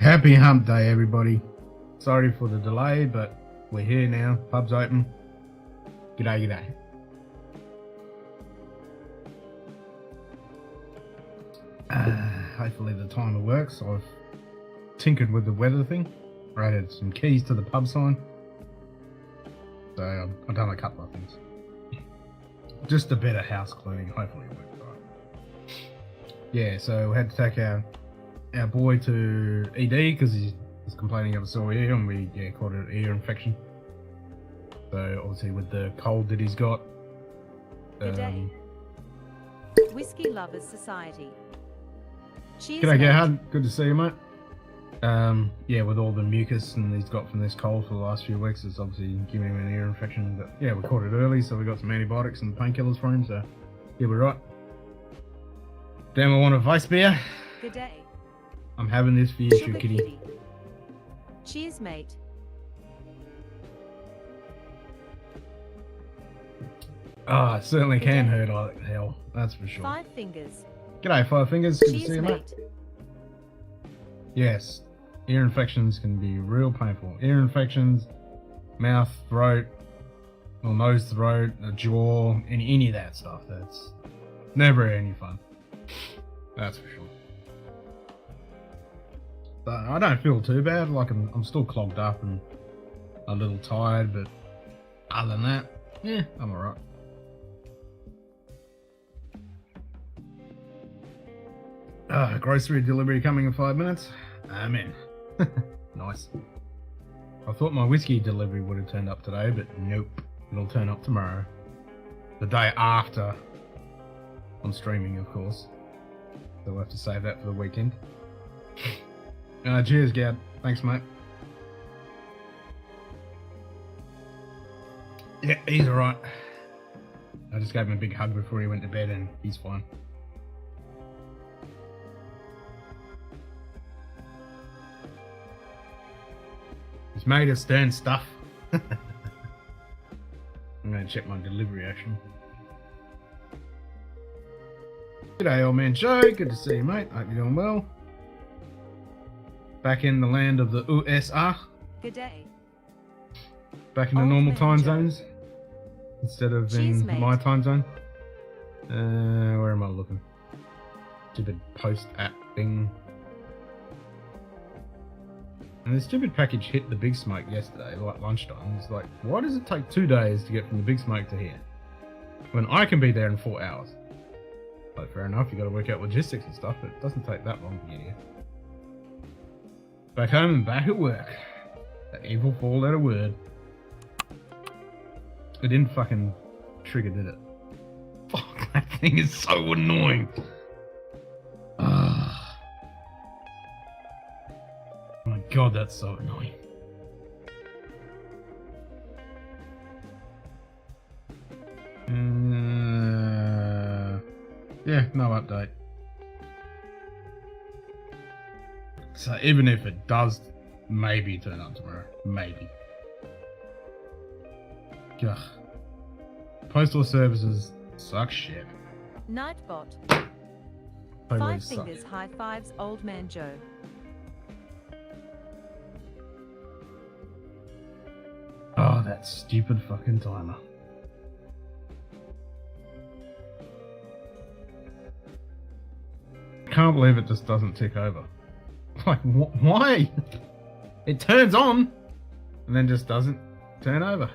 Happy hump day, everybody. Sorry for the delay, but we're here now. Pub's open. G'day, g'day. Hopefully the timer works. I've tinkered with the weather thing. I added some keys to the pub sign. So I've done a couple of things. Just a bit of house cleaning. Hopefully it works right. Yeah, so we had to take our boy to ED because he's complaining of a sore ear, and we caught an ear infection. So obviously with the cold that he's got. Good day. Whiskey Lovers Society. Cheers. G'day, Gerhard. Good to see you, mate. Yeah, with all the mucus and he's got from this cold for the last few weeks, it's obviously giving him an ear infection. But yeah, we caught it early, so we got some antibiotics and painkillers for him. So yeah, we're right. Damn, I want a Weiss beer. Good day. I'm having this for you, Sugar kitty. Cheers, mate. Ah, it certainly can hurt like hell. That's for sure. Five Fingers. G'day, Five Fingers. Good Cheers, to see you, mate. mate. Yes, ear infections can be real painful. Ear infections, mouth, throat, or nose, throat, jaw, any of that stuff. That's never any fun. That's for sure. But I don't feel too bad. Like I'm still clogged up and a little tired, but other than that, yeah, I'm alright. Grocery delivery coming in 5 minutes. Amen. Nice. I thought my whiskey delivery would have turned up today, but nope. It'll turn up tomorrow. The day after I'm streaming, of course. So we'll have to save that for the weekend. Cheers, Gab. Thanks, mate. Yeah, he's alright. I just gave him a big hug before he went to bed and he's fine. He's made of stern stuff. I'm going to check my delivery action. G'day, old man Joe. Good to see you, mate. Hope you're doing well. Back in the land of the USA. Good day. Back in the normal time zones. Instead of Cheers, in mate. my time zone. Where am I looking? Stupid post app thing. And the stupid package hit the Big Smoke yesterday, like lunchtime. It's like, why does it take 2 days to get from the Big Smoke to here? When I can be there in 4 hours. Like, fair enough, you got to work out logistics and stuff, but it doesn't take that long to get here. Back home and back at work. That evil four-letter word. It didn't fucking trigger, did it? Fuck, that thing is so annoying. Oh my god, that's so annoying. Yeah, no update. So even if it does maybe turn up tomorrow, maybe. Ugh. Postal services suck shit. Nightbot. Totally Five suck. Fingers high fives, old man Joe. Oh, that stupid fucking timer. Can't believe it just doesn't tick over. Like, why? It turns on and then just doesn't turn over.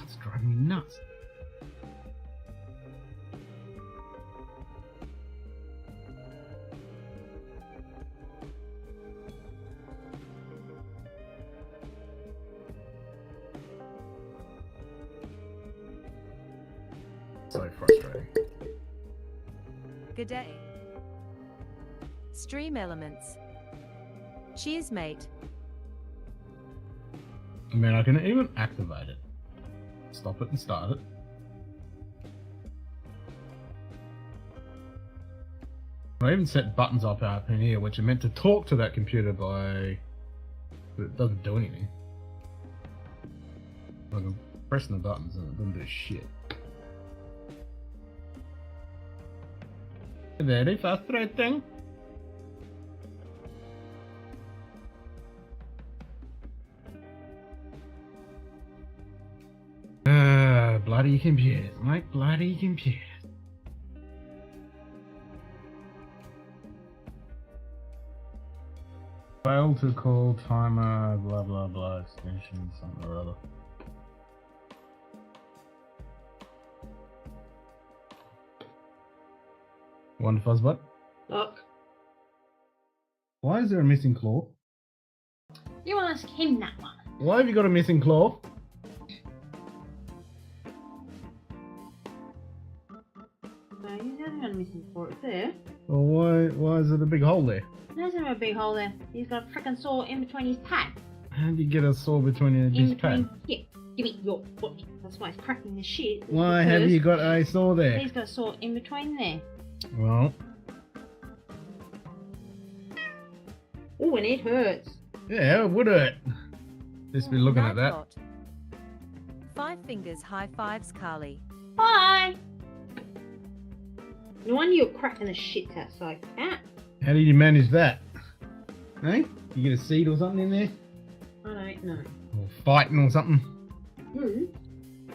It's driving me nuts. So frustrating. Good day. Stream Elements. Cheers, mate. I mean, I can even activate it. Stop it and start it. I even set buttons up in here, which are meant to talk to that computer by... But it doesn't do anything. Like I'm pressing the buttons and it doesn't do shit. Very frustrating. bloody computers, mate. Bloody computers. Fail to call timer, blah blah blah, extension, something or other. One fuzzbutt. Look, Why is there a missing claw? you ask him that one. Why have you got a missing claw? No, he's the only one missing for it there. Well, why is it a big hole there? There's no big hole there. He's got a frickin' saw in between his pad. How do you get a saw between his pad? Yeah, give me your foot. That's why he's cracking the shit. Why have you got a saw there? He's got a saw in between there. Well, Oh, and it hurts. yeah, it would hurt. Just be looking at that. Nightbot. 5 fingers high fives, Carly. Bye! No wonder you're cracking the shit outside cat. How do you manage that? Hey? You get a seed or something in there? I don't know. Or fighting or something?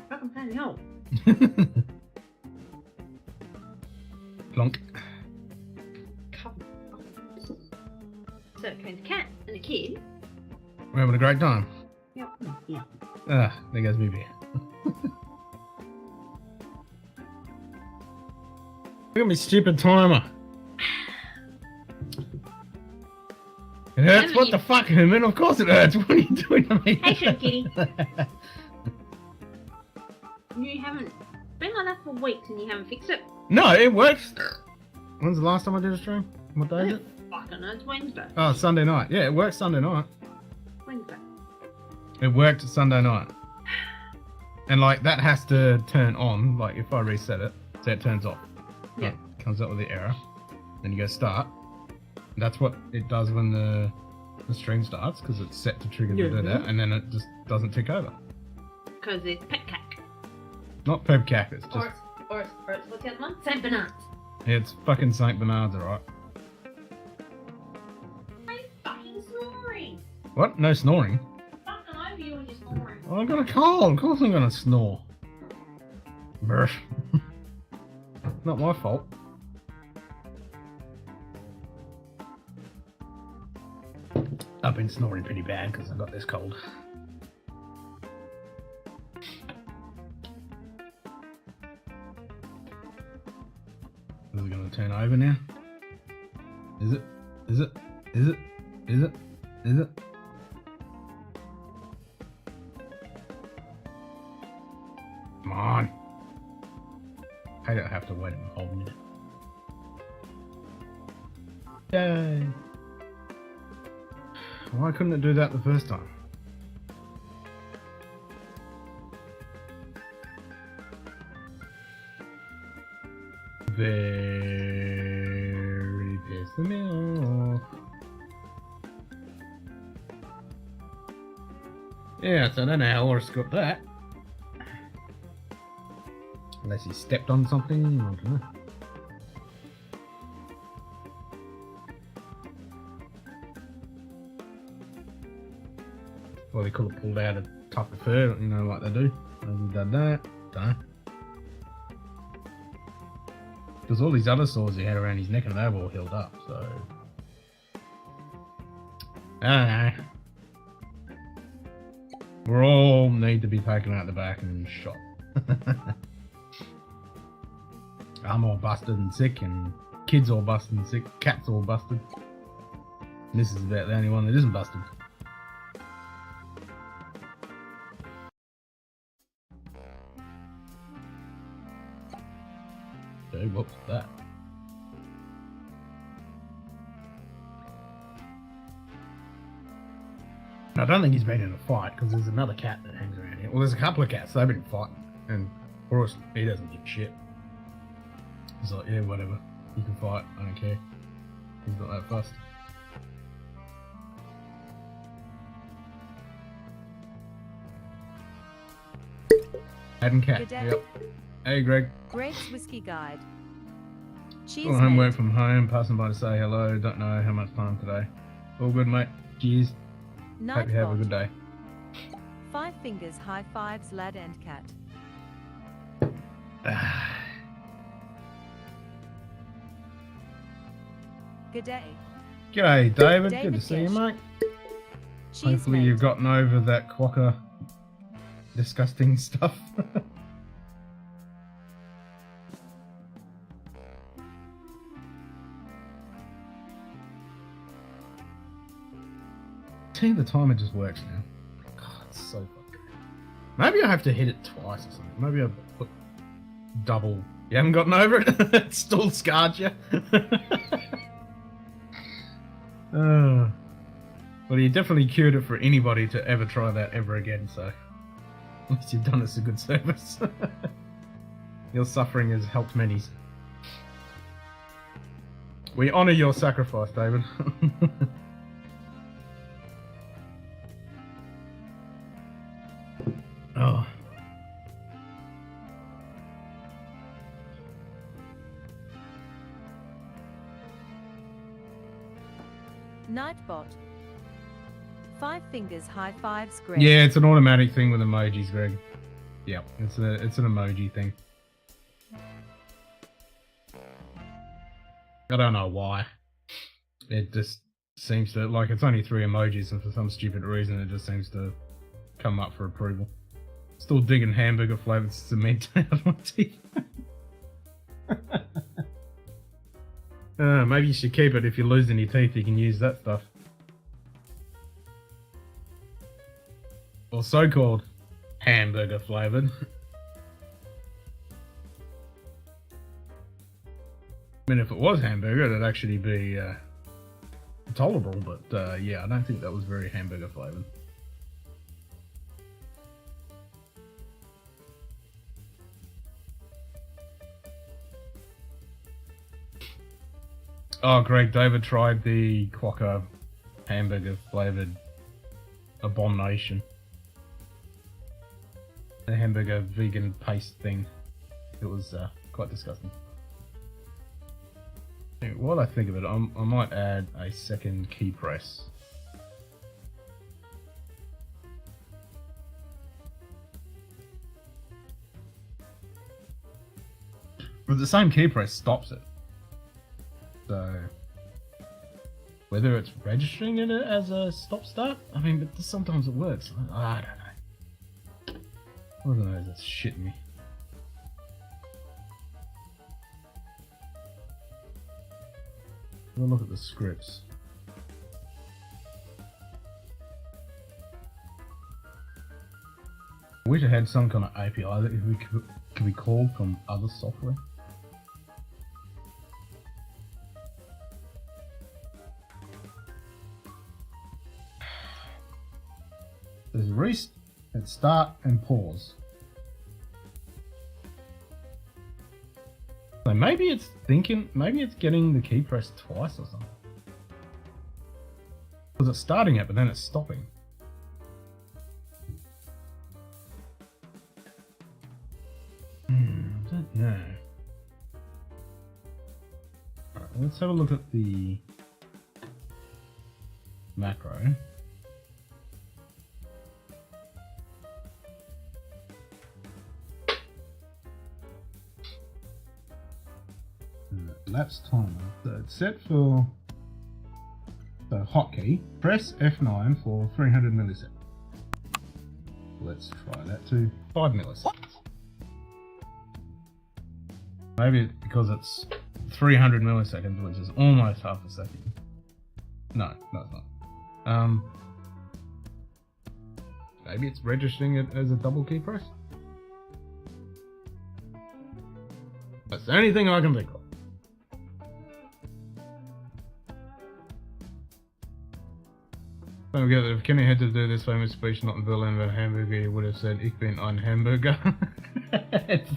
Fucking pain in the hole. Plonk. Covered. So between the cat and the kid. We're having a great time. Yeah. Yeah. Ah, there goes my beer. Look at my stupid timer. It hurts? What the fuck, Herman? Of course it hurts. What are you doing to me? Hey, shit, kitty. You haven't been like that for weeks and you haven't fixed it. No, it works. When's the last time I did a stream? What day is it? Fucking know, it's Wednesday. Oh, Sunday night. Yeah, it works Sunday night. Wednesday. It worked Sunday night. And like, that has to turn on, like if I reset it, so it turns off. Yeah. It comes up with the error. Then you go start. That's what it does when the stream starts, because it's set to trigger to do that, and then it just doesn't tick over. Because it's pet cack. Not Pebcac, it's just... Or it's, what's the other one? Saint Bernard's. It's fucking St. Bernard's, alright. I'm fucking snoring. What? No snoring? Fucking over you and you're snoring. Well, I've got a cold, of course I'm gonna snore. Brr. Not my fault. I've been snoring pretty bad because I got this cold. Is it going to turn over now? Is it? Is it? Is it? Is it? Is it? Come on. I don't have to wait a whole minute. Yay. Why couldn't it do that the first time? Very pissing me off. Yeah, so I don't know how Horus got that. Unless he stepped on something, I don't know. Well, they could have pulled out a tuft of fur, you know, like they do. Maybe done that. Don't know. Because all these other sores he had around his neck and they were all healed up, so... I don't know. We all need to be taken out the back and shot. I'm all busted and sick, and kids all busted and sick, cats all busted. And this is about the only one that isn't busted. Dude, what's that? I don't think he's been in a fight, because there's another cat that hangs around here. Well, there's a couple of cats, they've been fighting. And Horus, he doesn't give a shit. He's like, yeah, whatever. You can fight, I don't care. He's not that fussed. Adam Cat, Good day. yep. Hey, Greg. Greg's Whiskey Guide. Cheers, Got homework mate. from home, passing by to say hello. Don't know how much time today. All good, mate. Cheers. Hope you have a good day. 5 fingers high fives, lad and cat. Good day. G'day, David. Good David to see you, Gish. mate. Cheese Hopefully mate. you've gotten over that quokka disgusting stuff. See, the timer just works now. God, it's so fucking. Maybe I have to hit it twice or something. Maybe I put double. You haven't gotten over it? It's still scarred you. Well, you definitely cured it for anybody to ever try that ever again, so at least you've done us a good service. Your suffering has helped many. We honour your sacrifice, David. Oh. Nightbot. 5 fingers high fives Greg. Yeah, it's an automatic thing with emojis, Greg. Yep, it's an emoji thing. I don't know why. It just seems to, like, it's only 3 emojis, and for some stupid reason it just seems to come up for approval. Still digging hamburger flavored cement out of my teeth. Maybe you should keep it. If you lose any teeth, you can use that stuff. Or so-called hamburger flavored. I mean, if it was hamburger, it'd actually be tolerable, but yeah, I don't think that was very hamburger flavored. Oh, Greg, David tried the quokka hamburger flavored abomination. The hamburger vegan paste thing. It was quite disgusting. While I think of it, I might add a second key press. But the same key press stops it. So, whether it's registering it as a stop-start, I mean, but sometimes it works. I don't know. One of those that's shitting me. We'll look at the scripts. I wish it had some kind of API that could be called from other software. There's rest, and start, and pause. So maybe it's getting the key press twice or something. Because it's starting it, but then it's stopping. I don't know. Alright, let's have a look at the macro. Lapse timer. So it's set for the hotkey. Press F9 for 300 milliseconds. Let's try that to 5 milliseconds. Maybe it's because it's 300 milliseconds, which is almost half a second. No, it's not. Maybe it's registering it as a double key press. That's the only thing I can think of. Don't forget that if Kenny had to do this famous speech not in Berlin about hamburger, he would have said, "Ich bin ein Hamburger."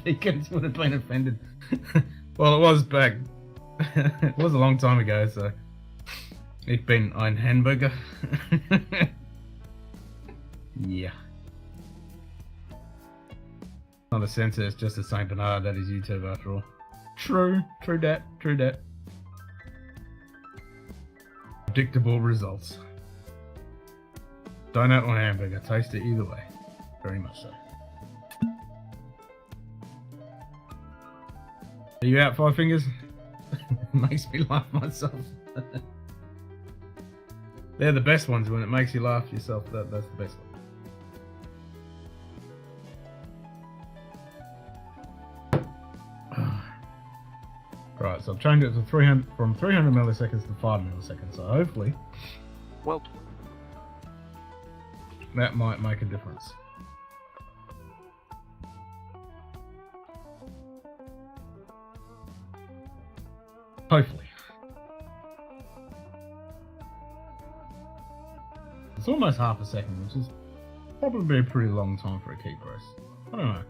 Dickens would have been offended. Well, it was back. It was a long time ago, so. Ich bin ein Hamburger. Yeah. Not a censor, it's just a Saint Bernard that is YouTube after all. True dat. Predictable results. Donut or hamburger, taste it either way. Very much so. Are you out, Five Fingers? Makes me laugh myself. They're the best ones when it makes you laugh yourself. That's the best one. Right, so I've changed it to 300 from 300 milliseconds to 5 milliseconds. So hopefully, Well, that might make a difference. Hopefully. It's almost half a second, which is probably a pretty long time for a key press. I don't know.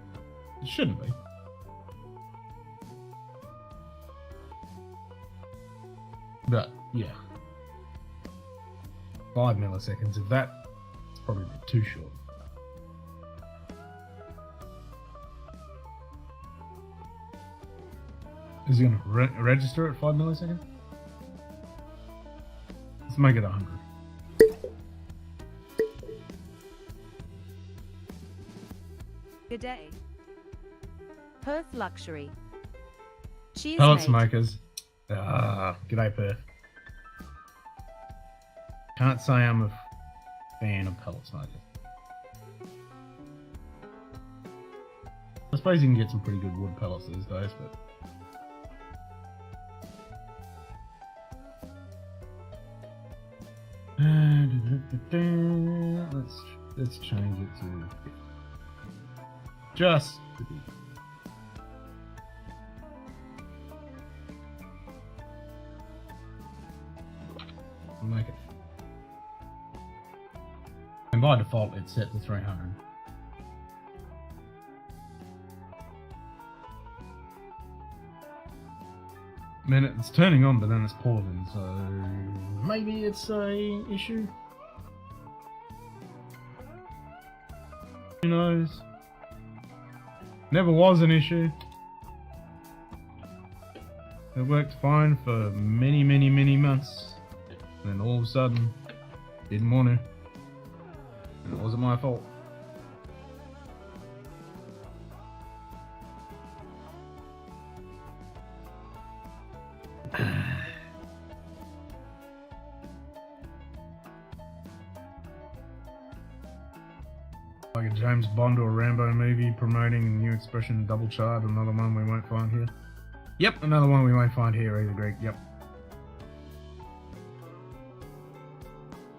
It shouldn't be. But, yeah. 5 milliseconds of that, it's probably a bit too short. Is he going to register at 5 milliseconds? Let's make it 100. Good day. Perth Luxury. Cheers, Pellet mate. smokers. G'day Perth. Can't say I'm a fan of pellet smokers. I suppose you can get some pretty good wood pellets these days, but let's change it to just to be. I'll make it. And by default, it's set to 300. Man, it's turning on, but then it's pausing, so maybe it's a issue. Who knows? Never was an issue. It worked fine for many, many, many months. And then all of a sudden, didn't want to. And it wasn't my fault. Like a James Bond or Rambo movie promoting a new expression, double chart, another one we won't find here. Yep, another one we won't find here either, Greg. Yep.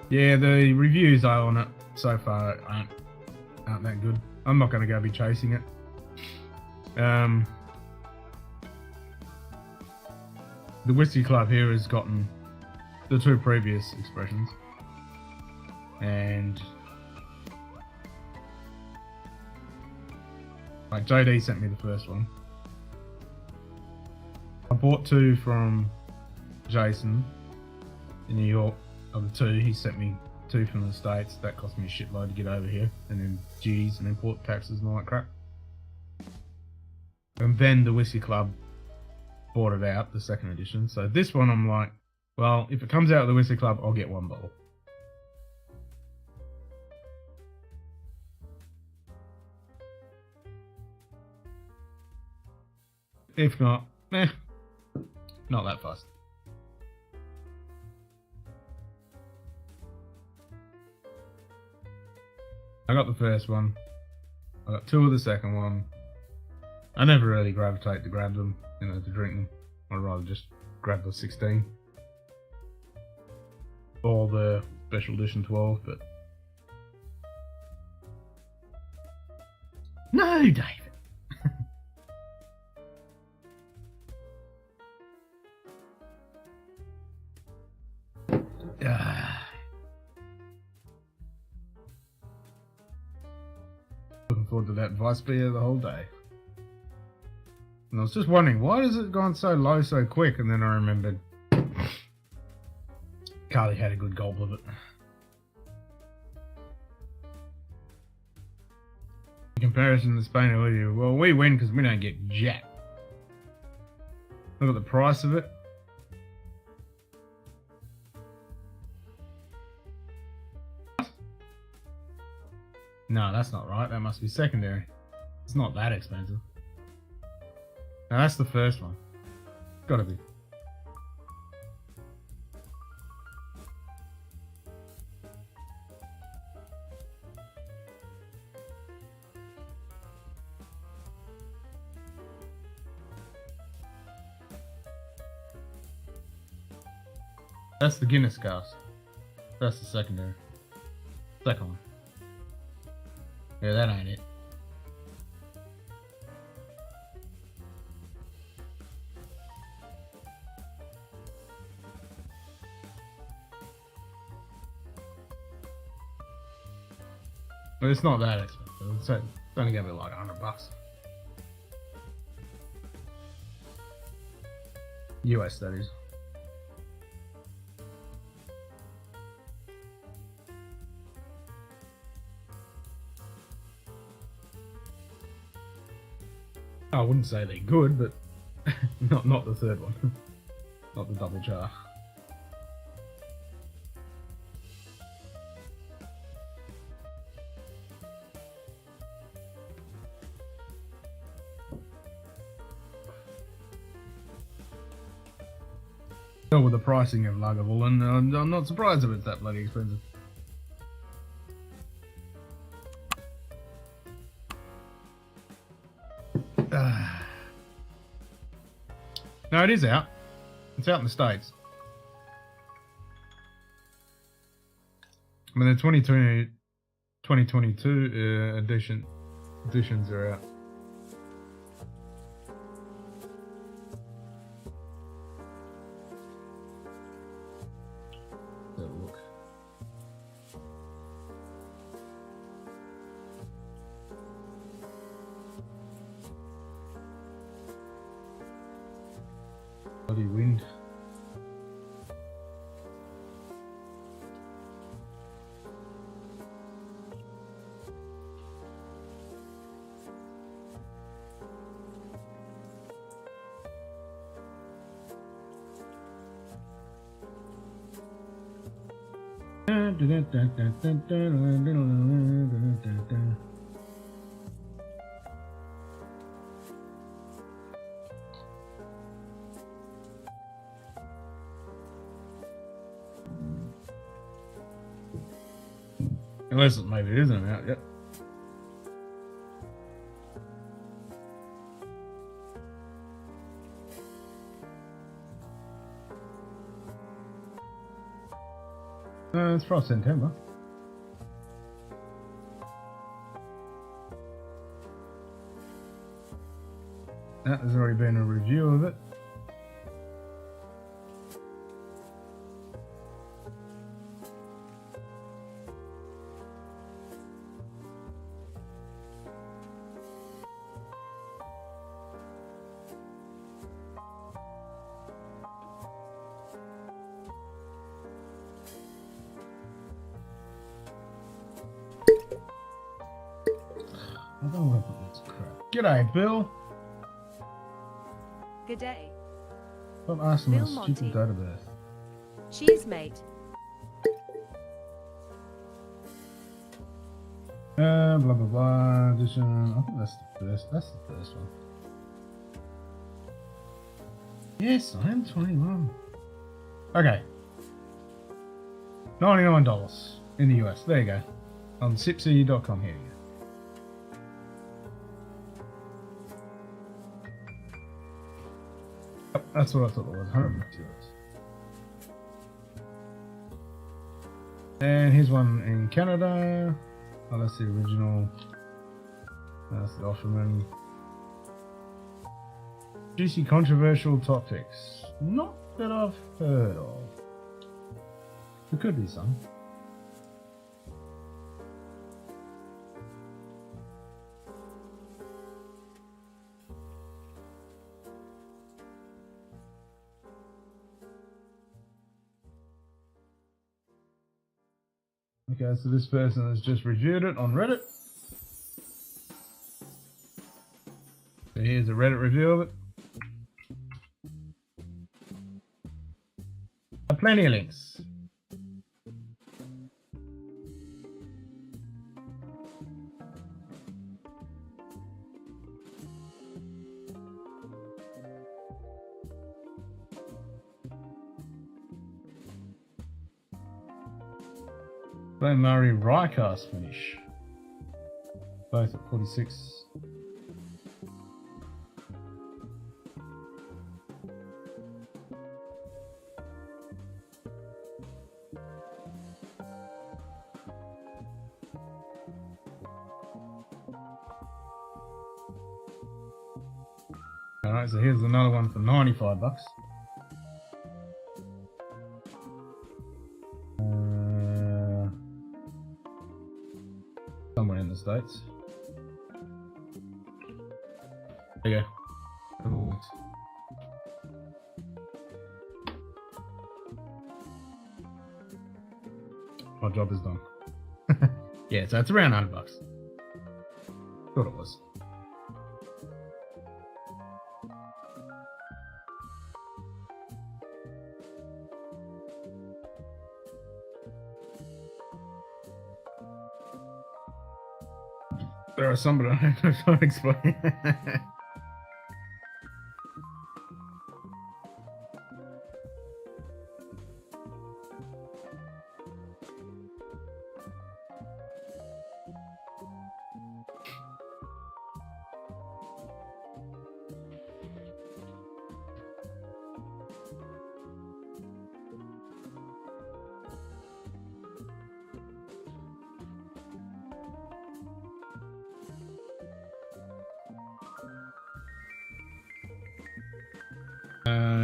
Yeah, the reviews on it so far aren't that good. I'm not going to go be chasing it. The Whisky Club here has gotten the 2 previous expressions. And like JD sent me the first one. I bought 2 from Jason in New York. Of the 2, he sent me 2 from the States. That cost me a shitload to get over here, and then duties and import taxes and all that crap. And then the Whisky Club bought it out, the 2nd edition. So this one I'm like, well, if it comes out of the Whisky Club, I'll get 1 bottle. If not, not that fast. I got the first one. I got 2 of the second one. I never really gravitate to grab them, to drink them. I'd rather just grab the 16. Or the special edition 12, but... No, David! Looking forward to that vice beer the whole day. And I was just wondering, why has it gone so low so quick? And then I remembered Carly had a good gulp of it. In comparison to Spain and Libya, well, we win because we don't get jack. Look at the price of it. No, that's not right. That must be secondary. It's not that expensive. Now that's the first one. Gotta be. That's the Guinness cask. That's the secondary. Second one. Yeah, that ain't it. But it's not that expensive. It's only gonna be like $100. US, that is. I wouldn't say they're good, but not the third one. Not the double jar. Well, with the pricing of Lagavulin, I'm not surprised if it's that bloody expensive. No, it is out. It's out in the States. I mean, the 2022 editions are out. Let's have a look. Bloody wind. Unless maybe it isn't out yet. It's for September. There's already been a review of it. I don't want to put this crap. G'day, Bill. Good day. Stop asking my Bill stupid Monty. date of birth. Cheers, mate. Blah blah blah. Edition. I think that's the first. That's the first one. Yes, I am 21. Okay. $99 in the US. There you go. On sipsy.com. Here you go. Yep, that's what I thought it was. 100 euros. And here's one in Canada. Oh, that's the original. That's the Offerman. Juicy controversial topics. Not that I've heard of. There could be some. Okay, so this person has just reviewed it on Reddit. So here's a Reddit review of it. Plenty of links. Murray rye cast finish. Both at 46. Alright, so here's another one for 95 bucks. Somewhere in the States. There you go. Ooh. My job is done. Yeah, so it's around 100 bucks. Thought it was. There are some, but I don't know how to explain.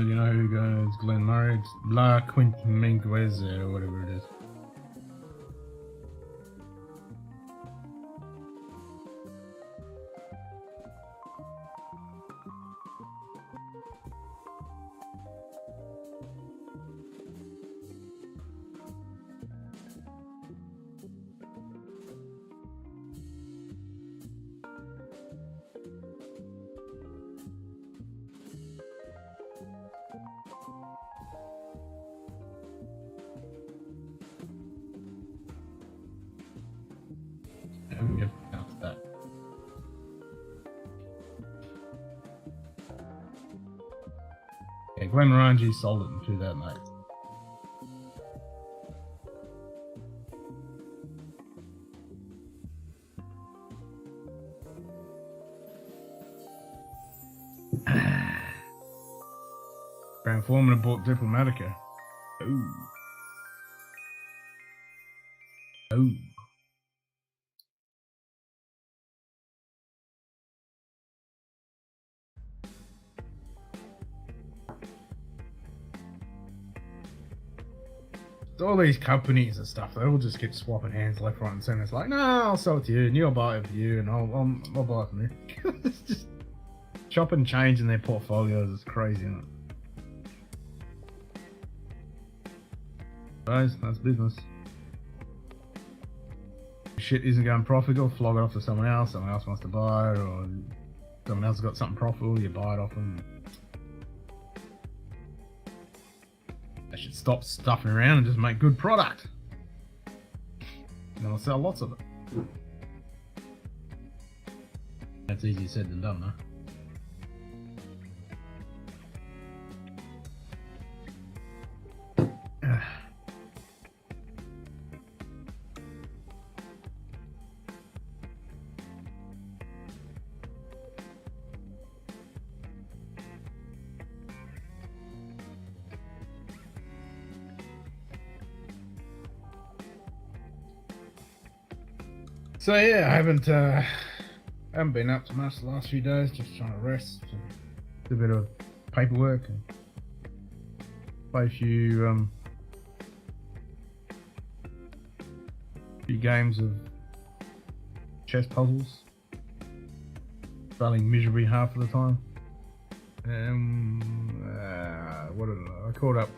You know who goes Glen Murray? It's La Quintaminguez or whatever it is. That. Yeah, Glenmorangie sold it in 2008. Brown Foreman bought Diplomatica. Oh. Oh. All these companies and stuff, they all just keep swapping hands left, right, and centre. It's like, no, I'll sell it to you, and you'll buy it for you, and I'll buy it from you. It's just chop and change in their portfolios. It's crazy, isn't it? Guys, that's business. If shit isn't going profitable, flog it off to someone else wants to buy it, or someone else has got something profitable, you buy it off them. They should stop stuffing around and just make good product. And they'll sell lots of it. That's easier said than done, though. So yeah, I haven't been up to much the last few days, just trying to rest and do a bit of paperwork and play a few games of chess puzzles, failing miserably half of the time. What did I caught up?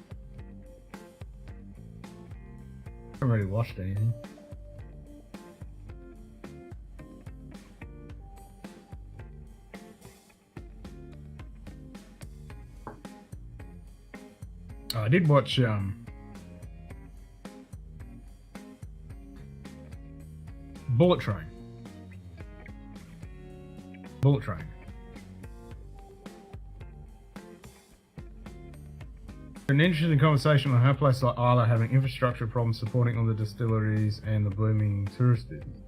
I haven't really watched anything. I did watch Bullet Train. An interesting conversation on how places like Isla having infrastructure problems supporting all the distilleries and the booming tourist business.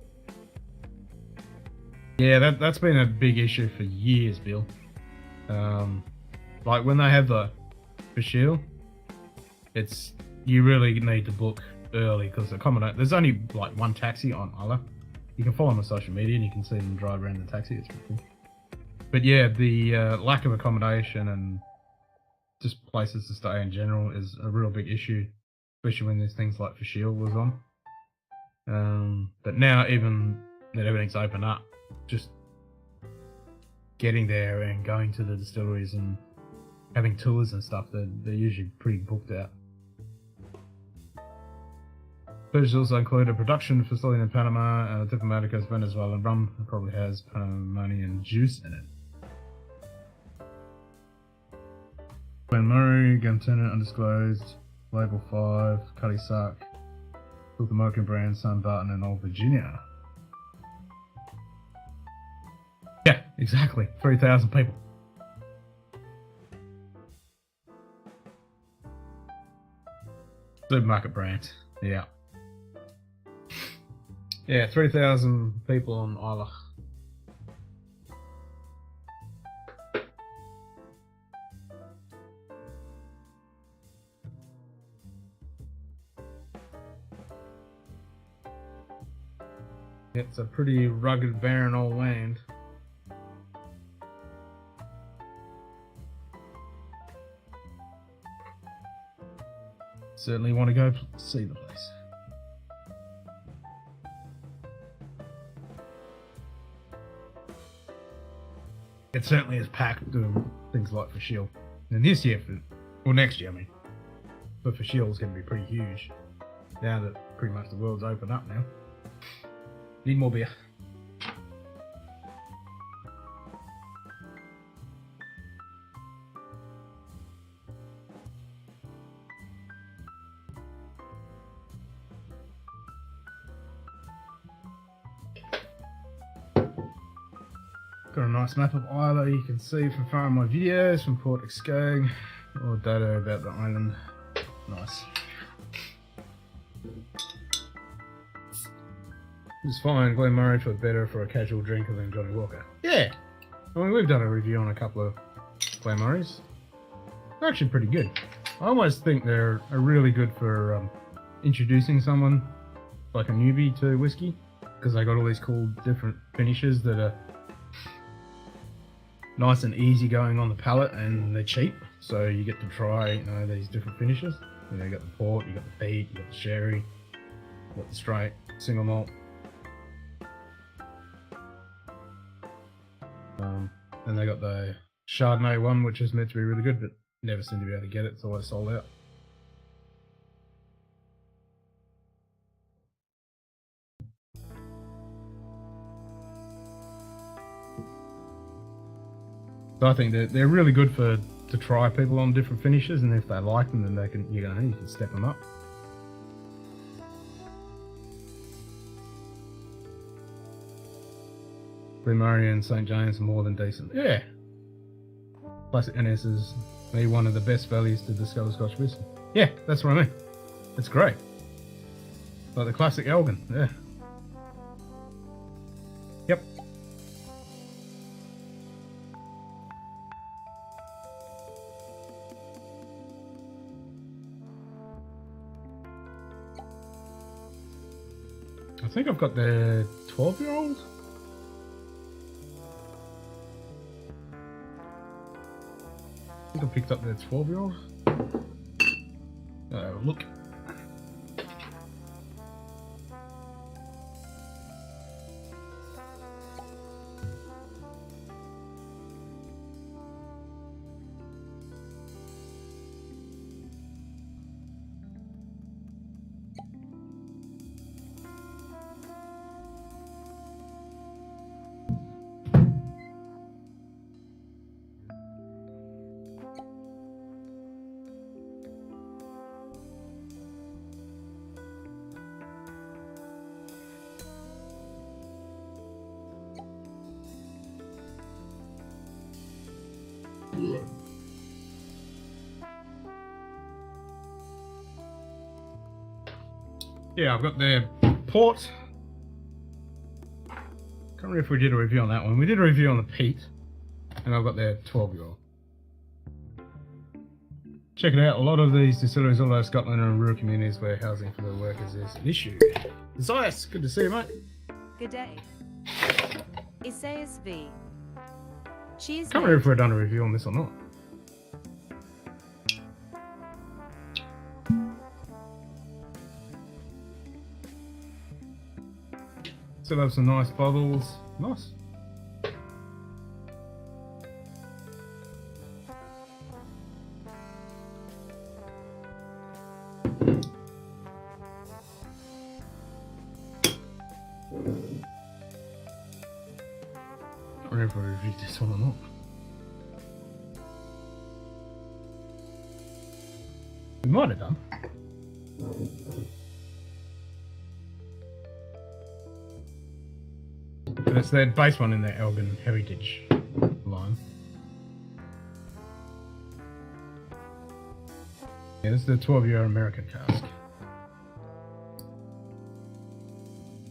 Yeah, that's been a big issue for years, Bill. Like when they have the shield, it's you really need to book early because there's only like one taxi on Isla. You can follow them on social media and you can see them drive around the taxi. It's pretty cool. But yeah, the lack of accommodation and just places to stay in general is a real big issue, especially when there's things like Fashil was on. But now even that everything's open up, just getting there and going to the distilleries and having tours and stuff, they're usually pretty booked out. Purchases also include a production facility in Panama, Diplomatico's Venezuelan rum. It probably has Panamanian juice in it. Glen Murray, Gantena undisclosed, Label 5, Cuddy Sark, Built the Mocha brand, Sun Barton and Old Virginia. Yeah, exactly. 3,000 people. Supermarket brand. Yeah. Yeah, 3,000 people on Isla. It's a pretty rugged, barren old land. Certainly want to go see the place. It certainly is packed doing things like for Shield. And this year, next year, I mean. But for Shield's going to be pretty huge. Now that pretty much the world's opened up now. Need more beer. Got a nice map of Isla you can see from far in my videos from Port Exchange. Or data about the island. Nice. It's fine, Glen Murray for better for a casual drinker than Johnny Walker. Yeah! I mean, we've done a review on a couple of Glen Murrays. They're actually pretty good. I almost think they're really good for introducing someone, like a newbie to whiskey, because they got all these cool different finishes that are nice and easy going on the palate, and they're cheap, so you get to try, these different finishes. You got the port, you got the peat, you got the sherry, you got the straight, single malt. And they got the Chardonnay one, which is meant to be really good, but never seem to be able to get it. It's always sold out. So I think they're really good to try people on different finishes, and if they like them, then you can step them up. Glen Murray and St. James are more than decent. Yeah. Classic NS is one of the best values to discover Scotch whisky. Yeah, that's what I mean. It's great. Like the classic Elgin, yeah. Yep. I think I've got the 12-year-old. I think I picked up the 12-year-old. Look. Yeah, I've got their port. Can't remember if we did a review on that one. We did a review on the peat, and I've got their 12-year-old. Check it out. A lot of these distilleries all over Scotland are in rural communities where housing for the workers is an issue. Zias, good to see you, mate. Good day. Isaias V. Cheers. Can't remember if we've done a review on this or not. Still have some nice bottles. Nice. I don't know if I reviewed this one or not. We might have done. But it's their base one in their Elgin Heritage line. Yeah, this is the 12-year American cask.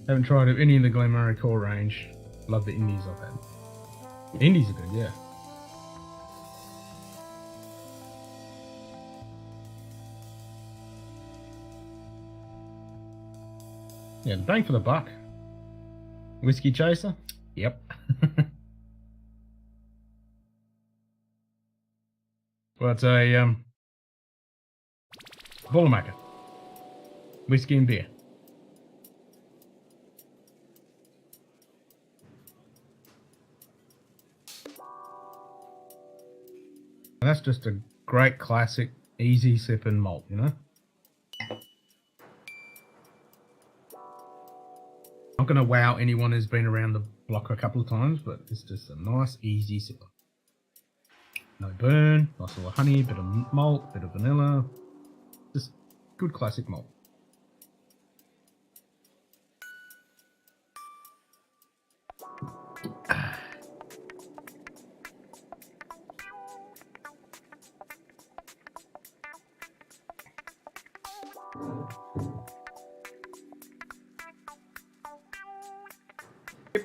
Haven't tried any of the Glenmurray core range. Love the Indies I've had. Indies are good, yeah. Yeah, the bang for the buck. Whiskey chaser? Yep. Well, it's a Boilermaker. Whiskey and beer. And that's just a great classic, easy sipping malt, you know? Not going to wow anyone who's been around the block a couple of times, but it's just a nice, easy sipper. No burn, nice little honey, bit of malt, bit of vanilla. Just good classic malt.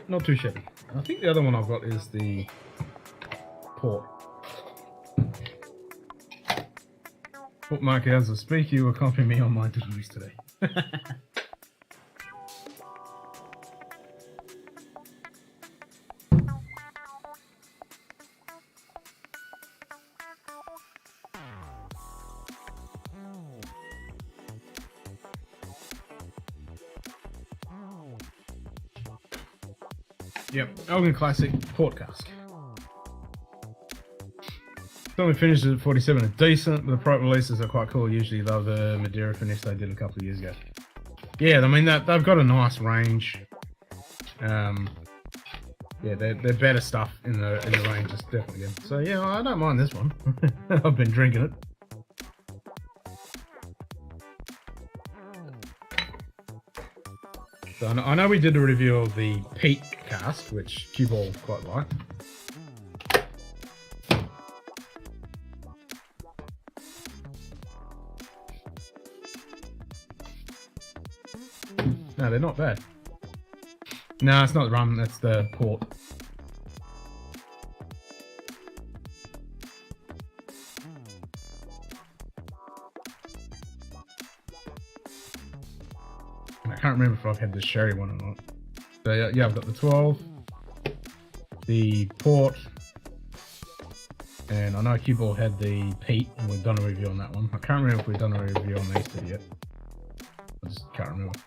Not too shabby. I think the other one I've got is the port. Bookmarker, as I speak, you will copy me on my deliveries today. Yep, Elgin Classic Port Cask. It's only finished at 47, it's decent, but the product releases are quite cool. Usually they're the Madeira finish they did a couple of years ago. Yeah, I mean, they've got a nice range. Yeah, they're better stuff in the range, it's definitely good. So yeah, I don't mind this one. I've been drinking it. So I know we did a review of the peat cask, which Q-Ball quite liked. No, they're not bad. No, it's not the rum, that's the port. I can't remember if I've had the sherry one or not. So yeah, I've got the 12, the port, and I know Q-Ball had the peat, and we've done a review on that one. I can't remember if we've done a review on these two yet. I just can't remember.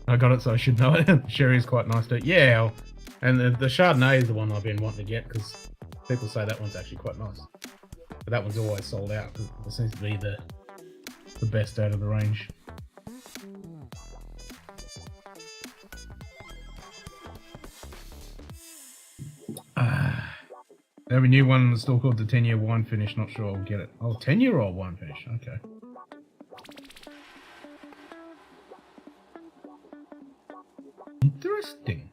I got it, so I should know it. Sherry is quite nice too. Yeah, and the Chardonnay is the one I've been wanting to get because people say that one's actually quite nice. But that one's always sold out because it seems to be the best out of the range. They have a new one in the store called the 10-year wine finish. Not sure I'll get it. Oh, 10-year-old wine finish. Okay. Interesting.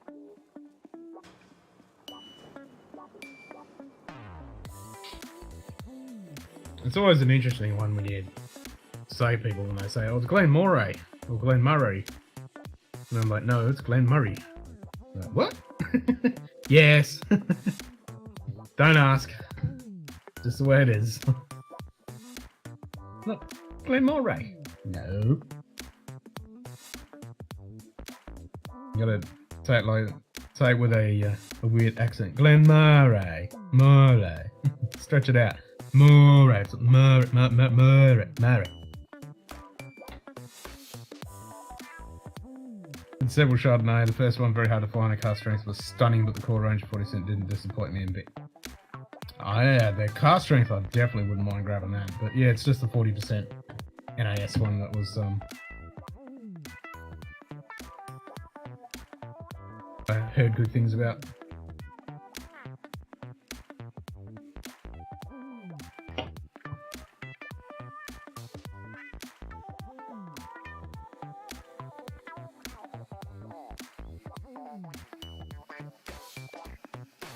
It's always an interesting one when you say people when they say, "Oh, it's Glen Moray or Glen Murray," and I'm like, "No, it's Glen Murray." Like, what? Yes. Don't ask. Just the way it is. Look, Glen Moray. No. You gotta say it with a weird accent. Glen Moray. Moray. Stretch it out. Moray. Moray. In several Chardonnay, the first one very hard to find. A cast strength was stunning, but the core range of 40% didn't disappoint me a bit. Oh yeah, the cast strength I definitely wouldn't mind grabbing that. But yeah, it's just the 40% NAS one that was I heard good things about.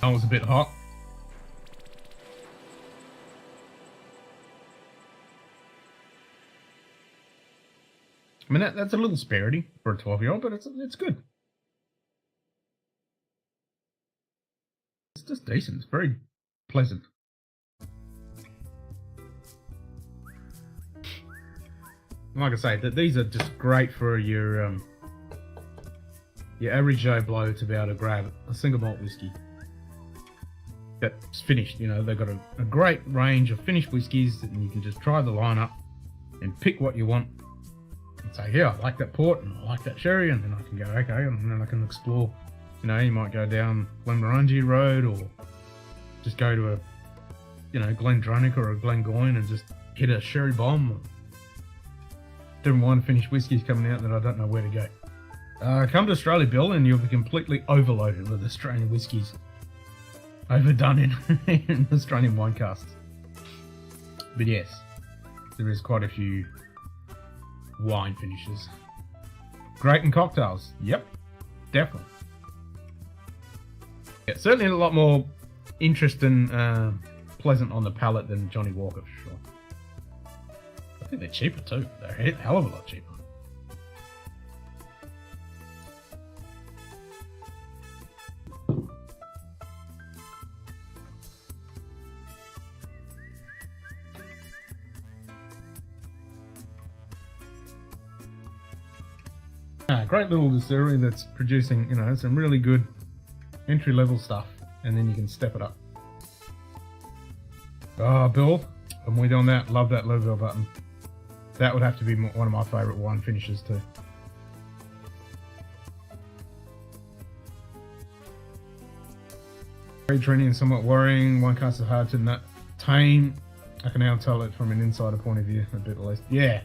That was a bit hot. I mean, that's a little spirity for a 12-year-old, but it's good. It's just decent. It's very pleasant. Like I say, these are just great for your average Joe blow to be able to grab a single malt whiskey that's finished. You know, they've got a great range of finished whiskies, and you can just try the lineup and pick what you want. And say, yeah, I like that port and I like that sherry, and then I can go, okay, and then I can explore. You know, you might go down Glenmorangie Road, or just go to a, you know, Glendronach or a Glengoyne and just hit a sherry bomb. Different wine finished whiskies coming out that I don't know where to go. Come to Australia, Bill, and you'll be completely overloaded with Australian whiskies. Overdone in Australian wine casts. But yes, there is quite a few wine finishes. Great in cocktails. Yep, definitely. Yeah, certainly a lot more interesting, pleasant on the palate than Johnny Walker for sure. I think they're cheaper too. They're a hell of a lot cheaper. Great little distillery that's producing, you know, some really good entry-level stuff, and then you can step it up. Oh, Bill, I'm with you on that. Love that Louisville button. That would have to be one of my favourite wine finishes too. Very trendy and somewhat worrying. One cast is hard to tame. I can now tell it from an insider point of view, a bit at least. Yeah.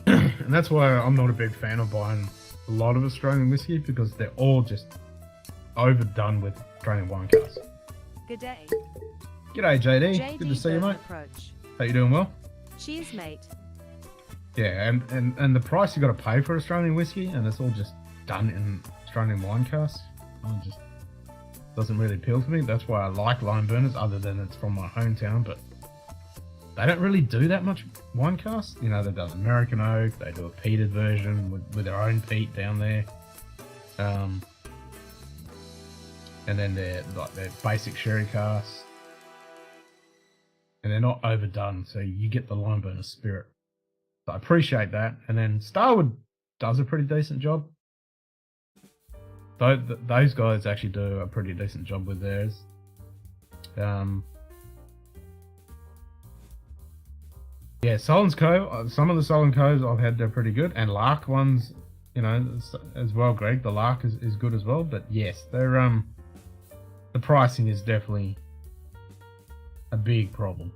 And that's why I'm not a big fan of buying a lot of Australian whiskey, because they're all just overdone with Australian wine casks. Good day. G'day, JD. Good to see you, mate. Approach. How you doing, well? Cheers, mate. Yeah, and the price you got to pay for Australian whiskey, and it's all just done in Australian wine casks. It just doesn't really appeal to me. That's why I like Lime Burners, other than it's from my hometown, but they don't really do that much wine casks. You know, they've done American oak, they do a peated version with their own peat down there. And then they're like their basic sherry casks. And they're not overdone, so you get the Lime Burner spirit. So I appreciate that. And then Starwood does a pretty decent job. Those guys actually do a pretty decent job with theirs. Yeah, Solon's Cove, some of the Solon Coves I've had, they're pretty good. And Lark ones, you know, as well, Greg. The Lark is good as well. But yes, they're the pricing is definitely a big problem.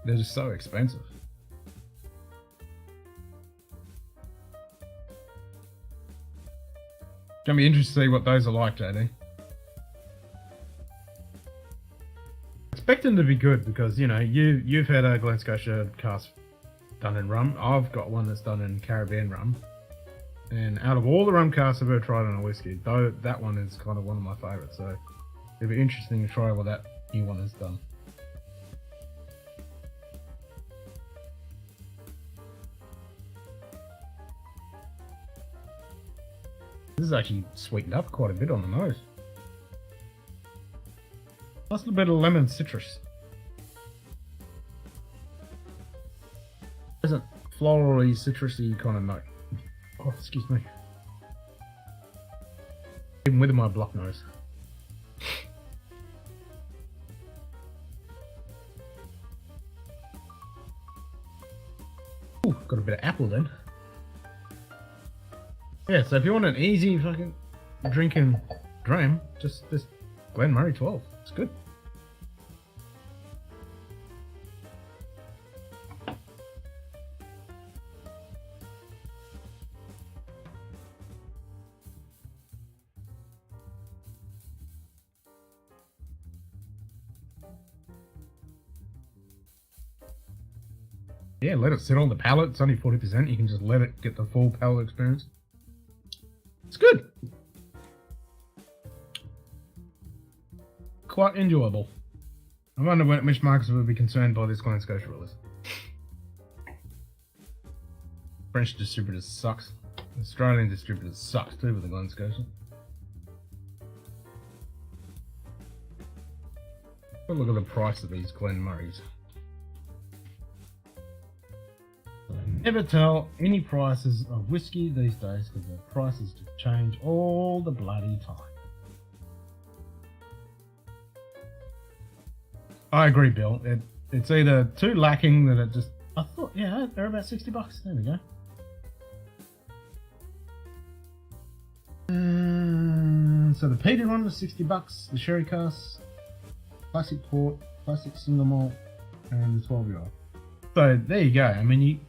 They're just so expensive. Gonna be interesting to see what those are like, JD. Expect them to be good, because you know you've had a Glen Scotia cask done in rum. I've got one that's done in Caribbean rum, and out of all the rum casks I've ever tried on a whiskey, though that one is kind of one of my favourites. So It'll be interesting to try what that new one has done. This is actually sweetened up quite a bit on the nose. Nice little bit of lemon citrus. Isn't florally, citrusy kind of note. Oh, excuse me. Even with my block nose. Ooh, got a bit of apple then. Yeah, so if you want an easy fucking drinking dram, just this Glenmorangie 12. It's good. Yeah, let it sit on the palate. It's only 40%. You can just let it get the full palate experience. It's good. Quite enjoyable. I wonder which markets would be concerned by this Glen Scotia release. French distributors sucks. Australian distributors sucks too with the Glen Scotia. But look at the price of these Glenmorries. Never tell any prices of whiskey these days because the prices just change all the bloody time. I agree, Bill. It's either too lacking that it just... I thought, yeah, they're about $60. There we go. So the peated one was $60. The sherry cask, classic port, classic single malt, and the 12-year-old. So there you go. I mean,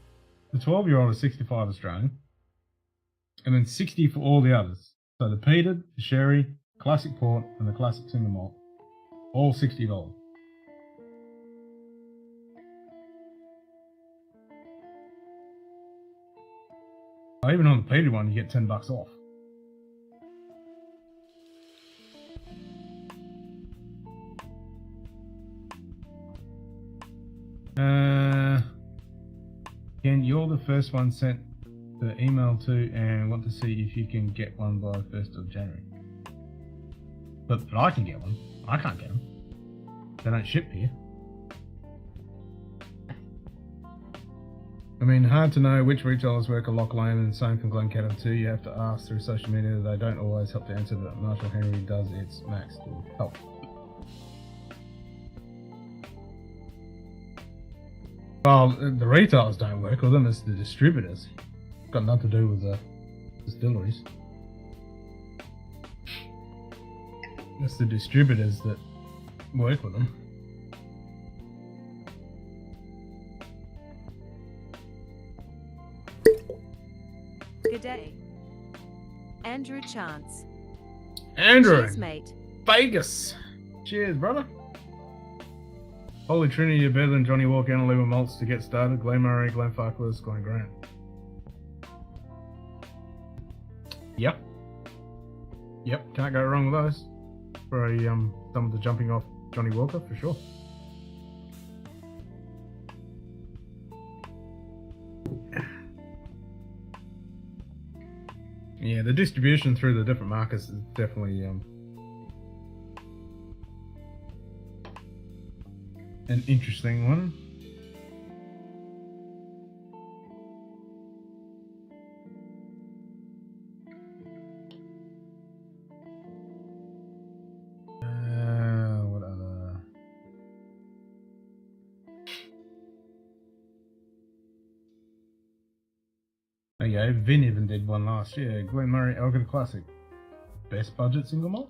the 12-year-old is 65 Australian, and then 60 for all the others. So the peated, the sherry, classic port, and the classic single malt, all $60. Even on the peated one, you get $10 off. Ken, you're the first one sent the email to and want to see if you can get one by 1st of January. But I can get one. I can't get them. They don't ship here. I mean, hard to know which retailers work a Loch Lane, and the same for Glencairn too. You have to ask through social media. They don't always help to answer, but Marshall Henry does its max to help. Well, the retailers don't work with them, it's the distributors. Got nothing to do with the distilleries. It's the distributors that work with them. G'day. Andrew Chance. Andrew! Cheers, mate. Vegas! Cheers, brother. Holy Trinity are better than Johnny Walker and Oliver Malts to get started. Glenmorangie, Glenfarclas, Glen Grant. Yep. Yep, can't go wrong with those. For a someone to jumping off Johnny Walker, for sure. Yeah, the distribution through the different markets is definitely an interesting one. What other? Okay, Vin even did one last year. Glenmorangie Elgin Classic. Best budget single malt?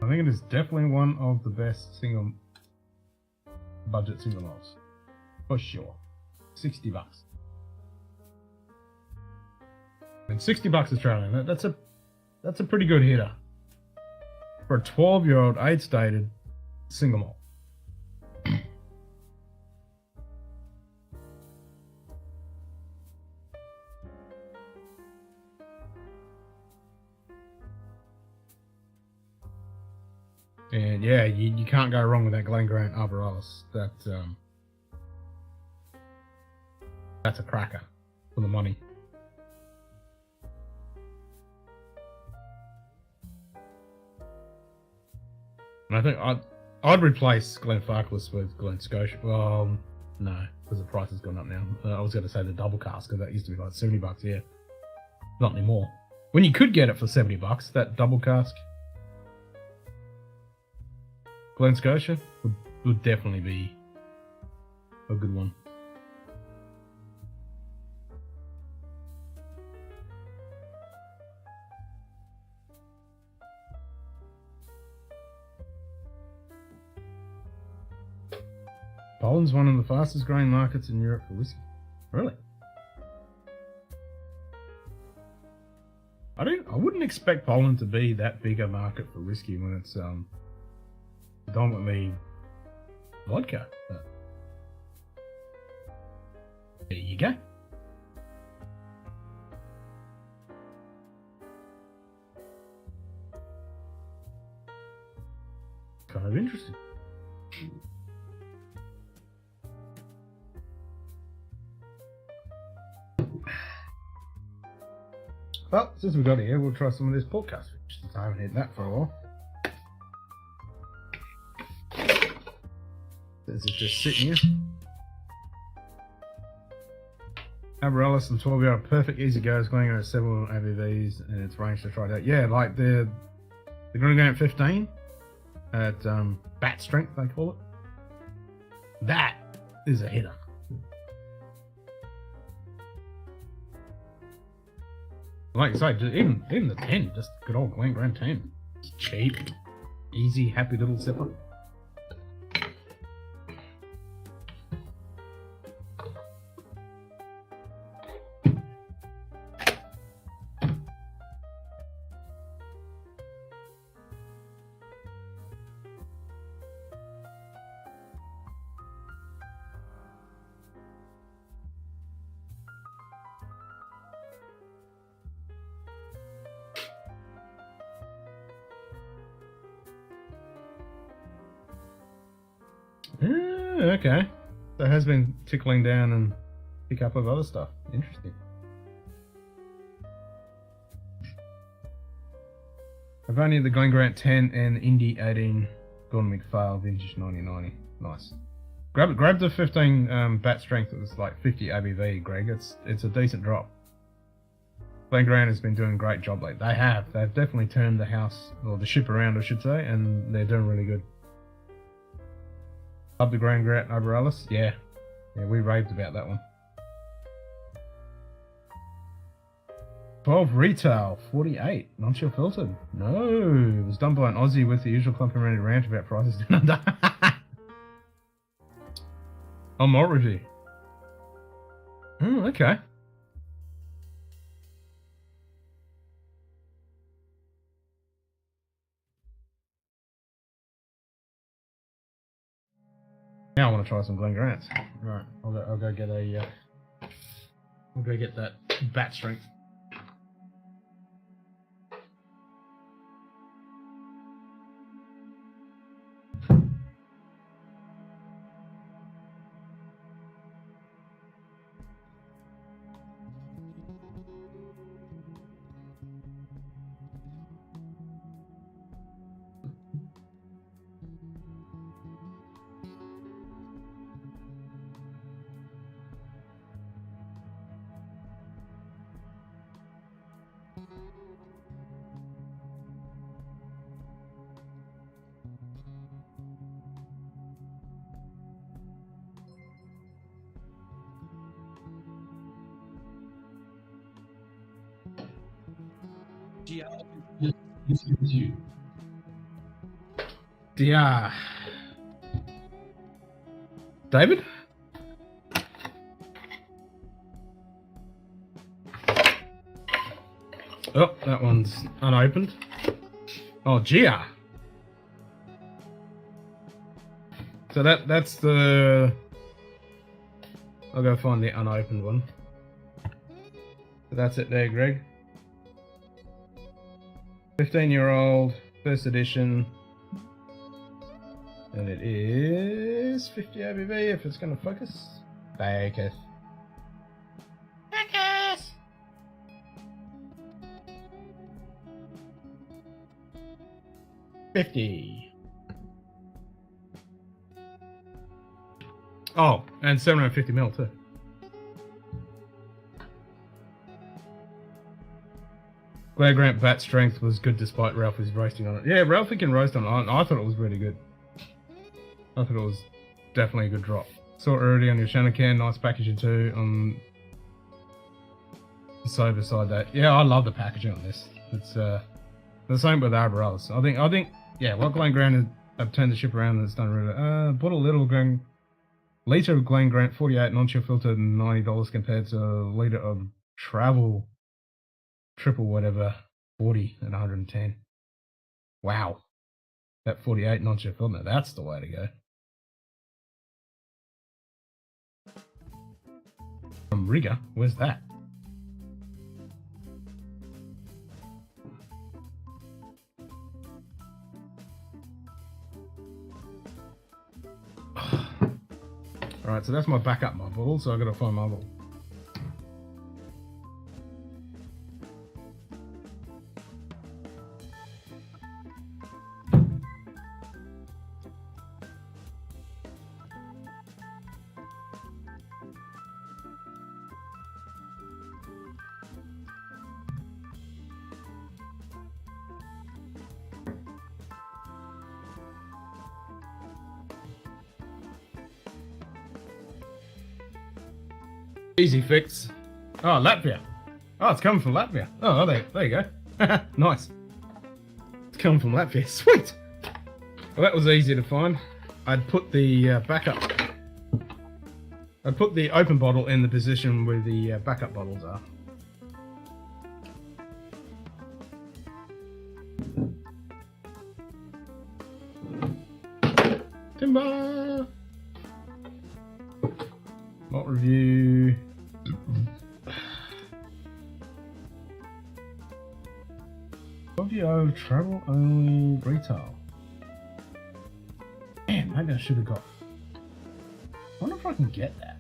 I think it is definitely one of the best budget single malts. For sure. $60. And $60 Australian, that's a pretty good hitter. For a 12-year-old age-stated single malt. And yeah, you can't go wrong with that Glen Grant Arboralis. That's a cracker for the money. And I think I'd replace Glenfarclas with Glen Scotia. Well, no, because the price has gone up now. I was going to say the double cask, because that used to be like $70 here. Not anymore. When you could get it for $70, that double cask. Glen Scotia would definitely be a good one. Poland's one of the fastest growing markets in Europe for whiskey. Really? I wouldn't expect Poland to be that big a market for whiskey when it's predominantly vodka. But there you go. Kind of interesting. Well, since we got it here, we'll try some of this podcast fish, since I haven't had that for a while. Since it's just sitting here. Arboralis and 12-year-old perfect easy goes, going at several ABVs, and it's range to try it out. Yeah, like the Grunge at 15 at bat strength, they call it. That is a hitter. Like I say, even the 10, just good old Glen Grant 10. It's cheap, easy, happy little sipper. Okay. So it has been tickling down and pick up of other stuff. Interesting. I've only the Glen Grant 10 and the Indy 18 Gordon MacPhail Vintage 1990. Nice. Grab the 15 bat strength. It was like 50 ABV, Greg. It's a decent drop. Glen Grant has been doing a great job lately. They've definitely turned the house, or the ship around, I should say, and they're doing really good. Love the Glen Grant Arboralis. Yeah, we raved about that one. 12 retail, 48, non-chill filtered. No, it was done by an Aussie with the usual complimentary rant about prices down under. Oh, malt review. Oh, okay. Now I want to try some Glen Grants. Right, I'll go get that bat strength. Yeah. David? Oh, that one's unopened. Oh, Gia. So that's the... I'll go find the unopened one. So that's it there, Greg. 15-year-old, first edition, And it is 50 ABV if it's going to focus. Focus. Focus! $50. Oh, and 750ml too. Glad Grant bat strength was good despite Ralphie's roasting on it. Yeah, Ralphie can roast on it. I thought it was really good. I thought it was definitely a good drop. Saw it already on your Shannon can. Nice packaging too on the sober side. That I love the packaging on this. It's the same with Arborellus. I think yeah. What Glen Grant have turned the ship around and it's done really. Bought a liter of Glen Grant 48 non-chill filtered $90 compared to a liter of Travel triple whatever 40 at 110. Wow, that 48 non-chill filter. That's the way to go. From Riga, where's that? Alright, so that's my backup my bottle, so I've got to find my bottle. Easy fix. Oh, Latvia. Oh, it's coming from Latvia. Oh, there you go. Nice. It's coming from Latvia. Sweet. Well, that was easy to find. I'd put the I'd put the open bottle in the position where the backup bottles are. Timber. Not review. Audio travel only retail. Damn, maybe I should have got. I wonder if I can get that.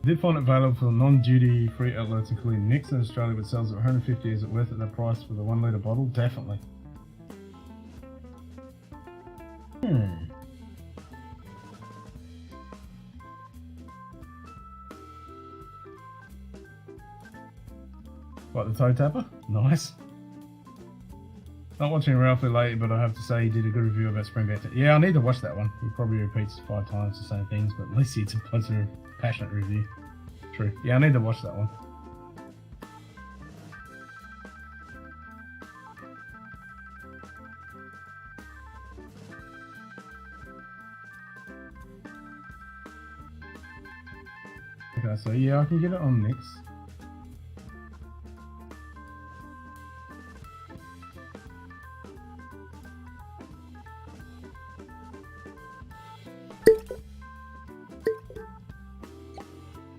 I did find it available for non-duty free outlets including Nick's in Australia, but sells at 150. Is it worth it, that price for the 1 litre bottle? Definitely. Like the toe tapper? Nice. Not watching Ralphie lately, but I have to say he did a good review about Spring Banter. Yeah, I need to watch that one. He probably repeats 5 times the same things, but at least it's a positive, passionate review. True. Yeah, I need to watch that one. Okay, so yeah, I can get it on Nix.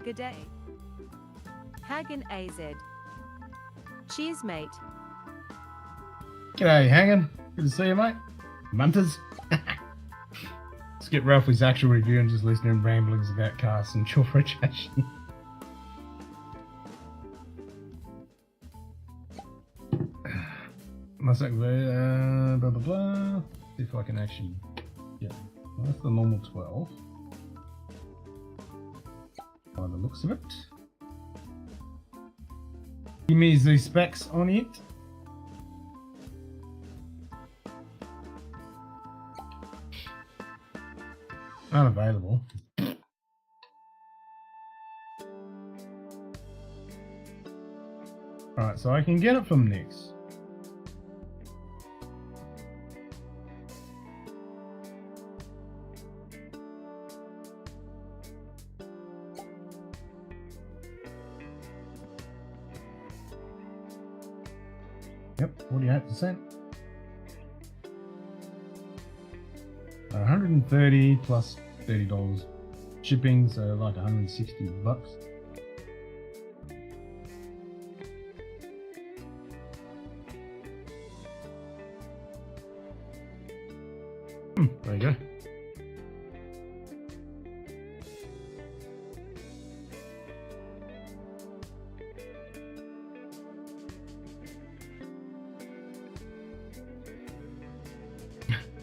Good day. Hagen AZ. Cheers, mate. G'day, Hagen. Good to see you, mate. Munters. Let's get Ralphie's actual review and just listen to him ramblings about casts and chill rotation. My second video, blah blah blah. See if I can actually get. Well, that's the normal 12. By the looks of it. Give me the specs on it. Unavailable. Alright, so I can get it from Nix. Yep, 48%. 130 plus $30 shipping, so like 160 bucks. There you go.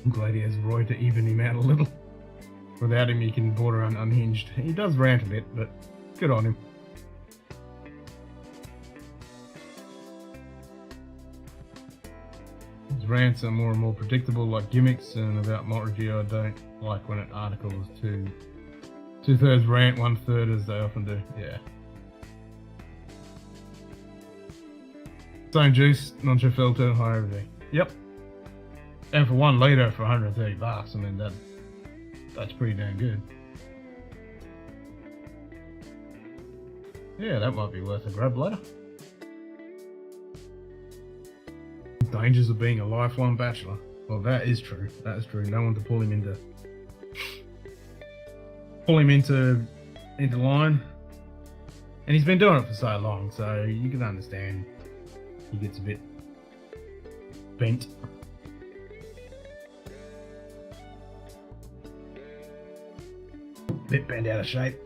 I'm glad he has Roy to even him out a little. Without him, he can border on unhinged. He does rant a bit, but good on him. His rants are more and more predictable, like gimmicks, and about mod review, I don't like when an article is two-thirds rant, one-third, as they often do. Yeah. Same juice, non-true filter, high everything. Yep. And for 1 litre for 130 bucks, I mean, that's pretty damn good. Yeah, that might be worth a grab later. Dangers of being a lifelong bachelor. Well, that is true. That is true. No one to pull him into line. And he's been doing it for so long, so you can understand he gets a bit bent. Bit bent out of shape.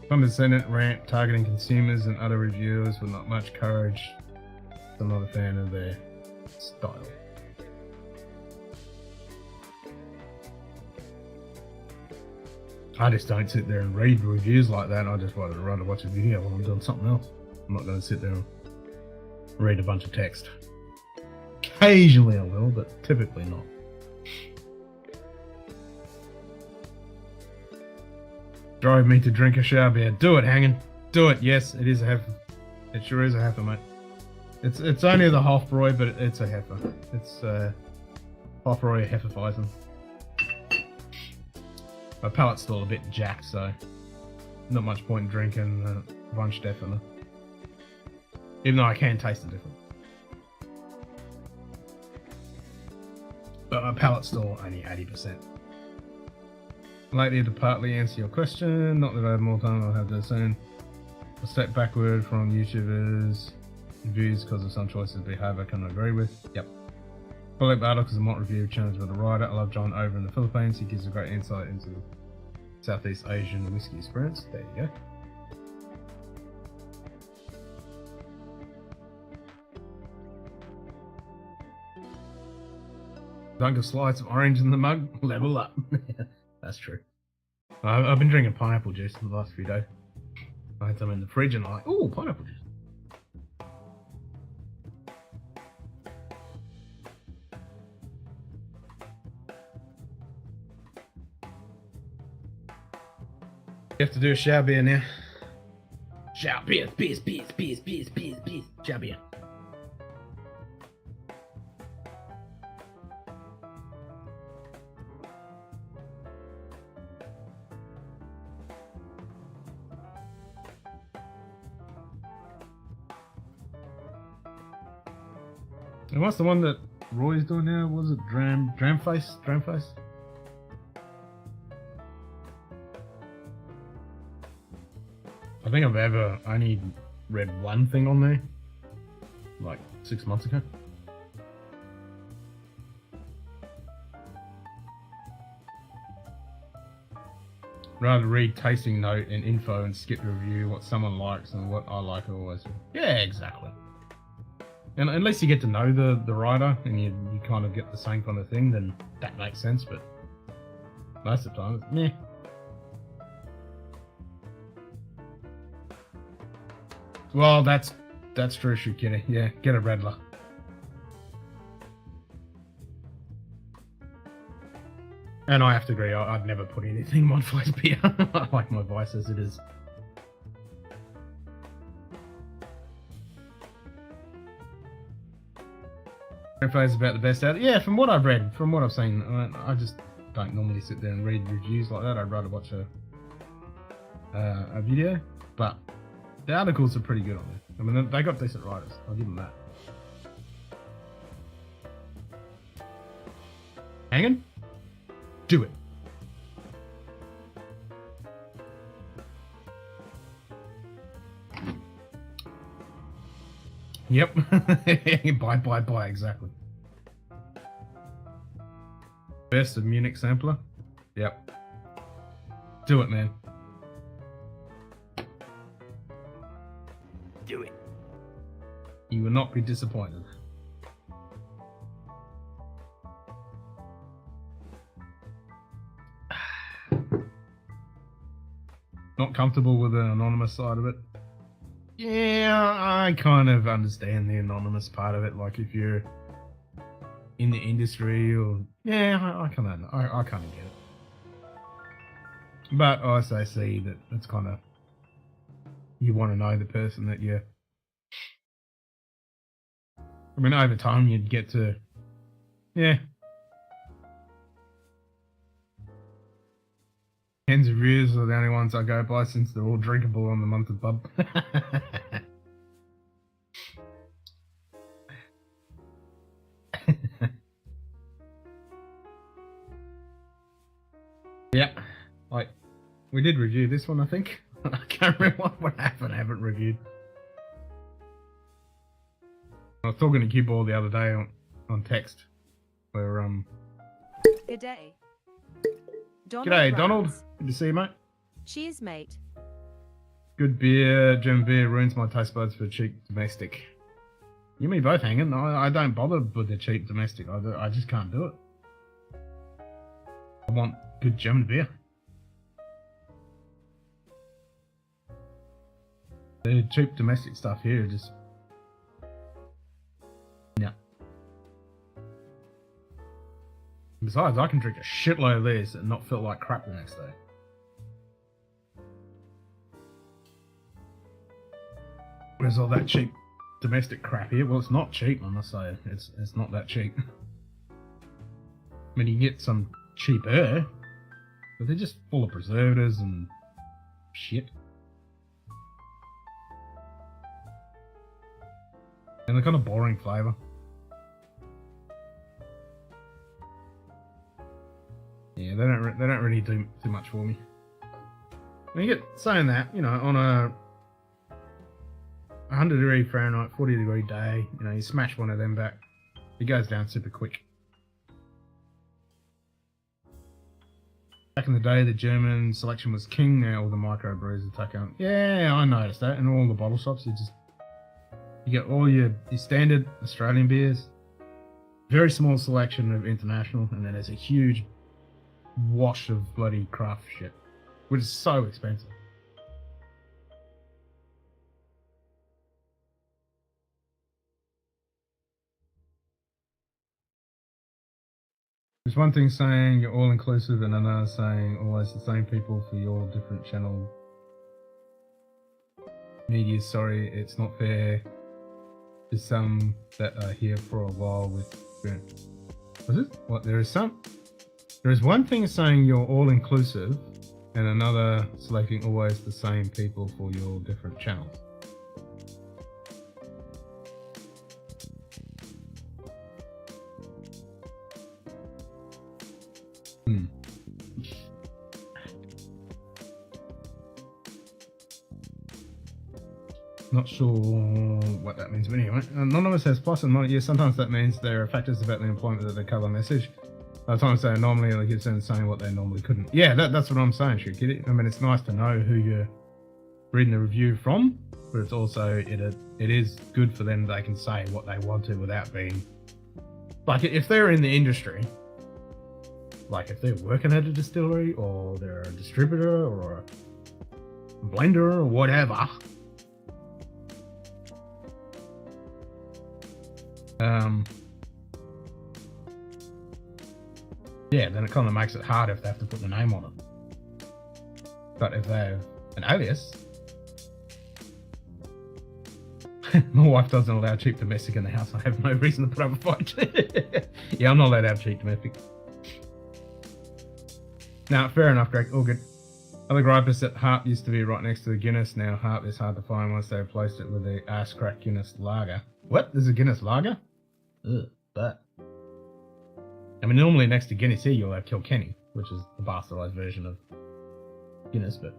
From the Senate rant targeting consumers and other reviewers with not much courage. I'm not a fan of their style. I just don't sit there and read reviews like that. I just rather watch a video while I'm doing something else. I'm not going to sit there and read a bunch of text. Occasionally I will, but typically not. Drive me to drink a shower beer. Do it, Hanging. Do it. Yes, it is a heifer. It sure is a heifer, mate. It's only the Hofbräu, but it's a heifer. It's Hofbräu Hefeweizen. My palate's still a bit jacked, so not much point in drinking Grunge definitely. Even though I can taste the difference. But my palate's still only 80%. Lately, to partly answer your question, not that I have more time, I'll have to soon. A step backward from YouTubers' reviews because of some choices of behaviour I can agree with. Yep. Philip articles and mod review challenged with a writer. I love John over in the Philippines. He gives a great insight into the Southeast Asian whisky experience. There you go. Dunk a slice of orange in the mug. Level up. That's true. I've been drinking pineapple juice in the last few days. I had some in the fridge and I'm like, ooh, pineapple juice. You have to do a shower beer now. Shower beer, beers. Shower beer. And what's the one that Roy's doing now? Was it Dramface? I think I've ever only read one thing on there, like 6 months ago. Rather read tasting note and info and skip review what someone likes and what I like always. Yeah, exactly. And at least you get to know the writer and you kind of get the same kind of thing, then that makes sense, but most of the time, it's meh. Well, that's true, Shukini. Yeah, get a Redler. And I have to agree, I'd never put anything in Modfly's beer. I like my Vice as it is. Is about the best out. Yeah, from what I've read, from what I've seen, I just don't normally sit there and read reviews like that. I'd rather watch a video, but the articles are pretty good on there. I mean, they got decent writers. I'll give them that. Hanging? Do it. Yep. Buy, exactly. Best of Munich sampler. Yep. Do it, man. Do it. You will not be disappointed. Not comfortable with the anonymous side of it. Yeah, I kind of understand the anonymous part of it. Like if you're in the industry, or yeah, I kind of get it. But I also see that it's kind of, you want to know the person that you. I mean, over time you'd get to, yeah. Hens of Rears are the only ones I go by since they're all drinkable on the Munted pub. Yeah, like we did review this one, I think. I can't remember what happened. I haven't reviewed. I was talking to Q-Ball the other day on text, where Good day. G'day, Donald. writes, Good to see you, mate. Cheers, mate. Good beer, German beer ruins my taste buds for cheap domestic. You and me both hanging. I don't bother with the cheap domestic. I just can't do it. I want good German beer. The cheap domestic stuff here just... Yeah. Besides, I can drink a shitload of these and not feel like crap the next day. Where's all that cheap domestic crap here? Well, it's not cheap, I must say. It's not that cheap. I mean, you can get some cheaper, but they're just full of preservatives and shit. And they're kind of boring flavour. Yeah, they don't really do too much for me. When you get saying that, you know, on a 100-degree Fahrenheit, 40-degree day, you know, you smash one of them back, it goes down super quick. Back in the day, the German selection was king. Now all the microbrews are taking on. Yeah, I noticed that. In all the bottle shops, you get all your standard Australian beers, very small selection of international, and then there's a huge wash of bloody craft shit, which is so expensive. There's one thing saying you're all inclusive and another saying always the same people for your different channel media. Sorry, it's not fair. There's some that are here for a while with... Was it? What? There is one thing saying you're all inclusive and another selecting always the same people for your different channels. Not sure what that means, but anyway. Anonymous says plus and minus. Yeah, sometimes that means there are factors about the employment that they cover message. Other times they normally like it's saying what they normally couldn't. Yeah, that's what I'm saying, Shoot Kitty. I mean, it's nice to know who you're reading the review from, but it's also it is good for them. They can say what they want to without being like, if they're in the industry, like if they're working at a distillery or they're a distributor or a blender or whatever. Yeah, then it kind of makes it hard if they have to put the name on it. But if they have an alias, my wife doesn't allow cheap domestic in the house. I have no reason to put up a fight. Yeah, I'm not allowed to have cheap domestic. Now, fair enough, Greg. All good. Other gripe is that Harp used to be right next to the Guinness. Now Harp is hard to find once they replaced it with the ass crack Guinness lager. What? There's a Guinness lager? Ugh, but I mean, normally next to Guinness here you'll have Kilkenny, which is the bastardized version of Guinness, but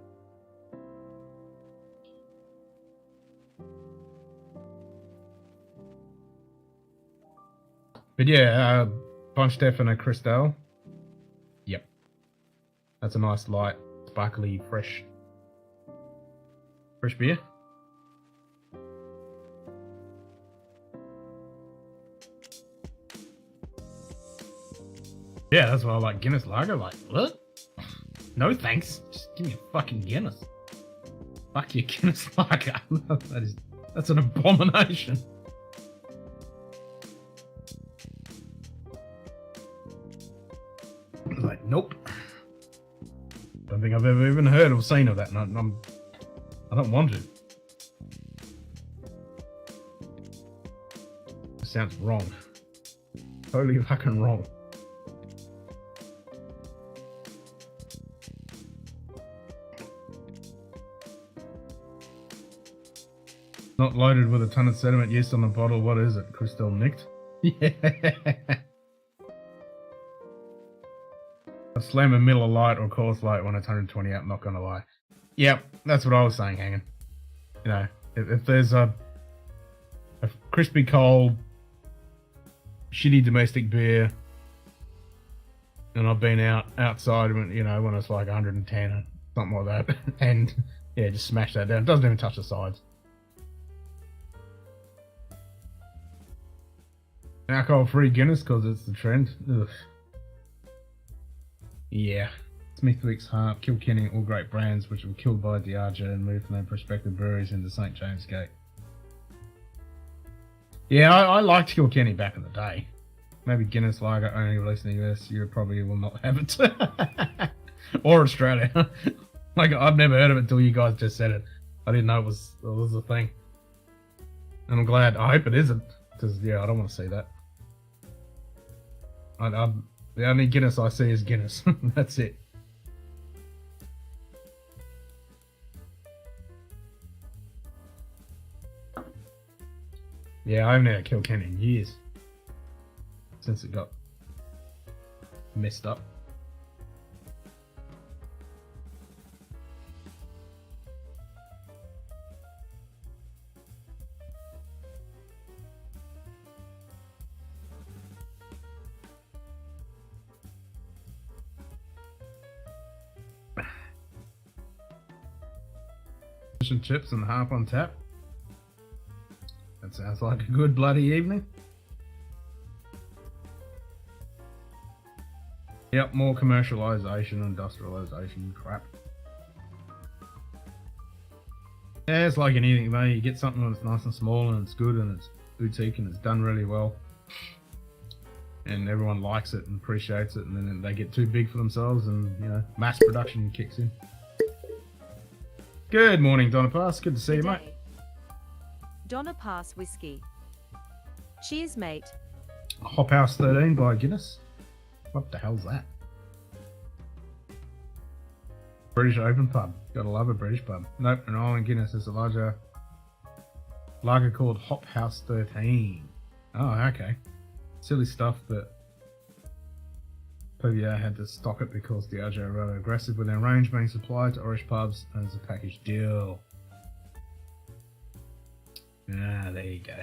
But yeah, Von Stefano Cristal. Yep. That's a nice, light, sparkly, fresh beer. Yeah, that's why I like Guinness Lager. Like, what? No thanks. Just give me a fucking Guinness. Fuck your Guinness Lager. That's an abomination. Like, nope. Don't think I've ever even heard or seen of that, and I don't want to. It sounds wrong. Totally fucking wrong. Not loaded with a ton of sediment. Yes, on the bottle. What is it? Crystal nicked? Yeah. I slam a Miller Lite or Coors Light when it's 120 out, not gonna lie. Yep, that's what I was saying, Hanging. You know, if there's a crispy cold, shitty domestic beer, and I've been outside, you know, when it's like 110 or something like that, and yeah, just smash that down. It doesn't even touch the sides. Alcohol-free Guinness because it's the trend. Ugh. Yeah. Smithwick's, Harp, Kilkenny, all great brands which were killed by Diageo and moved from their prospective breweries into St James Gate. Yeah, I liked Kilkenny back in the day. Maybe Guinness Lager only released in the US. Europe probably will not have it. Or Australia. Like, I've never heard of it until you guys just said it. I didn't know it was a thing. And I'm glad. I hope it isn't. Because, yeah, I don't want to see that. The only Guinness I see is Guinness. That's it. Yeah, I haven't had a Kilkenny in years. Since it got messed up. Fish and chips and Harp on tap. That sounds like a good bloody evening. Yep, more commercialization, industrialization crap. Yeah, it's like anything, mate. You get something that's nice and small and it's good and it's boutique and it's done really well. And everyone likes it and appreciates it, and then they get too big for themselves and, you know, mass production kicks in. Good morning, Donna Pass. Good to see you, mate. Donna Pass Whiskey. Cheers, mate. Hop House 13 by Guinness. What the hell's that? British Open Pub. Gotta love a British pub. Nope, an Island Guinness is a larger lager called Hop House 13. Oh, okay. Silly stuff, but PBR had to stock it because Diageo are rather aggressive with their range being supplied to Irish pubs as a package deal. Ah, there you go.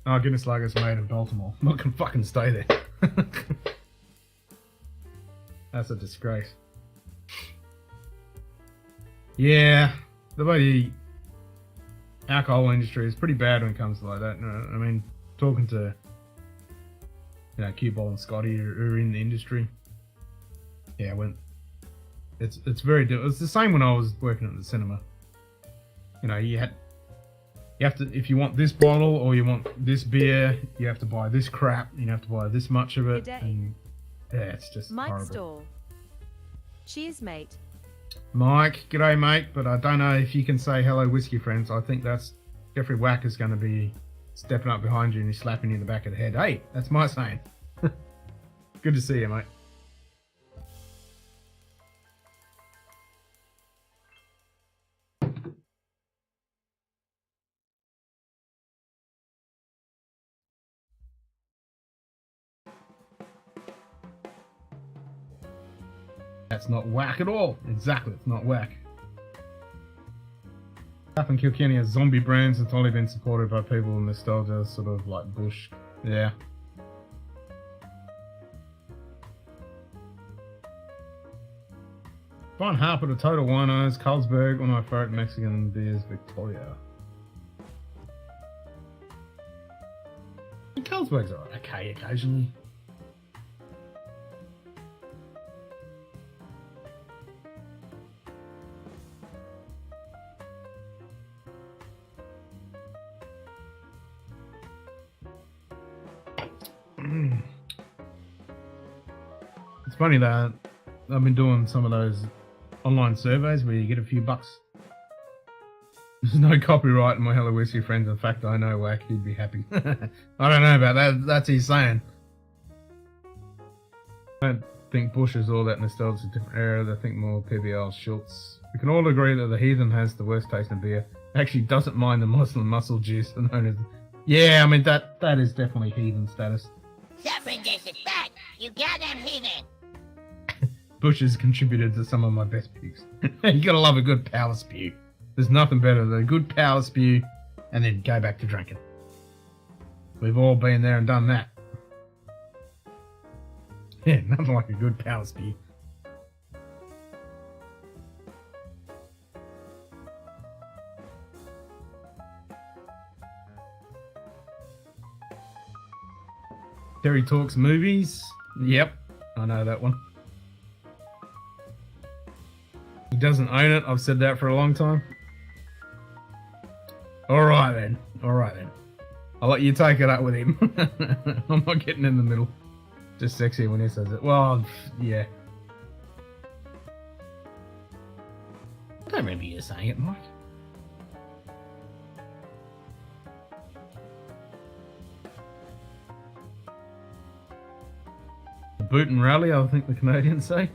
Oh, Guinness Lager's made in Baltimore. I'm not gonna fucking stay there. That's a disgrace. Yeah, the way the alcohol industry is pretty bad when it comes to like that. I mean, talking to, you know, Q-Ball and Scotty who are in the industry. Yeah, when it's very difficult. It's the same when I was working at the cinema. You know, you have to, if you want this bottle or you want this beer, you have to buy this crap. You have to buy this much of it. And yeah, it's just Mike horrible. Store. Cheers, mate. Mike, g'day, mate. But I don't know if you can say hello, whiskey friends. I think that's Jeffrey Wacker's going to be stepping up behind you and he's slapping you in the back of the head. Hey, that's my saying. Good to see you, mate. That's not whack at all. Exactly, it's not whack. Tap and Kilkenny as zombie brands that's only been supported by people in nostalgia, sort of like Bush. Yeah, Brian Harper, the Total Winos, Carlsberg, one of my favourite Mexican beers, Victoria. And Carlsberg's alright, okay, occasionally. It's funny that I've been doing some of those online surveys where you get a few bucks. There's no copyright in my Hello Whiskey friends. In fact, I know Wack, he'd be happy. I don't know about that. That's he's saying. I don't think Bush is all that nostalgic. It's a different era. I think more PBL Schultz. We can all agree that the heathen has the worst taste in beer. Actually doesn't mind the Muslim muscle juice known as... Yeah, I mean, that is definitely heathen status. Suffering this is bad. You goddamn heathen. Bush has contributed to some of my best pukes. You gotta love a good power spew. There's nothing better than a good power spew and then go back to drinking. We've all been there and done that. Yeah, nothing like a good power spew. Terry Talks Movies. Yep, I know that one. He doesn't own it. I've said that for a long time. Alright then. Alright then. I'll let you take it up with him. I'm not getting in the middle. Just sexy when he says it. Well, yeah. I don't remember you saying it, Mike. Boot and rally, I think the Canadians say.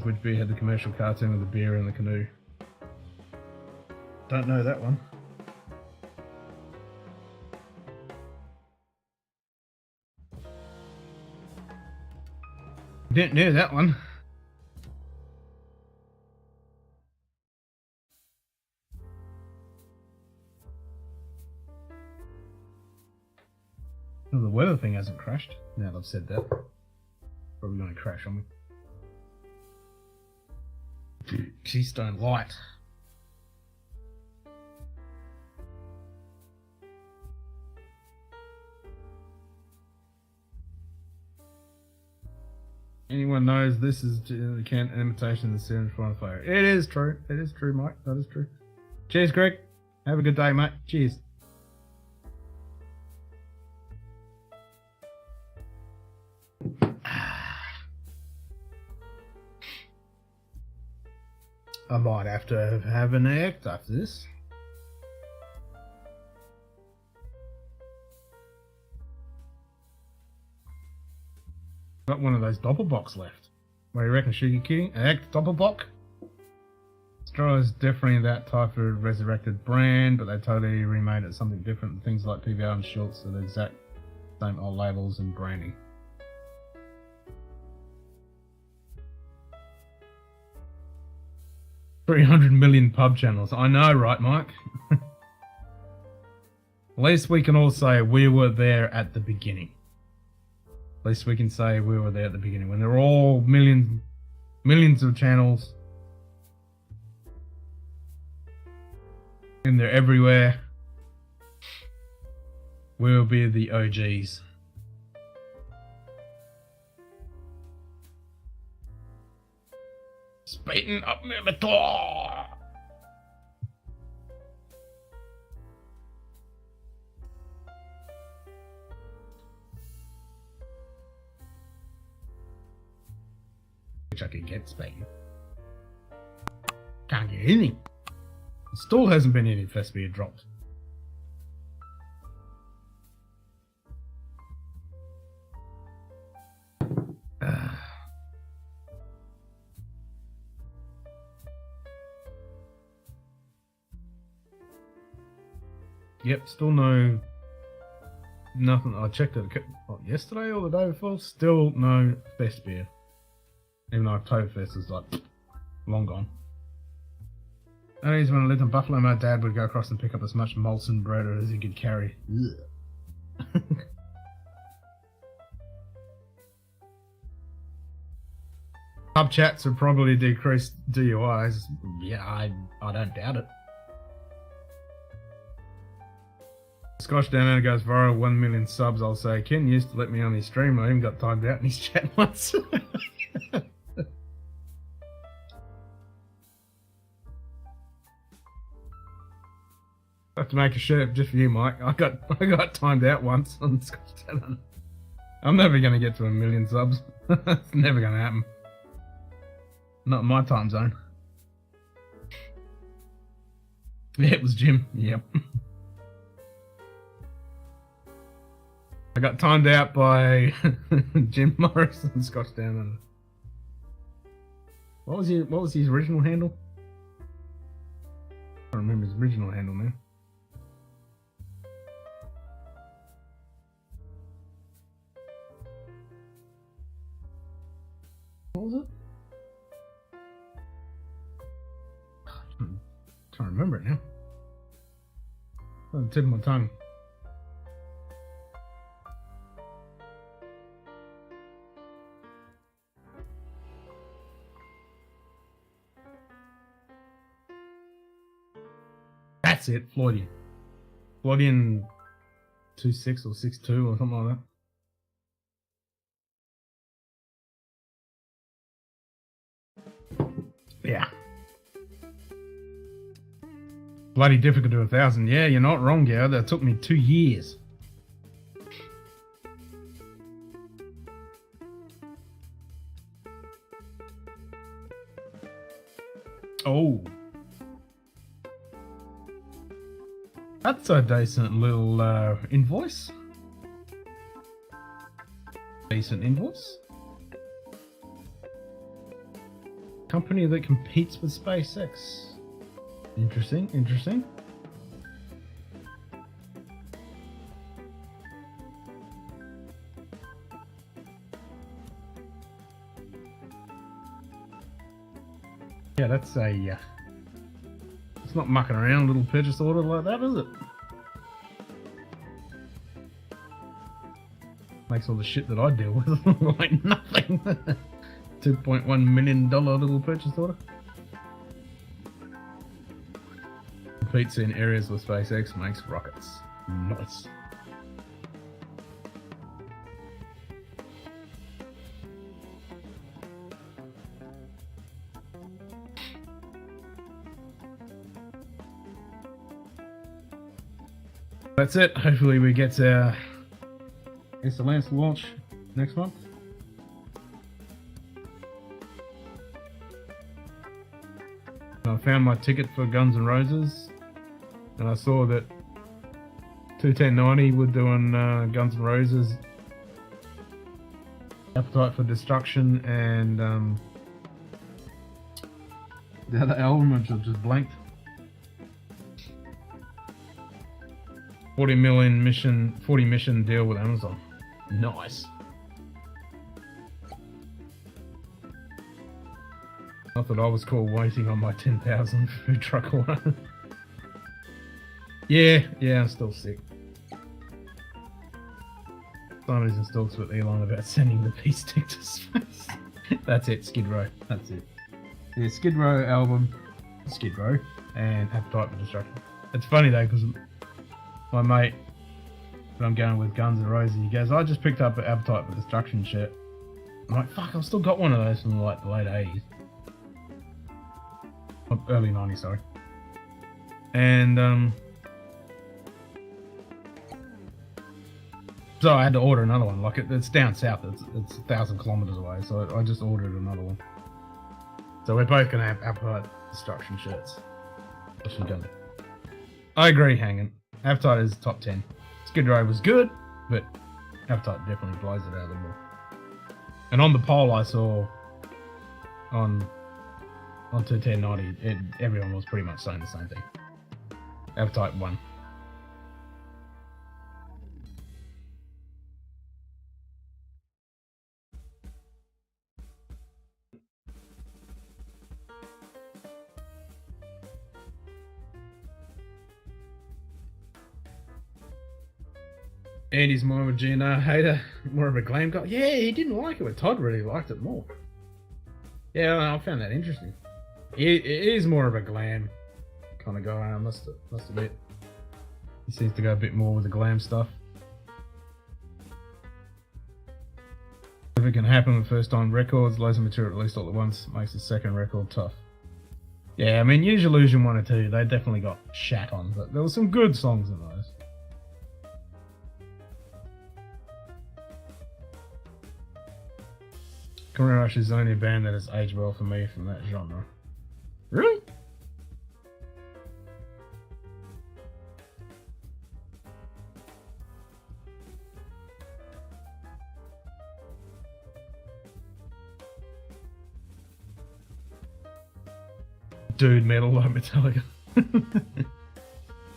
Which beer had the commercial cartoon with the beer in the canoe? Don't know that one. Didn't know that one. Well, the weather thing hasn't crashed. Now that I've said that. Probably going to crash on me. Keystone Light. Anyone knows this is the can imitation of the Series 4 flavor. It is true. It is true, Mike. That is true. Cheers, Greg. Have a good day, mate. Cheers. I might have to have an act after this. Got one of those doppelbocks left. What do you reckon, Sugar Kitty? An act doppelbock? Straw is definitely that type of resurrected brand, but they totally remade it something different. Things like PBR and Schultz are the exact same old labels and branding. $300 million pub channels. I know, right, Mike? At least we can all say we were there at the beginning. At least we can say we were there at the beginning when there were all millions of channels. And they're everywhere. We'll be the OGs. Speeding up near the door. Which I can get speeding. Can't get anything. It still hasn't been any first beer dropped. Yep, still nothing. I checked it yesterday or the day before. Still no fest beer. Even though Oktoberfest is like long gone. Only when I lived in Buffalo, my dad would go across and pick up as much Molson bread as he could carry. pub chats have probably decreased DUIs. Yeah, I don't doubt it. Scotch Down Under goes viral, 1 million subs. I'll say, Ken used to let me on his stream. I even got timed out in his chat once. I have to make a shirt just for you, Mike. I got timed out once on Scotch Down Under. I'm never gonna get to 1 million subs. It's never gonna happen. Not in my time zone. Yeah, it was Jim. Yep. I got timed out by Jim Morris and Scotch Down Under. What was his original handle? I don't remember his original handle now. What was it? I'm trying to remember it now. On the tip of my tongue. That's it, Floydian. Floydian 2.6 or 6.2 or something like that. Yeah. Bloody difficult to 1,000. Yeah, you're not wrong, Gao. That took me 2 years. Oh. That's a decent little invoice. Decent invoice. Company that competes with SpaceX. Interesting, interesting. Yeah, that's a... it's not mucking around, little purchase order like that, is it? Makes all the shit that I deal with like nothing. $2.1 million little purchase order. Competes in areas where SpaceX makes rockets. Nice. That's it. Hopefully we get our SLS launch next month. I found my ticket for Guns N' Roses, and I saw that 21090 were doing Guns N' Roses, Appetite for Destruction, and the other album, which I just blanked. 40 mission deal with Amazon. Nice. I thought I was caught waiting on my 10,000 food truck order. yeah, I'm still sick. Simon's in talks with Elon about sending the peace stick to space. That's it, Skid Row. That's it. The Skid Row album, Skid Row, and Appetite for Destruction. It's funny though, because my mate that I'm going with, Guns N' Roses, he goes, I just picked up an Appetite for Destruction shirt. I'm like, fuck, I've still got one of those from like the late 80s. Early 90s, sorry. And so I had to order another one. Like it's down south, it's 1,000 kilometers away, so I just ordered another one. So we're both gonna have Appetite Destruction shirts. I agree, Hanging. Appetite is top 10. Skid Row was good, but Appetite definitely blows it out of the ball. And on the poll I saw on 21090, everyone was pretty much saying the same thing. Appetite won. Andy's more of a GNR hater, more of a glam guy. Yeah, he didn't like it, but Todd really liked it more. Yeah, I found that interesting. It is more of a glam kind of guy, I must admit. He seems to go a bit more with the glam stuff. If it can happen with first time records, loads of material released all at once makes the second record tough. Yeah, I mean, Use Illusion 1 and 2, they definitely got shat on, but there were some good songs in those. Career Rush is the only band that has aged well for me from that genre. Really? Dude metal like Metallica.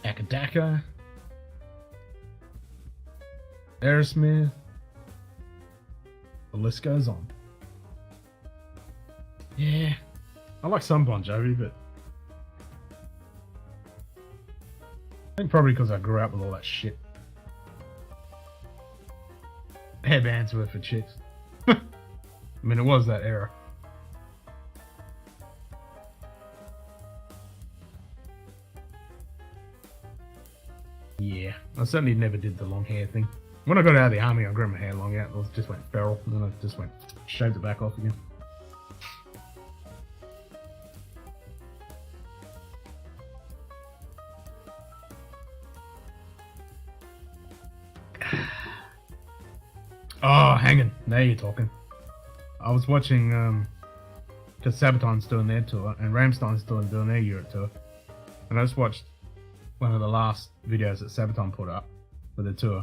Akadaka. Aerosmith. The list goes on. Yeah. I like some Bon Jovi, but I think probably because I grew up with all that shit. Headbands were for chicks. I mean, it was that era. Yeah, I certainly never did the long hair thing. When I got out of the army, I grew my hair long out. It just went feral, and then I just shaved it back off again. Oh, hanging. Now you're talking. I was watching, because Sabaton's doing their tour, and Rammstein's doing their Europe tour. And I just watched one of the last videos that Sabaton put up for the tour.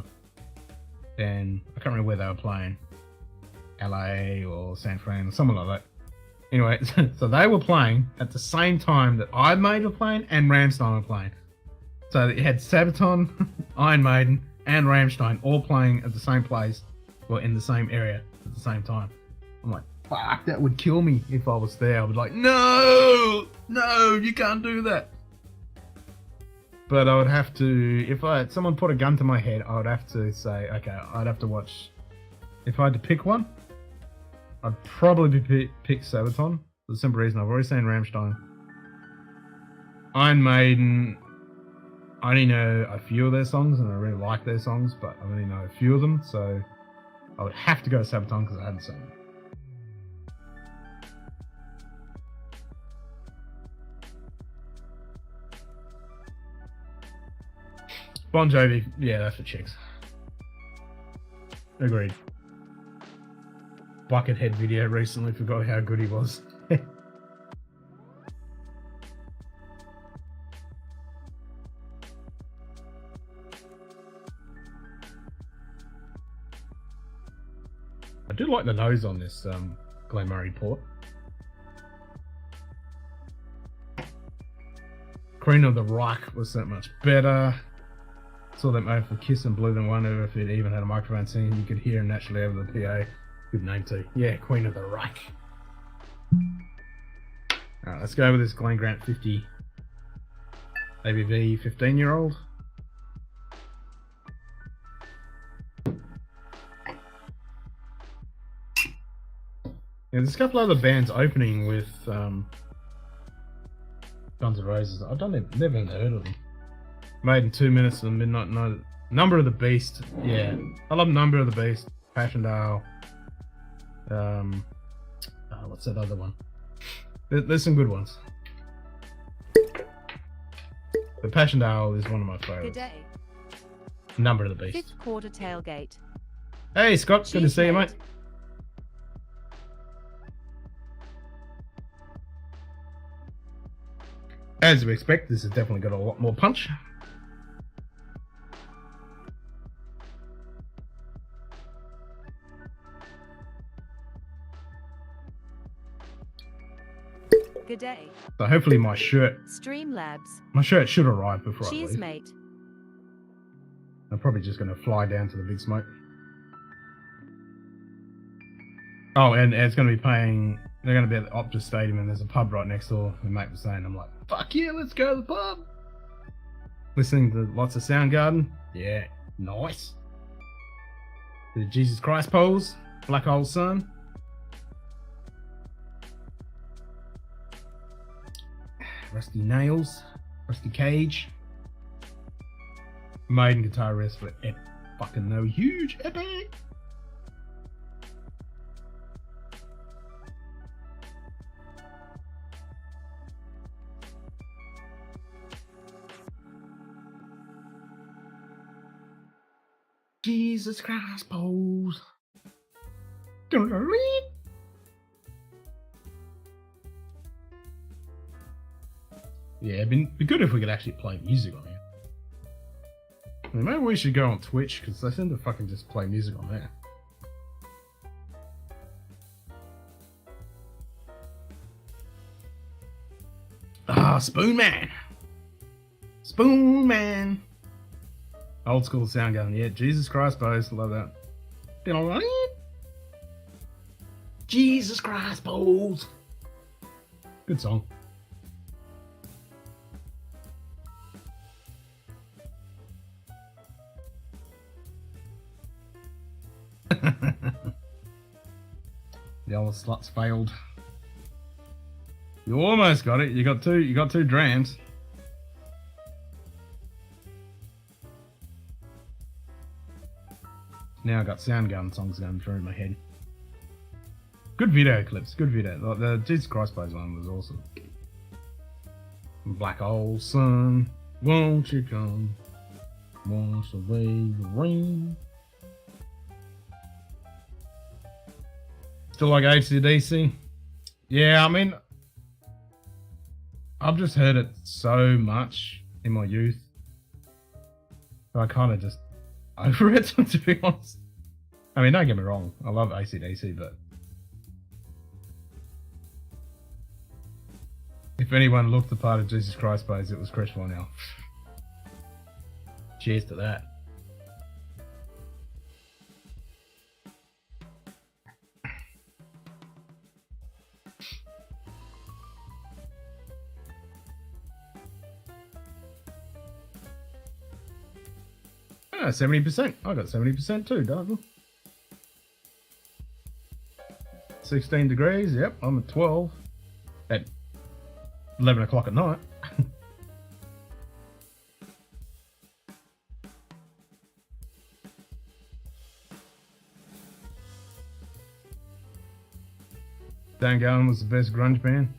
And I can't remember where they were playing. LA or San Fran or something like that. Anyway, so they were playing at the same time that Iron Maiden were playing and Rammstein were playing. So you had Sabaton, Iron Maiden, and Rammstein all playing at the same place, or in the same area at the same time. I'm like, fuck, that would kill me if I was there. I would be like, no, you can't do that. But I would have to, if someone put a gun to my head, I would have to say, okay, I'd have to watch. If I had to pick one, I'd probably pick Sabaton. For the simple reason I've already seen Rammstein. Iron Maiden, I only know a few of their songs, and I really like their songs, but I only know a few of them, so I would have to go Sabaton because I hadn't seen them. Bon Jovi, yeah, that's for chicks. Agreed. Buckethead video recently, forgot how good he was. I do like the nose on this Glen Murray port. Queen of the Reich was so much better. Saw them over for Kiss and blew them one over if it even had a microphone singing. You could hear him naturally over the PA. Good name too. Yeah, Queen of the Reich. Alright, let's go with this Glen Grant 50 ABV 15-year-old. Yeah, there's a couple other bands opening with Guns N' Roses. I never heard of them. Made in 2 minutes of Midnight Night. Number of the Beast. Yeah, I love Number of the Beast. Passchendaele. What's that other one? There's some good ones. The Passchendaele is one of my Good favorites. day. Number of the Beast. Fifth quarter tailgate. Hey Scott, good to see you, Cheese, mate. As we expect, this has definitely got a lot more punch. Good day. So hopefully my shirt should arrive before I Cheese leave. mate. I'm probably just going to fly down to the Big Smoke. Oh, and it's going to be paying. They're going to be at the Optus Stadium, and there's a pub right next door. And mate was saying, I'm like, fuck yeah, let's go to the pub. Listening to lots of Soundgarden. Yeah, nice. The Jesus Christ pose, Black Hole Sun. Rusty nails. Rusty cage. Maiden guitar riff for fucking no huge epic. Jesus Christ, pose. Yeah, it'd be good if we could actually play music on here. I mean, maybe we should go on Twitch, because they seem to fucking just play music on there. Ah, Spoon Man! Spoon Man! Old school sound going, yeah, Jesus Christ, boys, love that. Jesus Christ, boys! Good song. The old sluts failed. You almost got it. You got two drams. Now I got Soundgarden songs going through my head. Good video clips. Good video. Like the Jesus Christ Boys one was awesome. Black hole sun, won't you come? Wash away the rain. Still like AC/DC? Yeah, I mean, I've just heard it so much in my youth. I kind of just over it, to be honest. I mean, don't get me wrong, I love AC/DC, but if anyone looked the part of Jesus Christ Boys, it was Chris Cornell. Cheers to that. Ah, 70%. I got 70% too, Doug. 16 degrees. Yep, I'm at 12 at 11 o'clock at night. Dinkum was the best grunge band.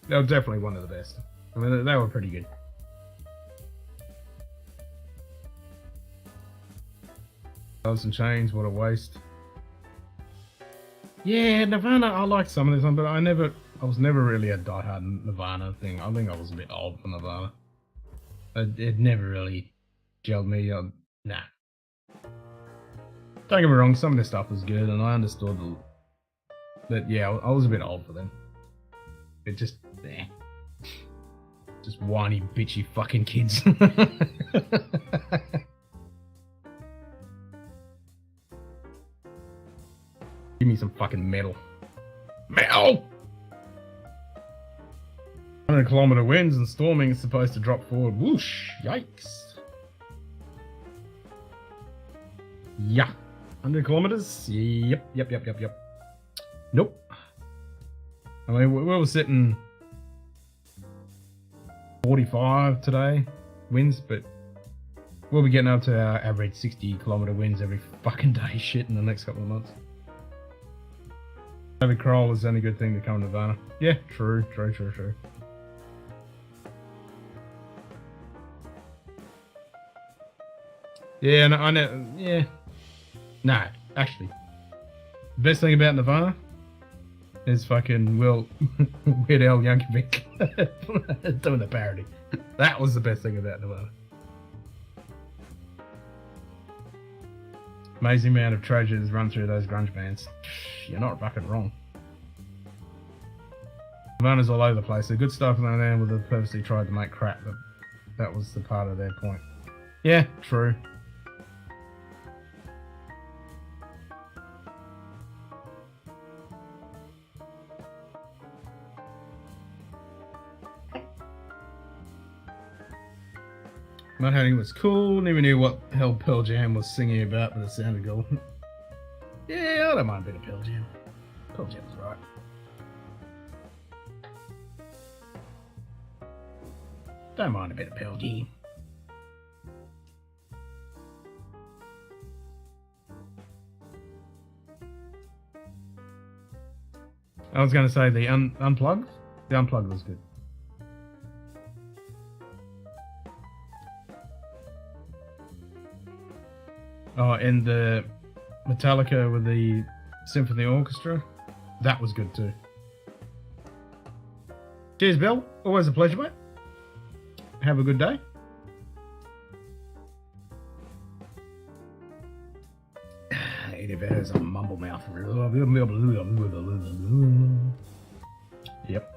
They were definitely one of the best. I mean, they were pretty good. Bells and Chains, what a waste. Yeah, Nirvana, I liked some of this one, but I was never really a diehard Nirvana thing. I think I was a bit old for Nirvana. It never really gelled me. Nah. Don't get me wrong, some of this stuff was good, and I understood that, yeah, I was a bit old for them. It just, just whiny, bitchy fucking kids. Give me some fucking metal. Metal! 100-kilometer winds and storming is supposed to drop forward. Whoosh! Yikes. Yeah. 100 kilometers? Yep. Nope. I mean, we were sitting 45 today, winds, but we'll be getting up to our average 60-kilometer winds every fucking day shit in the next couple of months. David Kroll is the only good thing to come to Nirvana. Yeah, true. Yeah, no, I know. Yeah. No, actually. The best thing about Nirvana is fucking Weird Al Yankovic doing the parody. That was the best thing about Nirvana. Amazing amount of treasures run through those grunge bands. You're not fucking wrong. Nirvana's all over the place. The good stuff in there would have purposely tried to make crap, but that was the part of their point. Yeah, true. Not having it was cool, never knew what the hell Pearl Jam was singing about, but it sounded cool. Yeah, I don't mind a bit of Pearl Jam. Pearl Jam's right. Don't mind a bit of pelgy. I was going to say the unplugged. The unplugged was good. Oh, and the Metallica with the symphony orchestra, that was good too. Cheers, Bill. Always a pleasure, mate. Have a good day. Eddie Vedder's a mumble mouth. Yep.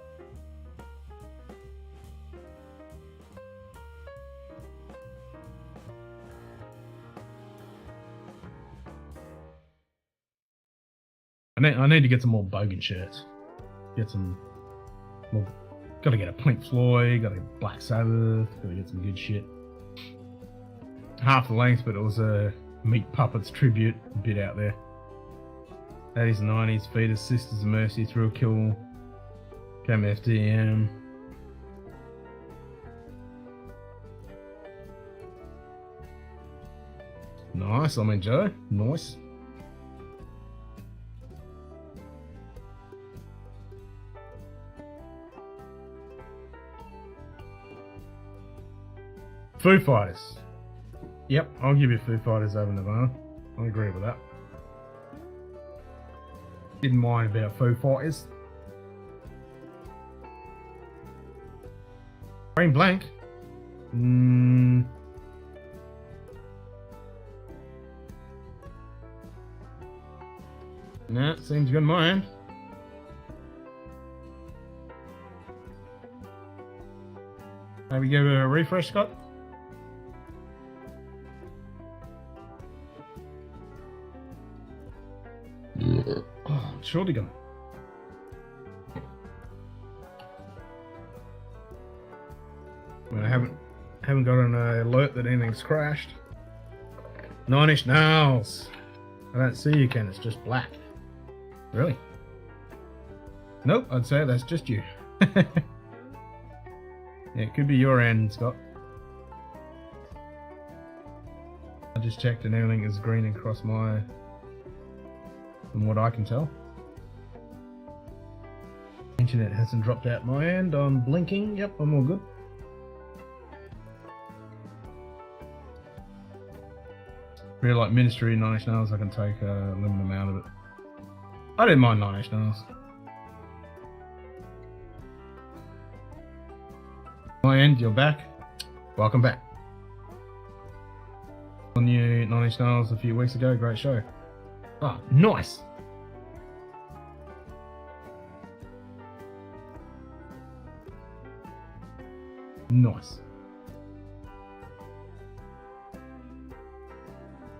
I need to get some more bogan shirts. Get some more. Gotta get a Pink Floyd, gotta get Black Sabbath, gotta get some good shit. Half the length, but it was a Meat Puppets tribute bit out there. 80s and 90s, Fetus, Sisters of Mercy, Thrill Kill, Came FDM. Nice, I mean Joe, nice. Foo Fighters. Yep, I'll give you Foo Fighters over Nirvana. I agree with that. Didn't mind about Foo Fighters. Green Blank. Nah, seems good on my end. Maybe give it a refresh, Scott. Oh, surely gonna. Well, I haven't got an alert that anything's crashed. 9 Inch Nails. I don't see you, Ken. It's just black. Really? Nope. I'd say that's just you. Yeah, it could be your end, Scott. I just checked and everything is green across my. From what I can tell. Internet hasn't dropped out my end. I'm blinking. Yep, I'm all good. Really like Ministry 9 Inch Nails. I can take a limited amount of it. I didn't mind 9 Inch Nails. My end, you're back. Welcome back. On you 9 Inch Nails a few weeks ago. Great show. Oh, nice. Nice.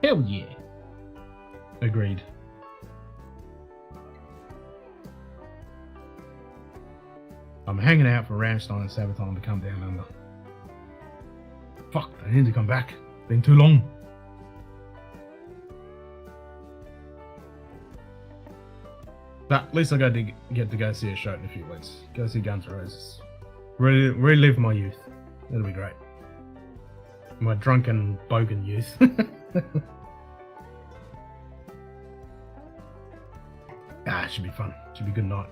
Hell yeah. Agreed. I'm hanging out for Rammstein and Sabaton to come down under. Fuck, I need to come back. Been too long. But at least I get to go see a show in a few weeks. Go see Guns N' Roses. Relive my youth. That'll be great. My drunken, bogan youth. It should be fun. Should be a good night.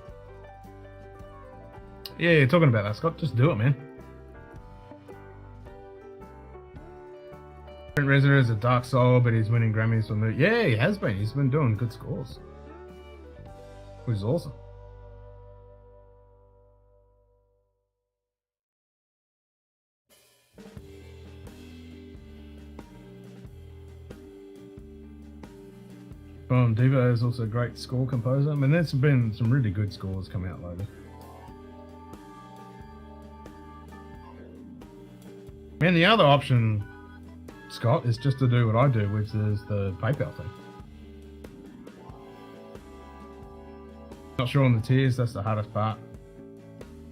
Yeah, talking about that, Scott. Just do it, man. Trent Reznor is a dark soul, but he's winning Grammys for the. Yeah, he has been. He's been doing good scores. Which is awesome. Devo is also a great score composer. I mean, there's been some really good scores come out lately. And the other option, Scott, is just to do what I do, which is the PayPal thing. Not sure on the tiers, that's the hardest part.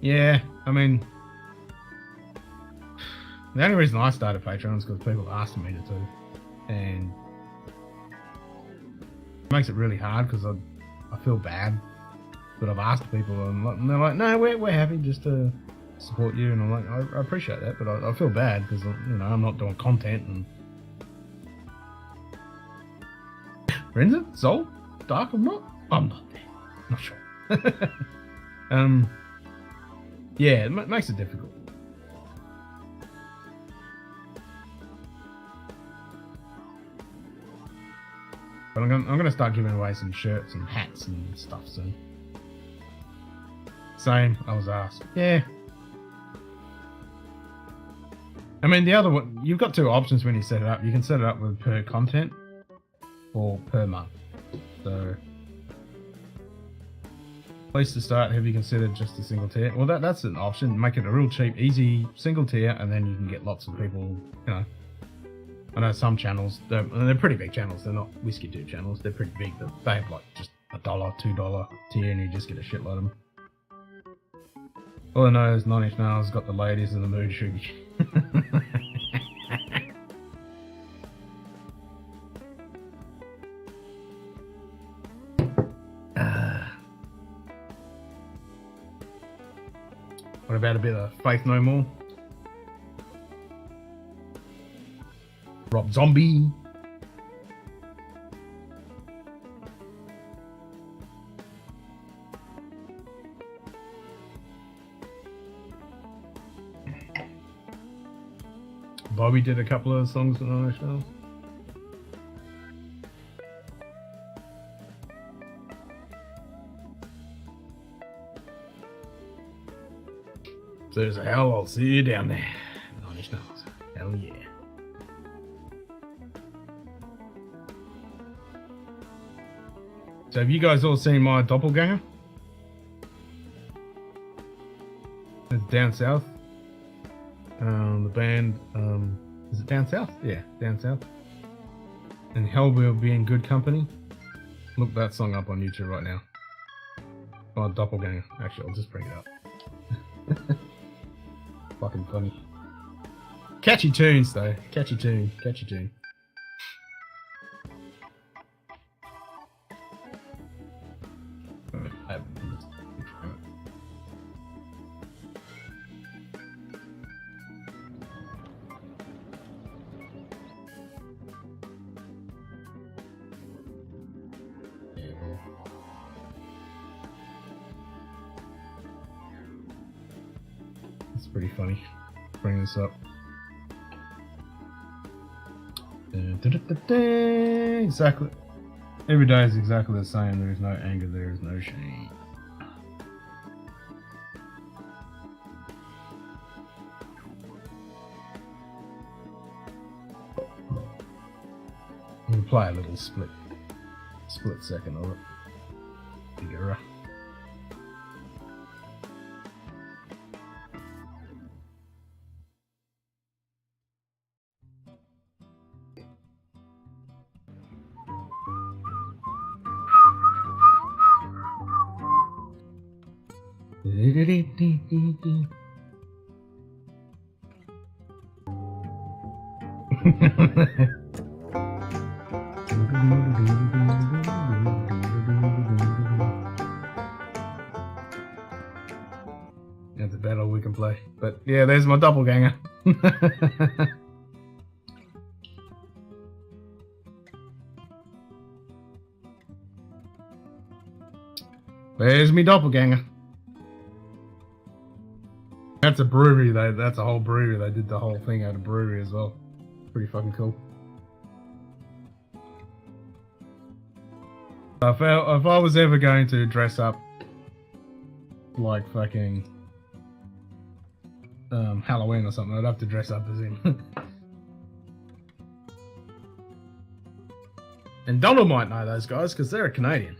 Yeah, I mean, the only reason I started Patreon is because people asked me to too. And it makes it really hard because I feel bad. But I've asked people and they're like, no, we're happy just to support you, and I'm like, I appreciate that, but I feel bad because I'm not doing content and. Renza? Zol? Dark? I'm not there. Not sure. Yeah, it makes it difficult. But I'm gonna start giving away some shirts and hats and stuff soon. Same, I was asked. Yeah. I mean, the other one, you've got two options when you set it up. You can set it up with per content or per month. So, place to start, have you considered just a single tier? Well, that's an option. Make it a real cheap, easy single tier, and then you can get lots of people, I know some channels, they're pretty big channels. They're not Whiskey Tube channels. They're pretty big. They have like just $1, $2 tier, and you just get a shitload of them. All I know is 9 Inch Nails got the ladies in the mood, Sugar. What about a bit of Faith No More? Rob Zombie. Bobby did a couple of songs on our show. So there's a hell, I'll see you down there. 9 Inch Nails. Hell yeah. So have you guys all seen my doppelganger? It's down south. The band, is it Down South? Yeah, Down South. And Hell Will Be in Good Company. Look that song up on YouTube right now. Oh, doppelganger. Actually, I'll just bring it up. Fucking funny. Catchy tunes though. Catchy tune. Catchy tune. It's pretty funny. Bring this up. Exactly. Every day is exactly the same. There is no anger. There is no shame. We'll play a little split second of it. Figure. That's a battle we can play. But yeah, there's my doppelganger. There's me doppelganger. That's a brewery though. That's a whole brewery. They did the whole thing at a brewery as well. Pretty fucking cool. If I was ever going to dress up like fucking Halloween or something, I'd have to dress up as him. And Donald might know those guys because they're a Canadian.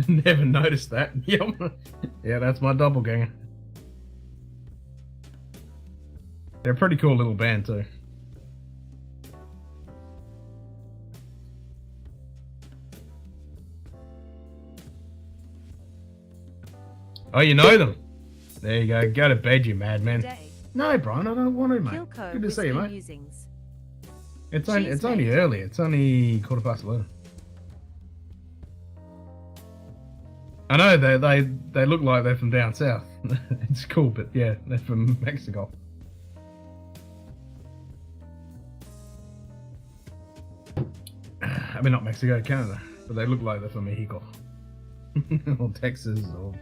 Never noticed that. Yeah, that's my doppelganger. They're a pretty cool little band too. Oh, you know them? There you go. Go to bed, you madman. Day. No, Brian, I don't want to, mate. Kilco Good to see you, Whiskey mate. Musings. It's only early. It's only 11:15. I know they look like they're from down south. It's cool, but yeah, they're from Mexico. I mean, not Mexico, Canada, but they look like they're from Mexico or Texas, or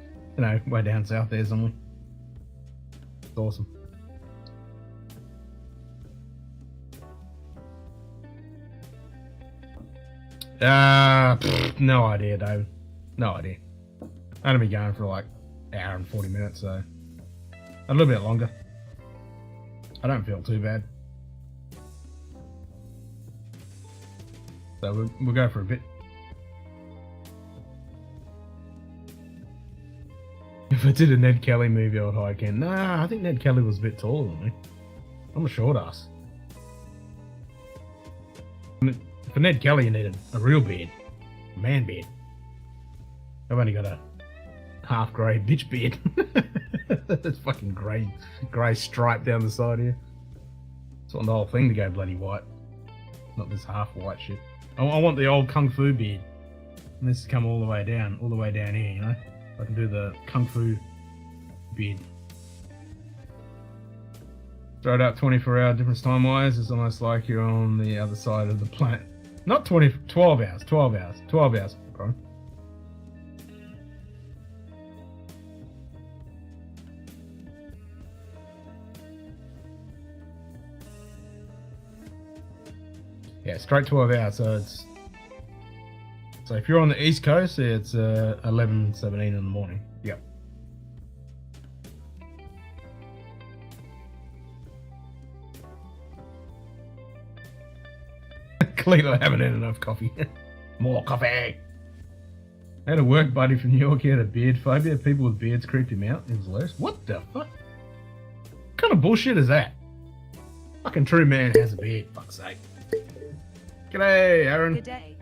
way down south there somewhere. It's awesome. No idea, David. No idea. I'm gonna be going for like an hour and 40 minutes, so a little bit longer. I don't feel too bad. So we'll go for a bit. If I did a Ned Kelly movie, I would hike in. Nah, I think Ned Kelly was a bit taller than me. I'm a short ass. For Ned Kelly, you need a real beard. A man beard. I've only got a half grey bitch beard. That's fucking grey stripe down the side here. It's on the whole thing to go bloody white. Not this half white shit. I want the old kung fu beard. And this has come all the way down here, I can do the kung fu beard. Throw it up 24-hour difference time-wise. It's almost like you're on the other side of the planet. Not 12 hours, bro. Yeah, straight 12 hours, so if you're on the East Coast, it's 11:17 in the morning. Yep. Clearly I haven't had enough coffee. More coffee! I had a work buddy from New York. He had a beard phobia. People with beards creeped him out. It was hilarious. What the fuck? What kind of bullshit is that? Fucking true man has a beard, fuck's sake. G'day, Aaron. Good day.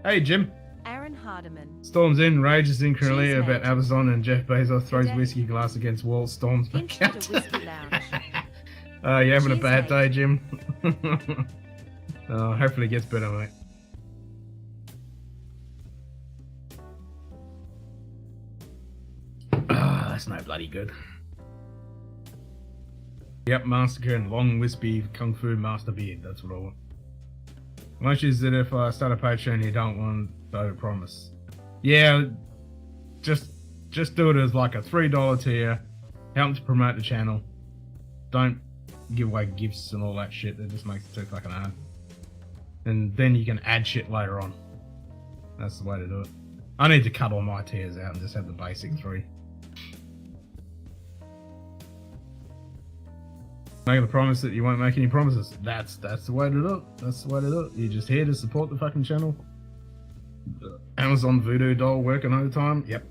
Hey, Jim. Aaron Hardiman. Storms in, rages incrementally Cheers, about mate. Amazon, and Jeff Bezos throws Today. whiskey glass against wall, storms back Into the out. whiskey lounge. You having a Cheers, bad mate. day, Jim? Hopefully it gets better, mate. That's no bloody good. Yep, massacre and long wispy kung fu master beard. That's what I want. My issue is that if I start a Patreon, you don't want to promise. Yeah, just do it as like a $3 tier. Help to promote the channel. Don't give away gifts and all that shit. That just makes it too fucking hard. And then you can add shit later on. That's the way to do it. I need to cut all my tiers out and just have the basic 3. Make the promise that you won't make any promises. That's the way to do it. That's the way to do it. You're just here to support the fucking channel. The Amazon voodoo doll working overtime. Yep.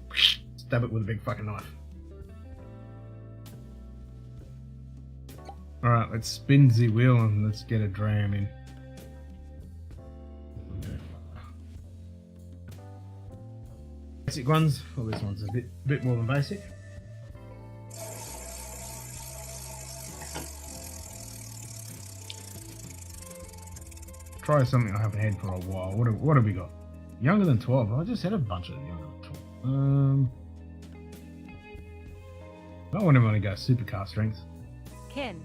Stab it with a big fucking knife. Alright, let's spin the wheel and let's get a dram in. Basic ones. Well, this one's a bit more than basic. Try something I haven't had for a while. What have we got? Younger than 12. I just had a bunch of younger than 12. I don't want to go supercar strength. Ken.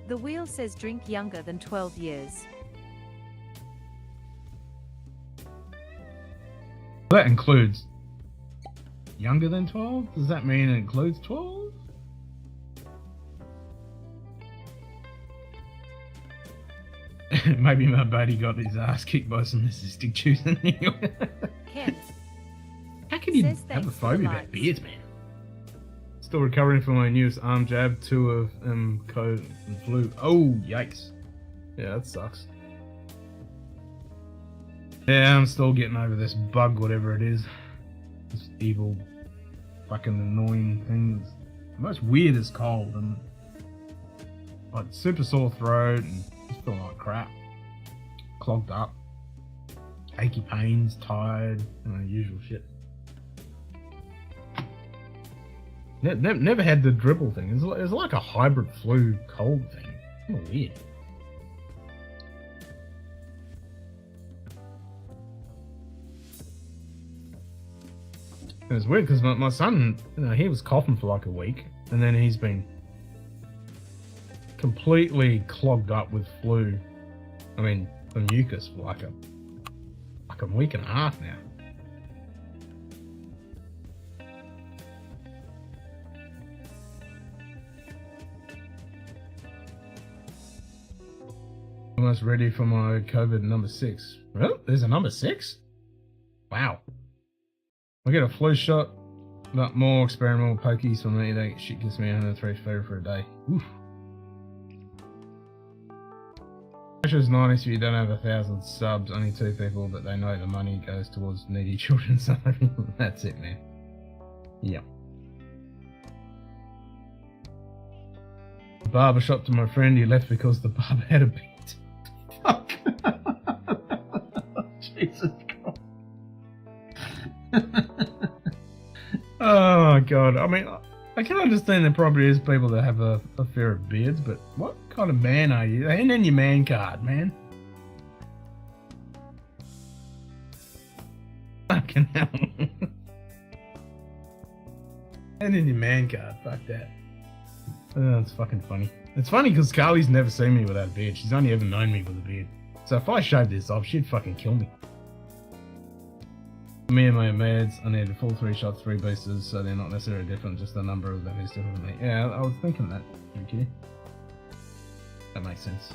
The wheel says drink younger than 12 years. That includes younger than 12? Does that mean it includes 12? Maybe my buddy got his ass kicked by some assisting choosing. Ken. How can you Says have a thanks for the phobia about likes. beards, man? Still recovering from my newest arm jab, 2 of COVID and flu. Oh, yikes. Yeah, that sucks. Yeah, I'm still getting over this bug, whatever it is. This evil, fucking annoying thing. It's the most weirdest cold, and like super sore throat, and just feeling like crap. Clogged up. Achy pains, tired, usual shit. Never had the dribble thing. It's like a hybrid flu cold thing. It's kind of weird. It was weird because my son, he was coughing for like a week, and then he's been completely clogged up with flu. I mean, the mucus for like a week and a half now. Almost ready for my COVID number 6. Well, there's a number 6? Wow. I get a flu shot, but more experimental pokies from me. That shit gives me 103 fever for a day. Oof. Pressure's nice if you don't have 1,000 subs, only 2 people, but they know the money goes towards needy children, so that's it, man. Yeah. Barbershop to my friend, he left because the barber had a beard. Fuck. Jesus Christ. Oh god, I mean, I can understand there probably is people that have a fear of beards, but what kind of man are you? Hand in your man card, man. Fucking hell. Hand in your man card, fuck that. Oh, it's fucking funny. It's funny because Carly's never seen me without a beard. She's only ever known me with a beard. So if I shaved this off, she'd fucking kill me. Me and my meds, I need a full 3 shots, 3 boosters, so they're not necessarily different, just the number of them is different for me. Yeah, I was thinking that. Thank you. That makes sense.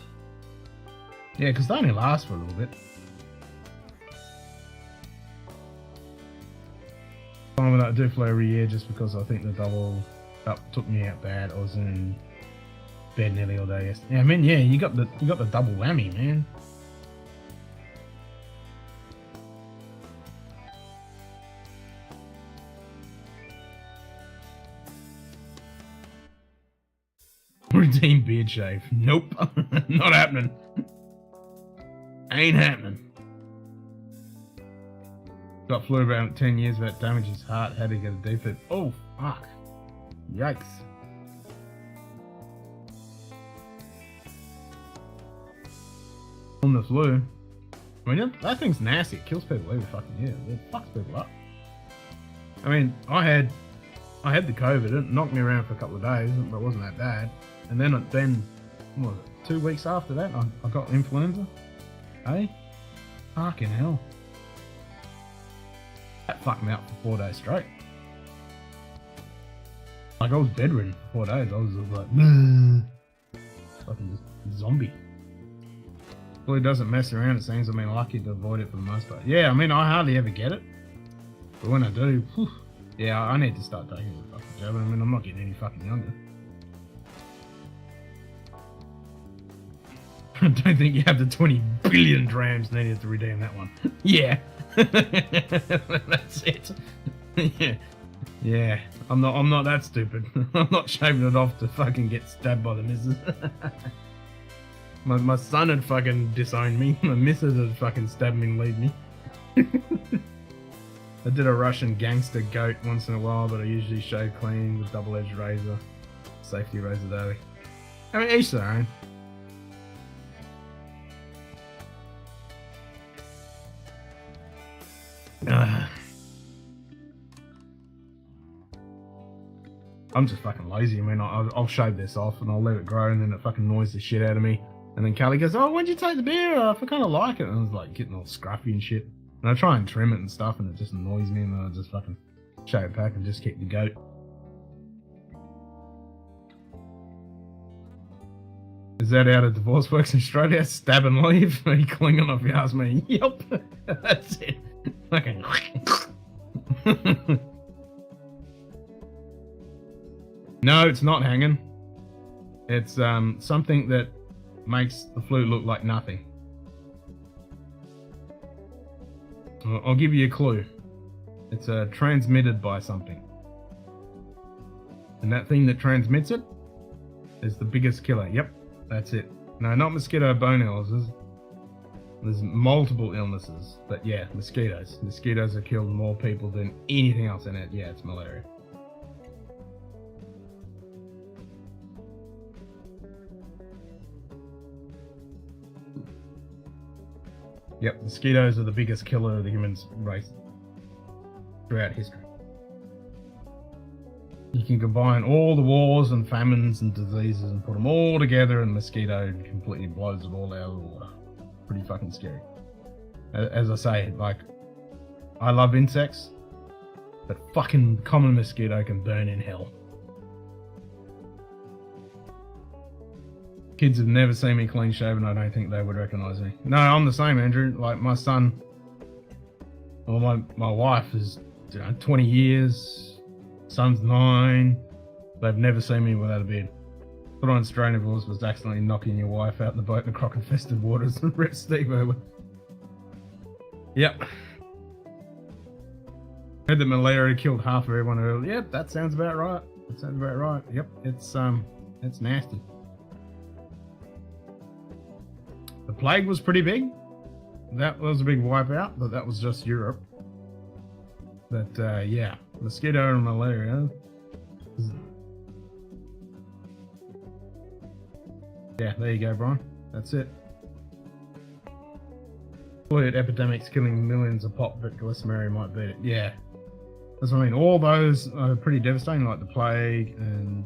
Yeah, because they only last for a little bit. I do fly every year just because I think the double up took me out bad. I was in bed nearly all day yesterday. Yeah, I mean, yeah, you got the double whammy, man. Routine beard shave. Nope. Not happening. Ain't happening. Got flu about 10 years about damage his heart. Had to get a defib. Oh, fuck. Yikes. On the flu. I mean, that thing's nasty. It kills people every fucking year. It fucks people up. I mean, I had the COVID. It knocked me around for a couple of days, but it wasn't that bad. And then what was it, 2 weeks after that, I got influenza. Hey? Fucking hell. That fucked me up for 4 days straight. Like, I was bedridden for 4 days. I was just like, fucking just zombie. Well, it doesn't mess around, it seems. I mean, lucky to avoid it for the most part. Yeah, I mean, I hardly ever get it. But when I do, whew, yeah, I need to start taking the fucking jab. I mean, I'm not getting any fucking younger. I don't think you have the 20 billion drams needed to redeem that one. Yeah. That's it. Yeah. Yeah. I'm not that stupid. I'm not shaving it off to fucking get stabbed by the missus. My son had fucking disowned me. My missus had fucking stabbed me and leave me. I did a Russian gangster goat once in a while, but I usually shave clean with double-edged razor. Safety razor daily. I mean, each their own. I'm just fucking lazy. I mean, I'll shave this off and I'll let it grow, and then it fucking annoys the shit out of me. And then Callie goes, "Oh, when'd you take the beard off? I kind of like it." And I was like getting all scruffy and shit. And I try and trim it and stuff, and it just annoys me. And then I just fucking shave it back and just keep the goat. Is that how the divorce works in Australia? Stab and leave? Are you clinging off? You ask me. Yep, that's it. Fucking. No, it's not hanging. It's something that makes the flu look like nothing. I'll give you a clue. It's transmitted by something. And that thing that transmits it is the biggest killer. Yep, that's it. No, not mosquito bone illnesses. There's multiple illnesses. But yeah, mosquitoes. Mosquitoes have killed more people than anything else in it. Yeah, it's malaria. Yep, mosquitoes are the biggest killer of the human race throughout history. You can combine all the wars and famines and diseases and put them all together, and the mosquito completely blows it all out of the water. Pretty fucking scary. As I say, like, I love insects, but fucking common mosquito can burn in hell. Kids have never seen me clean shaven. I don't think they would recognise me. No, I'm the same, Andrew. Like, my son, well, my wife is 20 years, son's 9. They've never seen me without a beard. Put on Australian Divorce was accidentally knocking your wife out in the boat in the croc-infested waters and rip Steve over. Yep. Heard that malaria killed half of everyone earlier. Yep, that sounds about right. That sounds about right. Yep, it's nasty. The plague was pretty big. That was a big wipeout, but that was just Europe. But yeah, mosquito and malaria. Yeah, there you go, Brian. That's it. Fluid epidemics killing millions of pop, but Glycerin might beat it. Yeah, that's what I mean. All those are pretty devastating, like the plague and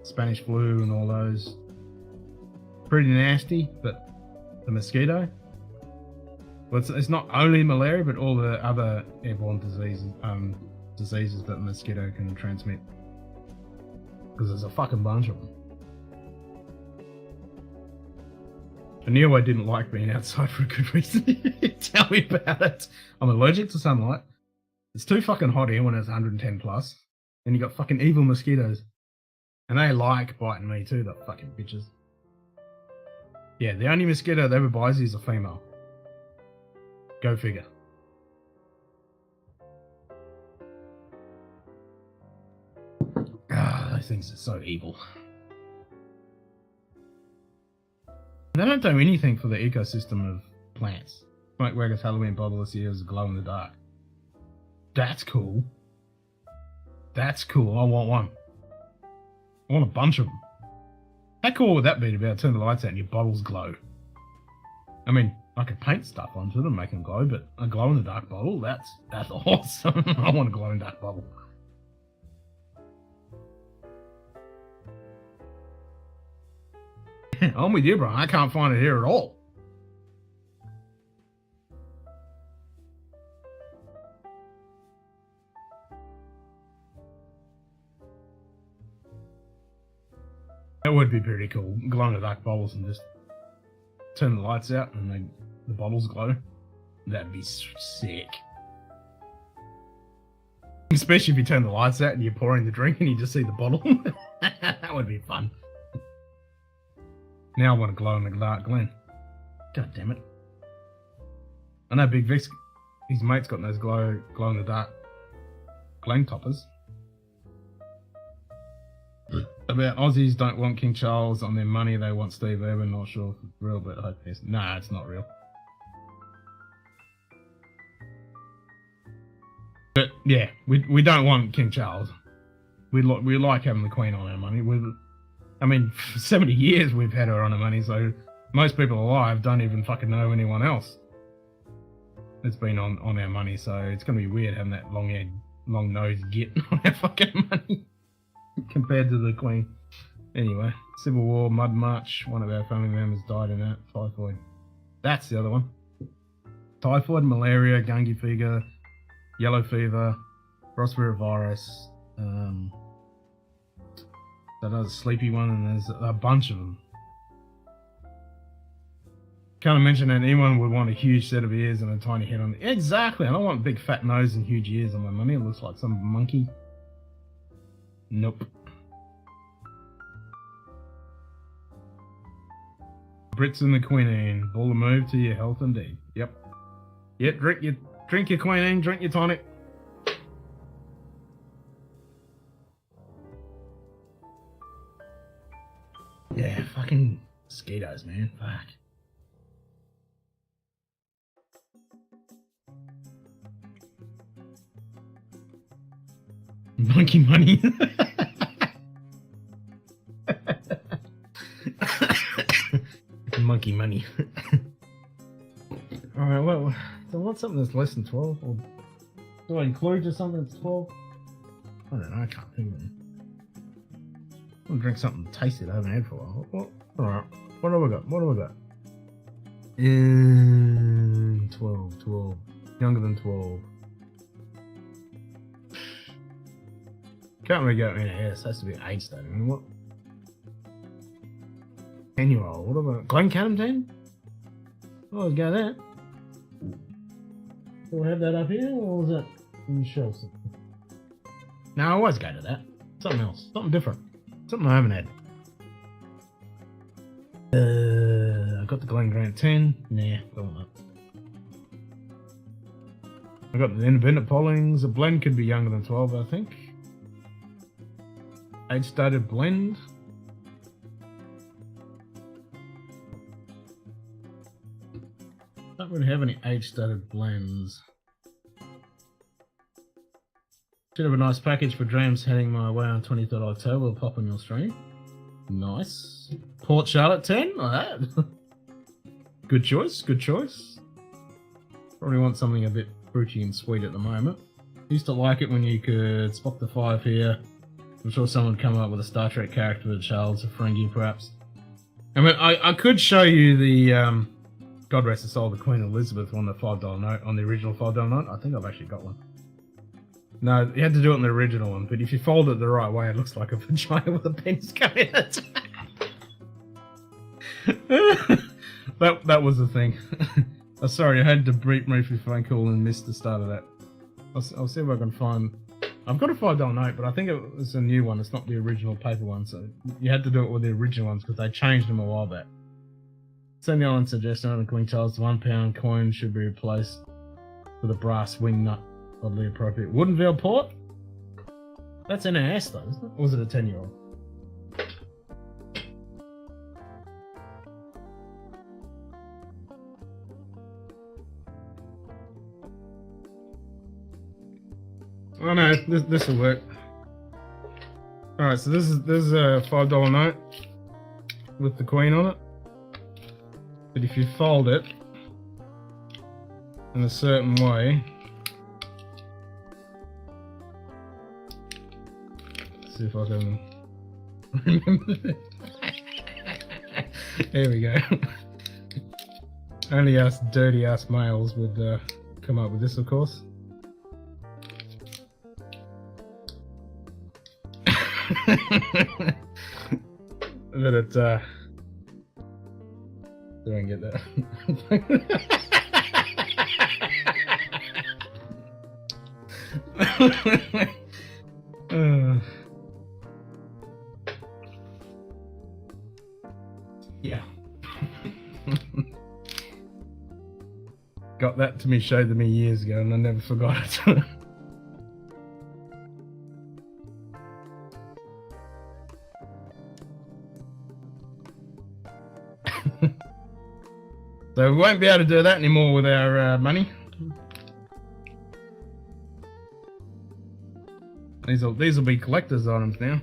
Spanish flu and all those. Pretty nasty, but the mosquito. Well, it's not only malaria, but all the other airborne diseases that the mosquito can transmit. Because there's a fucking bunch of them. I knew I didn't like being outside for a good reason. Tell me about it. I'm allergic to sunlight. It's too fucking hot here when it's 110 plus. And you got fucking evil mosquitoes. And they like biting me too, the fucking bitches. Yeah, the only mosquito that ever bites is a female. Go figure. Ah, those things are so evil. They don't do anything for the ecosystem of plants. Smoke Wagger's Halloween bottle this year is glow in the dark. That's cool. That's cool. I want one. I want a bunch of them. How cool would that be to be able to turn the lights out and your bottles glow? I mean, I could paint stuff onto them and make them glow, but a glow in the dark bottle, that's awesome. I want a glow in the dark bottle. I'm with you, bro. I can't find it here at all. That would be pretty cool. Glow in the dark bottles and just turn the lights out and the bottles glow. That'd be sick. Especially if you turn the lights out and you're pouring the drink and you just see the bottle. That would be fun. Now I want to glow in the dark Glen. God damn it. I know Big Vic's, his mate's got those glow in the dark Glen toppers. About Aussies don't want King Charles on their money, they want Steve Irwin. Not sure if it's real, but I hope it's... Nah, it's not real. But yeah, we don't want King Charles. We like having the Queen on our money. I mean, for 70 years we've had her on our money, so most people alive don't even fucking know anyone else that's been on our money, so it's going to be weird having that long-nosed git on our fucking money compared to the Queen. Anyway, Civil War, Mud March, one of our family members died in that, typhoid. That's the other one. Typhoid, malaria, dengue fever, yellow fever, rotavirus, that other sleepy one, and there's a bunch of them. Can't mention that anyone would want a huge set of ears and a tiny head on it. Exactly, I don't want a big fat nose and huge ears on my money. It looks like some monkey. Nope. Brits and the quinine. Ball a move to your health indeed. Yep. Yep, drink your quinine, drink your tonic. Yeah, fucking mosquitoes, man. Fuck. Monkey money. Monkey money. Alright, well, do I want something that's less than 12? Or do I include just something that's 12? I don't know, I can't think of it. I'll drink something tasty that I haven't had for a while. Alright, what have we got? 12. Younger than 12. Can't really go in here, so it has to be age stated. I mean, what? 10-year-old, what about Glencairn 10? Oh, let's go there. Do I have that up here, or was that in the shelves? No, I always go to that. Something else, something different. Something I haven't had. I got the Glencairn 10. Nah, don't want that. I got the independent pollings. A blend could be younger than 12, I think. Age-stated blend. Don't really have any age-stated blends. Should have a nice package for dreams heading my way on 23rd October. We'll pop on your stream. Nice. Port Charlotte 10? Like that. Good choice, good choice. Probably want something a bit fruity and sweet at the moment. Used to like it when you could spot the 5 here. I'm sure someone would come up with a Star Trek character with Charles or Ferengi, perhaps. I mean, I could show you the God rest her soul, the Queen Elizabeth on the $5 note, on the original $5 note. I think I've actually got one. No, you had to do it on the original one, but if you fold it the right way, it looks like a vagina with a penis coming in it. that was the thing. Oh, sorry, I had to briefly phone call and missed the start of that. I'll see if I can find. I've got a $5 note, but I think it's a new one. It's not the original paper one, so you had to do it with the original ones because they changed them a while back. Send the island suggestion on Queen Charles, the £1 coin should be replaced with a brass wing nut. Oddly appropriate. Woodenville port? That's NAS though, isn't it? Or was it a 10-year-old? Oh no, this will work. Alright, so this is a $5 note with the Queen on it. But if you fold it in a certain way, let's see if I can remember this. There we go. Only us dirty ass males would come up with this, of course. But it don't get that. Yeah. Got that to me, showed to me years ago, and I never forgot it. So we won't be able to do that anymore with our money. These will be collector's items now.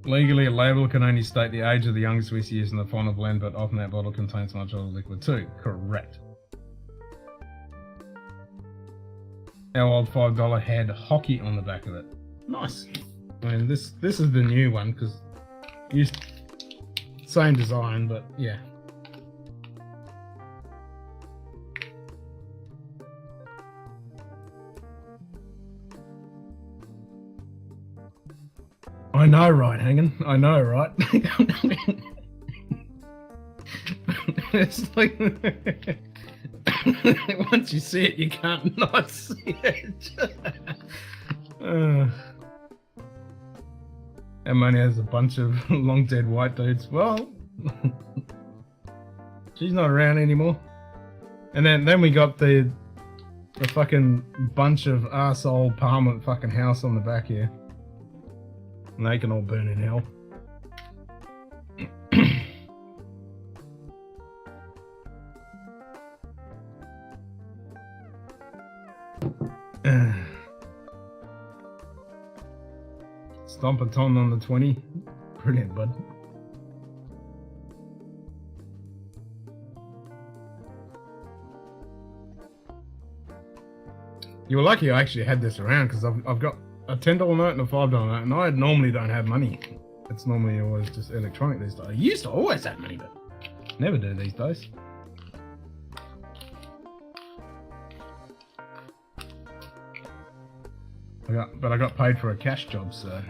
Legally, a label can only state the age of the youngest whiskey used in the final blend, but often that bottle contains much older liquid too. Correct. Our old $5 had hockey on the back of it. Nice. I mean, this is the new one because same design, but yeah. I know, right, Hagen? I know, right? It's like once you see it, you can't not see it. Hermione has a bunch of long dead white dudes. Well, she's not around anymore. And then we got the fucking bunch of arsehole Parliament fucking house on the back here. And they can all burn in hell. Stomp a ton on the 20. Brilliant, bud. You were lucky I actually had this around because I've got a $10 note and a $5 note, and I normally don't have money. It's normally always just electronic these days. I used to always have money, but never do these days. But I got paid for a cash job, so...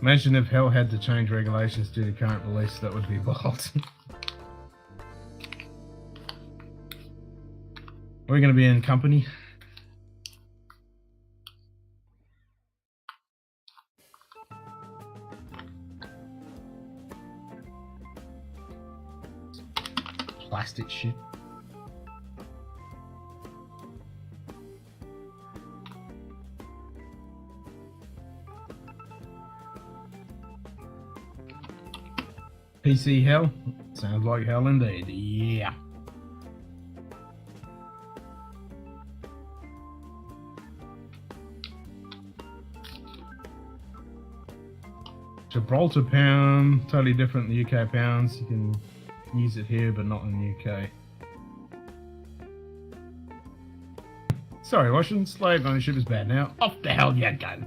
Imagine if hell had to change regulations due to current release, that would be wild. We're going to be in company. Plastic shit. PC hell? Sounds like hell indeed. Yeah. Gibraltar pound, totally different than the UK pounds. You can use it here, but not in the UK. Sorry, Russian slave ownership is bad now. Off the hell you go.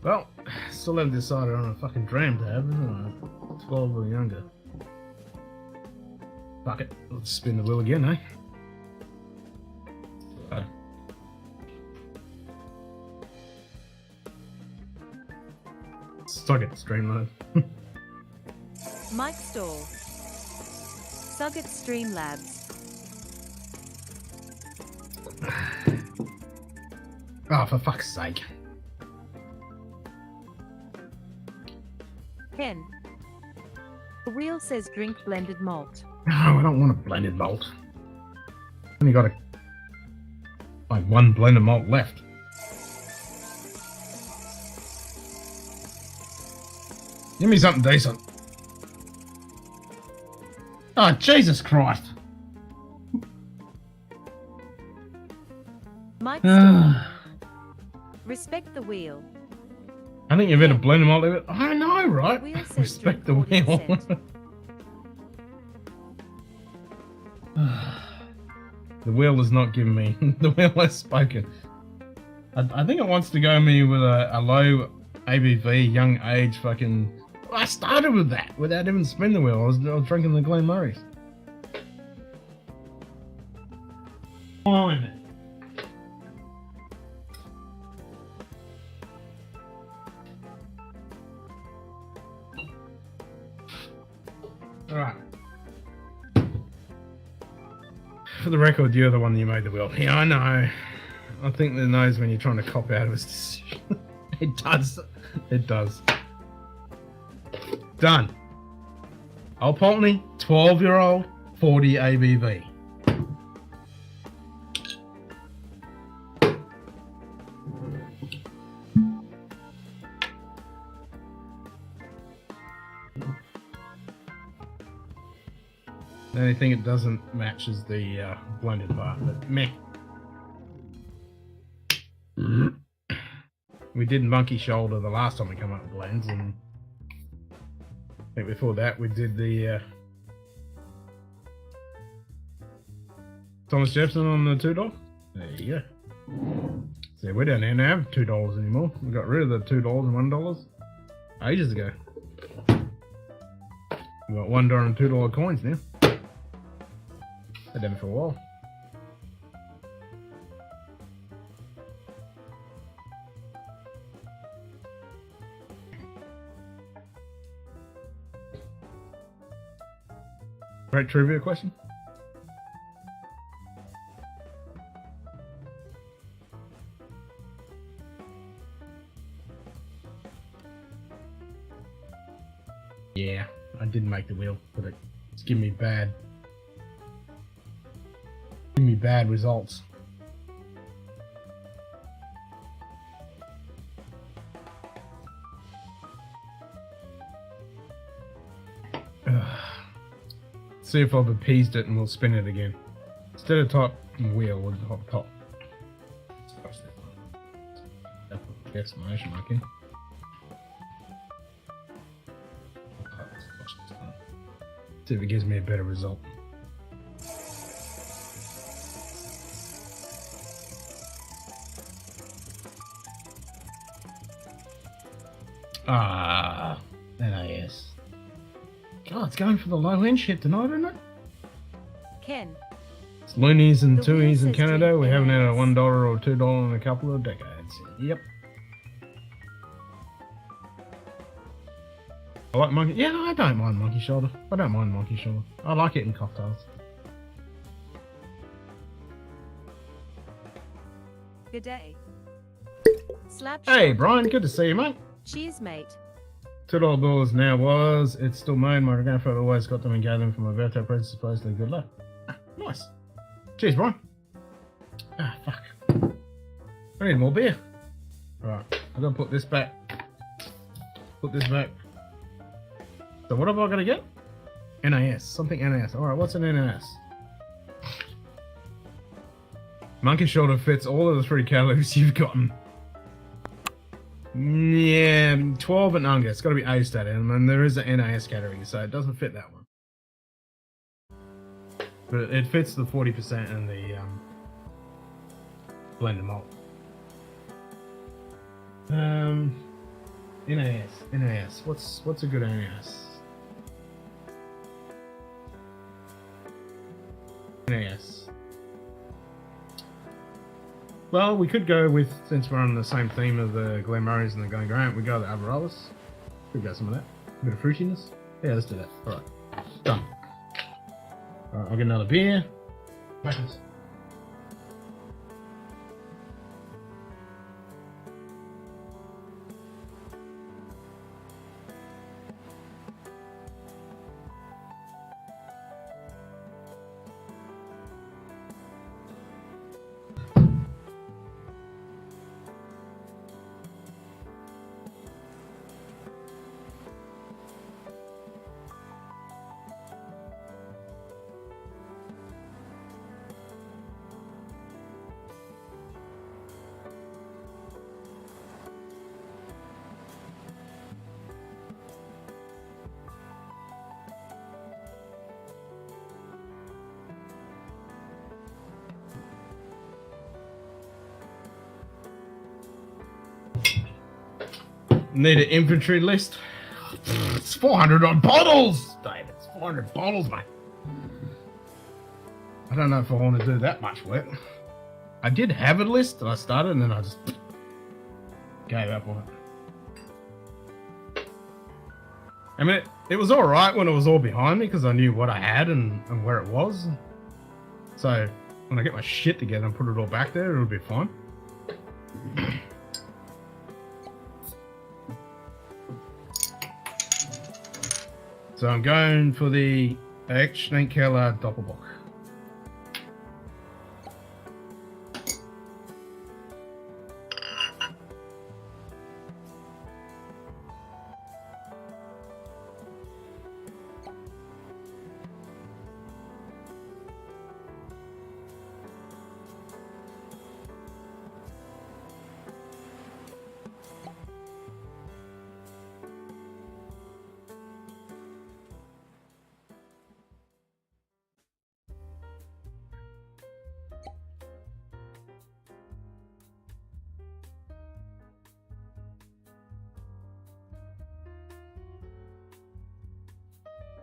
Well, still haven't decided on a fucking dram to have, isn't I? 12 or younger. Fuck it, let's spin the wheel again, eh? Suck it, Streamline. Mike Stall. Sugget Streamlabs. Oh, for fuck's sake. Ken. The wheel says drink blended malt. No, I don't want a blended malt. Only got like one blended malt left. Give me something decent. Oh, Jesus Christ. Mike Stall. Respect the wheel. I think you've had a blended malt. I know, right? The wheel says Respect the drink wheel. 40%. The wheel has not given me. The wheel has spoken. I think it wants to go me with a low ABV, young age fucking... I started with that without even spinning the wheel. I was drinking the Glen Murray's. Fine. Alright. For the record, you're the one that made the wheel. Yeah, I know. I think that knows when you're trying to cop out of his decision. It does. It does. Done. Old Pulteney, 12-year-old, 40 ABV. The only thing it doesn't match is the blended part, but meh. We did Monkey Shoulder the last time we come up with blends, and I think before that we did the Thomas Jefferson on the $2. There you go. See, we don't even have $2 anymore. We got rid of the $2 and $1 ages ago. We got $1 and $2 coins now. Had them for a while. Great trivia question. Yeah, I didn't make the wheel, but it's giving me bad results. See if I've appeased it and we'll spin it again. Instead of top wheel, we'll hop top. Exclamation mark in. See if it gives me a better result. Ah, NAS. God, it's going for the low end shit tonight, isn't it? Ken. It's loonies and The wheel twoies in says Canada. drink We haven't had a NAS. $1 or $2 in a couple of decades. Yep. I like monkey. Yeah, I don't mind monkey shoulder. I don't mind monkey shoulder. I like it in cocktails. Good day. Slap Hey, shot. Brian, good to see you, mate. Cheers, mate. $2 bills now was. It's still made. My grandfather always got them and gave them for my birthday present. Supposedly good luck. Ah, nice. Cheers, Brian. Ah, fuck. I need more beer. Right, I'm gonna put this back. Put this back. So what have I got to get? NAS. Something NAS. Alright, what's an NAS? Monkey shoulder fits all of the 3 categories you've gotten. Yeah, 12 and under. It's got to be A stat, and there is an NAS category, so it doesn't fit that one. But it fits the 40% and the blended malt. NAS. What's a good NAS? NAS. Well, we could go with, since we're on the same theme of the Glenmurrays and the Going Grant, we go the Aromatherapy. Could go some of that. A bit of fruitiness. Yeah, let's do that. Alright. Done. Alright, I'll get another beer. Backwards. Need an inventory list. It's 400 on bottles, David. It's 400 bottles, mate. I don't know if I want to do that much work. I did have a list that I started, and then I just gave up on it. I mean, it was all right when it was all behind me because I knew what I had and where it was. So when I get my shit together and put it all back there, it'll be fine. So I'm going for the Schneinkella Doppelbock.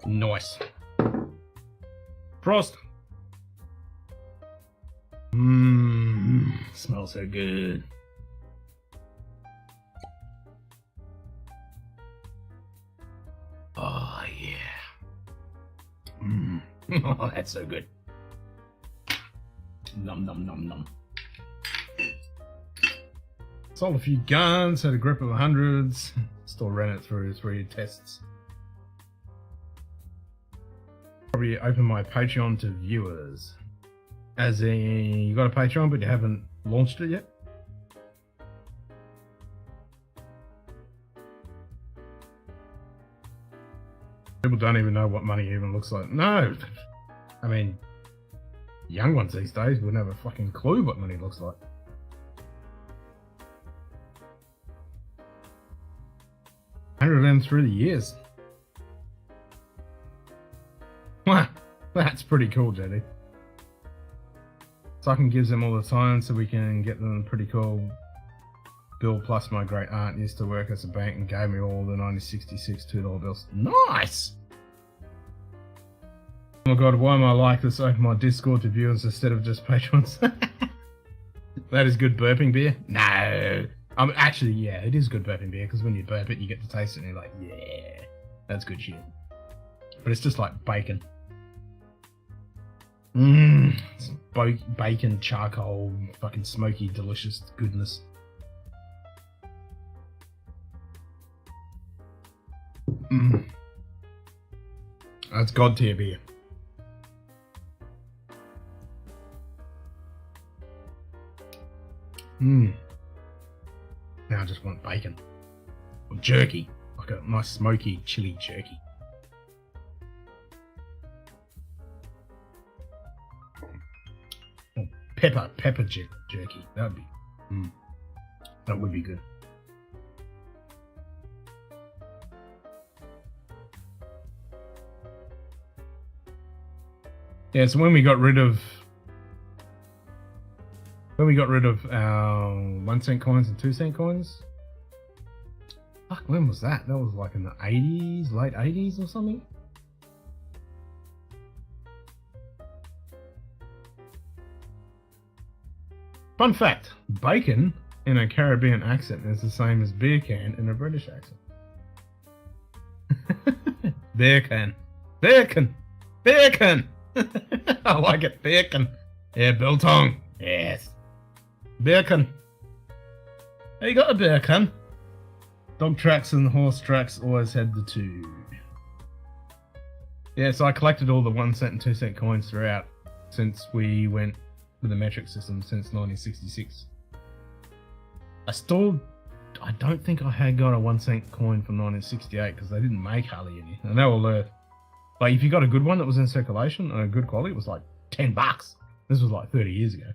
Nice. Frost. Smells so good. Oh yeah. Oh, that's so good. Nom nom nom nom. Sold a few guns, had a grip of 100s. Still ran it through 3 tests. Probably open my Patreon to viewers. As in, you got a Patreon but you haven't launched it yet? People don't even know what money even looks like. No! I mean, young ones these days wouldn't have a fucking clue what money looks like. $100 of them through the years. That's pretty cool, Jetty. Sucking gives them all the time so we can get them pretty cool. Bill plus my great aunt used to work as a bank and gave me all the 1966 $2 bills. Nice! Oh my god, why am I like this? Open my Discord to viewers instead of just patrons. That is good burping beer? No! Actually, yeah, it is good burping beer because when you burp it, you get to taste it and you're like, yeah, that's good shit. But it's just like bacon. It's bacon, charcoal, fucking smoky, delicious goodness. That's god tier beer. Now I just want bacon. Or jerky. Like a nice smoky chili jerky. Or pepper jerky. That would be good. Yeah, so when we got rid of our 1 cent coins and 2 cent coins, fuck, when was that? That was like in the 80s, late 80s or something. Fun fact, bacon in a Caribbean accent is the same as beer can in a British accent. Beer can. Bacon. Bacon. I like it. Bacon. Yeah, biltong. Yes. Bacon. Hey, you got a bacon? Dog tracks and horse tracks always had the two. Yeah, so I collected all the 1 cent and 2 cent coins throughout since we went with the metric system since 1966. I don't think I had got a 1 cent coin from 1968 because they didn't make hardly any. And they were like, if you got a good one that was in circulation and a good quality, it was like $10. This was like 30 years ago.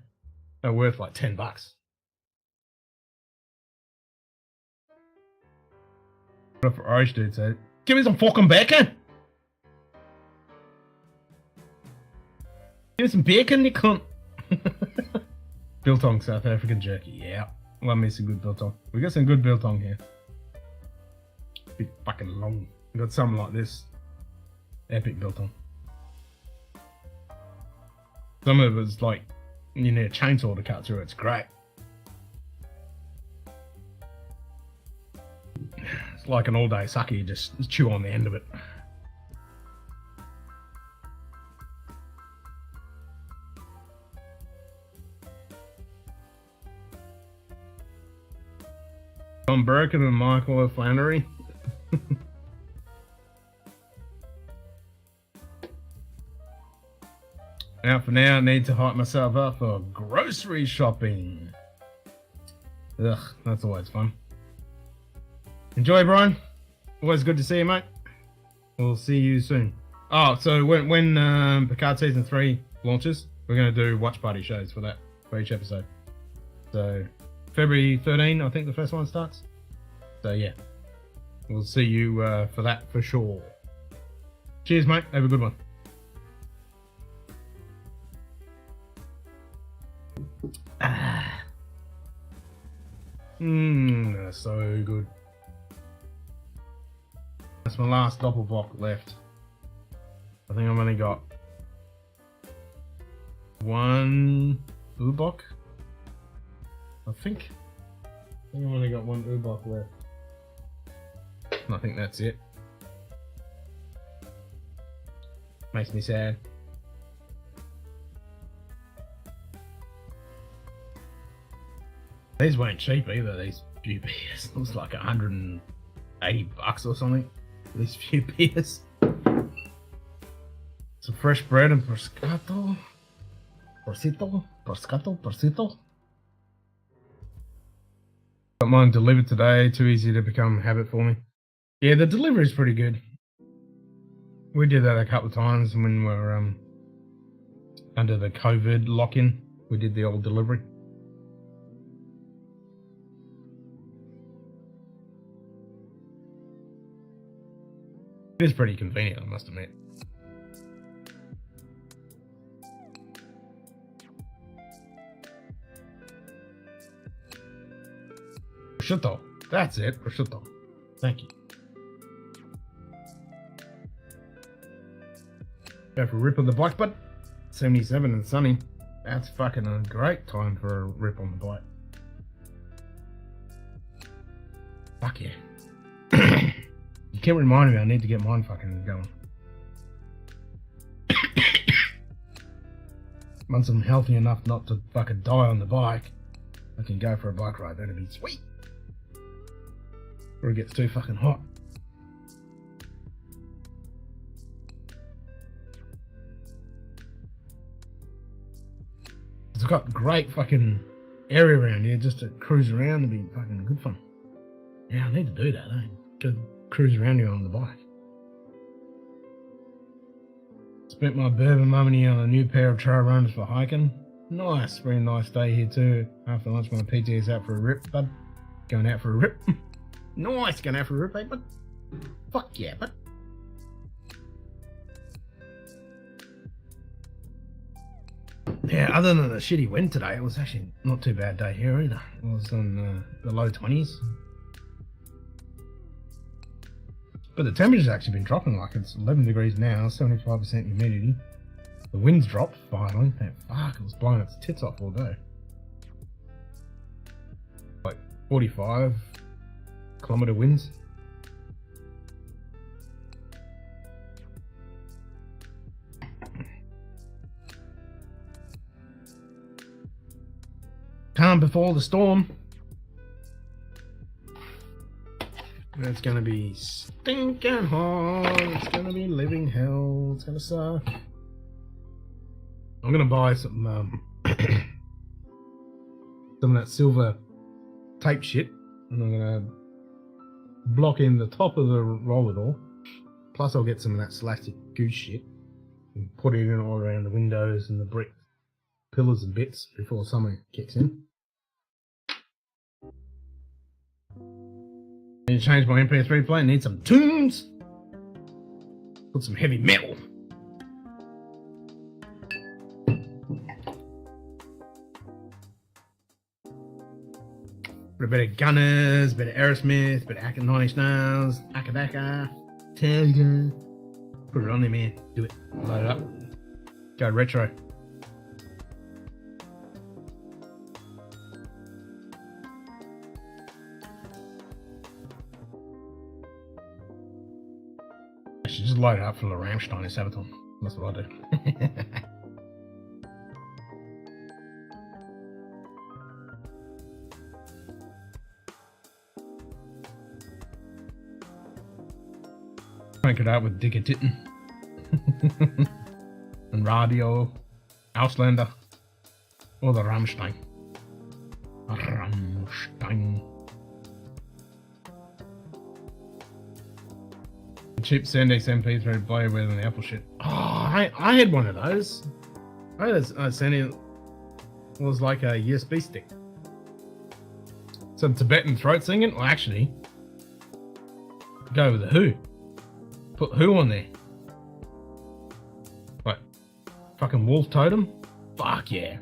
They're worth like $10. What if Irish dude said, give me some fucking bacon! Give me some bacon, you cunt! Biltong, South African jerky, yeah. Love me some good biltong. We got some good biltong here. Big fucking long. We got something like this. Epic biltong. Some of it's like you need a chainsaw to cut through. It's great. It's like an all-day sucker. You just chew on the end of it. Tom Birkin and Michael Flannery. Out for now, I need to hype myself up for grocery shopping. Ugh, that's always fun. Enjoy, Brian. Always good to see you, mate. We'll see you soon. Oh, so when Picard Season 3 launches, we're going to do watch party shows for that, for each episode. So, February 13, I think the first one starts. So, yeah. We'll see you for that for sure. Cheers, mate. Have a good one. That's so good. That's my last doppelbock left. I think I've only got one Ubok. I think I've only got one Ubok left. I think that's it. Makes me sad. These weren't cheap either, these few beers. It was like $180 or something. These few beers. Some fresh bread and prosciutto. Prosciutto. Got mine delivered today. Too easy to become a habit for me. Yeah, the delivery is pretty good. We did that a couple of times when we were under the COVID lock-in. We did the old delivery. It is pretty convenient, I must admit. Prosciutto. That's it. Prosciutto. Thank you. Go for a rip on the bike, bud. 77 and sunny. That's fucking a great time for a rip on the bike. Fuck yeah. You keep reminding me I need to get mine fucking going. Once I'm healthy enough not to fucking die on the bike, I can go for a bike ride. That'd be sweet. Or it gets too fucking hot. It's got great fucking area around here just to cruise around and be fucking good fun. Yeah, I need to do that, eh? Go cruise around here on the bike. Spent my bourbon money on a new pair of trail runners for hiking. Nice, very nice day here too. After lunch, my PT's out for a rip, bud. Going out for a rip. Nice, going out for a rip, eh, bud? Fuck yeah, bud. Yeah, other than the shitty wind today, it was actually not too bad day here either. It was in the low 20s. But the temperature's actually been dropping, like it's 11 degrees now, 75% humidity. The wind's dropped finally. Fuck, it was blowing its tits off all day. Like 45 kilometre winds. Calm before the storm. It's gonna be stinking hot. It's gonna be living hell. It's gonna suck. I'm gonna buy some some of that silver tape shit, and I'm gonna block in the top of the roller door. Plus, I'll get some of that Scholastic goose shit and put it in all around the windows and the brick pillars and bits before summer kicks in. Need to change my MP3 player, need some tunes. Put some heavy metal. A bit of Gunners, a bit of Aerosmith, a bit of Nine Inch Nails, Akadaka, Tiger. Put it on there, man. Do it. Load it up. Go retro. I should just load it up full of Rammstein and Sabaton. That's what I do. Crank it out with Dicker Titten. And Radio, Auslander, or the Rammstein. Rammstein. The cheap Sandex MP is very bloody better than the Apple shit. Oh, I had one of those. I had a Sandex. It was like a USB stick. Some Tibetan throat singing. Well, actually, go with the Who. Put Who on there. Like, fucking Wolf Totem? Fuck yeah.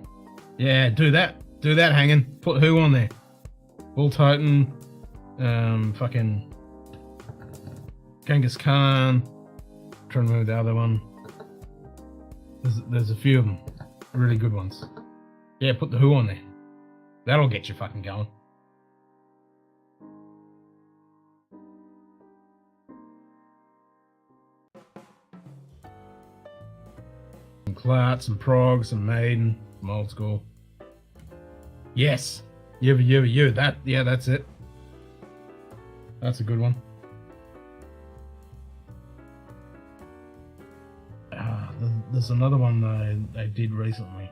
Yeah, do that. Do that hanging. Put Who on there. Wolf Totem. Fucking Genghis Khan. Trying to remember the other one. There's a few of them. Really good ones. Yeah, put the Who on there. That'll get you fucking going. Some Clout, some Prog, some Maiden, some old school. Yes. You. That, yeah, that's it. That's a good one. There's another one they did recently.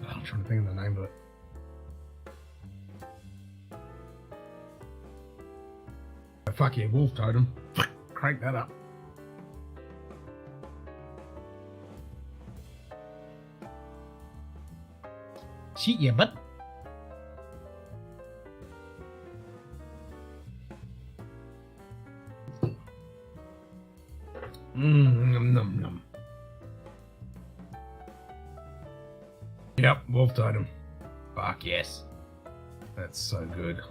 I'm trying to think of the name of it. Fuck yeah, Wolf Totem. Crank that up. Shit, yeah, but. Num. Yep, wolf totem. Fuck yes. That's so good.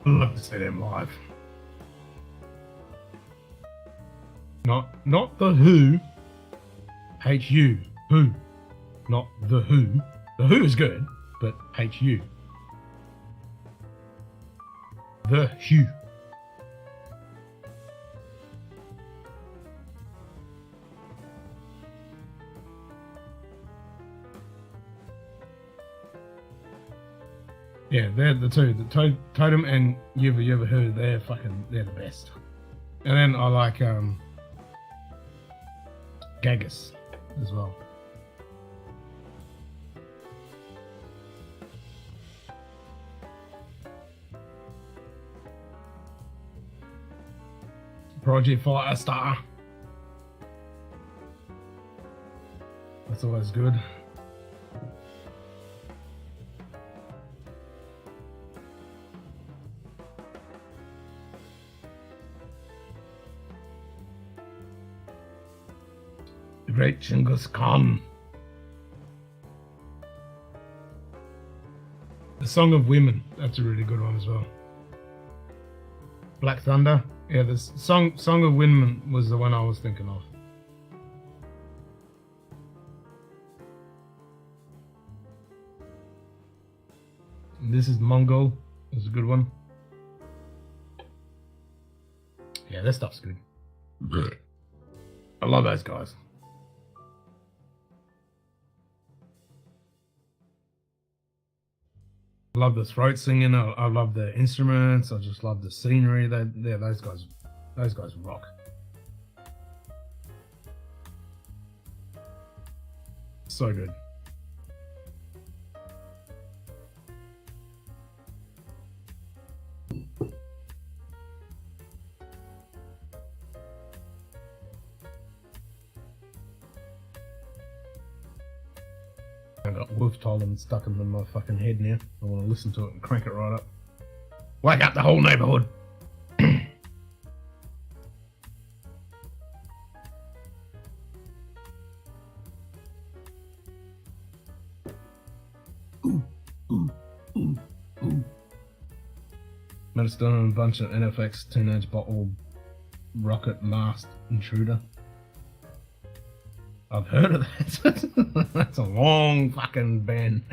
I'd love to see them live. Not the Who. H-U. Who. Not the Who. The Who is good, but H-U. The Who. Yeah, they're the two. The Totem and You Ever Heard, they're the best. And then I like Gagas as well. Project Firestar. That's always good. The Great Chinggis Khan. The Song of Women. That's a really good one as well. Black Thunder. Yeah, the Song of Women was the one I was thinking of. And this is Mongol. It's a good one. Yeah, that stuff's good. I love those guys. I love the throat singing. I love the instruments. I just love the scenery. Those guys rock. So good. I got Wolf Totem stuck in my fucking head now. I want to listen to it and crank it right up. Wake up the whole neighborhood. But it's done on a bunch of NFX Teenage Bottle Rocket Masked Intruder. I've heard of that. That's a long fucking band.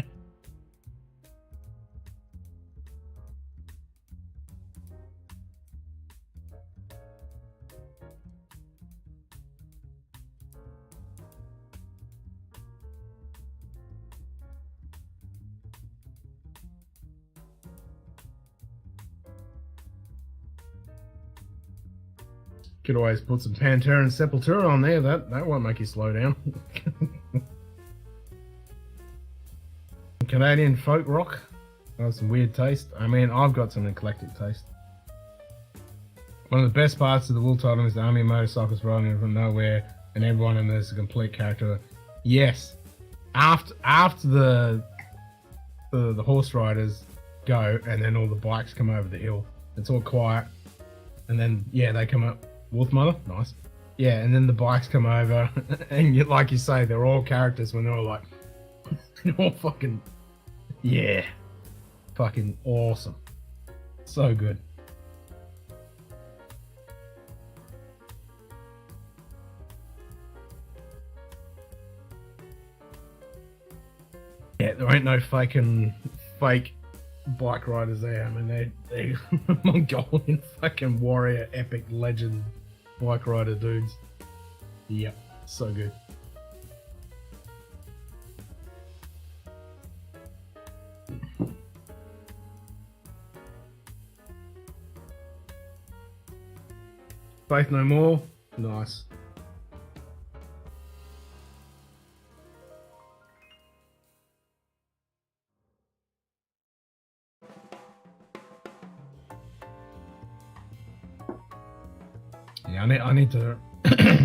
Could always put some Pantera and Sepultura on there. That won't make you slow down. Canadian folk rock. I have some weird taste. I mean, I've got some eclectic taste. One of the best parts of the Wool Totem is the army motorcycles rolling from nowhere, and everyone in there's a complete character. Yes, after the horse riders go, and then all the bikes come over the hill. It's all quiet, and then they come up. Wolf Mother, nice. Yeah, and then the bikes come over, and like you say, they're all characters when they're all like, they're all fucking, yeah, fucking awesome. So good. Yeah, there ain't no fake bike riders there. I mean, they're Mongolian fucking warrior, epic legend bike rider dudes. Yep, so good. Faith No More, nice. Yeah, I need to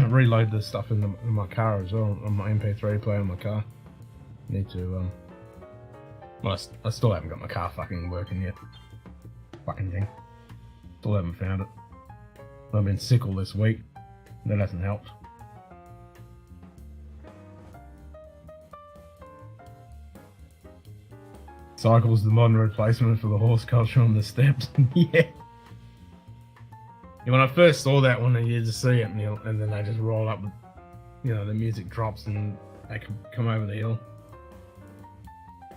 reload this stuff in my car as well, on my MP3 player in my car. Need to, well, I still haven't got my car fucking working yet. Fucking thing. Still haven't found it. I've been sick all this week. That hasn't helped. Cycle's the modern replacement for the horse culture on the steps. Yeah. When I first saw that one, you just see it, and then they just roll up, you know, the music drops and they can come over the hill.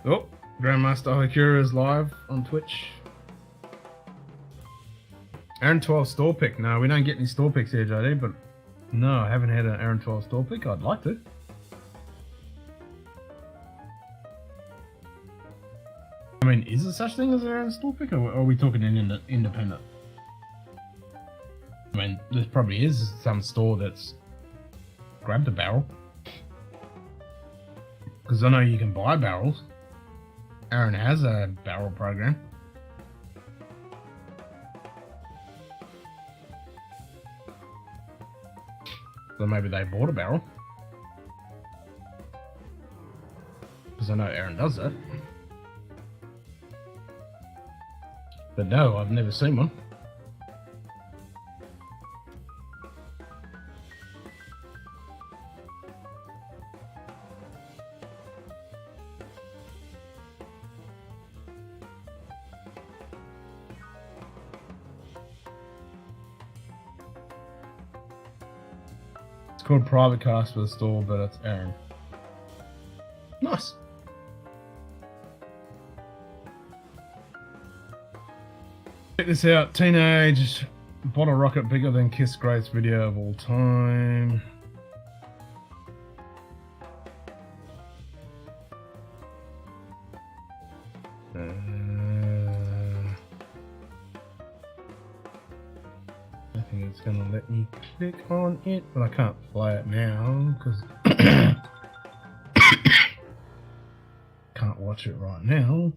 Oh, Grandmaster Hokura is live on Twitch. Aaron 12 store pick. No, we don't get any store picks here, JD, but no, I haven't had an Aaron 12 store pick. I'd like to. I mean, is there such thing as an Aaron store pick, or are we talking an independent? I mean, there probably is some store that's grabbed a barrel. Because I know you can buy barrels. Aaron has a barrel program. So maybe they bought a barrel. Because I know Aaron does that. But no, I've never seen one. It's called Private Cast for the store, but it's Aaron. Nice. Check this out. Teenage bottle rocket bigger than Kiss greatest video of all time. I think it's gonna let me click on it, but I can't play it now because can't watch it right now.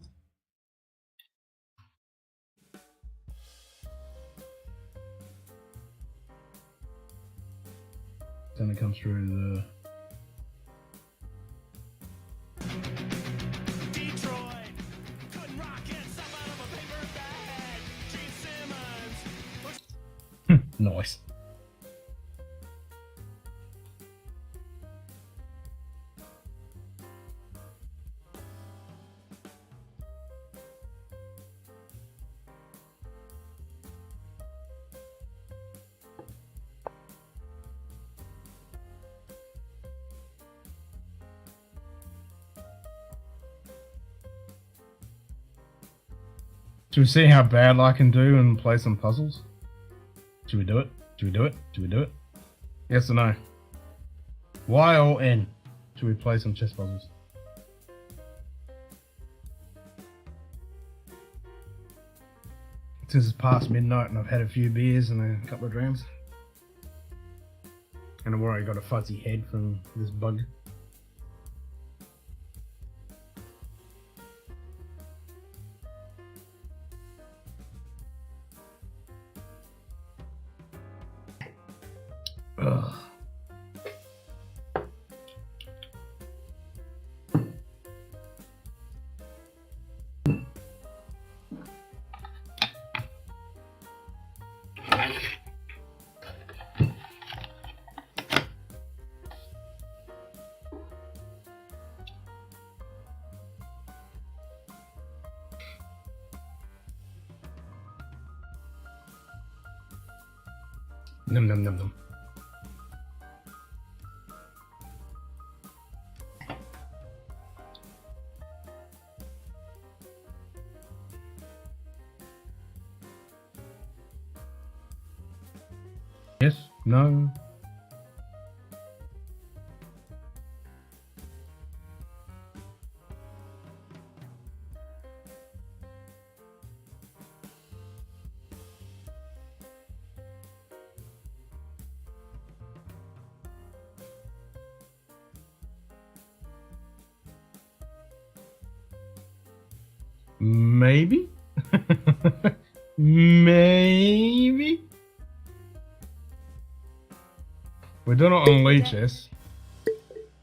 Then it comes through the Detroit couldn't rock it, stuff out of a paper bag. Gene Simmons. Nice. Should we see how bad I can do and play some puzzles? Should we do it? Should we do it? Should we do it? Yes or no? Y or N? Should we play some chess puzzles? Since it's past midnight and I've had a few beers and a couple of drinks. And I've already got a fuzzy head from this bug. Ugh. Num num num num. Yes, no. Maybe? Maybe? We're doing it on lead chess.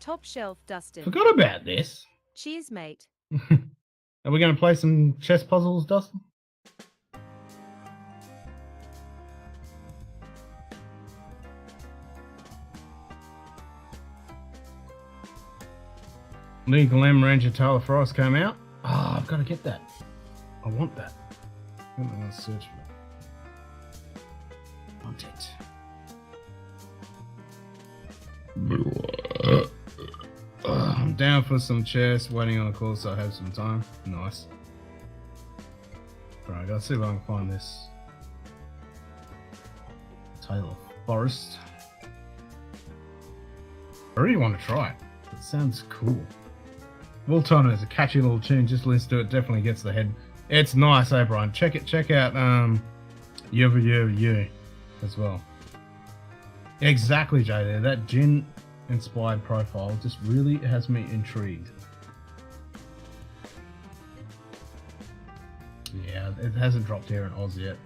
Top shelf, Dustin. Forgot about this. Cheers, mate. Are we going to play some chess puzzles, Dustin? New Glam Ranger Taylor Frost came out. Ah, I've got to get that. I want that. I'm going to search for it. Want it. I'm down for some chess, waiting on a call so I have some time. Nice. Alright, gotta see if I can find this Taylor Forest. I really want to try it. It sounds cool. Well Tono is a catchy little tune, just listen to it, definitely gets the head. It's nice, eh Brian? Check out You as well. Exactly, Jay, there. That gin inspired profile just really has me intrigued. Yeah, it hasn't dropped here in Oz yet.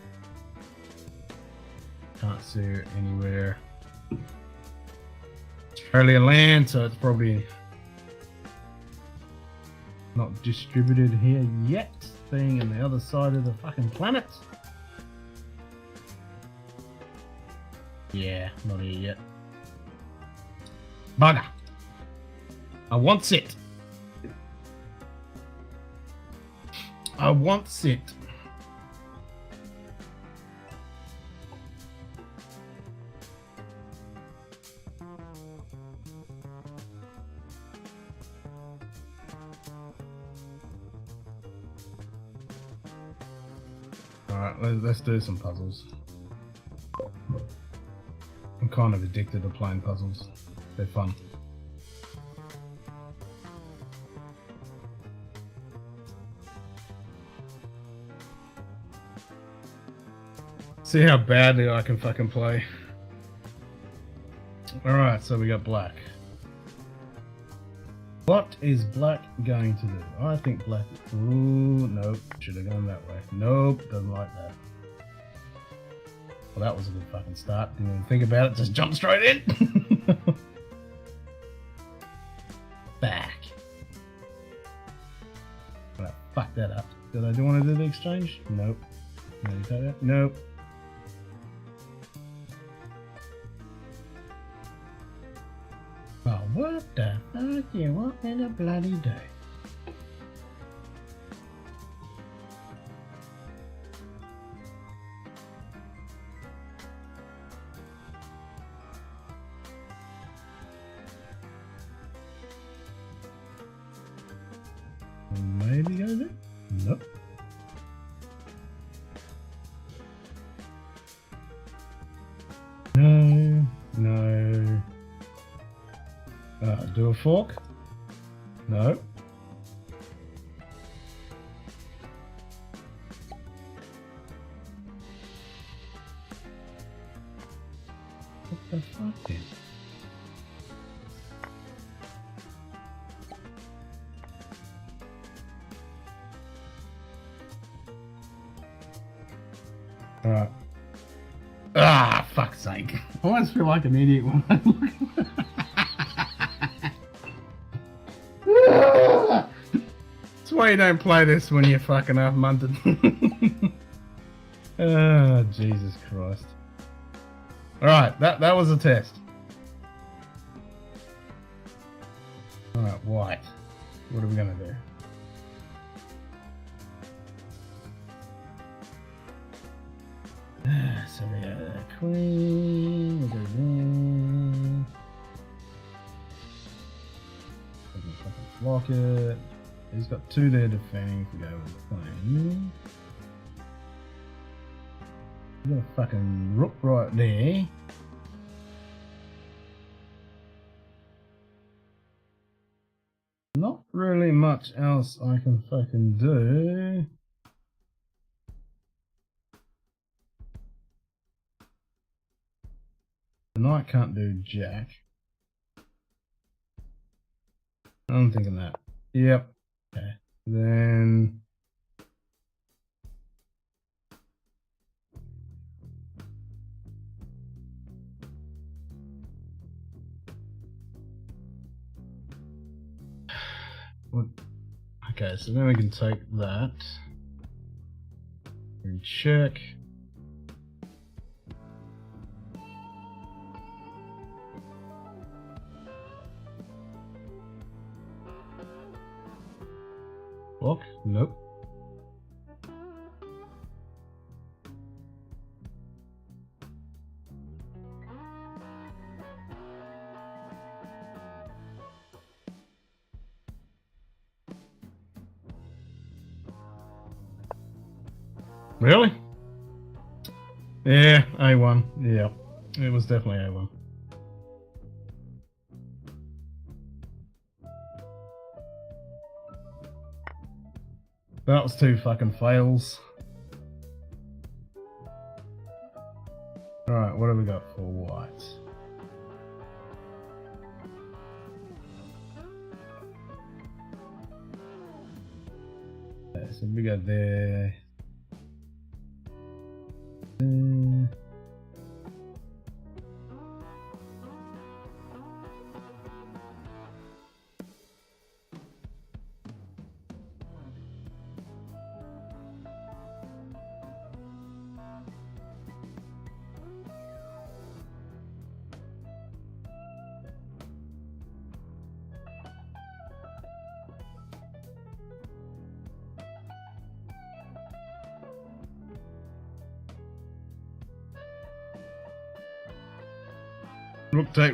Can't see it anywhere. Australia land, so it's probably not distributed here yet, being on the other side of the fucking planet. Yeah, not here yet. Bugger. I want it. I want it. Alright, let's do some puzzles. I'm kind of addicted to playing puzzles. They're fun. See how badly I can fucking play. Alright, so we got black. What is black going to do? I think black... Ooh, nope. Should have gone that way. Nope, doesn't like that. Well, that was a good fucking start. Didn't even think about it, just jump straight in. Back. Right, fuck that up. Did I want to do the exchange? Nope. Nope. Oh, what the fuck you want me to bloody do? Maybe go there? Nope. No. Do a fork? No. What the fuck then? Alright. Ah, fuck's sake. I always feel like an idiot when I look. That's why you don't play this when you're fucking half munted. Oh, Jesus Christ. Alright, that was a test. Alright, white. What are we gonna do? So we got a queen, we go there. Fucking block it. He's got two there defending if we go with the queen. We got a fucking rook right there. Not really much else I can fucking do. The knight can't do jack. I'm thinking that. Yep. Okay. Then what? Okay, so then we can take that and check. Nope. Really? Yeah, A1. Yeah, it was definitely A1. That was 2 fucking fails. Alright, what have we got for white? Okay, so we got there.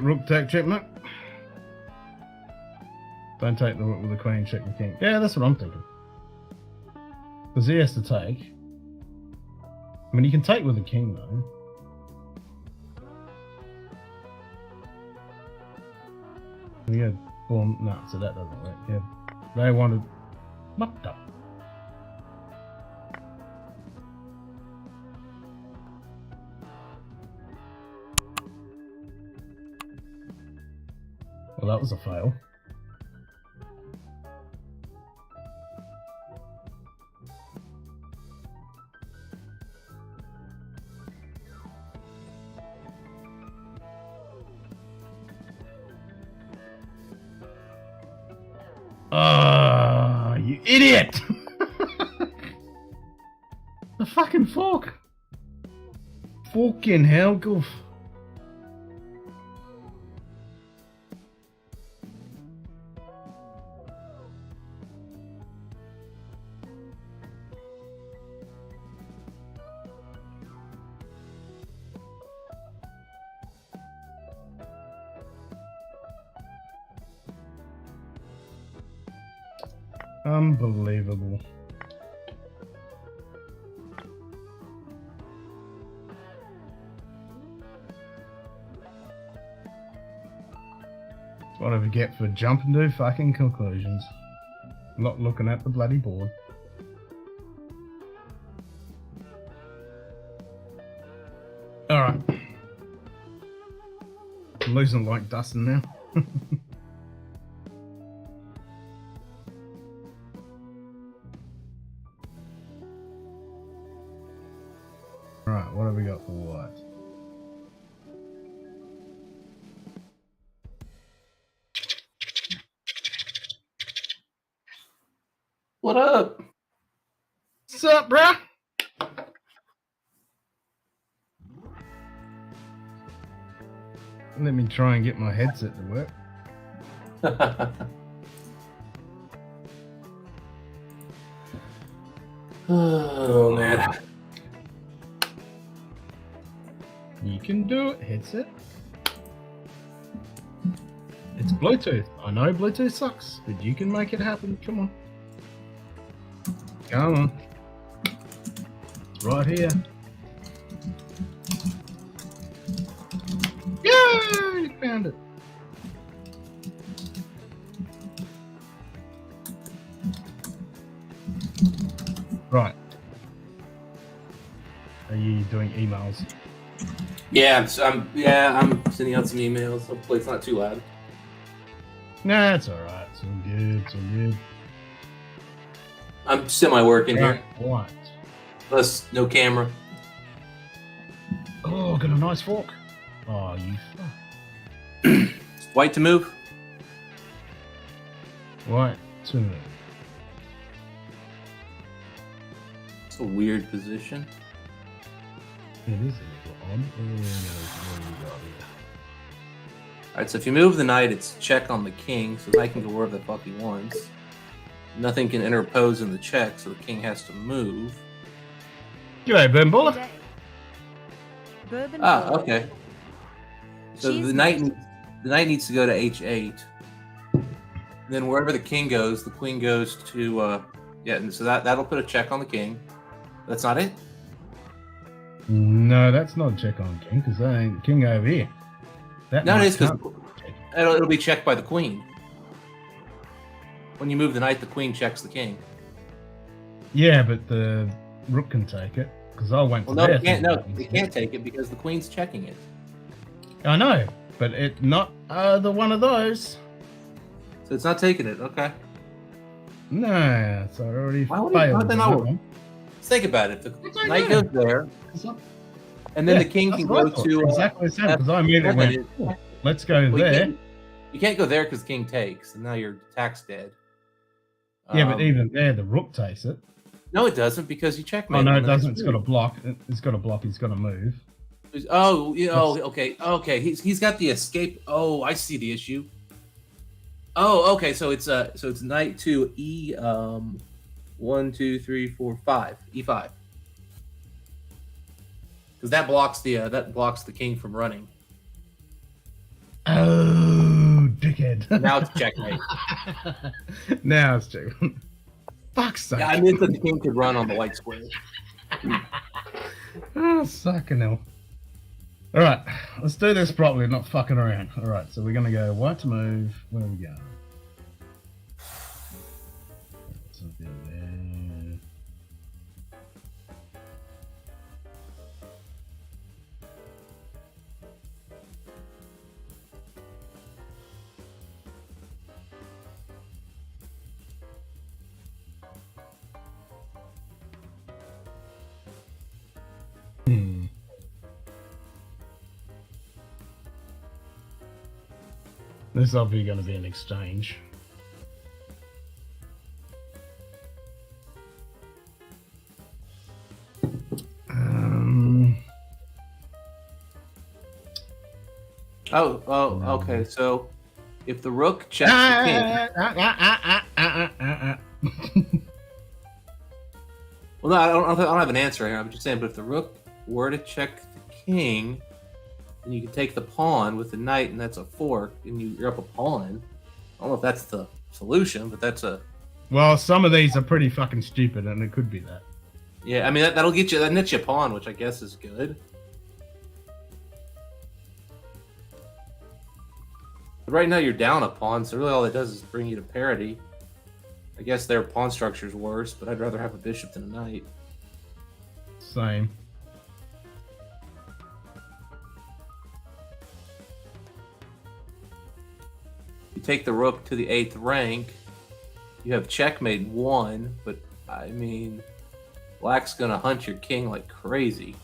Rook take, checkmate. Don't take the rook with the queen, check the king. Yeah, that's what I'm thinking. Because he has to take. I mean, he can take with the king, though. Yeah, boom. No, so that doesn't work. Yeah, they wanted. Mucked up. Well, that was a fail. You idiot! The fucking fork! Fucking hell, goof. Unbelievable. That's what I get for jumping to fucking conclusions. Not looking at the bloody board. Alright. I'm losing like Dustin now. Alright, what have we got for white? What up? What's up, bruh? Let me try and get my headset to work. Oh, man. You can do it, headset. It's Bluetooth. I know Bluetooth sucks, but you can make it happen. Come on. Come on. It's right here. Yeah, you found it. Right. Are you doing emails? Yeah, I'm sending out some emails. Hopefully it's not too loud. Nah, it's alright. It's all good. It's all good. I'm semi-working here. What? Plus, no camera. Oh, got a nice fork. Oh, you fuck. White to move. Right, to It's a weird position. it is a little odd. What do we got here? Alright, so if you move the knight, it's check on the king, so I can go wherever the fuck he wants. Nothing can interpose in the check, so the king has to move. G'day, Burnballer. Today. Bourbon Ah, Ball. okay. So She is the knight needs to go to h8. Then wherever the king goes, the queen goes to yeah. And so that'll put a check on the king. That's not it. No, that's not a check on king because that ain't king over here. That No, it knight is because can't- it'll be checked by the queen. When you move the knight, the queen checks the king. Yeah, but the rook can take it because I went Well, to no, there. it can't. No, it can't take it because the queen's checking it. I know, but it not the one of those. So it's not taking it. Okay. No, so I already Why would it- failed. why on then that I would- one. Think about it. The don't knight know. goes there, and then Yeah, the king that's can what I go thought. to exactly the same because I immediately went, "Oh, let's go well, there. You can't go there because king takes, and now your attack's dead. Yeah, but even there, the rook takes it. No, it doesn't because you checkmate. Oh no, on it the next doesn't. It's got a move. block. It's got a block. He's got to move. Oh, okay. He's got the escape. Oh, I see the issue. Oh, okay. So it's knight to e 1, 2, 3, 4, 5 e5 because that blocks the king from running. Oh, dickhead! Now it's checkmate. Now it's check. Fuck's sake! Yeah, I meant that the king could run on the white square. Oh, sucking hell. All right, let's do this properly, not fucking around. All right, so we're gonna go white to move. Where are we going? So go there. This is obviously going to be an exchange. Okay. So if the rook checks the king, well, no, I don't have an answer here. I'm just saying, but if the rook were to check the king, then you can take the pawn with the knight, and that's a fork, and you're up a pawn. I don't know if that's the solution, but that's a Well, some of these are pretty fucking stupid, and it could be that. yeah. I mean, that'll get you that nets you a pawn, which I guess is good. But right now you're down a pawn, so really all it does is bring you to parity. I guess their pawn structure's worse, but I'd rather have a bishop than a knight. Same. You take the rook to the 8th rank. You have checkmate 1, but I mean, black's gonna hunt your king like crazy.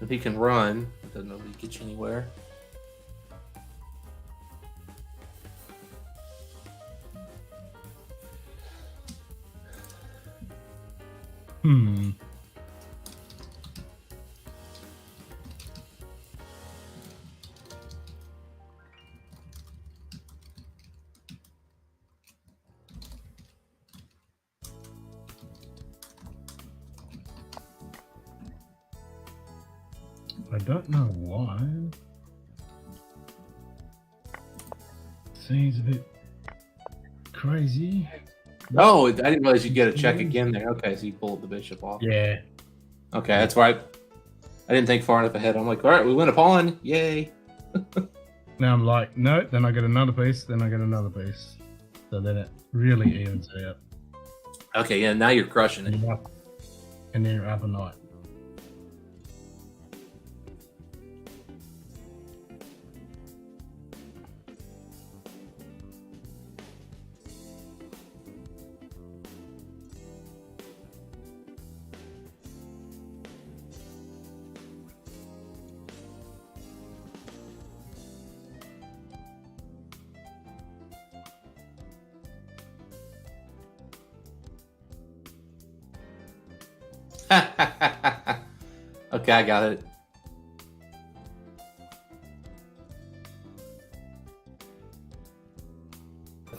If he can run, it doesn't really get you anywhere. Hmm. I don't know why. Seems a bit crazy. Oh, I didn't realize you get a check again there. Okay, so you pulled the bishop off. Yeah. Okay, that's why I didn't think far enough ahead. I'm like, all right, we win a pawn. Yay. Now I'm like, no, then I get another piece, then I get another piece. So then it really evens out. Okay, yeah, now you're crushing it. And then you're up a night. Okay, I got it.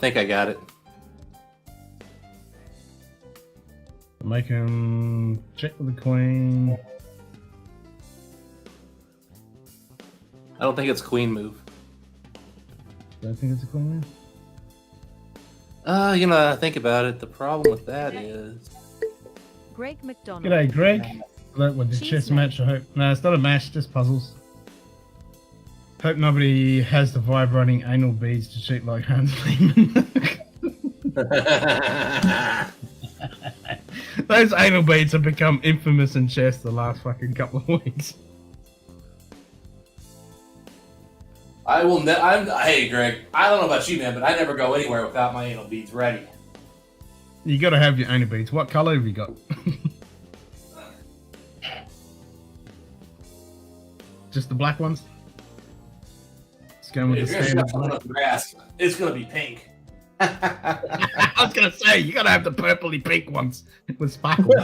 think I got it. Make him check with the queen. I don't think it's queen move. Don't think it's a queen. You know, think about it. The problem with that is Greg McDonald. G'day, Greg. That was the Cheese chess match. match. I hope. No, it's not a match. Just puzzles. Hope nobody has the vibrating anal beads to cheat like Hans Lehman. Those anal beads have become infamous in chess the last fucking couple of weeks. I will. Hey, Greg. I don't know about you, man, but I never go anywhere without my anal beads ready. You got to have your anal beads. What color have you got? Just the black ones. Just going with If the you're standard shuffling black. up the grass, it's gonna be pink. I was gonna say you gotta have the purpley pink ones with sparkles.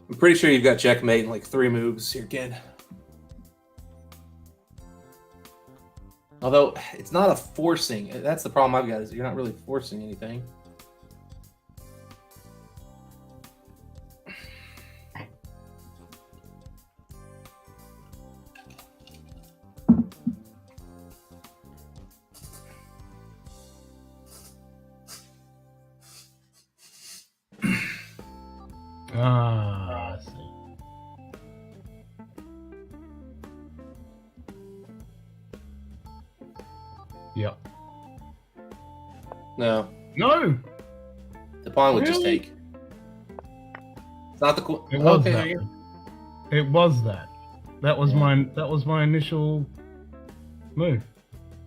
I'm pretty sure you've got checkmate in like 3 moves here, kid. Although it's not a forcing. That's the problem I've got, is you're not really forcing anything. I see. Yep. No. No! The pawn would just Really? take. It's not the queen. It was Okay, that. there you go. It was that. That was my initial move.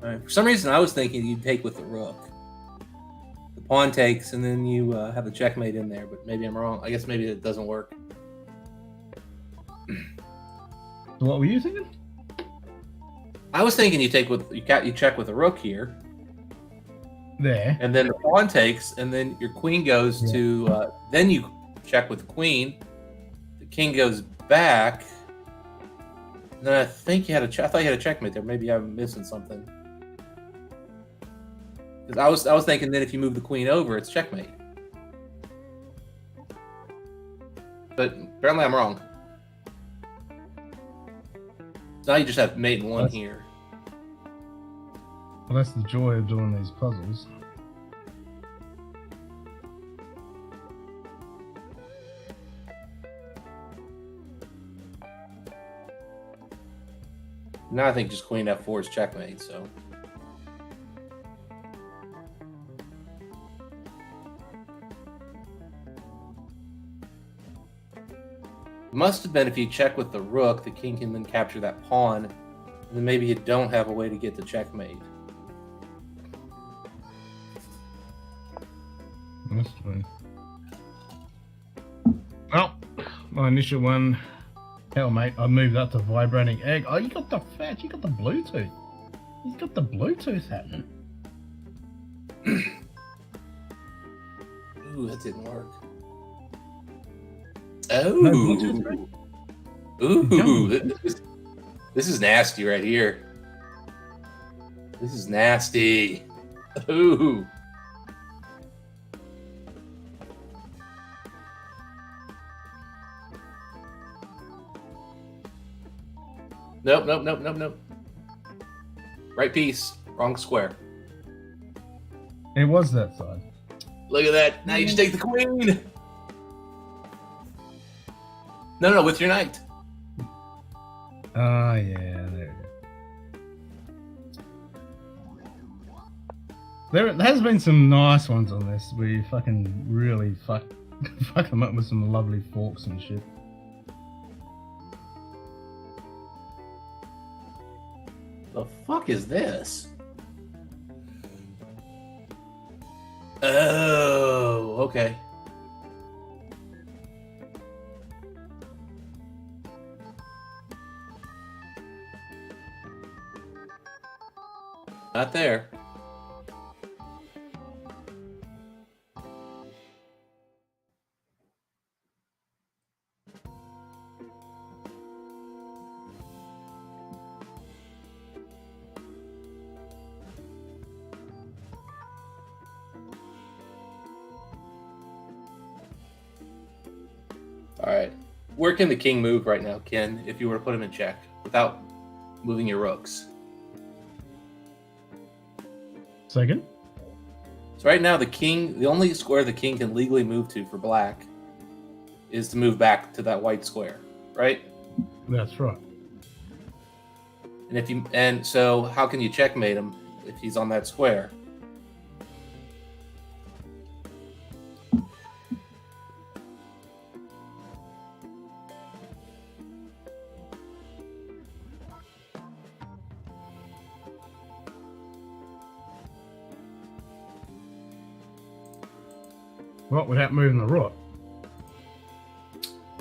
All right. For some reason, I was thinking you'd take with the rook. The pawn takes, and then you have a checkmate in there. But maybe I'm wrong. I guess maybe it doesn't work. So what were you thinking? I was thinking you take with you check with the rook here, There. and then the pawn takes, and then your queen goes to. Then you check with the queen. The king goes back. And then I think you had I thought you had a checkmate there. Maybe I'm missing something. Because I was thinking that if you move the queen over, it's checkmate. But apparently I'm wrong. So now you just have mate in one here. Well, that's the joy of doing these puzzles. Now I think just queen f4 is checkmate, so. Must have been if you check with the rook, the king can then capture that pawn, and then maybe you don't have a way to get the checkmate. Must have been. Well, my initial one. Hell, mate, I moved that to vibrating egg. Oh, you got the fat. You got the Bluetooth. He's got the Bluetooth happening. Ooh, that didn't work. No Oh, Bluetooth, right? ooh, this is nasty right here. This is nasty. Ooh. Nope. Right piece, wrong square. It was that side. Look at that. Now you just take the queen. No, with your knight. Oh, yeah, there we go. There has been some nice ones on this where you fucking really fuck them up with some lovely forks and shit. The fuck is this? Oh, okay. Not there. All right. Where can the king move right now, Ken, if you were to put him in check without moving your rooks? Second. So right now, the king, the only square the king can legally move to for black is to move back to that white square, right? That's right. And so how can you checkmate him if he's on that square? What, without moving the rook?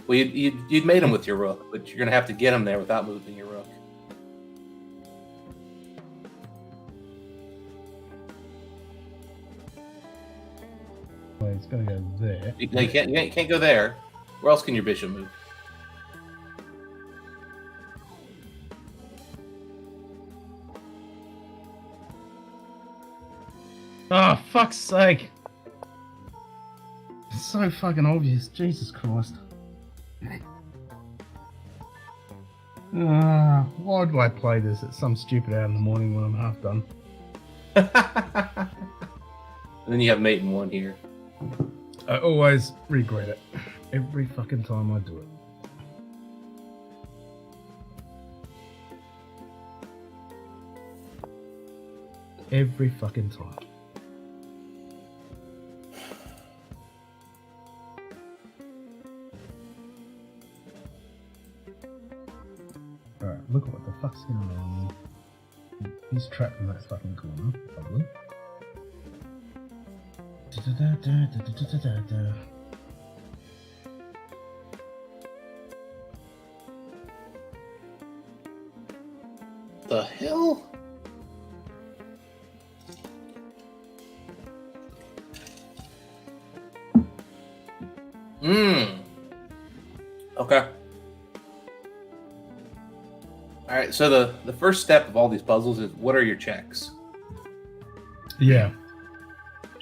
Well, you'd made him with your rook, but you're going to have to get him there without moving your rook. Well, it's going to go there. You can't go there. Where else can your bishop move? Oh, fuck's sake. It's so fucking obvious. Jesus Christ. Why do I play this at some stupid hour in the morning when I'm half done? And then you have mate in one here. I always regret it. Every fucking time I do it. Every fucking time. Alright, look what the fuck's going on. He's trapped in that fucking corner. Probably. The hell? Okay. All right. So the first step of all these puzzles is what are your checks? Yeah.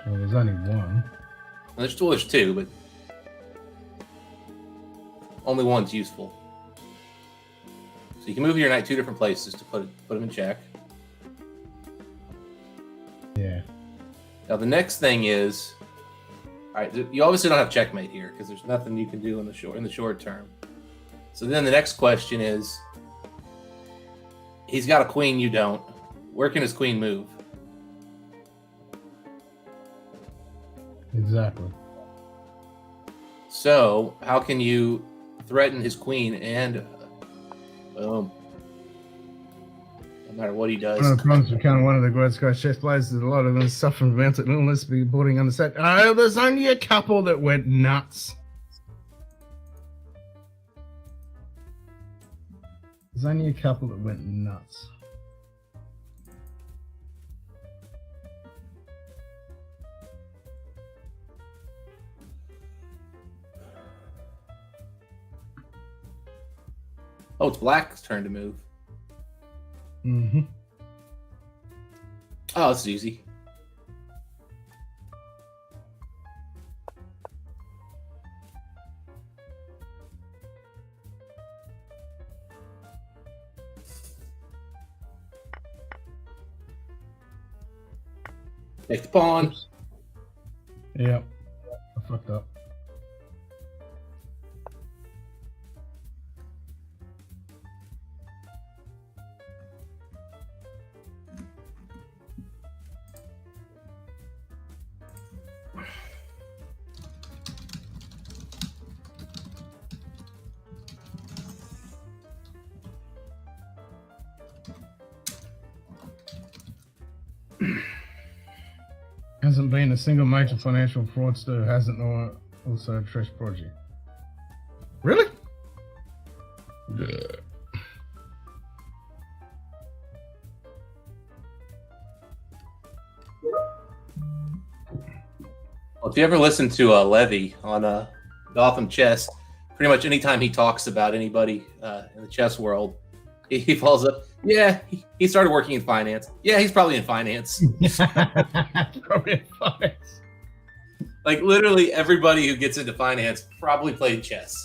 Well, there's only one. There's two, but only one's useful. So you can move your knight two different places to put him in check. Yeah. Now the next thing is, all right, you obviously don't have checkmate here because there's nothing you can do in the short term. So then the next question is, he's got a queen, you don't. Where can his queen move? Exactly. So how can you threaten his queen and boom? No matter what he does. One of the problems becoming one of the great Scotch chess players is a lot of them suffer from mental illness, be putting on the set. Oh, there's only a couple that went nuts. There's only a couple that went nuts. Oh, it's black's turn to move. Mm-hmm. Oh, this is easy. Take the pawn. Oops. Yep. I fucked up. Hasn't been a single major financial fraudster who hasn't also a trash project. Really? Yeah. Well, if you ever listen to Levy on Gotham Chess, pretty much anytime he talks about anybody in the chess world, he follows up. Yeah, he started working in finance. Yeah, he's probably in finance. Probably in finance. Like literally everybody who gets into finance probably played chess.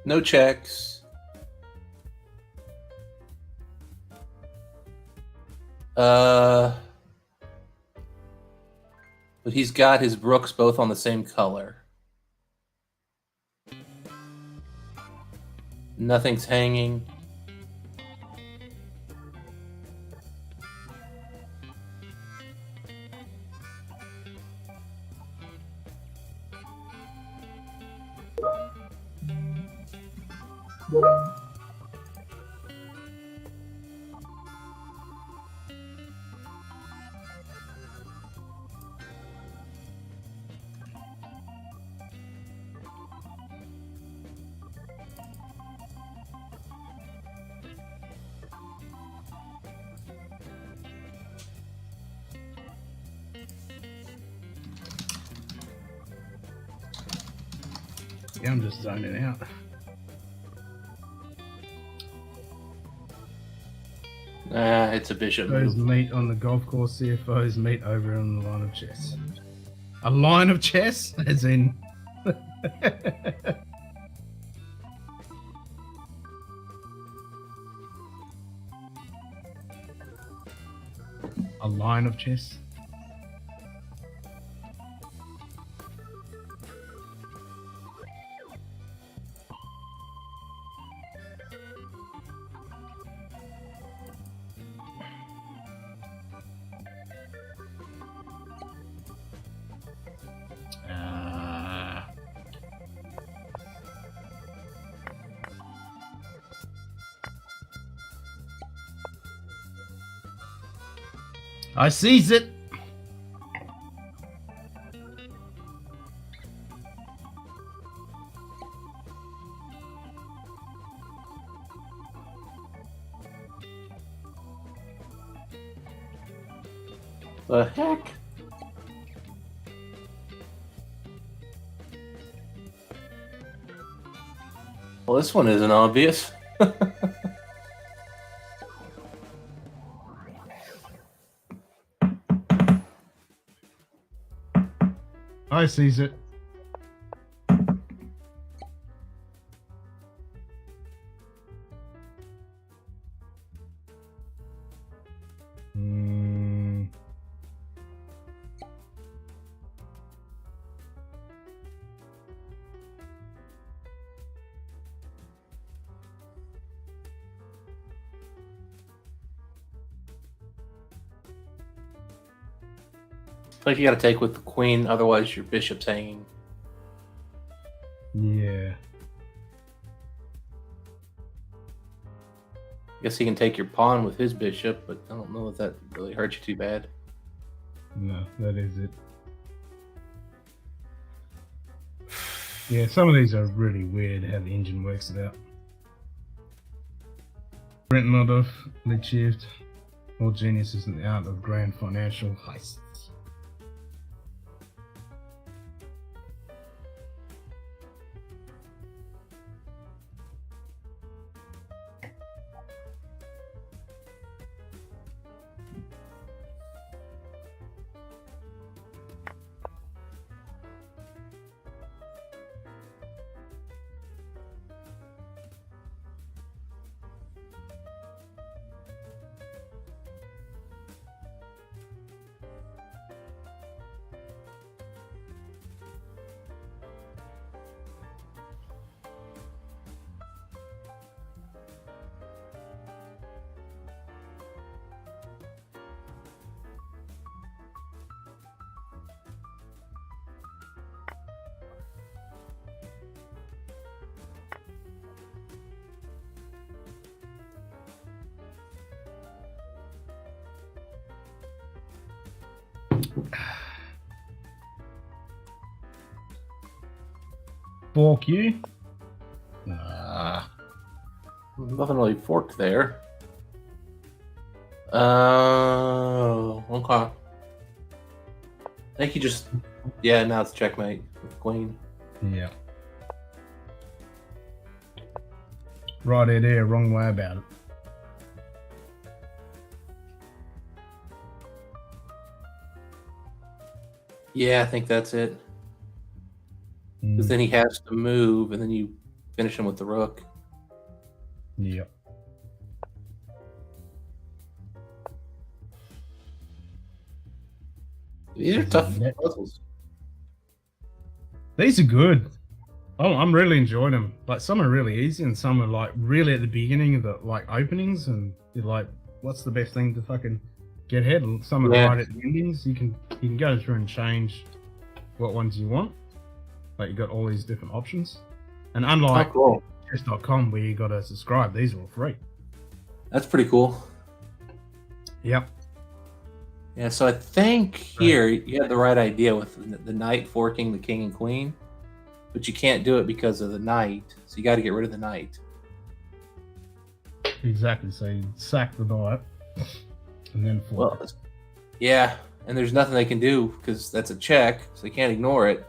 No checks. But he's got his rooks both on the same color. Nothing's hanging. Yeah, I'm just zoning out. It's a bishop Those move. meet on the golf course, CFOs meet over on the line of chess. A line of chess? As in... A line of chess? I seize it. The heck? Well, this one isn't obvious. I seize it. Like you got to take with the queen, otherwise your bishop's hanging. Yeah. Guess he can take your pawn with his bishop, but I don't know if that really hurts you too bad. No, that is it. Yeah, some of these are really weird how the engine works it out. Brent Modoff, lead shift. All genius is in the art of grand financial heists. Fork you. Nothing really forked there. Oh, okay. I think you just... Yeah, now it's checkmate with the queen. Yeah. Right there, wrong way about it. Yeah, I think that's it. Because then he has to move, and then you finish him with the rook. Yep. These are tough puzzles. These are good. Oh, I'm really enjoying them. Like, some are really easy, and some are like really at the beginning of the like openings, and you're like, what's the best thing to fucking get ahead? And some are right at the endings. You can go through and change what ones you want. Like, you got all these different options. And unlike chess.com where you got to subscribe, these are all free. That's pretty cool. Yep. Yeah, so I think here you had the right idea with the knight forking the king and queen, but you can't do it because of the knight, so you got to get rid of the knight. Exactly. So you sack the knight and then fork. Well, yeah, and there's nothing they can do because that's a check, so they can't ignore it.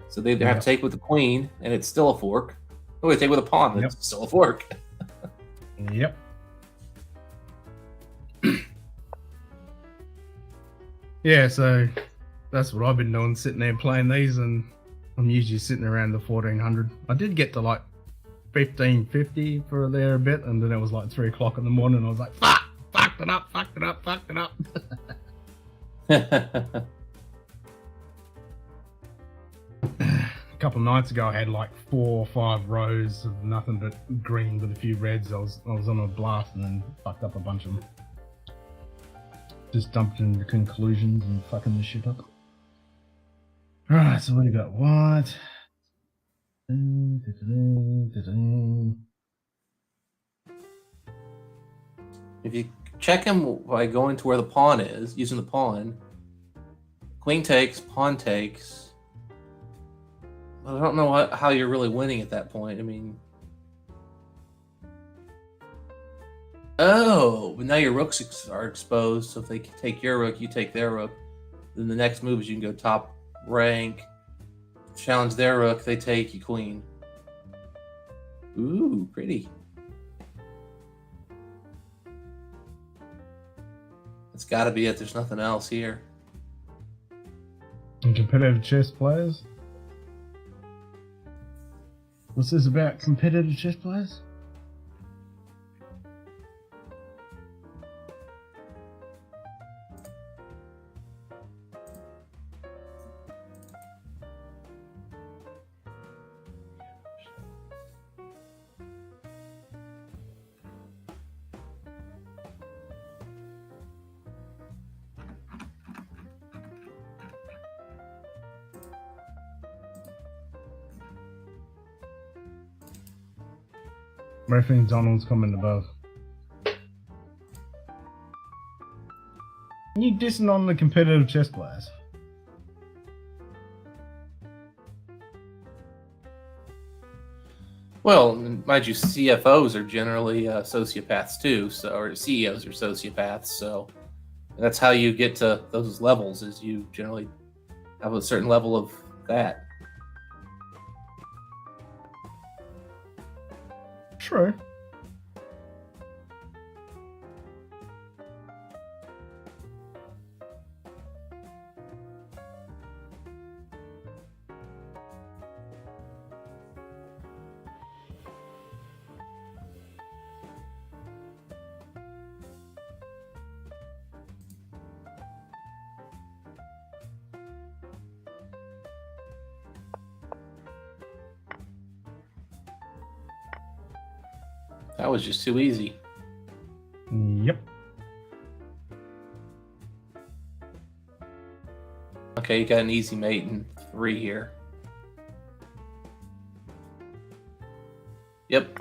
So they either have to take with the queen, and it's still a fork, or they take with a pawn, and it's still a fork. Yep. Yeah, so that's what I've been doing, sitting there playing these, and I'm usually sitting around the 1400. I did get to like 1550 for there a bit, and then it was like 3 o'clock in the morning, and I was like, fucked it up. A couple of nights ago, I had like 4 or 5 rows of nothing but green with a few reds. I was on a blast and then fucked up a bunch of them. Just dumped into conclusions and fucking the shit up. Alright, so what do you got? What? If you check him by going to where the pawn is, using the pawn, queen takes, pawn takes. I don't know how you're really winning at that point. I mean, oh, but now your rooks are exposed. So if they take your rook, you take their rook. Then the next move is you can go top rank, challenge their rook. They take you queen. Ooh, pretty. That's got to be it. There's nothing else here. And competitive chess players? What's this about competitive chess players? Referee Donald's comment above. You dissing on the competitive chess players? Well, mind you, CFOs are generally sociopaths too, so or CEOs are sociopaths. So that's how you get to those levels. Is you generally have a certain level of that. True. That was just too easy. Yep. Okay, you got an easy mate in 3 here. Yep.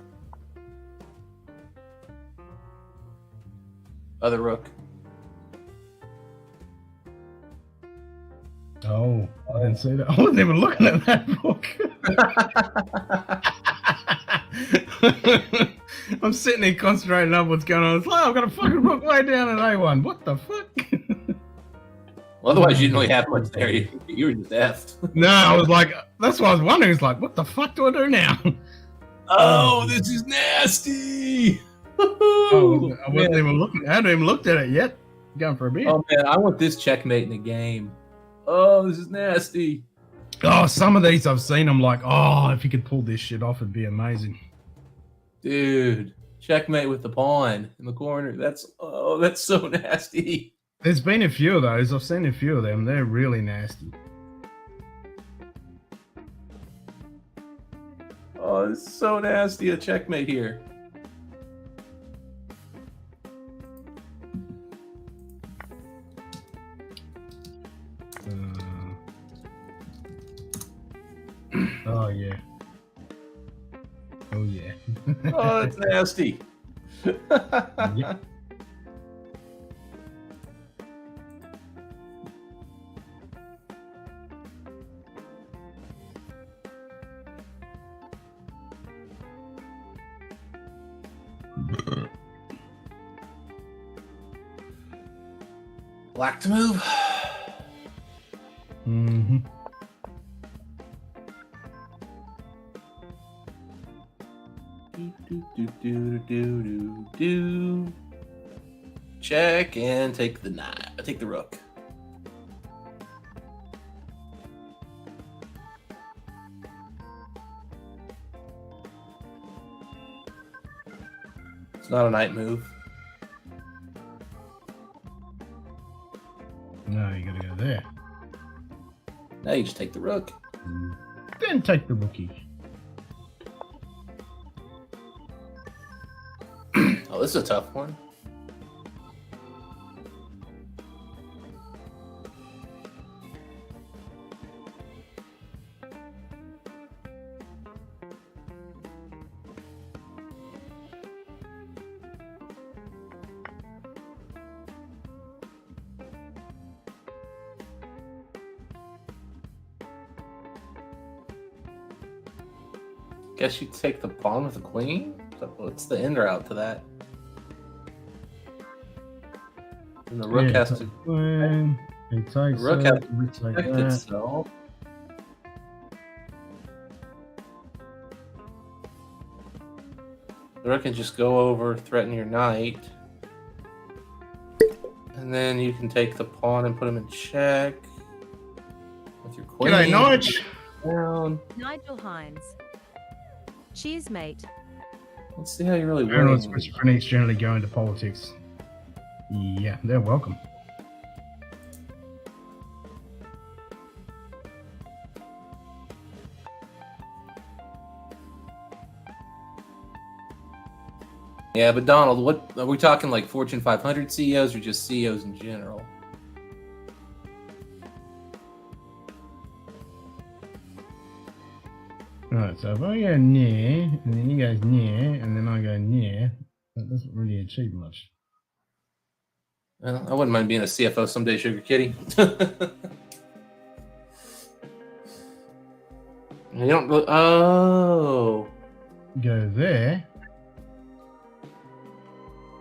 Other rook. Oh, I didn't see that. I wasn't even looking at that book. I'm sitting there concentrating on what's going on. It's like, I've got a fucking book way down at A1. What the fuck? Well, otherwise, you didn't really have much there. You were just effed. No, I was like, that's what I was wondering. It's like, what the fuck do I do now? Oh, this is nasty. Oh, I wasn't even looking. I hadn't even looked at it yet. Going for a beer. Oh man, I want this checkmate in the game. Oh, this is nasty. Oh, some of these I've seen. I'm like, oh, if you could pull this shit off, it'd be amazing. Dude, checkmate with the pawn in the corner. That's so nasty. There's been a few of those. I've seen a few of them. They're really nasty. Oh, it's so nasty. A checkmate here. Oh yeah. Oh yeah. Oh, that's nasty. Yeah. Black to move. Mm-hmm. Do. Check and take the knight. Take the rook. It's not a knight move. No, you gotta go there. Now you just take the rook. Then take the rookie. Oh, this is a tough one. Guess you take the pawn with the queen? So what's the end route to that? And the rook has to It takes rook has to take protect that. itself. The rook can just go over, threaten your knight. And then you can take the pawn and put him in check. With your queen. G'day, Nige. Down. Nigel Hines. Cheers, mate. Let's see how you really Parents win. schizophrenics generally go into politics. Yeah, they're welcome. Yeah, but Donald, what are we talking, like Fortune 500 CEOs or just CEOs in general? Right, so if I go near, and then he goes near, and then I go near, that doesn't really achieve much. Well, I wouldn't mind being a CFO someday, Sugar Kitty. You don't go. Oh. Go there,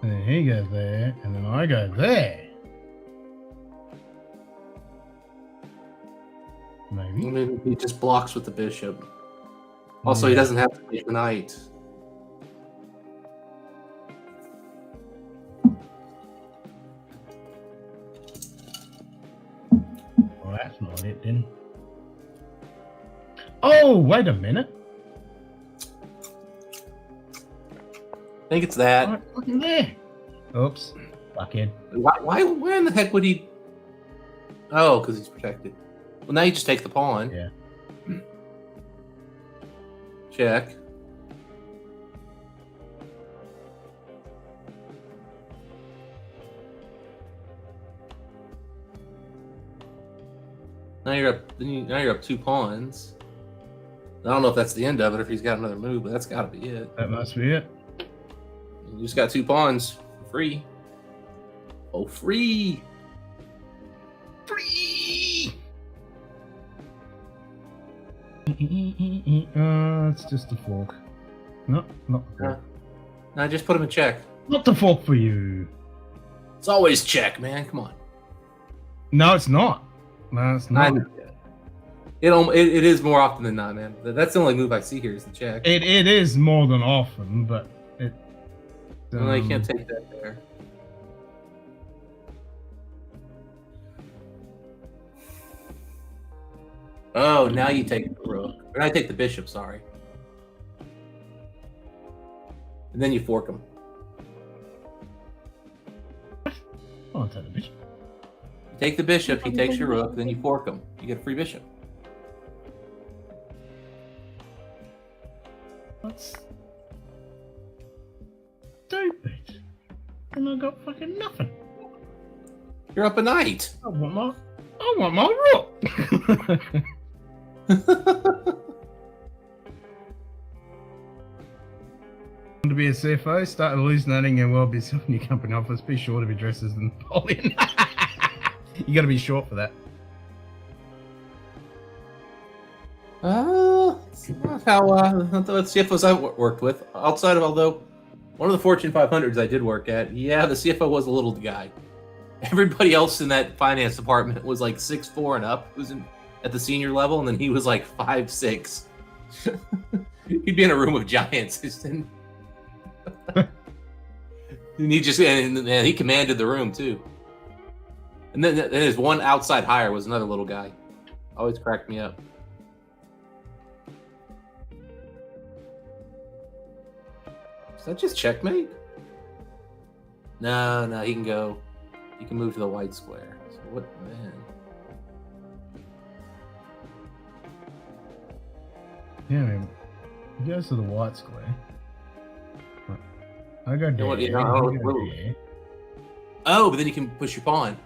and then he goes there, and then I go there. Maybe. Maybe he just blocks with the bishop. Also, he doesn't have to take the knight. Well, that's not it then. Oh, wait a minute. I think it's that. Right, look in there. Oops. Fuckhead. Why in the heck would he? Oh, because he's protected. Well, now you just take the pawn. Yeah. Check. Now you're up. Now you're up 2 pawns. I don't know if that's the end of it, or if he's got another move, but that's got to be it. That must be it. You just got 2 pawns for free. Oh, free! Free! It's just a fork. No, not the fork. No, just put him in check. Not the fork for you. It's always check, man. Come on. No, it's not. No, it's not. It is more often than not, man. That's the only move I see here is the check. It is more than often, but it. No, you can't take that there. Oh, now you take the rook. Or I take the bishop, sorry. And then you fork him. I'll take the bishop. You take the bishop, he takes your rook, then you fork him. You get a free bishop. That's stupid. And I got fucking nothing. You're up a knight. I want my rook. To be a CFO, start hallucinating and well be yourself in your company office. Be sure to be dressed as Napoleon. You got to be short for that. That's not how not the CFOs I've worked with. Outside of, although one of the Fortune 500s I did work at, yeah, the CFO was a little guy. Everybody else in that finance department was like 6'4" and up, who's at the senior level, and then he was like 5'6". He'd be in a room of giants. And he commanded the room too. And then his one outside hire was another little guy. Always cracked me up. Is that just checkmate? No, he can go. He can move to the white square. So what, man? Yeah, I mean, he goes to the white square. I go down. Oh, but then you can push your pawn.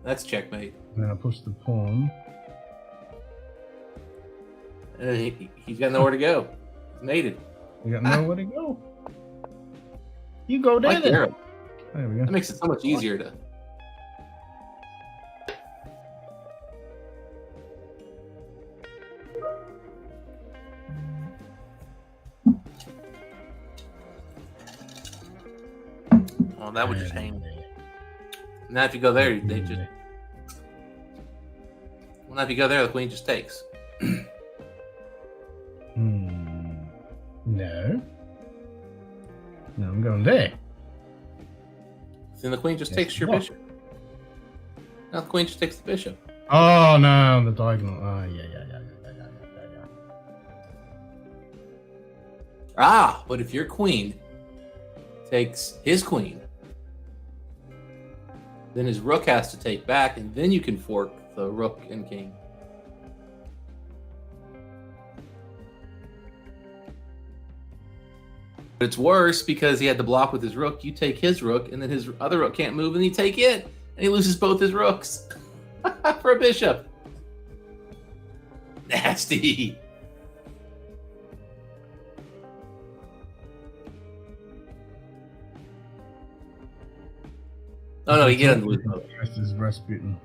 That's checkmate. And then I push the pawn. And he's got nowhere to go. He's mated. We got nowhere to go. You go there. There we go. That makes it so much easier to. Oh, that would just hang. Now, if you go there, they just. Well, now if you go there, the queen just takes. No. No, I'm going there. Then the queen just takes your bishop. Now the queen just takes the bishop. Oh no, the diagonal. Oh yeah. Ah, but if your queen takes his queen, then his rook has to take back, and then you can fork the rook and king. But it's worse because he had to block with his rook. You take his rook, and then his other rook can't move, and you take it, and he loses both his rooks for a bishop. Nasty. Oh no, he can't lose both. This is Rasputin.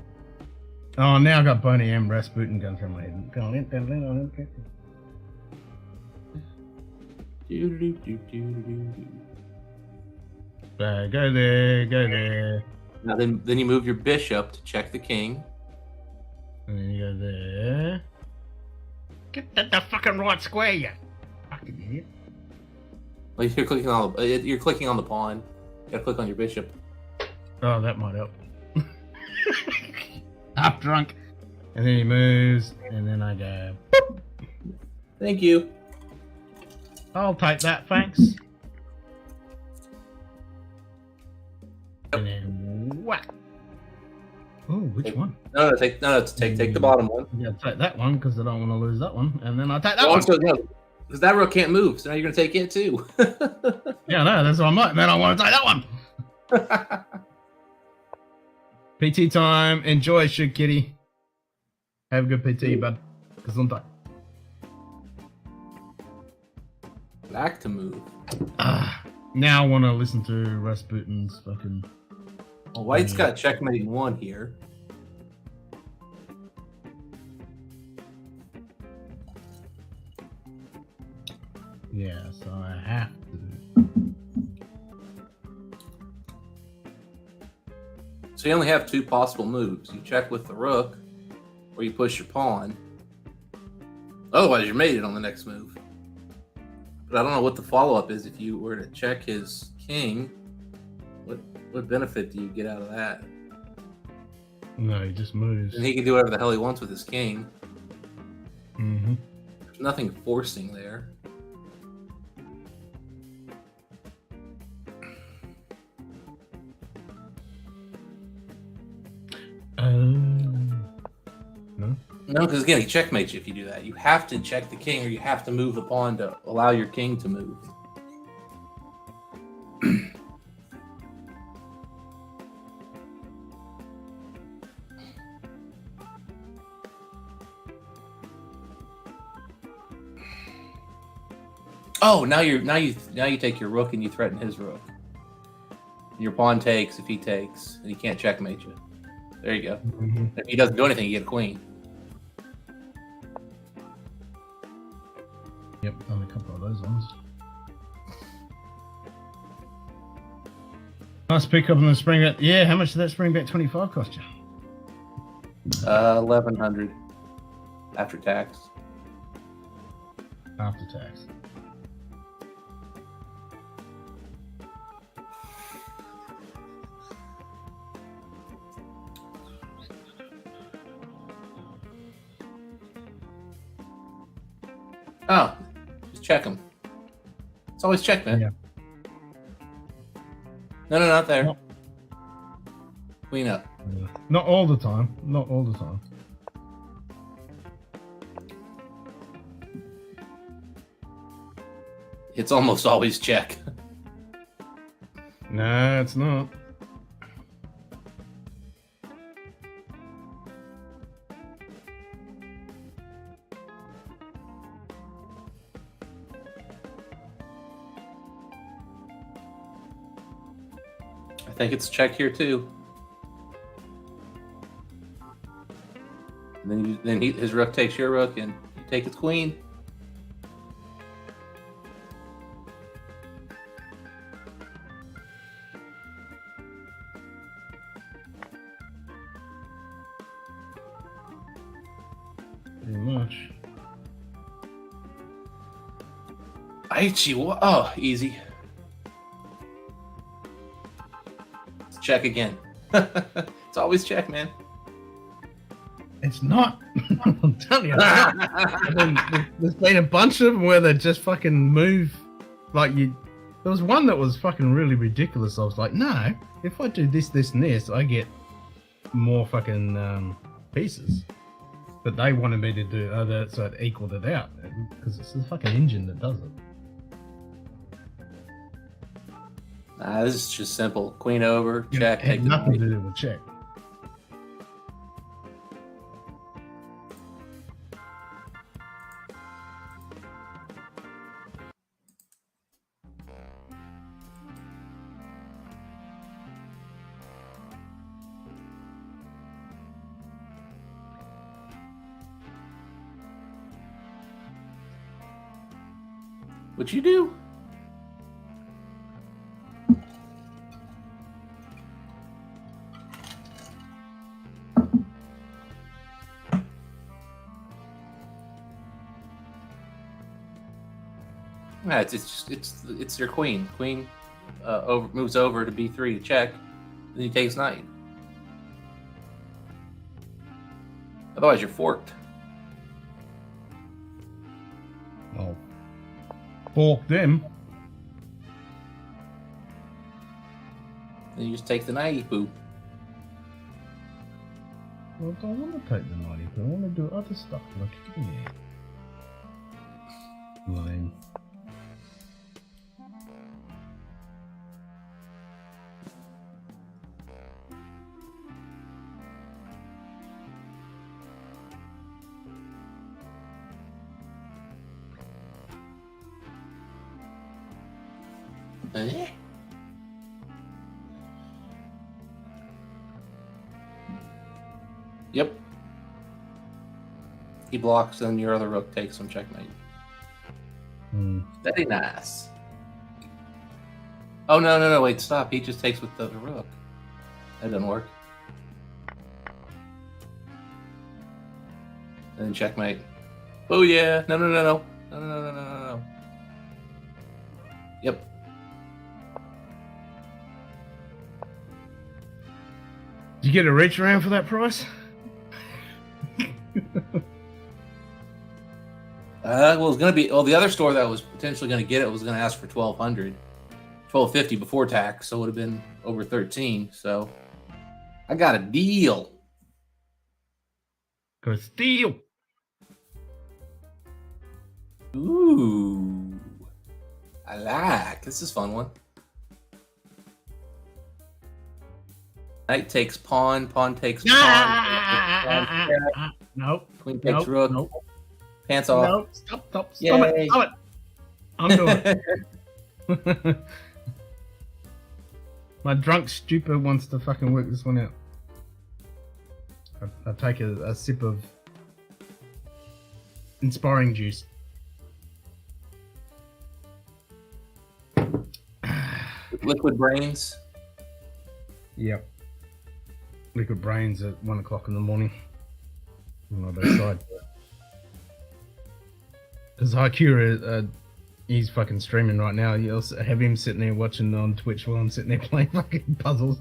Oh, now I got Boney M. Rasputin going through my head. Go there. Now then you move your bishop to check the king. And then you go there. Get the fucking right square, you fucking idiot. Well, you're clicking on the pawn. You gotta click on your bishop. Oh, that might help. Half drunk. And then he moves, and then I go. Boop. Thank you. I'll take that, thanks. And then whack. Oh, which one? Take the bottom one. Yeah, take that one because I don't want to lose that one, and then I take that one. Also, no, because that rook can't move, so now you're gonna take it too. Yeah, no, that's what I'm like. Then I want to take that one. PT time. Enjoy, shoot kitty. Have a good PT, bud. Gesundheit. Back to move. Now I want to listen to Rasputin's fucking. Well, White's got checkmate 1 here. Yeah, so I have to. So you only have 2 possible moves. You check with the rook, or you push your pawn. Otherwise, you're mated on the next move. But I don't know what the follow-up is if you were to check his king. What benefit do you get out of that? No, he just moves. And he can do whatever the hell he wants with his king. Mm-hmm. There's nothing forcing there. No. No, because again, he checkmates you if you do that. You have to check the king, or you have to move the pawn to allow your king to move. Oh, now you take your rook and you threaten his rook. Your pawn takes if he takes, and he can't checkmate you. There you go. Mm-hmm. If he doesn't do anything, you get a queen. Yep, done a couple of those ones. Nice pick up on the springback. Yeah, how much did that springback 25 cost you? 1,100 after tax. After tax. Oh, just check him. It's always check, man. Yeah. No, not there. No. Queen up. Yeah. Not all the time. Not all the time. It's almost always check. No, it's not. I think it's check here too. And then his rook takes your rook, and you take his queen. Pretty much. I hate you. Oh, easy. Let's check again. It's always check, man. It's not. I'm telling you. It's not. There's been a bunch of them where they just fucking move. Like you. There was one that was fucking really ridiculous. I was like, no, if I do this, this, and this, I get more fucking pieces. But they wanted me to do that, so it equaled it out because it's the fucking engine that does it. This is just simple. Queen over, check, It had take the nothing knight. to do with check. What'd you do? Yeah, it's your queen. Queen moves over to b3 to check, then he takes knight. Otherwise, you're forked. I'll fork them. Then you just take the knight, boo. Well, I don't want to take the knight. I want to do other stuff. Like, yeah. Lame. Eh? Yep. He blocks, and your other rook takes some checkmate. Hmm. Very nice. Oh, no, wait, stop. He just takes with the rook. That doesn't work. And then checkmate. Oh, yeah. No. Yep. Did you get a reach around for that price? Well, it's gonna be. Well, the other store that was potentially gonna get it was gonna ask for $1,250 before tax, so it would have been over 13. So I got a deal. Got a steal. Ooh, I like. This is a fun one. Knight takes pawn. Pawn takes pawn. Nope. Queen takes rook. Nope. Pants off. Nope. Stop Yay. it. Stop it. I'm doing it. My drunk stupid wants to fucking work this one out. I take a sip of inspiring juice. Liquid brains. Yep. Liquid brains at 1 o'clock in the morning. On my side. Because Haikura, he's fucking streaming right now. You'll have him sitting there watching on Twitch while I'm sitting there playing fucking puzzles.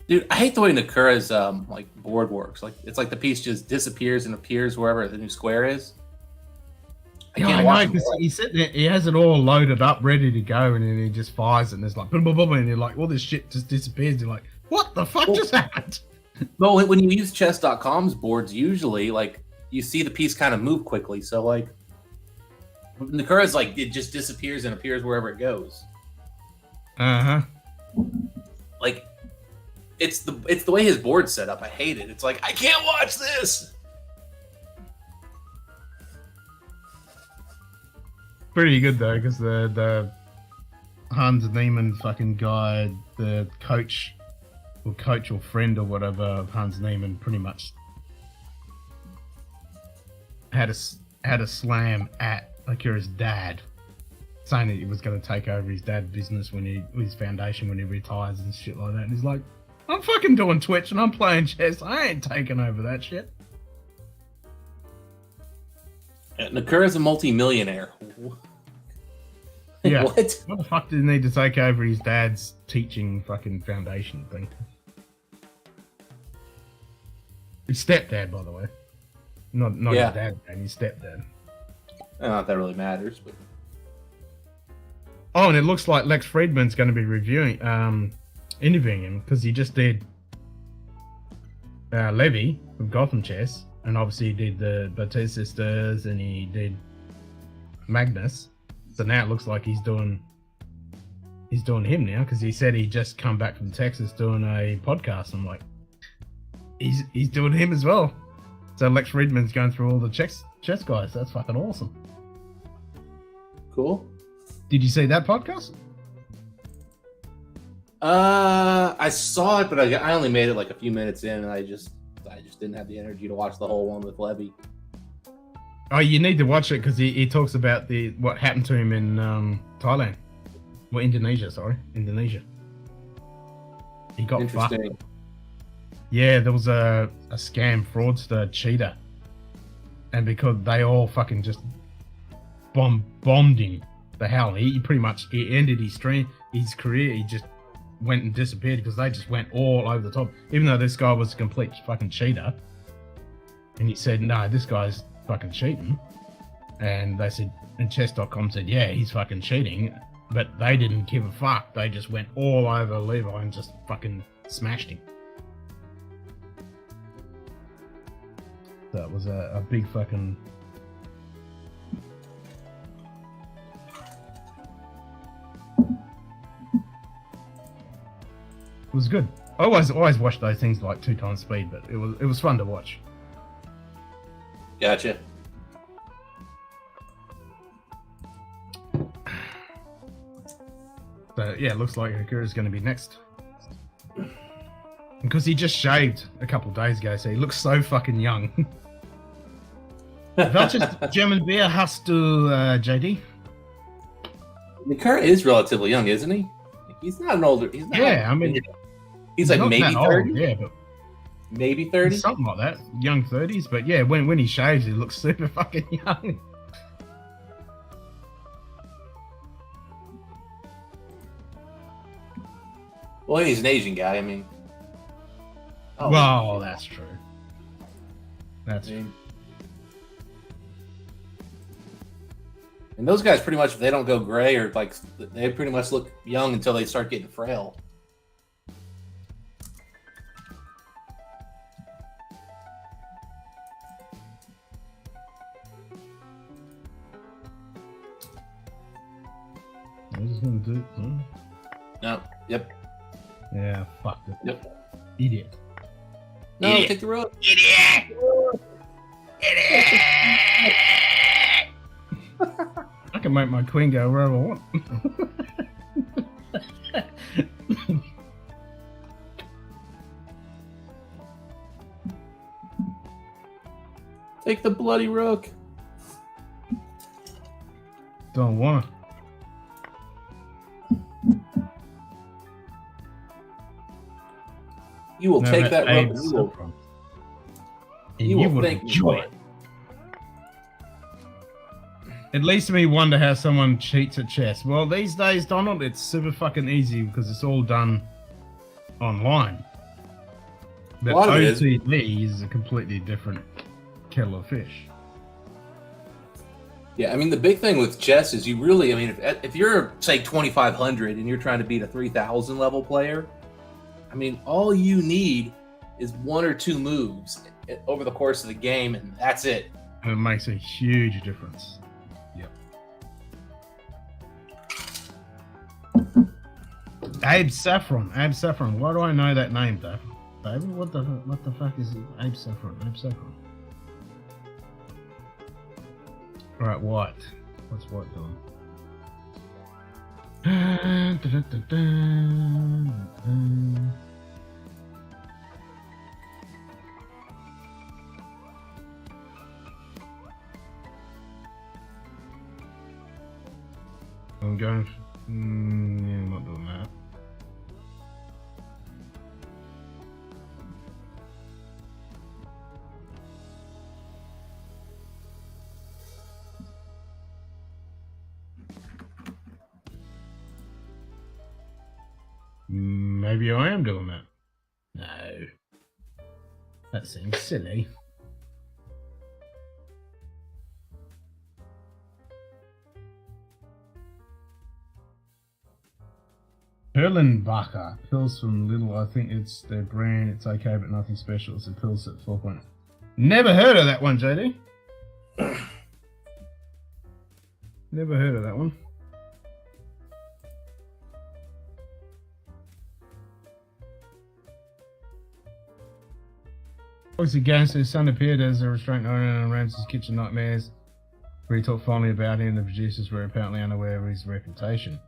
Dude, I hate the way Nakura's like board works. Like it's like the piece just disappears and appears wherever the new square is. I know, because he's sitting there, he has it all loaded up, ready to go, and then he just fires it, and it's like boom, boom, boom, and you're like, all this shit just disappears. You're like, what the fuck just happened? Well, when you use chess.com's boards, usually like you see the piece kind of move quickly. So like Nakura's like it just disappears and appears wherever it goes. Like it's the way his board's set up. I hate it. It's like I can't watch this. Pretty good though, because the Hans Niemann fucking guy, the coach or friend or whatever of Hans Niemann, pretty much had a slam at Akira's dad, saying that he was going to take over his dad's business his foundation when he retires and shit like that. And he's like, I'm fucking doing Twitch and I'm playing chess. I ain't taking over that shit. Nakura's a multi-millionaire. Yeah. What the fuck did he need to take over his dad's teaching fucking foundation thing? His stepdad, by the way. Not his dad, and his stepdad. Not that really matters, but oh, and it looks like Lex Friedman's going to be interviewing him, because he just did Levy from Gotham Chess, and obviously he did the Baptiste Sisters, and he did Magnus. So now it looks like he's doing him now, because he said he just come back from Texas doing a podcast. I'm like, he's doing him as well. So Lex Friedman's going through all the chess guys. That's fucking awesome. Cool. Did you see that podcast? I saw it, but I only made it like a few minutes in, and I just didn't have the energy to watch the whole one with Levy. Oh, you need to watch it, because he talks about what happened to him in Thailand. Well, Indonesia. He got fucked. Yeah, there was a scam fraudster cheater, and because they all fucking just bombed him the hell, he pretty much ended his career. He just went and disappeared because they just went all over the top. Even though this guy was a complete fucking cheater, and he said, "No, this guy's fucking cheating," and they said, and chess.com said, "Yeah, he's fucking cheating," but they didn't give a fuck. They just went all over Levi and just fucking smashed him. That was a big fucking... It was good. I always watch those things like 2 times speed, but it was fun to watch. Gotcha. So yeah, it looks like Akira's going to be next. Because he just shaved a couple of days ago, so he looks so fucking young. Welches German beer hast du, JD? McCurry is relatively young, isn't he? He's not an older. He's not. Yeah, I mean, he's like not maybe that old, 30. yeah, but Maybe 30. something like that. Young 30s, but yeah, when he shaves, he looks super fucking young. Well, he's an Asian guy. I mean. Oh, Well, that's true. That's I true. mean, and those guys pretty much, if they don't go gray or like, they pretty much look young until they start getting frail. I was just gonna do. No. Yep. Yeah, fucked it. Yep. Idiot. No, Idiot. take the road. Idiot! Idiot! I can make my queen go wherever I want. Take the bloody rook. Don't wanna. You will No, take that rook. Abe's You will, saffron. you You will will thank me enjoy for it. It leads me wonder how someone cheats at chess. Well, these days, Donald, it's super fucking easy because it's all done online. But A lot of it is. OTB is a completely different kettle of fish. Yeah, I mean, the big thing with chess is you really, I mean, if you're, say, 2,500 and you're trying to beat a 3,000 level player, I mean, all you need is one or two moves over the course of the game, and that's it. And it makes a huge difference. Yep. Abe Saffron. Abe Saffron. Why do I know that name, Dave? David, what the fuck is Abe Saffron? Abe Saffron. All right, White. What's White doing? I'm going. Yeah, I'm not doing that. Maybe I am doing that. No. That seems silly. Perlenbacher. Pills from Little. I think it's their brand. It's okay, but nothing special. It's a pill set 4 point. Never heard of that one, JD. Never heard of that one. Obviously, Gangster's son appeared as a restraint owner in Ramsay's Kitchen Nightmares, where he talked fondly about him. The producers were apparently unaware of his reputation.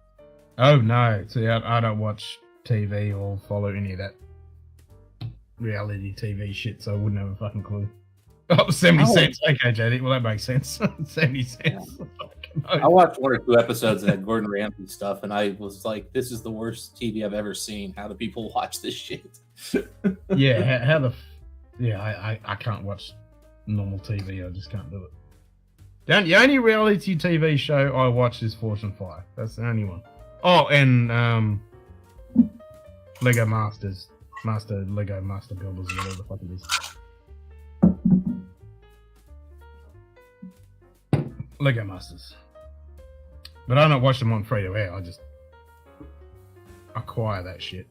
Oh no! See, I don't watch TV or follow any of that reality TV shit, so I wouldn't have a fucking clue. Oh, 70 cents. Okay, JD. Well, that makes sense. 70 cents. I watched one or two episodes of that Gordon Ramsay stuff, and I was like, "This is the worst TV I've ever seen. How do people watch this shit?" Yeah, how the... Yeah, I can't watch normal TV. I just can't do it. The only reality TV show I watch is Fortune Fire. That's the only one. Oh, and Lego Masters. Lego Master Builders, or whatever the fuck it is. Lego Masters. But I don't watch them on free to air. I just acquire that shit.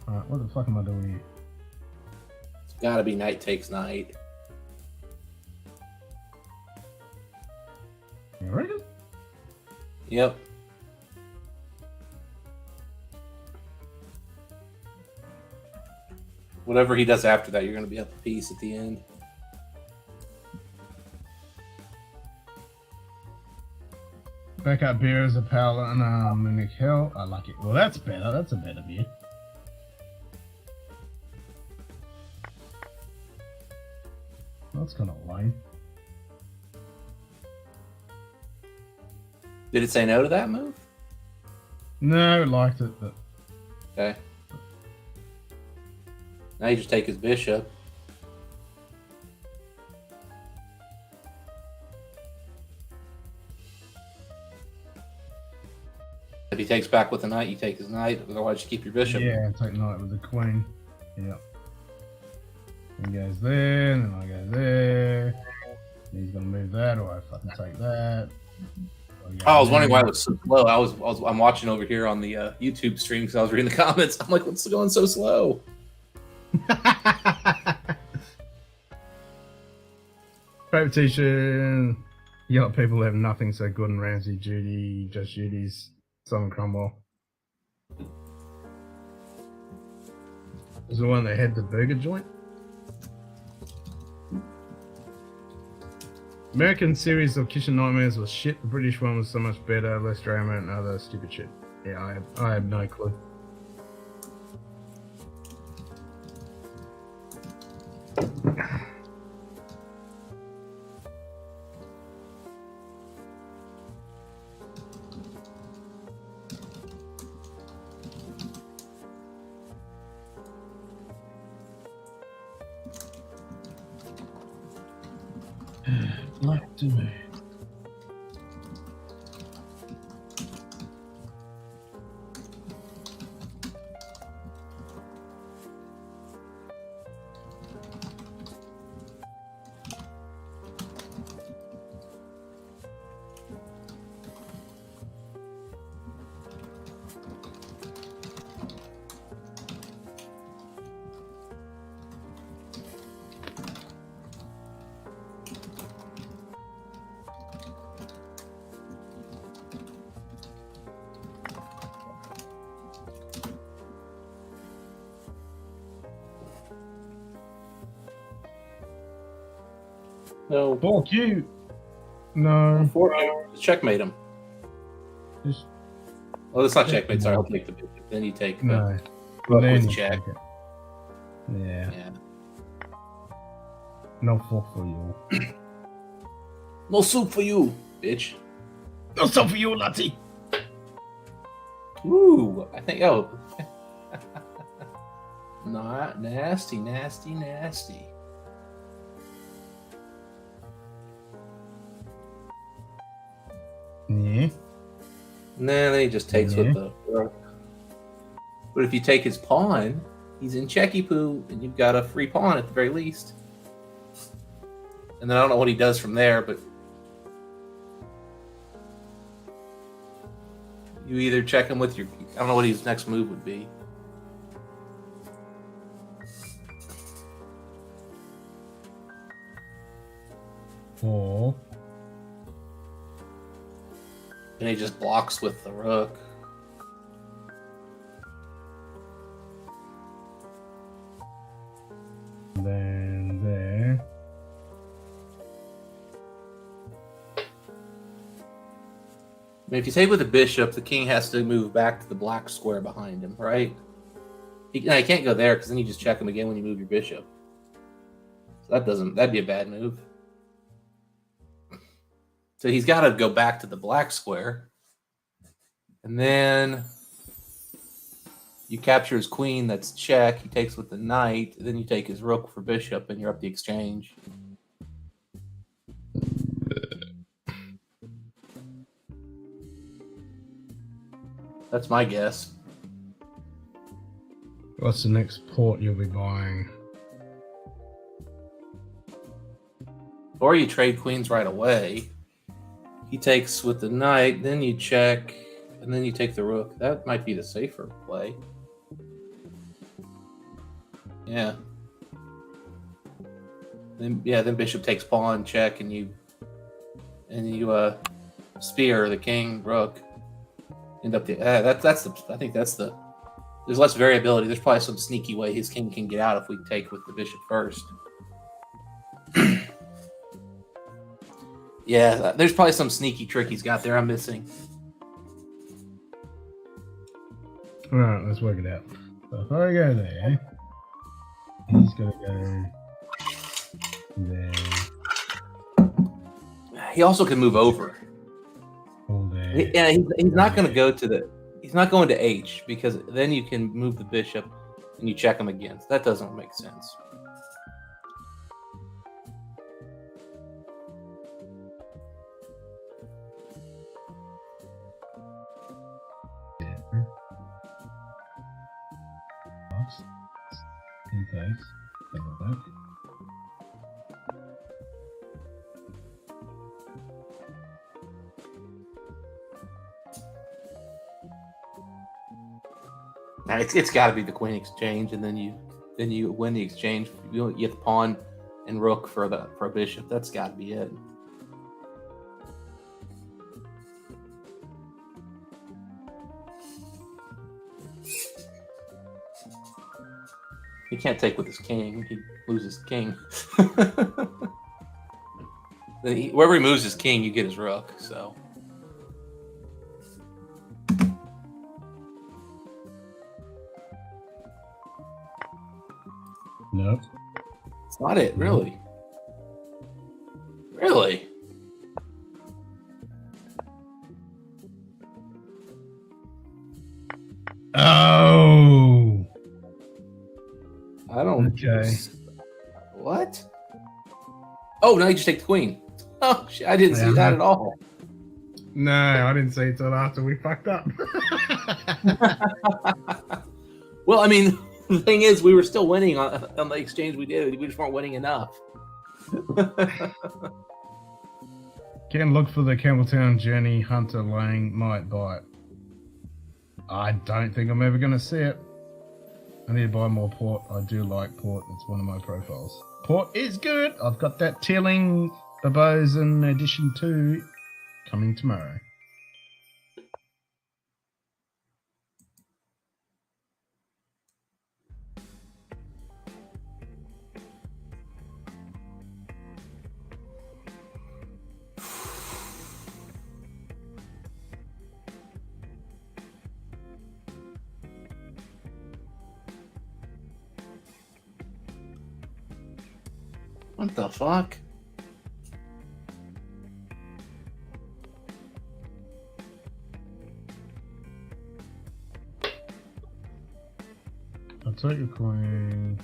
Alright, what the fuck am I doing here? It's gotta be Night Takes Night. You reckon? Yep. Whatever he does after that, you're gonna be up a piece at the end. Backup beer is a Paladin Munich Hell. I like it. Well, that's better. That's a better beer. That's kind of lame. Did it say no to that move? No, I liked it, but Okay. Now you just take his bishop. If he takes back with the knight, you take his knight. Otherwise, you keep your bishop. yeah, take knight with the queen. Yep. He goes there, and then I go there. He's gonna move that, or I fucking take that. I was wondering why it was so slow. I'm watching over here on the YouTube stream because I was reading the comments. I'm like, what's going so slow? Repetition. You got people who have nothing so good in Ramsey, Judy, Just Judy's, Simon Cromwell. Is the one that had the burger joint? American series of Kitchen Nightmares was shit. The British one was so much better, less drama and other stupid shit. Yeah, I have no clue. Black to me. No. Fuck you. No. Just checkmate him. Just Oh, that's not checkmate. Sorry, I'll take the bishop. Then you take the no. rook Then with you check. take it. Yeah. Yeah. No fuck for you. No soup for you, bitch. No stuff for you, Lottie. Ooh, I think. Oh, not nasty, nasty, nasty. Yeah. Nah, then he just takes with the rook. But if you take his pawn, he's in checky poo, and you've got a free pawn at the very least. And then I don't know what he does from there, but you either check him with your. I don't know what his next move would be. Four. And he just blocks with the rook. Then there. I mean, if you take with the bishop, the king has to move back to the black square behind him, right? He can't go there because then you just check him again when you move your bishop. So that'd be a bad move. So he's got to go back to the black square. And then you capture his queen, that's check. He takes with the knight. Then you take his rook for bishop, and you're up the exchange. That's my guess. What's the next port you'll be buying? Or you trade queens right away. He takes with the knight, then you check, and then you take the rook. That might be the safer play. Yeah. Then bishop takes pawn, check, and you spear the king, rook. End up I think that's the. There's less variability. There's probably some sneaky way his king can get out if we take with the bishop first. Yeah, there's probably some sneaky trick he's got there I'm missing. Alright, let's work it out. So if I go there, he's got to go there, He also can move over. all there. Yeah, he's not going to go to the. He's not going to H because then you can move the bishop and you check him again. So that doesn't make sense. In place, double that. Now, it's got to be the queen exchange, and then you win the exchange. You get the pawn and rook for a bishop. That's got to be it. He can't take with his king. He loses king. Wherever he moves his king, you get his rook. So. Nope. It's not it, really. Really? Oh! I don't. Okay. What? Oh, now you just take the queen. Oh, shit, I didn't see that at all. No, I didn't say it till after we fucked up. Well, I mean, the thing is, we were still winning on the exchange we did. We just weren't winning enough. Can look for the Campbelltown Journey Hunter Lang might bite. I don't think I'm ever going to see it. I need to buy more port. I do like port. It's one of my profiles. Port is good. I've got that Teeling Barbosan Edition 2 coming tomorrow. What the fuck? I'll take your queen.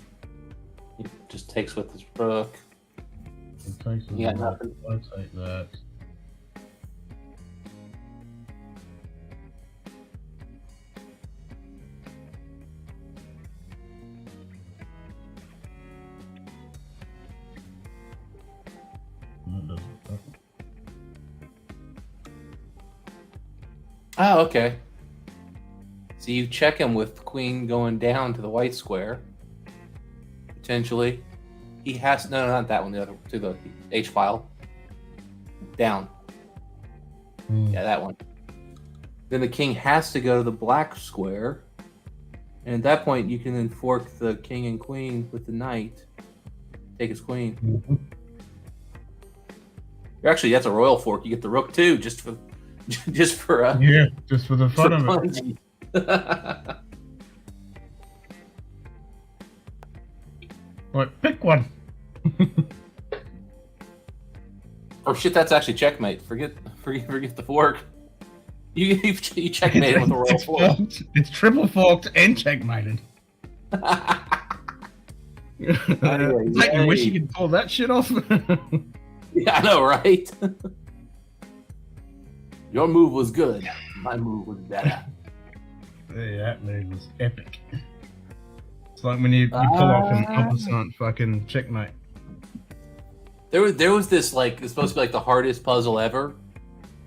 He just takes with his rook. It takes Yeah, a nothing. I'll take that. Oh, okay. So you check him with queen going down to the white square. Potentially. He has no, not that one, the other to the H file. Down. Yeah, that one. Then the king has to go to the black square. And at that point you can then fork the king and queen with the knight. Take his queen. Mm-hmm. Actually, that's a royal fork. You get the rook too, just for Yeah, just for the fun of it. Right, pick one. Oh shit, that's actually checkmate. Forget the fork. You checkmated with a royal fork. It's triple forked and checkmated. I wish you could pull that shit off. Yeah, I know, right? Your move was good. My move was better. Yeah, that move was epic. It's like when you pull off an opposite fucking checkmate. There was this, like, it's supposed to be like the hardest puzzle ever.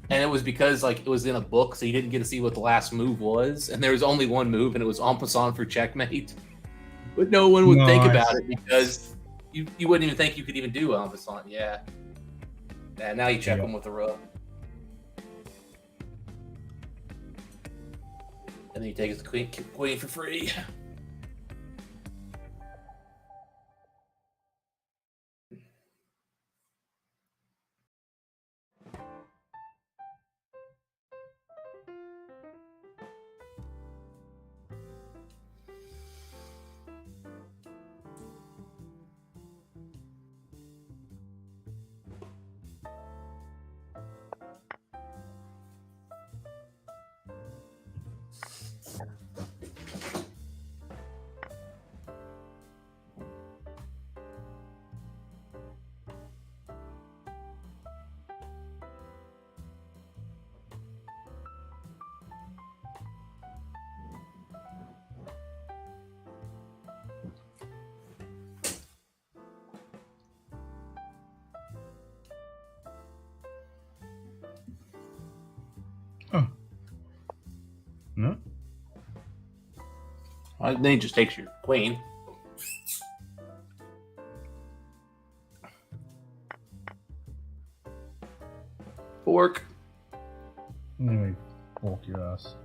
And it was because, like, it was in a book, so you didn't get to see what the last move was. And there was only one move, and it was en passant for checkmate. But no one would think about it because you wouldn't even think you could even do en passant. Yeah. Yeah, now you check them with the rook. And then you take his queen for free. Then he just takes your queen. Fork. Let me fork your ass.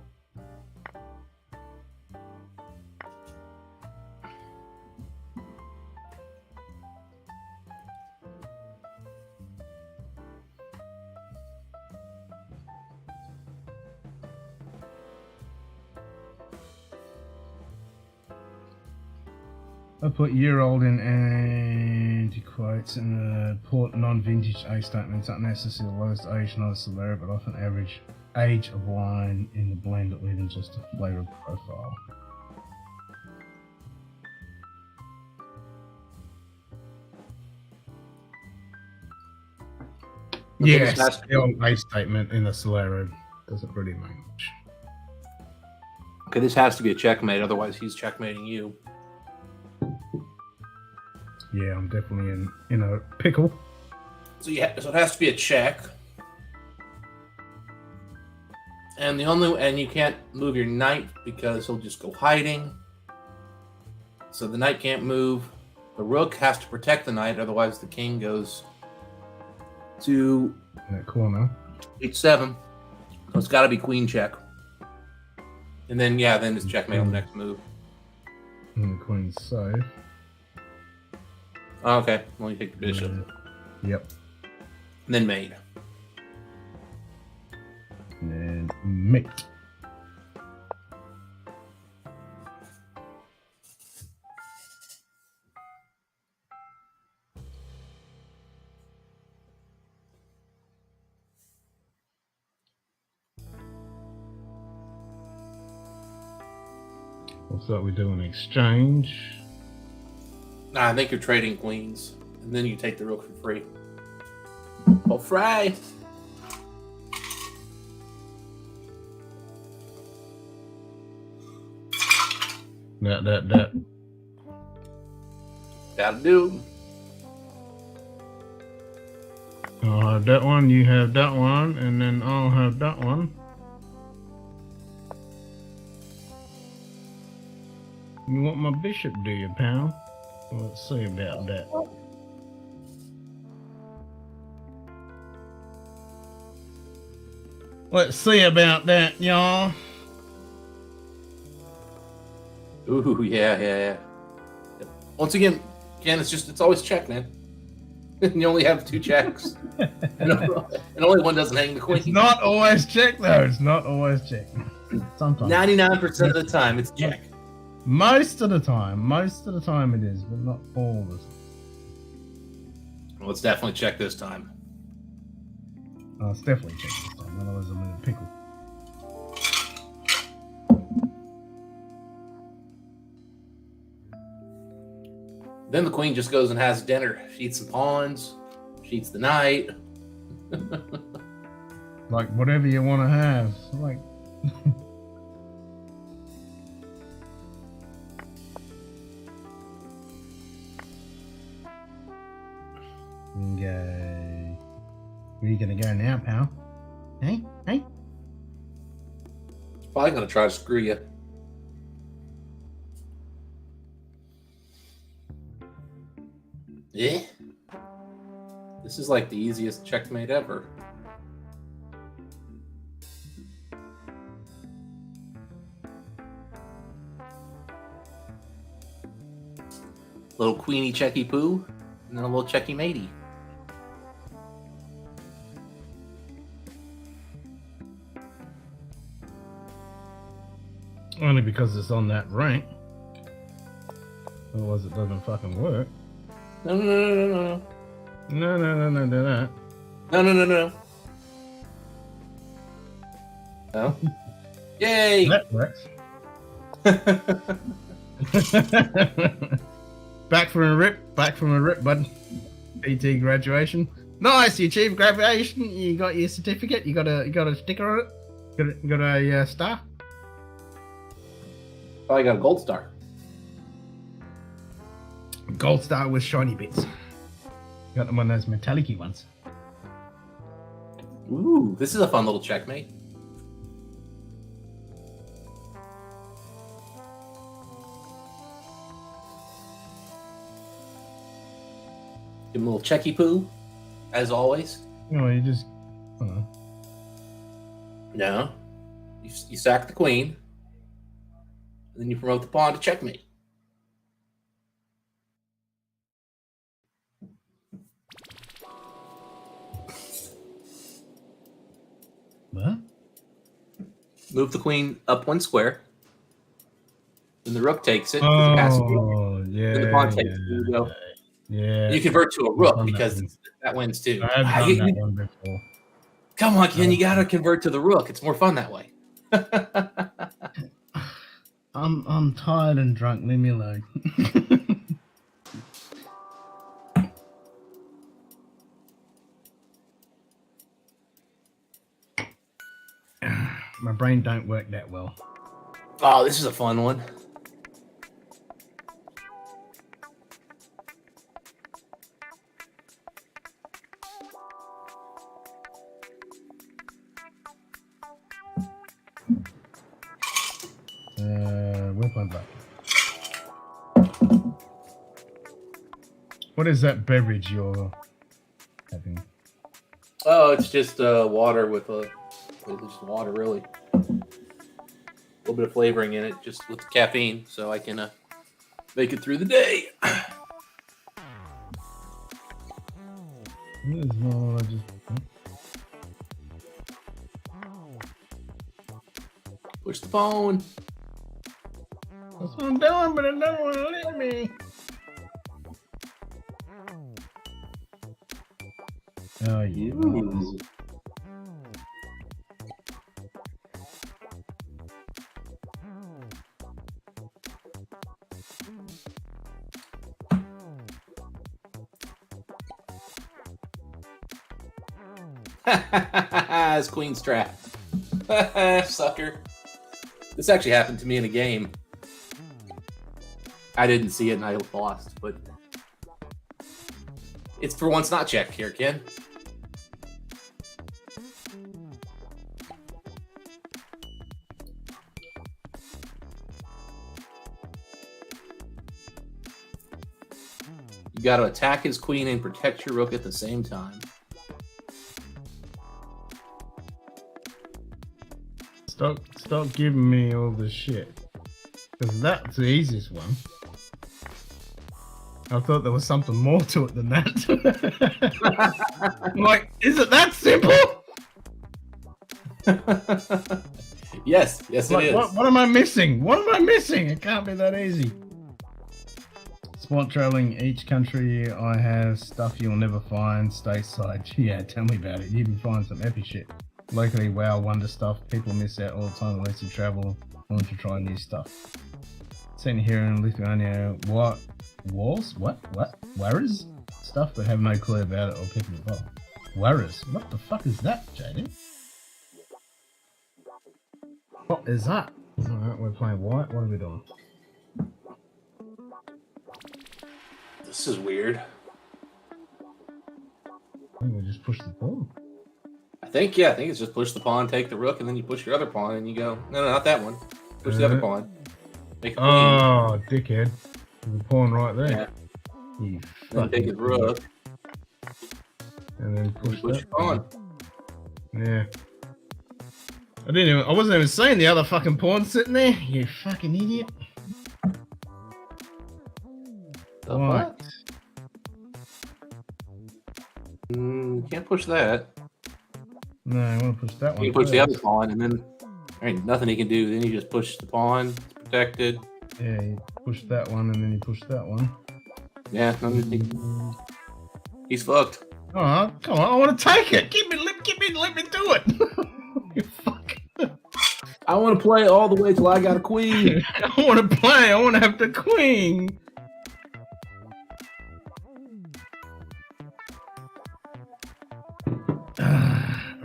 I put year-old in antiquates and put non-vintage age statements. Unnecessary, lowest age, not a cellar, but often average age of wine in the blend or even just a flavour profile. Yes, the old age statement in the Solero doesn't really mean much. Okay, this has to be a checkmate, otherwise he's checkmating you. Yeah, I'm definitely in a pickle. So it has to be a check. And you can't move your knight because he'll just go hiding. So the knight can't move. The rook has to protect the knight, otherwise the king goes to in that corner. H7. So it's got to be queen check. And then it's checkmate on the next move. And the queen's safe. Oh, okay, well you take the bishop. Yep. And then mate. And then mate. What's that we do an exchange? Nah, I think you're trading queens, and then you take the rook for free. Oh, fry! That. That'll do. I'll have that one, you have that one, and then I'll have that one. You want my bishop, do you, pal? Well, let's see about that. Let's see about that, y'all. Ooh, yeah. Once again, it's always check, man. You only have 2 checks. and only one doesn't hang the queen. It's not always check, though. It's not always check. Sometimes. 99% of the time, it's check. Most of the time it is, but not all the time. Well, let's definitely check this time. It's definitely check this time, otherwise I'm in a pickle. Then the queen just goes and has dinner. She eats some pawns. She eats the knight. Like, whatever you want to have. Like... Go. Where are you gonna go now, pal? Hey? Probably gonna try to screw you. Yeah. This is like the easiest checkmate ever. Little queenie checky poo, and then a little checky matey. Only because it's on that rank. Otherwise it doesn't fucking work. No. No. No. No. Yay! That works. Back from a rip, bud. PT graduation. Nice, you achieved graduation. You got your certificate. You got a sticker on it. Got a star. Probably got a gold star. Gold star with shiny bits. Got one of those metallic-y ones. Ooh, this is a fun little checkmate. Give him a little checky poo, as always. No, you just. No. You sack the queen, and then you promote the pawn to checkmate. What? Move the queen up 1 square. Then the rook takes it. 'Cause it has to be. Oh, yeah. Then the pawn takes it. You go. Yeah. You convert to a rook done that because one. that wins too. I've done that one before. Come on, Ken. You got to convert to the rook. It's more fun that way. I'm tired and drunk. Leave me alone. My brain don't work that well. Oh, this is a fun one. Where's my bucket? What is that beverage you're having? Oh, it's just water with a. It's just water, really. A little bit of flavoring in it, just with the caffeine, so I can make it through the day. There's no, I just. Push the phone. That's what I'm doing, but it doesn't want to let me. Oh, yeah. Ooh. It's queen's trap. Sucker. This actually happened to me in a game. I didn't see it and I lost, but it's for once not checked here, Ken. You got to attack his queen and protect your rook at the same time. Stop giving me all this shit. Because that's the easiest one. I thought there was something more to it than that. I'm like, is it that simple? Yes, it Like, is. what am I missing? What am I missing? It can't be that easy. Spot traveling each country, I have stuff you'll never find stateside. Yeah, tell me about it. You can find some epic shit. Locally, wow, wonder stuff. People miss out all the time unless you travel. Want to try new stuff. Sent here in Lithuania. What? Walls? What? Warriors? Stuff but have no clue about it or picking it up. Warriors? What the fuck is that, JD? What is that? Alright, we're playing white. What are we doing? This is weird. I think we just push the pawn. I think it's just push the pawn, take the rook, and then you push your other pawn, and you go, no, not that one. Push the other pawn. Make a queen. Oh, dickhead. There's a pawn right there. Yeah. You Then take his rook, and then push push that your pawn. Yeah. I wasn't even seeing the other fucking pawn sitting there. You fucking idiot. The Right. fuck? You can't push that. No, I want to push that one. You can push the first. other pawn, and then there ain't nothing he can do. Then you just push the pawn. It's protected. Yeah, you push that one and then you push that one. Yeah, he's fucked. Oh, come on! I want to take it. Let me do it. You fuck. I want to play all the way till I got a queen. I want to play. I want to have the queen.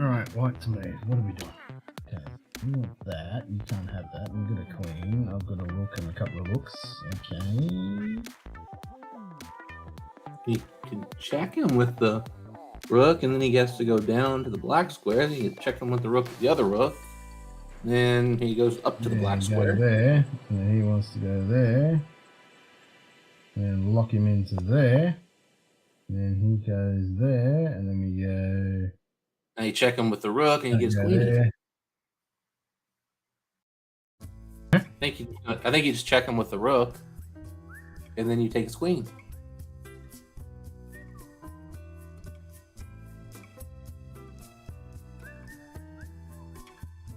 All right, white to move. What are we doing? Okay, you want that. You can't have that. We've got a queen. I've got a rook and a couple of rooks. Okay. You can check him with the rook, and then he gets to go down to the black square. Then you check him with the rook with the other rook. Then he goes up to the black go square. there. And he wants to go there. And lock him into there. Then he goes there, and then we go. Now you check him with the rook, and he gets go queen. there. I think you just check him with the rook, and then you take his queen.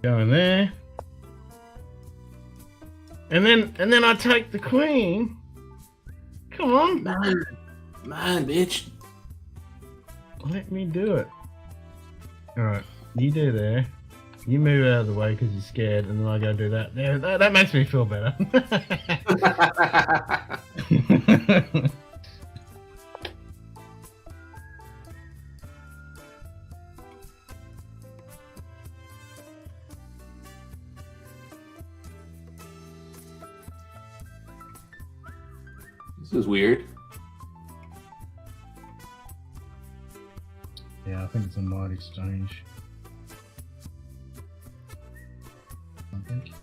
Going there. And then I take the queen. Come on. Man, bitch. Let me do it. Alright, you do there. You move out of the way because you're scared, and then I go do that. There, that makes me feel better. This is weird. Yeah, I think it's a might exchange. I think.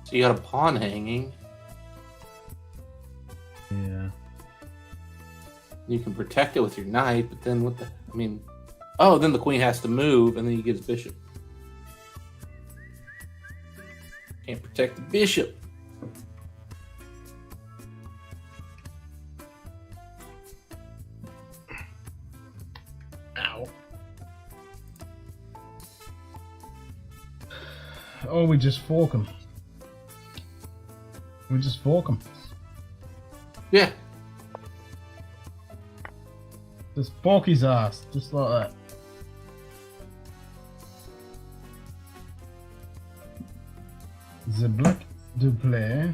So you got a pawn hanging. Yeah. You can protect it with your knight, but then oh, then the queen has to move, and then you get his bishop. Can't protect the bishop. Ow. Oh, we just fork him. We just fork him. Yeah. Just fork his ass, just like that. The black to play.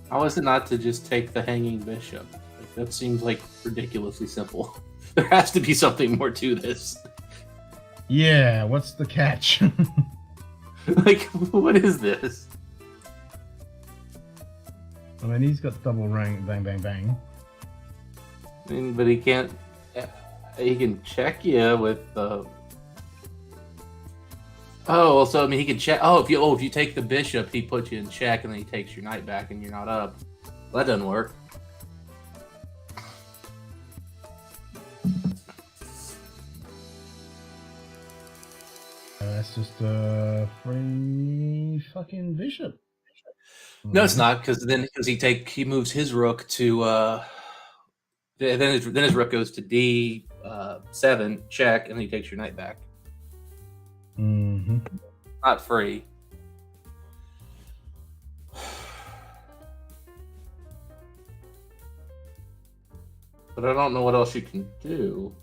How is it not to just take the hanging bishop? Like, that seems like ridiculously simple. There has to be something more to this. Yeah, what's the catch? Like, what is this? I mean, he's got double rank, bang, bang, bang. I mean, but he can't. He can check you with the. Oh, well, so I mean, he can check. If you take the bishop, he puts you in check, and then he takes your knight back, and you're not up. Well, that doesn't work. That's just a free fucking bishop. No, it's not, because he moves his rook to then his rook goes to D7 check, and then he takes your knight back. Mm-hmm. Not free. But I don't know what else you can do.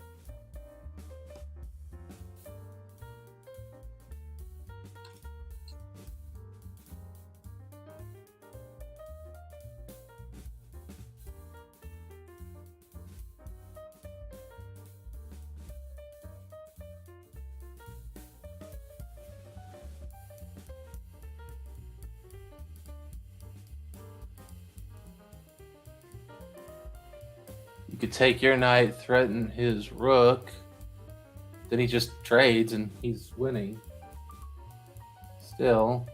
You could take your knight, threaten his rook, then he just trades and he's winning. Still.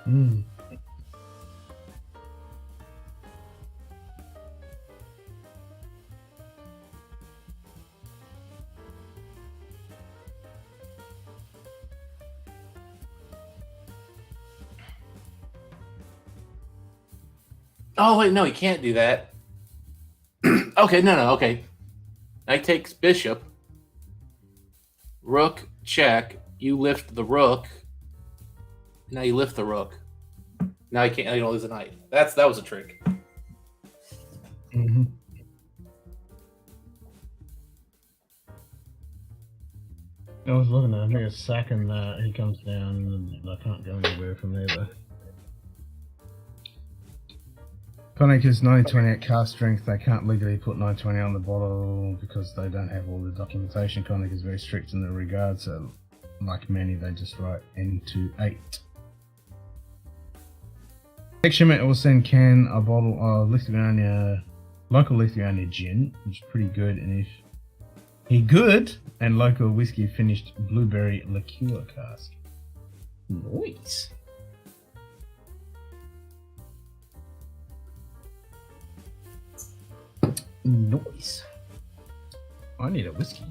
Mm. Oh, wait, no, he can't do that. Okay, no, okay. Knight takes bishop. Rook, check. You lift the rook. Now you lift the rook. Now you can't. Now you don't lose the knight. That was a trick. Mm-hmm. I was looking at, I think it's sack and he comes down and I can't go anywhere from there though. Conic is 920 at cast strength. They can't legally put 920 on the bottle because they don't have all the documentation. Conic is very strict in that regard, so like many, they just write N28. Extramet will send Ken a bottle of Lithuania, local Lithuania gin, which is pretty good, and if he good, and local whiskey finished blueberry liqueur cask. Nice. Nice. I need a whiskey.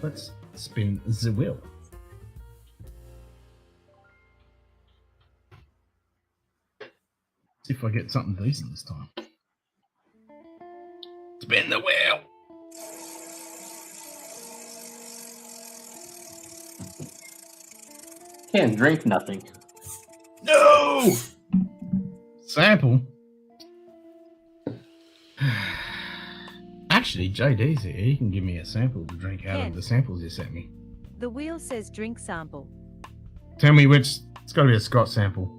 Let's spin the wheel. See if I get something decent this time. Spin the wheel. Can't drink nothing. No! Sample. Actually, JD's here. He can give me a sample to drink out of the samples you sent me. The wheel says drink sample. Tell me which. It's got to be a Scotch sample.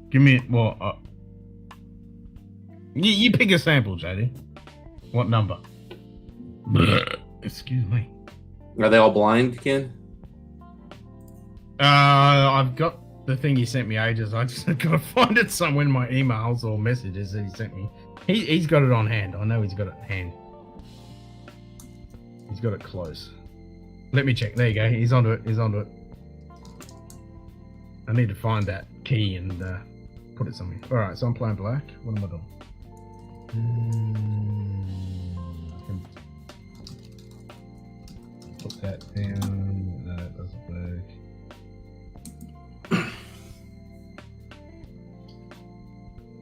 Give me. Well, you pick a sample, JD. What number? Excuse me. Are they all blind, Ken? I've got the thing he sent me ages. I just gotta find it somewhere in my emails or messages that he sent me. He's got it on hand. I know he's got it in hand. He's got it close. Let me check. There you go. He's onto it. He's onto it. I need to find that key and put it somewhere. All right. So I'm playing black. What am I doing? Put that down. No, that doesn't work.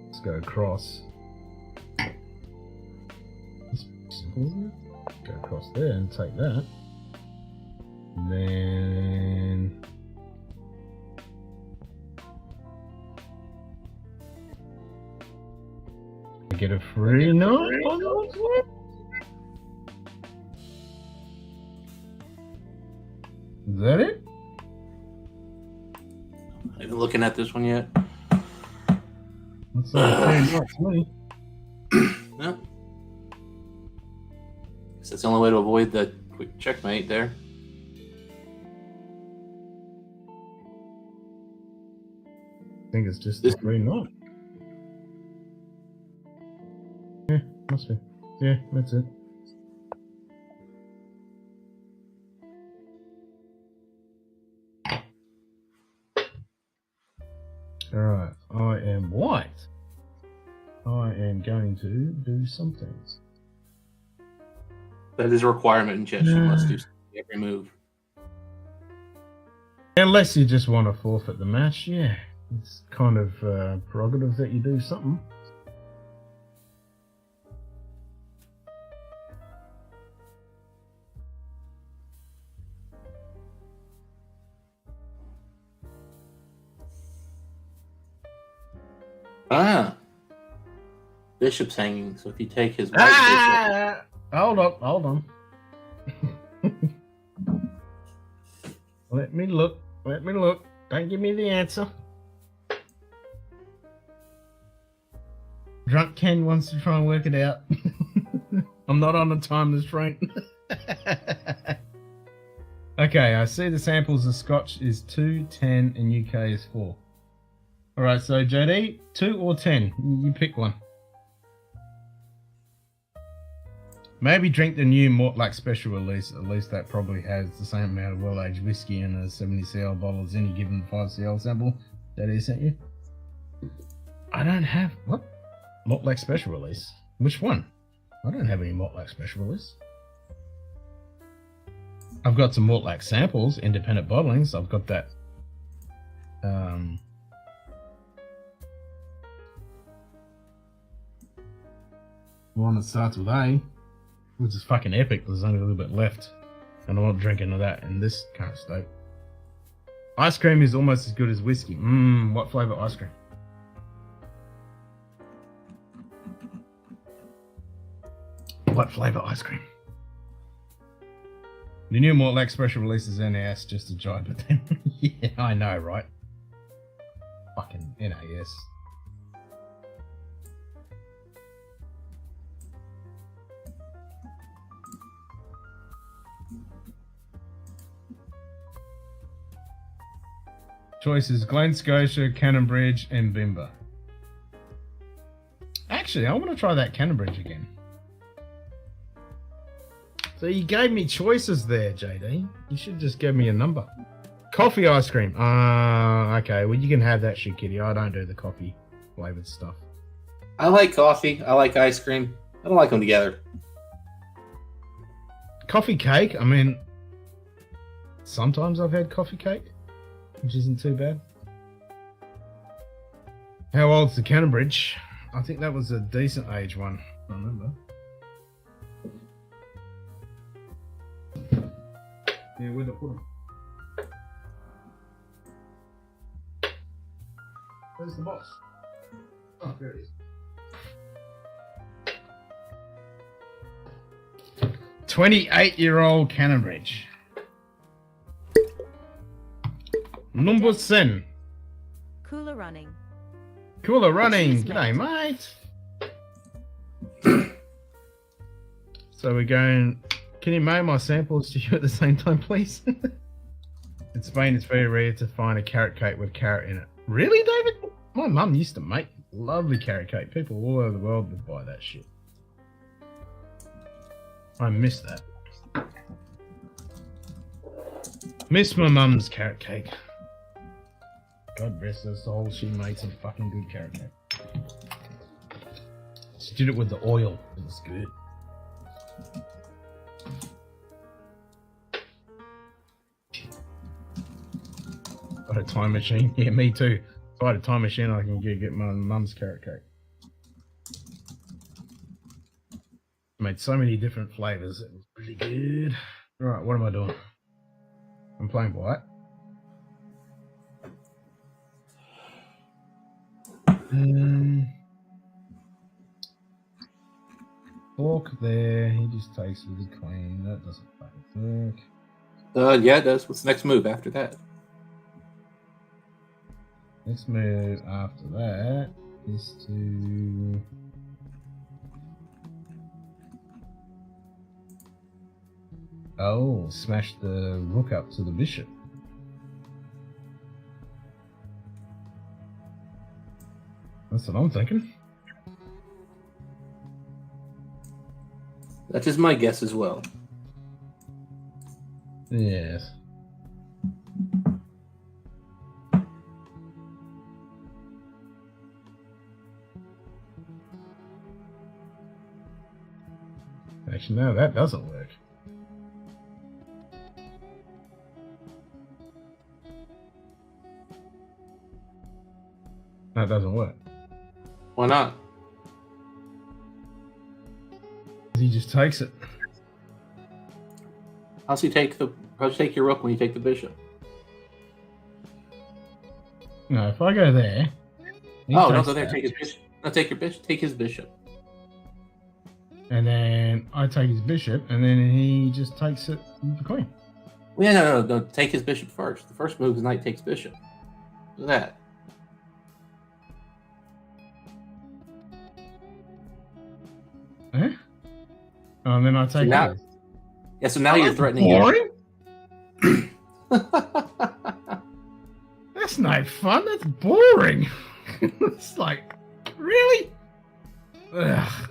Let's go across. Go across there and take that. Then I get a free note. Is that it? Are you looking at this one yet? That's not a free note to me. No. Guess that's the only way to avoid the quick checkmate there. I think it's just this green note. Yeah, must be. Yeah, that's it. Alright, I am white. I am going to do some things. That is a requirement in chess. You must do every move. Unless you just want to forfeit the match, yeah. It's kind of prerogative that you do something. Ah. Bishop's hanging, so if you take his white bishop... Hold on. Let me look. Don't give me the answer. Drunk Ken wants to try and work it out. I'm not on a timeless train. Okay, I see the samples of Scotch is 2, 10, and UK is 4. Alright, so JD, 2 or 10? You pick one. Maybe drink the new Mortlach special release. At least that probably has the same amount of well-aged whiskey in a 70cl bottle as any given 5cl sample that he sent you. I don't have... What? Mortlach special release? Which one? I don't have any Mortlach special release. I've got some Mortlach samples, independent bottlings. I've got that... one that starts with A. Which is fucking epic. There's only a little bit left. And I'm not drinking of that in this current state. Ice cream is almost as good as whiskey. What flavour ice cream? What flavour ice cream? The new Malt Lake special releases NAS just a jibe, but then yeah, I know, right? Fucking NAS. Choices: Glen Scotia, Cannonbridge, and Bimber. Actually, I want to try that Cannonbridge again. So you gave me choices there, JD. You should just give me a number. Coffee ice cream. Okay. Well, you can have that shit, kitty. I don't do the coffee flavored stuff. I like coffee. I like ice cream. I don't like them together. Coffee cake. I mean, sometimes I've had coffee cake, which isn't too bad. How old's the Cannonbridge? I think that was a decent age one. I remember. Yeah, where'd I put them? Where's the box? Oh, there it is. 28-year-old Cannonbridge. Number 10. Cooler running. Cooler running. Cheers, G'day, mate. So we're going. Can you mail my samples to you at the same time, please? In Spain, it's very rare to find a carrot cake with carrot in it. Really, David? My mum used to make lovely carrot cake. People all over the world would buy that shit. I miss that. Miss my mum's carrot cake. God rest her soul, she made some fucking good carrot cake. She did it with the oil. It was good. Got a time machine. Yeah, me too. If I had a time machine, I can get my mum's carrot cake. Made so many different flavors. It was pretty good. Alright, what am I doing? I'm playing white. Fork there. He just takes with the queen. That doesn't fucking work. Yeah, it does. What's the next move after that? Next move after that is to smash the rook up to the bishop. That's what I'm thinking. That is my guess as well. Yes. Actually, no, that doesn't work. That doesn't work. Why not? He just takes it. How's you take your rook when you take the bishop? No, if I go there. Oh, don't go there. Take his bishop. No, take your bishop. Take his bishop. And then I take his bishop, and then he just takes it with the queen. Well, yeah, no. Take his bishop first. The first move is knight takes bishop. Look at that. Eh? Oh, and then I take now, it. Yeah, so now you're threatening boring? That's not fun. That's boring. It's like, really? Ugh.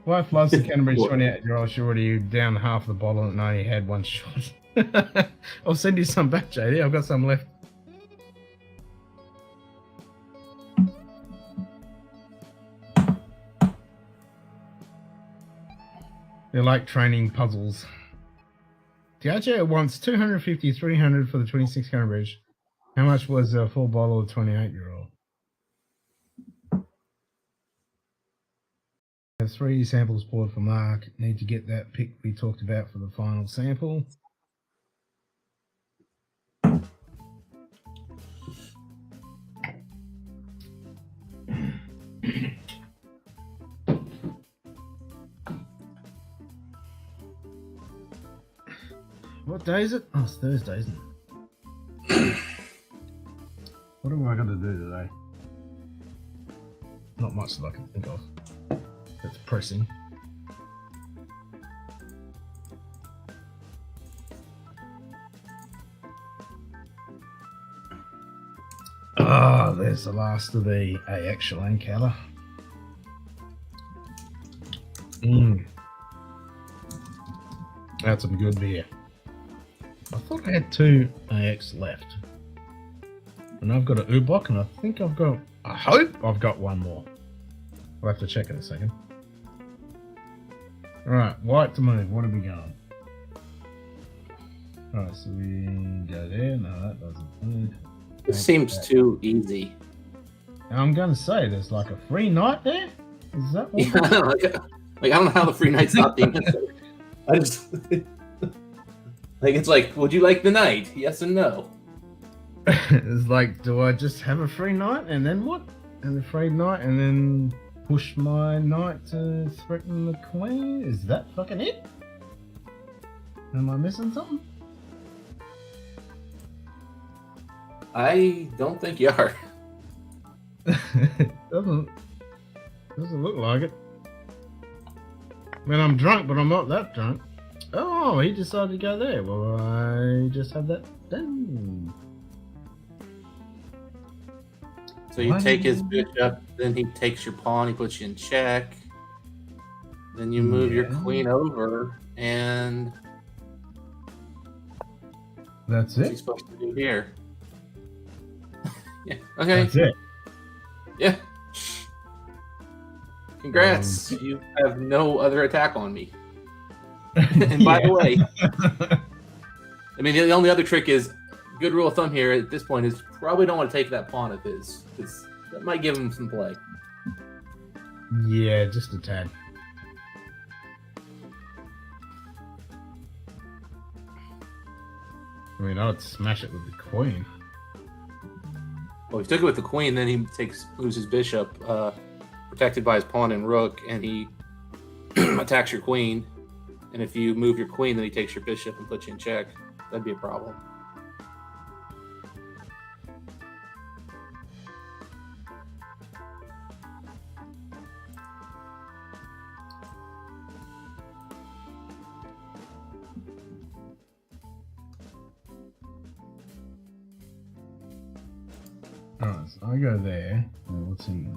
Wife loves the Cannonbridge 28-year-old. She already down half the bottle and only had one shot. I'll send you some back, JD. I've got some left. They like training puzzles. Diageo wants 250, 300 for the 26 Cannonbridge. How much was a full bottle of 28-year-old? I have 3 samples poured for Mark. Need to get that pick we talked about for the final sample. day is it? Oh, it's Thursday, isn't it? What am I going to do today? Not much that I can think of. That's pressing. Ah, there's the last of the actual encounter. That's some good beer. I thought I had 2 AX left. And I've got an Ubok, and I hope I've got one more. I'll have to check in a second. Alright, white to move. What are we going? Alright, so we go there. No, that doesn't move. This seems too easy. I'm going to say there's like a free night there? Is that what? Yeah, I don't know how the free night's not being necessary. I just it's like, would you like the night? Yes and no. It's like, do I just have a free night and then what? And a free night and then push my knight to threaten the queen? Is that fucking it? Am I missing something? I don't think you are. doesn't look like it. I mean, I'm drunk, but I'm not that drunk. Oh, he decided to go there. Well, I just had that done. So you take his bishop, then he takes your pawn, he puts you in check. Then you move your queen over, and that's what's he it. supposed to do here? Yeah. Okay. That's it. Yeah. Congrats. You have no other attack on me. And by the way, I mean, the only other trick is, good rule of thumb here at this point is probably don't want to take that pawn of his, because that might give him some play. Yeah, just a tad. I mean, I would smash it with the queen. Well, he took it with the queen, then he moves his bishop, protected by his pawn and rook, and he attacks your queen. And if you move your queen, then he takes your bishop and puts you in check. That'd be a problem. Alright, so I go there. Now, what's in there?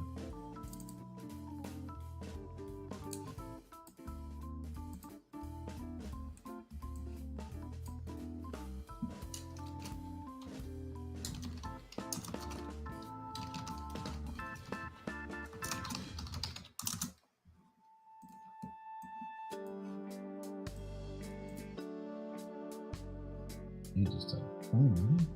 You just take pawn.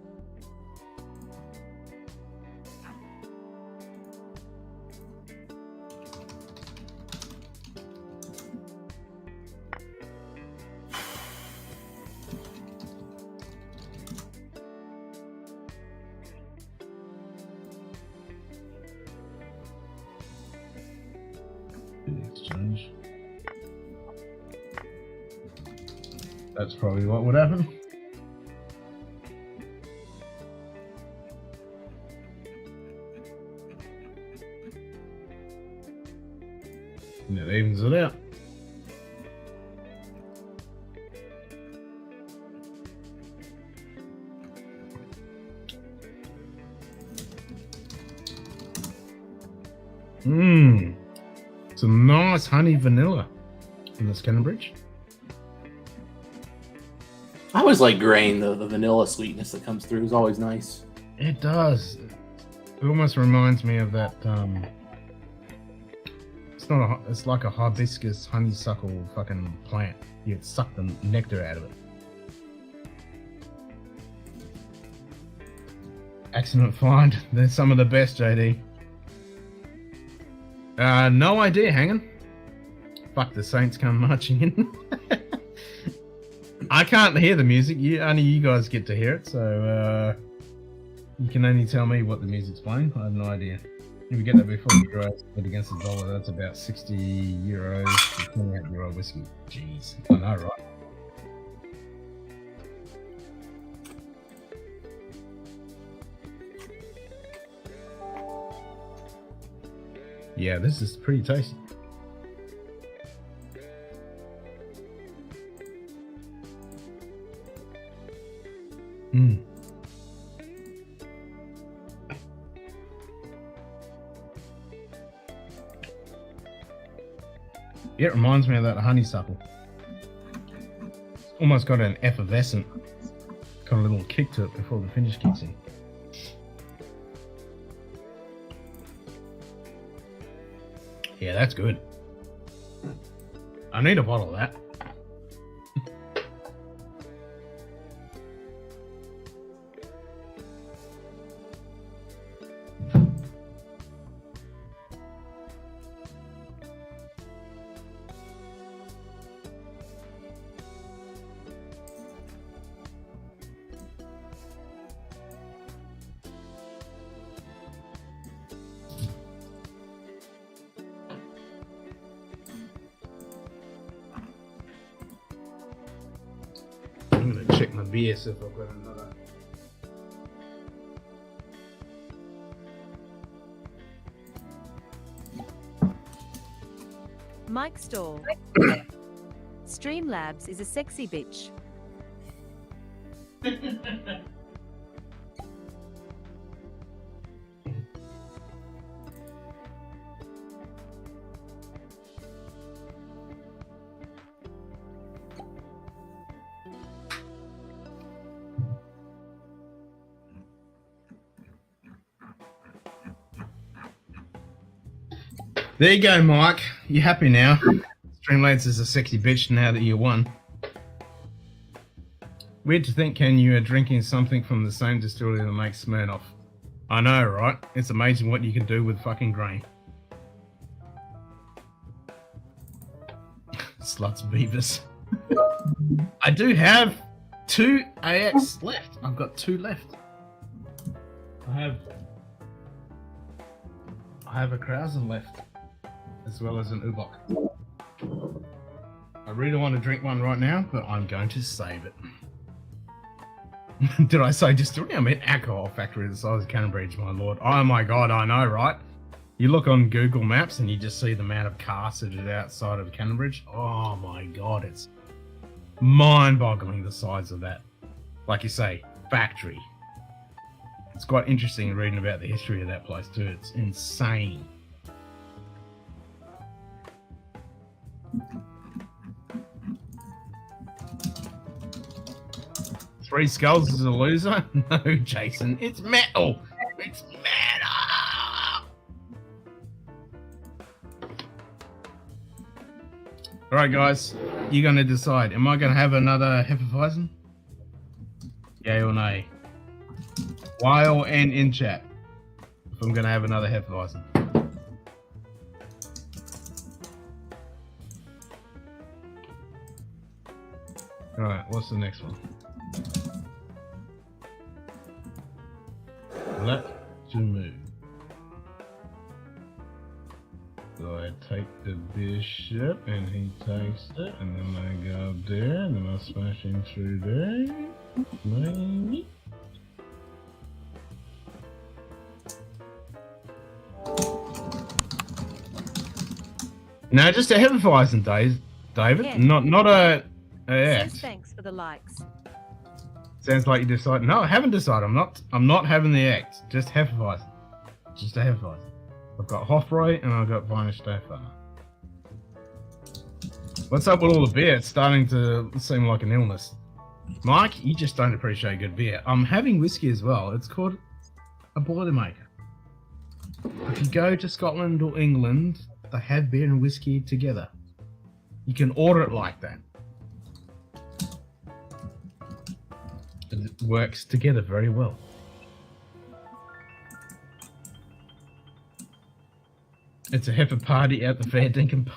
Exchange. That's probably what would happen. And it evens it out. Some nice honey vanilla in this cannon bridge. I always like grain, though. The vanilla sweetness that comes through is always nice. It does. It almost reminds me of that. It's like a hibiscus honeysuckle fucking plant. You suck the nectar out of it. Excellent find. They're some of the best, JD. No idea, hanging. Fuck, the Saints come marching in. I can't hear the music. Only you guys get to hear it, so you can only tell me what the music's playing. I have no idea. If you get that before euros against the dollar, that's about 60 euros for €28 whiskey. Jeez, I know, right? Yeah, this is pretty tasty. Mmm. It reminds me of that honeysuckle. It's almost got an effervescent kind of little kick to it before the finish kicks in. Yeah, that's good. I need a bottle of that. I'm gonna check my beer, see if I've got another. Mike Store. Streamlabs is a sexy bitch. There you go, Mike. You happy now? Streamlabs is a sexy bitch now that you won. Weird to think, Ken, you are drinking something from the same distillery that makes Smirnoff. I know, right? It's amazing what you can do with fucking grain. Sluts Beavers. I do have 2 AX left. I've got 2 left. I have a Krausen left, as well as an Ubok. I really want to drink one right now, but I'm going to save it. Did I say distillery? I meant alcohol factory the size of Cannonbridge, my lord. Oh my god, I know, right? You look on Google Maps and you just see the amount of cars that are outside of Cannonbridge. Oh my god, it's mind-boggling the size of that. Like you say, factory. It's quite interesting reading about the history of that place too. It's insane. Three Skulls is a loser? No, Jason. It's metal. It's metal. All right, guys. You're going to decide. Am I going to have another Hefeweizen? Yay or nay? While and in chat. If I'm going to have another Hefeweizen. Alright, what's the next one? Left to move. So I take the bishop and he takes it, and then I go up there, and then I smash him through there. Maybe. No, just a Hefeweizen, David. Yeah. Not a Says X. thanks for the likes. Sounds like you decided. No, I haven't decided. I'm not having the X. Just Hefeweizen. Just a Hefeweizen. I've got Hofbräu and I've got Weihenstephan. What's up with all the beer? It's starting to seem like an illness. Mike, you just don't appreciate good beer. I'm having whiskey as well. It's called a Boilermaker. If you go to Scotland or England, they have beer and whiskey together. You can order it like that. And it works together very well. It's a heifer party at the fair Dinkum.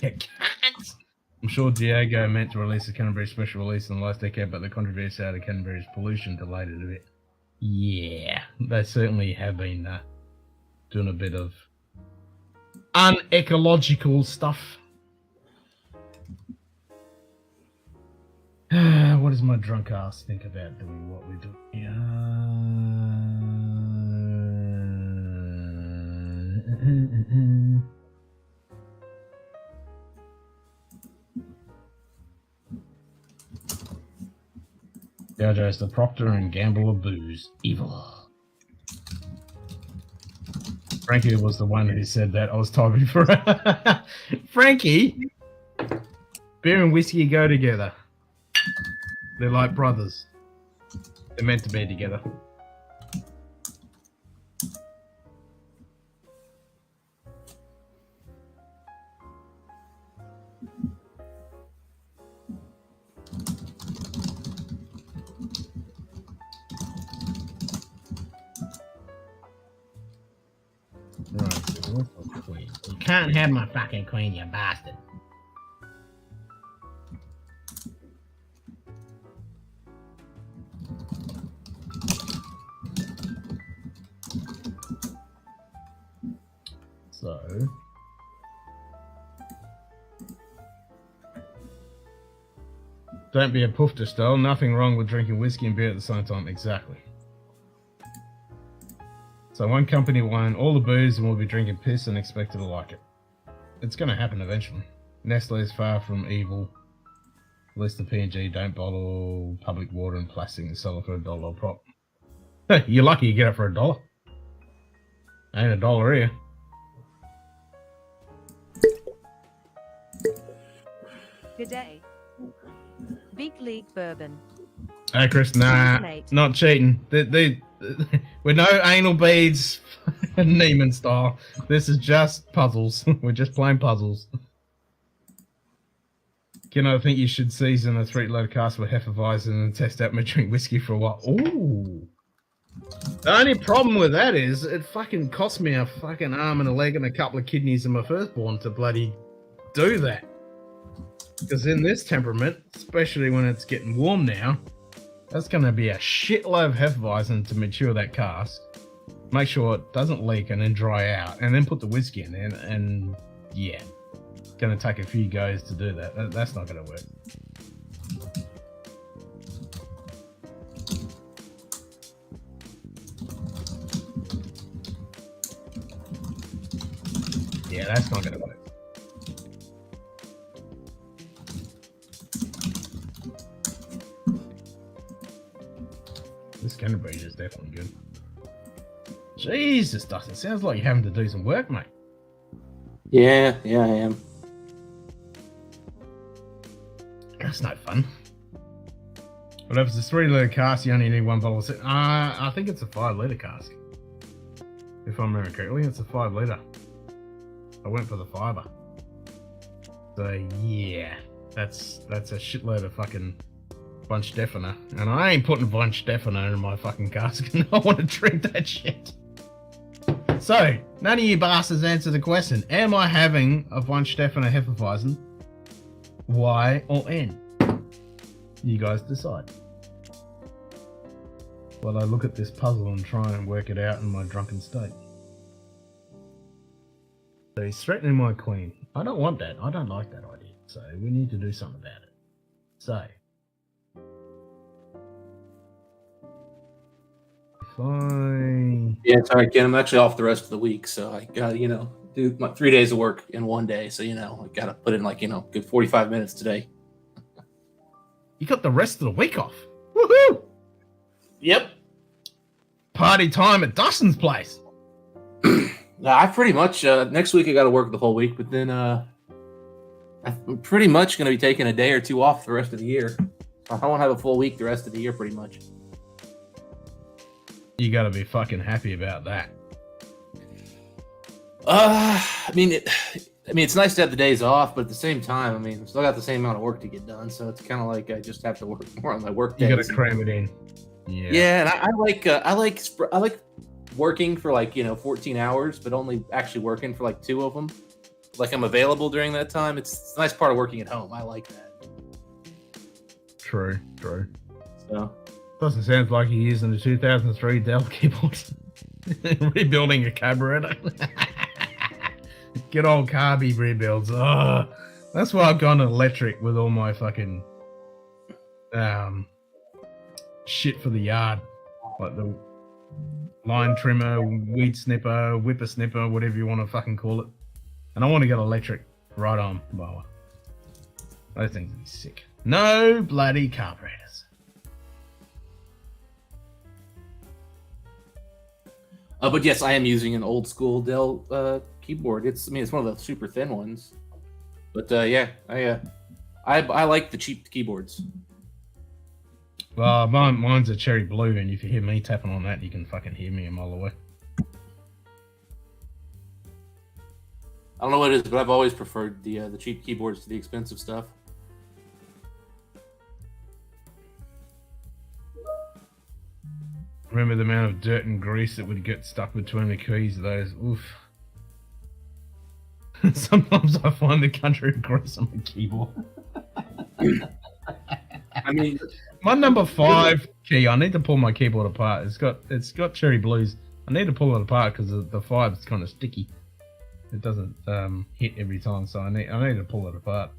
Yeah, cats. I'm sure Diego meant to release a Canterbury special release in the last decade, but the controversy out of Canterbury's pollution delayed it a bit. Yeah, they certainly have been doing a bit of unecological stuff. What does my drunk ass think about doing what we do? Jojo's the proctor and gamble of booze. Evil. Frankie was the one who said that. I was typing for Frankie! Beer and whiskey go together. They're like brothers. They're meant to be together. Right, so what's the queen? You can't have my fucking queen, you bastard. So don't be a poofter style. Nothing wrong with drinking whiskey and beer at the same time. Exactly. So one company will own all the booze and we'll be drinking piss and expected to like it. It's going to happen eventually. Nestle is far from evil. At least the P&G don't bottle public water in plastic and sell it for $1 a prop. You're lucky you get it for $1. Ain't $1 here. G'day. Big League Bourbon. Hey Chris, nah, Mate. not cheating. We're no anal beads, Neiman style. This is just puzzles. We're just playing puzzles. I think you should season a 3-load cask with Hefeweizen and test out maturing whiskey for a while. Ooh. The only problem with that is it fucking cost me a fucking arm and a leg and a couple of kidneys in my firstborn to bloody do that. Because in this temperament, especially when it's getting warm now, that's going to be a shitload of Hefeweizen to mature that cask. Make sure it doesn't leak and then dry out. And then put the whiskey in there. And yeah, it's going to take a few goes to do that. That's not going to work. Yeah, that's not going to work. This Canterbury is definitely good. Jesus, Dustin, sounds like you're having to do some work, mate. Yeah, I am. That's no fun. But if it's a 3-litre cask, you only need 1 bottle of I think it's a 5-litre cask. If I remember correctly, it's a 5-litre. I went for the 5-er. So yeah, that's a shitload of fucking Von Stefano. And I ain't putting Von Stefano in my fucking cask. I want to drink that shit. So, none of you bastards answer the question. Am I having a Von Stefano Hefeweizen? Y or N? You guys decide. While I look at this puzzle and try and work it out in my drunken state. So he's threatening my queen. I don't want that. I don't like that idea. So we need to do something about it. So if I... Yeah, sorry, Ken. I'm actually off the rest of the week, so I got do my 3 days of work in one day. So I got to put in good 45 minutes today. You got the rest of the week off. Woohoo! Yep. Party time at Dustin's place. I pretty much next week I got to work the whole week, but then I'm pretty much going to be taking a day or two off the rest of the year. I won't have a full week the rest of the year, pretty much. You got to be fucking happy about that. It's nice to have the days off, but at the same time, I still got the same amount of work to get done, so it's kind of like I just have to work more on my work days. You got to cram it in. Yeah. Yeah, and I like working for 14 hours, but only actually working for 2 of them. I'm available during that time. It's a nice part of working at home. I like that. True. So Doesn't sound like you're using the 2003 Dell keyboard. Rebuilding a carburetor. Good old carby rebuilds. Oh, that's why I've gone electric with all my fucking shit for the yard. Like the line trimmer, weed snipper, whipper snipper, whatever you want to fucking call it. And I want to get electric right on mower. Those things would be sick. No bloody carburetors. But yes, I am using an old school Dell keyboard. It's one of the super thin ones. But yeah, I like the cheap keyboards. Well, mine's a cherry blue, and if you hear me tapping on that, you can fucking hear me a mile away. I don't know what it is, but I've always preferred the cheap keyboards to the expensive stuff. Remember the amount of dirt and grease that would get stuck between the keys of those? Oof. Sometimes I find the country of grease on the keyboard. I mean, my number 5 key, I need to pull my keyboard apart. It's got cherry blues. I need to pull it apart because the 5 is kind of sticky. It doesn't hit every time, so I need to pull it apart.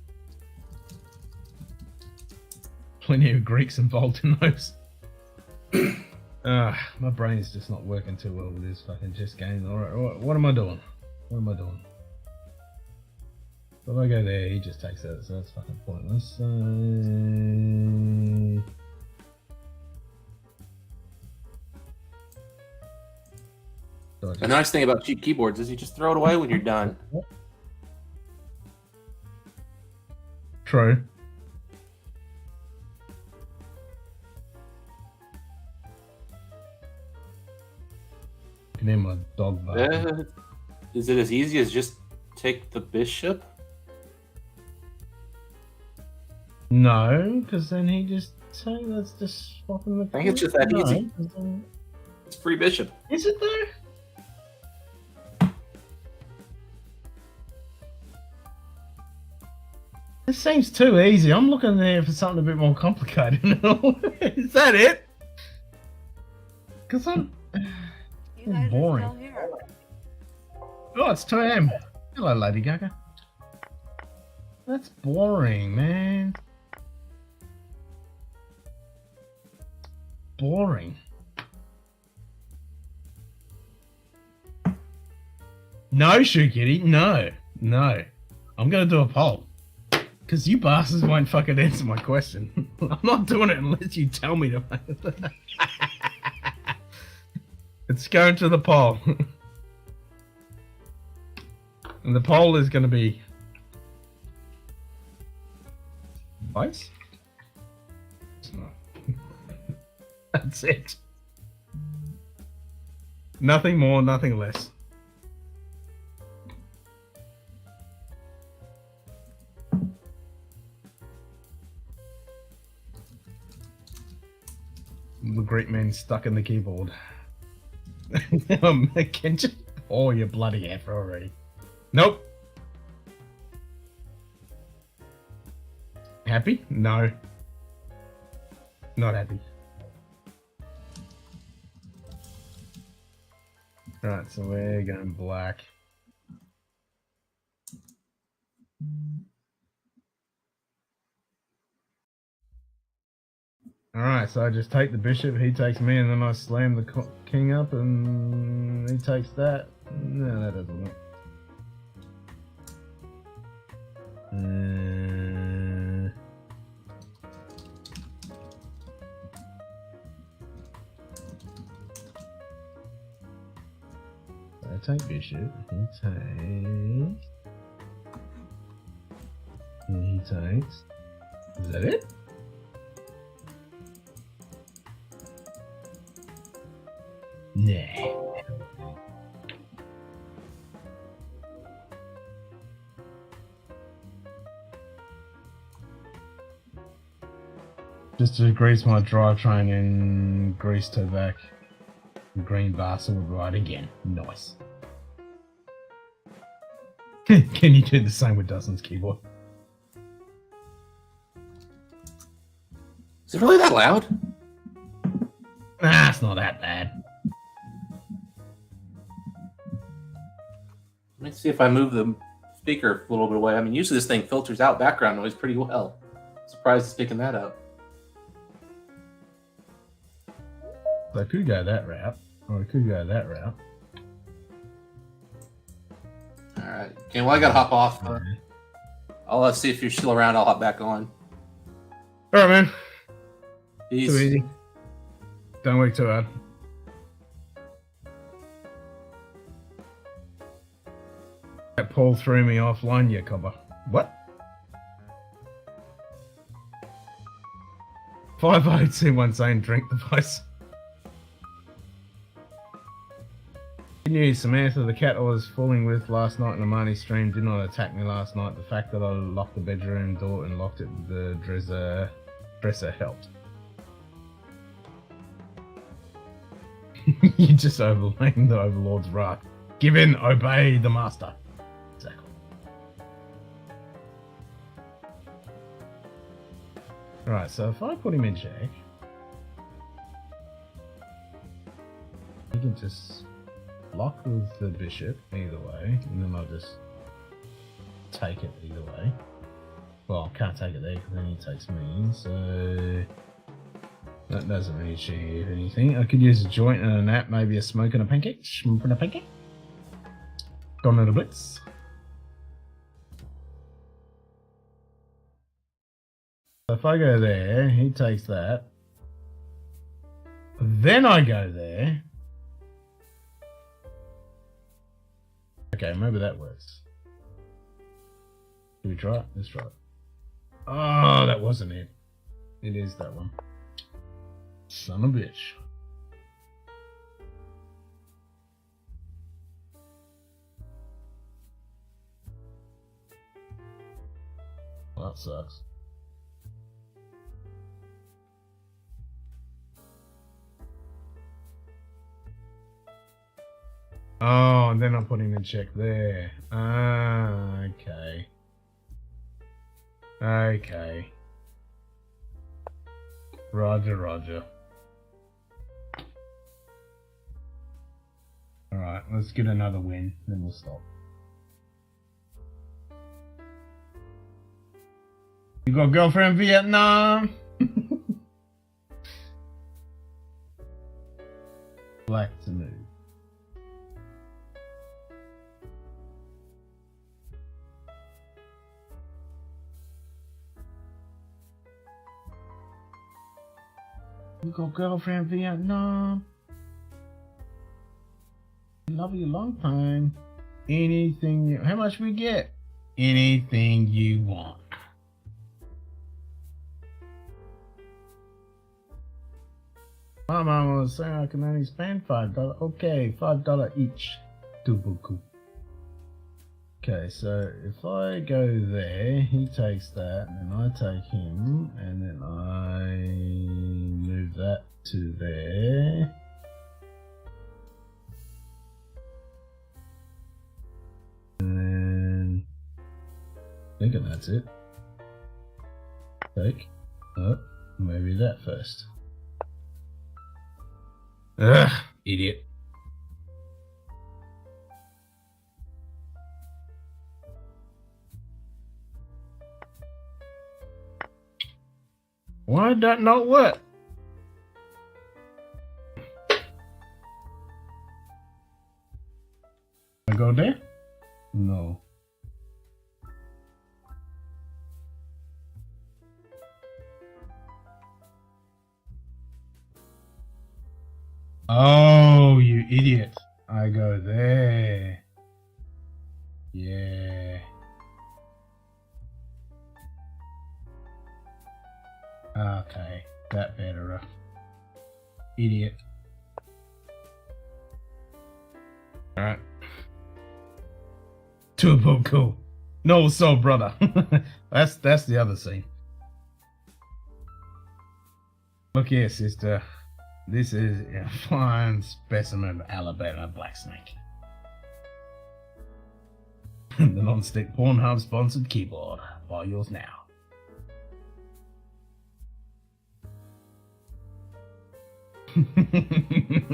Plenty of Greeks involved in those. My brain is just not working too well with this fucking chess game. Alright, what am I doing? What am I doing? If I go there, he just takes that, so that's fucking pointless. the nice thing about cheap keyboards is you just throw it away when you're done. True. You can hear my dog barking. Is it as easy as just take the bishop? No, because then he just let's just swap him the. I think it's just that easy. It's free bishop. Is it though? This seems too easy. I'm looking there for something a bit more complicated. Is that it? Because I'm boring. Oh, it's 2 a.m. Hello, Lady Gaga. That's boring, man. Boring. No, Shoe Kitty. No. I'm going to do a poll. Because you bastards won't fucking answer my question. I'm not doing it unless you tell me to. It's going to the poll. And the poll is going to be... Twice? That's it. Nothing more, nothing less. The great man stuck in the keyboard. Can you... Oh, you bloody effort already. Nope. Happy? No. Not happy. Right, so we're going black. Alright, so I just take the bishop, he takes me, and then I slam the king up, and he takes that. No, that doesn't work. I take bishop, he takes... And he takes... Is that it? Nah. Just to grease my drivetrain and grease her back. The green bastard would ride again. Nice. Can you do the same with Dustin's keyboard? Is it really that loud? Nah, it's not that bad. Let me see if I move the speaker a little bit away. I mean, usually this thing filters out background noise pretty well. Surprised it's picking that up. I could go that route. Or we could go that route. Alright. Okay, well, I gotta hop off. I'll see if you're still around. I'll hop back on. Alright, man. Peace. Too easy. Don't work too hard. That Paul threw me offline, yeah, cobber. What? 5 saying drink the voice. Good news, Samantha, the cat I was fooling with last night in the Marnie stream did not attack me last night. The fact that I locked the bedroom door and locked it with the dresser helped. You just overlaying the Overlord's wrath. Give in, obey the master. Exactly. Alright, so if I put him in check, he can just lock with the bishop either way, and then I'll just take it either way. Well, I can't take it there because then he takes me, so that doesn't really achieve anything. I could use a joint and a nap, maybe a smoke and a pancake. Smoke and a pancake. Gone in a blitz. So if I go there, he takes that. Then I go there. Okay, maybe that works. Should we try it? Let's try it. Oh, that wasn't it. It is that one. Son of a bitch. Well, that sucks. Oh, and then I'll put him in check there. Ah, okay. Okay. Roger, roger. Alright, let's get another win, then we'll stop. You got a girlfriend in Vietnam? Black to move. You got a girlfriend in Vietnam? Love you a long time. Anything you... How much we get? Anything you want. My mama was saying I can only spend $5. Okay, $5 each. Dubuku. Okay, so if I go there, he takes that, and then I take him, and then I move that to there. And then thinking that's it. Take. Oh, maybe that first. Ugh, idiot. Why did that not work? I go there? No. Oh, you idiot. I go there. Yeah. Okay, that better. Idiot. Alright. Turbo cool. No, so brother. that's the other scene. Look here, sister. This is a fine specimen of Alabama black snake. The non-stick Pornhub sponsored keyboard. Buy yours now.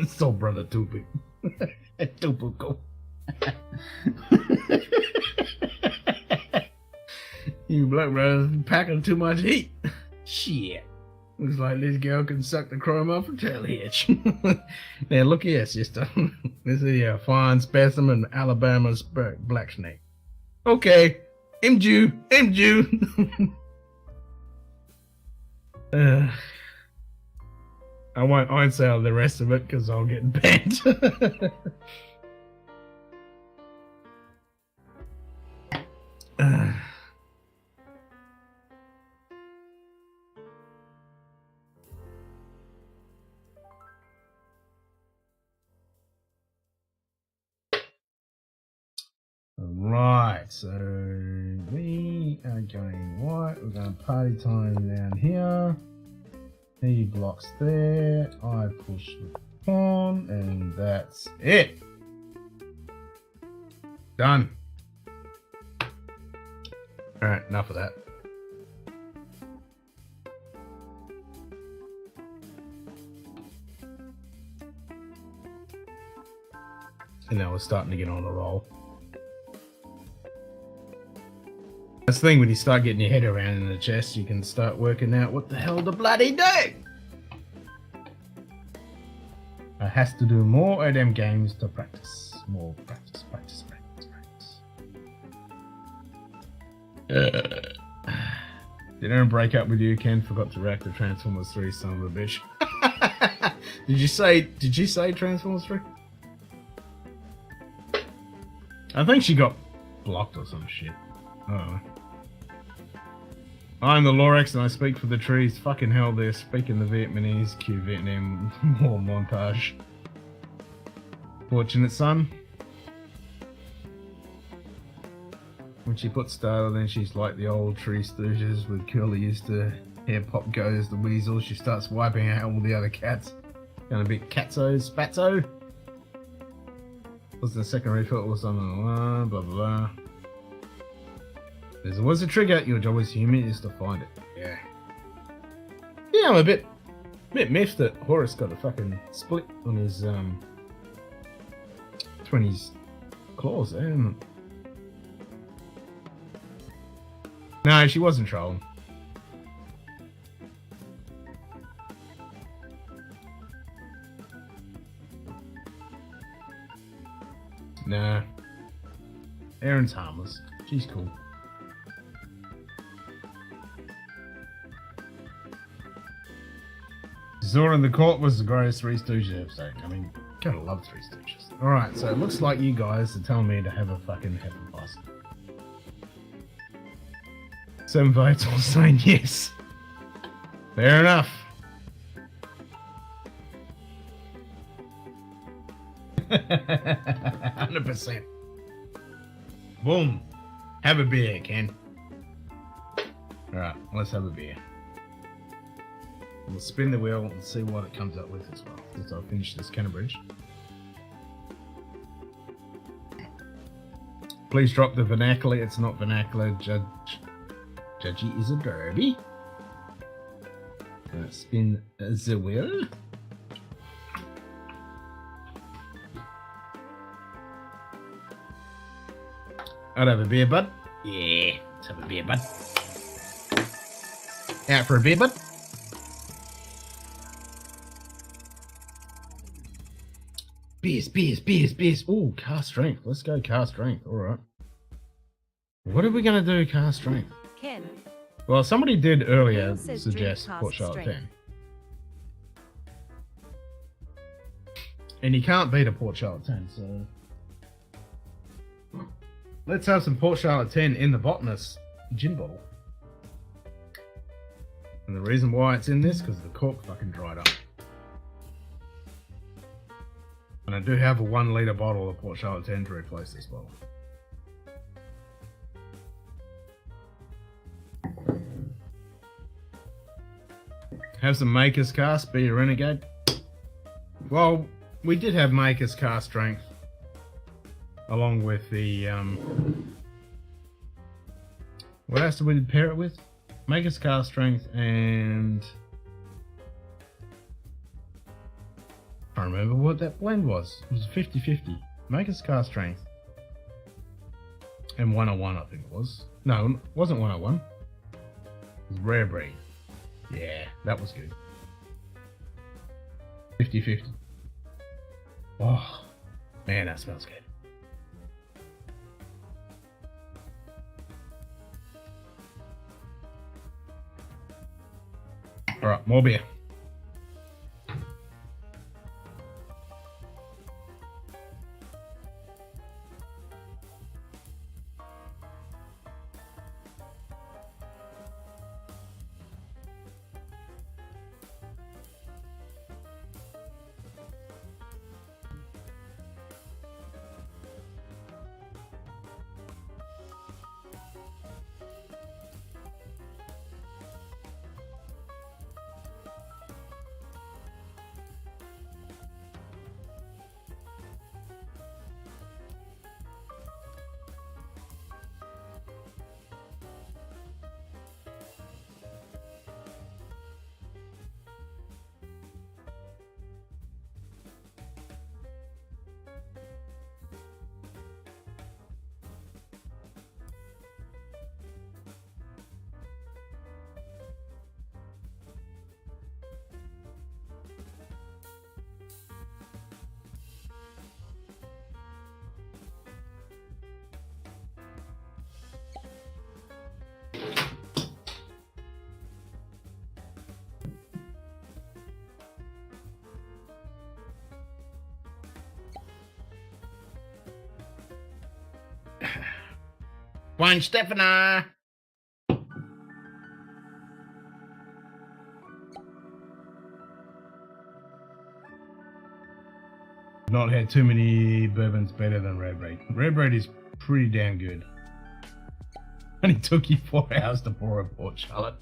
So brother Tupi. Tupuko. You black brothers packing too much heat. Shit. Looks like this girl can suck the chrome off her tail hitch. Now look here, sister. This is a fine specimen of Alabama's black snake. Okay, I'm due. I won't say all the rest of it because I'll get banned. Right, so we are going white. We're going party time down here. He blocks there. I push the pawn, and that's it. Done. Alright, enough of that. And now we're starting to get on a roll. That's the thing, when you start getting your head around in the chest, you can start working out what the hell to bloody do. I has to do more of them games to practice. More practice. Didn't break up with you, Ken. Forgot to react to Transformers 3, son of a bitch. Did you say Transformers 3? I think she got blocked or some shit. I don't know. I'm the Lorax and I speak for the trees. Fucking hell, they're speaking the Vietnamese. Cue Vietnam War montage. Fortunate son. When she puts style, then she's like the old Tree Stooges with Curly used to hair pop goes the weasel. She starts wiping out all the other cats. Going a bit catso, spatzo. Was the second refill or something? Blah blah blah. There's always a trigger. Your job as human is to find it. Yeah. Yeah, I'm a bit miffed that Horus got a fucking split on his 20s claws there. No, she wasn't trolling. Nah. Erin's harmless. She's cool. Zora in the Court was the greatest Three Stooges episode. I mean, gotta love Three Stooges. Alright, so it looks like you guys are telling me to have a fucking heaven pass. 7 votes all saying yes. Fair enough. %. Boom. Have a beer, Ken. Alright, let's have a beer. We'll spin the wheel and see what it comes up with as well. Since I've finished this Canterbridge. Please drop the vernacular. It's not vernacular. Judgy is a derby. Spin the wheel. I'd have a beer, bud. Yeah, let's have a beer, bud. Out for a beer, bud. Beers. Ooh, car strength. Let's go car strength. Alright. What are we going to do car strength? Ken. Well, somebody did earlier Says suggest drink Port cast Charlotte strength. 10. And you can't beat a Port Charlotte 10, so... Let's have some Port Charlotte 10 in the botanist gin bottle. And the reason why it's in this, because the cork fucking dried up. And I do have a 1 litre bottle of Port Charlotte 10 to replace this bottle. Have some Maker's Cast, be a renegade. Well, we did have Maker's Cast strength. Along with the, what else did we pair it with? Maker's Cast strength and... I can't remember what that blend was. It was 50-50. Maker's Cast strength. And 101, I think it was. No, it wasn't 101. It was Rare Breed. Yeah, that was good. 50-50. Oh, man, that smells good. All right, more beer. One Stephanie. Not had too many bourbons better than Red Bread. Red Bread is pretty damn good. Only took you 4 hours to pour a Port Charlotte.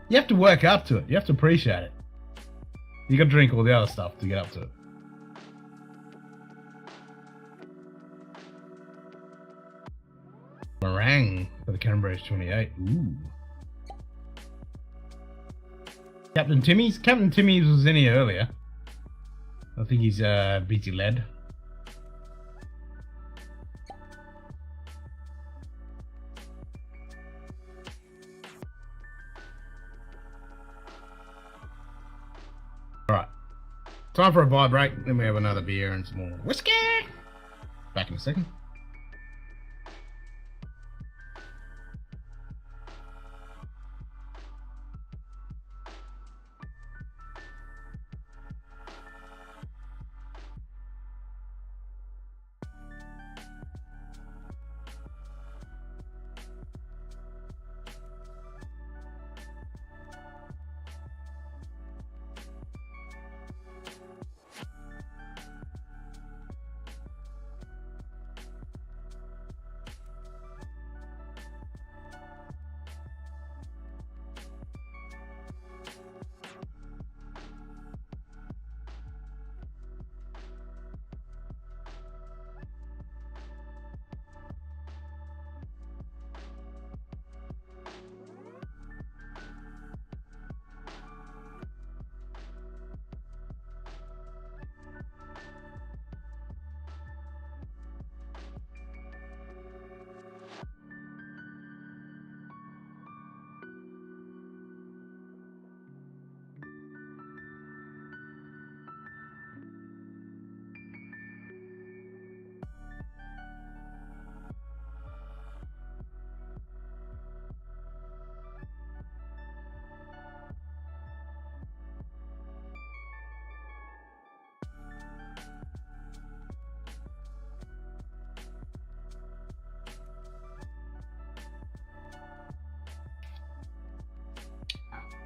You have to work up to it. You have to appreciate it. You got to drink all the other stuff to get up to it. Meringue for the Canberra 28. Ooh. Captain Timmy's? Captain Timmy's was in here earlier. I think he's a busy lad. Alright. Time for a vibe break. Then we have another beer and some more whiskey. Back in a second.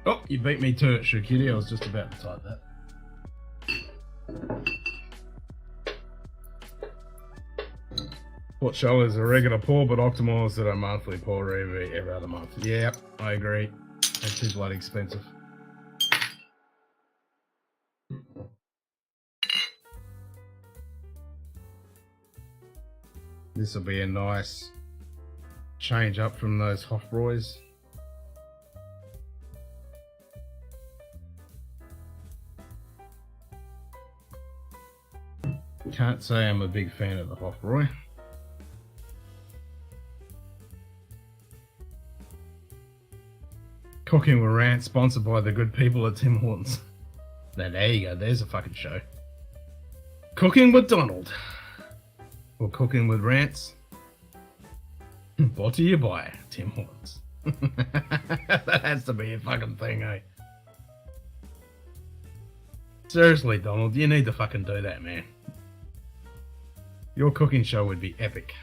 Oh, you beat me to it, Shukiri. I was just about to type that. Port Charlotte is a regular pour, but optimal is a monthly pour every other month. Yeah, I agree. That's too bloody expensive. This will be a nice change up from those Hofbräus. Can't say I'm a big fan of the Hofbräu. Cooking with Rants, sponsored by the good people at Tim Hortons. Now, there you go. There's a fucking show. Cooking with Donald. Or Cooking with Rants. Brought to you by Tim Hortons. That has to be a fucking thing, eh? Seriously, Donald, you need to fucking do that, man. Your cooking show would be epic.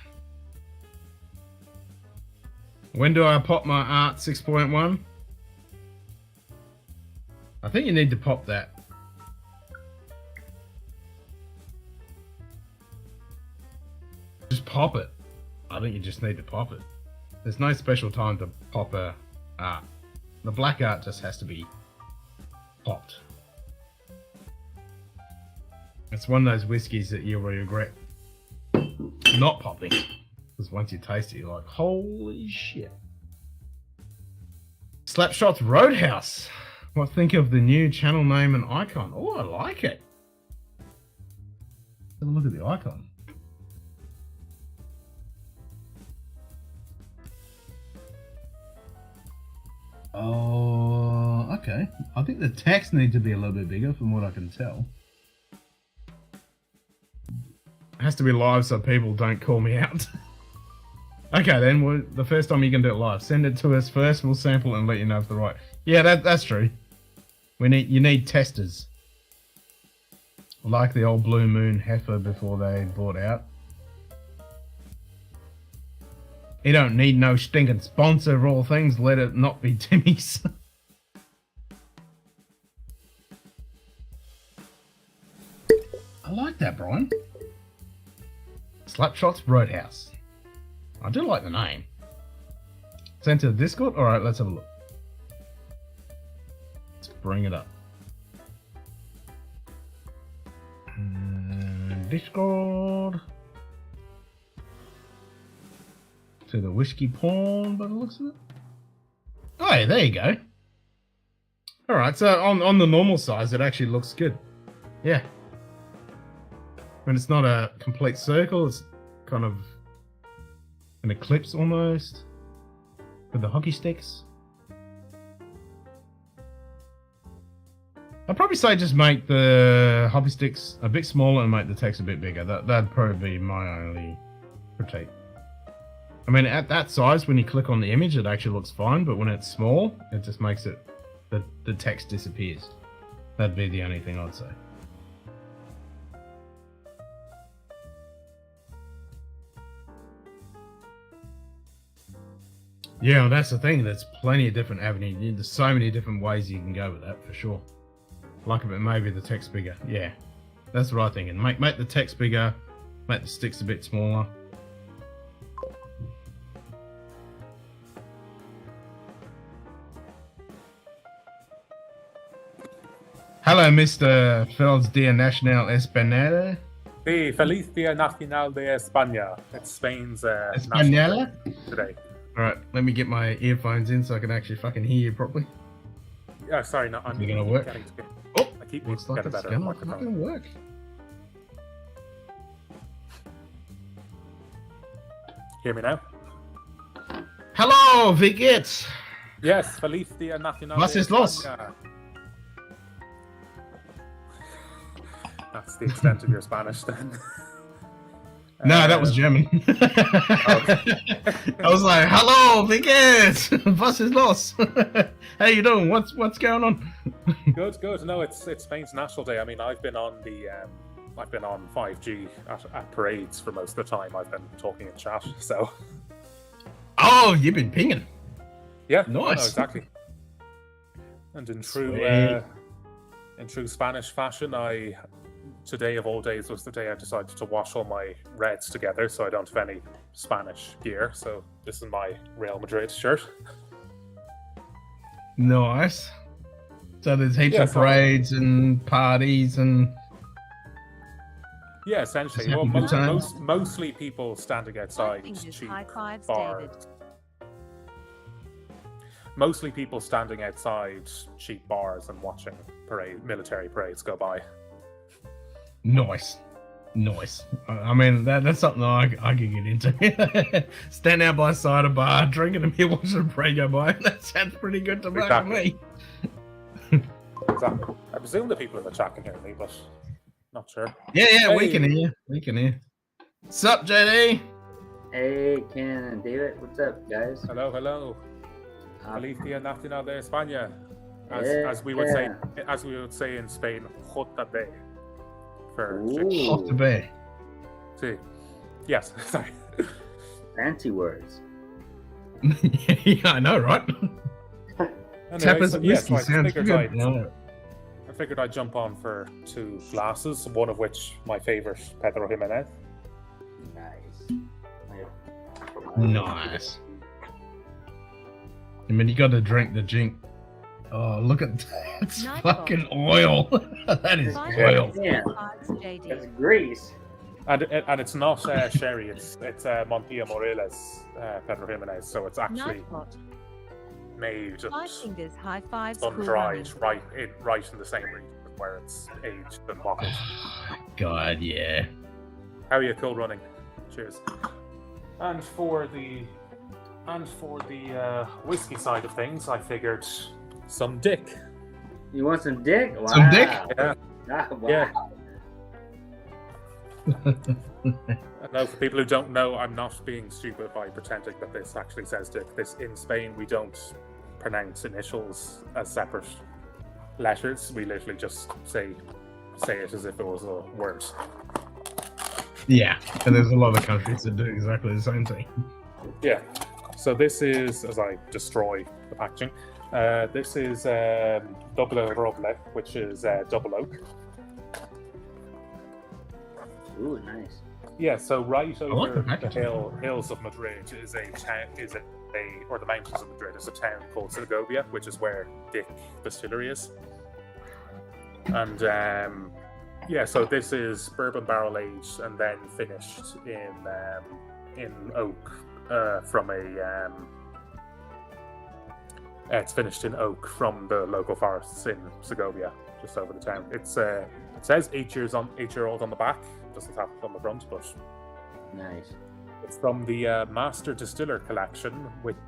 When do I pop my Art 6.1? I think you need to pop that. Just pop it. I think you just need to pop it. There's no special time to pop a art. The black art just has to be popped. It's one of those whiskies that you'll regret not popping. Because once you taste it, you're like, holy shit. Slapshot's Roadhouse. What think of the new channel name and icon? Oh, I like it. Have a look at the icon. Oh, okay. I think the text needs to be a little bit bigger from what I can tell. It has to be live so people don't call me out. Okay, then the first time you can do it live, send it to us first. We'll sample it and let you know if they're right. Yeah, that's true. You need testers, like the old Blue Moon heifer before they bought out. You don't need no stinking sponsor of all things. Let it not be Timmy's. I like that, Brian. Slapshot's Roadhouse. I do like the name. Sent to the Discord? Alright, let's have a look. Let's bring it up. Discord. To the whiskey porn by the looks of it. Oh, yeah, there you go. Alright, so on the normal size, it actually looks good. Yeah. When it's not a complete circle, it's kind of an eclipse almost. With the hockey sticks. I'd probably say just make the hockey sticks a bit smaller and make the text a bit bigger. That'd probably be my only critique. I mean, at that size, when you click on the image, it actually looks fine, but when it's small, it just makes it, the text disappears. That'd be the only thing I'd say. Yeah, well, that's the thing. There's plenty of different avenues. There's so many different ways you can go with that, for sure. Like a bit, maybe the text bigger. Yeah, that's what I'm thinking. Make the text bigger, make the sticks a bit smaller. Hello, Mr. Fels Dia Nacional Española. Sí, Feliz Dia Nacional de España. It's Spain's Española today. Alright, let me get my earphones in so I can actually fucking hear you properly. Yeah, sorry, no, I'm gonna work. Oh, I keep looks like getting it's better gonna microphone. fucking work. Hear me now? Hello, Vigilant! Yes, Feliz Dia Nacional Was de ist los? España. That's the extent of your Spanish then. No, that was German. I was like, hello, Vigilant! Was ist los? How you doing? What's going on? Good. No, it's Spain's National Day. I mean, I've been on 5G at parades for most of the time. I've been talking in chat, so. Oh, you've been pinging. Yeah, Nice. no, exactly. And in true Spanish fashion, today of all days was the day I decided to wash all my reds together, so I don't have any Spanish gear. So this is my Real Madrid shirt. Nice. So there's heaps of parades and parties and. Yeah, essentially. Just Well, having a good time. mostly people standing I outside think just cheap high fives, bars. David. Mostly people standing outside cheap bars and watching military parades go by. Nice. Nice. I mean, that's something I could get into. Stand out by the side of a bar, drinking a beer, watching a parade go by. That sounds pretty good to Exactly. me. Exactly. I presume the people in the chat can hear me, but not sure. Yeah, we Hey. can hear. We can hear. Sup, JD? Hey, Ken and David, what's up, guys? Hello, hello. Uh, Feliz Día Nacional de España. Yeah. As we would say in Spain, Jota Be. For Ooh, Off the bear. sí. Yes, sorry. fancy words. Yeah, I know, right? Anyway, Tapas so, and yes, whiskey I sounds figured good. I'd- No. I figured I'd jump on for 2 glasses, one of which my favorite, Pedro Jimenez. Nice. Nice. I mean, you got to drink the jink. Oh, look at that. It's Nightfall. fucking oil. That is Five oil. Yeah. cards, JD. That's grease. And it's not sherry, it's Montilla Morelos Pedro Jimenez, so it's actually Nightbot. made Five and fingers, high fives, cool sun-dried running. right in the same region where it's aged and bottled. God, yeah. How are you? Cool running. Cheers. And for the whiskey side of things, I figured some dick. You want some dick? Wow. Some dick? Yeah. Ah, wow. Yeah. I know for people who don't know, I'm not being stupid by pretending that this actually says dick. This in Spain, we don't pronounce initials as separate letters. We literally just say it as if it was a word. Yeah, and there's a lot of countries that do exactly the same thing. Yeah. So this is, as I destroy the packaging, this is double roble, which is double oak. Ooh, nice. Yeah, so right like over the the packaging. hills of Madrid or the mountains of Madrid is a town called Segovia, which is where Dick Distillery is. And yeah, so this is bourbon barrel aged and then finished in oak from a. It's finished in oak from the local forests in Segovia, just over the town. It's it says 8-year-old on the back. Doesn't have it on the front, but Nice. it's from the Master Distiller collection,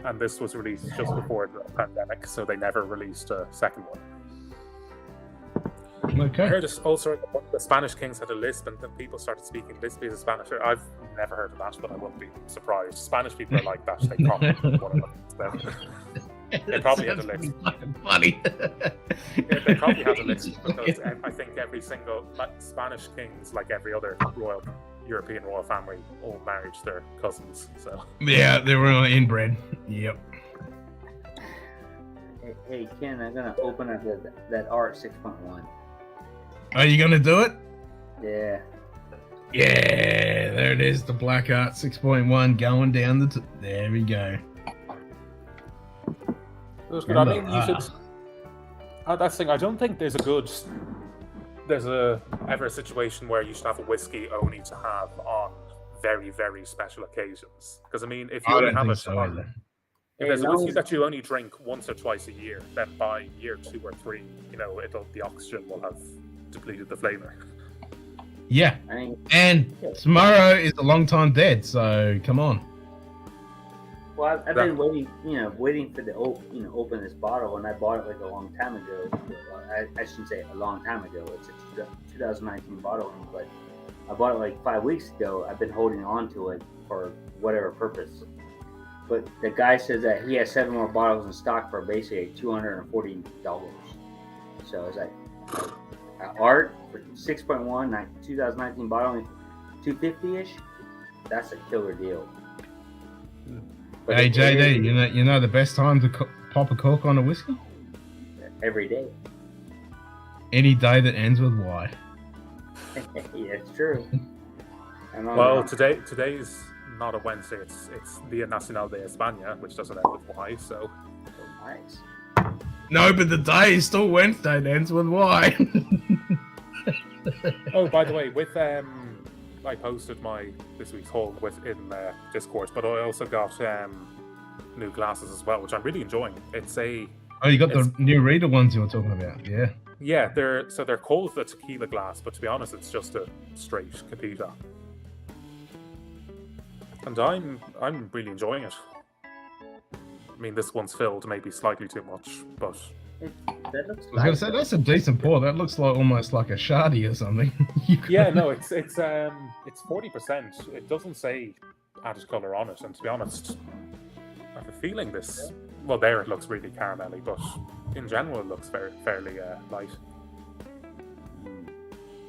and this was released just before the pandemic, so they never released a second one. I Okay. heard also the Spanish kings had a lisp, and then people started speaking lispy as Spanish. I've never heard of that, but I wouldn't be surprised. Spanish people are like that; they copy one of them. They probably had a That's list. fucking funny. Yeah, they probably had a list because I think every single Spanish kings, like every other European royal family, all married their cousins. So Yeah, they were inbred. Yep. Hey, Ken, I'm gonna open up that Art 6.1. Are you gonna do it? Yeah. Yeah, there it is. The Black Art 6.1 going down the. There we go. it was good. I mean, you should. That's the thing. I don't think there's ever a situation where you should have a whiskey only to have on very, very special occasions. Because I mean, if you I only don't have think it so on, either. if there's a Hey, whiskey long- that you only drink once or twice a year, then by year 2 or 3, the oxygen will have depleted the flavor. Yeah, I mean, and tomorrow is a long time dead, so come on. well, I've been waiting for the open this bottle, and I bought it like a long time ago. I shouldn't say a long time ago. It's a 2019 bottle, but I bought it like 5 weeks ago. I've been holding on to it for whatever purpose. But the guy says that he has 7 more bottles in stock for basically $240. So it's like Art for 6.1 2019 bottle, $250-ish. That's a killer deal. But Hey it JD, is you know the best time to pop a cork on a whiskey? every day. Any day that ends with Y. Yeah, it's true. Well, today's not a Wednesday. It's Día Nacional de España, which doesn't end with Y. So Nice. No, but the day is still Wednesday that ends with Y. oh, by the way, with I posted my this week's haul in Discord, but I also got new glasses as well, which I'm really enjoying. It's Oh, you got the new reader ones you were talking about, yeah. Yeah, they're called the tequila glass, but to be honest, it's just a straight capita. And I'm really enjoying it. I mean, this one's filled maybe slightly too much, but That looks I was gonna say that's a decent pour. That looks like almost like a shardy or something. yeah, no, it's 40%. It doesn't say added color on it, and to be honest, I have a feeling this. Well, there it looks really caramelly, but in general, it looks fairly light.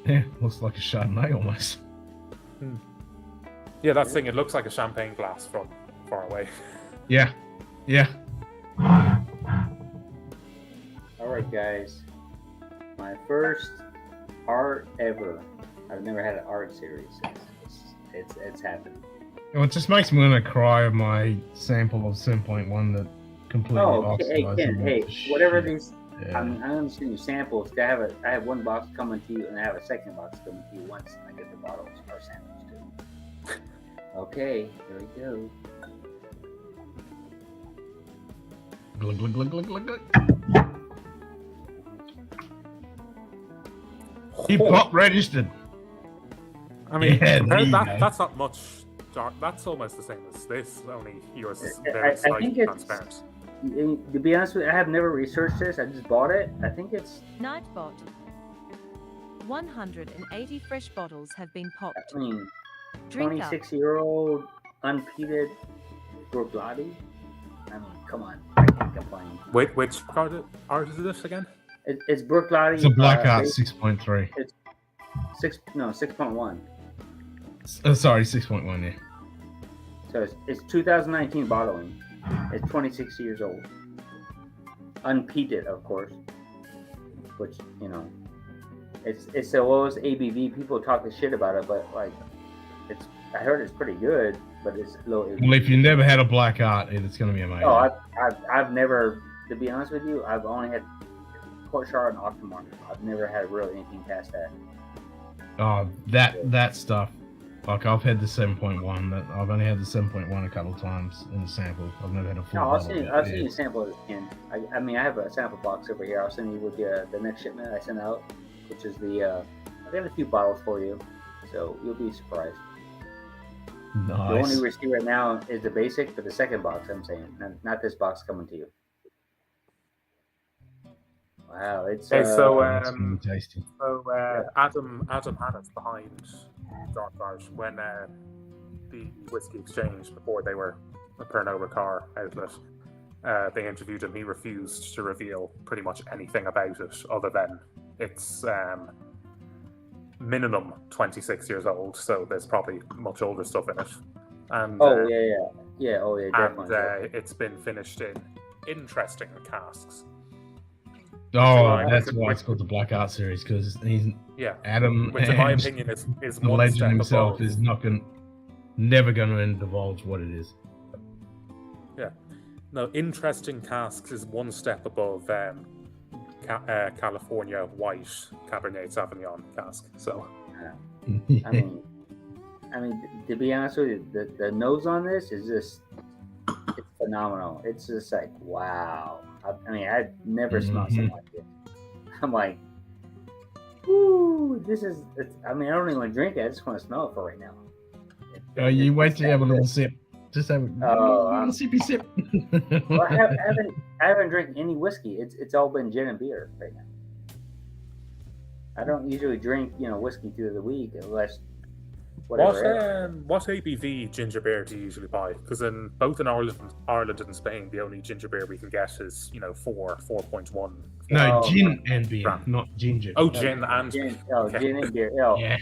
Yeah, looks like a Chardonnay almost. Yeah, that's the thing. It looks like a champagne glass from far away. Yeah, yeah. All right, guys. My first art ever. I've never had an art series. It's happening. Well, it just makes me want to cry of my sample of 7.1 that completely Hey, oxidized. Ken, and hey, shit. whatever these. Yeah. I'm gonna send you samples. I have one box coming to you, and I have a second box coming to you once I get the bottles or samples too. Okay, here we go. Glug, glug, glug, glug, glug, glug. Hip hop registered. I mean, Yeah, there you go. that's not much dark. That's almost the same as this, only yours is I very think slightly it's- transparent. To be honest with you, I have never researched this. I just bought it. I think it's. Nightbot. 180 fresh bottles have been popped. I mean, Drink up. 26-year-old unpeated Bruichladdich. I mean, come on, I can't complain. Wait, which art is this again? It's Bruichladdich. It's a black art 6.3. 6.1. Sorry, 6.1, yeah. So it's 2019 bottling. It's 26 years old. Unpeated, of course. Which, you know, it's the lowest ABV. People talk the shit about it, but like, I heard it's pretty good, but it's low ABV. Well, if you never had a black art, it's going to be amazing. Oh, I've never, to be honest with you, I've only had Port Charlotte and Octomore. I've never had really anything past that. Oh, that stuff. Like, I've had the 7.1. I've only had the 7.1 a couple of times in the sample. I've never had a full No, bottle. I'll send you a sample of it, Ken. I mean, I have a sample box over here. I'll send you with the next shipment I sent out, which is the, I have a few bottles for you, so you'll be surprised. The Nice. only receipt right now is the basic, but the second box, I'm saying, not this box coming to you. Wow, it's Okay, so It's gonna be tasty. Adam Hannett's behind Dark Art when the Whiskey Exchange, before they were a Pernod Ricard outlet, they interviewed him. He refused to reveal pretty much anything about it other than it's minimum 26 years old, so there's probably much older stuff in it. And definitely. and it's been finished in interesting casks. Oh, that's why it's called the Black Art series, because he's Yeah, Adam, which in my and opinion is the one legend step himself above. is never going to divulge what it is. Yeah, no, interesting casks is one step above California White Cabernet Sauvignon cask. So I mean, to be honest with you, the nose on this is just it's phenomenal. It's just like wow. I mean, I've never smelled something like this. I'm like, ooh, this is. I mean, I don't even want to drink it. I just want to smell it for right now. You wait till you have a little sip. Just have a little sippy sip. Well, I haven't drank any whiskey. It's all been gin and beer right now. I don't usually drink, whiskey through the week unless whatever. What ABV ginger beer do you usually buy? Because in both in Ireland and Spain, the only ginger beer we can get is 4.1. No, Oh, gin and beer, not ginger. Oh, gin and Gin and beer. Yeah.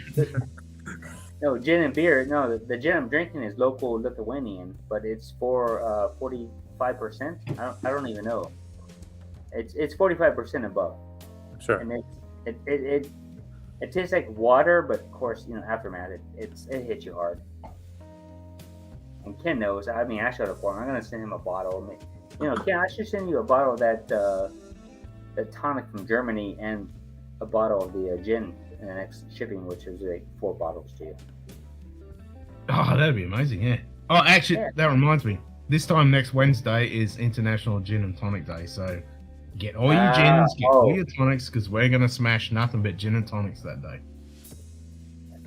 No, gin and beer. No, the gin I'm drinking is local Lithuanian, but it's for 45%. I don't even know. It's 45% above, Sure. and it tastes like water, but of course, aftermath it hits you hard. And Ken knows. I mean, I showed it for him. I'm gonna send him a bottle. Ken, I should send you a bottle of that tonic from Germany and a bottle of the gin in the next shipping, which is like 4 bottles to you. Oh, that'd be amazing, yeah. Oh, actually, that reminds me. This time next Wednesday is International Gin and Tonic Day, so Get all your gins, get all oh. your tonics, because we're gonna smash nothing but gin and tonics that day.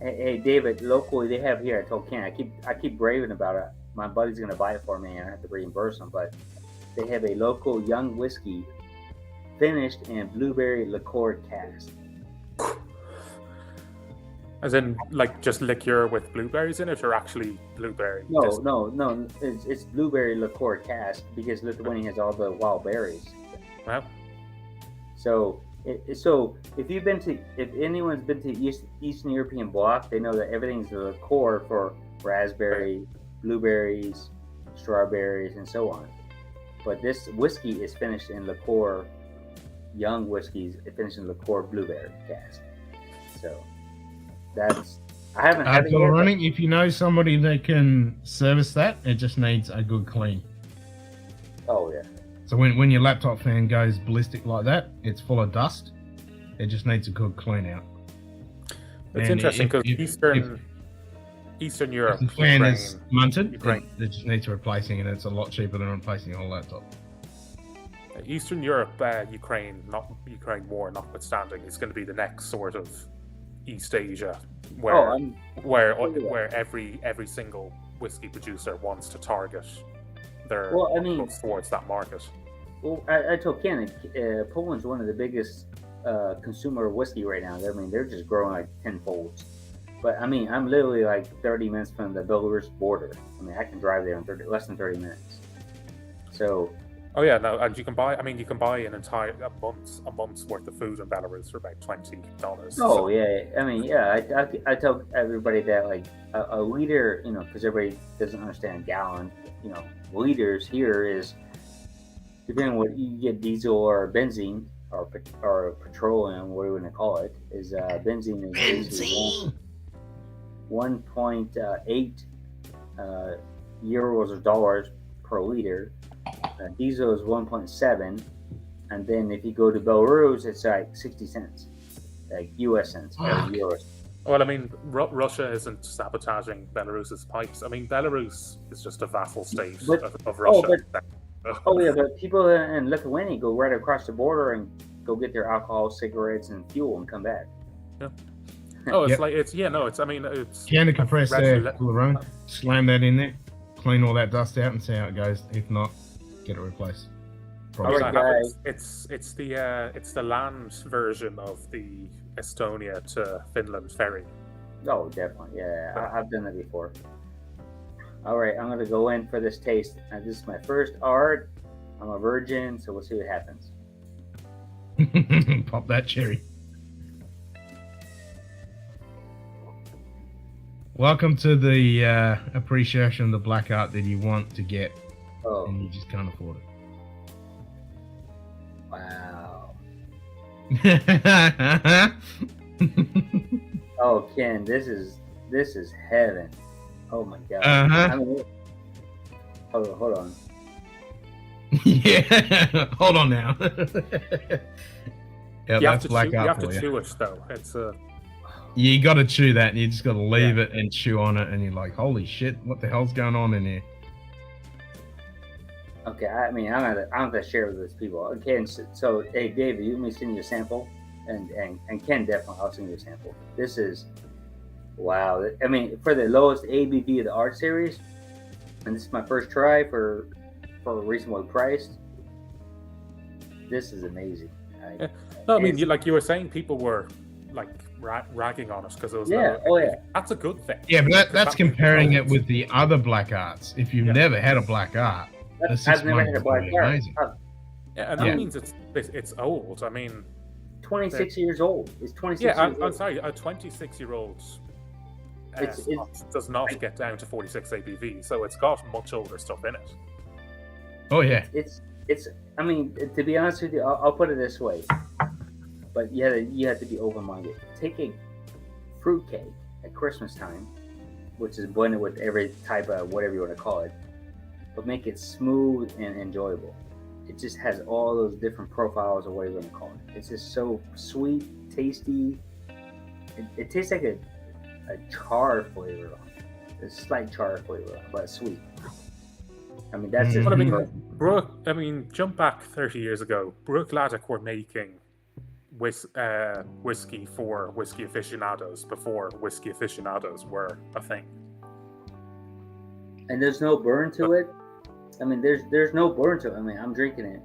Hey, David, locally they have here. I told Ken, I keep raving about it. My buddy's gonna buy it for me, and I have to reimburse him. But they have a local young whiskey finished in blueberry liqueur cask. As in, like, just liqueur with blueberries in it, or actually blueberry? No. It's blueberry liqueur cask because Lithuania has all the wild berries. Wow. So if anyone's been to Eastern European bloc, they know that everything's a liqueur for raspberry, blueberries, strawberries, and so on. But this whiskey is finished in liqueur. Young whiskeys finished in liqueur blueberry cask. So that's I haven't had it yet. Running. If you know somebody that can service that, it just needs a good clean. Oh yeah. So when your laptop fan goes ballistic like that, it's full of dust. It just needs a good clean out. It's interesting because Eastern Europe, if the fan Ukraine, is munted, Ukraine. it just needs replacing, and it's a lot cheaper than replacing a whole laptop. Eastern Europe, Ukraine war notwithstanding, is going to be the next sort of East Asia where every single whiskey producer wants to target their towards that market. Well, I told Ken, Poland's one of the biggest consumer of whiskey right now. I mean, they're just growing like tenfold. But I mean, I'm literally like 30 minutes from the Belarus border. I mean, I can drive there in less than 30 minutes. So. Oh yeah, no, and you can buy an entire a month's worth of food in Belarus for about $20. Oh so. Yeah, I mean, yeah, I tell everybody that like a liter, you know, because everybody doesn't understand gallon, you know, liters here is depending on what you get, diesel or benzene or petroleum, what do you want to call it, is benzene is 1.8 euros or dollars per liter. Diesel is 1.7, and then if you go to Belarus, it's like 60 cents, like US cents or euros. Well, I mean, Russia isn't sabotaging Belarus's pipes. I mean, Belarus is just a vassal state of Russia. But people in Lithuania go right across the border and go get their alcohol, cigarettes, and fuel and come back. Yeah. Oh, it's Can of compressed air, pull around, slam that in there, clean all that dust out, and see how it goes. If not, get it replaced. It's the land version of the Estonia to Finland ferry. Oh, definitely, yeah. I've done that before. All right, I'm gonna go in for this taste. This is my first art. I'm a virgin, so we'll see what happens. Pop that cherry. Welcome to the appreciation of the black art that you want to get, and you just can't afford it. Wow. Oh, Ken, this is heaven. Oh my God. I mean, hold on. Yeah, hold on now. You have to chew it though. It's a. You got to chew that, and you just got to leave it and chew on it, and you're like, "Holy shit, what the hell's going on in here?" Okay, I mean, I'm gonna share with those people. Okay, so hey, David, you let me send you a sample, and Ken definitely, I'll send you a sample. This is wow. I mean, for the lowest ABV of the art series, and this is my first try for reasonably priced. This is amazing. No, I mean, you were saying, people were like ragging on us because it was that's a good thing. Yeah, but that's comparing it with the other black arts. If you've never had a black art, I've never had a black art. Amazing. Yeah, and that means it's old. I mean, 26 years old. It's 26. Yeah, years I'm old. sorry, a 26-year-old does not get down to 46 ABV, so it's got much older stuff in it. Oh yeah. It's. I mean, to be honest with you, I'll put it this way. But you have to be open-minded. Take a fruitcake at Christmas time, which is blended with every type of whatever you want to call it, but make it smooth and enjoyable. It just has all those different profiles of what you want to call it. It's just so sweet, tasty. It tastes like a char flavor, a slight char flavor, but sweet. I mean, that's just. But I mean, jump back 30 years ago. Brooke Laddock were making whiskey for whiskey aficionados before whiskey aficionados were a thing. And there's no burn to it. I mean, there's no burn to it. I mean, I'm drinking it.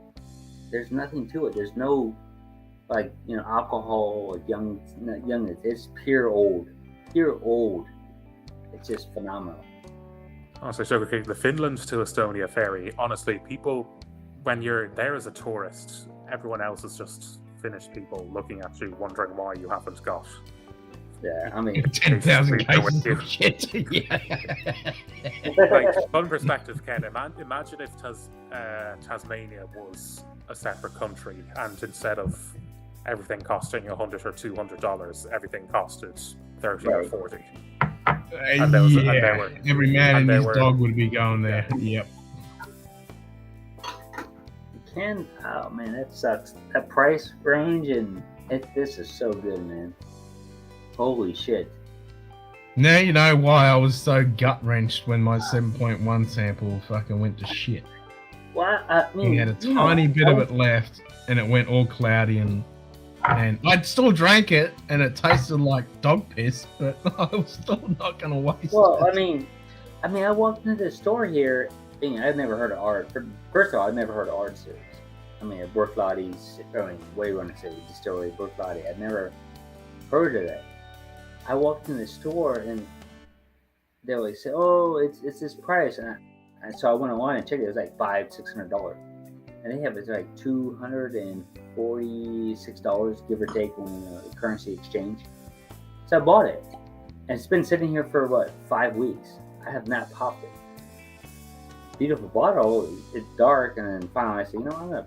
There's nothing to it. There's no, like, you know, alcohol or youngness. It's pure old. It's just phenomenal. Honestly, sugarcane, the Finland to Estonia ferry. Honestly, people, when you're there as a tourist, everyone else is just Finnish people looking at you, wondering why you haven't got. Yeah, I mean, 10,000 cases of shit. Yeah. Like, fun perspective, Ken. Imagine if Tasmania was a separate country, and instead of everything costing $100 or $200, everything costed $30 or $40. And there was, every man and his dog would be going there. Yep. Oh man, that sucks. That price range and this is so good, man. Holy shit. Now you know why I was so gut-wrenched when my 7.1 sample fucking went to shit. Well, I mean, We had a tiny bit of it left, and it went all cloudy, and I'd still drank it, and it tasted like dog piss, but I was still not gonna waste well, it. I mean, I walked into the store here, and I'd never heard of art. First of all, I'd never heard of art series. I mean, Distillery, Burkladi. I'd never heard of that. I walked in the store, and they always say, "Oh, it's this price," and so I went online and checked it. It was like $500-$600, and they have it's like $246, give or take, in currency exchange. So I bought it, and it's been sitting here for what, 5 weeks. I have not popped it. Beautiful bottle. It's dark, and then finally I said, "You know, I'm gonna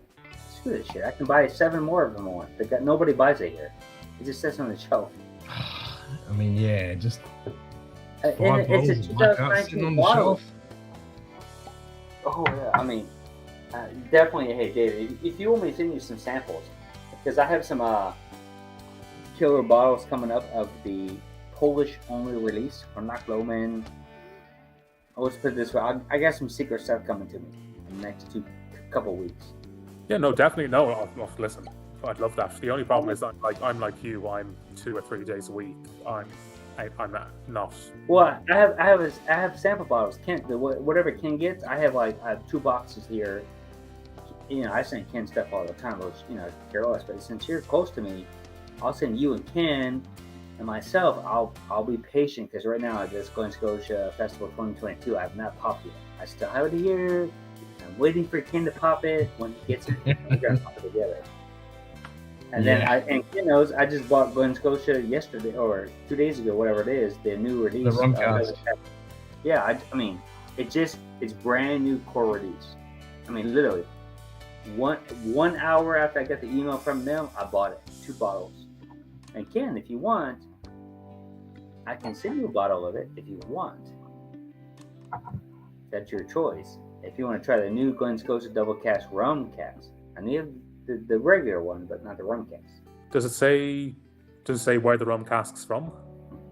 screw this shit. I can buy 7 more of them on. Nobody buys it here. It just sits on the shelf." I mean, yeah, just And 5 it's a bottles of blackout sitting 2019 on the bottle. shelf. Oh yeah, I mean, definitely. Hey, David, if you want me to send you some samples, because I have some killer bottles coming up of the Polish-only release from Loman. Let's put it this way: I got some secret stuff coming to me in the next couple weeks. Yeah, no, definitely no. Listen, I'd love that. The only problem is I'm like you. I'm 2 or 3 days a week. I'm not. Well, I have sample bottles. Whatever Ken gets, I have 2 boxes here. You know, I send Ken stuff all the time, which, you know, care less. But since you're close to me, I'll send you and Ken and myself. I'll be patient, because right now at this Glen Scotia Festival 2022, I have not popped it. I still have it here. I'm waiting for Ken to pop it. When he gets it, we're gonna pop it together. And then Ken knows I just bought Glen Scotia yesterday or 2 days ago, whatever it is, the new release. The rum cast. Yeah, I mean, it's brand new core release. I mean, literally, one hour after I got the email from them, I bought it, 2 bottles. And Ken, if you want, I can send you a bottle of it if you want. That's your choice. If you want to try the new Glen Scotia double cast rum cast, I need the regular one, but not the rum cast. Does it say where the rum cask's from?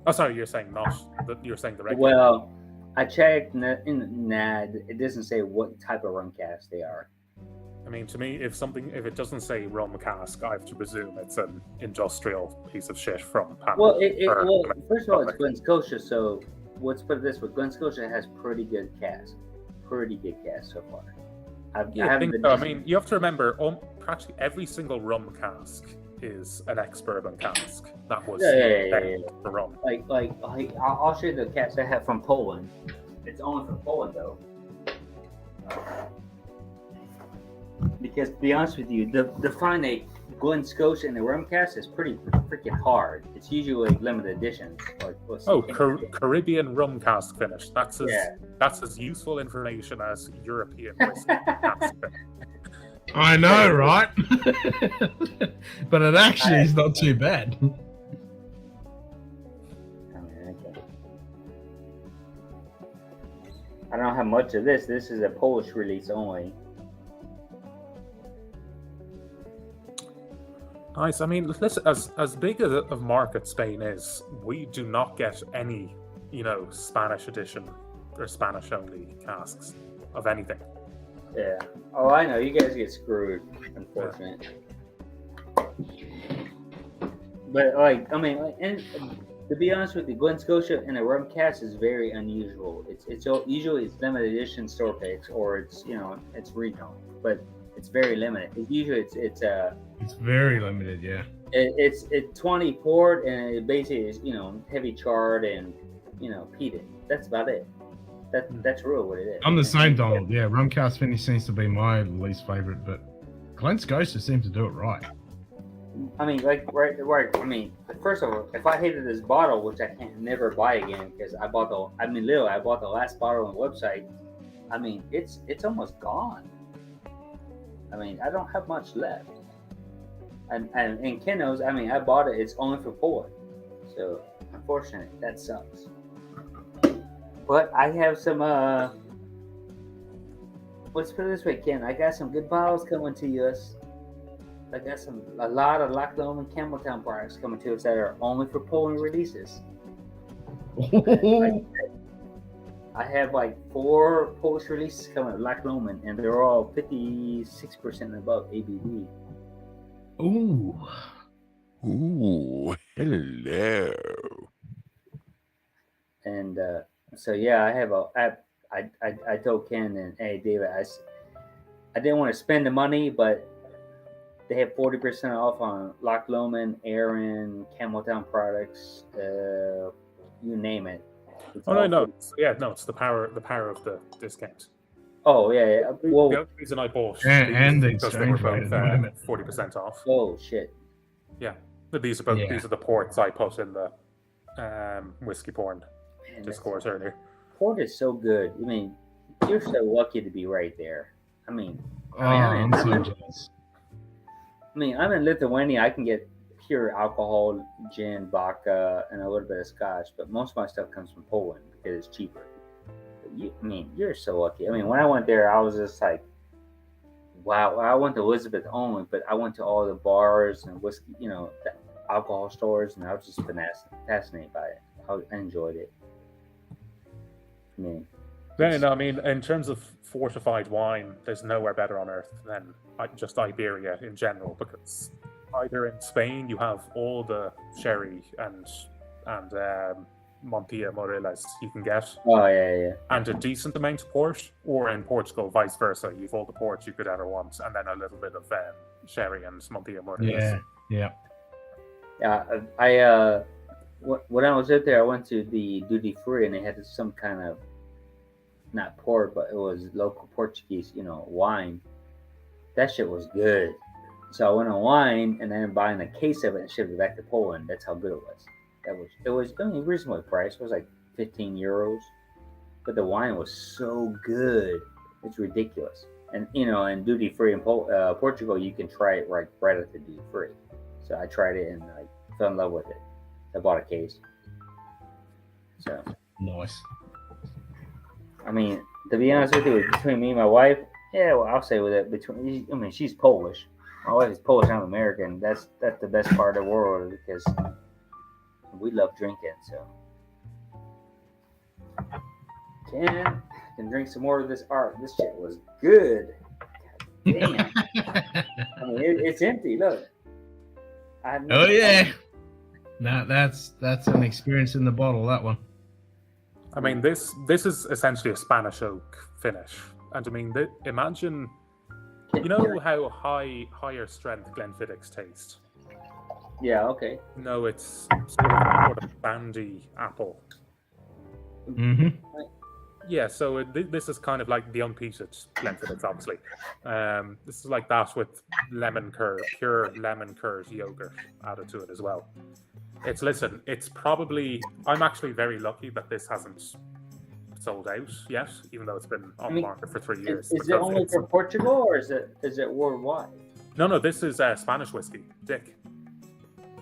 Oh, sorry, you're saying not. You're saying the regular. Well, I checked. It doesn't say what type of rum cask they are. I mean, to me, if it doesn't say rum cask, I have to presume it's an industrial piece of shit from Panama. Well, first of all, it's Glen Scotia, so let's put it this way: Glen Scotia has pretty good cask so far. I mean, you have to remember, practically every single rum cask is an ex-bourbon cask. That was for rum. I'll show you the cask I have from Poland. It's only from Poland, though. Because to be honest with you, to find a Glen Scotia in the rum cask is pretty freaking hard. It's usually limited editions. Caribbean rum cask finish. That's as useful information as European whiskey cask finish. I know, right? But it actually is not too bad. I don't have much of this. This is a Polish release only. Nice. I mean, listen, as big of market Spain is, we do not get any, Spanish edition or Spanish only casks. of anything. Yeah. Oh, I know. You guys get screwed. Unfortunate. But like, I mean, and to be honest with you, Glen Scotia in a rum cask is very unusual. It's usually it's limited edition store picks or it's it's regional, but it's very limited. It's very limited, yeah. It's 20 port and it basically is heavy charred and peated. That's about it. That's really what it is. I'm the same, Donald. Yeah, rum cask finish seems to be my least favorite, but Glen Scotia seems to do it right. I mean, like, right. I mean, first of all, if I hated this bottle, which I can never buy again because I bought the last bottle on the website. I mean, it's almost gone. I mean, I don't have much left. And Ken knows, I mean, I bought it. It's only for Poland. So, unfortunately, that sucks. But I have some, let's put it this way, Ken. I got some good bottles coming to us. I got a lot of Loch Lomond and Campbelltown products coming to us that are only for Poland releases. I have like 4 Polish releases coming at Loch Lomond, and they're all 56% and above ABV. Ooh. Ooh, hello. And so yeah, I have I told Ken and hey David, I didn't want to spend the money, but they have 40% off on Loch Lomond, Aaron, Campbelltown products, you name it. Oh no, it's the power of the discount. Oh yeah. Well, the only reason I bought and these because they were both 40% off. Oh shit. Yeah, but these are the ports I put in the whiskey porn discourse earlier. Port is so good. I mean, you're so lucky to be right there. I'm so jealous. I mean, I'm in Lithuania. I can get pure alcohol, gin, vodka, and a little bit of scotch. But most of my stuff comes from Poland because it's cheaper. But you're so lucky. I mean, when I went there, I was just like, wow. I went to Elizabeth only, but I went to all the bars and whiskey, the alcohol stores, and I was just fascinated by it. I enjoyed it. I mean, in terms of fortified wine, there's nowhere better on earth than just Iberia in general, because either in Spain you have all the sherry and Montilla Morelas you can get. Oh yeah. And a decent amount of port, or in Portugal, vice versa. You've all the port you could ever want, and then a little bit of sherry and Montilla Morelas. Yeah. When I was out there, I went to the duty free, and they had some kind of not port, but it was local Portuguese, wine. That shit was good. So I went on wine, and then buying a case of it and shipped it back to Poland. That's how good it was. It was reasonably priced. It was like 15 euros, but the wine was so good, it's ridiculous. And in duty free in Portugal, you can try it right at the duty free. So I tried it and I fell in love with it. I bought a case. So nice. I mean, to be honest with you, between me and my wife, yeah, well, I'll say with it. She's Polish. My wife is Polish. I'm American. That's the best part of the world because we love drinking. So, can drink some more of this art. This shit was good. God damn. I mean, it's empty. Look. Oh yeah. That's an experience in the bottle. That one. I mean, this is essentially a Spanish oak finish, and I mean, imagine, how higher strength Glenfiddich's taste. Yeah. Okay. No, it's sort of bandy apple. Mm-hmm. Yeah, so this is kind of like the unpeated Glenfiddich's, obviously. This is like that with pure lemon curd yogurt added to it as well. It's probably, I'm actually very lucky that this hasn't sold out yet, even though it's been on the market for 3 years. Is it only for Portugal or is it worldwide? No, this is Spanish whiskey, Dick.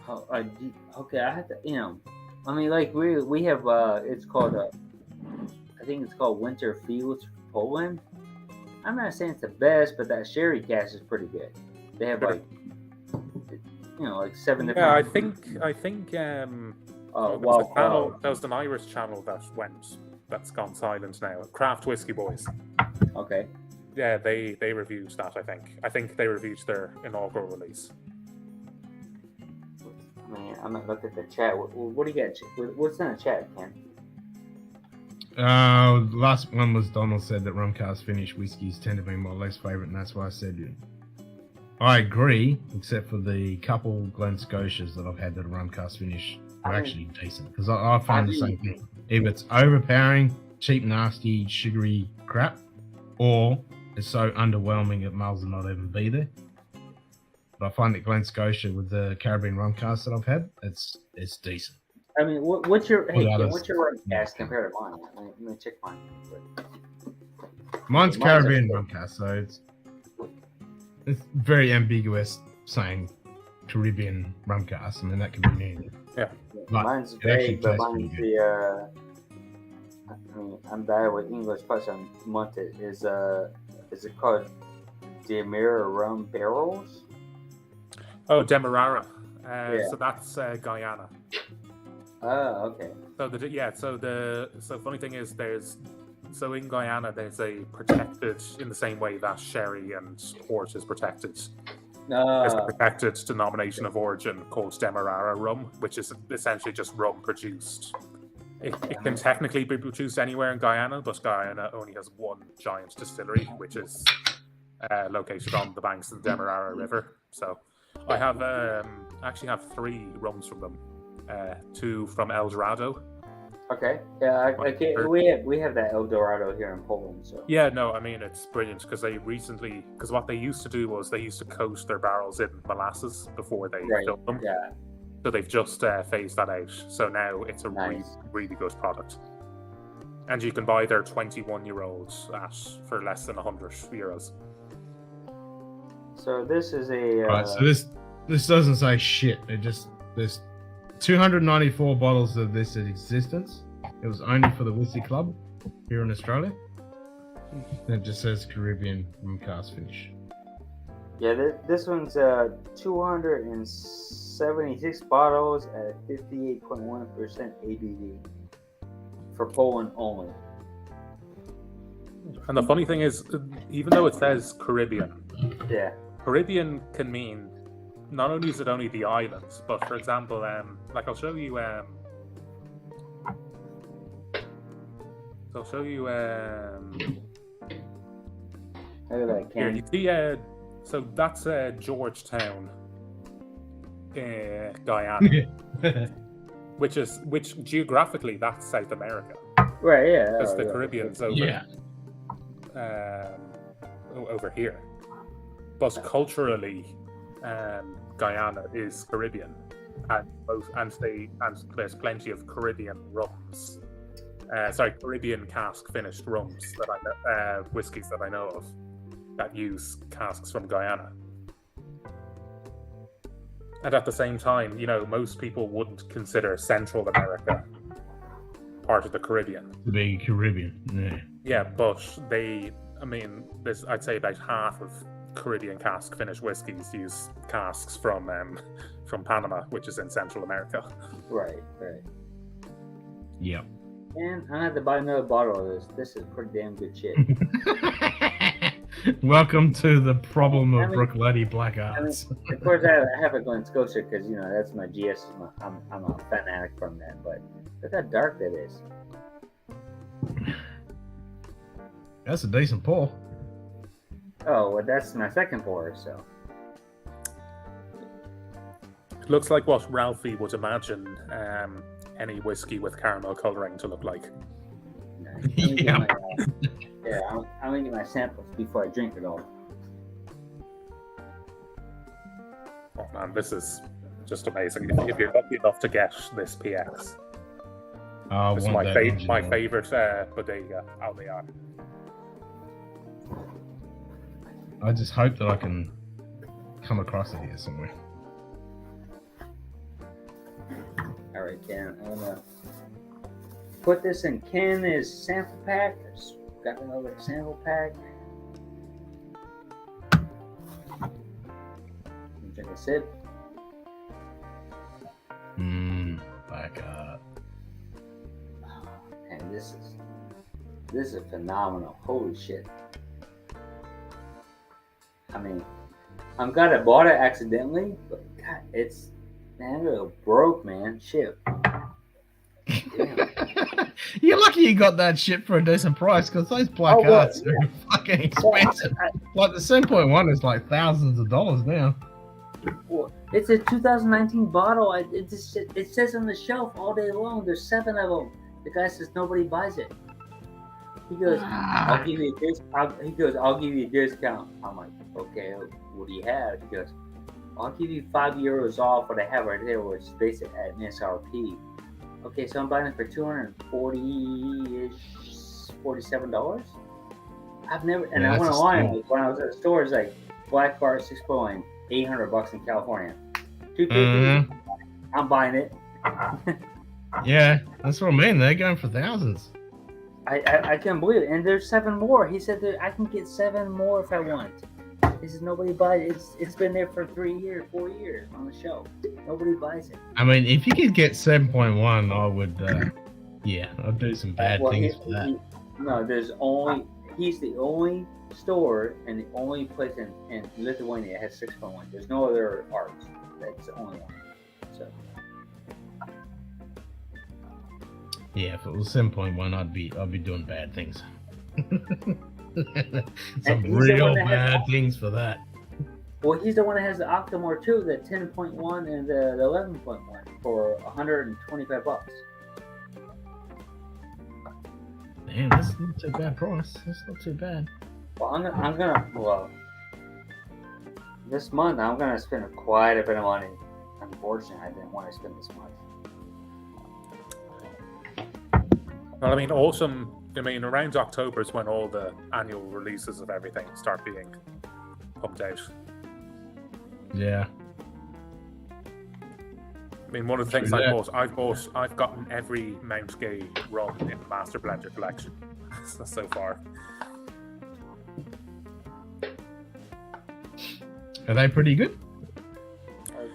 Oh, okay, I had to, I mean, like we have, it's called, I think it's called Winter Fields Poland. I'm not saying it's the best, but that sherry cask is pretty good. They have like 7 different. Yeah, I think. There was an Irish channel that's gone silent now. Craft Whiskey Boys. Okay. Yeah, they reviewed that. I think they reviewed their inaugural release. I mean, I'm gonna look at the chat. What do you got? What's in the chat, Ken? Last one was Donald said that rum cask finished whiskeys tend to be my least favourite, and that's why I said I agree, except for the couple Glen Scotias that I've had that are rum cask finish are actually decent. Because I find the same thing. If it's overpowering, cheap, nasty, sugary crap, or it's so underwhelming it might as well not even be there. But I find that Glen Scotia with the Caribbean rum cask that I've had, it's decent. I mean, what's your Well, that what's is- your rum cask compared to mine? Let me check mine. Mine's Mine's Caribbean a- rum cask, so it's very ambiguous saying Caribbean rum cask. I mean, that could be mean. Yeah. But Mine's it actually vague, but tastes mine's pretty the. I mean, I'm bad with English, plus I'm Munted. Is it called Demerara Rum Barrels? Oh, Demerara. Yeah. So that's Guyana. Oh, okay. So funny thing is in Guyana there's a protected, in the same way that sherry and port is protected. There's a protected denomination of origin called Demerara rum, which is essentially just rum produced. It can technically be produced anywhere in Guyana, but Guyana only has one giant distillery, which is located on the banks of the Demerara River. So I actually have 3 rums from them. 2 from El Dorado. Okay. Yeah. Okay. We have that El Dorado here in Poland. So. Yeah, no, I mean it's brilliant because what they used to do was they used to coat their barrels in molasses before they filled them. Yeah. So they've just phased that out. So now it's a Nice. really good product. And you can buy their 21-year-olds for less than €100. So this is a. Right, so this doesn't say shit. There's 294 bottles of this in existence. It was only for the Whiskey Club here in Australia. And it just says Caribbean rum cask finish. Yeah, this one's 276 bottles at 58.1% ABV for Poland only. And the funny thing is, even though it says Caribbean, Yeah. Caribbean can mean not only is it only the islands, but for example, like I'll show you. Look at that Here, can. you see, so that's Georgetown, Guyana, which geographically that's South America, Right. Yeah. because the yeah. Caribbean's over, Yeah. over here. But culturally, Guyana is Caribbean, and there's plenty of Caribbean rums. Caribbean cask finished rums that I know, whiskies that I know of that use casks from Guyana. And at the same time, most people wouldn't consider Central America part of the Caribbean. To be Caribbean. Yeah. Yeah, but I'd say about half of Caribbean cask finished whiskies use casks from Panama, which is in Central America. Right. Yep. And I had to buy another bottle of this. This is pretty damn good shit. Welcome to the problem of I mean- Brook Lady Black Arts. Of course, I have a Glen Scotia because that's my GS. I'm a fanatic from that. But look how dark that is. That's a decent pour. Oh, well, that's my second pour. So. It looks like what Ralphie would imagine any whiskey with caramel colouring to look like. Yeah. I'm gonna get my samples before I drink it all. Oh man, this is just amazing. If you're lucky enough to get this PX, I this is want my that my original. favourite bodega, Alvear. I just hope that I can come across it here somewhere. All right, Ken. I'm gonna put this in Ken's sample pack. Just got another sample pack. Drink a sip. Back up. And this is is phenomenal. Holy shit. I mean, I'm glad I bought it accidentally, but God, it's, man, I'm gonna go broke, man. Shit. You're lucky you got that shit for a decent price, because those black arts are fucking expensive. Like the 7.1 is like thousands of dollars now. Well, it's a 2019 bottle. It says on the shelf all day long. There's 7 of them. The guy says nobody buys it. He goes, I'll give you a discount. He goes, I'll give you a discount. I'm like, okay, what do you have? He goes, I'll give you €5 off what I have right there, which is based at MSRP. Okay, so I'm buying it for $240-ish, $47. I've never, and I went online, like, when I was at the store, it's like Black Bar 6.1, $800 in California. $250, I'm buying it. Yeah, that's what I mean. They're going for thousands. I can't believe it. And there's 7 more. He said that I can get 7 more if I want. He says nobody buys it. It's been there for 3 years, 4 years on the shelf. Nobody buys it. I mean, if you could get 7.1, I would, yeah, I'd do some bad things for that. He's the only store and the only place in Lithuania that has 6.1. There's no other arts. That's the only one. So. Yeah, if it was 7.1, I'd be doing bad things. Some real bad things for that. Well, he's the one that has the Octomore too, the 10.1 and the 11.1 for $125. Damn, that's not too bad price. That's not too bad. Well, this month I'm gonna spend quite a bit of money. Unfortunately, I didn't want to spend this much. Well, I mean, autumn. I mean, around October is when all the annual releases of everything start being pumped out. Yeah. I mean, one of the things I've gotten every Mount Gay rum in the Master Blender collection so far. Are they pretty good?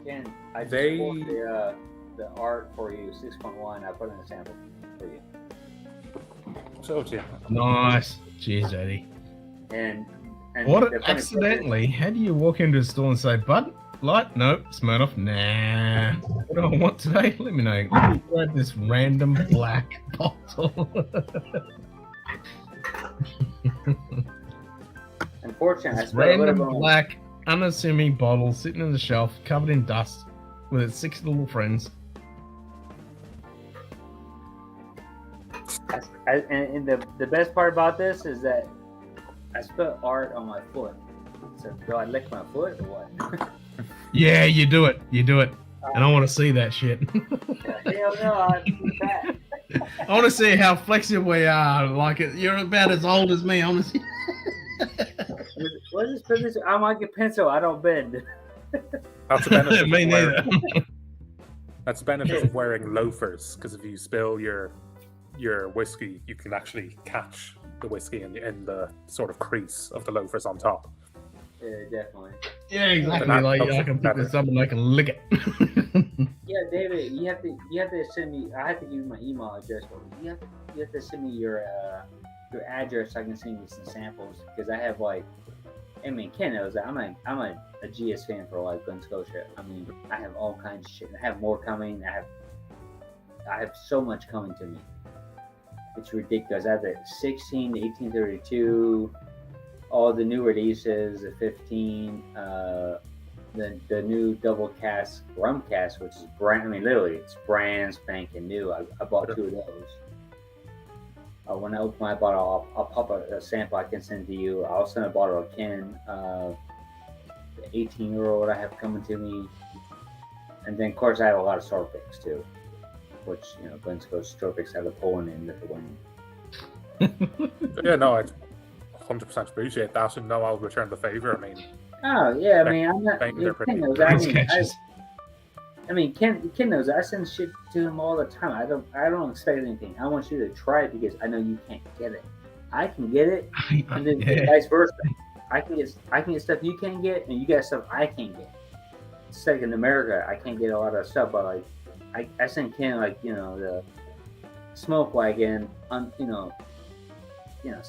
Again, I just pulled the art for you, 6.1. I put in a sample for you. So yeah. Nice. Cheers, Eddie. And what accidentally? How do you walk into a store and say, "Bud Light? Nope. Smirnoff? Nah. What do I want today? Let me know. Let me grab this random black bottle." Unfortunately, this random black, unassuming bottle sitting on the shelf, covered in dust, with its 6 little friends. And the best part about this is that I spilled art on my foot. So do I lick my foot or what? Yeah, you do it. You do it. And I want to see that shit. Hell no, I'd be fat. I want to see how flexible we are. Like, you're about as old as me, honestly. Let's just put this. I'm like a pencil. I don't bend. That's the benefit. Me neither. That's the benefit of wearing loafers, because if you spill your whiskey, you can actually catch the whiskey in the sort of crease of the loafers on top. Yeah, definitely. Yeah, exactly. Like I can pick this up and I can lick it. Yeah, David, you have to send me. I have to give you my email address. But you have to send me your address so I can send you some samples, because I have like. I mean, Ken knows that I'm a GS fan for like Gun Scotia. I mean, I have all kinds of shit. I have more coming. I have so much coming to me. It's ridiculous. I have the 16, the 1832, all the new releases, the 15, the new double cask rum cask, which is brand. I mean, literally, it's brand spanking new. I bought 2 of those. When I open my bottle, I'll pop a sample I can send to you. I'll send a bottle of Ken, the 18-year-old I have coming to me, and then of course I have a lot of store picks too, which Glen Scotia store picks have a Poland and Lithuania. Yeah, no, I 100% appreciate that, and no, I'll return the favor. I mean, oh yeah, I mean, I'm not. Ken knows that. Ken knows that. I send shit to him all the time. I don't expect anything. I want you to try it because I know you can't get it. I can get it, and then vice versa. I can get stuff you can't get, and you get stuff I can't get. It's like in America, I can't get a lot of stuff, but like I send Ken the smoke wagon,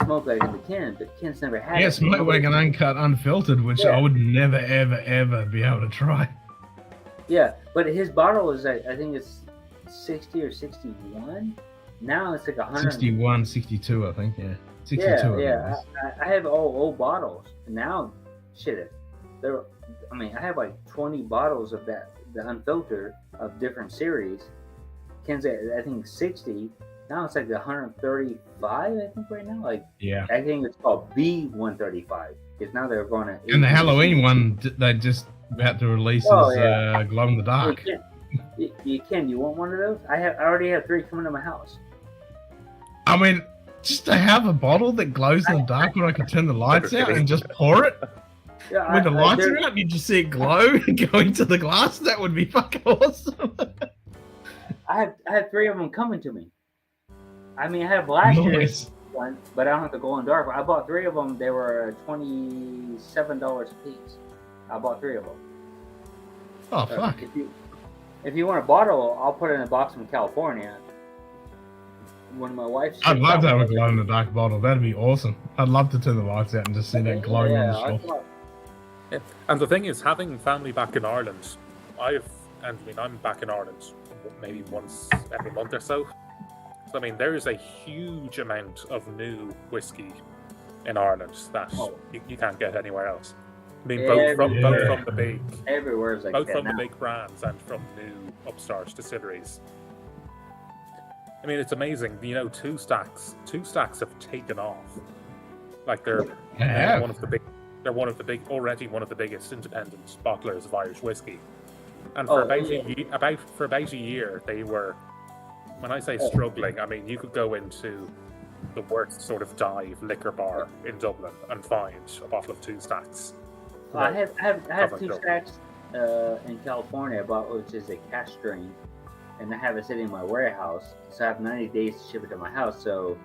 smoke like in the can, but Ken's never had it. Yeah, smoke like an uncut, unfiltered, which I would never, ever, ever be able to try. Yeah, but his bottle is I think it's 60 or 61. Now it's like 100. 61, 62, I think. Yeah, 62. Yeah. I have all old bottles. And now, shit, I have like 20 bottles of the unfiltered of different series. Ken's I think 60. Now it's like the 135, I think, right now. Like, yeah. I think it's called B135 because now they're going to. And the Halloween one, they just about to release glow in the dark. You can. You want one of those? I already have 3 coming to my house. I mean, just to have a bottle that glows in the dark where I can turn the lights out and just pour it. Yeah, when the lights are out, you just see it glow and go into the glass. That would be fucking awesome. I have 3 of them coming to me. I mean, I have last year's one, but I don't have to go in dark. I bought 3 of them. They were $27 a piece. I bought 3 of them. Oh, fuck. If you want a bottle, I'll put it in a box from California. When my wife's... I'd love to have a glow in the dark bottle. That'd be awesome. I'd love to turn the lights out and just see that glowing on the shelf. Yeah. And the thing is, having family back in Ireland, I'm back in Ireland maybe once every month or so. So, I mean, there is a huge amount of new whiskey in Ireland that you can't get anywhere else. I mean, both from the big, everywhere's like both from the big brands and from new upstart distilleries. I mean, it's amazing. 2 stacks have taken off. Like they're one of the biggest independent bottlers of Irish whiskey. And for about a year, they were. When I say struggling, I mean you could go into the worst sort of dive liquor bar in Dublin and find a bottle of 2 stacks. I have 2 stacks in California, which is a cash strain, and I have it sitting in my warehouse. So I have 90 days to ship it to my house. So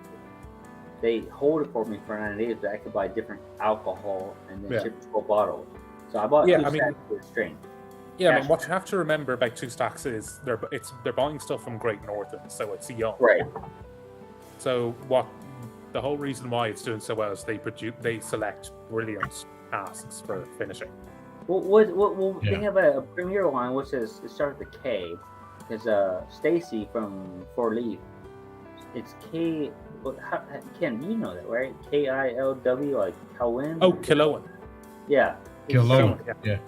they hold it for me for 90 days, but I could buy different alcohol and then ship 12 bottles. So I bought 2 stacks for the strain. Yeah, I mean, what you have to remember about 2 stacks is they're buying stuff from Great Northern, so it's young. Right. So the whole reason why it's doing so well is they select brilliant casks for finishing. Well, they have a premier line which says it starts with a K, because Stacy from Four Leaf, it's K. Ken, you know that, right? KILW, like Kilwin. Oh, Killowen. Yeah. Killowen. Yeah.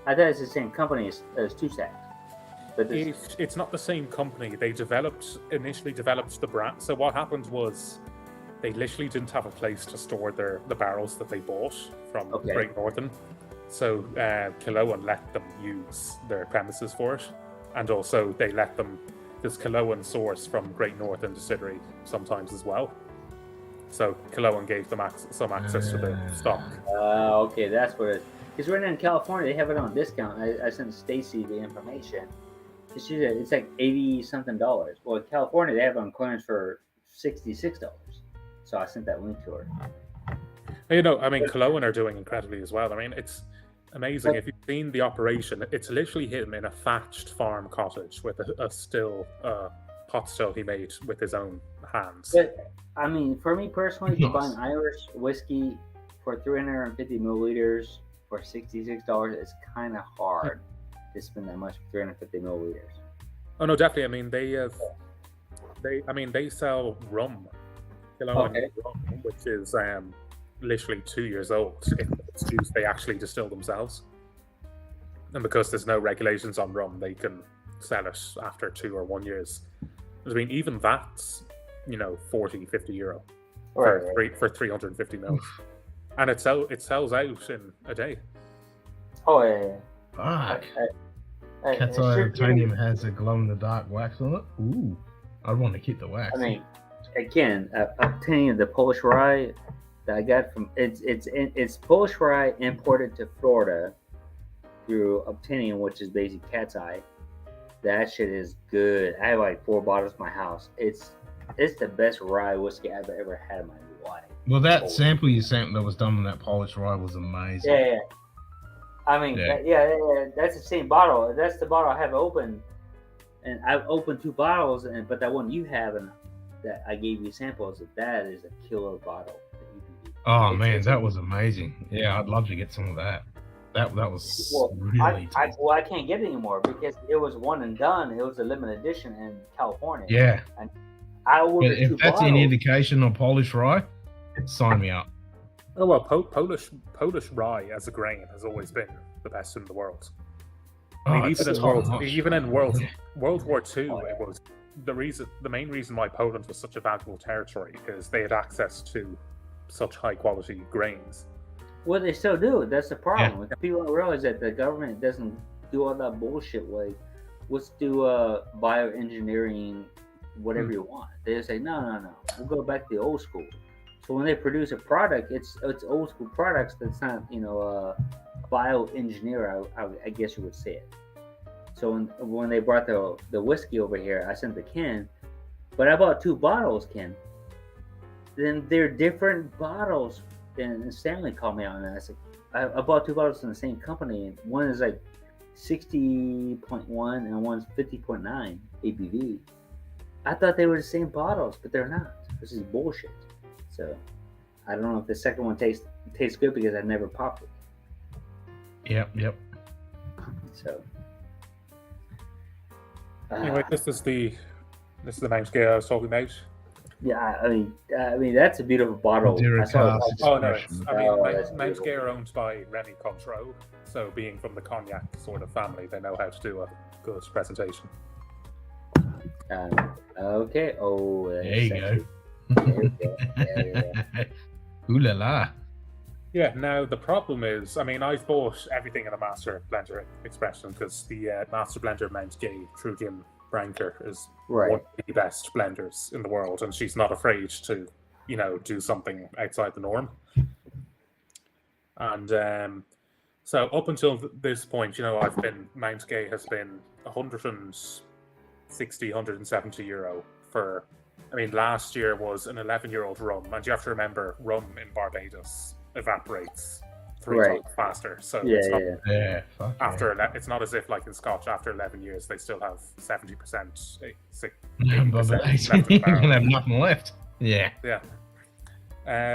I thought it's the same company as 2 stacks. But it's not the same company. They initially developed the brand. So what happened was they literally didn't have a place to store the barrels that they bought from Great Northern. So Killowen let them use their premises for it. And also they let them, because Killowen source from Great Northern Distillery sometimes as well. So Killowen gave them some access to the stock. Okay, that's what it is. Because right now in California, they have it on discount. I sent Stacy the information. She said it's like $80-something. Well, in California, they have it on clearance for $66. So I sent that link to her. I mean, Killowen are doing incredibly as well. I mean, it's amazing. If you've seen the operation, it's literally him in a thatched farm cottage with a pot still he made with his own hands. But, I mean, for me personally, to buy an Irish whiskey for 350 milliliters for $66, it's kind of hard to spend that much for 350 milliliters. Oh no, definitely. I mean, they sell rum, rum, which is literally 2 years old. It's juice they actually distill themselves, and because there's no regulations on rum, they can sell it after 2 or 1 years. I mean, even that's €40-50 for 350 mils. And it sells out in a day. Oh, yeah. Fuck. Cat's Eye Titanium has a glow-in-the-dark wax on it. Ooh. I'd want to keep the wax. I mean, again, obtaining the Polish rye that I got from... It's Polish rye imported to Florida through obtaining, which is basically Cat's Eye. That shit is good. I have like 4 bottles in my house. It's the best rye whiskey I've ever had in my life. Well, that sample you sent that was done on that Polish rye was amazing. Yeah. I mean, that's the same bottle. That's the bottle I have open, and I've opened 2 bottles, but that one you have, and that I gave you samples of, that is a killer bottle. That you can do. Oh man, that was amazing. Yeah, I'd love to get some of that. That was Well, really tasty. I can't get it anymore because it was one and done. It was a limited edition in California. Yeah. And I But ordered if 2 that's bottles. any indication of Polish rye, sign me up. Oh well, Polish rye as a grain has always been the best in the world. I mean, Oh, it's even in so World much. World War II, it was the main reason why Poland was such a valuable territory, because they had access to such high quality grains. Well, they still do. That's the problem. People don't realize that the government doesn't do all that bullshit. Like, let's do bioengineering, whatever you want. They just say, no. We'll go back to the old school. So when they produce a product, it's old school products that's not, bioengineer, I guess you would say it. So when they brought the whiskey over here, I sent the can, but I bought 2 bottles, Ken. Then they're different bottles. And Stanley called me out on that. I said, I bought 2 bottles from the same company, and one is like 60.1 and one's 50.9 ABV. I thought they were the same bottles, but they're not. This is bullshit. So I don't know if the second one tastes good because I never popped it. Yep. So Anyway, this is the Mount Gay I was talking about. yeah, I mean that's a beautiful bottle. Madeira I saw it. cask Oh no, expression. that's Mount beautiful. Gay are owned by Remy Cointreau, so being from the cognac sort of family, they know how to do a good presentation. Okay. Oh, that's There you sexy. go. There we go. Yeah. Ooh la la. Yeah, now the problem is, I mean, I've bought everything in a Master Blender expression because the Master Blender Mount Gay through Jim Branker is Right. one of the best blenders in the world, and she's not afraid to, do something outside the norm. And so up until this point, Mount Gay has been 160, 170 euro for, last year was an 11-year-old rum, and you have to remember, rum in Barbados evaporates 3 Right. times faster. So Yeah, it's not yeah. Yeah. Fuck yeah. it's not as if like in Scotch after 11 years they still have 70%, 80% But left they in the barrel. have nothing left. Yeah. Yeah.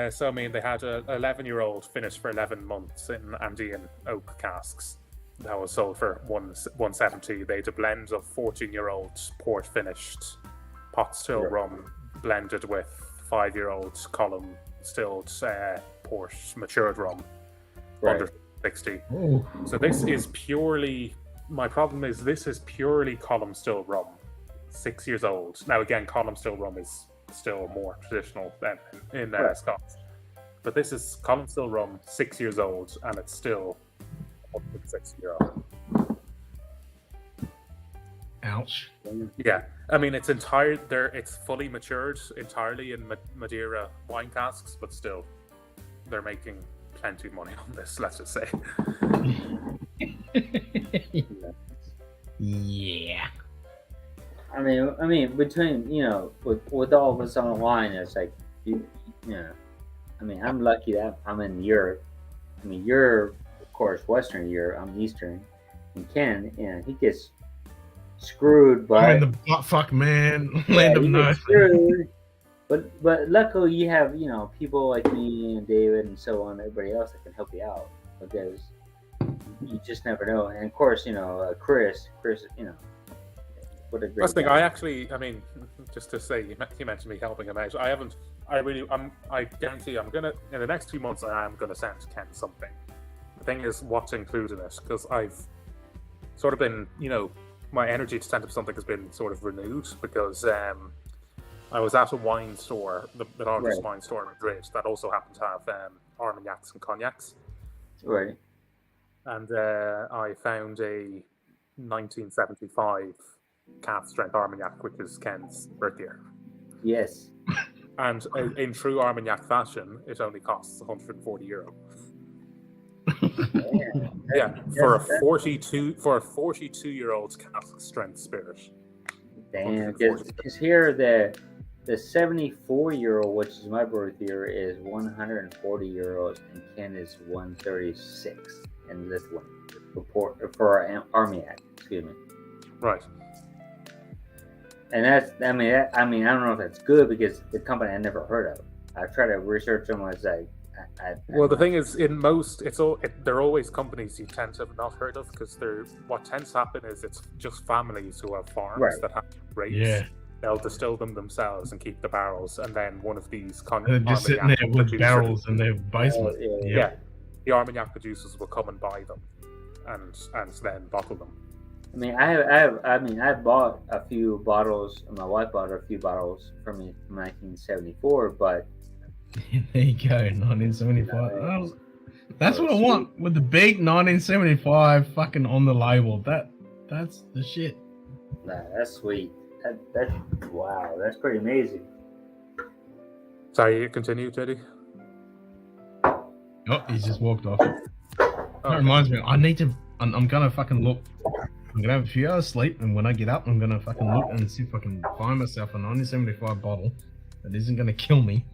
So they had an 11-year-old finished for 11 months in Andean oak casks that was sold for 170. They had a blend of 14-year-old port finished pot still rum blended with 5-year-old column stilled port matured rum. Right. Under 60. Oh. So this is purely. My problem is this is purely column still rum, 6 years old. Now again, column still rum is still more traditional than in Scotch, but this is column still rum, 6 years old, and it's still €160. Ouch. Yeah, it's it's fully matured entirely in Madeira wine casks, but still, they're making plenty of money on this. Let's just say. Yeah. I mean, between with all of us on the line, it's like I'm lucky that I'm in Europe. You're of course Western Europe. I'm Eastern, and Ken, he gets screwed by. I'm in the butt fuck, man. Land of he no. gets screwed. But luckily you have people like me and David and so on, everybody else that can help you out, because you just never know. And of course Chris, what a great Last thing, guy. just to say, he mentioned me helping him out. I guarantee I'm gonna, in the next few months, I am gonna send Ken something. The thing is, what's included in it, because I've sort of been, my energy to send him something has been sort of renewed, because I was at a wine store, the largest wine store in Madrid, that also happened to have Armagnacs and cognacs. Right. And I found a 1975 calf strength Armagnac, which is Ken's birth year. Yes. And in true Armagnac fashion, it only costs €140. Yeah, for a 42-year-old cask strength spirit. Damn, because here the 74-year-old, which is my birth year, is €140, and Ken is 136 in this one for our Armagnac. Excuse me. Right. And that's, I mean, I don't know if that's good because the company I never heard of. I've tried to research them. It's like, Well, the thing is, in most, they're always companies you tend to have not heard of because what tends to happen is it's just families who have farms that have grapes. Yeah. They'll distill them themselves and keep the barrels, and then one of these They're just sitting there with barrels in their basement. Yeah, the Armagnac producers will come and buy them, and then bottle them. I mean, I bought a few bottles. My wife bought a few bottles from me from 1974, but There you go, 1975. That's what I want with the big 1975 fucking on the label. That's the shit. nah, that's sweet. That's wow, that's pretty amazing. Sorry, you continue, Teddy. Oh, he's just walked off. That reminds me, I'm gonna fucking look. I'm gonna have a few hours sleep, and when I get up, I'm gonna fucking look and see if I can find myself a 1975 bottle that isn't gonna kill me.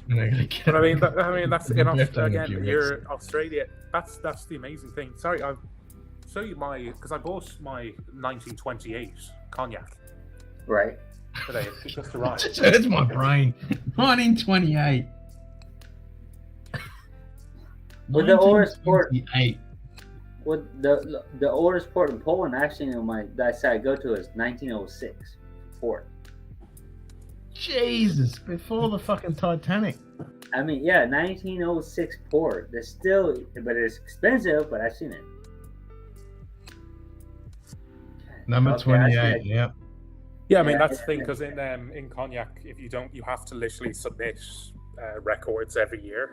And I'm gonna get But I mean, that's in Australia. again. You're Australia. That's the amazing thing. Sorry, I'll show you because I bought my 1928 cognac Right. today. It just arrived. It hurts my brain. 1928. With the oldest port, 1928. with the oldest port in Poland, actually, that side I go to is 1906 port. Jesus, before the fucking Titanic. I mean, yeah, 1906 port. There's still, but it's expensive. But I've seen it. Number Okay, 28, yeah. Yeah, I mean that's the thing because in cognac, if you don't, you have to literally submit records every year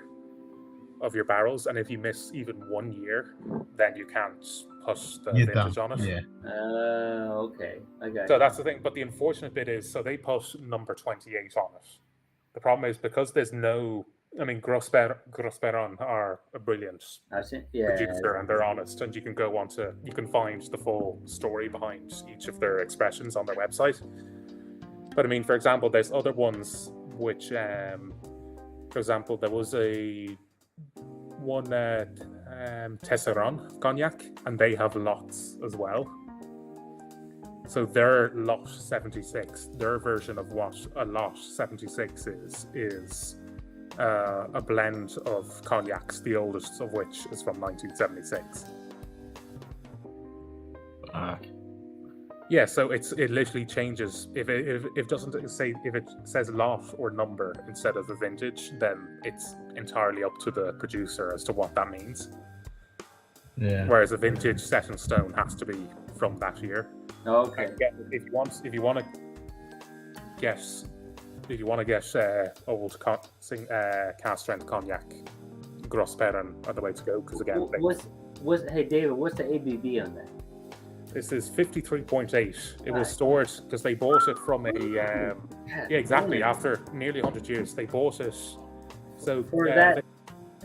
of your barrels, and if you miss even 1 year, then you can't put the You're vintage done. on it. Yeah. Okay. Okay. So that's the thing. But the unfortunate bit is, so they put number 28 on it. The problem is because there's no. I mean, Grosperon are a brilliant I've seen, yeah. producer, and they're honest, and you can go on to, you can find the full story behind each of their expressions on their website. But I mean, for example, there's other ones which, for example, there was one Tesseron cognac, and they have lots as well. So their lot 76, their version of what a lot 76 is a blend of cognacs, the oldest of which is from 1976. Fuck. Yeah, so it literally changes. If it doesn't say, if it says lot or number instead of the vintage, then it's entirely up to the producer as to what that means. Yeah. Whereas a vintage set in stone has to be from that year. Okay. And if you want to guess. If you want to get old cast strength cognac, Grosperon are the way to go because again, Hey David, what's the ABV on that? this is 53.8. It was stored because they bought it from a yeah, exactly, after nearly 100 years they bought it. So For that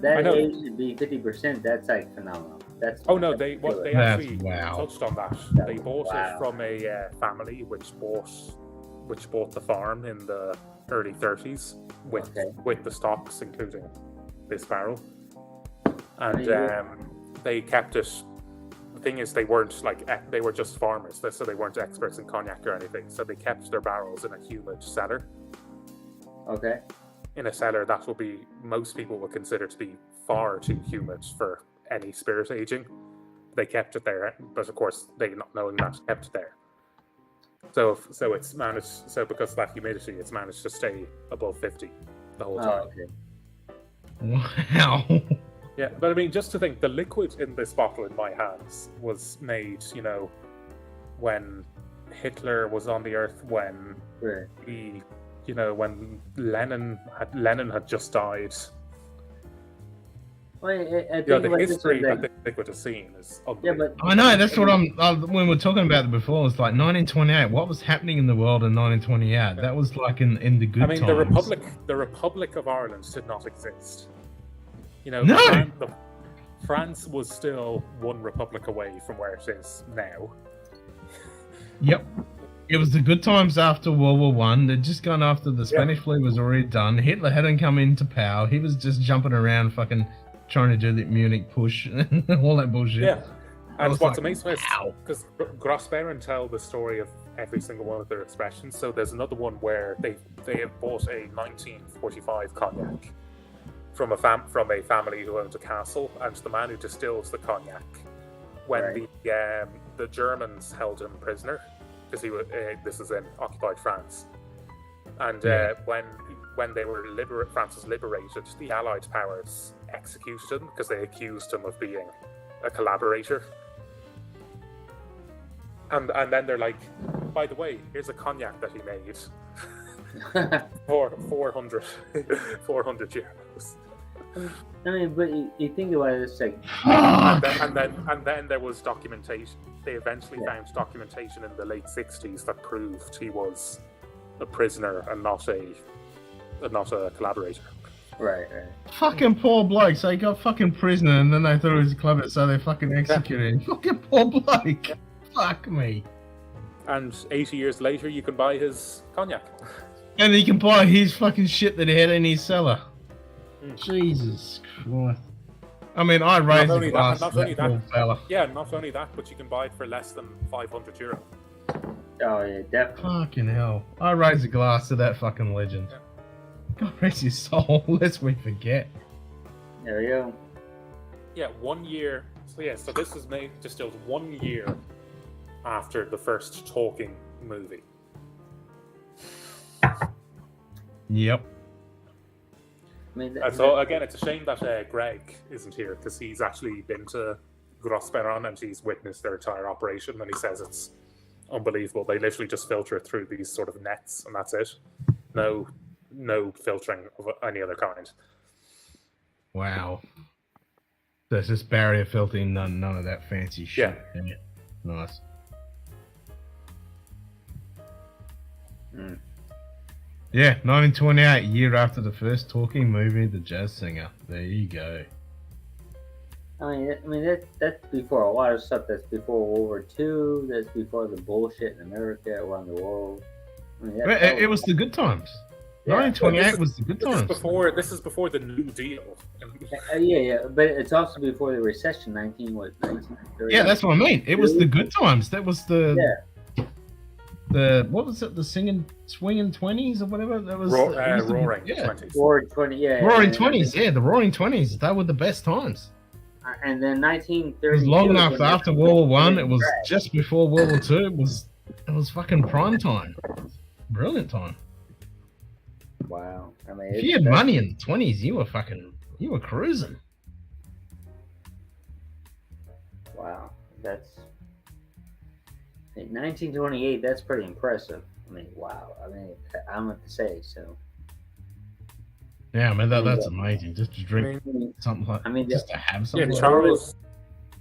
age to be 50%, that's like phenomenal. That's they actually wow. touched on that. They bought it from a family which bought the farm in the early 30s with the stocks, including this barrel, and they kept it. The thing is, they weren't they were just farmers, so they weren't experts in cognac or anything. So they kept their barrels in a humid cellar. Okay. In a cellar that will be, most people would consider to be far too humid for any spirit aging. They kept it there, but of course, they not knowing that, kept it there. So it's managed. So because of that humidity, it's managed to stay above 50 the whole time. Okay. Wow. Yeah, but I mean, just to think, the liquid in this bottle in my hands was made, when Hitler was on the earth, when when Lenin had just died. Well, I think The history that the liquid has seen is unbelievable. but I know, that's what when we're talking about it before, it's like 1928. What was happening in the world in 1928? That was like in the good times. the Republic of Ireland did not exist. No! France was still one republic away from where it is now. Yep. It was the good times after World War One. They'd just gone after the Spanish flu was already done. Hitler hadn't come into power. He was just jumping around fucking trying to do the Munich push and all that bullshit. Yeah. And what's like, amazing is because Grosperon tell the story of every single one of their expressions. So there's another one where they have bought a 1945 cognac from a family who owns a castle, and the man who distills the cognac, when the Germans held him prisoner, because this is in occupied France, and when they were France was liberated, the Allied powers executed him because they accused him of being a collaborator. And then they're like, by the way, here's a cognac that he made for 400 euros. I mean, but you think about it, it's like, and then there was documentation. They eventually found documentation in the late 60s that proved he was a prisoner and not a collaborator. right. Fucking poor bloke. So he got fucking prisoner, and then they thought he was a clubber, so they fucking executed him. Fucking poor bloke. Fuck me. And 80 years later, you can buy his cognac. And he can buy his fucking shit that he had in his cellar. Jesus Christ. I mean, I raised the glass to that poor fella. Yeah, not only that, but you can buy it for less than 500 euro. Oh yeah, definitely. Fucking hell. I raised a glass to that fucking legend. Yeah. God rest his soul, lest we forget. There we go. Yeah, 1 year. So this was distilled 1 year after the first talking movie. Yep. I mean, So again, it's a shame that Greg isn't here, because he's actually been to Grosperon and he's witnessed their entire operation, and he says it's unbelievable. They literally just filter it through these sort of nets, and that's it. No filtering of any other kind. Wow. There's just barrier filtering, none of that fancy shit. Yeah. Nice. Yeah, 1928, year after the first talking movie, The Jazz Singer. There you go. I mean that's before a lot of stuff. That's before World War II. That's before the bullshit in America, around the world. I mean, It was the good times. Yeah. 1928 was the good times. This is before the New Deal. Yeah, but it's also before the recession. 1930. Yeah, that's what I mean. It was the good times. That was the what was it? The swinging 20s or whatever. That was Roaring 20s. Roaring 20. Yeah. Roaring 20s. Yeah, the Roaring 20s. They were the best times. And then 1930. It was long enough after World War One. It was just before World War Two. It was fucking prime time. Brilliant time. Wow. I mean, If you had money in the 20s, you were cruising. Wow, that's 1928. That's pretty impressive. I mean, wow. I mean, I'm what to say. So. Yeah, I mean that's amazing. Just to drink something like. Just to have something. Yeah, like Charles.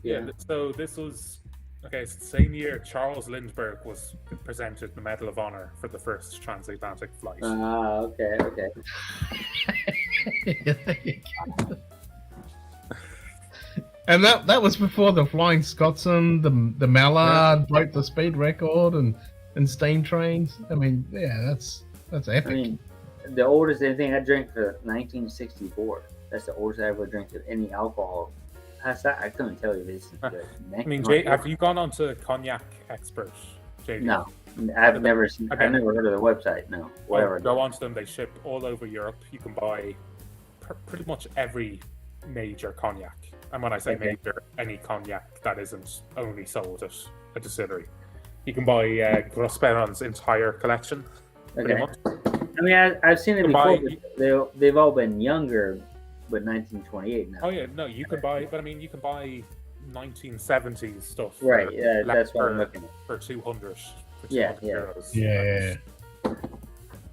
Yeah. So this was okay. So the same year, Charles Lindbergh was presented the Medal of Honor for the first transatlantic flight. Okay. And that was before the Flying Scotsman, the Mallard broke the speed record, and steam trains. I mean, yeah, that's epic. I mean, the oldest anything I drank for 1964. That's the oldest I ever drank of any alcohol. I couldn't tell you this. I mean, Jay, have you gone on to Cognac Expert? JD? No, I've never seen. I've never heard of the website. No, whatever. Go onto them. They ship all over Europe. You can buy pretty much every major cognac. And when I say major, any cognac that isn't only sold at a distillery. You can buy Grosperon's entire collection. Pretty much. I mean, I've seen it before, but they've all been younger, but 1928 now. Oh yeah, no, you can buy, but I mean, you can buy 1970s stuff. Right, yeah, that's what I'm looking at. For 200. Euros. Yeah.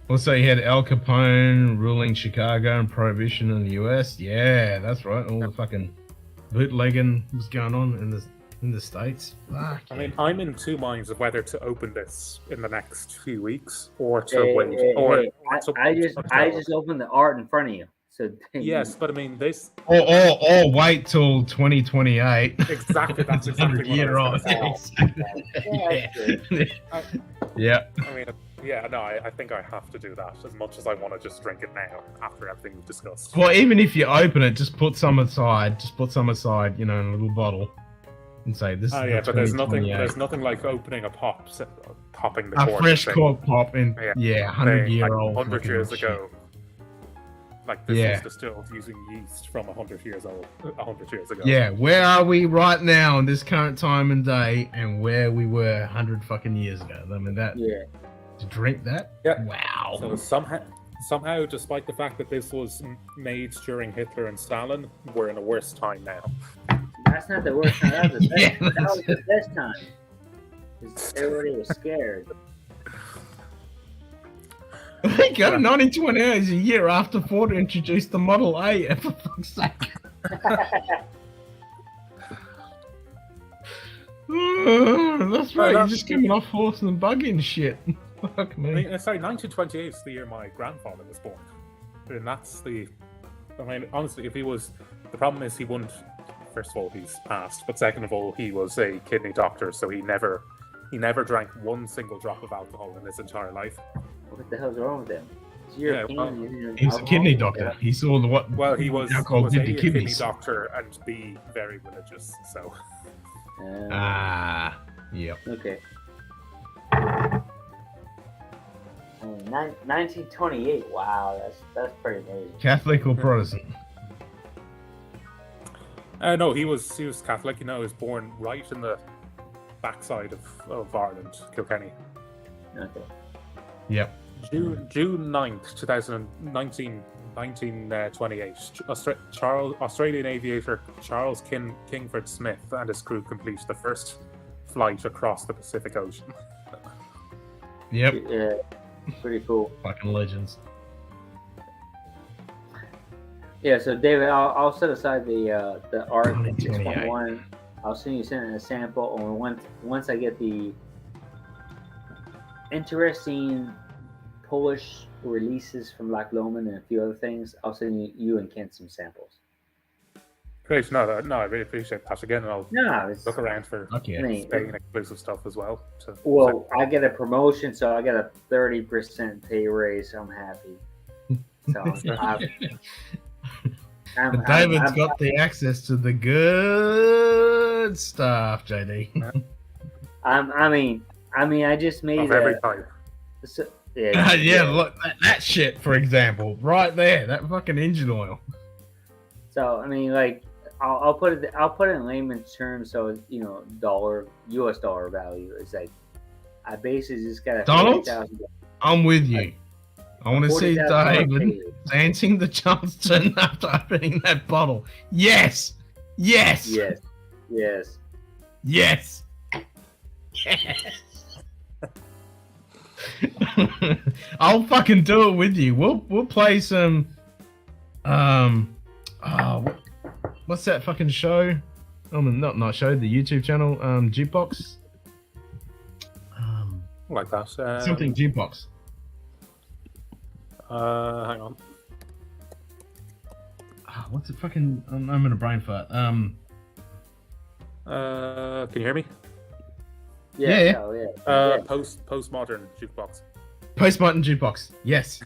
Also, you had Al Capone ruling Chicago and Prohibition in the US. Yeah, that's right. All the fucking bootlegging was going on in the States. Fuck. I mean, I'm in two minds of whether to open this in the next few weeks or to wait. I just opened the art in front of you. So yes, but I mean this. Or wait till 2028. Exactly, that's exactly what year on. Yeah. I mean, yeah, no, I think I have to do that as much as I want to just drink it now after everything we've discussed. Well, even if you open it, just put some aside. In a little bottle. and say this Oh is yeah, the but there's nothing. 2028. There's nothing like opening a popping the A cork. fresh saying- cork pop in, Yeah, 100-year-old. 100 years shit. ago. Like this Yeah. was distilled using yeast from 100 years old. 100 years ago. Yeah, where are we right now in this current time and day, and where we were 100 fucking years ago? I mean, that Yeah. to drink that. Yeah. Wow. So somehow, despite the fact that this was made during Hitler and Stalin, we're in a worse time now. That's not the worst time. That was the best, Yeah, that was the best time. 'Cause everybody was scared. We go 1928 is a year after Ford introduced the Model A. For fuck's sake. That's right. You're just coming off horse and buggy and shit. Fuck I me. mean, sorry, 1928 is the year my grandfather was born, and that's the. I mean, honestly, if he was, the problem is he wouldn't. First of all, he's passed, but second of all, he was a kidney doctor, so he never drank one single drop of alcohol in his entire life. What the hell's wrong with them? It's Yeah, European. well, Union He was a alcohol. kidney doctor. He saw the what Well, he was alcohol A, did a to kidney kidneys. doctor, and B, very religious. So Ah, yep. Okay. 1928. Wow, that's pretty amazing. Catholic or Protestant? no, he was Catholic. You know, he was born right in the backside of Ireland, Kilkenny. Okay. Yep. June 9th, 1928. Australian aviator Charles Kingford Smith and his crew complete the first flight across the Pacific Ocean. Yep. Yeah, pretty cool. Fucking legends. Yeah, so David, I'll set aside the art 2028. 6.1. I'll send you a sample, and once I get the interesting Polish releases from Black Loman and a few other things, I'll send you and Kent some samples. Great, no, I really appreciate that. Again, I'll No, it's, look around for Okay. I mean, Spain exclusive stuff as well. well, I get a promotion, so I get a 30% pay raise. So I'm happy. So David's got the access to the good stuff, JD. I mean, I just made of every type. Yeah, look, that shit, for example, right there, that fucking engine oil. So I mean, like, I'll put it in layman's terms, so it's, US dollar value. It's like I basically just got a Donald? $40,000. I'm with you. I want to see $40,000 David pay. dancing the Charleston after opening that bottle. Yes! Yes! Yes, yes. Yes! Yes! I'll fucking do it with you. We'll play some what's that fucking show? Not show, the YouTube channel, Jukebox. Like that. Something Jukebox. Hang on. What's it fucking I'm in a brain fart. Can you hear me? Yeah. Oh, yeah. Postmodern jukebox. Postmodern Jukebox. Yes.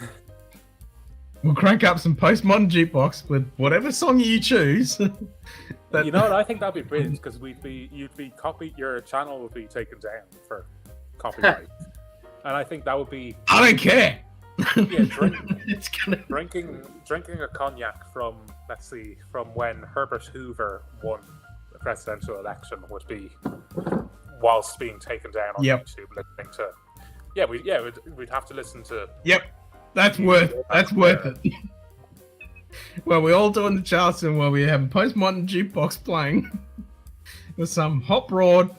We'll crank up some postmodern jukebox with whatever song you choose. You know what? I think that'd be brilliant because your channel would be taken down for copyright, and I think that would be. I don't care. Yeah, It's gonna... drinking a cognac from when Herbert Hoover won the presidential election would be whilst being taken down on YouTube, listening to. We'd have to listen to. Yep. That's worth it. Well, we're all doing the Charleston while we have a postmodern jukebox playing with some hot rod,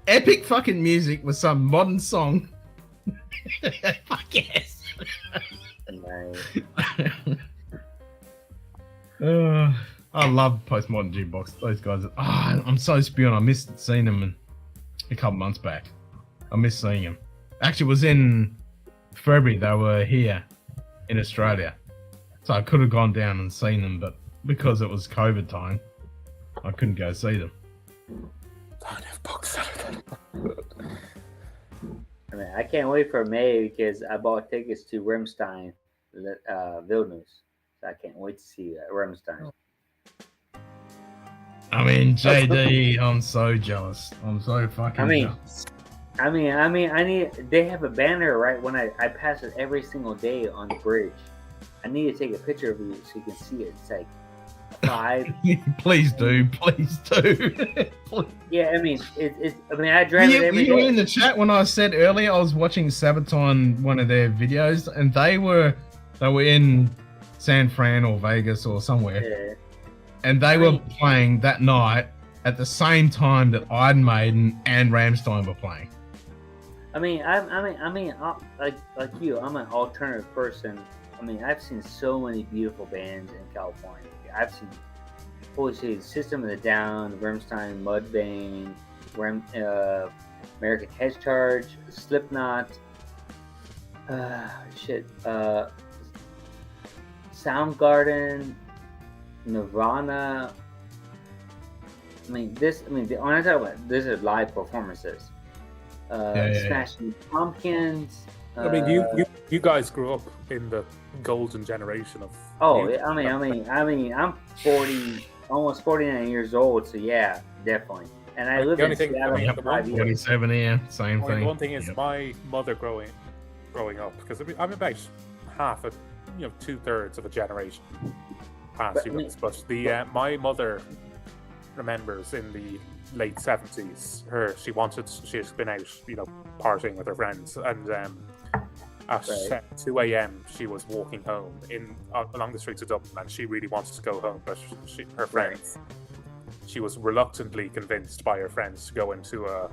epic fucking music with some modern song. Fuck yes. Nice. I love postmodern jukebox. Those guys. I'm so spewing. I missed seeing them a couple months back. I missed seeing them. Actually, it was in February. They were here in Australia, so I could have gone down and seen them, but because it was COVID time, I couldn't go see them. Don't have books. I mean, I can't wait for May because I bought tickets to Remstein, Vilnius. So I can't wait to see Remstein. I mean, JD, I'm so jealous. I'm so fucking jealous. They have a banner right when I pass it every single day on the bridge. I need to take a picture of you so you can see it. It's like 5. Please do. Please. Yeah, I mean, I drive it every day. You were in the chat when I said earlier I was watching Sabaton, one of their videos, and they were in San Fran or Vegas or somewhere, Yeah. and they were playing that night at the same time that Iron Maiden and Rammstein were playing. Like you, I'm an alternative person. I mean, I've seen so many beautiful bands in California. I've seen, holy shit, System of a Down, Rammstein, Mudvayne, American Head Charge, Slipknot, Soundgarden, Nirvana. When I talk about this is live performances. Smashing Pumpkins. I mean, you guys grew up in the golden generation of. Oh, yeah, I'm 40, almost 49 years old, so yeah, definitely. And I lived in Seattle for 5 years. 27, yeah, same thing. One thing is, my mother growing up, because I'm about half a, 2/3 of a generation past you guys. But my mother remembers in the late 70s, she's been out, partying with her friends, and at 2 a.m. she was walking home along the streets of Dublin, and she really wanted to go home, but her friends, she was reluctantly convinced by her friends to go into a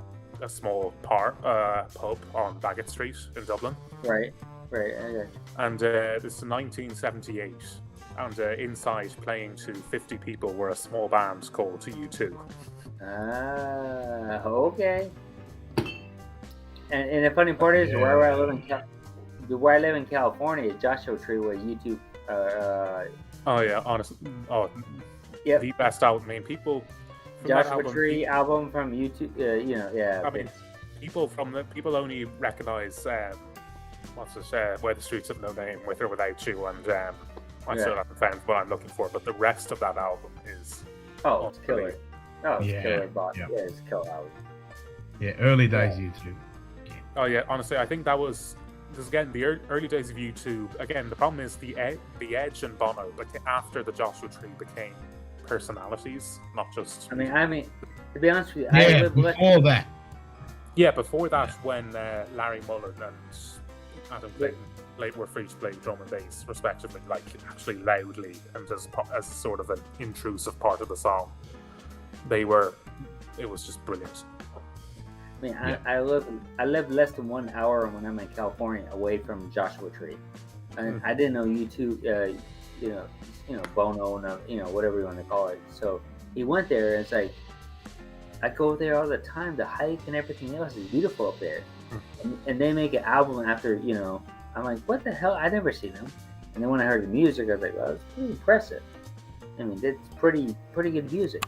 small pub on Bagot Street in Dublin. Right. Okay. And this is 1978, and inside playing to 50 people were a small band called U2. Okay. And the funny part is, where I live in California, Joshua Tree, where YouTube. Honestly. Yep. The best album. I mean, people. Joshua Tree album from YouTube. People only recognize Where the Streets Have No Name, With or Without You, and I still haven't found what I'm looking for. But the rest of that album is. Oh, it's killer. Oh, it's killer, boss. Yeah. It's killer album. Yeah, early days YouTube. Oh yeah, honestly, I think that was because again the early days of YouTube. Again, the problem is the Edge and Bono, after the Joshua Tree, became personalities, not just. I mean, to be honest with you, before that. Yeah, before that, when Larry Mullen and Adam Clayton were free to play drum and bass, respectively, like actually loudly and as sort of an intrusive part of the song, it was just brilliant. I mean, I live less than 1 hour when I'm in California, away from Joshua Tree, and I didn't know YouTube, Bono, whatever you want to call it. So he went there, and it's like I go there all the time. The hike and everything else is beautiful up there, and they make an album after. I'm like, what the hell? I never seen them. And then when I heard the music, I was like, well, it's pretty impressive. I mean, it's pretty good music.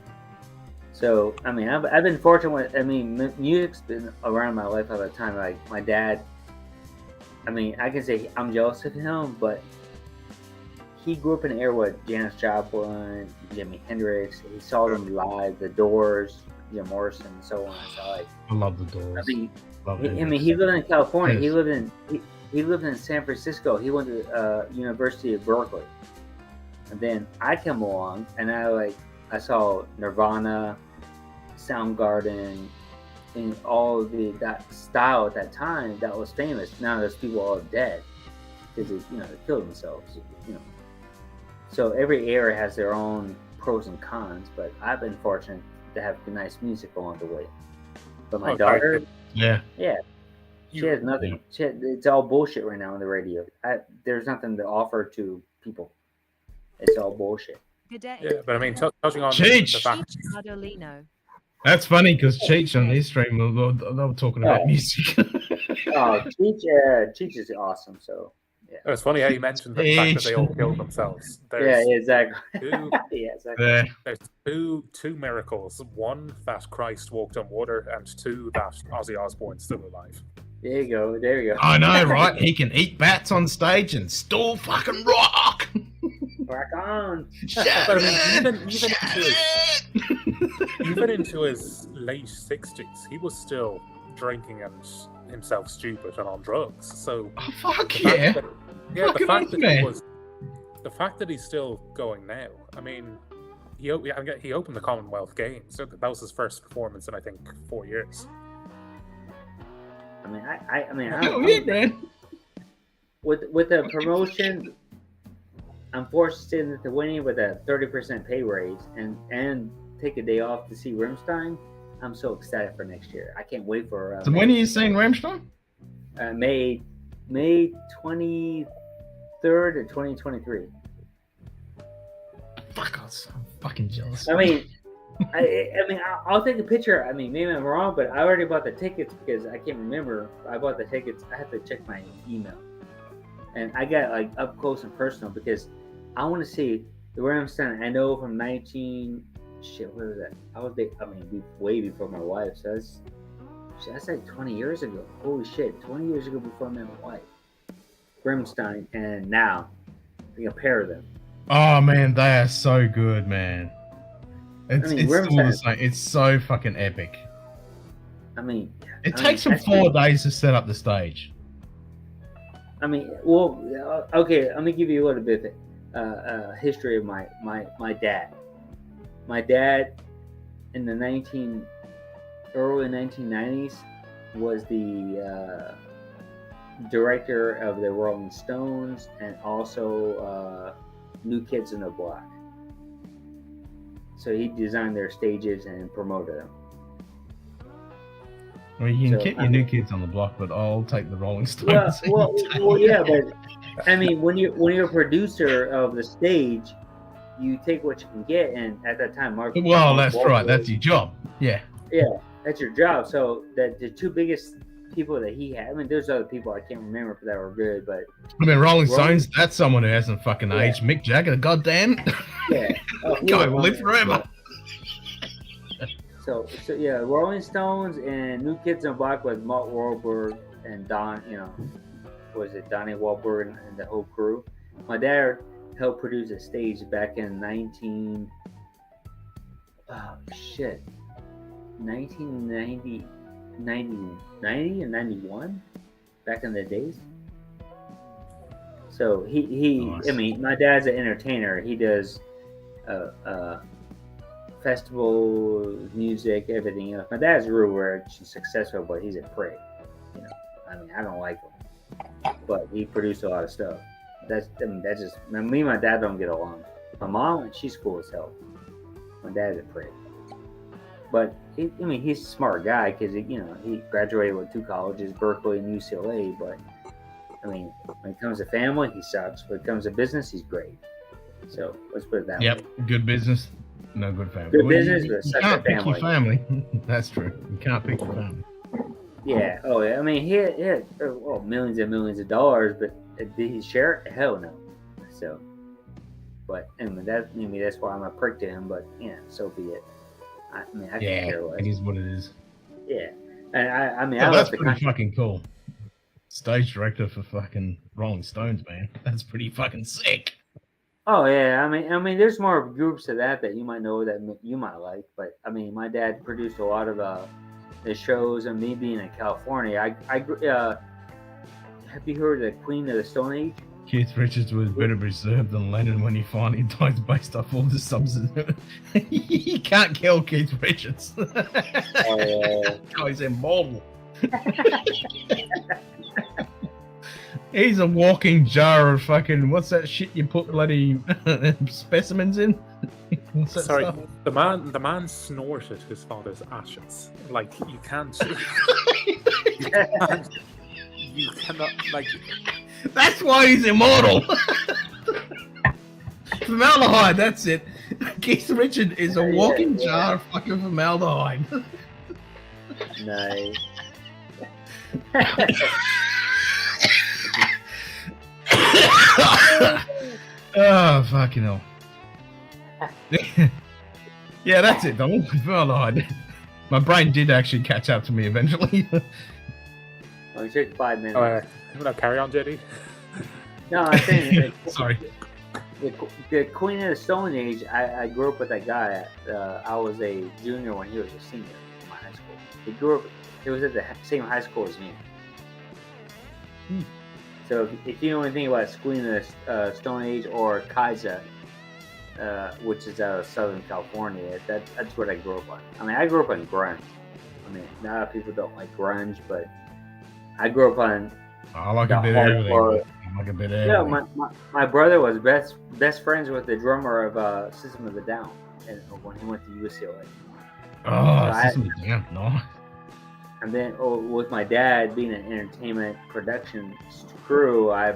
So, I mean, I've been fortunate. Music's been around my life all the time. Like my dad, I mean, I can say I'm jealous of him, but he grew up in the era with Janis Joplin, Jimi Hendrix. He saw them live, The Doors, Jim Morrison, and so on. So, I love The Doors. He lived in California. Yes. He lived in San Francisco. He went to University of Berkeley, and then I came along, and I saw Nirvana, Soundgarden, and all that style at that time that was famous. Now those people are all dead because they killed themselves. So every era has their own pros and cons. But I've been fortunate to have nice music along the way. But my daughter, she has nothing. It's all bullshit right now on the radio. There's nothing to offer to people. It's all bullshit. Yeah, but I mean, touching on Cheech. the fact. That's funny because Cheech on his stream, they were talking about music. Cheech is awesome. So yeah. It's funny how you mentioned the fact that they all killed themselves. Exactly. There's two miracles. One, that Christ walked on water, and two, that Ozzy Osbourne's still alive. There you go. I know, right? He can eat bats on stage and still fucking rock. Rock on. But I mean, even Even into his late 60s, he was still drinking and himself stupid and on drugs. So Oh, fuck the yeah. fact that, yeah, the Fucking fact that man. the fact that he's still going now. I mean, he opened the Commonwealth Games. So that was his first performance in I think 4 years. I mean, Oh, yeah, man. with the promotion, I'm forced to sit at the winning with a 30% pay raise and take a day off to see Rimstein. I'm so excited for next year. I can't wait for So when are you seeing Ramstein? May 23rd of 2023. Fuck, I'm so fucking jealous. I mean, I'll take a picture. I mean, maybe I'm wrong, but I already bought the tickets because I can't remember. I bought the tickets. I have to check my email, and I got like up close and personal because I want to see the Ramstein. I know from 19. Shit, what was that? I was big. I mean, way before my wife. So that's like 20 years ago. Holy shit, 20 years ago before I met my wife. Grimstein and now, you compare them. Oh man, they are so good, man. It's I mean, it's still the Rimstein- same. It's so fucking epic. I mean, It takes them 4 days to set up the stage. I mean, well, okay. Let me give you a little bit of history of my dad. My dad, in the early 1990s, was the director of the Rolling Stones and also New Kids on the Block. So he designed their stages and promoted them. I mean, you can So, keep I your new mean- kids on the block, but I'll take the Rolling Stones. Well, yeah, but I mean, when you're a producer of the stage, you take what you can get, and at that time, Mark. Well, Mark that's right. Wahlberg- That's your job. Yeah. Yeah, that's your job. So the two biggest people that he had. I mean, there's other people I can't remember that were good, but I mean, Rolling Rolling- Stones. That's someone who hasn't fucking Yeah. aged. Mick Jagger, goddamn. yeah, he Guy was will one live of them. forever. So yeah, Rolling Stones and New Kids on the Block with Mark Wahlberg and Don. Was it Donnie Wahlberg and the whole crew? My dad helped produce a stage back in 1990 and 91, back in the days. So he Nice. I mean, my dad's an entertainer. He does festival music, everything else. My dad's real rich and successful, but he's a prick. I mean, I don't like him, but he produced a lot of stuff. That's just me and my dad don't get along. My mom, she's cool as hell. My dad's a prick, but he's a smart guy because he graduated with 2 colleges, Berkeley and UCLA. But I mean, when it comes to family, he sucks. When it comes to business, he's great. So let's put it that Yep. way. Good business. No good family. Good Well, business, you but suck can't the pick your family. family. That's true. You can't pick your family. Yeah. Oh yeah. I mean, he had millions and millions of dollars, but did he share it? Hell no. So, but anyway, that's why I'm a prick to him. But yeah, so be it. I can't Yeah, care less. it is what it is. Yeah, and I Yeah, left that's the pretty country. fucking cool. Stage director for fucking Rolling Stones, man. That's pretty fucking sick. Oh yeah, I mean, there's more groups of that you might know that you might like. But I mean, my dad produced a lot of the shows, and me being in California, have you heard of the Queen of the Stone Age? Keith Richards was better preserved than Lennon when he finally dies based off all the substance. You can't kill Keith Richards. Guy's immortal. He's a walking jar of fucking, what's that shit you put bloody specimens in? What's that Sorry, stuff? the man snorted his father's ashes. Like you can't. You cannot like. That's why he's immortal. Formaldehyde, that's it. Keith Richards is a walking jar of fucking formaldehyde. Nice. Oh, fucking hell. Yeah, that's it, Donald. Formaldehyde. My brain did actually catch up to me eventually. Only took 5 minutes. No, carry on, JD. No, I'm saying Sorry. the Queen of the Stone Age. I grew up with that guy. I was a junior when he was a senior in my high school. He grew up. He was at the same high school as me. So if you know anything about Queen of the Stone Age or Kaiser, which is out of Southern California, that's what I grew up on. I mean, I grew up on grunge. I mean, a lot of people don't like grunge, but I grew up on. I like a bit of everything. I like a bit of everything. Yeah, my brother was best friends with the drummer of System of the Down, and when he went to UCLA. Oh, System of the Down, nice. And then with my dad being an entertainment production crew, I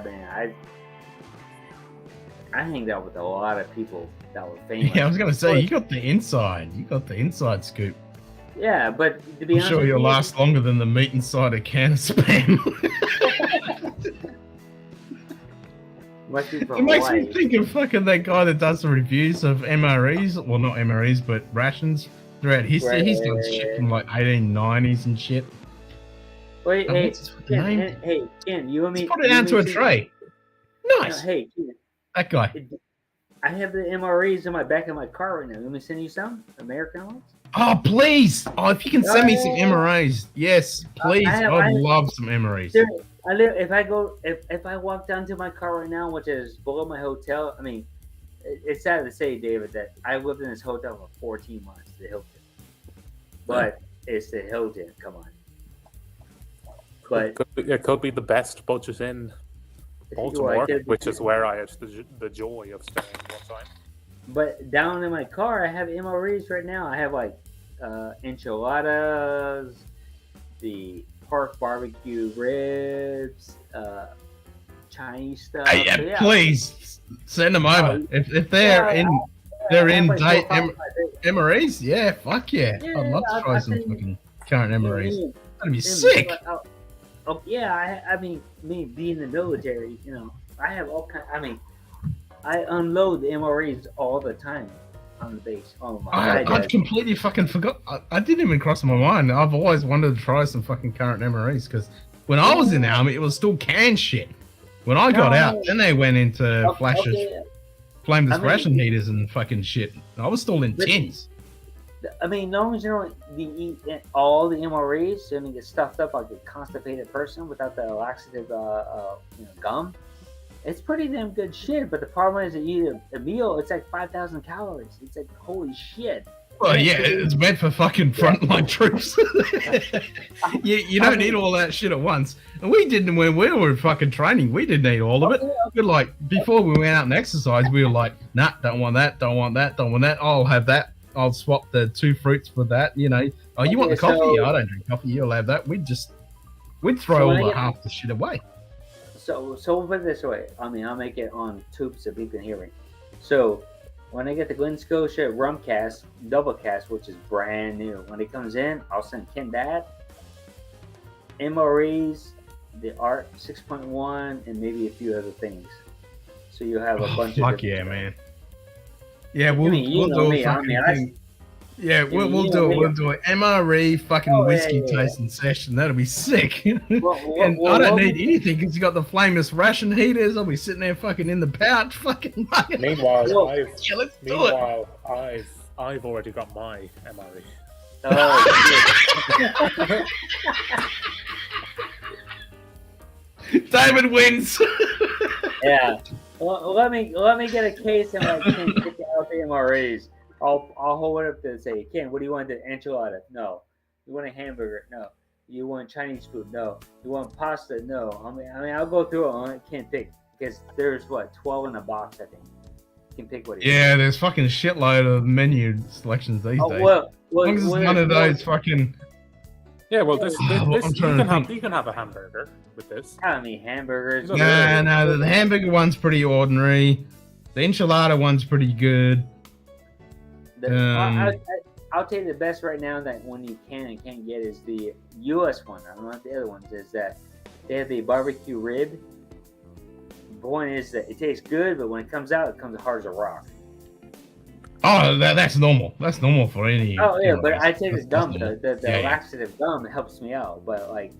hanged out with a lot of people that were famous. Yeah, I was gonna say you got the inside. You got the inside scoop. Yeah, but to be I'm honest, sure you'll last longer than the meat inside a can of spam. It makes me think of fucking that guy that does the reviews of MREs. Well, not MREs, but rations throughout history. Right. He's done shit from like 1890s and shit. Wait, Oh, hey, what's his fucking name? Ken, you and me. Let's put it onto a tray. Nice. Hey, Ken, That guy. I have the MREs in my back of my car right now. You want me to send you some American ones? Oh, please. Oh, if you can send me some MREs. Yes, please. I'd love some MREs. Seriously, if I walk down to my car right now, which is below my hotel, I mean, it's sad to say, David, that I lived in this hotel for 14 months, the Hilton. But it's the Hilton, come on. But it could be the best budget in Baltimore, which is where I had the joy of staying one time. But down in my car, I have MREs right now. I have like enchiladas, the pork barbecue ribs, Chinese stuff. Hey, So, yeah. Please send them over. If they're in date MREs, yeah, fuck yeah. I'd love to try some fucking current MREs. That'd be sick. I mean, me being in the military, you know, I have all kind. I mean, I unload the MREs all the time on the base. Oh my god! I completely fucking forgot. I didn't even cross my mind. I've always wanted to try some fucking current MREs because when I was in the army, it was still canned shit. When I got out, then they went into flashes, flameless ration heaters and fucking shit. I was still in tins. I mean, no one's eat all the MREs and get stuffed up like a constipated person without the laxative, gum. It's pretty damn good shit. But the problem is that you eat a meal, it's like 5,000 calories. It's like holy shit. Well, yeah, it's meant for fucking frontline troops. you don't need all that shit at once. And we didn't when we were fucking training. We didn't eat all of it. We're like, before we went out and exercised, we were like, nah, don't want that, don't want that, don't want that. I'll have that. I'll swap the 2 fruits for that. You know, oh, you want the coffee? I don't drink coffee. You'll have that. We'd throw half the shit away. So we'll put it this way. I mean, I'll make it on tubes so people can hear me. So when I get the Glen Scotia rum cask, double cask, which is brand new, when it comes in, I'll send Ken that. MREs, the Art 6.1, and maybe a few other things. So you'll have a bunch of. Fuck yeah, man. Yeah, we'll do a fucking thing. Yeah, we'll do it. MRE fucking whiskey tasting session. That'll be sick. And I don't need anything because you got the flameless ration heaters. I'll be sitting there fucking in the pouch, fucking. Meanwhile, I've I've already got my MRE. Oh, David wins. Yeah. Well, let me get a case and like pick out the MREs. I'll hold it up and say, Ken, what do you want? The enchilada? No. You want a hamburger? No. You want Chinese food? No. You want pasta? No. I mean, I'll go through it. I can't pick because there's 12 in a box. I think you can pick what. Yeah, there's fucking shitload of menu selections these days. Well, as long as it's none of those fucking. Yeah, well, you can have a hamburger with this. I mean, hamburgers. No, the hamburger one's pretty ordinary. The enchilada one's pretty good. I'll tell you the best right now that when you can and can't get is the U.S. one. I don't know what the other ones is that they have the barbecue rib. The point is that it tastes good, but when it comes out, it comes hard as a rock. Oh, that's normal. That's normal for any. Oh yeah, but I take the gum. The laxative gum helps me out. But like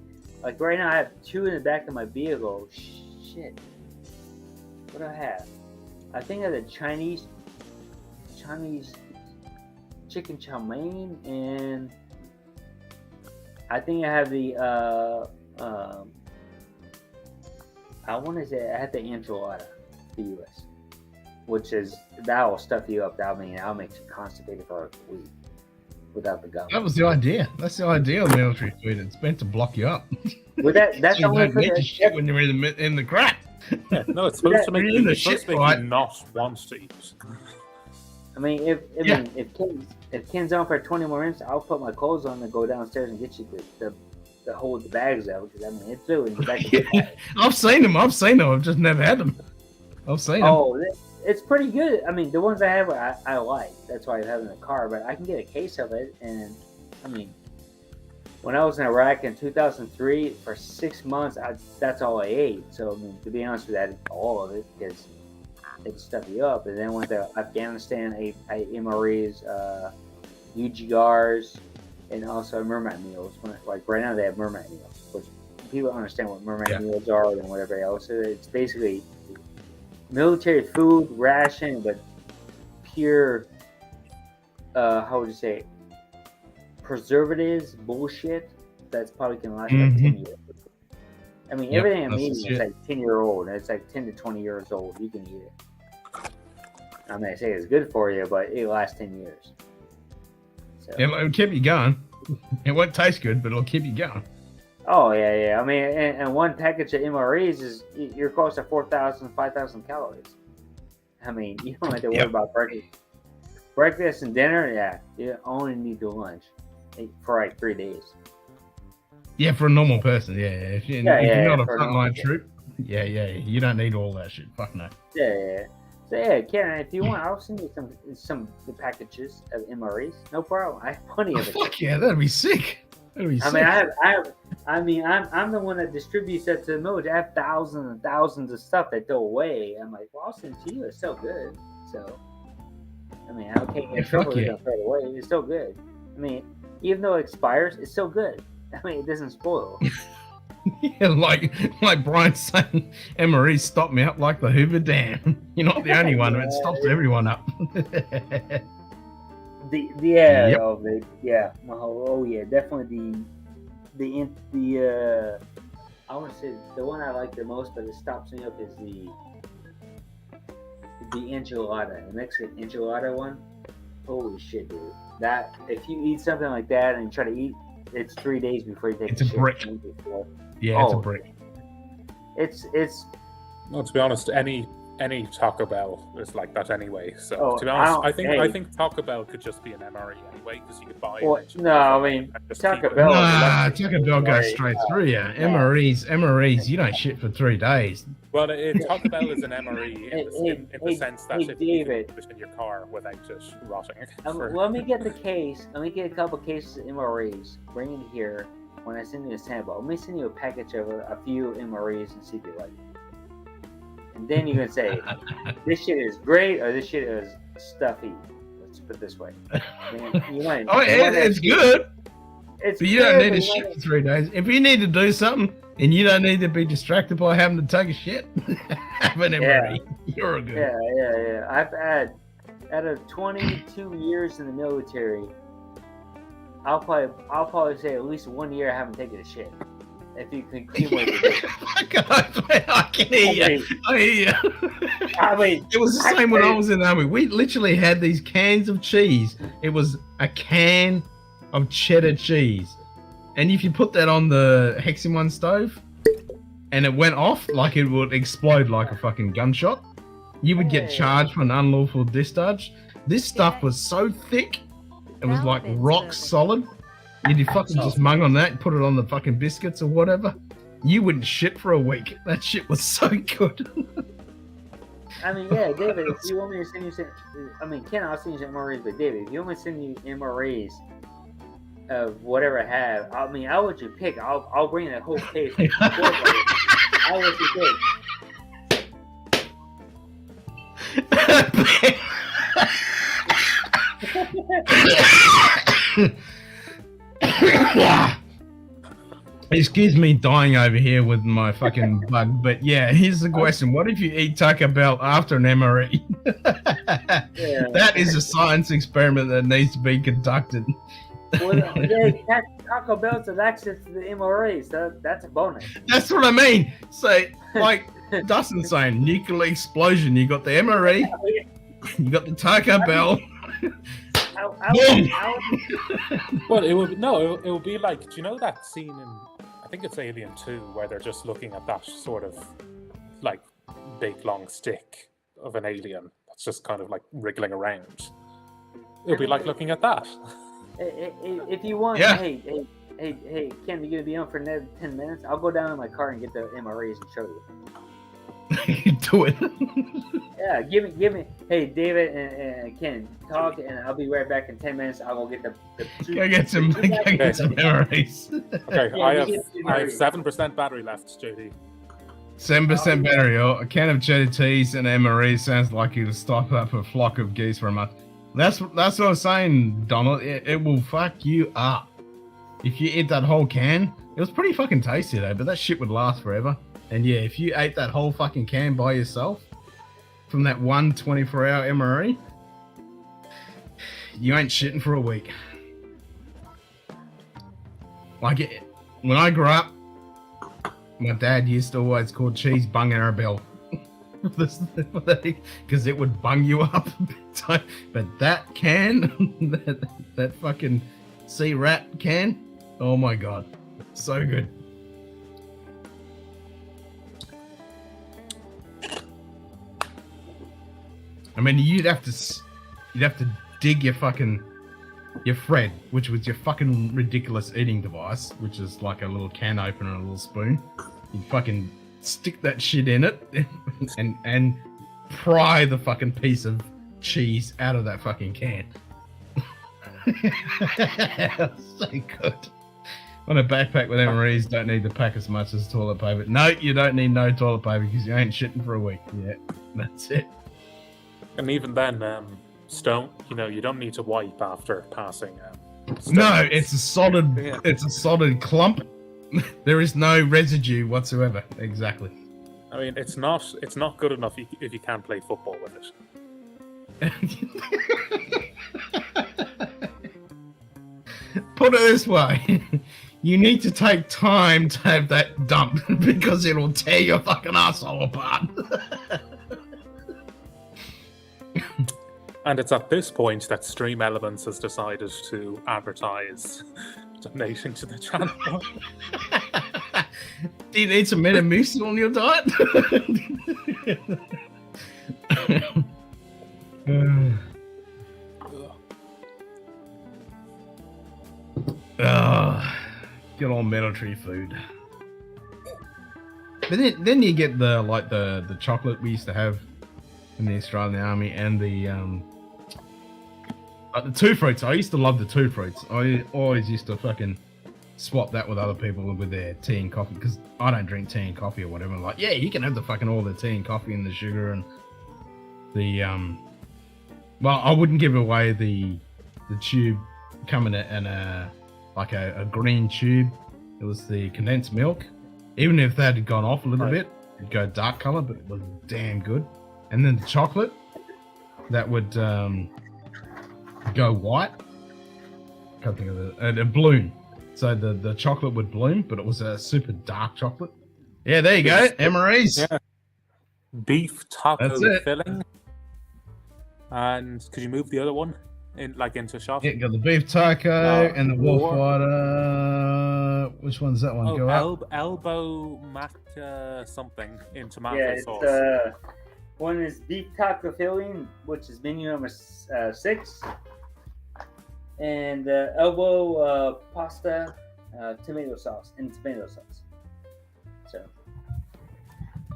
right now, I have 2 in the back of my vehicle. Shit. What do I have? I think I have the Chinese chicken chow mein, and I think I have the I want to say I had the enchilada, the U.S., which is that'll stuff you up. That'll make you constipated for like a week without the gum. That was the idea. That's the idea of military food. It's meant to block you up. But that's you only don't for need to the shit when you're in the crap. Yeah, no, it's supposed to make You're in the it's supposed shit to make fight. you not want to eat. I mean, if Ken's on for 20 more minutes, I'll put my clothes on and go downstairs and get you the hold the bags out, because I mean it's flew in the back of the bag. I've seen them. I've just never had them. I've seen them. Oh, it's pretty good. I mean, the ones I have, I like. That's why I have in the car. But I can get a case of it, and I mean, when I was in Iraq in 2003 for 6 months, that's all I ate. So I mean, to be honest with you, I ate all of it because it stuff you up. And then I went to Afghanistan, I ate MREs, UGRs, and also mermaid meals. Like right now, they have mermaid meals, which people understand what mermaid meals are and whatever else. So it's basically military food ration, but pure, how would you say, preservatives bullshit. That's probably can last like 10 years. I mean, everything I'm eating is like 10-year-old, and it's like 10 to 20 years old. You can eat it. I mean, I say it's good for you, but it lasts 10 years. So. It'll keep you going. It won't taste good, but it'll keep you going. Oh, yeah. I mean, and one package of MREs you're close to 4,000, 5,000 calories. I mean, you don't have to worry about breakfast and dinner. Yeah, you only need to lunch for like 3 days. Yeah, for a normal person. Yeah. If you're not a frontline troop, you don't need all that shit. Fuck no. Yeah. So yeah, Karen, if you want, I'll send you some packages of MREs. No problem. I have plenty of it. Fuck yeah, that'd be sick. I mean, I'm the one that distributes that to the military. I have thousands and thousands of stuff that go away. I'm like, well, I'll send it to you. It's so good. So, I mean, I don't take any trouble to throw it away. It's so good. I mean, even though it expires, it's so good. I mean, it doesn't spoil. Yeah, like Brian's saying, MRE stopped me up like the Hoover Dam. You're not the only one, it stops everyone up. Definitely I want to say the one I like the most, but it stops me up is the enchilada, the Mexican enchilada one. Holy shit, dude! That if you eat something like that and try to eat, it's 3 days before you take it's a brick. Yeah, it's a brick. It's. No, to be honest, any Taco Bell is like that anyway. So to be honest, I think Taco Bell could just be an MRE anyway, because you could buy it. No, I mean Taco Bell. Taco Bell goes straight through. Yeah, MREs. You don't shit for 3 days. Well, Taco Bell is an MRE in the sense that if you can put it in your car without it rotting. Let me get the case. Let me get a couple cases of MREs. Bring it here. When I send you a sample, let me send you a package of a few MREs and see if you like it. And then you can say, this shit is great or this shit is stuffy. Let's put it this way. It's good. But you don't need to shit for 3 days. If you need to do something and you don't need to be distracted by having to take a shit, have an MRE. You're good. Yeah. I've had, out of 22 years in the military, I'll probably say at least 1 year I haven't taken a shit. If you can accumulate it. I can hear you. I hear you. I mean, it was the same when I was in the army. We literally had these cans of cheese. It was a can of cheddar cheese. And if you put that on the Hexagon stove and it went off, like it would explode like a fucking gunshot, you would get charged for an unlawful discharge. This stuff was so thick. It was like rock solid. You'd fucking just mung on that and put it on the fucking biscuits or whatever. You wouldn't shit for a week. That shit was so good. I mean, yeah, David, if you want me to send you Ken, I'll send you some MREs, but David, if you want me to send you MREs of whatever I have, I'll let you pick. I'll bring that whole case. I'll let you pick. Excuse me dying over here with my fucking bug, but yeah, here's the question. What if you eat Taco Bell after an MRE? Yeah. That is a science experiment that needs to be conducted. Well, yeah, Taco Bell has access to the MRA, so that's a bonus. That's what I mean. So, like Dustin's saying, nuclear explosion. You got the MRE, you got the Taco Bell. Well, it would be like, do you know that scene in, I think it's Alien 2, where they're just looking at that sort of like big long stick of an alien that's just kind of like wriggling around. It would be like looking at that. If you want, Yeah. hey, Ken, you gonna be on for another 10 minutes? I'll go down in my car and get the MRAs and show you. Do it. Yeah, give me. Hey, David and Ken, talk, and I'll be right back in 10 minutes. I will get the Go get some MREs. Okay, Yeah, I we have get the 7% battery left, JD. 7% battery. Or a can of cheddar cheese and MRE sounds like you'll stop up a flock of geese for a month. That's what I was saying, Donald. It will fuck you up if you eat that whole can. It was pretty fucking tasty though, but that shit would last forever. And yeah, if you ate that whole fucking can by yourself from that 24-hour MRE, you ain't shitting for a week. Like when I grew up, my dad used to always call cheese bung Arabelle. Because it would bung you up big time. But that can, that fucking sea rat can, oh my god, so good. I mean, you'd have to dig your Fred, which was your fucking ridiculous eating device, which is like a little can opener and a little spoon. You'd fucking stick that shit in it and pry the fucking piece of cheese out of that fucking can. So good. On a backpack with MREs, don't need to pack as much as toilet paper. No, you don't need no toilet paper because you ain't shitting for a week. Yeah, that's it. And even then, stone, you don't need to wipe after passing. No, it's a solid clump. There is no residue whatsoever. Exactly. I mean, it's not good enough if you can't play football with it. Put it this way. You need to take time to have that dump because it'll tear your fucking asshole apart. And it's at this point that Stream Elements has decided to advertise donating to the channel. Do you need some Metamucil on your diet? Good old military food. But then you get the chocolate we used to have in the Australian Army and the two fruits. I used to love the two fruits. I always used to fucking swap that with other people with their tea and coffee because I don't drink tea and coffee or whatever. Like, yeah, you can have the fucking all the tea and coffee and the sugar and the well, I wouldn't give away the tube coming in a green tube. It was the condensed milk. Even if that had gone off a little bit, it'd go dark color, but it was damn good. And then the chocolate that would go white. Can't think of it. And bloom. So the chocolate would bloom, but it was a super dark chocolate. Yeah, there you go. MREs. Yeah. Beef taco That's it. filling. And could you move the other one into a shot? Yeah, got the beef taco and the wolf water. Which one's that one? Oh, Go up. elbow mac something in tomato Yeah, sauce. one is beef taco filling, which is menu number 6, and elbow pasta, tomato sauce. So,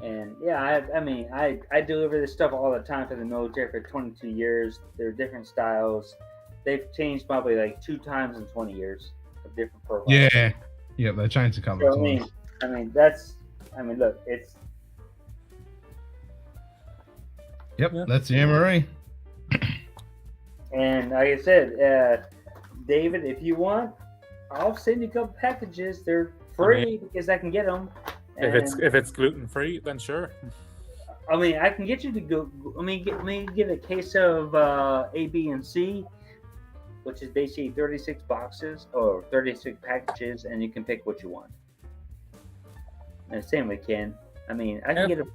and yeah, I deliver this stuff all the time for the military for 22 years. There are different styles. They've changed probably like 2 times in 20 years of different profiles. Yeah, they changed a couple of times. Look, it's. Yep, that's the MRE. And like I said, David, if you want, I'll send you a couple packages. They're free because I can get them. If it's gluten free, then sure. I mean, I can get you to go. Let me get a case of A, B, and C, which is basically 36 boxes or 36 packages, and you can pick what you want. And same with Ken. I mean, I can get it.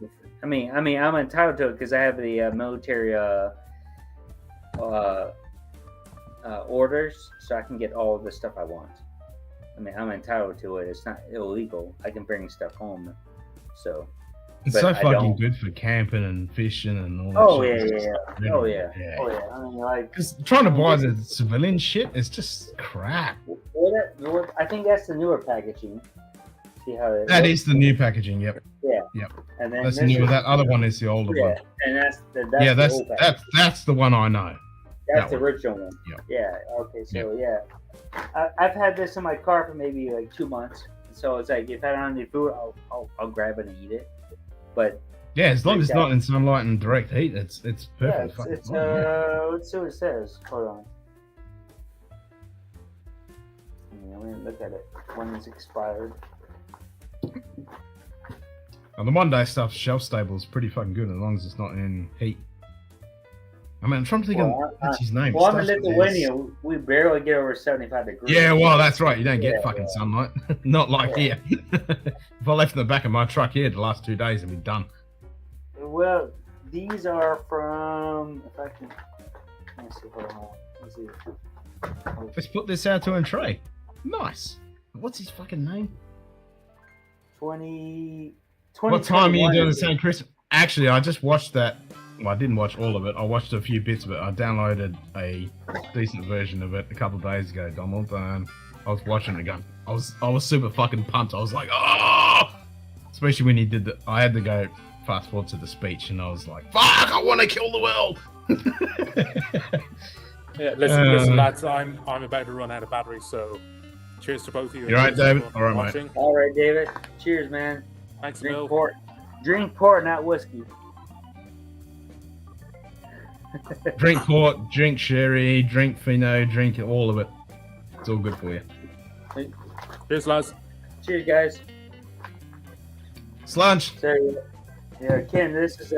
I mean, I'm entitled to it because I have the military orders, so I can get all the stuff I want. I mean, I'm entitled to it. It's not illegal. I can bring stuff home, so. It's But so I fucking don't. good for camping and fishing and all that Oh shit. yeah. Oh yeah. Oh yeah. I mean, like. Because trying to buy the civilian shit is just crap. I think that's the newer packaging. See how it That looks? is the new packaging. Yep. Yeah. Yep. And then That's the this new. is- That other one is the older Yeah, one. and that's Yeah, the old packaging. that's the one I know. That's that the one. original one. Yeah. Yeah. Okay. So yeah, I've had this in my car for maybe like 2 months. So it's like if I don't have any food, I'll grab it and eat it. But Yeah, as long as it's not in sunlight and direct heat, it's yeah, perfect. Fucking it's fine, yeah. let's see what it says. Hold on. Let me look at it. When it's expired. And the 1 day stuff, shelf stable, is pretty fucking good as long as it's not in heat. I mean, I'm trying to think of what's his name. Well, I'm in Starts with Lithuania. We barely get over 75 degrees. Yeah, well, that's right. You don't get Yeah, fucking yeah. sunlight. Not like here. If I left in the back of my truck here the last 2 days, it'd be done. Well, these are from. If I can. Let me see. Hold on. Let's see. Let's put this out to a tray. Nice. What's his fucking name? 20. What time are you 2021 doing the is it? St. Chris? Actually, I just watched that. Well, I didn't watch all of it. I watched a few bits of it. I downloaded a decent version of it a couple of days ago, Donald. I was watching it again. I was super fucking pumped. I was like, oh! Especially when he did the. I had to go fast forward to the speech, and I was like, fuck! I want to kill the world. Yeah, listen, lads. I'm about to run out of battery, so cheers to both of you. You right, David? Everyone All right, mate. watching. All right, David. Cheers, man. Thanks, Drink Bill. port. Drink port, not whiskey. Drink port, drink sherry, drink fino, drink all of it. It's all good for you. Cheers, lads. Cheers, guys. Slunch. So, yeah, Ken, this is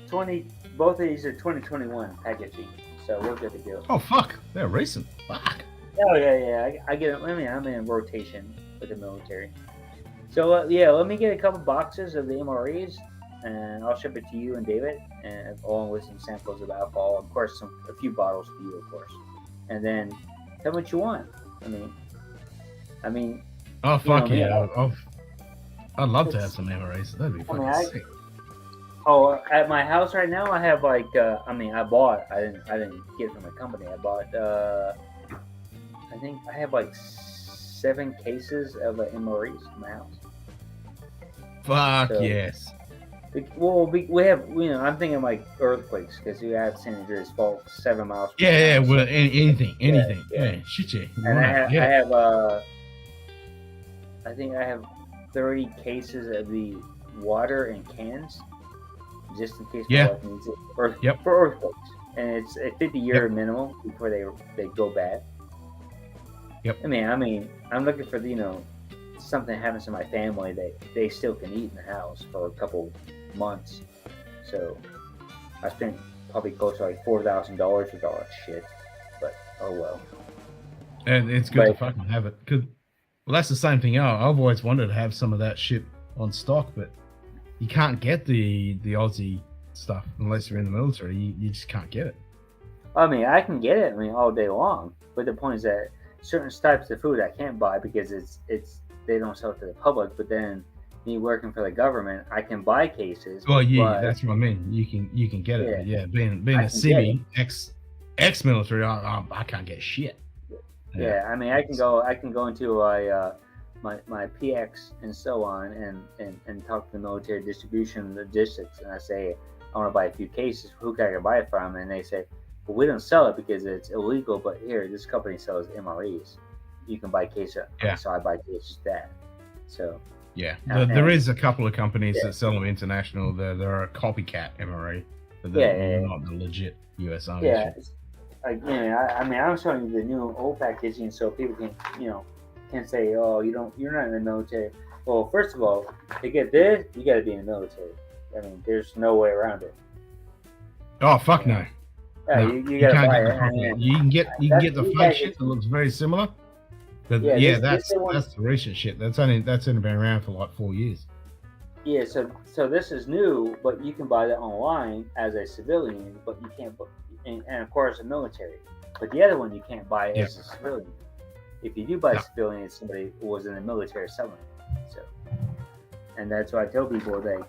20. Both of these are 2021 packaging, so we're good to go. Oh fuck, they're recent. Fuck. Oh yeah. I get it. I mean, I'm in rotation with the military. So yeah, let me get a couple boxes of the MREs, and I'll ship it to you and David, and along with some samples of alcohol, of course, a few bottles for you, of course, and then tell me what you want. I mean. Oh fuck You yeah! know, I'd love to have some MRAs. That'd be fucking sick. Oh, at my house right now, I have like I didn't get it from a company. I bought I think I have like 7 cases of MREs in my house. Fuck So- yes. We have, I'm thinking like earthquakes because we had San Andreas fault 7 miles. From Yeah, my house. well, anything. yeah. Yeah, shit, yeah. And I have, yeah. I think I have 30 cases of the water in cans, just in case my Yeah. wife needs it Yep. for earthquakes. And it's a 50-year minimum before they go bad. Yep. I mean, I'm looking for something happens to my family that they still can eat in the house for a couple months. So I spent probably close to like $4,000 with all that shit. But oh well. And it's good to But- fucking have it. Well, that's the same thing. I've always wanted to have some of that shit on stock, but you can't get the Aussie stuff unless you're in the military. You just can't get it. I mean, I can get it. All day long. But the point is that certain types of food I can't buy because it's they don't sell it to the public. But then me working for the government, I can buy cases. Well, yeah, but- that's what I mean. You can get it. Yeah. But yeah, being I a can civvy, ex-military, I can't get shit. Yeah, I mean, I can go into my PX and so on, and talk to the military distribution logistics, and I say I want to buy a few cases. Who can I buy it from? And they say, well, we don't sell it because it's illegal. But here, this company sells MREs. You can buy cases. Yeah. So I buy cases of that. So Yeah, And- there is a couple of companies Yeah. that sell them international. They're a copycat MRE, but Yeah, they're yeah. not the legit US only. yeah, shit. it's- again, I mean, I'm showing you the new old packaging so people can can say, oh, you're not in the military. Well, first of all, to get this, you got to be in the military. I mean, there's no way around it. Oh fuck no. Yeah, No, you got to can't buy get the it. proper. And You can get the you fake guys- shit that looks very similar. But Yeah, yeah, this the one- that's the recent shit. That's only been around for like 4 years. Yeah, so this is new, but you can buy that online as a civilian, but you can't. And of course, a military. But the other one you can't buy as a civilian. If you do buy a civilian, it's somebody who was in the military selling it. So, and that's why I tell people that.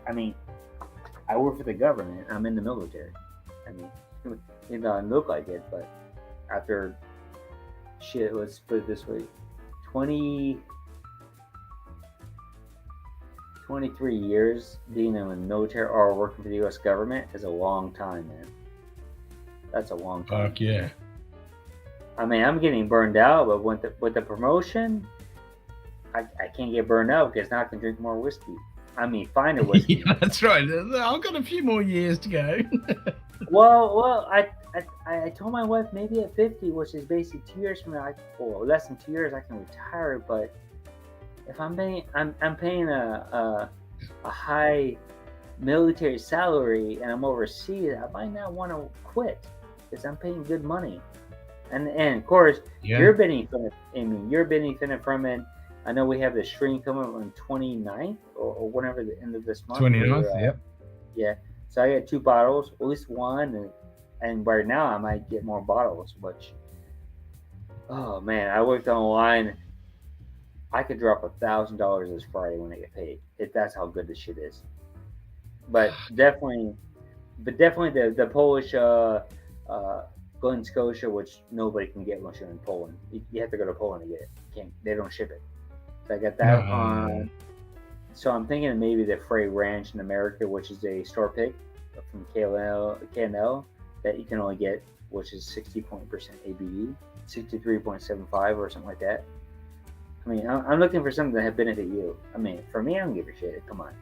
I mean, I work for the government. I'm in the military. I mean, even though I look like it, but after shit, let's put it this way: 23 years being in the military or working for the U.S. government is a long time, man. That's a long time. Fuck yeah. I mean, I'm getting burned out, but with the promotion, I can't get burned out because now I can drink more whiskey. I mean, finer whiskey. Yeah, that's right. I've got a few more years to go. well, I told my wife maybe at 50, which is basically 2 years from now, or less than 2 years, I can retire. But if I'm paying a high military salary and I'm overseas, I might not want to quit because I'm paying good money. And of course, you're benefiting. I mean, you're benefiting from it. I know we have the stream coming on 29th or whenever the end of this month. 29th, yep. Yeah. So I got 2 bottles, at least one, and right now I might get more bottles. Which, oh man, I worked online. I could drop $1,000 this Friday when I get paid. That's how good this shit is. But definitely the Polish Glen Scotia, which nobody can get unless you're in Poland. You have to go to Poland to get it. They don't ship it. So I got that on. So I'm thinking maybe the Frey Ranch in America, which is a store pick from KNL that you can only get, which is 60% ABV, 63.75 or something like that. I mean, I'm looking for something that would benefit you. I mean, for me, I don't give a shit. Come on.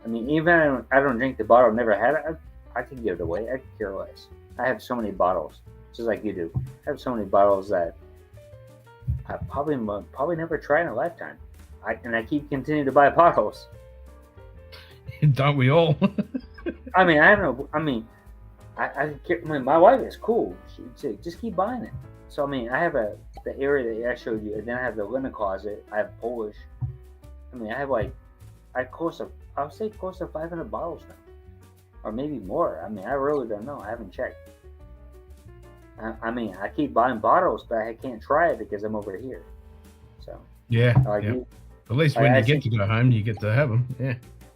I mean, even I don't drink the bottle, never had it, I could give it away. I could care less. I have so many bottles, just like you do. I have so many bottles that I probably never try in a lifetime. I keep continuing to buy bottles. Don't we all? I mean, my wife is cool. She'd say, just keep buying it. So I mean, I have the area that I showed you, and then I have the linen closet. I have Polish. I mean, I have I would say close to 500 bottles now, or maybe more. I mean, I really don't know. I haven't checked. I mean, I keep buying bottles, but I can't try it because I'm over here. So yeah. At least when you get to go home, you get to have them. Yeah.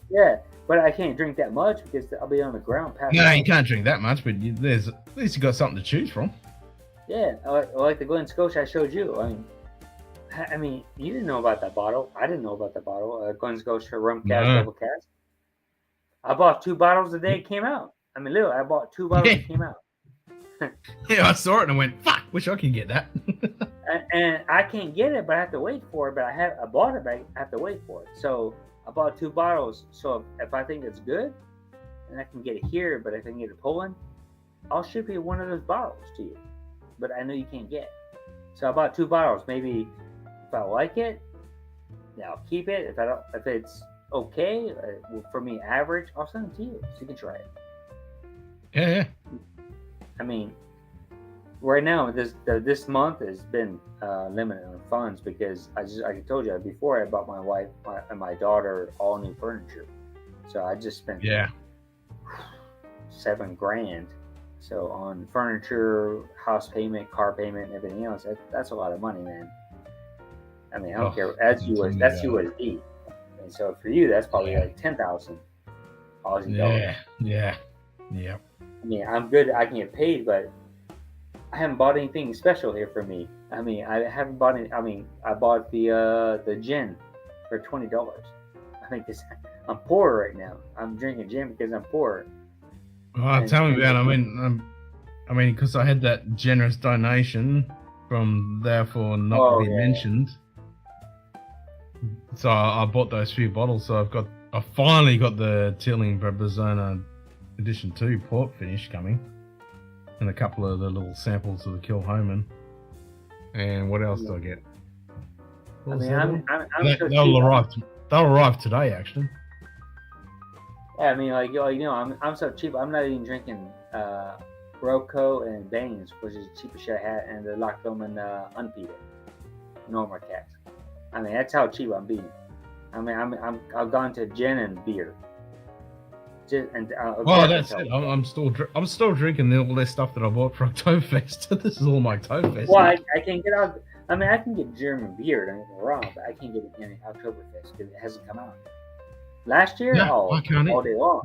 Yeah, but I can't drink that much because I'll be on the ground. No, you can't drink that much, but there's at least you got something to choose from. Yeah, like the Glen Scotia I showed you. I mean, you didn't know about that bottle. I didn't know about that bottle. Glen Scotia rum cask, double cask. I bought 2 bottles the day it came out. I mean, literally, I bought 2 bottles that came out. Yeah, I saw it and I went, "Fuck! Wish I could get that." and I can't get it, but I have to wait for it. But I bought it, but I have to wait for it. So I bought 2 bottles. So if I think it's good, and I can get it here, but if I can get it in Poland, I'll ship you one of those bottles to you. But I know you can't get. So I bought 2 bottles. Maybe if I like it, yeah, I'll keep it. If it's okay for me, average, I'll send it to you so you can try it. Yeah. I mean, right now this month has been limited on funds because I told you before I bought my wife and my daughter all new furniture, so I just spent $7,000. So on furniture, house payment, car payment, and everything else, that's a lot of money, man. I mean, I don't care. That's USD, and so for you, that's probably like 10,000 Aussie dollars. Yeah. I mean, I'm good. I can get paid, but I haven't bought anything special here for me. I mean, I haven't bought any. I mean, I bought the gin for $20. I think I'm poor right now. I'm drinking gin because I'm poor. Oh, tell me about it. I mean, because I had that generous donation from therefore not to be mentioned. So I bought those few bottles. So I finally got the Tilling Brabazona Edition 2 port finish coming, and a couple of the little samples of the Kilhoman. And what else do I get? I mean, I'm so They'll cheap. arrive. They'll arrive today, actually. Yeah, I mean, like I'm so cheap. I'm not even drinking Rocco and Baines, which is the cheapest shit I had, and the Loch Lomond unpeated normal cask. I mean, that's how cheap I'm being. I mean, I've gone to gin and beer. Well, that's it. I'm still drinking all this stuff that I bought for Oktoberfest. This is all my Oktoberfest. Well, I can get out. I mean, I can get German beer, don't get me wrong, but I can't get it in Oktoberfest because it hasn't come out yet. Last year, I can't all day long.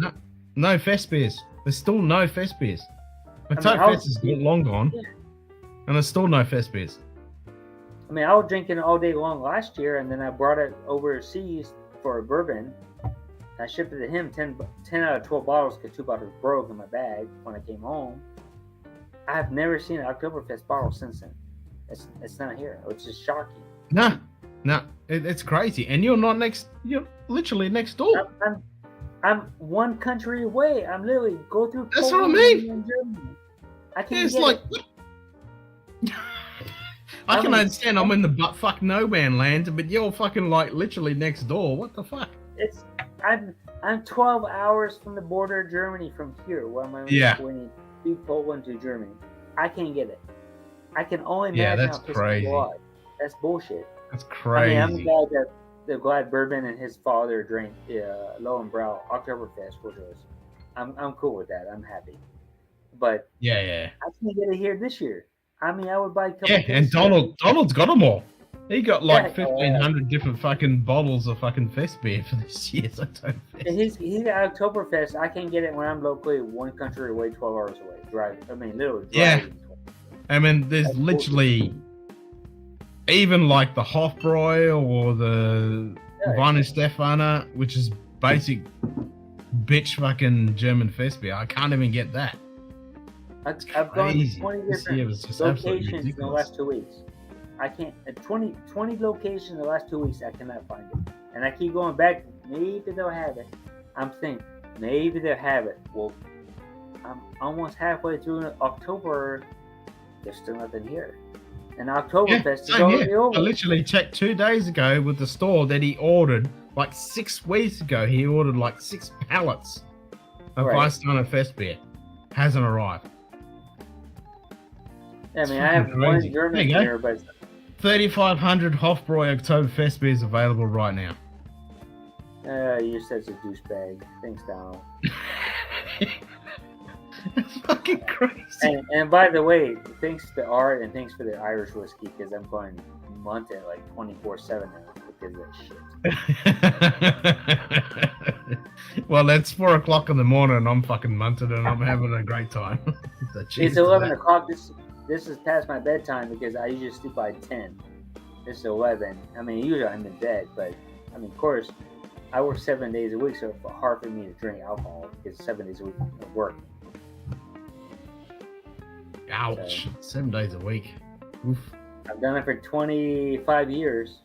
No fest beers. There's still no fest beers. I Oktoberfest is long gone, yeah. and there's still no fest beers. I mean, I was drinking all day long last year, and then I brought it overseas for a bourbon. I shipped it to him 10 out of 12 bottles because 2 bottles broke in my bag when I came home. I have never seen an Oktoberfest bottle since then. It's not here, which is shocking. No, it's crazy. And you're literally next door. I'm one country away. I'm literally go through. That's Poland what I mean. and Germany. I can't. It's get like. it. I can understand I'm in the buttfuck no man land, but you're fucking like literally next door. What the fuck? I'm 12 hours from the border of Germany from here. Where I'm going to Poland to Germany. I can't get it. I can only imagine that's how pissed crazy. people are. That's bullshit. That's crazy. I mean, I'm glad that Glad Bourbon and his father drank Lowenbrau Oktoberfest, which was I'm cool with that. I'm happy. But yeah, I can't get it here this year. I mean, I would buy a couple. Yeah, and Donald's got them all. He got like 1,500 yeah. different fucking bottles of fucking fest beer for this year's Oktoberfest. And he's got Oktoberfest. I can't get it when I'm locally one country away, 12 hours away. Driving. I mean, literally driving. Yeah. I mean, there's literally even like the Hofbräu or the Weihenstephaner, which is basic bitch fucking German fest beer. I can't even get that. I've gone to 20 different just locations in the last 2 weeks. I can't, 20 locations in the last 2 weeks, I cannot find it. And I keep going back, maybe they'll have it. I'm thinking, maybe they'll have it. Well, I'm almost halfway through October, there's still nothing here. And Oktoberfest is already over. I literally checked 2 days ago with the store that he ordered, like 6 weeks ago, he ordered like 6 pallets of Weihenstephaner fest beer. Hasn't arrived. I mean, I have one in German here, but 3,500 Hofbräu Oktoberfest beers available right now. You're such a douchebag. Thanks, Donald. That's fucking crazy. And by the way, thanks to Art and thanks for the Irish whiskey because I'm going Munted like 24/7 now because of that shit. Well, it's 4 o'clock in the morning and I'm fucking Munted and I'm having a great time. It's 11 o'clock. This is past my bedtime because I usually sleep by 10. This is 11. I mean, usually I'm in bed, but I mean, of course, I work 7 days a week, so it's hard for me to drink alcohol because 7 days a week of work. Ouch! So, 7 days a week. Oof. I've done it for 25 years,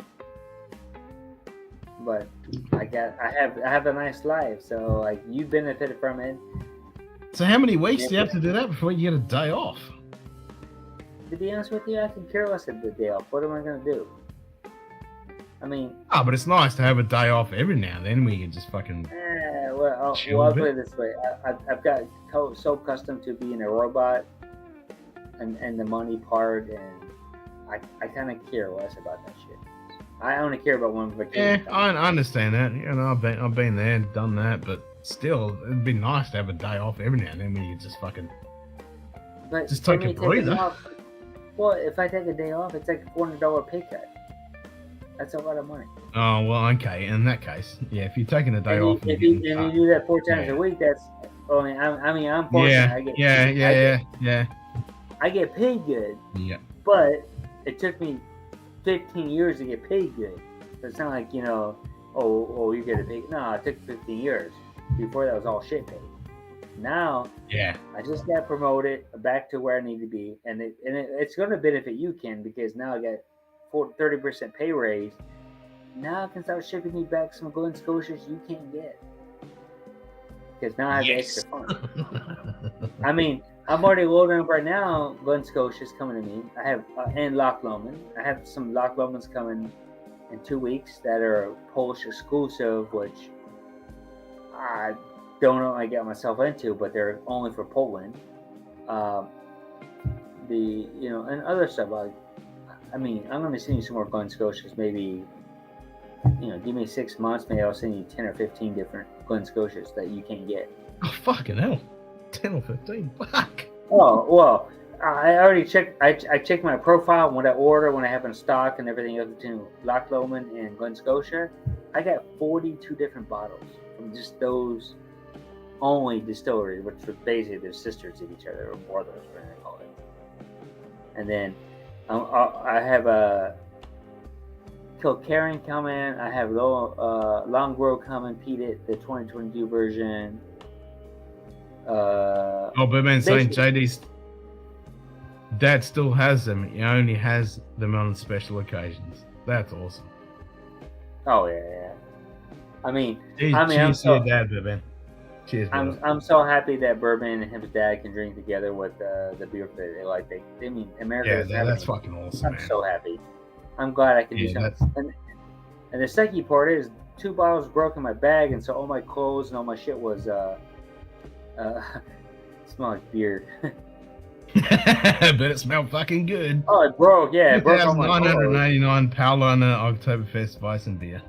but I have a nice life, so like you benefited from it. So how many weeks do you have to do that before you get a day off? To be honest with you, I can care less of the day off. What am I going to do? I mean... but it's nice to have a day off every now and then where you can just fucking... I'll put it this way. I've got so accustomed to being a robot and the money part, and I kind of care less about that shit. I only care about one vacation. Yeah, I understand that. You know, I've been there and done that, but still, it'd be nice to have a day off every now and then where you just fucking... But just take a breather. Well, if I take a day off, it's like a $400 pay cut. That's a lot of money. Oh, well, okay. In that case, yeah, if you're taking a day off... If you do that 4 times a week, that's... I'm fortunate. Yeah. I get paid good. Yeah. But it took me 15 years to get paid good. So it's not like, you get a paid... No, it took 15 years. Before that was all shit paid. Now, I just got promoted back to where I need to be, and it's going to benefit you, Ken, because now I got 30% pay raise. Now I can start shipping you back some Glen Scotias you can't get, because now I have the extra fun. I mean, I'm already loading up right now. Glen Scotias coming to me. I have and Loch Lomond. I have some Loch Lomond's coming in 2 weeks that are Polish exclusive, which I don't know what I got myself into, but they're only for Poland. And other stuff. I'm going to send you some more Glen Scotias. Maybe, give me 6 months. Maybe I'll send you 10 or 15 different Glen Scotias that you can't get. Oh, fucking hell. 10 or 15? Fuck. Oh, well, I already checked. I checked my profile, what I order, when I have in stock, and everything else between Loch Lomond and Glen Scotia. I got 42 different bottles from just those only distilleries, which were basically they're sisters of each other, or brothers, whatever they call it. And then I have a Kilkerran coming. I have Longrow coming, peated, the 2022 version. But man, saying JD's dad still has them. He only has them on special occasions. That's awesome. Oh yeah. Cheers I'm to so, your dad, man. Cheers, brother. I'm so happy that Bourbon and his dad can drink together with the beer that they like. America. Yeah, that's fucking awesome. I'm so happy. I'm glad I can do something. And the sucky part is 2 bottles broke in my bag, and so all my clothes and all my shit was smell like beer. But it smelled fucking good. Oh, it broke. Yeah, it broke all my clothes. 989 Paulaner Oktoberfest Weissen beer.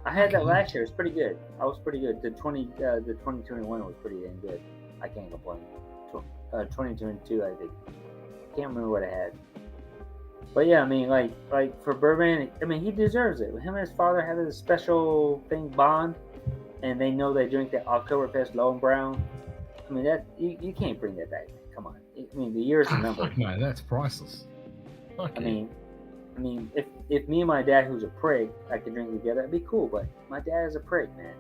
I had that last year. It's pretty good. I was pretty good. The 2021 was pretty damn good. I can't complain. 2022, I think. Can't remember what I had. But yeah, like for Bourbon, he deserves it. Him and his father have this special thing bond, and they know they drink that Oktoberfest low and brown. That you can't bring that back. Come on. The year's a number. Fuck no, that's priceless. Fuck if me and my dad, who's a prick, I could drink together, it'd be cool. But my dad is a prick, man.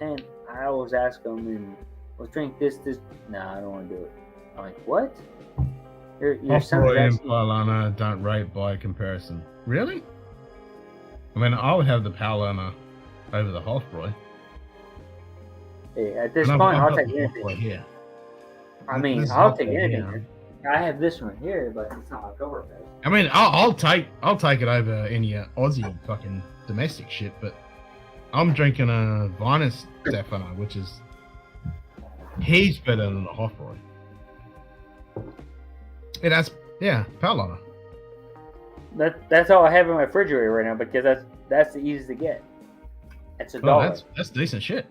And I always ask him, and let's drink this. Nah, I don't want to do it. I'm like, what? Your son and Paulaner don't rate by comparison. Really? I would have the Paulaner over the Hofbräu. Hey, at this point, I'll take anything. Here. I'll take anything. I have this one here, but it's not Oktoberfest. I'll take it over any Aussie fucking domestic shit, but I'm drinking a Vinus Stefano, which is heaps better than the Hofbräu. It has, Paulaner. That's all I have in my refrigerator right now, because that's the easiest to get. It's $1. That's decent shit.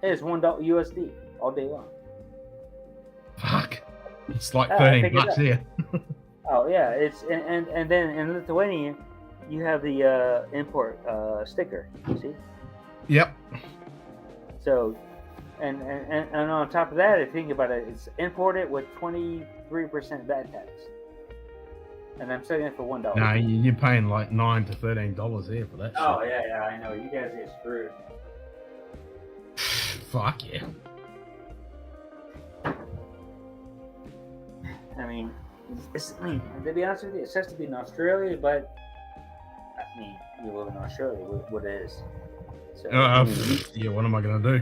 It's $1 USD all day long. Fuck. It's like $13 here. Oh yeah, it's and then in Lithuania, you have the import sticker. You see? Yep. So, and on top of that, if you think about it, it's imported with 23% VAT tax, and I'm selling it for $1. No, you're paying like $9 to $13 here for that. Oh shit. yeah, I know. You guys get screwed. Fuck yeah. To be honest with you, it says to be in Australia, but you live in Australia. What it is? So, yeah, what am I gonna do?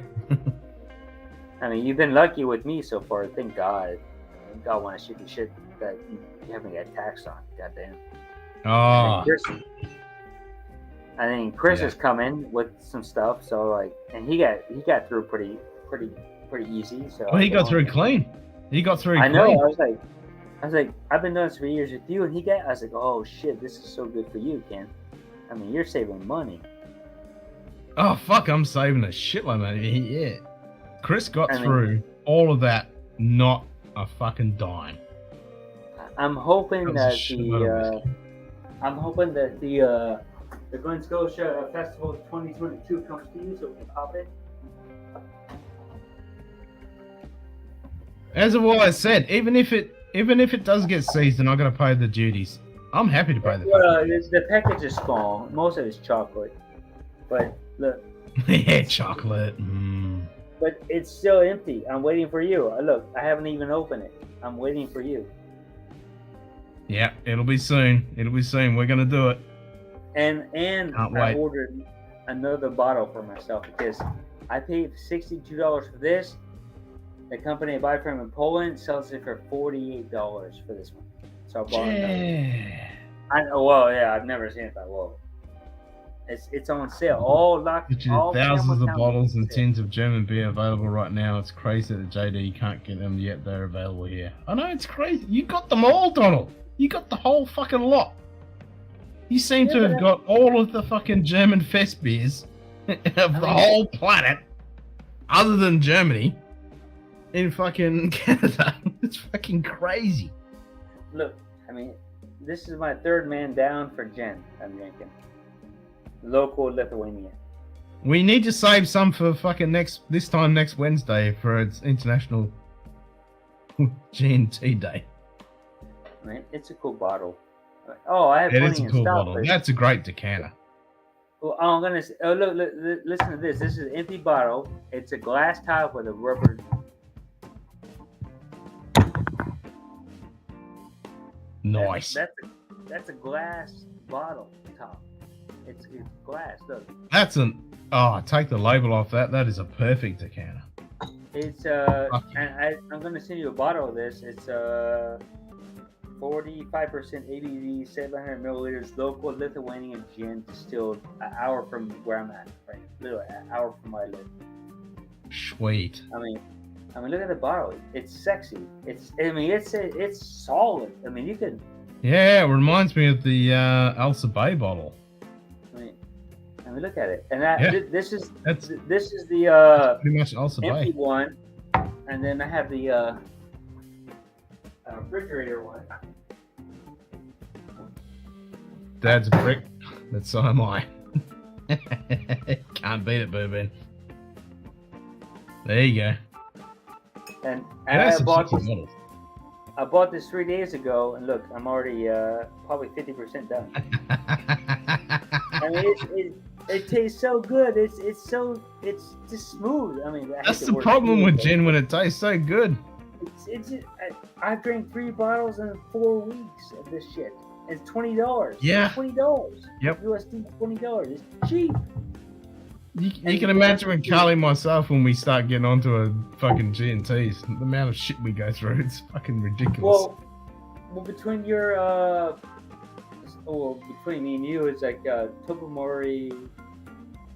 You've been lucky with me so far. Thank God. God want to shoot the shit that you haven't got taxed on. Goddamn. Oh. I think Chris is coming with some stuff. So and he got through pretty easy. So he got through clean. He got through. I know. I was like, I've been doing this for years with you, and I was like, oh shit, this is so good for you, Ken. You're saving money. Oh fuck, I'm saving a shitload of money. Yeah. Chris got through all of that, not a fucking dime. I'm hoping that the Glen Scotia Festival 2022 comes to you, so we can pop it. As I've always said, even if it does get seized and I gotta pay the duties, I'm happy to pay the. Well, the package is small. Most of it's chocolate, but look. Yeah, chocolate. But it's still empty. I'm waiting for you. Look, I haven't even opened it. I'm waiting for you. Yeah, it'll be soon. We're gonna do it. And I ordered another bottle for myself because I paid $62 for this. The company I buy from in Poland sells it for $48 for this one. So I bought another. I know. Well, yeah, I've never seen it that low. It's on sale. All locked. Which is All thousands of Campbelltown bottles and on sale. tins of German beer available right now. It's crazy that JD can't get them yet. They're available here. I know, it's crazy. You got them all, Donald. You got the whole fucking lot. You seem to have got all of the fucking German fest beers of the whole planet, other than Germany, in fucking Canada. It's fucking crazy. Look, I mean, this is my third man down for gin I'm drinking. Local Lithuania. We need to save some for fucking next Wednesday for its International G&T Day. I mean, it's a cool bottle. Oh, I have It plenty is a in cool stock. bottle. That's a great decanter. Well, I'm gonna. Oh, look, listen to this. This is an empty bottle. It's a glass top with a rubber. Nice. That's a glass bottle top. It's glass. Look. That's an. Oh, take the label off that. That is a perfect decanter. It's and I'm gonna send you a bottle of this. It's 45% ABV, 700 milliliters, local Lithuanian gin distilled an hour from where I'm at, right? Literally an hour from where I live. Sweet. I mean, look at the bottle. It's sexy. It's solid. I mean, you could. Yeah, it reminds me of the Elsa Bay bottle. I mean, look at it. And this is That's the pretty much Elsa empty Bay. one, and then I have the refrigerator one. Dad's a prick, but so am I. Can't beat it, Boobin. There you go. And That's I some bought sexy this. bottles. I bought this 3 days ago, and look, I'm already probably 50% done. I mean, it tastes so good. It's just smooth. I mean, That's the problem with gin when it tastes so good. I drank 3 bottles in 4 weeks of this shit. It's $20. Yeah. $20. Yep. USD $20. It's cheap. You can imagine when Carly and myself, when we start getting onto a fucking G&Ts, the amount of shit we go through, it's fucking ridiculous. Well, between your between me and you, it's like Tobermory,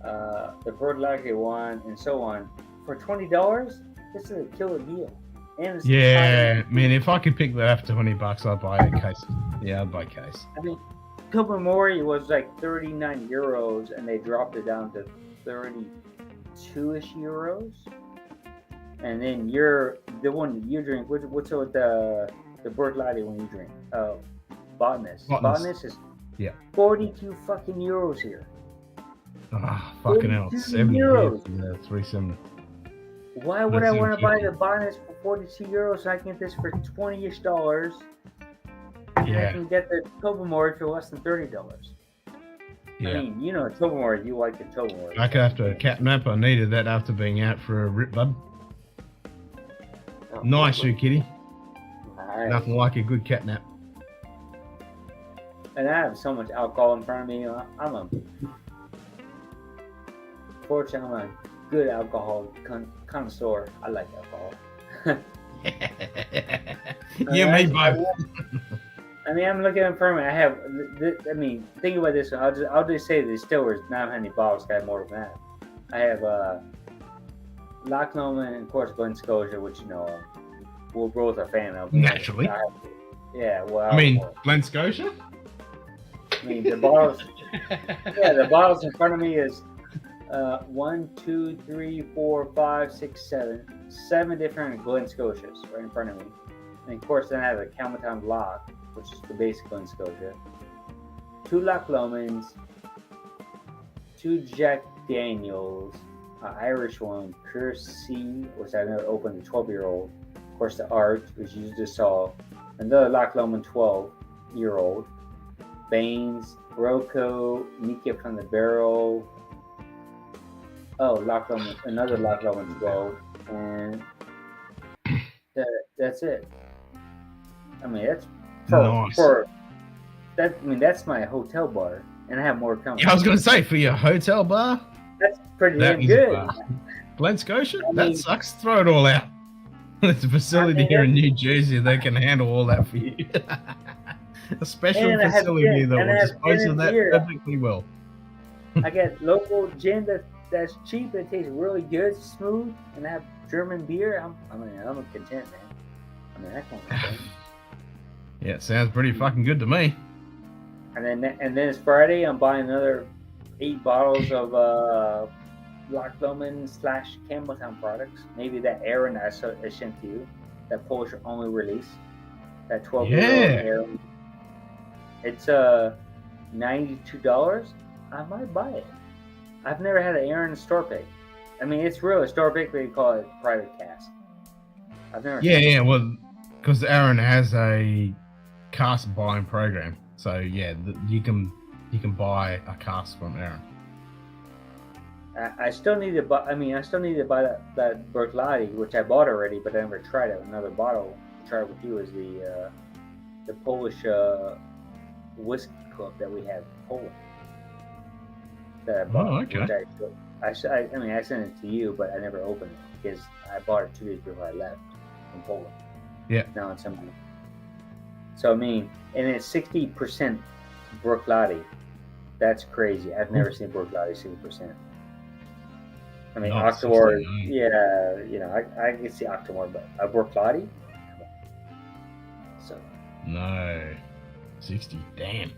the Bird Lucky one, and so on. For $20, this is a killer deal. And it's Yeah, man, if I could pick that up to $20, I'd buy a case. Yeah, I'd buy a case. I mean, Tobermory was like 39 euros, and they dropped it down to 32-ish euros. And then the one that you drink, what's with the Bird Latte one you drink? Botanist. Botanist is 42 fucking euros here. Ah, fucking hell. 42 70 euros. Yeah, 370. Why would That's I want to buy the ridiculous. Botanist for 42 euros so I can get this for $20-ish dollars? And I Yeah, can get the Tobermory for less than $30. yeah. I mean, you know, Tobermory, you like the Tobermory. Back after a cat nap, I needed that after being out for a rip, bud. Oh, Nice, you kitty. Alright. Nothing like a good cat nap. And I have so much alcohol in front of me. Fortunately, I'm a good alcohol connoisseur. I like alcohol. You and me both. I mean, I'm looking in front of me. I have. Think about this one. I'll just say the distilleries. Not how many bottles. I have more than that. I have Loch Lomond and of course Glen Scotia, which we're both a fan of. Naturally. Well. I mean, Glen Scotia? I mean, the bottles. The bottles in front of me is 1, 2, 3, 4, 5, 6, 7. 7 different Glen Scotias right in front of me. And of course, then I have a Campbelltown Loch, which is the basic Glen Scotia. 2 Loch Lomans, 2 Jack Daniels, an Irish one, Kersey, which I never opened, the 12-year-old. Of course, the Art, which you just saw. Another Loch Lomond 12-year-old. Baines, Rocco, Nika from the Barrel. Oh, Loch Lomond, another Loch Lomond 12. And that's it. I mean, that's Nice. that's my hotel bar, and I have more coming. Yeah, I was going to say, for your hotel bar, That's pretty that damn is a good. bar. Glen Scotia? I That mean- sucks. Throw it all out. There's a facility I mean, here in New Jersey that can handle all that for you. A special And I have facility gin, that and I will have dispose gin of and that beer. perfectly well. I get local gin that's cheap and it tastes really good, smooth, and I have German beer. I'm content, man. I mean, I can't complain. Yeah, it sounds pretty fucking good to me. And then it's Friday. I'm buying another 8 bottles of Loch Lomond / Campbelltown products. Maybe that Aaron I sent to you, that Polish only release, that 12-year-old Aaron. It's $92. I might buy it. I've never had an Aaron store pick. I mean, it's really a store pick, but you call it private cask. I've never. Yeah. Well, because Aaron has a cask buying program, so yeah, you can buy a cask from Aaron. I still need to buy. I mean, I still need to buy that Berklati, which I bought already, but I never tried it. Another bottle to try with you is the Polish whiskey club that we have in Poland. That I bought. Oh, okay. I mean, I sent it to you, but I never opened it because I bought it 2 days before I left from Poland. Yeah. Now it's something. So I mean, and it's 60% Berklati. That's crazy. I've never seen Berklati 60%. I mean, Octomore, yeah, you know, I can see Octomore, but a Berklati? So. No. 60, damn.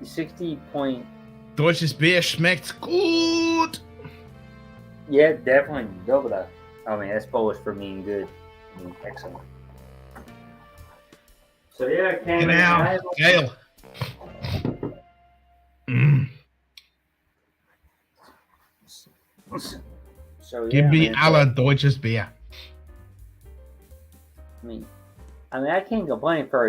60 point. Deutsches Bier schmeckt gut. Yeah, definitely. Dobra. I mean, that's Polish for mean good. I mean, excellent. So yeah, Get out, Gail. So yeah, Give me man, alle Deutsches Bier. I mean, I can't complain for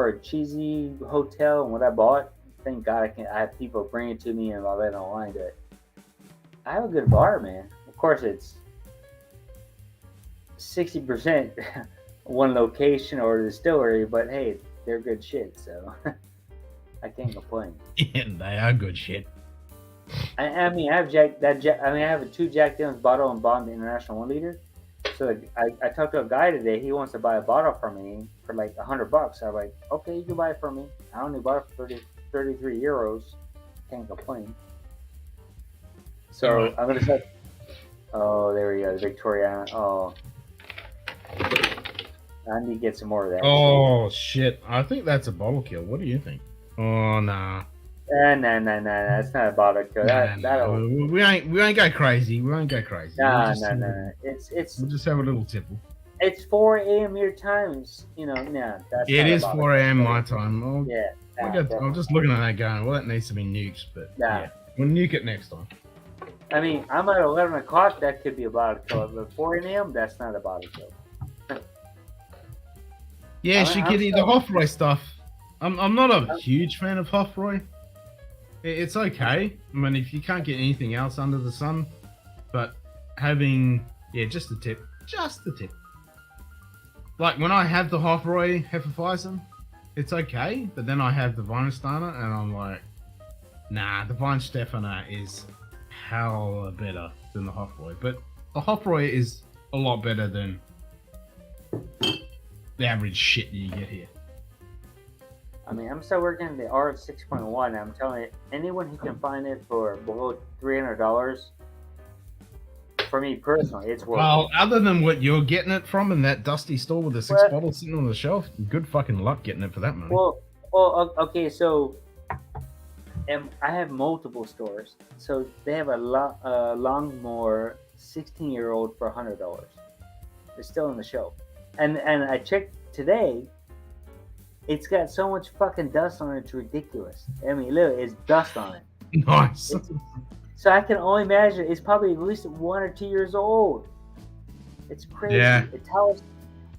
a cheesy hotel and what I bought. Thank God I have people bring it to me and all that online. But I have a good bar, man. Of course, it's 60% one location or the distillery, but hey, they're good shit, so I can't complain. Yeah, they are good shit. I mean, I have a 2 Jack Daniels bottle and Bond International 1 liter. So I talked to a guy today. He wants to buy a bottle from me for like $100. I'm like, okay, you can buy it from me. I only bought it for 33 euros. Can't complain. So Right. I'm gonna say, oh, there we go, Victoria. Oh, I need to get some more of that. Oh shit! I think that's a bottle kill. What do you think? Oh nah. No, that's not a bottle kill. We ain't go crazy. We won't go crazy. No. We'll just have a little tipple. It's 4 a.m. your times. You know, that's It not a is bottle 4 a.m. kill. my time. Oh, Yeah. I'm just looking at that going, well, that needs to be nuked, but yeah, we'll nuke it next time. I mean, I'm at 11 o'clock. That could be a bottle kill. But 4 a.m. That's not a bottle kill. Yeah, Shikiti, the Hofroy stuff. I'm not a huge fan of Hofroy. It's okay. I mean, if you can't get anything else under the sun, but having just a tip. Like when I have the Hofroy Hefeweizen, it's okay, but then I have the Weihensteiner and I'm like, nah, the Weihenstephaner is hella better than the Hofroy. But the Hofroy is a lot better than the average shit that you get here. I mean, I'm still working the R 6.1. I'm telling you, anyone who can find it for below $300, for me personally, it's worth it. Well, other than what you're getting it from in that dusty store with the 6 bottles sitting on the shelf, good fucking luck getting it for that money. Well, okay, so I have multiple stores. So they have a Longmore 16-year-old for $100. It's still on the shelf. And I checked today. It's got so much fucking dust on it, it's ridiculous. I mean, literally, it's dust on it. Nice. So I can only imagine it's probably at least 1 or 2 years old. It's crazy. Yeah.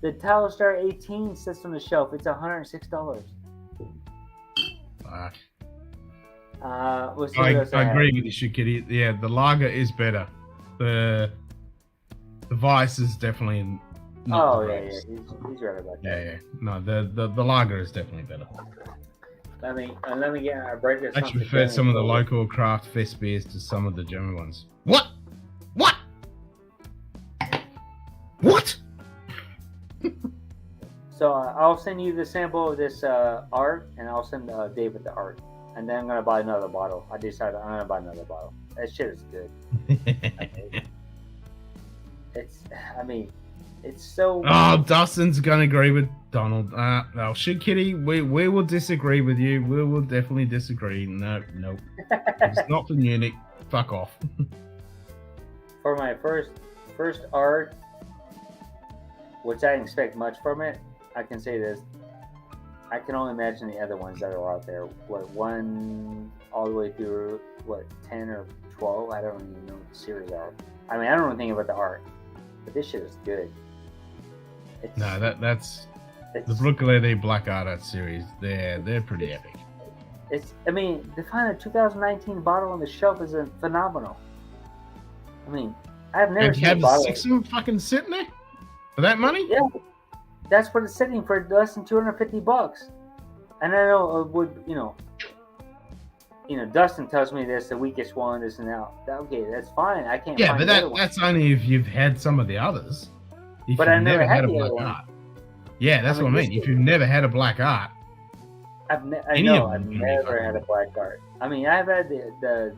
The Talistar 18 sits on the shelf. It's $106. Fuck. We'll see what else I have. agree with you, Shikiti. Yeah, the lager is better. The Weiss is definitely not the greatest. He's right about that. Yeah. No, the lager is definitely better. Let me get our breaker. I actually prefer some of the local craft fest beers to some of the German ones. What? So I'll send you the sample of this art, and I'll send David the art. and then I'm gonna buy another bottle. I decided I'm gonna buy another bottle. That shit is good. I mean, it's so. Oh, Dustin's gonna agree with Donald. No, shit, Kitty. We will disagree with you. We will definitely disagree. No. It's not for Munich. Fuck off. For my first art, which I didn't expect much from it, I can say this. I can only imagine the other ones that are out there. What, 1 all the way through, 10 or 12? I don't even know what the series are. I mean, I don't know anything about the art, but this shit is good. That's the Brooklyn Black Art series. They're pretty epic. I mean, to find a 2019 bottle on the shelf is phenomenal. I mean, I've never seen a bottle. 6 of them fucking sitting there for that money? Yeah, that's what it's sitting for, less than $250. And I know it would, Dustin tells me this the weakest one, this and that. Okay, that's fine. I can't. Yeah, find but that's only if you've had some of the others. But I never had a black art. Yeah, that's what I mean. If you've never had a black art, I've never had a black art. I mean, I've had the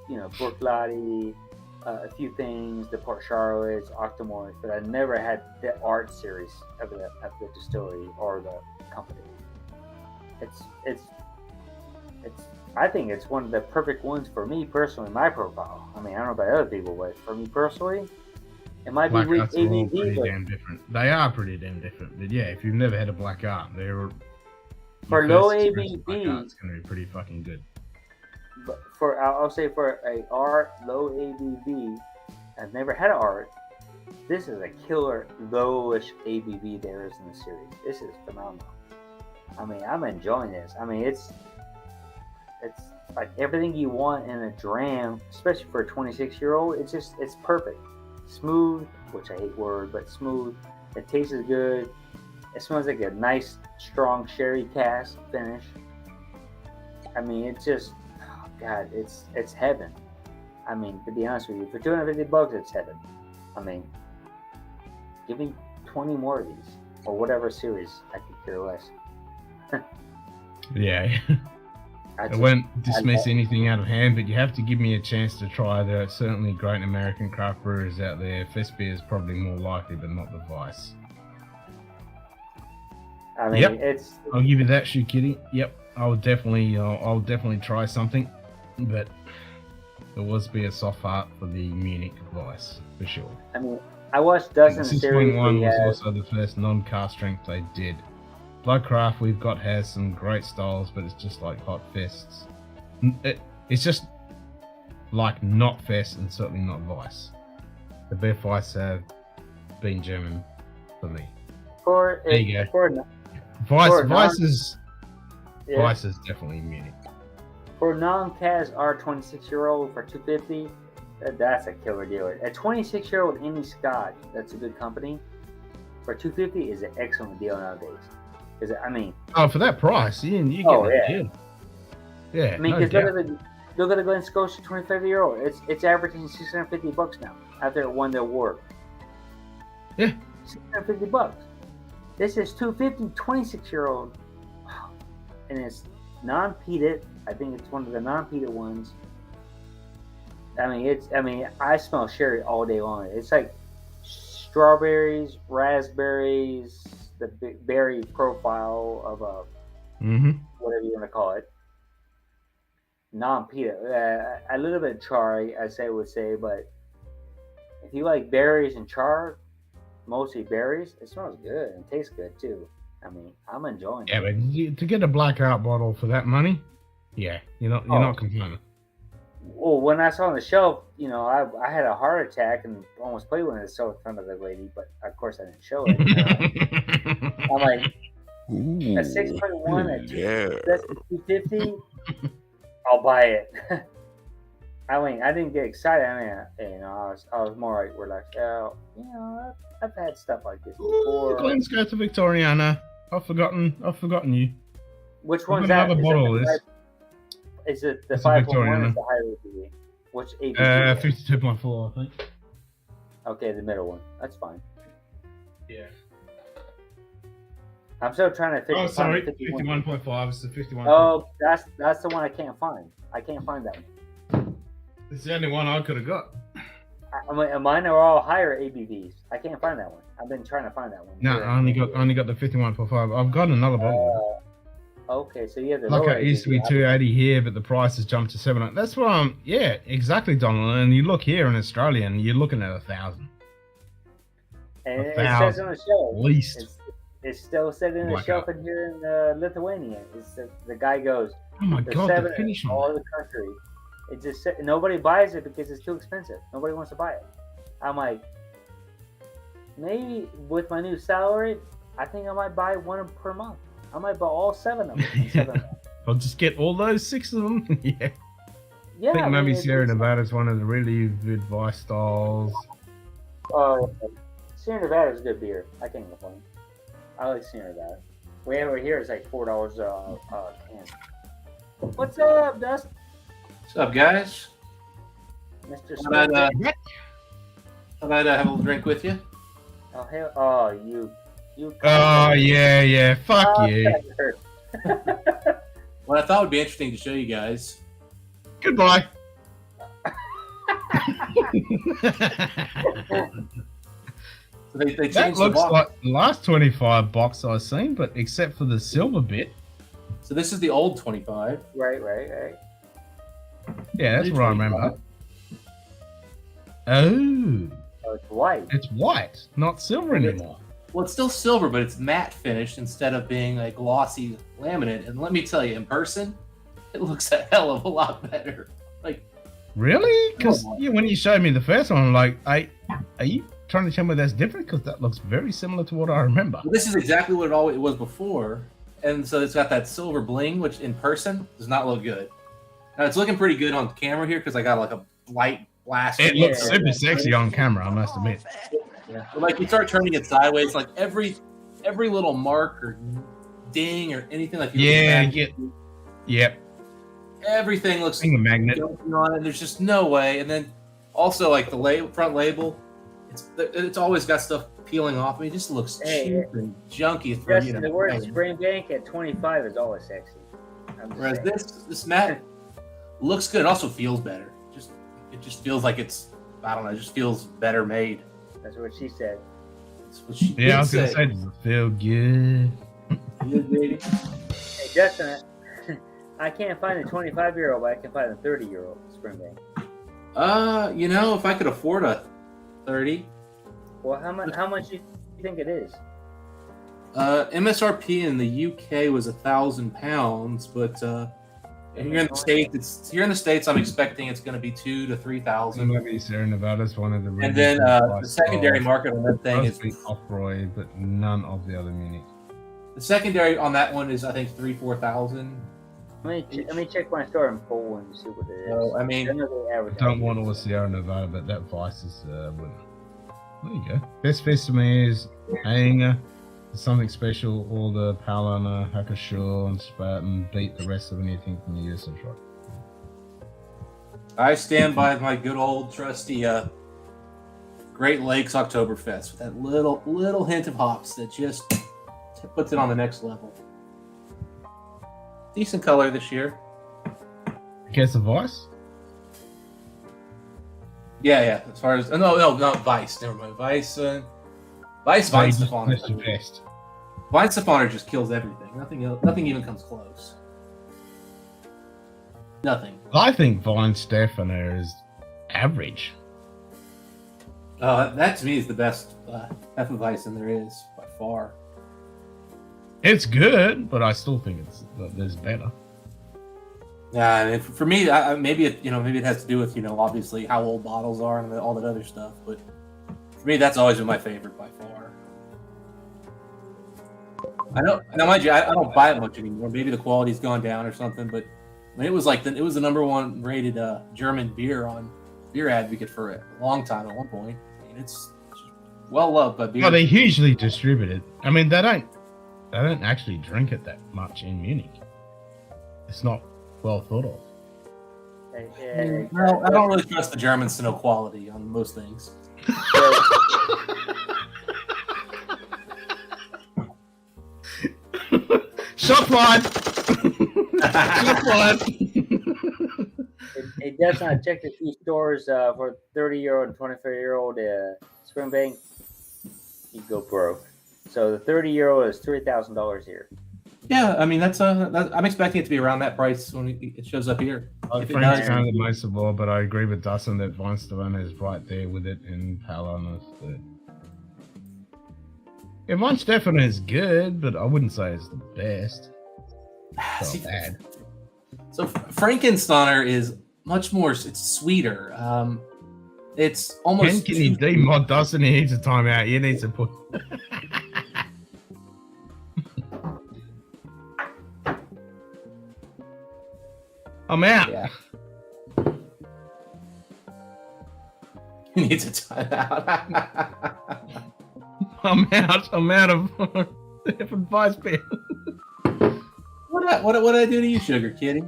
Brooklotti, a few things, the Port Charlottes, Octomores, but I never had the art series of the distillery or the company. I think it's one of the perfect ones for me personally, my profile. I mean, I don't know about other people, but for me personally, it might black be weak arts are all ABV, pretty but damn different. They are pretty damn different. But yeah, if you've never had a black art, for low it's ABV, going to be pretty fucking good. but I'll say for a art low ABV, I've never had an art. This is a killer lowish ABV there is in the series. This is phenomenal. I mean, I'm enjoying this. I mean, it's like everything you want in a dram, especially for a 26-year-old. It's perfect. Smooth, which I hate word, but smooth. It tastes good. It smells like a nice, strong sherry cask finish. I mean, it's just, oh God, it's heaven. I mean, to be honest with you, for $250, it's heaven. I mean, give me 20 more of these, or whatever series. I could care less. Yeah. I won't dismiss anything out of hand, but you have to give me a chance to try. There are certainly great American craft brewers out there. Festbeer is probably more likely, but not the Vice. I mean, I'll give you that, Shoe Kitty. Yep, I'll definitely try something, but there was be a soft heart for the Munich Vice for sure. I mean, I watched Dustin's series. 6.1 was also the first non-cast strength they did. Bloodcraft we've got has some great styles, but it's just like Hot Fests. It's just like not Fest and certainly not Vice. The best Vice have been German for me. There you go. Vice is definitely Munich. For non-cast R26-year-old for $250, that's a killer deal. A 26-year-old any Scotch, that's a good company. For $250 is an excellent deal nowadays. Because I mean, for that price, you get that deal. Yeah, I mean, because look at the Glen Scotia 25-year-old. It's averaging $650 now after it won the award. Yeah, $650. This is $250, 26-year-old, and it's non-peated. I think it's one of the non-peated ones. I mean, I smell sherry all day long. It's like strawberries, raspberries, the berry profile of a whatever you want to call it. Non-peated, a little bit charry, I would say, but if you like berries and char, mostly berries, it smells good and tastes good too. I mean, I'm enjoying it. Yeah, but to get a black art bottle for that money, yeah, you're not complaining. Well, when I saw on the shelf, I had a heart attack and almost played one of so in front of the lady, but of course I didn't show it. I'm like, a 6.1 that's $250. I'll buy it. I mean, I didn't get excited. I mean, I was more like relaxed. I've had stuff like this before. Let's go to Victoriana. I've forgotten you. Which one's that? Another bottle of this. Is it the 5.1 or the higher ABV? Which ABV? 52.4, I think. Okay, the middle one. That's fine. Yeah. I'm still trying to figure. Oh, sorry, 51. 51.5. It's the 51. Oh, that's the one I can't find. I can't find that one. It's the only one I could have got. Mine are all higher ABVs. I can't find that one. I've been trying to find that one. No, I only got the 51.5. I've got another bottle. Okay, so you have the Like lower it used to be ABV. 280 here, but the price has jumped to 700. That's what I'm. Yeah, exactly, Donald. And you look here in Australia, and you're looking at 1,000 And it 1,000 says on the shelf. at least. It's still sitting in the Black shelf out. in here in Lithuania. The guy goes, Oh my there's god, 7 the finish in on all that. the country. It just nobody buys it because it's too expensive. Nobody wants to buy it. I'm like, maybe with my new salary, I think I might buy one per month. I might buy all 7 of them. instead of- I'll just get all those 6 of them. Yeah. yeah, I think maybe it's- Sierra Nevada is one of the really good vice styles. Oh, Sierra Nevada is good beer. I can't complain. I like Sierra Nevada. Way over here is like $4 a can. What's up, Dust? What's up, guys? Mr. How about, Smith? how about have a little drink with you? Oh hell! Oh, you. Oh yeah, fuck Oh, you. that hurt. What I thought would be interesting to show you guys. Goodbye. So they That changed the looks box. like the last 25 box I've seen, but except for the silver bit. So this is the old 25. Right. Yeah, that's New what I 25. remember. Oh, Oh, it's white. it's white, not silver anymore. Well, it's still silver, but it's matte finished instead of being a glossy laminate. And let me tell you, in person, it looks a hell of a lot better. Like, Really? Because Oh, when you showed me the first one, I'm like, are you trying to tell me that's different? Because that looks very similar to what I remember. this is exactly what it was before. And so it's got that silver bling, which in person does not look good. Now it's looking pretty good on camera here because I got like a light blast. It looks Yeah. super sexy on camera, I must admit. But like you start turning it sideways, like every little mark or ding or anything like Yeah, yep. everything looks Being a magnet. jumping on it. There's just no way. And then also like the front label, it's always got stuff peeling off. I mean, it just looks cheap and junky for Just the word Springbank at 25 is always sexy. I'm just Whereas saying. this matte looks good. It also feels better. It just feels like it's, I don't know, it just feels better made. That's what she said. That's what she Yeah, I was did going to say, does it feel good? Yeah, baby. Hey, Justin, I can't find the 25-year-old, but I can find the 30-year-old Springbank. If I could afford a 30, Well, how much do you think it is? MSRP in the UK was £1,000, but here in the States, I'm expecting it's going to be 2,000 to 3,000. Maybe Sierra Nevada's one of the really And then good the vice secondary styles. market on that thing is Off-Roy, but none of the other Munich. the secondary on that one is I think 3,000-4,000. Let me check my store in Poland and see what it is. So I mean, I know they I advertise don't it. want all the Sierra Nevada, but that vice is winner. There you go. Best fest to me is Hanger. Something special. All the Palana, Hackashaw, and Spartan beat the rest of anything from the US and truck. I stand by my good old trusty Great Lakes Oktoberfest with that little hint of hops that just puts it on the next level. Decent color this year. Guess the vice? Yeah. As far as not Vice. Never mind. Vice. Vice. So you Vice just Stefan. missed your best. Vine Stefaner just kills everything. Nothing even comes close. Nothing. I think Vine Stefaner is average. That to me is the best Hefeweizen there is by far. It's good, but I still think there's better. Yeah, I mean, for me, maybe it has to do with obviously how old bottles are and all that other stuff. But for me, that's always been my favorite by far. I mind you, I don't buy it much anymore. Maybe the quality's gone down or something. But I mean, it was the number one rated German beer on Beer Advocate for a long time at one point. I mean, it's well loved by beer. Well, they hugely distributed. I mean, they don't actually drink it that much in Munich. It's not well thought of. Well, I don't really trust the Germans to know quality on most things. Shot fired. Shot fired. It does not check the few stores for 30-year-old and 24-year-old Springbank. You go broke. So the 30-year-old is $3,000 here. Yeah, I mean that's I'm expecting it to be around that price when it shows up here. If it Frank's does, kind of most of all, but I agree with Dustin that Weinstein is right there with it in Palanus. Yeah, Von Stefan is good, but I wouldn't say it's the best. See, So bad. So Frankensteiner is much more. It's sweeter. It's almost. Can he demod Dustin? He needs a timeout. He needs to put. I'm out. Yeah. He needs a timeout. I'm out. I'm out of advice, Ben. What did I do to you, Sugar Kitty?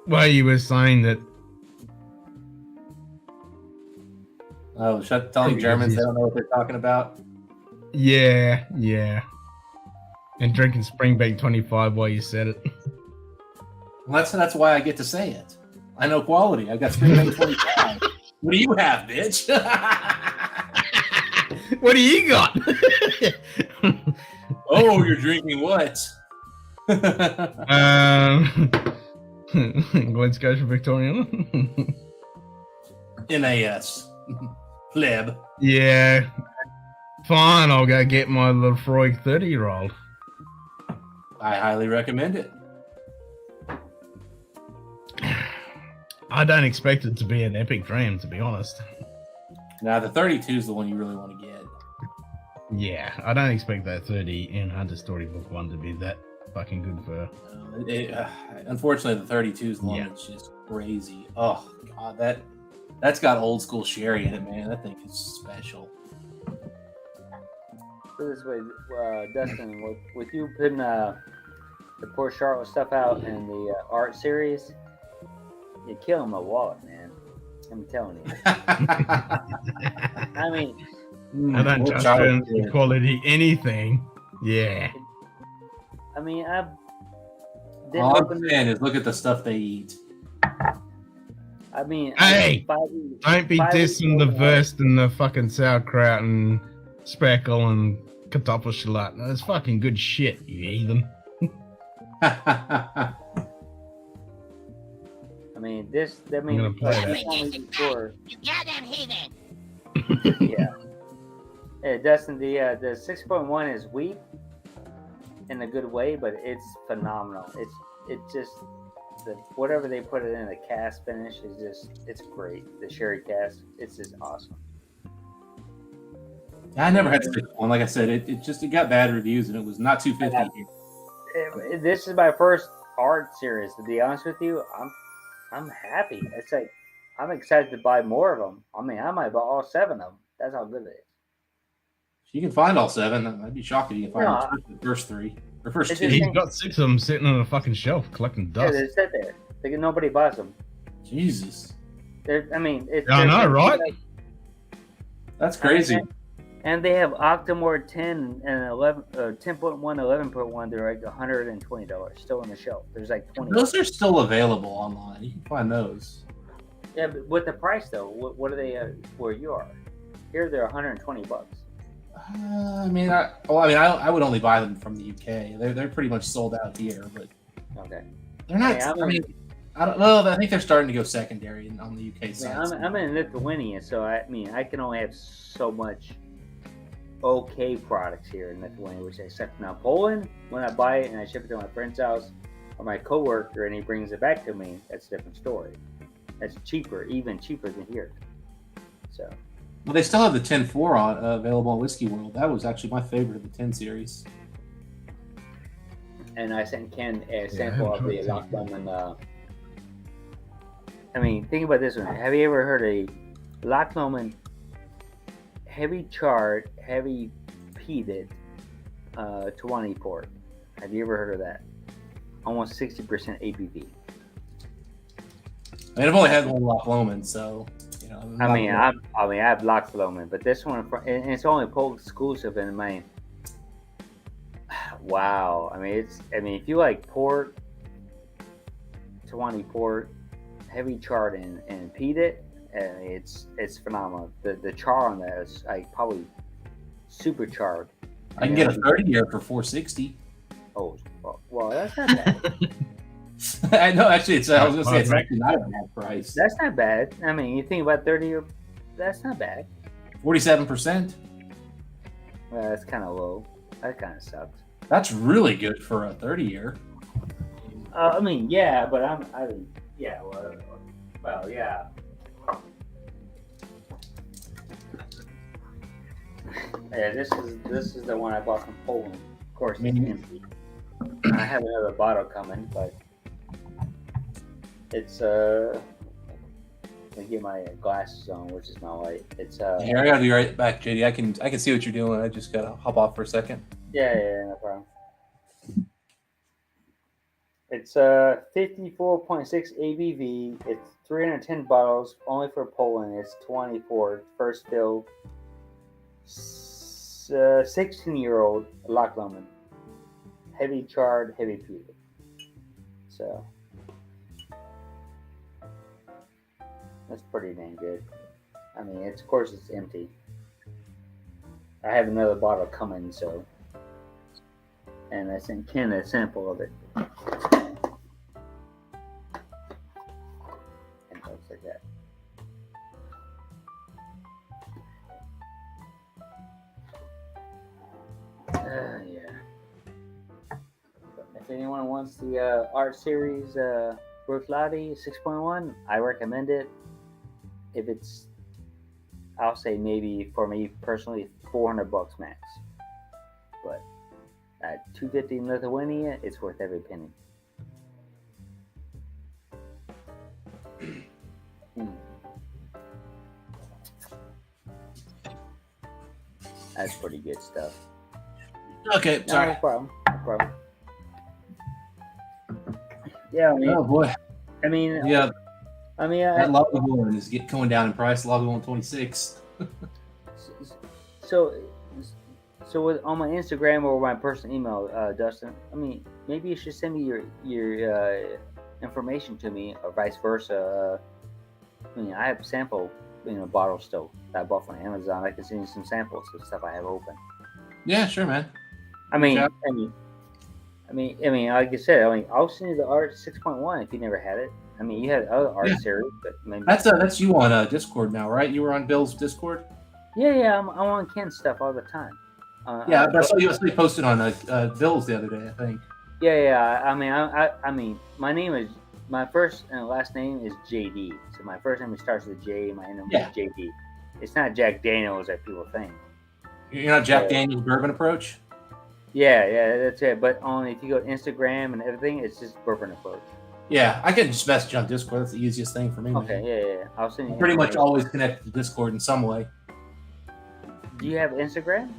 Well, you were saying that. Oh, telling Germans they don't know what they're talking about. Yeah. And drinking Springbank 25 while you said it. Well, that's why I get to say it. I know quality. I got Springbank 25. What do you have, bitch? What do you got? Oh, you're drinking what? Glen Scotch Victorian. NAS. Pleb. Yeah. Fine, I'll go get my little Freud 30-year-old. I highly recommend it. I don't expect it to be an epic dream, to be honest. Now, the 32 is the one you really want to get. Yeah, I don't expect that 30 in Hunter Storybook 1 to be that fucking good for... Unfortunately, the 32 is the one that's just crazy. Oh, God, that's got old school sherry in it, man. That thing is special. Put it this way, Dustin, with you putting the poor Charlotte stuff out in the art series, you're killing my wallet, man. I'm telling you. I mean, I don't judge terms of quality anything. Yeah. I mean, all I'm saying is look at the stuff they eat. I mean, hey, don't be dissing the Wurst and the fucking sauerkraut and speckle and kartoffelsalat. That's fucking good shit, you heathen. I mean, I'm gonna play that. You goddamn heathen! Yeah. Yeah, Dustin, the 6.1 is weak in a good way, but it's phenomenal. It's just whatever they put it in the cast finish is it's great. The sherry cast, it's just awesome. I never had to pick one. Like I said, it got bad reviews and it was not $250. This is my first art series. To be honest with you, I'm happy. It's like I'm excited to buy more of them. I mean, I might buy all 7 of them. That's how good it is. You can find all 7. I'd be shocked if you can find the first 3 or first 2. He's got 6 of them sitting on a fucking shelf collecting dust. Yeah, they sit there. Nobody buys them. Jesus. I mean, I know, right? That's crazy. And they have Octomore 10 and 11, 10.1, 11.1. They're like $120 still on the shelf. There's like 20. Those are still available online. You can find those. Yeah, but with the price though, what are they where you are? Here they're $120. I would only buy them from the UK. They're pretty much sold out here, but okay, they're not. I don't know. I think they're starting to go secondary on the UK side. I'm in Lithuania, so I can only have so much okay products here in Lithuania, which I accept. Now Poland, when I buy it and I ship it to my friend's house or my coworker and he brings it back to me, that's a different story. That's cheaper, even cheaper than here. So. Well, they still have the 10.4 on available on Whiskey World. That was actually my favorite of the 10 series. And I sent Ken a sample of the lockdown and I mean, think about this one. Have you ever heard a Loch Lomond heavy charred, heavy peated Tawny port? Have you ever heard of that? Almost 60% ABV. I mean, I've only had one Loch Lomond, so you know. I have Loch Lomond, but this one, and it's only Polk exclusive. And wow. I mean, if you like port, Tawani port, heavy charred and peat it, it's phenomenal. The char on that is like probably super charred. I can get a 30-year for $460. Oh, well, that's not bad. I know, actually, I was gonna say it's actually not a bad price. That's not bad. I mean, you think about 30-year, that's not bad. 47%. Well, that's kind of low. That kind of sucks. That's really good for a 30-year. I mean, yeah, but yeah, well, yeah. Yeah, this is the one I bought from Poland. Of course, it's empty. I have another bottle coming, but it's let me get my glasses on, which is my light. It's Here, I gotta be right back, JD. I can see what you're doing. I just gotta hop off for a second. yeah, no problem. It's 54.6 ABV. It's 310 bottles, only for Poland. It's 24 first fill. 16-year-old Loch Lomond. Heavy charred, heavy peated. So that's pretty dang good. I mean, of course it's empty. I have another bottle coming, so, and I sent Ken a sample of it. And looks like that. Yeah. If anyone wants the art series Bruichladdich 6.1, I recommend it. If it's, I'll say maybe for me personally, $400 max. But at $250 in Lithuania, it's worth every penny. That's pretty good stuff. Okay, sorry. No problem. No problem. Yeah, I mean, Oh boy. I mean, Yeah, I mean, that Lagavulin is going down in price. Lagavulin 26. so with, on my Instagram or my personal email, Dustin. I mean, maybe you should send me your information to me, or vice versa. I mean, I have sample, bottles still that I bought from Amazon. I can send you some samples of stuff I have open. Yeah, sure, man. I mean, Yeah. I mean, like I said, I'll send you the art 6.1 if you never had it. I mean, you had other art series, but maybe That's you on Discord now, right? You were on Bill's Discord. Yeah, I'm on Ken's stuff all the time. Yeah, but I saw you posted on Bill's the other day, I think. Yeah. I mean, my name is, my first and last name is JD. So my first name starts with J. My name is JD. It's not Jack Daniels that people think. You're not Jack Daniels Bourbon Approach. Yeah, that's it. But if you go to Instagram and everything, it's just Bourbon Approach. Yeah, I can just message on Discord. That's the easiest thing for me. Okay, man. yeah. I'll send you. I'm pretty much always connected to Discord in some way. Do you have Instagram?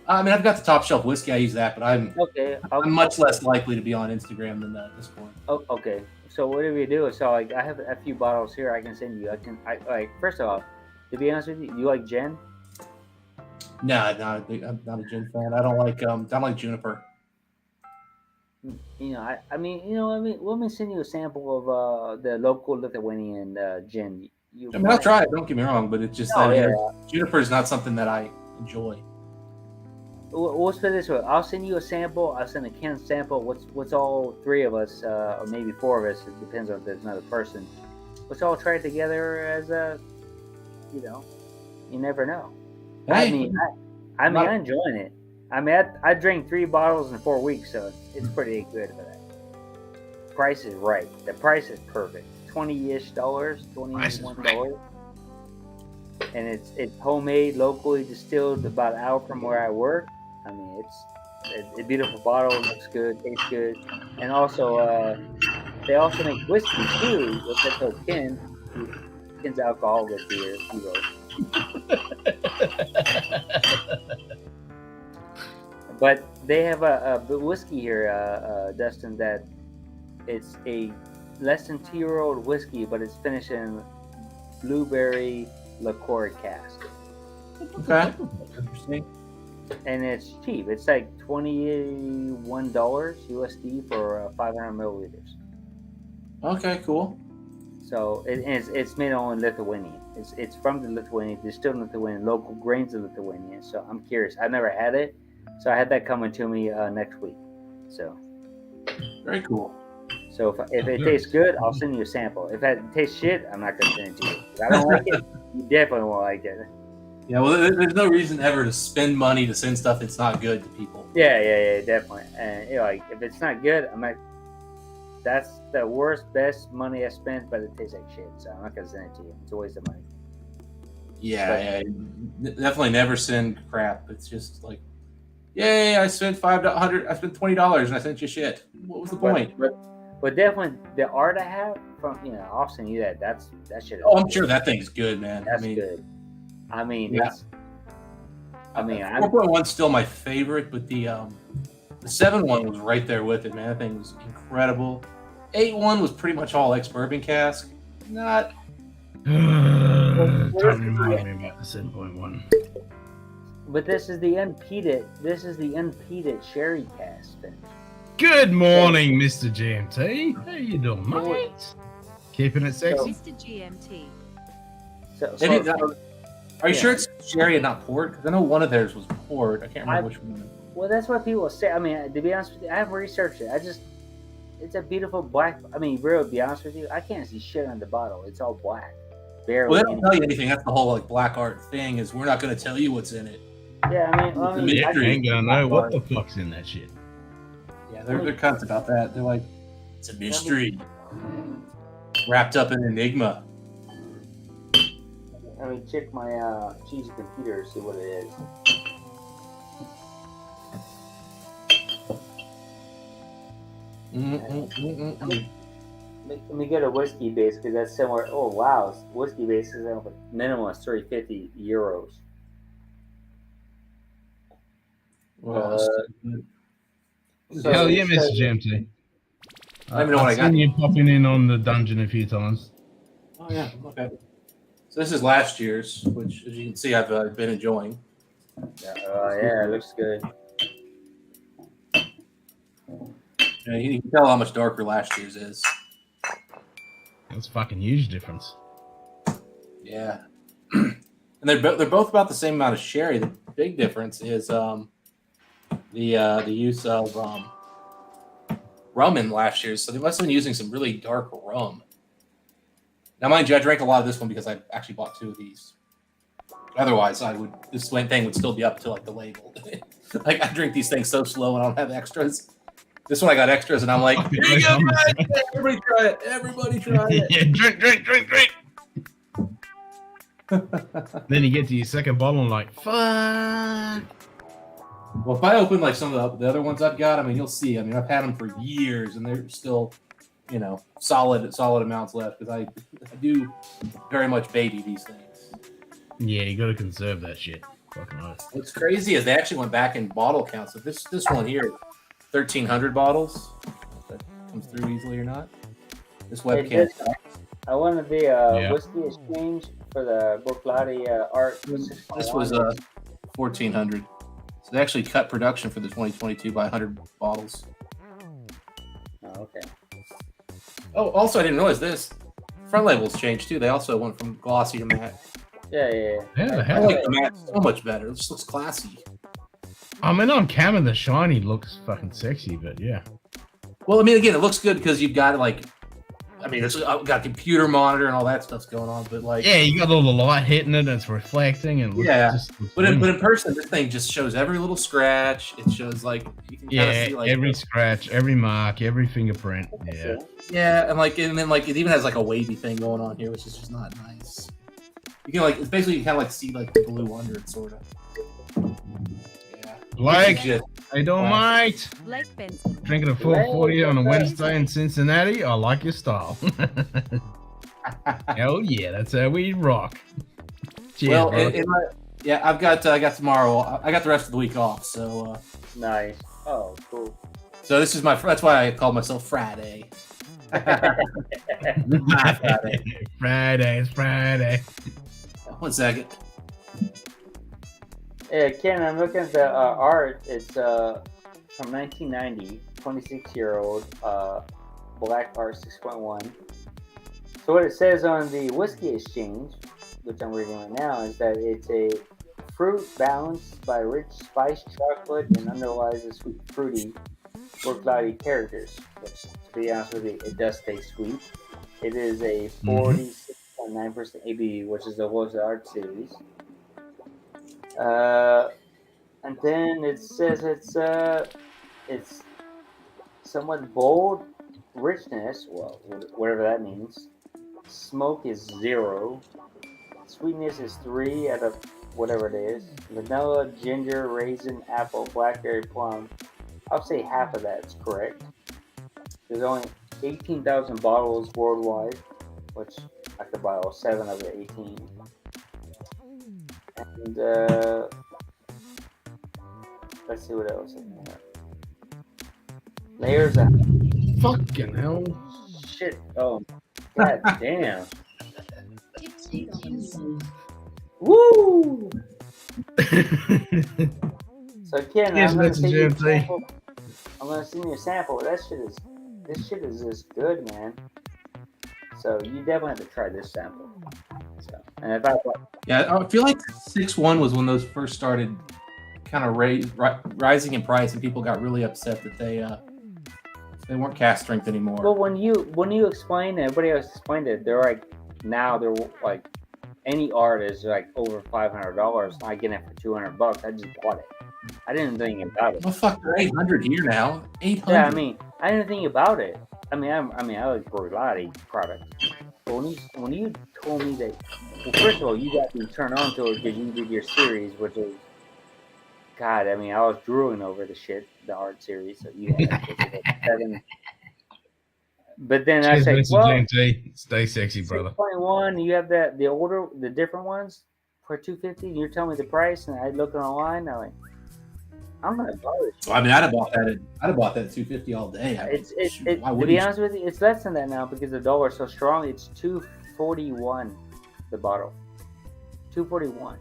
I mean, I've got the Top Shelf Whiskey. I use that, but I'm much less likely to be on Instagram than Discord. Oh, okay. So whatever you do, so I have a few bottles here I can send you. I first of all, to be honest with you, you like gin? No, I'm not a gin fan. I don't like juniper. Let me send you a sample of the local Lithuanian gin. I'll try it. Don't get me wrong, but it's just juniper is not something that I enjoy. We'll put it this way. I'll send you a sample. I'll send a Ken sample. What's all three of us, or maybe four of us? It depends on if there's another person. Let's all try it together as you never know. Hey, I'm enjoying it. I mean, I drank 3 bottles in 4 weeks, so it's pretty good for that. Price is right. The price is perfect. $20-ish, $21. And it's homemade, locally distilled, about an hour from where I work. I mean, it's a beautiful bottle, looks good, tastes good, and also they also make whiskey too. Which I told Ken's alcohol with beer. But they have a whiskey here, Dustin, that it's a less than 2-year-old whiskey, but it's finished in blueberry liqueur cask. Okay. Interesting. and it's cheap. It's like $21 USD for 500 milliliters. Okay, cool. So it's made on Lithuanian. It's from the Lithuanian. There's still Lithuanian, local grains of Lithuanian. So I'm curious. I've never had it, so I had that coming to me next week. So Very cool. so if it tastes good, I'll send you a sample. If it tastes shit, I'm not gonna send it to you. If I don't like it, you definitely won't like it. Yeah, well, there's no reason ever to spend money to send stuff that's not good to people. Yeah, definitely. And like if it's not good, I'm like, that's the worst, best money I spent, but it tastes like shit. So I'm not gonna send it to you. It's a waste of money. Yeah, definitely never send crap. It's just like, yay, I spent $500, I spent $20, and I sent you shit. What was the point? But definitely the art I have from I'll send you that. That shit. Oh, I'm sure that thing's good, man. That's good. I mean, yeah. 4.1's still my favorite, but the 7.1 was right there with it, man. That thing was incredible. 8.1 was pretty much all ex-bourbon cask. Not. Don't remind me about the 7.1. But this is the unpeated. This is the unpeated sherry cask finish. Good morning, Mr. GMT. How you doing, mate? Keeping it sexy? Mr. GMT. Are you sure it's sherry and not port? Because I know one of theirs was port. I can't remember which one. Well, that's what people say. I mean, to be honest with you, I haven't researched it. It's a beautiful black. I mean, really, to be honest with you, I can't see shit on the bottle. It's all black. Barely. Well, they don't tell you anything. That's the whole like black art thing. Is we're not going to tell you what's in it. Yeah, I mean, I ain't gonna know what the fuck's in that shit. Yeah, they're cunts about that. They're like, it's a mystery, wrapped up in enigma. Let me check my cheesy computer to see what it is. Let me get a whiskey base because that's somewhere. Oh wow, whiskey base is minimum is 350 euros. Hell yeah, Mr. GMT. I don't even know what I got. I've seen you popping in on the dungeon a few times. Oh yeah, okay. So this is last year's, which as you can see, I've been enjoying. Yeah, it looks good. Yeah, you can tell how much darker last year's is. That's a fucking huge difference. Yeah, and they're both about the same amount of sherry. The big difference is the use of rum in last year's. So they must have been using some really dark rum. Now, mind you, I drank a lot of this one because I actually bought 2 of these. Otherwise, this thing would still be up to like the label. Like I drink these things so slow and I don't have extras. This one I got extras, and I'm like, here you go, guys! Everybody try it. Everybody try it. Yeah, drink. Then you get to your second bottle and like, fuck. Well, if I open like some of the other ones I've got, I mean, you'll see. I mean, I've had them for years, and they're still, solid amounts left because I do very much baby these things. Yeah, you got to conserve that shit. Fucking nice. What's crazy is they actually went back in bottle counts. So this one here, 1,300 bottles. If that comes through easily or not. This webcam. I wanted the whiskey exchange for the Brooklotti art. This was 1,400. So they actually cut production for the 2022 by 100 bottles. Oh, okay. Oh, also I didn't realize this. Front labels changed too. They also went from glossy to matte. Yeah. I like the matte so much better. It just looks classy. I mean, on camera, the shiny looks fucking sexy, but yeah. Well, I mean, again, it looks good because you've got it's got a computer monitor and all that stuff's going on, but like, yeah, you got all the light hitting it, and it's reflecting, and but in person, this thing just shows every little scratch. It shows like you can kind of see like every scratch, every mark, every fingerprint. Yeah, and then like it even has like a wavy thing going on here, which is just not nice. You can like, it's basically you kind of like see like the blue under it, sort of. Yeah. Blake, how you doing, mate? Blake Benson. Drinking a 440 on a Wednesday in Cincinnati. I like your style. Hell yeah, that's how we rock. Cheers, bro. I've got tomorrow. I got the rest of the week off, so. Nice. Oh, cool. So this is that's why I call myself Friday. Friday. 1 second. Yeah, Ken, I'm looking at the art. It's from 1990, 26-year-old black art 6.1. So what it says on the Whiskey Exchange, which I'm reading right now, is that it's a fruit balanced by rich spiced chocolate and underlies the sweet fruity or cloudy characters. Which, to be honest with you, it does taste sweet. It is a 46.9% ABV, which is the lowest art series. And then it says it's somewhat bold richness. Well, whatever that means. Smoke is 0. Sweetness is 3 out of whatever it is. Vanilla, ginger, raisin, apple, blackberry, plum. I'll say half of that's correct. There's only 18,000 bottles worldwide, which I could buy all 7 of the 18. And let's see what else is in there. Layers of Fucking hell. shit. Oh, god damn. Woo! So Ken, Yes, I'm gonna Mr. send you a GMT. sample. I'm gonna send you a sample. This shit is just good, man. So you definitely have to try this sample. So, and if I Yeah, I feel like 6.1 was when those first started kind of rising in price, and people got really upset that they weren't cast strength anymore. well, when you explain it, everybody else explained it. They're like any art is like over $500. I get it for $200. I just bought it. I didn't think about it. Well, fuck, they're 800 here now. 800. Yeah, I mean, I didn't think about it. I like for a lot of products. But when you told me that, well, first of all, you got me turned on to it because you did your series, which is, God, I mean, I was drooling over the art series. So you had like 7. But then I Cheers, said, Mr. well, GMT. Stay sexy, brother. 6.1, you have the different ones for $250, and you're telling me the price, and I look online, I'm like, I'm not bothered. I mean, I'd have bought that at $250 all day. To be honest with you, it's less than that now because the dollar is so strong. It's $2.41 the bottle. $2.41.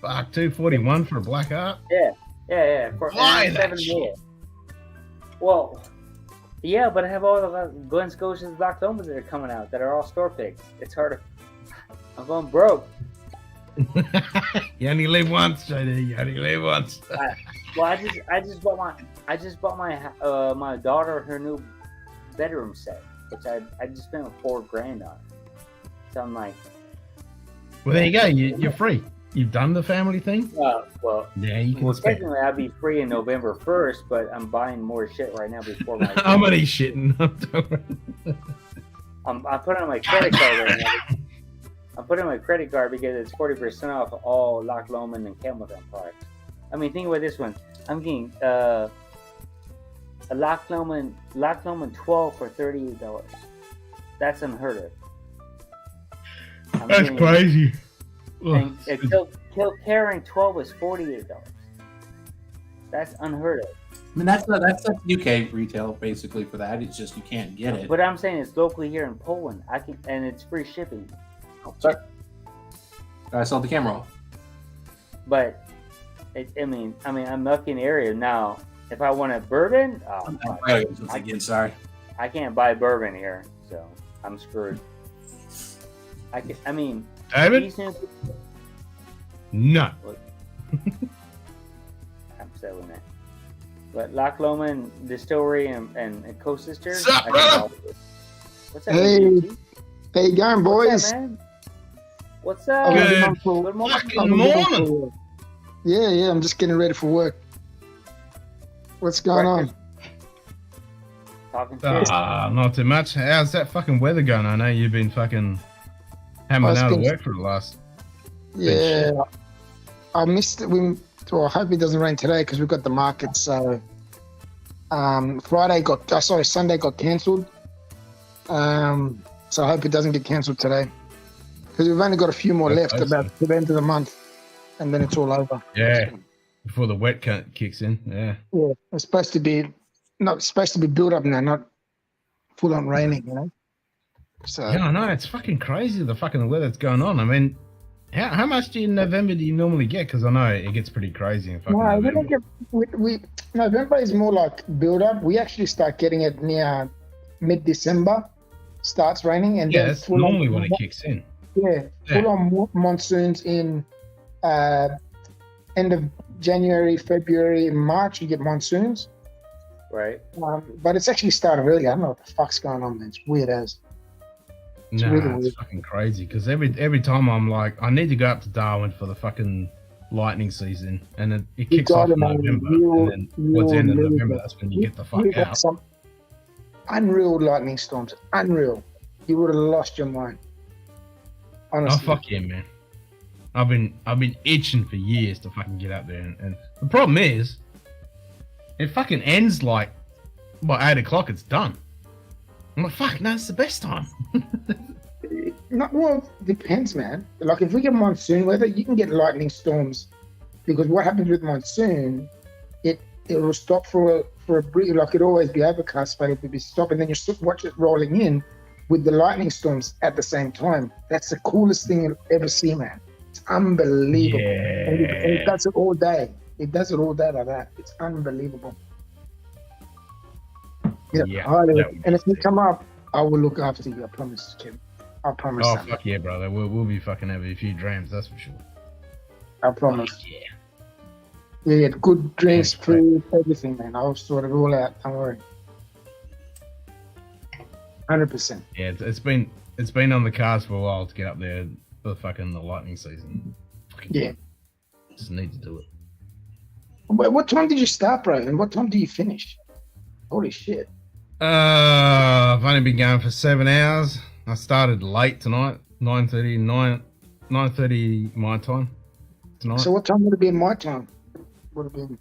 Fuck, $2.41 for a black art? Yeah. For Why that 7 more. Well, yeah, but I have all the Glen Scotia's Black Lomas that are coming out that are all store picks. It's hard to. I'm going broke. You only live once, JD. You only live once. Well, I just bought my daughter her new bedroom set, which I just spent $4,000 on. So I'm like, Well, there you go. You're free. You've done the family thing. well, Yeah, you can spend. technically I'll be free in November 1st, but I'm buying more shit right now before my. I'm only shitting. I'm putting on my credit card right now. I'm putting on my credit card because it's 40% off all Loch Lomond and Campbelltown products. I mean, think about this one. I'm getting a Loch Lomond 12 for $38. That's unheard of. That's crazy. And Kilkerran 12 is $48. That's unheard of. I mean, that's UK retail basically for that. It's just you can't get it. But I'm saying it's locally here in Poland. And it's free shipping. Sorry. I saw the camera off. But I'm lucky in the area now. If I want a bourbon, Sorry. I can't buy bourbon here, so I'm screwed. David? These new, No. I'm selling it. But Loch Lomond Distillery and Co-Sisters. Sup, brother? What's up? Hey. BG? How you going, boys? What's up, man? What's up? Good Good morning. fucking morning. Yeah, I'm just getting ready for work. What's going on? Talking shit. Not too much. How's that fucking weather going? I know you've been fucking hammering it's out of been- work for the last. Yeah, I missed it. Well, I hope it doesn't rain today because we've got the market. So Sunday got cancelled. So I hope it doesn't get cancelled today because we've only got a few more left about to the end of the month, and then it's all over. Yeah, before the wet kicks in. Yeah. Yeah, it's supposed to be built up now, not full on raining. So Yeah, I know. It's fucking crazy the fucking weather that's going on. I mean, How much in November do you normally get? Because I know it gets pretty crazy in fucking No, we November. don't get. We November is more like build up. We actually start getting it near mid-December. Starts raining, and Yeah, then that's normally when it kicks in. Yeah, Yeah. full on monsoons in end of January, February, March. You get monsoons, Right. but it's actually started early. I don't know what the fuck's going on, man. It's weird as. It's Nah, really it's weird. fucking crazy. Because every time I'm like, I need to go up to Darwin for the fucking lightning season, and it You kicks off got in it, man. November, You'll- and then towards the you'll end of lose November, it. that's when you get the fuck We've got out. some unreal lightning storms. Unreal. You would have lost your mind. Oh Honestly. fuck yeah, man! I've been itching for years to fucking get up there, and the problem is, it fucking ends like by 8 o'clock. It's done. I'm like, fuck, no, it's the best time. Not well, depends, man. Like if we get monsoon weather, you can get lightning storms, because what happens with monsoon, it will stop for a brief. Like it always be overcast, but it will be stop, and then you watch it rolling in with the lightning storms at the same time. That's the coolest thing you'll ever see, man. It's unbelievable. And it does it all day. It does it all day like that. It's unbelievable. Yeah, highly. that would And be if you sick. come up, I will look after you. I promise, Kim. I promise. Oh that. fuck yeah, brother! We'll be fucking having a few dreams, that's for sure. I promise. Fuck yeah. We get good drinks, Yeah, food, everything, man. I'll sort it all out. Don't worry. 100%. Yeah, it's been on the cards for a while to get up there for fucking the lightning season. Fucking Yeah. just need to do it. What time did you start, bro? And what time do you finish? Holy shit. I've only been going for 7 hours. I started late tonight, 9:30 my time tonight. So what time would it be in my time? Would have been.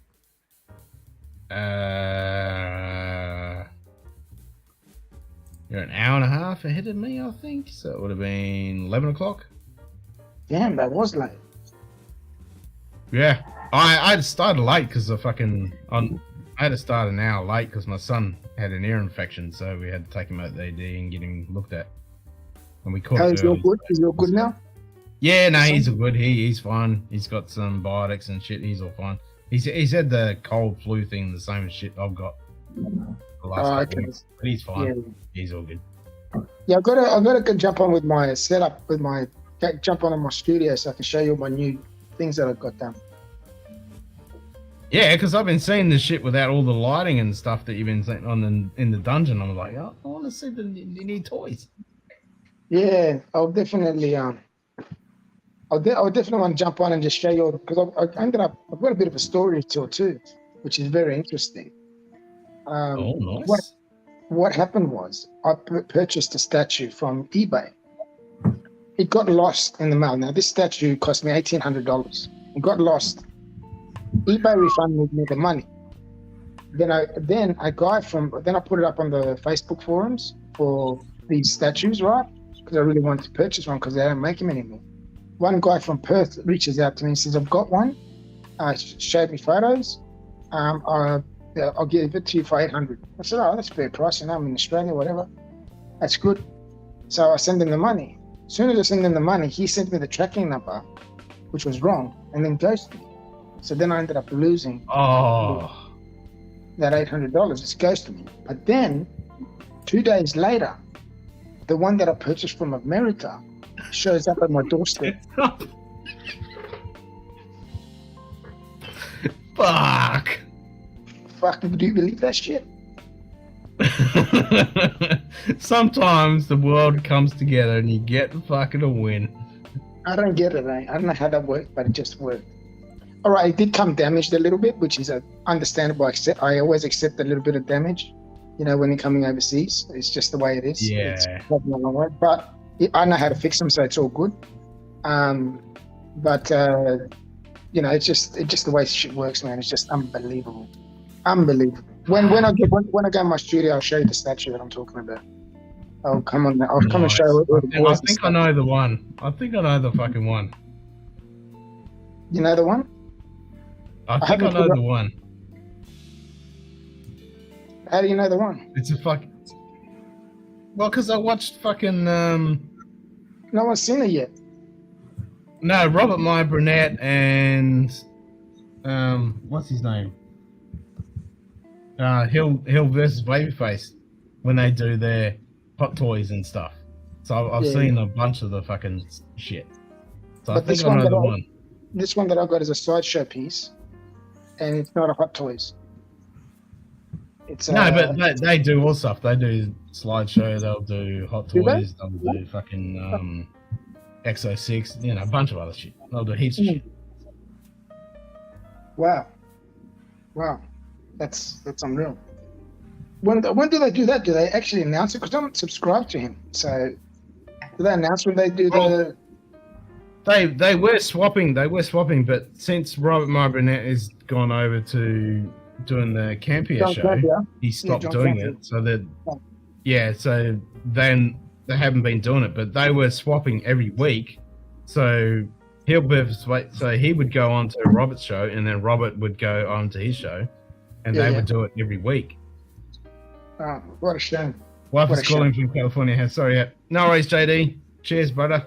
You're an hour and a half ahead of me, I think. So it would have been 11 o'clock. Damn, that was late. Yeah, I had started late because I had to start an hour late because my son had an ear infection, so we had to take him out to the ED and get him looked at. And we caught How it is your early. good? Is your good now? Yeah, no, he's all good. He's fine. He's got some biotics and shit. He's all fine. He's had the cold flu thing, the same as shit I've got the last couple Okay. weeks. But he's fine. Yeah. He's all good. Yeah, I've got to go jump on with my setup, jump on in my studio so I can show you all my new things that I've got done. Yeah, because I've been seeing this shit without all the lighting and stuff that you've been seeing on in the dungeon. I'm like, oh, I want to see the new toys. Yeah, I'll definitely I'll definitely want to jump on and just show you, because I've got a bit of a story to it too, which is very interesting. Oh, nice. What happened was I purchased a statue from eBay. It got lost in the mail. Now this statue cost me $1,800. It got lost. eBay refunded me the money. Then I put it up on the Facebook forums for these statues, right? Because I really wanted to purchase one because they don't make them anymore. One guy from Perth reaches out to me and says, I've got one. Showed me photos. I'll give it to you for $800. I said, oh, that's a fair price. I'm in Australia, whatever. That's good. So I send him the money. As soon as I send him the money, he sent me the tracking number, which was wrong, and then ghosted me. So then I ended up losing Oh, that $800. It's ghosted me. But then, 2 days later, the one that I purchased from America shows up at my doorstep. fuck. Fuck, do you believe that shit? Sometimes the world comes together and you get fucking a win. I don't get it. I don't know how that worked, but it just worked. All right, it did come damaged a little bit, which is understandable. I always accept a little bit of damage, when you're coming overseas. It's just the way it is. Yeah. It's probably a long way, but I know how to fix them, so it's all good. It's just the way shit works, man. It's just unbelievable. Unbelievable. When I go in my studio, I'll show you the statue that I'm talking about. I'll come and show you. I think I know the one. I think I know the fucking one. You know the one? I think I know the one. How do you know the one? It's a fucking. Well, because I watched fucking. No one's seen it yet. No, Robert Meyer Brunette and what's his name? Hill versus Babyface when they do their hot toys and stuff. So I've Yeah. seen a bunch of the fucking shit. So But I think this I one know that the I- one. This one that I got is a sideshow piece, and it's not a Hot Toys. It's No, but they do all stuff. They do slideshow. They'll do hot Do they? toys. They'll do fucking XO6. You know, a bunch of other shit. They'll do heaps of shit. Wow, that's unreal. When do they do that? Do they actually announce it? Because I'm subscribed to him. So do they announce when they do the? They were swapping. They were swapping, but since Robert Meyer Burnett has gone over to doing the Campier John show, Campier? he stopped John doing Campier. it. So that Oh. yeah, so then they haven't been doing it, but they were swapping every week. So he would go on to Robert's show, and then Robert would go on to his show, and Yeah, they yeah. would do it every week. Oh, what a shame. Wife What is a calling from California. Sorry, yeah. No worries, JD. Cheers, brother.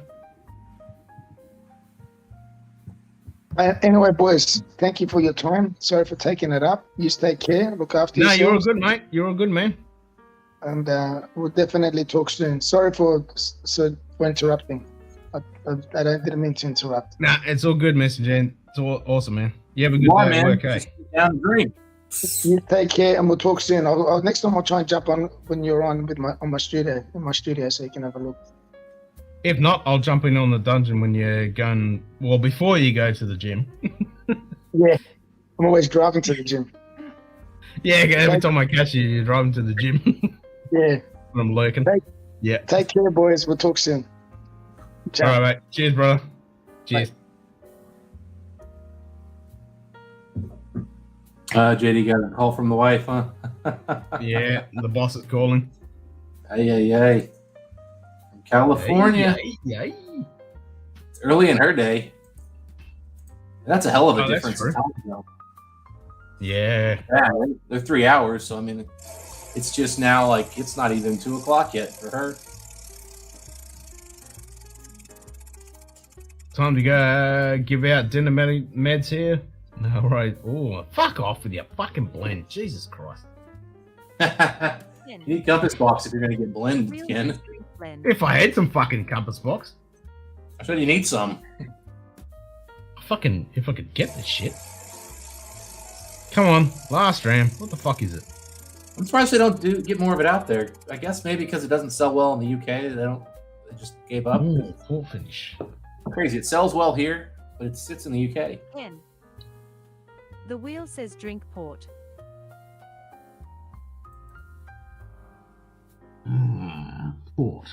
Anyway, boys, thank you for your time. Sorry for taking it up. You take care. Look after No, yourselves. you're all good, mate. You're all good, man. And we'll definitely talk soon. Sorry for interrupting. I didn't mean to interrupt. Nah, it's all good, Mr. Jen. It's all awesome, man. You have a good Come on, day. man. Okay. Just sit down and drink. You take care, and we'll talk soon. Next time I'll try and jump on when you're on with in my studio, so you can have a look. If not, I'll jump in on the dungeon when you're going. Well, before you go to the gym. Yeah, I'm always driving to the gym. Yeah, every time I catch you, you're driving to the gym. Yeah. When I'm lurking. Yeah. Take care, boys. We'll talk soon. Ciao. All right, mate. Cheers, brother. Cheers. JD got a call from the wife, huh? Yeah, the boss is calling. Hey. From California. Hey. It's early in her day. That's a hell of a Oh, that's difference. true. in time zone. Yeah. Yeah, they're 3 hours, so I mean, it's just now like it's not even 2 o'clock yet for her. Time to go give out dinner meds here. All right. Oh, fuck off with your fucking blend. Jesus Christ. You need compass box if you're gonna get blended, Real Ken. drink blend. If I had some fucking compass box. I said you need some. If I could get this shit. Come on, last ram. What the fuck is it? I'm surprised they don't get more of it out there. I guess maybe because it doesn't sell well in the UK, they just gave up. Ooh, full finish. Crazy. It sells well here, but it sits in the UK. 10. The wheel says drink port. Port.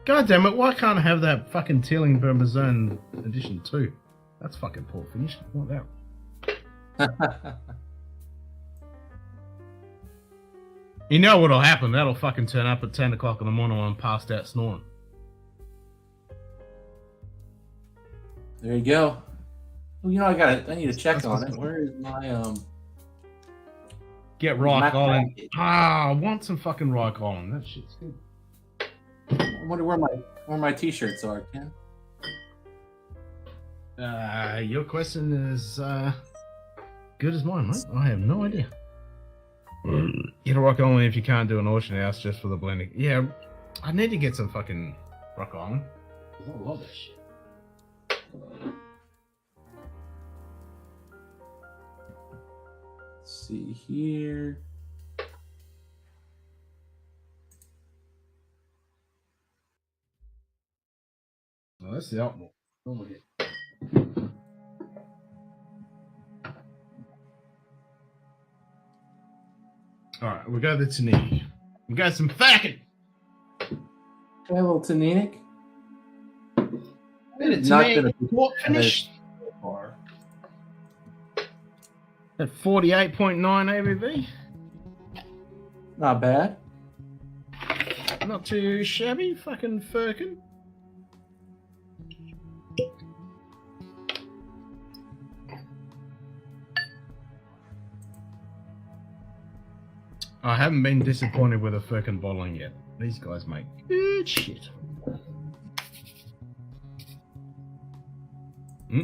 God damn it, why can't I have that fucking Teeling Bermazone edition too? That's fucking port finish. I want that. You know what'll happen? That'll fucking turn up at 10 o'clock in the morning when I'm passed out snoring. There you go. Well, you know, I need to check That's on what's it. Where is my Get Reich Mac Island. package. I want some fucking Reich Island. That shit's good. I wonder where my t-shirts are, Ken. Your question is good as mine, mate. I have no idea. Get a Rock Island if you can't do an auction house just for the blending. Yeah, I need to get some fucking Rock Island. I love that shit. Let's see here. Oh, that's the outlaw. Oh my god. Alright, we got the Tanini. We got some fucking. Okay, a little Taninic. It's Not gonna be port finish so far. at 48.9 ABV. Not bad. Not too shabby. Fucking firkin. I haven't been disappointed with a Firkin bottling yet. These guys make good shit. How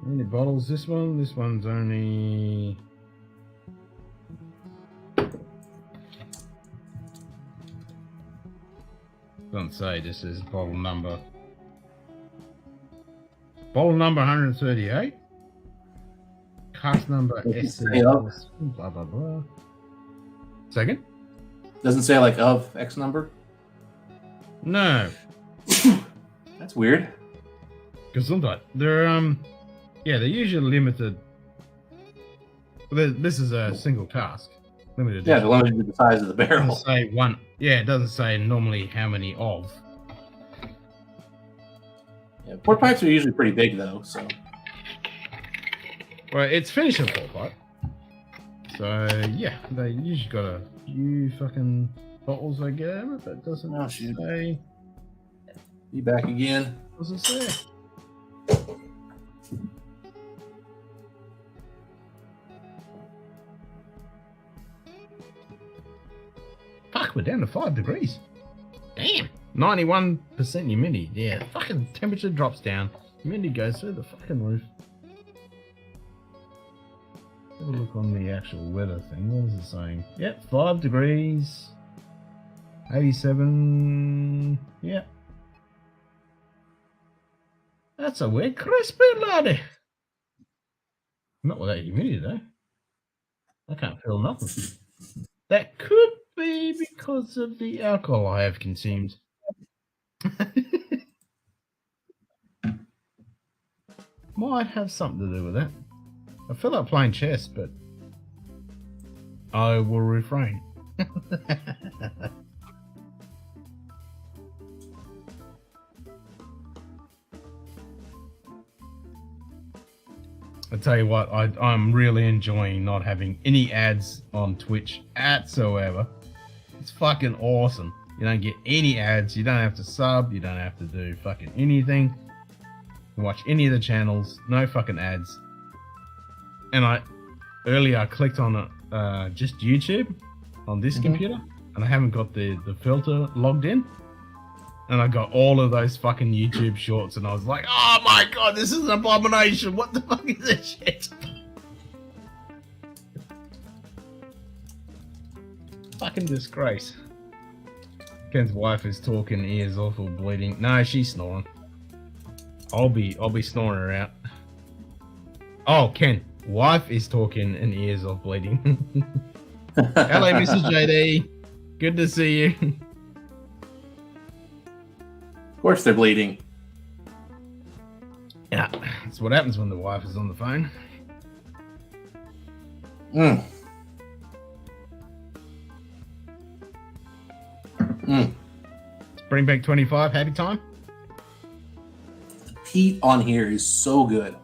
many bottles this one? This one's only... Doesn't say, this is bottle number. Bottle number 138. Cask number S. Blah blah blah. Second? Doesn't say like of X number. No. That's weird. Gesundheit. They're yeah, they're usually limited. This is a single cask. Limited. Yeah, they're limited to the size of the It barrel. doesn't say one. Yeah, it doesn't say normally how many of. Yeah, port pipes are usually pretty big though, so. Well, it's finished in port pipe. So yeah, they usually got a few fucking bottles they get out of it. That doesn't Oh, shoot. say. Be back again. What does it say? Fuck, we're down to 5 degrees. Damn. 91% humidity. Yeah, fucking temperature drops down. Humidity goes through the fucking roof. Have a look on the actual weather thing. What is it saying? Yep, 5 degrees. 87. Yep. That's a weird crispy, laddie. Not without humidity, though. I can't feel nothing. That could be because of the alcohol I have consumed. Might have something to do with that. I feel like playing chess, but I will refrain. I tell you what, I'm really enjoying not having any ads on Twitch whatsoever. It's fucking awesome. You don't get any ads. You don't have to sub. You don't have to do fucking anything. You watch any of the channels. No fucking ads. And earlier I clicked on just YouTube on this computer, and I haven't got the filter logged in. And I got all of those fucking YouTube shorts, and I was like, oh my god, this is an abomination. What the fuck is this shit? Fucking disgrace. Ken's wife is talking, ears awful bleeding. No, she's snoring. I'll be snoring her out. Oh, Ken, wife is talking and ears off bleeding. Hello, Mrs. JD. Good to see you. Of course they're bleeding. Yeah, that's what happens when the wife is on the phone. Springbank 25, happy time? Peat on here is so good.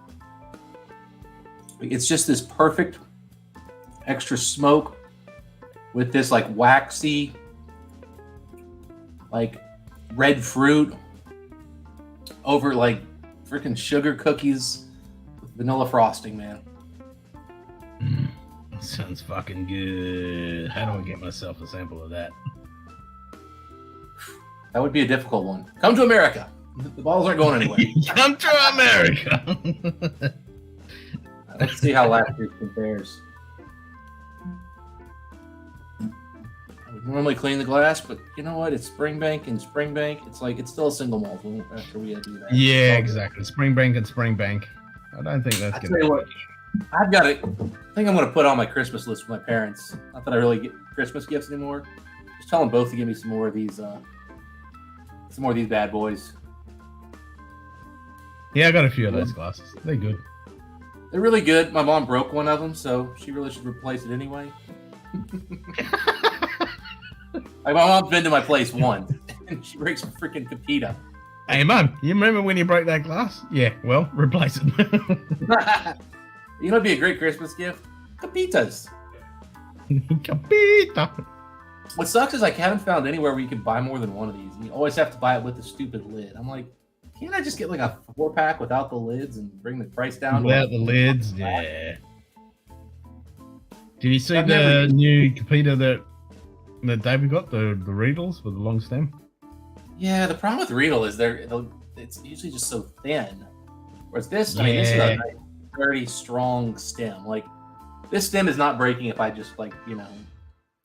It's just this perfect extra smoke with this like waxy, like red fruit over like freaking sugar cookies with vanilla frosting, man. That sounds fucking good. How do I get myself a sample of that? That would be a difficult one. Come to America. The bottles aren't going anywhere. Come to America. Let's see how last year compares. I would normally clean the glass, but you know what? It's Springbank and Springbank. It's like it's still a single malt after we had to do that. Yeah, exactly. Springbank and Springbank. I don't think that's I gonna. tell you what, I've got it. I think I'm gonna put on my Christmas list with my parents. Not that I really get Christmas gifts anymore. Just tell them both to give me some more of these bad boys. Yeah, I got a few of those glasses. They're good. They're really good. My mom broke one of them, so she really should replace it anyway. Like, my mom's been to my place once, and she breaks a freaking Capita. Hey, Mum, you remember when you broke that glass? Yeah, well, replace it. You know, it'd be a great Christmas gift? Capitas. Capita. What sucks is I haven't found anywhere where you can buy more than one of these. And you always have to buy it with the stupid lid. I'm like, can't I just get like a 4-pack without the lids and bring the price down? Without the lids, yeah. Did you see I've the never used- new Capita that David got, the Riedels with the long stem? Yeah, the problem with Riedel is it's usually just so thin. Whereas this, I mean, this is a nice, very strong stem. Like, this stem is not breaking if I just, like, you know,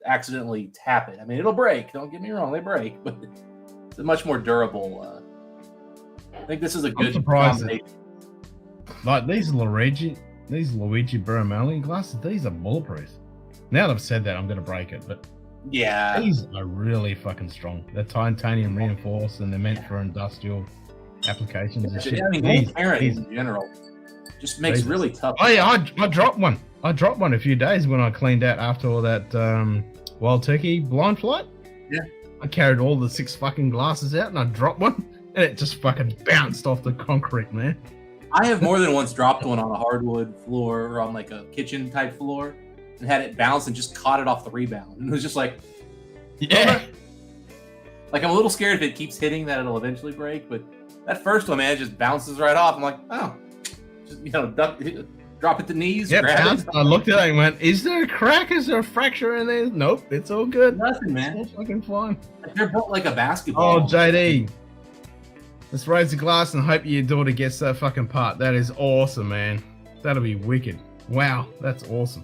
accidentally tap it. I mean, it'll break. Don't get me wrong, they break, but it's a much more durable. I think this is a good combination. Like these Luigi Buramelli glasses, these are bulletproof. Now that I've said that, I'm going to break it, but yeah, these are really fucking strong. They're titanium reinforced and they're meant for industrial applications. And shit. I mean, gold parent in general just makes really tough. Oh yeah, I dropped one. I dropped one a few days when I cleaned out after all that wild turkey blind flight. Yeah, I carried all the 6 fucking glasses out and I dropped one and it just fucking bounced off the concrete, man. I have more than once dropped one on a hardwood floor or on like a kitchen type floor and had it bounce and just caught it off the rebound. And it was just like, yeah. Like, I'm a little scared if it keeps hitting that it'll eventually break, but that first one, man, it just bounces right off. I'm like, oh, just, you know, drop it to knees. Yeah, grab it. I looked at it and went, is there a crack? Is there a fracture in there? Nope, it's all good. Nothing, man. It's all fucking fine. They're built like a basketball. Oh, JD. Let's raise the glass and hope your daughter gets that fucking part. That is awesome, man. That'll be wicked. Wow, that's awesome.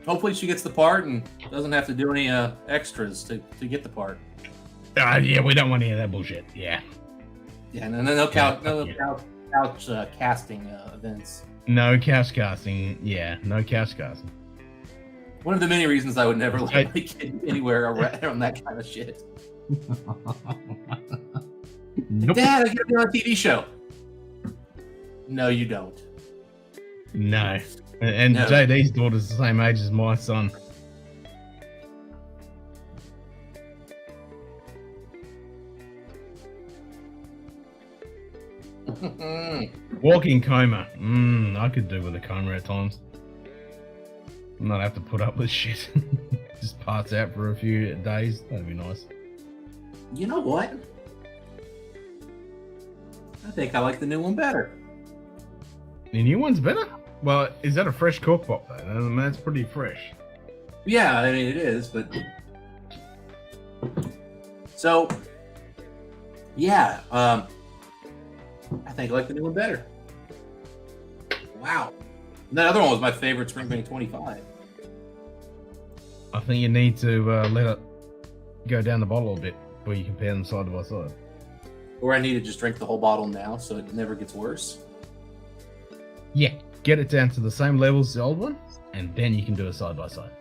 Hopefully she gets the part and doesn't have to do any extras to get the part. Yeah, we don't want any of that bullshit. Yeah. Yeah, no couch casting events. No couch casting. Yeah, no couch casting. One of the many reasons I would never let my kid anywhere around that kind of shit. Nope. Dad, I get to be on a TV show. No, you don't. No. And No. JD's daughter's the same age as my son. Walking coma. I could do with a coma at times. Not have to put up with shit. Just pass out for a few days. That'd be nice. You know what? I think I like the new one better. The new one's better? Well, is that a fresh cork pop though? I mean, that's pretty fresh. Yeah, I mean it is, but so yeah, I think I like the new one better. Wow. And that other one was my favorite Springbank 25. I think you need to let it go down the bottle a bit before you compare them side by side. Or I need to just drink the whole bottle now so it never gets worse. Yeah, get it down to the same level as the old one, and then you can do a side by side.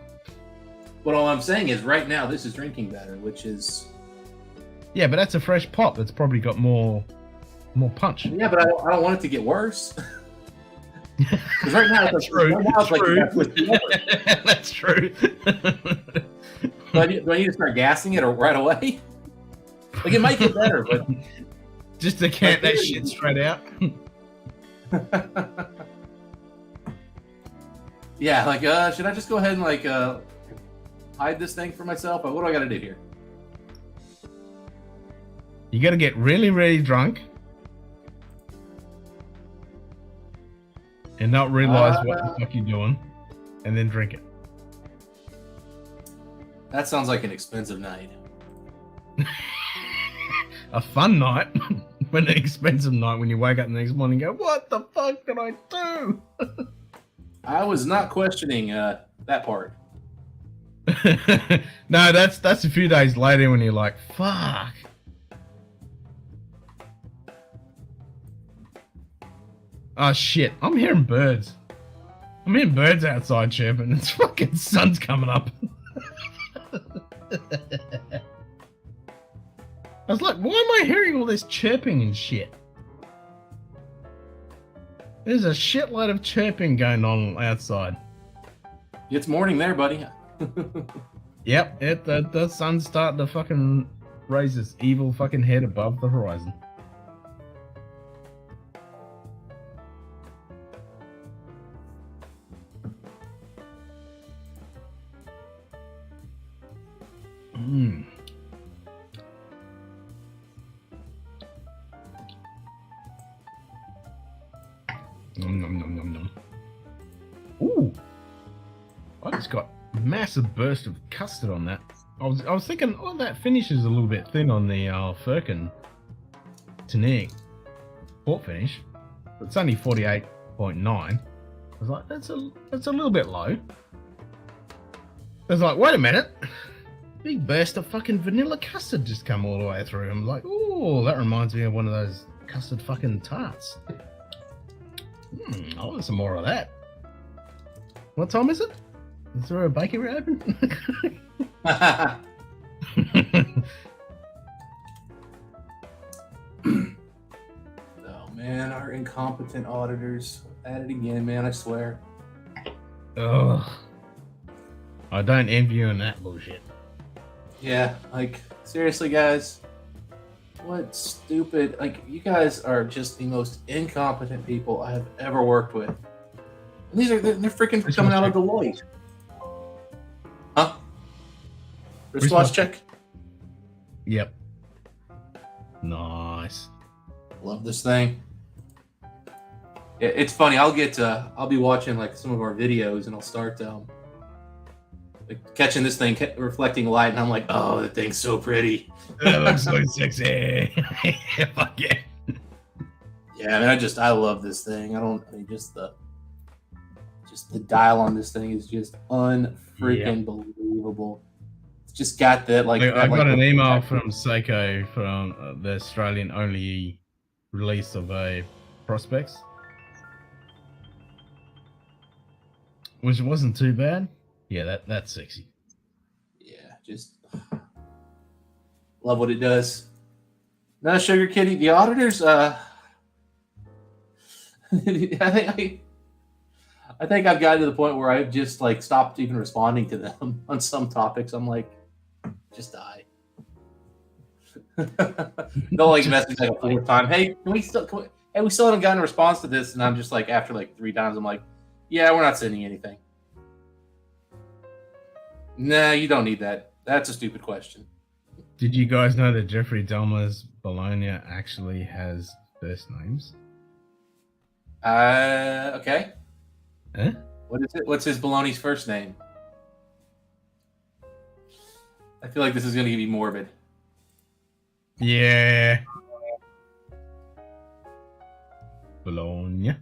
But all I'm saying is right now this is drinking better, which is... Yeah, but that's a fresh pop. That's probably got more punch. Yeah, but I don't want it to get worse. Because right now it's true. Right now it's like That's true. do I need to start gassing it right away? Like, it might get better, but... Just to count that shit straight out. Yeah, like, should I just go ahead and, like, hide this thing for myself? What do I gotta do here? You gotta get really, really drunk. And not realize what the fuck you're doing. And then drink it. That sounds like an expensive night. A fun night. But an expensive night when you wake up the next morning and go, what the fuck did I do? I was not questioning that part. No, that's a few days later when you're like, fuck. Oh shit, I'm hearing birds. I'm hearing birds outside chirping. It's fucking sun's coming up. I was like, why am I hearing all this chirping and shit? There's a shitload of chirping going on outside. It's morning there, buddy. Yep, the sun's starting to fucking raise its evil fucking head above the horizon. Nom nom nom nom nom. I just got a massive burst of custard on that. I was thinking, oh, that finish is a little bit thin on the Firkin Tonic port finish. It's only 48.9. I was like, that's a little bit low. I was like, wait a minute. Big burst of fucking vanilla custard just come all the way through. I'm like, oh, that reminds me of one of those custard fucking tarts. I want some more of that. What time is it? Is there a bakery open? Oh man, our incompetent auditors at it again, man. I swear. Ugh. I don't envy you in that bullshit. Yeah, like seriously, guys. What stupid! Like you guys are just the most incompetent people I have ever worked with. And they're freaking coming out of Deloitte. Huh? Wristwatch check. Yep. Nice. Love this thing. It's funny. I'll be watching like some of our videos, and I'll start like catching this thing reflecting light, and I'm like, oh, that thing's so pretty. That looks so sexy. Fuck yeah. Yeah, I mean, I love this thing. Just the dial on this thing is just unfreaking believable. It's just got that like. I got an email from Seiko from the Australian only release of a Prospects, which wasn't too bad. Yeah, that's sexy. Yeah, just love what it does. No, Sugar Kitty, the auditors. I think I've gotten to the point where I've just like stopped even responding to them on some topics. I'm like, just die. They'll like message like a fourth time. Hey, we still haven't gotten a response to this, and I'm just like, after like 3 times, I'm like, yeah, we're not sending anything. Nah, you don't need that. That's a stupid question. Did you guys know that Jeffrey Dahmer's Bologna actually has first names? Okay. Huh? What is it? What's his Bologna's first name? I feel like this is going to be morbid. Yeah. Bologna.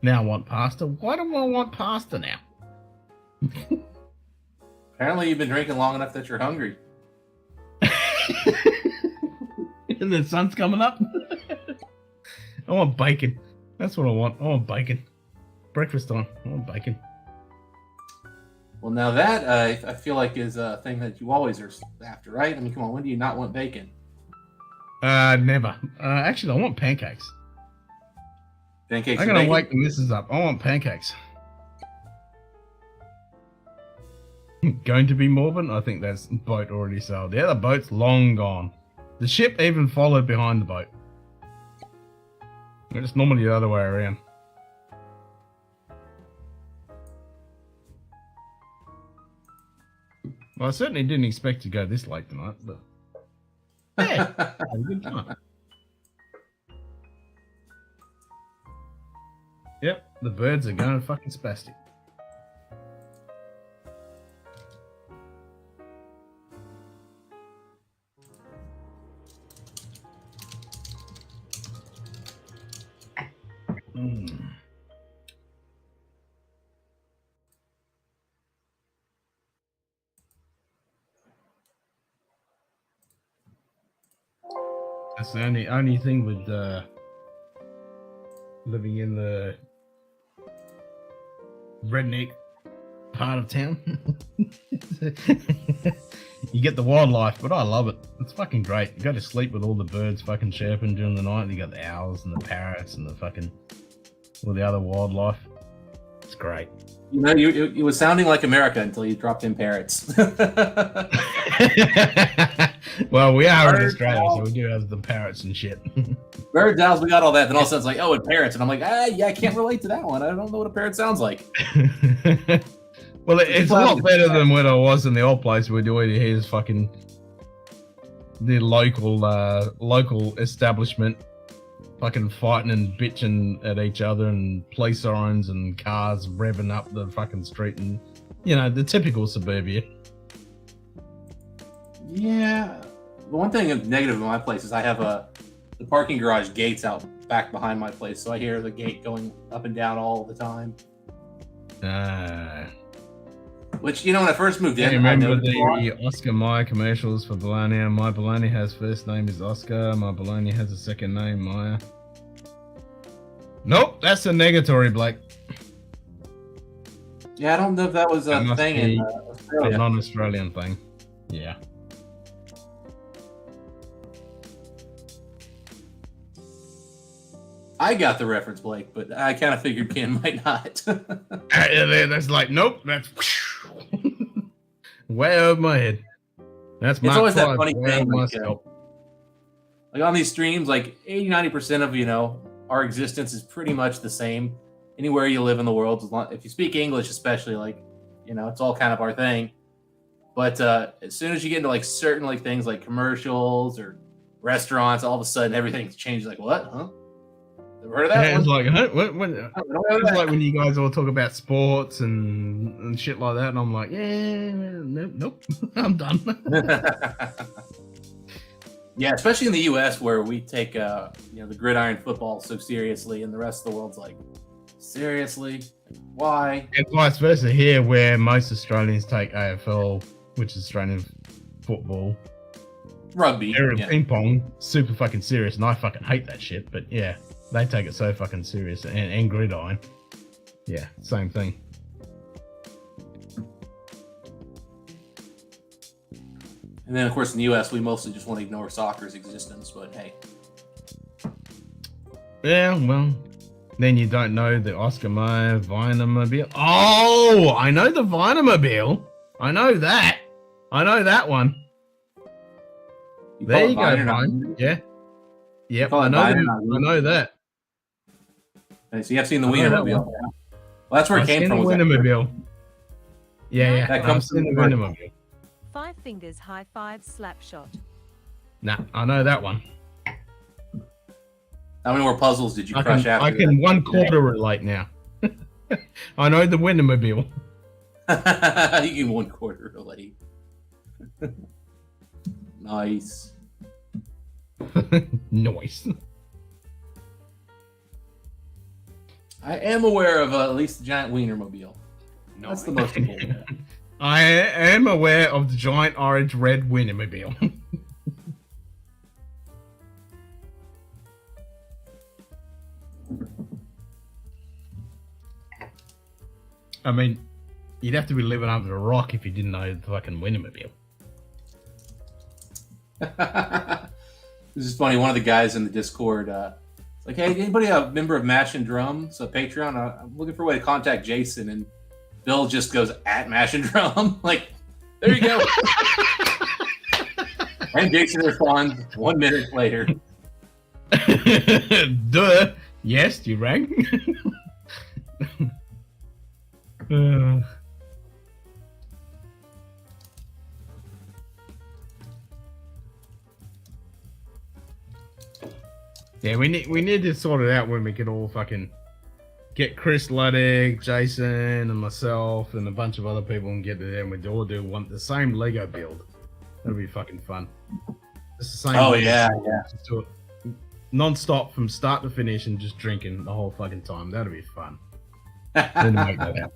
Now I want pasta. Why do I want pasta now? Apparently you've been drinking long enough that you're hungry. And the sun's coming up. I want bacon. That's what I want. I want bacon. Breakfast time. I want bacon. Well, now that I feel like is a thing that you always are after, right? I mean, come on, when do you not want bacon? Never. Actually, I want pancakes. Pancakes. I'm gonna wake the missus up. I want pancakes. Going to be morbid? I think that's boat already sailed. Yeah, the boat's long gone. The ship even followed behind the boat. It's normally the other way around. Well, I certainly didn't expect to go this late tonight, but yeah, had a good time. Yep, the birds are going fucking spastic. That's the only thing with living in the redneck part of town. You get the wildlife, but I love it. It's fucking great. You go to sleep with all the birds fucking chirping during the night. You got the owls and the parrots and the fucking all the other wildlife. It's great. You know, you was sounding like America until you dropped in parrots. Well, we are in Australia, so we do have the parrots and shit. Birds, owls, we got all that. Then all of a sudden it's like, oh, and parrots. And I'm like, yeah, I can't relate to that one. I don't know what a parrot sounds like. Well, it's a lot better than when I was in the old place where you hear fucking the local establishment fucking fighting and bitching at each other and police sirens and cars revving up the fucking street and, you know, the typical suburbia. Yeah. The one thing negative in my place is I have the parking garage gates out back behind my place, so I hear the gate going up and down all the time. Which, you know, when I first moved in, remember I noticed the Oscar Mayer commercials for Bologna? My Bologna has first name is Oscar. My Bologna has a second name, Meyer. Nope, that's a negatory, Blake. Yeah, I don't know if that was a thing in A Australia. non-Australian thing. Yeah. I got the reference, Blake, but I kind of figured Ken might not. That's like, nope, that's way over my head. That's my It's always that pride, funny way thing, over my like, scalp. Like on these streams, like 80-90% of, you know, our existence is pretty much the same anywhere you live in the world. If you speak English, especially, like, you know, it's all kind of our thing. But as soon as you get into like certain like things like commercials or restaurants, all of a sudden everything's changed. Like, what? Huh? Ever heard of that? Yeah, it's one? like, huh? What? It's that. like when you guys all talk about sports and shit like that, and I'm like, yeah, nope, I'm done. Yeah, especially in the U.S. where we take, you know, the gridiron football so seriously, and the rest of the world's like, seriously? Why? And vice versa here, where most Australians take AFL, which is Australian football, Rugby. they're Yeah. ping pong, super fucking serious, and I fucking hate that shit. But yeah, they take it so fucking serious, and gridiron, yeah, same thing. And then, of course, in the U.S., we mostly just want to ignore soccer's existence, but hey. Yeah, well, then you don't know the Oscar Mayer Vinomobile. Oh, I know the Vinomobile. I know that. I know that one. You There call it you go, Vine or Vine. not? Yeah. Yep, call it I know, Vine or not? I know that. Okay, so you have seen the I know that Wienermobile. one. Well, that's where it I've came seen from. the was that- Wienermobile. Yeah, That I've comes seen from the the Wienermobile. 5 fingers high five slap shot. Nah, I know that one. How many more puzzles did you I crush can, after I can that? 1/4 relate now. I know the Wienermobile. You can 1/4 relate. Nice. Nice. I am aware of at least the giant Wienermobile. That's the most important. I am aware of the giant orange red Wienermobile. I mean, you'd have to be living under a rock if you didn't know the fucking Wienermobile. This is funny. One of the guys in the Discord, it's like, hey, anybody a member of Mash and Drum? So Patreon, I'm looking for a way to contact Jason, and Bill just goes at Mash and Drum. Like, there you go. And Jason responds 1 minute later. Duh. Yes, you rang. Yeah, we need to sort it out when we can all fucking get Chris Luddick, Jason, and myself, and a bunch of other people, and get there, and we all want the same Lego build. That'll be fucking fun. It's the same. Oh, Lego yeah, build. yeah. Just do it non-stop from start to finish, and just drinking the whole fucking time. That'll be fun. Then to make that happen.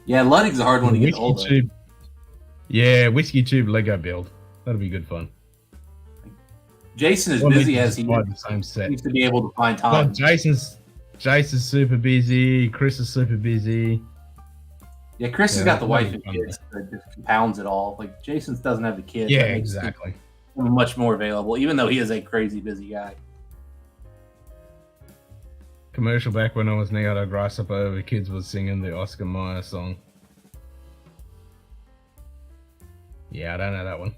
Yeah, Luddig's a hard one to get hold of. Tube. Yeah, whiskey tube Lego build. That'll be good fun. Jason is Well, busy we as can he buy the same set. needs to be able to find Well, time. Jason's super busy. Chris is super busy. Yeah, Chris has Yeah, got the wife that'd and be fun. kids that just compounds it all. Like, Jason doesn't have the kids. Yeah, That makes exactly. him much more available, even though he is a crazy busy guy. Commercial back when I was near the grasshopper, the kids were singing the Oscar Mayer song. Yeah, I don't know that one.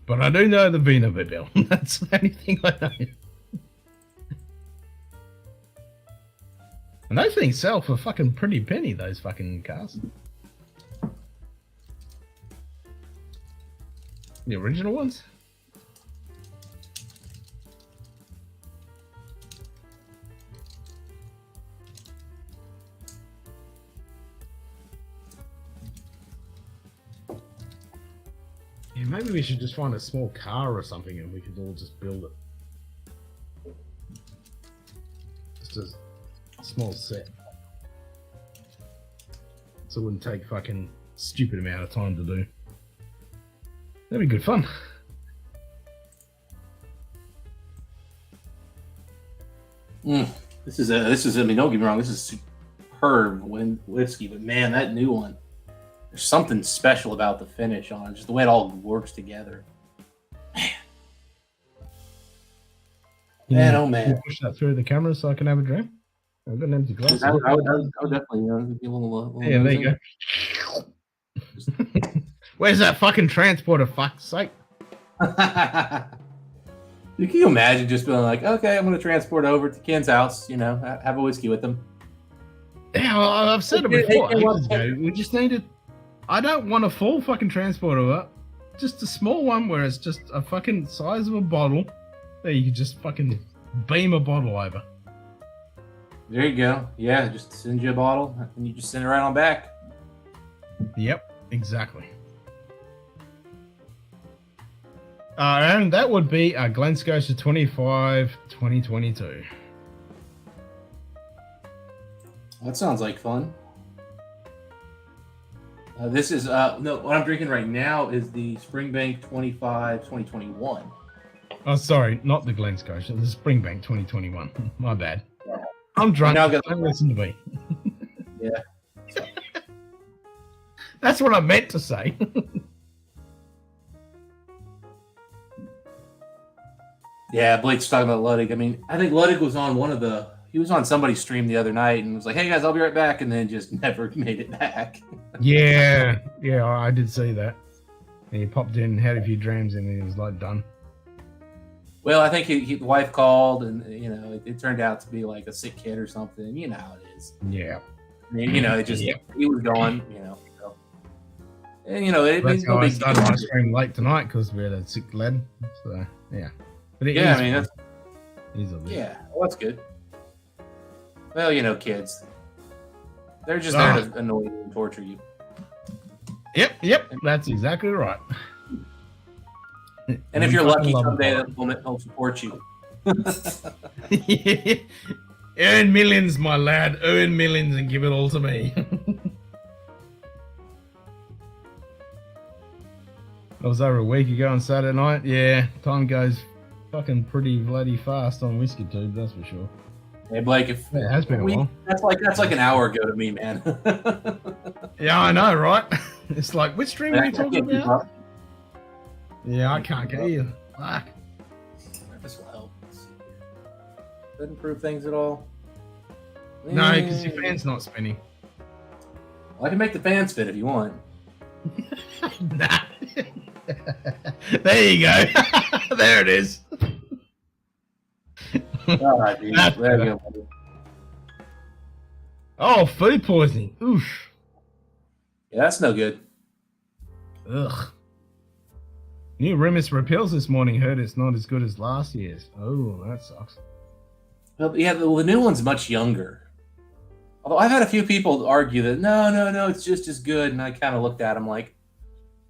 But I do know the Wienermobile. That's the only thing I know. And those things sell for fucking pretty penny, those fucking cars. The original ones? Maybe we should just find a small car or something and we could all just build it. Just a small set. So it wouldn't take fucking stupid amount of time to do. That'd be good fun. This is. I mean, don't get me wrong. This is superb whiskey, but man, that new one. There's something special about the finish on it, just the way it all works together. Man, oh man! Can you push that through the camera so I can have a drink. I've got an empty glass. I would definitely be a little yeah, there you go. Where's that fucking transporter? Fuck's sake! You can you imagine just being like, okay, I'm going to transport over to Ken's house, you know, have a whiskey with him. Yeah, well, I've said it before. We just needed. I don't want a full fucking transporter up. Just a small one where it's just a fucking size of a bottle. There, you can just fucking beam a bottle over. There you go. Yeah, just send you a bottle and you just send it right on back. Yep, exactly. And that would be a Glen Scotia 25 2022. That sounds like fun. This is no. What I'm drinking right now is the Springbank 25 2021. Oh, sorry, not the Glen Scotia, the Springbank 2021. My bad. I'm drunk. Don't listen to me. Yeah. That's what I meant to say. Yeah, Blake's talking about Ludwig. I mean, I think Ludwig was on he was on somebody's stream the other night and was like, hey guys, I'll be right back, and then just never made it back. Yeah, I did see that. And he popped in, had a few dreams, and he was like done. Well, I think the wife called, and you know, it turned out to be like a sick kid or something. You know how it is. Yeah. I mean, you know, it just he was gone. You know, so. And you know, that's how I started my stream late tonight because we had a sick lad. So yeah. But yeah, I mean that's easily. Yeah, well, that's good. Well, you know, kids, they're just there to annoy you and torture you. Yep, that's exactly right. And if you're lucky, someday they'll support you. Earn millions, my lad. Earn millions and give it all to me. I was over a week ago on Saturday night. Yeah, time goes fucking pretty bloody fast on Whiskey Tube, that's for sure. Hey Blake, it has been a while. That's like an hour ago to me, man. Yeah, I know, right? It's like, which stream are you talking about? Yeah, I can't get you. Fuck. This will help. Doesn't improve things at all. No, because your fan's not spinning. Well, I can make the fan spin if you want. Nah. There you go. There it is. All right, dude. There you go. Oh, food poisoning. Oof. Yeah, that's no good. Ugh. New Remus Repels this morning. Heard it's not as good as last year's. Oh, that sucks. Well, yeah, the new one's much younger. Although I've had a few people argue that no, it's just as good, and I kind of looked at them like,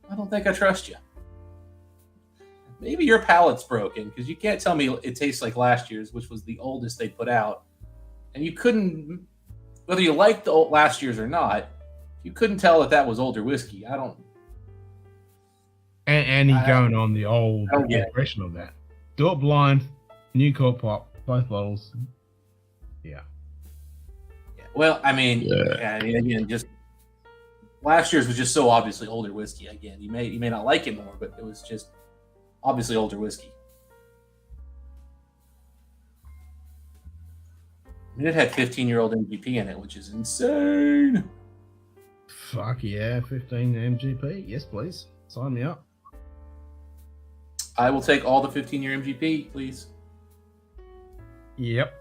I don't think I trust you. Maybe your palate's broken because you can't tell me it tastes like last year's, which was the oldest they put out, and you couldn't, whether you liked the last year's or not, you couldn't tell that was older whiskey. I don't. And he's going on the old impression of that. Do it blind, new cork pop, both bottles. Yeah. Well, I mean, again, just last year's was just so obviously older whiskey. Again, you may not like it more, but it was just obviously older whiskey. I mean, it had 15-year-old MGP in it, which is insane. Fuck yeah, 15 MGP. Yes, please. Sign me up. I will take all the 15-year MGP, please. Yep.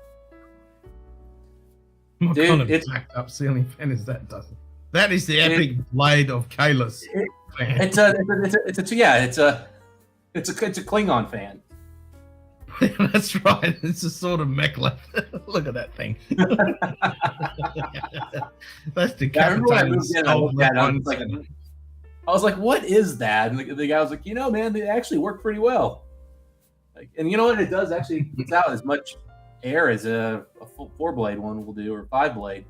What Dude, kind of jacked up ceiling fan is that? That is the epic blade of Kalis. It's a Klingon fan. That's right. It's a sort of mech. Look at that thing. That's the I was like, what is that? And the guy was like, man, they actually work pretty well. Like, and you know what? It does actually puts out as much air as a full 4-blade one will do, or 5-blade.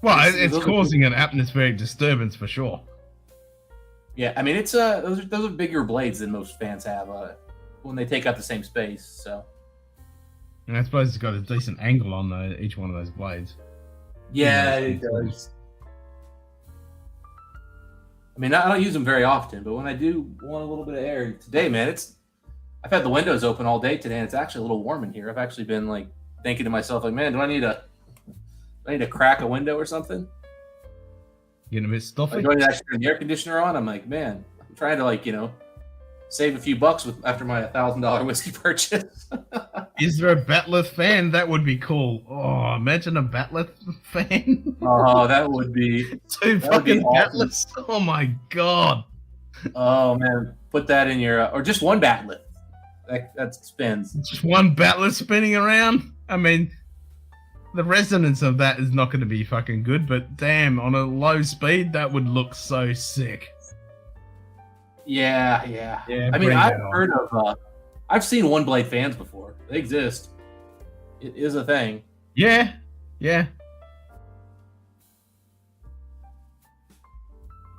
Well, it's causing an atmospheric disturbance for sure. Yeah, I mean, it's those are bigger blades than most fans have when they take up the same space. So, and I suppose it's got a decent angle on each one of those blades. Yeah, it does. I mean, I don't use them very often, but when I do want a little bit of air today, man, I've had the windows open all day today, and it's actually a little warm in here. I've actually been like thinking to myself, like, man, do I need to crack a window or something? Getting a bit stuffy. Like, do I need to actually turn the air conditioner on? I'm like, man, I'm trying to save a few bucks after my $1,000 whiskey purchase. Is there a batleth fan? That would be cool. Oh, imagine a batleth fan. Oh, that would be two fucking awesome. batleths. Oh my god. Oh man, put that in your or just one batleth. That spins. Just one batleth spinning around. I mean, the resonance of that is not going to be fucking good, but damn, on a low speed, that would look so sick. Yeah. I mean, I've heard of, I've seen 1-blade fans before. They exist. It is a thing. Yeah.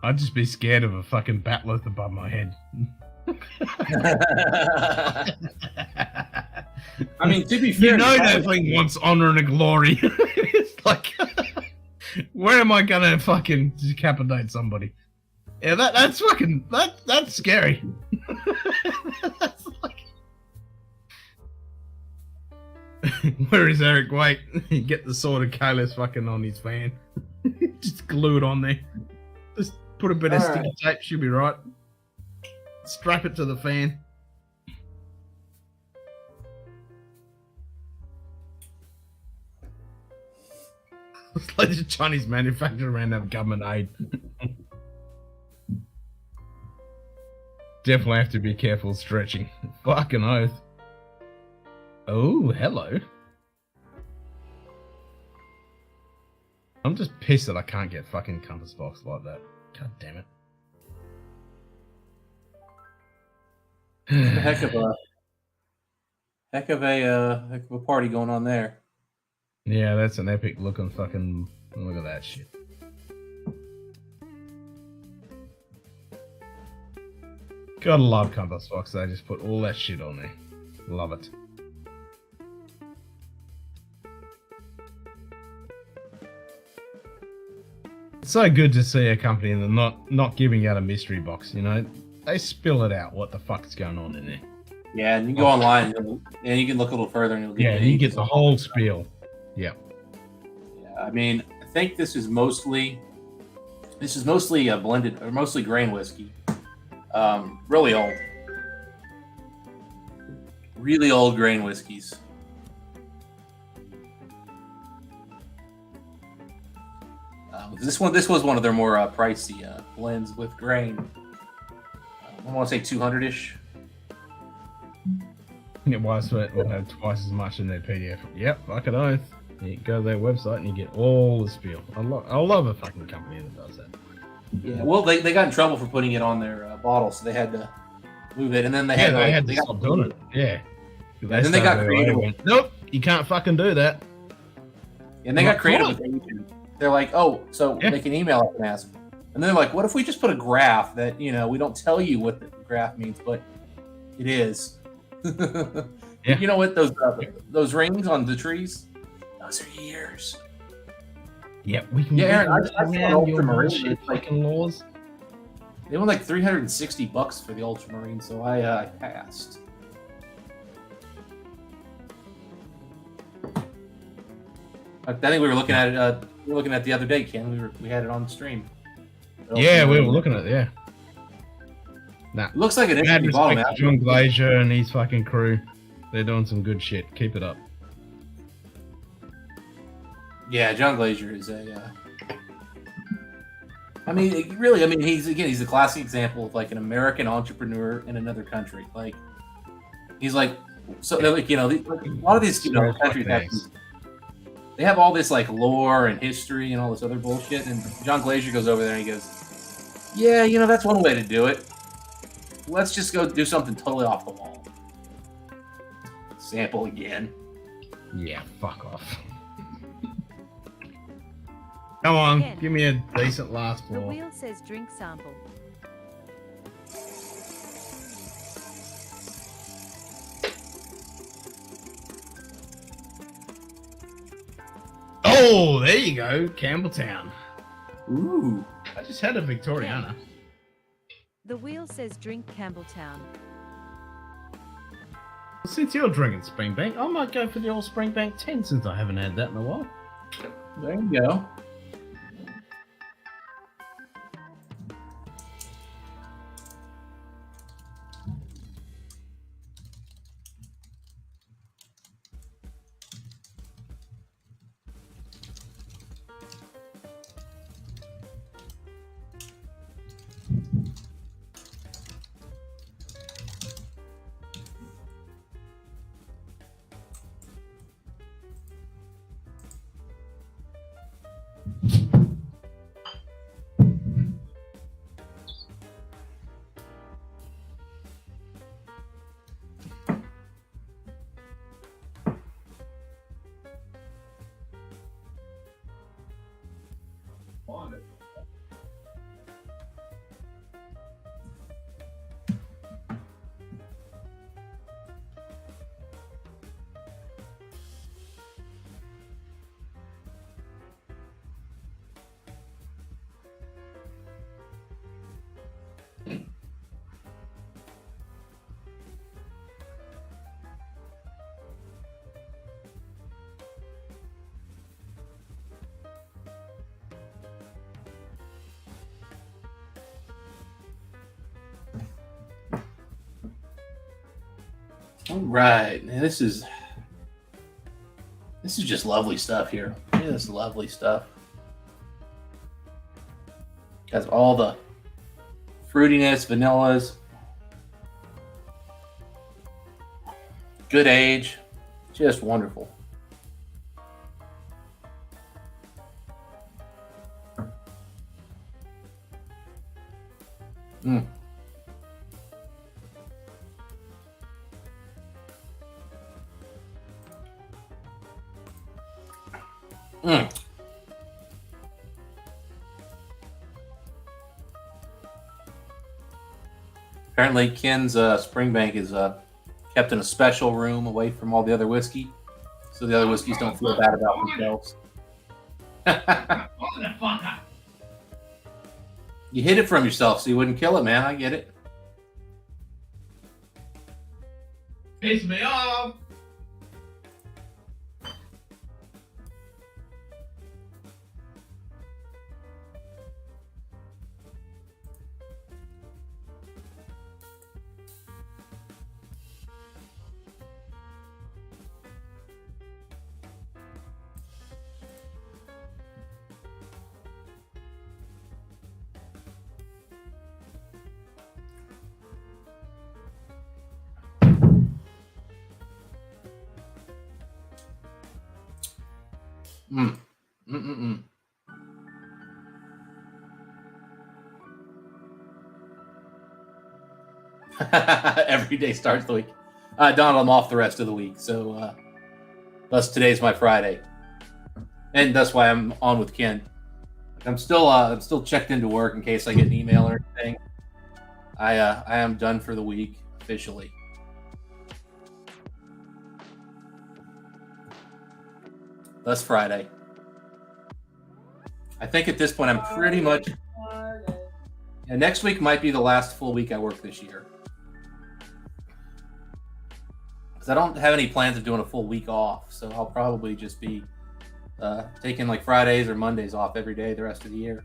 I'd just be scared of a fucking batleth above my head. I mean, to be fair, that thing wants honor and glory. It's like, where am I gonna fucking decapitate somebody? Yeah, that's fucking that's scary. That's like, where is Eric? Wait, get the sword of Kayla's fucking on his fan. Just glue it on there. Just put a bit of sticky tape, should be right. Strap it to the fan. It's like the Chinese manufacturer ran out of government aid. Definitely have to be careful stretching. Fucking oath. Oh, hello. I'm just pissed that I can't get fucking compass box like that. God damn it. Heck of a party going on there. Yeah, that's an epic looking fucking. Look at that shit. Gotta love compass box. They just put all that shit on there. Love it. It's so good to see a company and they're not giving out a mystery box. You know, they spill it out. What the fuck's going on in there? Yeah, and you can go online and you can look a little further and you'll get you get the whole spiel. Yeah. Yeah, I mean, I think this is mostly a blended or mostly grain whiskey. Really old grain whiskeys. This was one of their more pricey blends with grain. I want to say 200-ish. It was, but we'll have twice as much in their PDF. Yep, fuck it oath. You go to their website and you get all the spiel. I love a fucking company that does that. Yeah, well, they got in trouble for putting it on their bottle, so they had to move it, and then they had to stop doing it. Yeah. And then they got creative. Nope, you can't fucking do that. And they got creative with agents. They're like, they can email us and ask. And they're like, what if we just put a graph that, we don't tell you what the graph means, but it is. Yeah. You know what? Those rings on the trees, those are years. Yeah, we can get Aaron, I around your bullshit fucking laws. They went like $360 for the ultramarine, so I passed. I think we were looking at it. We were looking at it the other day, Ken. We had it on the stream. Yeah, we were looking at it. Yeah. Nah. It looks like an interesting bottle, man. John Glacier and his fucking crew. They're doing some good shit. Keep it up. Yeah, John Glacier is a. I mean, he's a classic example of like an American entrepreneur in another country. Like, he's like, so like a lot of these countries have they have all this like lore and history and all this other bullshit. And John Glacier goes over there and he goes, "Yeah, you know, that's one way to do it. Let's just go do something totally off the wall." Sample again. Yeah, fuck off. Come on, Again. give me a decent last The floor. wheel says drink sample. Oh, there you go, Campbelltown. Ooh. I just had a Victoriana. The wheel says drink Campbelltown. Since you're drinking Springbank, I might go for the old Springbank 10 since I haven't had that in a while. There you go. All right, and this is just lovely stuff here. Look at this lovely stuff. Has all the fruitiness, vanillas, good age, just wonderful. Mm. Mm. Apparently, Ken's Springbank is kept in a special room away from all the other whiskey, so the other whiskeys don't feel bad about themselves. You hid it from yourself so you wouldn't kill it, man. I get it. Piss me off! Mm. Mm-mm-mm. Every day starts the week. Donald, I'm off the rest of the week, so thus today's my Friday, and that's why I'm on with Ken. I'm still checked into work in case I get an email or anything. I am done for the week officially. Thus Friday. I think at this point I'm pretty much. Yeah, next week might be the last full week I work this year. Because I don't have any plans of doing a full week off, so I'll probably just be taking like Fridays or Mondays off every day the rest of the year.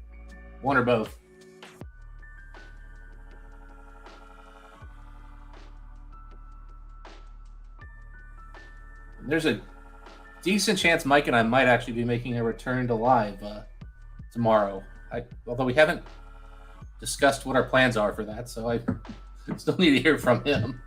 One or both. There's a decent chance Mike and I might actually be making a return to live tomorrow. Although we haven't discussed what our plans are for that, so I still need to hear from him.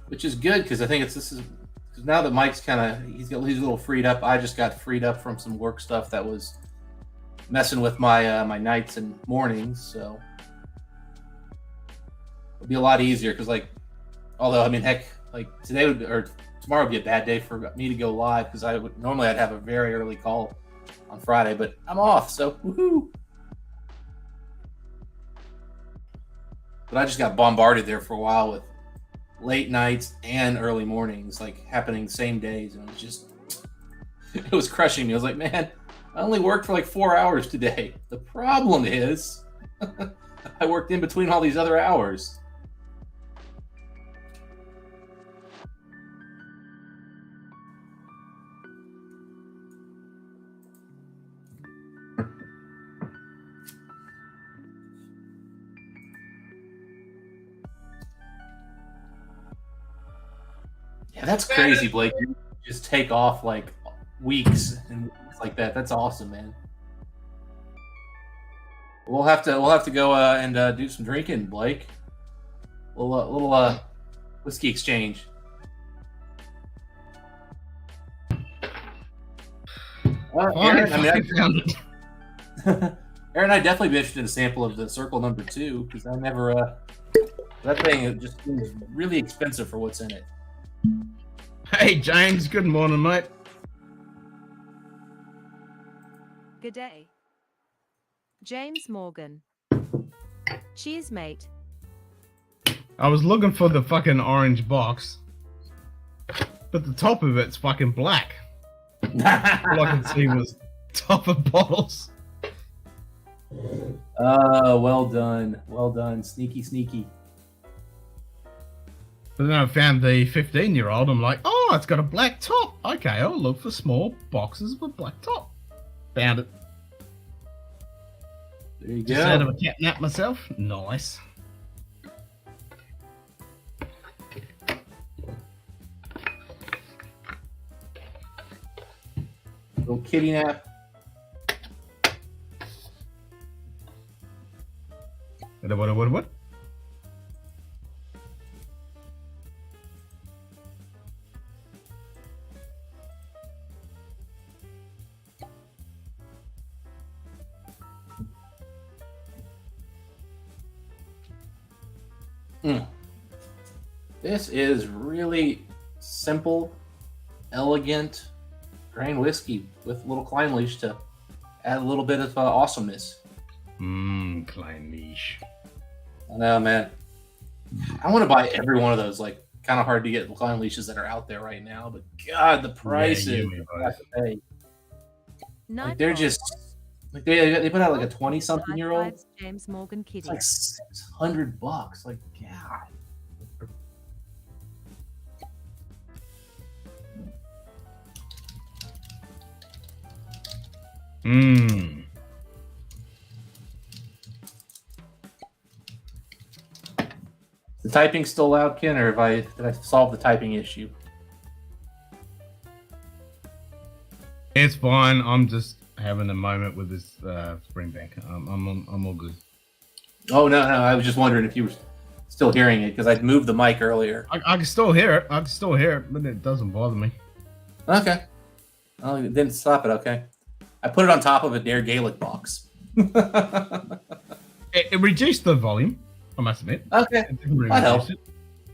which is good because I think this is because now that Mike's he's a little freed up. I just got freed up from some work stuff that was messing with my my nights and mornings, so it'll be a lot easier because although I mean heck, tomorrow would be a bad day for me to go live because I'd have a very early call on Friday, but I'm off, so woohoo! But I just got bombarded there for a while with late nights and early mornings, happening the same days, and it was crushing me. I was like, man, I only worked for 4 hours today. The problem is, I worked in between all these other hours. Yeah, that's crazy, Blake. You just take off weeks and weeks like that. That's awesome, man. We'll have to go and do some drinking, Blake. A little whiskey exchange. Aaron, Aaron, I'd definitely be interested in a sample of the Circle number 2 because I never. That thing just seems really expensive for what's in it. Hey, James. Good morning, mate. Good day. James Morgan. Cheers, mate. I was looking for the fucking orange box, but the top of it's fucking black. All I can see was top of bottles. Well done. Well done. Sneaky, sneaky. But then I found the 15-year-old. I'm like, oh, it's got a black top. Okay, I'll look for small boxes with black top. Found it. There you Just go. out of a cat nap myself. Nice. Little kitty nap. What? This is really simple, elegant grain whiskey with a little Klein leash to add a little bit of awesomeness. Klein leash. I know, man. I want to buy every one of those. Kind of hard to get Klein leashes that are out there right now, but God, the prices you have to pay. They're just they put out a 20-something-year-old. James Morgan Kitty. It's $600. God. The typing still loud, Ken, or did I solve the typing issue? It's fine. I'm just having a moment with this Springbank. I'm all good. Oh no! I was just wondering if you were still hearing it because I'd moved the mic earlier. I can still hear it. But it doesn't bother me. Okay. Oh, it didn't stop it. Okay. I put it on top of a Dare Gaelic box. It reduced the volume, I must admit. Okay. It didn't really That reduce helped. it.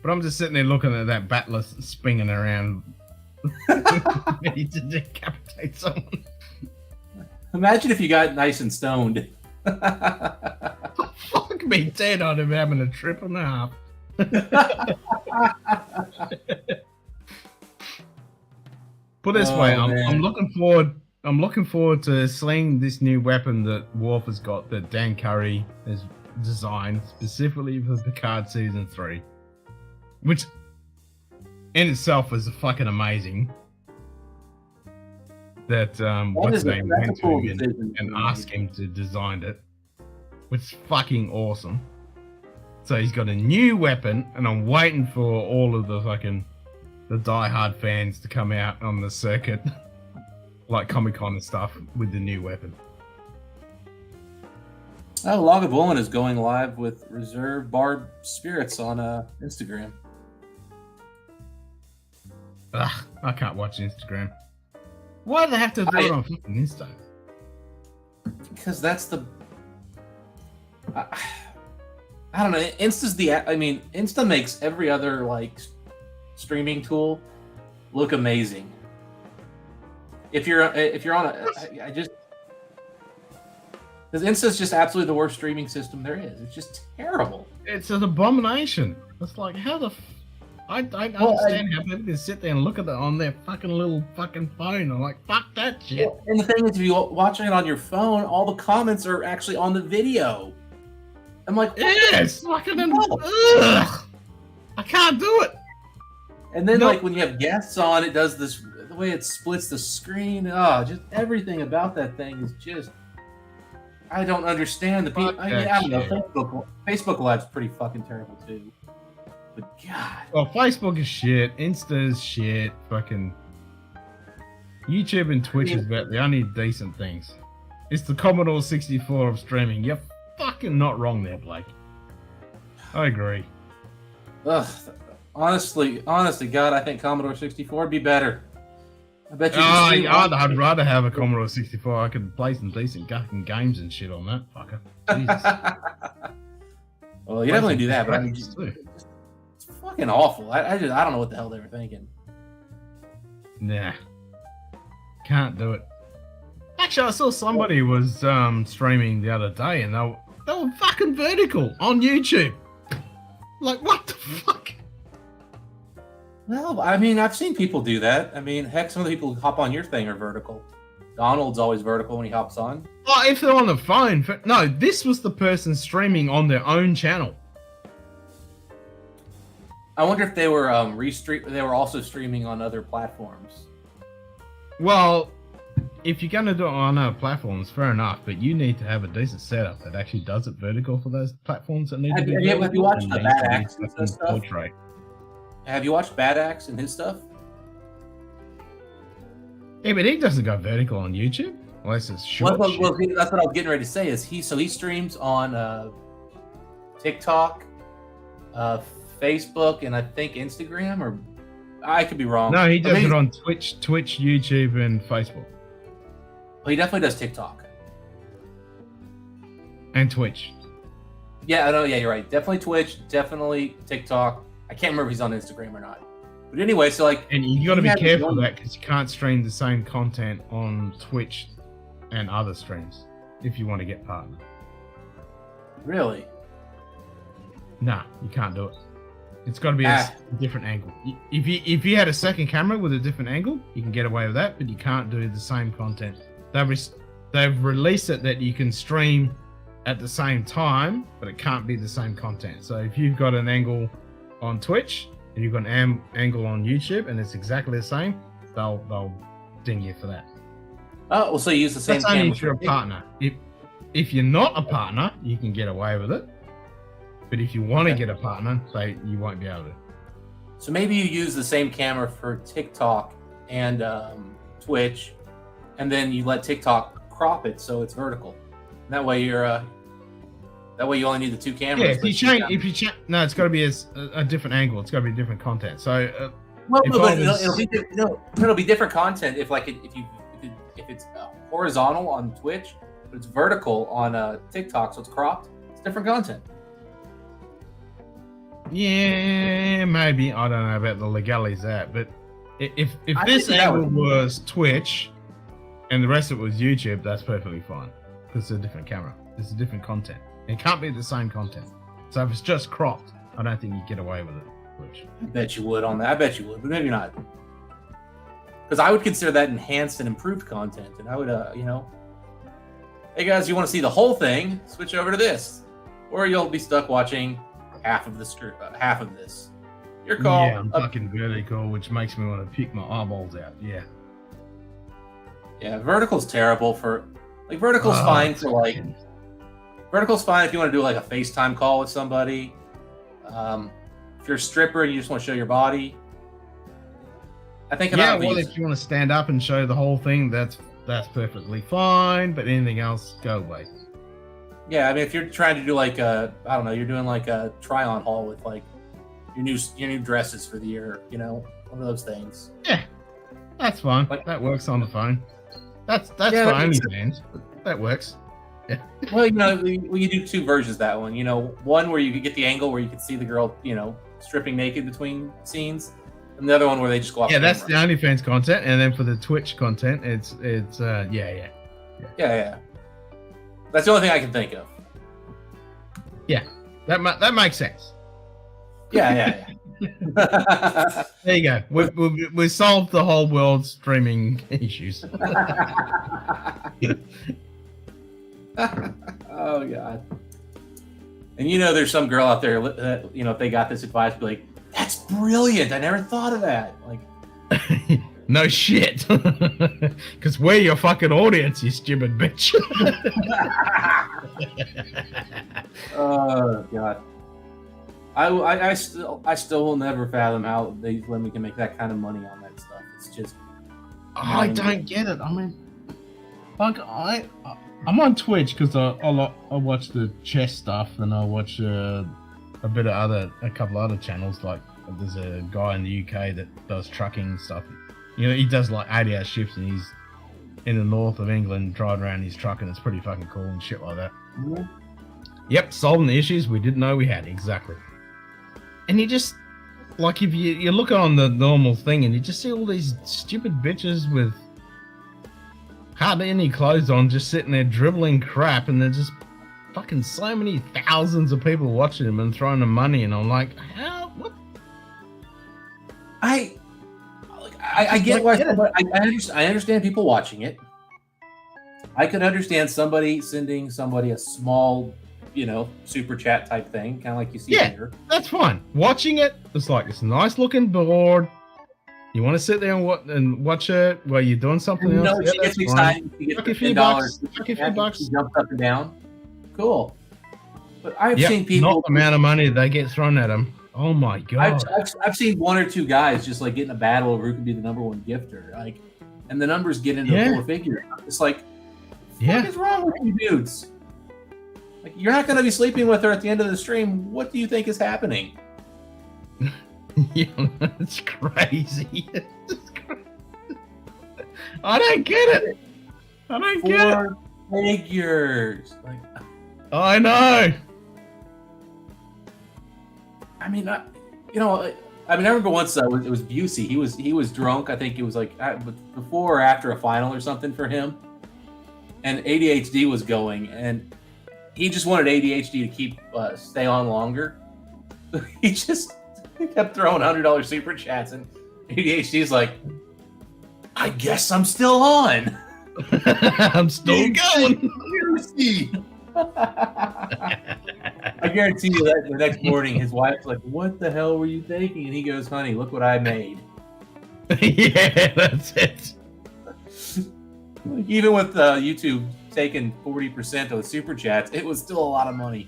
But I'm just sitting there looking at that battler spinning around ready to decapitate someone. Imagine if you got nice and stoned. Fuck me dead on him having a trip and a half. Put it this way, I'm looking forward to seeing this new weapon that Worf has got that Dan Curry has designed specifically for Picard Season 3. Which in itself was fucking amazing. That what's his name went to him and asked him to design it. Which is fucking awesome. So he's got a new weapon, and I'm waiting for all of the diehard fans to come out on the circuit, like Comic-Con and stuff, with the new weapon. Oh, Lagavulin is going live with Reserve Barred Spirits on Instagram. Ugh, I can't watch Instagram. Why do they have to do it on fucking Insta? Because that's the. I don't know. Insta's Insta makes every other like streaming tool look amazing. If you're on I just because Insta's just absolutely the worst streaming system there is. It's just terrible. It's an abomination. It's like how the. I don't understand how people can sit there and look at it on their fucking little fucking phone. I'm like, fuck that shit. And the thing is, if you're watching it on your phone, all the comments are actually on the video. I'm like, yes, fucking ugh. I can't do it. And then, like, when you have guests on, it does this, the way it splits the screen. Oh, just everything about that thing is just, I don't understand. The people, I don't know. Facebook Live's pretty fucking terrible, too. But God. Well, Facebook is shit. Insta is shit. Fucking YouTube and Twitch is about the only decent things. It's the Commodore 64 of streaming. You're fucking not wrong there, Blake. I agree. Ugh. Honestly, God, I think Commodore 64 would be better. I bet you. I'd rather have a Commodore 64. I could play some decent fucking games and shit on that fucker. Jesus. Well, you definitely do that, but I mean, it's fucking awful. I don't know what the hell they were thinking. Nah, can't do it. Actually, I saw somebody was streaming the other day, and they were fucking vertical on YouTube. Like, what the fuck? Well, I mean, I've seen people do that. I mean, heck, some of the people who hop on your thing are vertical. Donald's always vertical when he hops on. Oh, if they're on the phone. No, this was the person streaming on their own channel. I wonder if they were they were also streaming on other platforms. Well, if you're going to do it on other platforms, fair enough, but you need to have a decent setup that actually does it vertical for those platforms that need to be vertical. Have you watched the Bad Axe and stuff? Have you watched Bad Axe and his stuff? Yeah, but he doesn't go vertical on YouTube unless it's short. Well, that's what I was getting ready to say. Is he streams on TikTok, Facebook, and I think Instagram, or I could be wrong. No, he does it on Twitch, YouTube, and Facebook. Well, he definitely does TikTok and Twitch. Yeah, I know. Yeah, you're right. Definitely Twitch. Definitely TikTok. I can't remember if he's on Instagram or not. But anyway, so like, and you got to be careful of that because you can't stream the same content on Twitch and other streams if you want to get partnered. Really? Nah, you can't do it. It's got to be a different angle. If you had a second camera with a different angle, you can get away with that, but you can't do the same content. They've released it that you can stream at the same time, but it can't be the same content. So if you've got an angle on Twitch and you've got an angle on YouTube and it's exactly the same, they'll ding you for that. Oh, well, so you use the same. That's only if you're a partner. If you're not a partner, you can get away with it. But if you want to get a partner, you won't be able to. So maybe you use the same camera for TikTok and Twitch, and then you let TikTok crop it so it's vertical. And that way you only need the two cameras. Yeah, if you change, no, it's got to be a different angle. It's got to be different content. So, it'll be different content if it's horizontal on Twitch, but it's vertical on TikTok, so it's cropped. It's different content. Yeah, maybe. I don't know about the legalities of that, but if this angle was Twitch and the rest of it was YouTube, that's perfectly fine because it's a different camera. It's a different content. It can't be the same content. So if it's just cropped, I don't think you get away with it. Twitch. I bet you would on that. I bet you would, but maybe not. Because I would consider that enhanced and improved content, and I would, hey guys, you want to see the whole thing? Switch over to this, or you'll be stuck watching half of this. Your call. Yeah, I'm fucking vertical, which makes me want to pick my eyeballs out. Yeah. Yeah, vertical's terrible for vertical's fine for vertical's fine if you want to do like a FaceTime call with somebody. If you're a stripper and you just want to show your body. I think if you want to stand up and show the whole thing, that's perfectly fine. But anything else, go away. Yeah, I mean, if you're trying to do you're doing like a try-on haul with like your new dresses for the year, one of those things. Yeah, that's fine. Like- that works on the phone. That's Yeah, for that makes OnlyFans. That works. Well, we do two versions of that one. One where you could get the angle where you could see the girl, stripping naked between scenes, and the other one where they just go off. Yeah, that's the OnlyFans content, and then for the Twitch content, it's Yeah. That's the only thing I can think of. that makes sense. Yeah. There you go. We solved the whole world streaming issues. Oh god. And there's some girl out there that if they got this advice, be like, "That's brilliant! I never thought of that." Like, no shit, because we're your fucking audience, you stupid bitch. oh god. I still will never fathom how these women can make that kind of money on that stuff. It's just I don't get it. I mean, like I'm on Twitch because I watch the chess stuff and I watch a couple other channels. Like there's a guy in the UK that does trucking stuff. He does like 8-hour shifts and he's in the north of England driving around his truck and it's pretty fucking cool and shit like that. Mm-hmm. Yep, solving the issues we didn't know we had, exactly. And you just like if you look on the normal thing and you just see all these stupid bitches with hardly any clothes on, just sitting there dribbling crap, and there's just fucking so many thousands of people watching them and throwing them money, and I'm like, how? What? I get why. I understand people watching it. I could understand somebody sending somebody a small, super chat type thing, kind of like you see here. That's fine. Watching it, it's like it's a nice looking board. You want to sit there and watch it while you're doing something else? She gets excited. She gets $10. Chuck a few bucks. She jumps up and down. Cool. But I've seen people. Not the amount of money they get thrown at them. Oh my god. I've seen one or two guys just like get in a battle over who can be the number one gifter, like, and the numbers get into 4 figures. It's like, what is wrong with you dudes? Like, you're not going to be sleeping with her at the end of the stream. What do you think is happening? It's crazy. I don't get it. I don't get it. 4 figures. Like, I know. I mean, I remember once it was Busey. He was drunk. I think it was like before or after a final or something for him, and ADHD was going, and he just wanted ADHD to stay on longer. He kept throwing $100 super chats, and ADHD's like, I guess I'm still on. I'm still going. I guarantee you that the next morning his wife's like, what the hell were you thinking? And he goes, honey, look what I made. Yeah, that's it. Even with YouTube taking 40% of the super chats, it was still a lot of money.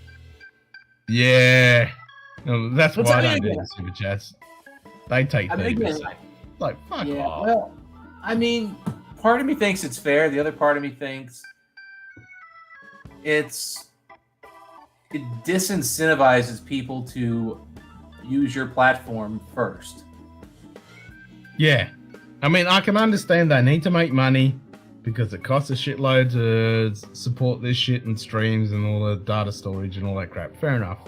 Yeah. No, that's why I don't do the super chats. They take 30%. Like, fuck off. Well, I mean, part of me thinks it's fair. The other part of me thinks it disincentivizes people to use your platform first. Yeah. I mean, I can understand they need to make money because it costs a shitload to support this shit and streams and all the data storage and all that crap. Fair enough.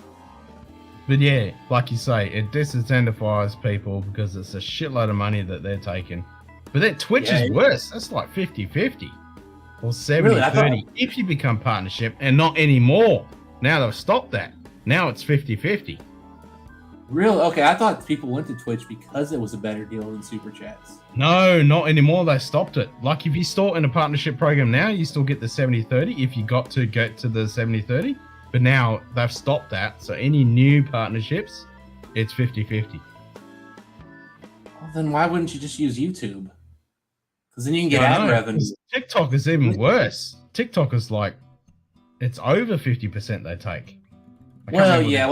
But yeah, like you say, it disincentivizes people because it's a shitload of money that they're taking. But then Twitch is worse. That's like 50-50 or 70-30 if you become partnership, and not anymore. Now they've stopped that. Now it's 50-50. Really? Okay, I thought people went to Twitch because it was a better deal than Super Chats. No, not anymore. They stopped it. Like if you start in a partnership program now, you still get the 70-30 if you got to get to the 70-30. But now they've stopped that. So any new partnerships, it's 50-50. Well, then why wouldn't you just use YouTube? Because then you can get ad revenue. TikTok is even worse. TikTok is like, it's over 50% they take. Well, yeah,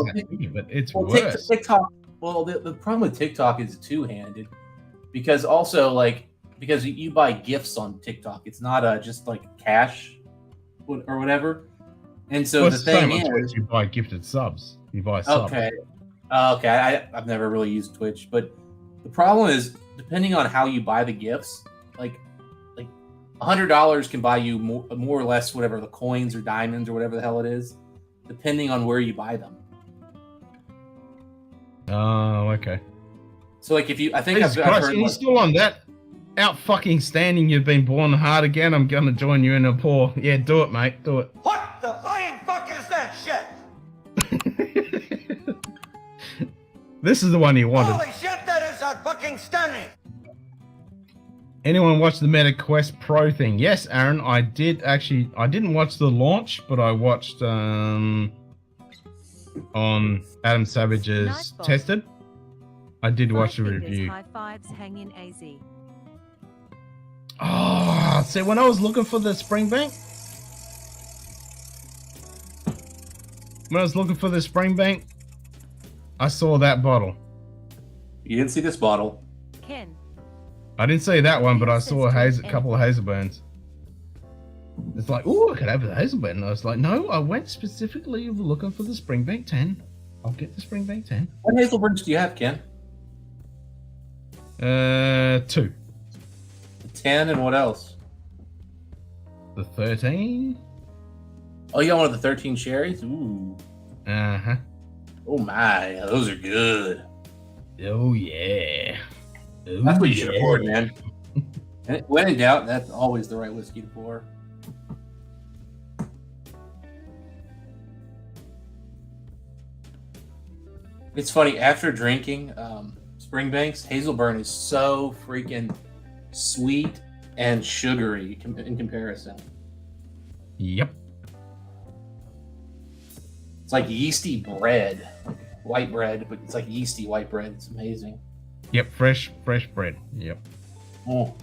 but it's worse. TikTok. Well, the problem with TikTok is two-handed, because because you buy gifts on TikTok. It's not just like cash or whatever. And so the thing is, you buy gifted subs. You buy subs. Okay. I've never really used Twitch, but The problem is, depending on how you buy the gifts, like $100 can buy you more or less whatever the coins or diamonds or whatever the hell it is, depending on where you buy them. Oh, okay. So like if you, I think Jesus I've Christ, heard you're like, still on that out fucking standing. You've been born hard again. I'm gonna join you in a pour. Yeah, do it, mate. Do it. What the flying fuck is that shit? This is the one you wanted. Holy shit, that is fucking stunning. Anyone watch the Meta Quest Pro thing? Yes, Aaron, I did actually. I didn't watch the launch, but I watched on Adam Savage's Nightbot. Tested. I did watch the Five fingers, review. High fives hang in AZ. Oh, see, when I was looking for the Springbank, I saw that bottle. you didn't see this bottle. Ken. I didn't see that one, but I saw a couple of Hazelburns. It's like, oh, I could have the Hazelburn. And I was like, no, I went specifically looking for the Springbank 10. I'll get the Springbank 10. What Hazelburns do you have, Ken? 2. The 10 and what else? The 13. Oh, you got one of the 13 cherries? Ooh. Uh-huh. Oh my, those are good. Oh, yeah. Oh, That's what you should afford, man. And when in doubt, that's always the right whiskey to pour. It's funny, after drinking Springbanks, Hazelburn is so freaking sweet and sugary in comparison. Yep. It's like yeasty bread, like white bread, but it's like yeasty white bread. It's amazing. Yep, fresh bread. Yep. Oh.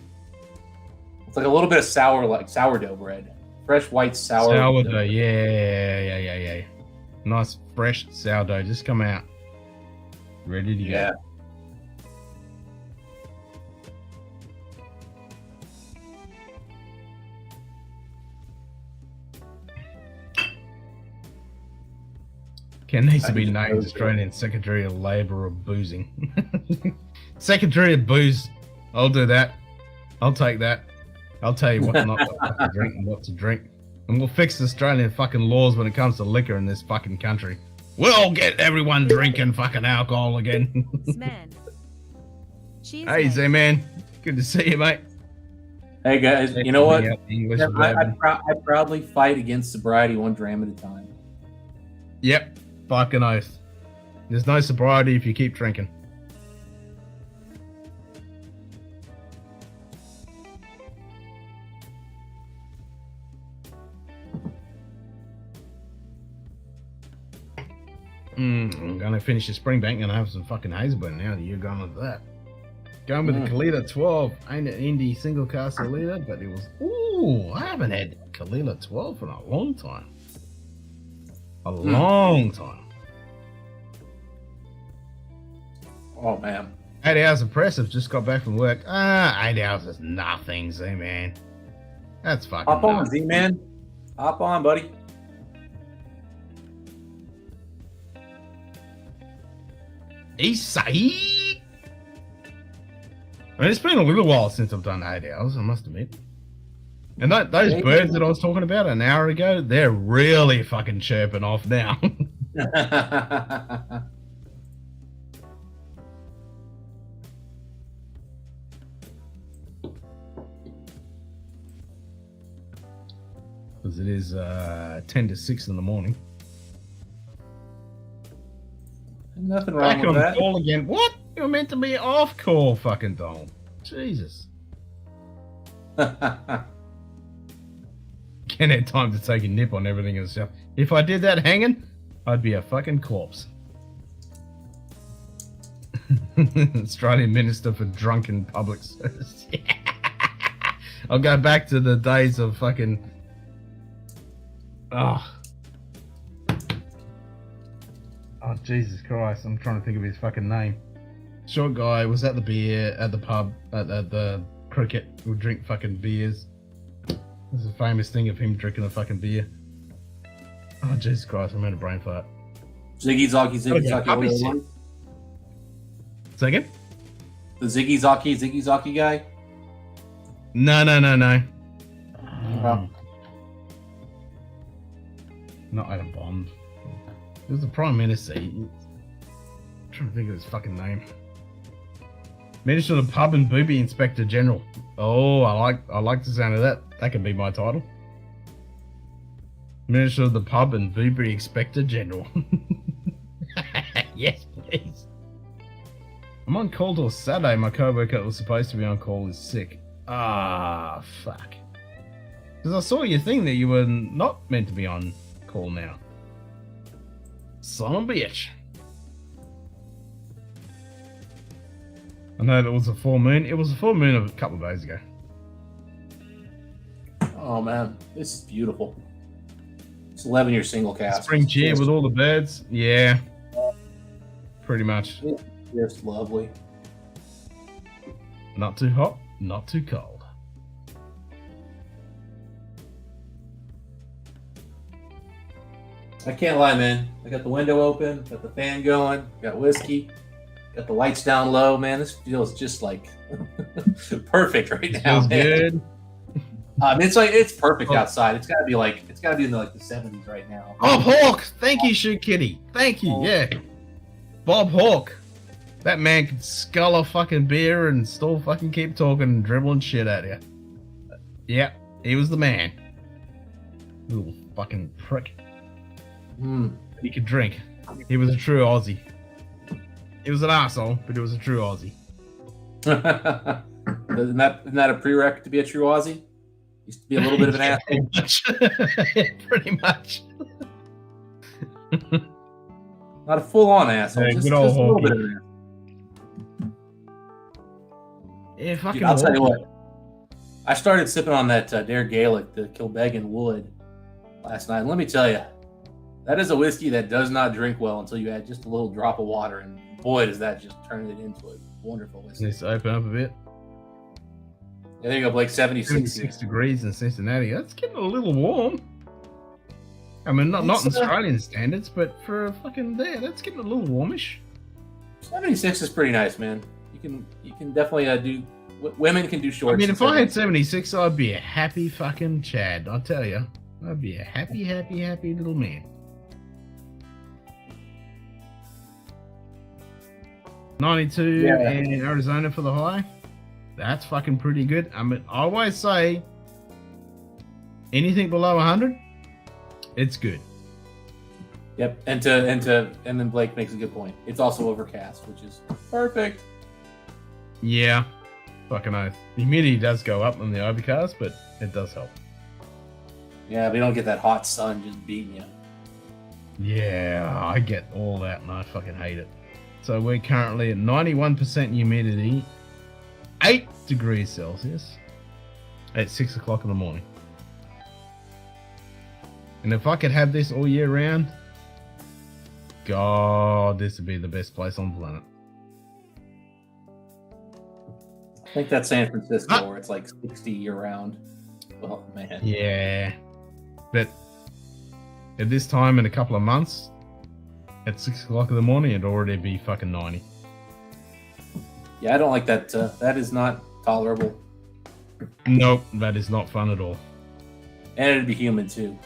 It's like a little bit of sour, like sourdough bread. Fresh white Sourdough, yeah. Nice fresh sourdough, just come out. Ready to Yeah. go. Ken needs to be named Australian Secretary of Labour of Boozing. Secretary of Booze. I'll do that. I'll take that. I'll tell you what not to fucking drink and what to drink. And we'll fix the Australian fucking laws when it comes to liquor in this fucking country. We'll get everyone drinking fucking alcohol again. Man. Cheers, Hey, mate. Z-Man. Good to see you, mate. Hey guys, you know what? English I proudly fight against sobriety 1 dram at a time. Yep. Fucking oath. There's no sobriety if you keep drinking. I'm gonna finish the Springbank and have some fucking Hazelburn now that you're going with that. Going with the Kalila 12. Ain't an indie single cask leader, but it was. Ooh, I haven't had Kalila 12 in a long time. A long time. Oh man. 8 hours impressive. Just got back from work. 8 hours is nothing, Z-Man. That's fucking. Hop on, nuts. Z-Man. Hop on, buddy. East Side. I mean, it's been a little while since I've done 8 hours, I must admit. And those birds that I was talking about an hour ago, they're really fucking chirping off now. Because it is 10 to 6 in the morning. Nothing wrong Back with on that. call again. What? You're meant to be off call, fucking doll. Jesus. Can't have time to take a nip on everything and stuff. If I did that hanging, I'd be a fucking corpse. Australian Minister for Drunken Public Service. I'll go back to the days of fucking. Oh, Jesus Christ. I'm trying to think of his fucking name. Short guy was at the beer, at the pub, at the cricket, would drink fucking beers. There's a famous thing of him drinking a fucking beer. Oh, Jesus Christ, I'm in a brain fart. Ziggy Zoggy. Second? The Ziggy Zaki guy? No. Well, Not Adam Bond. He was the Prime Minister. I'm trying to think of his fucking name. Minister of the Pub and Booby Inspector General. Oh, I like the sound of that. That could be my title. Minister of the Pub and Booby Inspector General. Yes, please. I'm on call till Saturday. My co-worker that was supposed to be on call is sick. Ah, fuck. Because I saw your thing that you were not meant to be on call now. Son of a bitch. I know that was a full moon. It was a full moon a couple of days ago. oh man, this is beautiful. It's 11-year single cast. Spring cheer with all the birds. Yeah. Pretty much. Just lovely. Not too hot, not too cold. I can't lie, man. I got the window open, got the fan going, got whiskey, got the lights down low, man. This feels just like perfect right now. Feels man. good. It's perfect outside. It's gotta be in the 70s right now. Bob Hawke! Thank you, Shoot Kitty. Thank you, yeah. Bob Hawke. That man can scull a fucking beer and still fucking keep talking and dribbling shit at you. Yeah, he was the man. Little fucking prick. He could drink. He was a true Aussie. He was an asshole, but he was a true Aussie. Isn't that a prereq to be a true Aussie? Used to be a little bit of an asshole. Pretty much. Not a full-on asshole, Yeah, just good a old little Hawke. bit of an asshole. Yeah, fucking Dude, I'll tell you Hawke. what. I started sipping on that Dare Gaelic, the Kilbeggan Wood, last night. And let me tell you, that is a whiskey that does not drink well until you add just a little drop of water. And boy, does that just turn it into a wonderful whiskey. Needs to open up a bit. Yeah, there you go, Blake. 76. 76 degrees in Cincinnati. That's getting a little warm. I mean, not It's, Australian standards, but for a fucking there, that's getting a little warmish. 76 is pretty nice, man. You can definitely do. Women can do shorts. I mean, if I had 76, I'd be a happy fucking Chad. I'll tell you, I'd be a happy little man. 92 Yeah. in Arizona for the high. That's fucking pretty good. I mean, I always say anything below 100, it's good. Yep, and then Blake makes a good point. It's also overcast, which is perfect. Yeah, fucking oath. The humidity does go up on the overcast, but it does help. Yeah, we don't get that hot sun just beating you. Yeah, I get all that and I fucking hate it. So we're currently at 91% humidity, 8 degrees Celsius at 6 o'clock in the morning. And if I could have this all year round, God, this would be the best place on the planet. I think that's San Francisco, where it's like 60 year round. Well, man. Yeah. But at this time in a couple of months, at 6 o'clock in the morning, it'd already be fucking 90. Yeah, I don't like that. That is not tolerable. Nope, that is not fun at all. And it'd be humid too.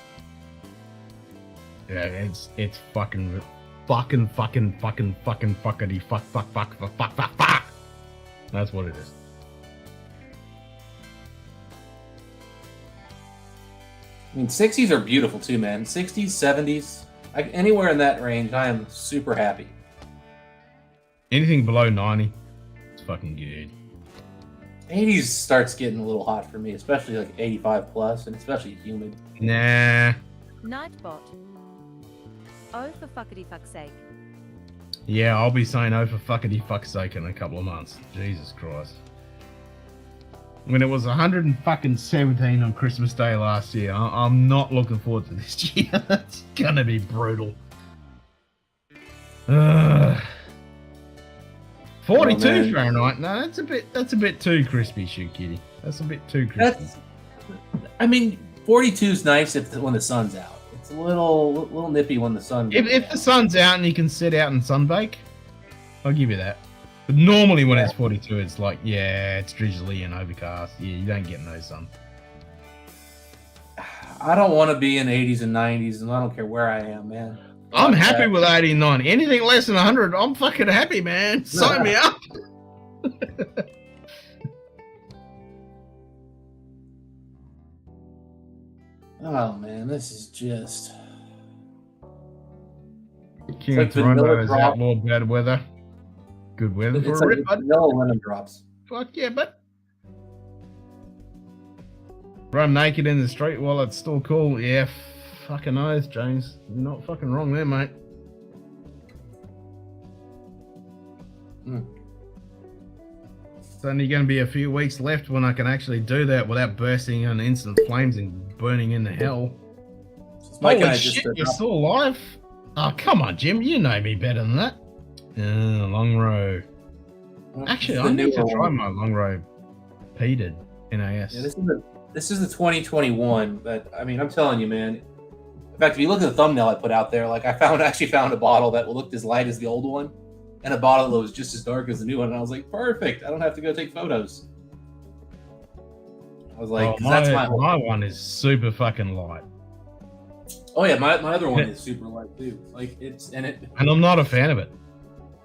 Yeah, it's fucking fuckity fuck. That's what it is. I mean, 60s are beautiful too, man. 60s, 70s, anywhere in that range, I am super happy. Anything below 90, it's fucking good. 80s starts getting a little hot for me, especially like 85 plus, and especially humid. Nah. Nightbot. Oh, for fuckity fuck's sake. Yeah, I'll be saying oh for fuckity fuck's sake in a couple of months. Jesus Christ. When it was 117 on Christmas Day last year, I'm not looking forward to this year. It's gonna be brutal. 42 Fahrenheit. No, that's a bit too crispy, Shoot Kitty. That's a bit too crispy. I mean, 42 is nice when the sun's out. It's a little nippy when the sun. If the sun's out and you can sit out and sunbake, I'll give you that. But normally when it's 42, it's like, yeah, it's drizzly and overcast. Yeah, you don't get no sun. I don't want to be in 80s and 90s, and I don't care where I am, man. I'm happy with 89. Anything less than 100, I'm fucking happy, man. Sign me up. Oh man, this is just. King like of Toronto vanilla is drop. outlawed bad weather. Good weather It's for a like rip, bud. vanilla lemon drops. Fuck yeah, bud. Run naked in the street while it's still cool. Yeah, fucking oath, James. You're not fucking wrong there, mate. It's only going to be a few weeks left when I can actually do that without bursting in instant flames and burning into hell. Mike and Holy I just shit, you're still alive? Oh, come on, Jim. You know me better than that. Long row. Actually, I need to try my long row peated NAS. Yeah, this is the 2021, but I mean, I'm telling you, man. In fact, if you look at the thumbnail I put out there, like I actually found a bottle that looked as light as the old one, and a bottle that was just as dark as the new one, and I was like, perfect. I don't have to go take photos. I was like, oh, that's my one is super fucking light. Oh yeah, my other one is super light too. Like and I'm not a fan of it.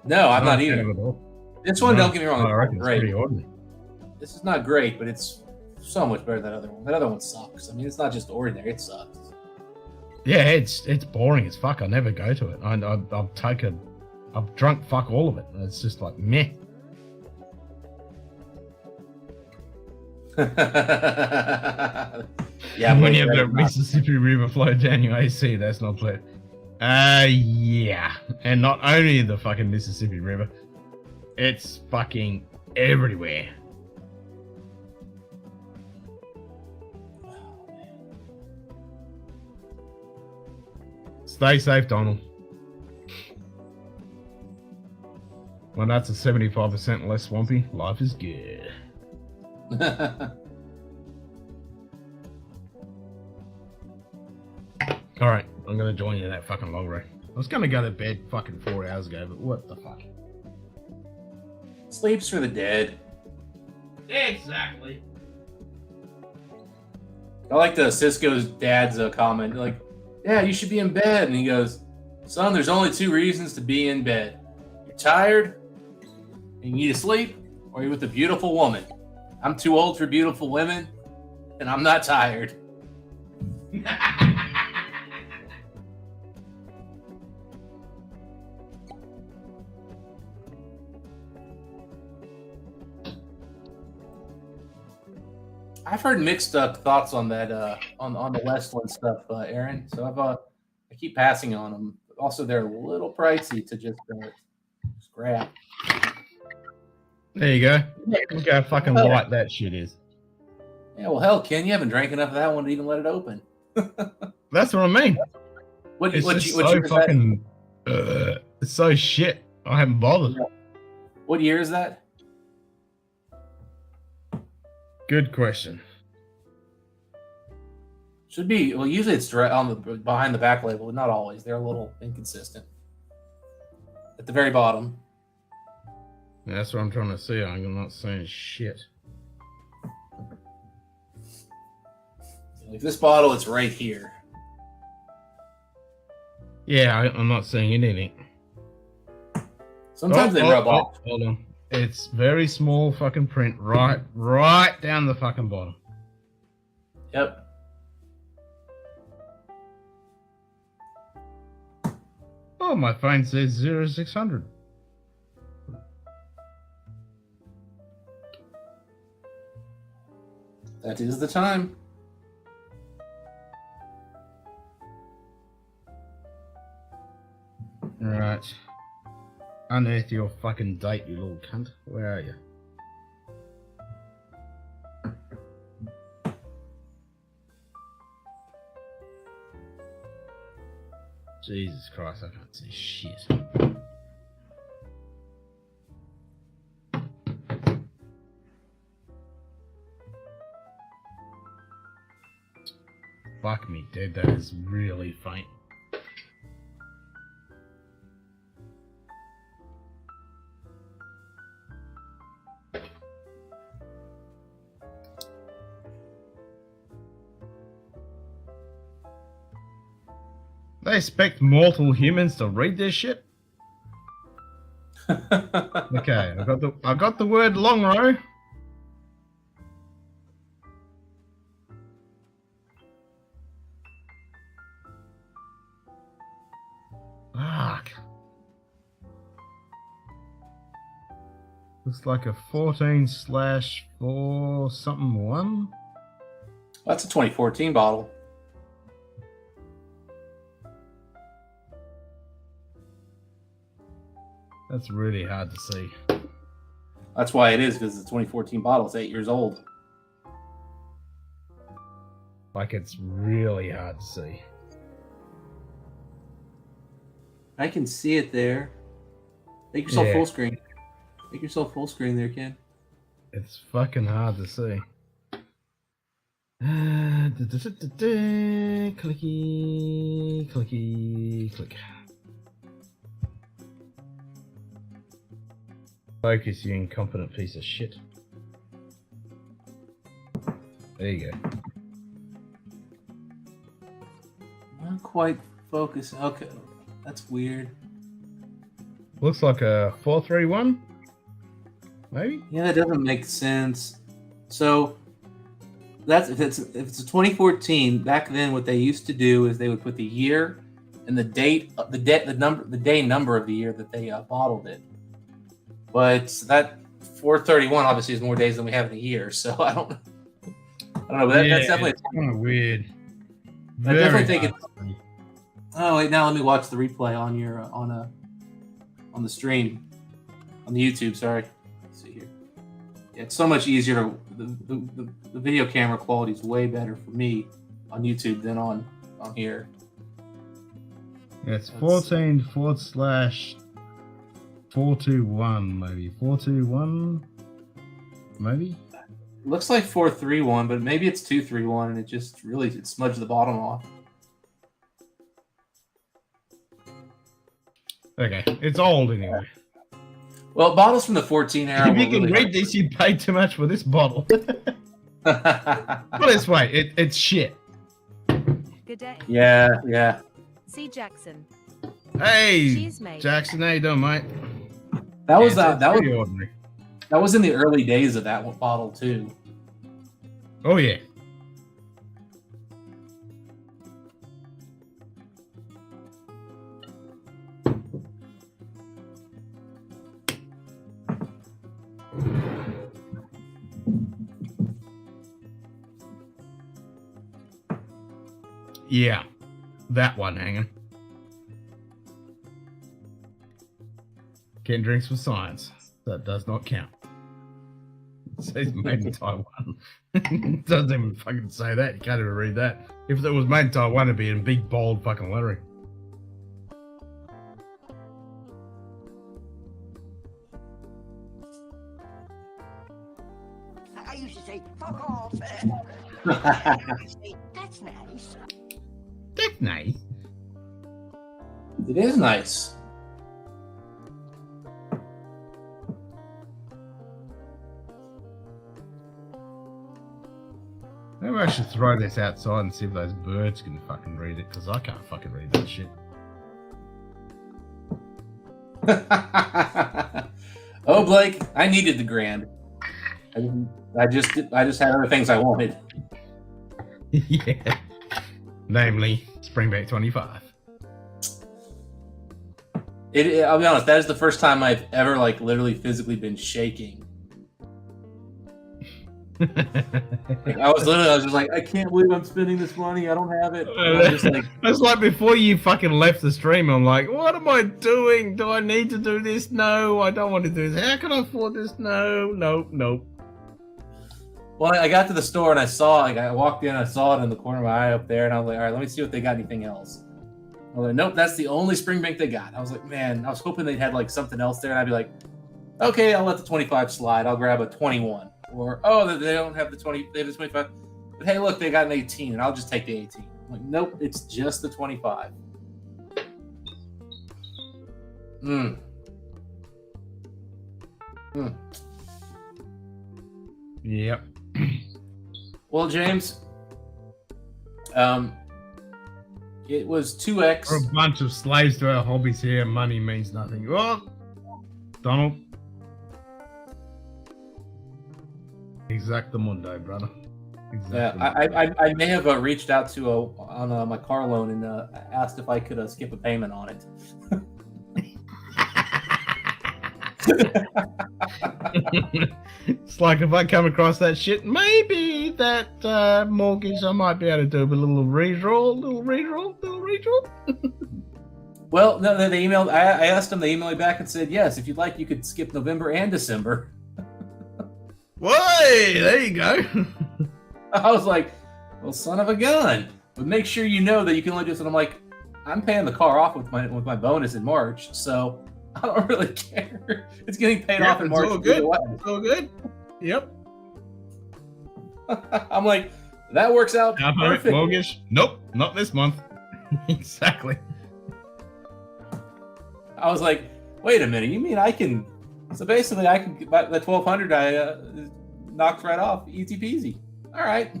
No, I'm not a fan either. of it at all. This one, No, don't get me wrong, I reckon it's it's pretty great. ordinary. This is not great, but it's so much better than that other one. That other one sucks. I mean, it's not just ordinary; it sucks. Yeah, it's boring as fuck. I never go to it. I've drunk fuck all of it. It's just like meh. Yeah, when you have the Mississippi River flow down your AC, that's not fair. Yeah, and not only the fucking Mississippi River, it's fucking everywhere. Stay safe, Donald. Well, that's a 75% less swampy. Life is good. Alright, I'm gonna join you in that fucking long row. I was gonna go to bed fucking 4 hours ago, but what the fuck? Sleep's for the dead. Exactly. I like the Cisco's dad's comment. Like, yeah, you should be in bed. And he goes, son, there's only two reasons to be in bed. You're tired, and you need to sleep, or you're with a beautiful woman. I'm too old for beautiful women, and I'm not tired. I've heard mixed thoughts on that on the Westland stuff, Aaron. So I keep passing on them. Also, they're a little pricey to just grab. There you go. Look how fucking light that shit is. Yeah, well, hell, Ken, you haven't drank enough of that one to even let it open. That's what I mean. What It's year just is so that? fucking. It's so shit. I haven't bothered. What year is that? Good question. Should be. Well, usually it's direct on the behind the back label, but not always. They're a little inconsistent. At the very bottom. Yeah, that's what I'm trying to see. I'm not saying shit. Like this bottle, it's right here. Yeah, I'm not saying anything. Sometimes they rub off. Hold on. It's very small fucking print, right down the fucking bottom. Yep. Oh, my phone says 0600. That is the time. Right. Unearth your fucking date, you little cunt. Where are you? Jesus Christ, I can't see shit. Fuck me dead, that is really faint. They expect mortal humans to read this shit? Okay, I got the word long row. Fuck. Looks like a 14/4 something one. That's a 2014 bottle. That's really hard to see. That's why it is, because it's a 2014 bottle. It's 8 years old. Like, it's really hard to see. I can see it there. Make yourself Yeah. full screen. Make yourself full screen there, Ken. It's fucking hard to see. Clicky, clicky, click. Focus, you incompetent piece of shit. There you go. Not quite focusing. Okay, that's weird. Looks like a 431, maybe. Yeah, that doesn't make sense. So that's if it's a 2014. Back then, what they used to do is they would put the year and the date, the day number of the year that they bottled it. But that 431 obviously is more days than we have in a year. So I don't know. But that's definitely kind of weird. I definitely think it's. Oh wait, now let me watch the replay on your on the stream, on the YouTube. Sorry, let's see here. Yeah, it's so much easier to the video camera quality is way better for me on YouTube than on here. Yeah, it's 14/4/421, maybe 421, maybe. Looks like 431, but maybe it's 231, and it smudged the bottom off. Okay, it's old anyway. Well, bottles from the 14 era. If you can read this, you paid too much for this bottle. Put it this way, it's shit. Good day. Yeah. See Jackson. Hey, Cheers, mate. Jackson, how you doing, mate? That was pretty ordinary. That was in the early days of that bottle too. Oh yeah. Yeah, that one hanging. Ken drinks for science. That does not count. It says made in Taiwan. It doesn't even fucking say that. You can't even read that. If it was made in Taiwan, it'd be in big, bold fucking lettering. I used to say, fuck off. That's nice. That's nice. It is nice. Maybe I should throw this outside and see if those birds can fucking read it, because I can't fucking read that shit. Oh, Blake, I needed the grand. I just had other things I wanted. Yeah. Namely, Springback 25. I'll be honest, that is the first time I've ever literally physically been shaking. I was just like, I can't believe I'm spending this money. I don't have it. It's like before you fucking left the stream, I'm like, what am I doing? Do I need to do this? No, I don't want to do this. How can I afford this? No. Well, I got to the store and I saw it. I walked in, I saw it in the corner of my eye up there, and I was like, all right, let me see if they got anything else. I was like, nope, that's the only Springbank they got. I was like, man, I was hoping they'd had something else there, and I'd be like, okay, I'll let the 25 slide. I'll grab a 21. Or, oh, they don't have the 20, they have the 25. But hey, look, they got an 18, and I'll just take the 18. I'm like, nope, it's just the 25. Yep. Well, James, It was 2x. We're a bunch of slaves to our hobbies here. Money means nothing. Oh, Donald. Exactamundo, brother. Yeah, I may have reached out to on my car loan and asked if I could skip a payment on it. It's like if I come across that shit, maybe that mortgage I might be able to do a little redraw. Well, no, they emailed. I asked them. They emailed me back and said, yes, if you'd like, you could skip November and December. Whoa, there you go. I was like, well, son of a gun. But make sure you know that you can only do this. And I'm like, I'm paying the car off with my bonus in March, so I don't really care. It's getting paid off in March. All good. It's all good. Yep. I'm like, that works out perfect. Mortgage? Nope, not this month. Exactly. I was like, wait a minute. You mean I can? So basically, I can buy the $1,200. I knocked right off, easy peasy. All right.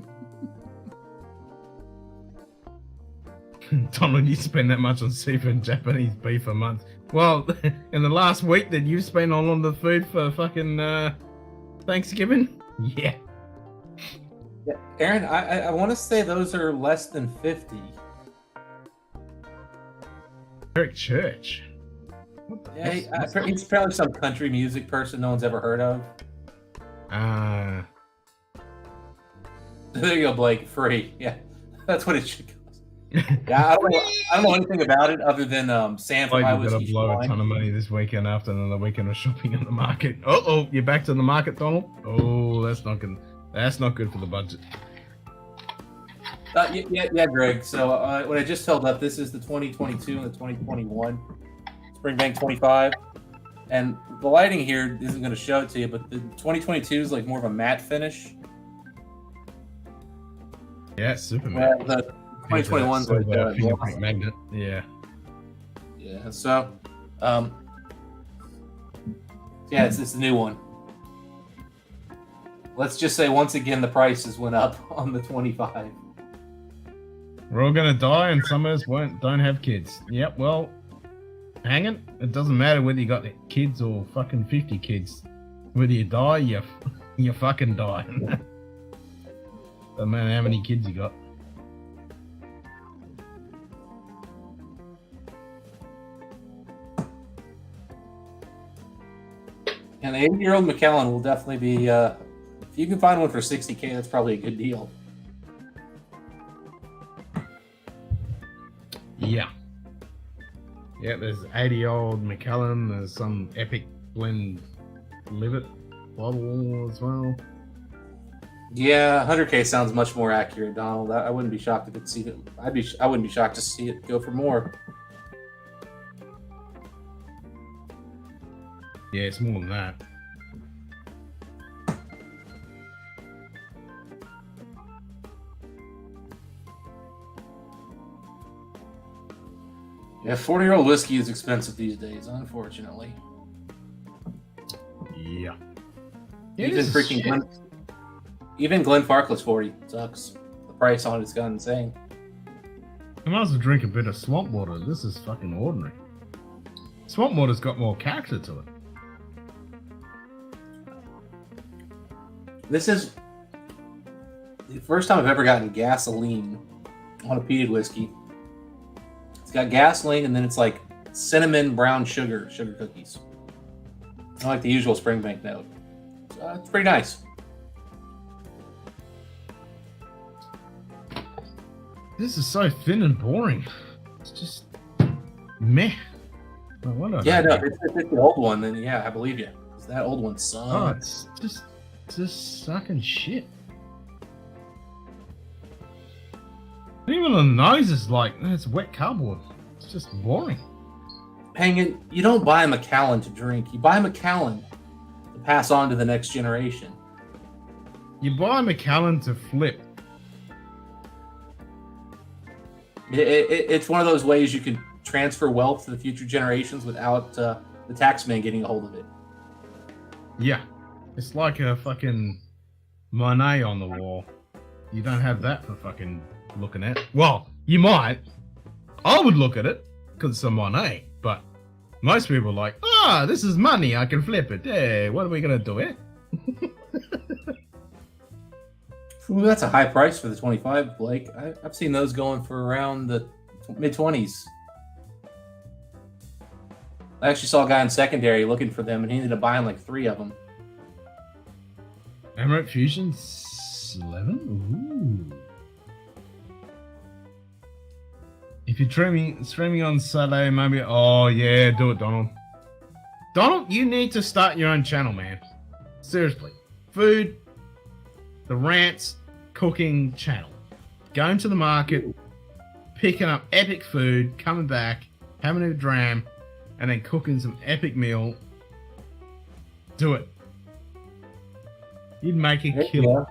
Donald, you spend that much on seafood and Japanese beef a month. Well, in the last week that you've spent on the food for fucking Thanksgiving? Yeah. Aaron, I want to say those are less than 50. Eric Church. Yeah, he's probably some country music person no one's ever heard of. There you go, Blake. Free. Yeah, that's what it should cost. Yeah, I don't know anything about it other than Sam from my whiskey. You're gonna blow a ton of money this weekend after another weekend of shopping at the market. Oh, you're back to the market, Donald. Oh, that's not good. That's not good for the budget. Yeah, Greg. So what I just held up, this is the 2022 and the 2021 Springbank 25, and the lighting here isn't going to show it to you, but the 2022 is like more of a matte finish. Yeah, super matte. The 2021 is like fingerprint magnet. Yeah. Yeah. So, yeah, it's the new one. Let's just say once again the prices went up on the 25. We're all gonna die, and some of us don't have kids. Yep. Well, hang it. It doesn't matter whether you got kids or fucking 50 kids. Whether you die, you fucking die. Doesn't matter how many kids you got. And the 80-year-old Macallan will definitely be. If you can find one for $60K, that's probably a good deal. Yeah. Yeah, there's 80-year-old Macallan. There's some epic blend Livet bottle as well. Yeah, 100K sounds much more accurate, Donald. I wouldn't be shocked if it see it. I wouldn't be shocked to see it go for more. Yeah, it's more than that. Yeah, 40-year-old whiskey is expensive these days, unfortunately. Yeah. Even Glenfarclas 40 sucks. The price on it's gone insane. I might as well drink a bit of swamp water. This is fucking ordinary. Swamp water's got more character to it. This is the first time I've ever gotten gasoline on a peated whiskey. It's got gasoline and then it's like cinnamon brown sugar cookies. I like the usual Springbank note. It's pretty nice. This is so thin and boring. It's just meh. Yeah, no, if it's the old one, then yeah, I believe you. That old one sucks. Oh, it's just sucking shit. Even the nose is like, it's wet cardboard. It's just boring. Hang it, you don't buy a Macallan to drink. You buy a Macallan to pass on to the next generation. You buy a Macallan to flip. It's one of those ways you can transfer wealth to the future generations without the taxman getting a hold of it. Yeah. It's like a fucking Monet on the wall. You don't have that for fucking looking at. Well, you might. I would look at it because it's a Monet, but most people are like, this is money. I can flip it. Yeah, what are we gonna do it? Ooh, that's a high price for the 25, Blake. I've seen those going for around the mid-20s. I actually saw a guy in secondary looking for them, and he ended up buying like 3 of them. Emerald Fusion 11? Ooh. If you're streaming on Saturday, maybe. Oh, yeah, do it, Donald. Donald, you need to start your own channel, man. Seriously. Food, the rants, cooking channel. Going to the market, picking up epic food, coming back, having a dram, and then cooking some epic meal. Do it. You'd make a killer.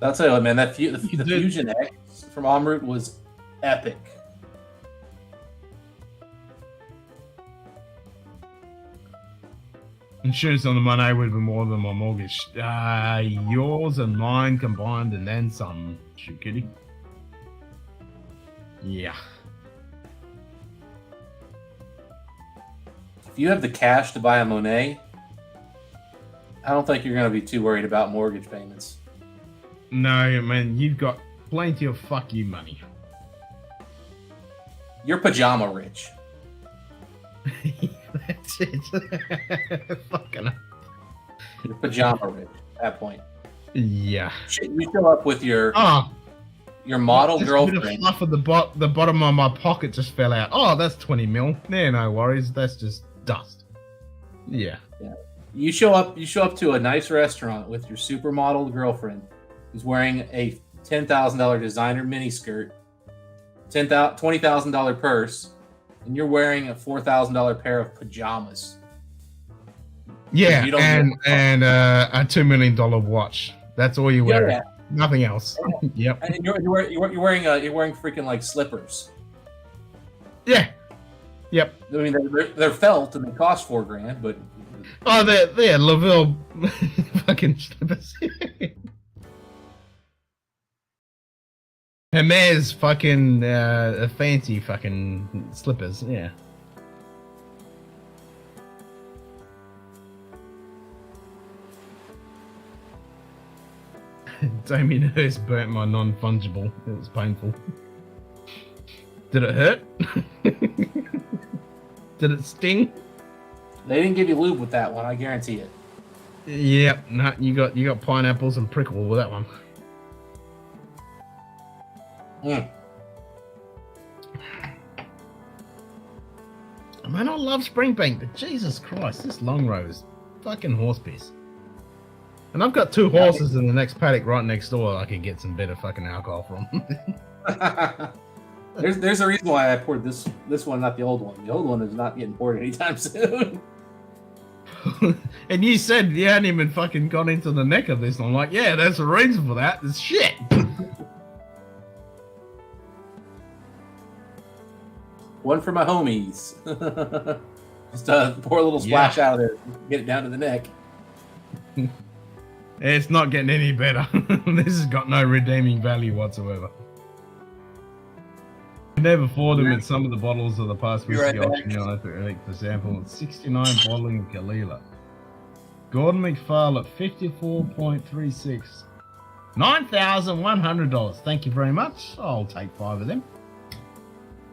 I'll tell you what, man, the Fusion X from Amrut was epic. Insurance on the Monet would be more than my mortgage. Yours and mine combined and then some. Shoot, kitty. Yeah. If you have the cash to buy a Monet, I don't think you're going to be too worried about mortgage payments. No, man, you've got plenty of fuck you money. You're pajama rich. That's it. Fucking up. You're pajama rich at that point. Yeah. You show up with your model girlfriend. Bit of fluff at the bottom of my pocket just fell out. Oh, that's 20 mil. Yeah, no worries. That's just dust. Yeah. You show up to a nice restaurant with your supermodel girlfriend who's wearing a $10,000 designer miniskirt, $20,000 purse, and you're wearing a $4,000 pair of pajamas. Yeah, and a $2 million watch. That's all you wear. Yeah. Nothing else. Yep. And you're wearing freaking like slippers. Yeah. Yep. I mean they're felt and they cost $4,000, but they're Laville fucking slippers. Hermes fucking fancy fucking slippers. Yeah. Damien Hirst burnt my non-fungible. It was painful. Did it hurt? Did it sting? They didn't give you lube with that one, I guarantee it. Yep. No, you got pineapples and prickle with that one. Man, I love Springbank, but Jesus Christ, this long row is fucking horse piss. And I've got 2 horses in the next paddock right next door I could get some better fucking alcohol from. There's a reason why I poured this one, not the old one. The old one is not getting poured anytime soon. And you said you hadn't even fucking gone into the neck of this. And I'm like, yeah, there's a reason for that. It's shit. One for my homies. Just pour a little splash out of there. Get it down to the neck. It's not getting any better. This has got no redeeming value whatsoever. I never poured them in some of the bottles of the past whiskey auction for example. 69 bottling of Kalila. Gordon McFarlane at 54.36. $9,100. Thank you very much. I'll take 5 of them.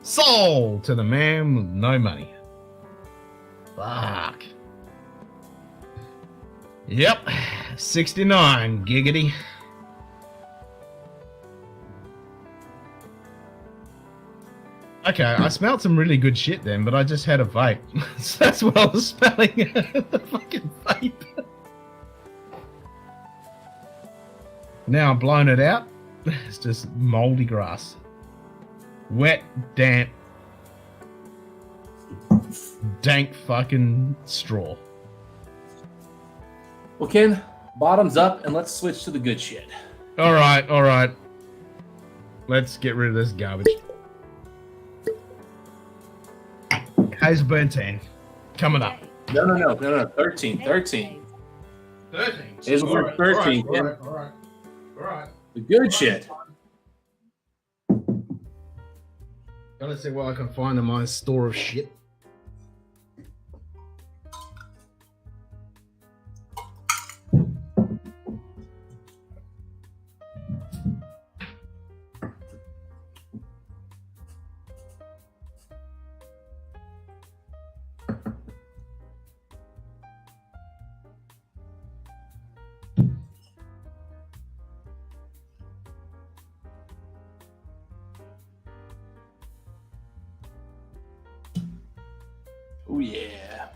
Sold to the man with no money. Fuck. Yep. 69. Giggity. Okay, I smelled some really good shit then, but I just had a vape. So that's what I was smelling. The fucking vape. Now I've blown it out. It's just moldy grass. Wet, damp, dank fucking straw. Well, Ken, bottoms up and let's switch to the good shit. All right. Let's get rid of this garbage. Hazelburn 10. Coming up. No. 13. 13. Hazelburn 13. All Alright. The good shit. Gotta see what I can find in my store of shit. Oh yeah.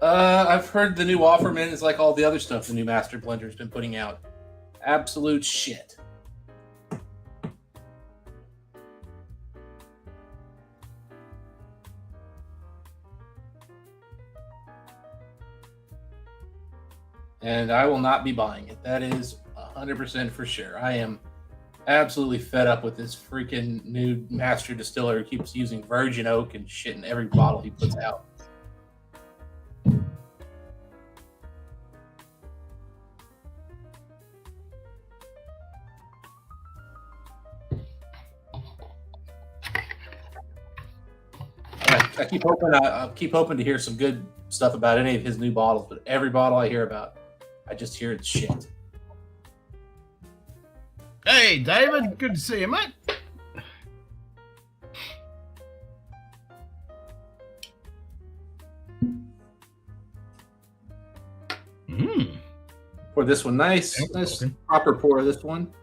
I've heard the new Offerman is like all the other stuff the new Master Blender's been putting out. Absolute shit. And I will not be buying it. That is 100% for sure. I am absolutely fed up with this freaking new master distiller who keeps using virgin oak and shit in every bottle he puts out. I keep hoping to hear some good stuff about any of his new bottles, but every bottle I hear about, I just hear it's shit. Hey, David, good to see you, mate. Pour this one nice proper pour of this one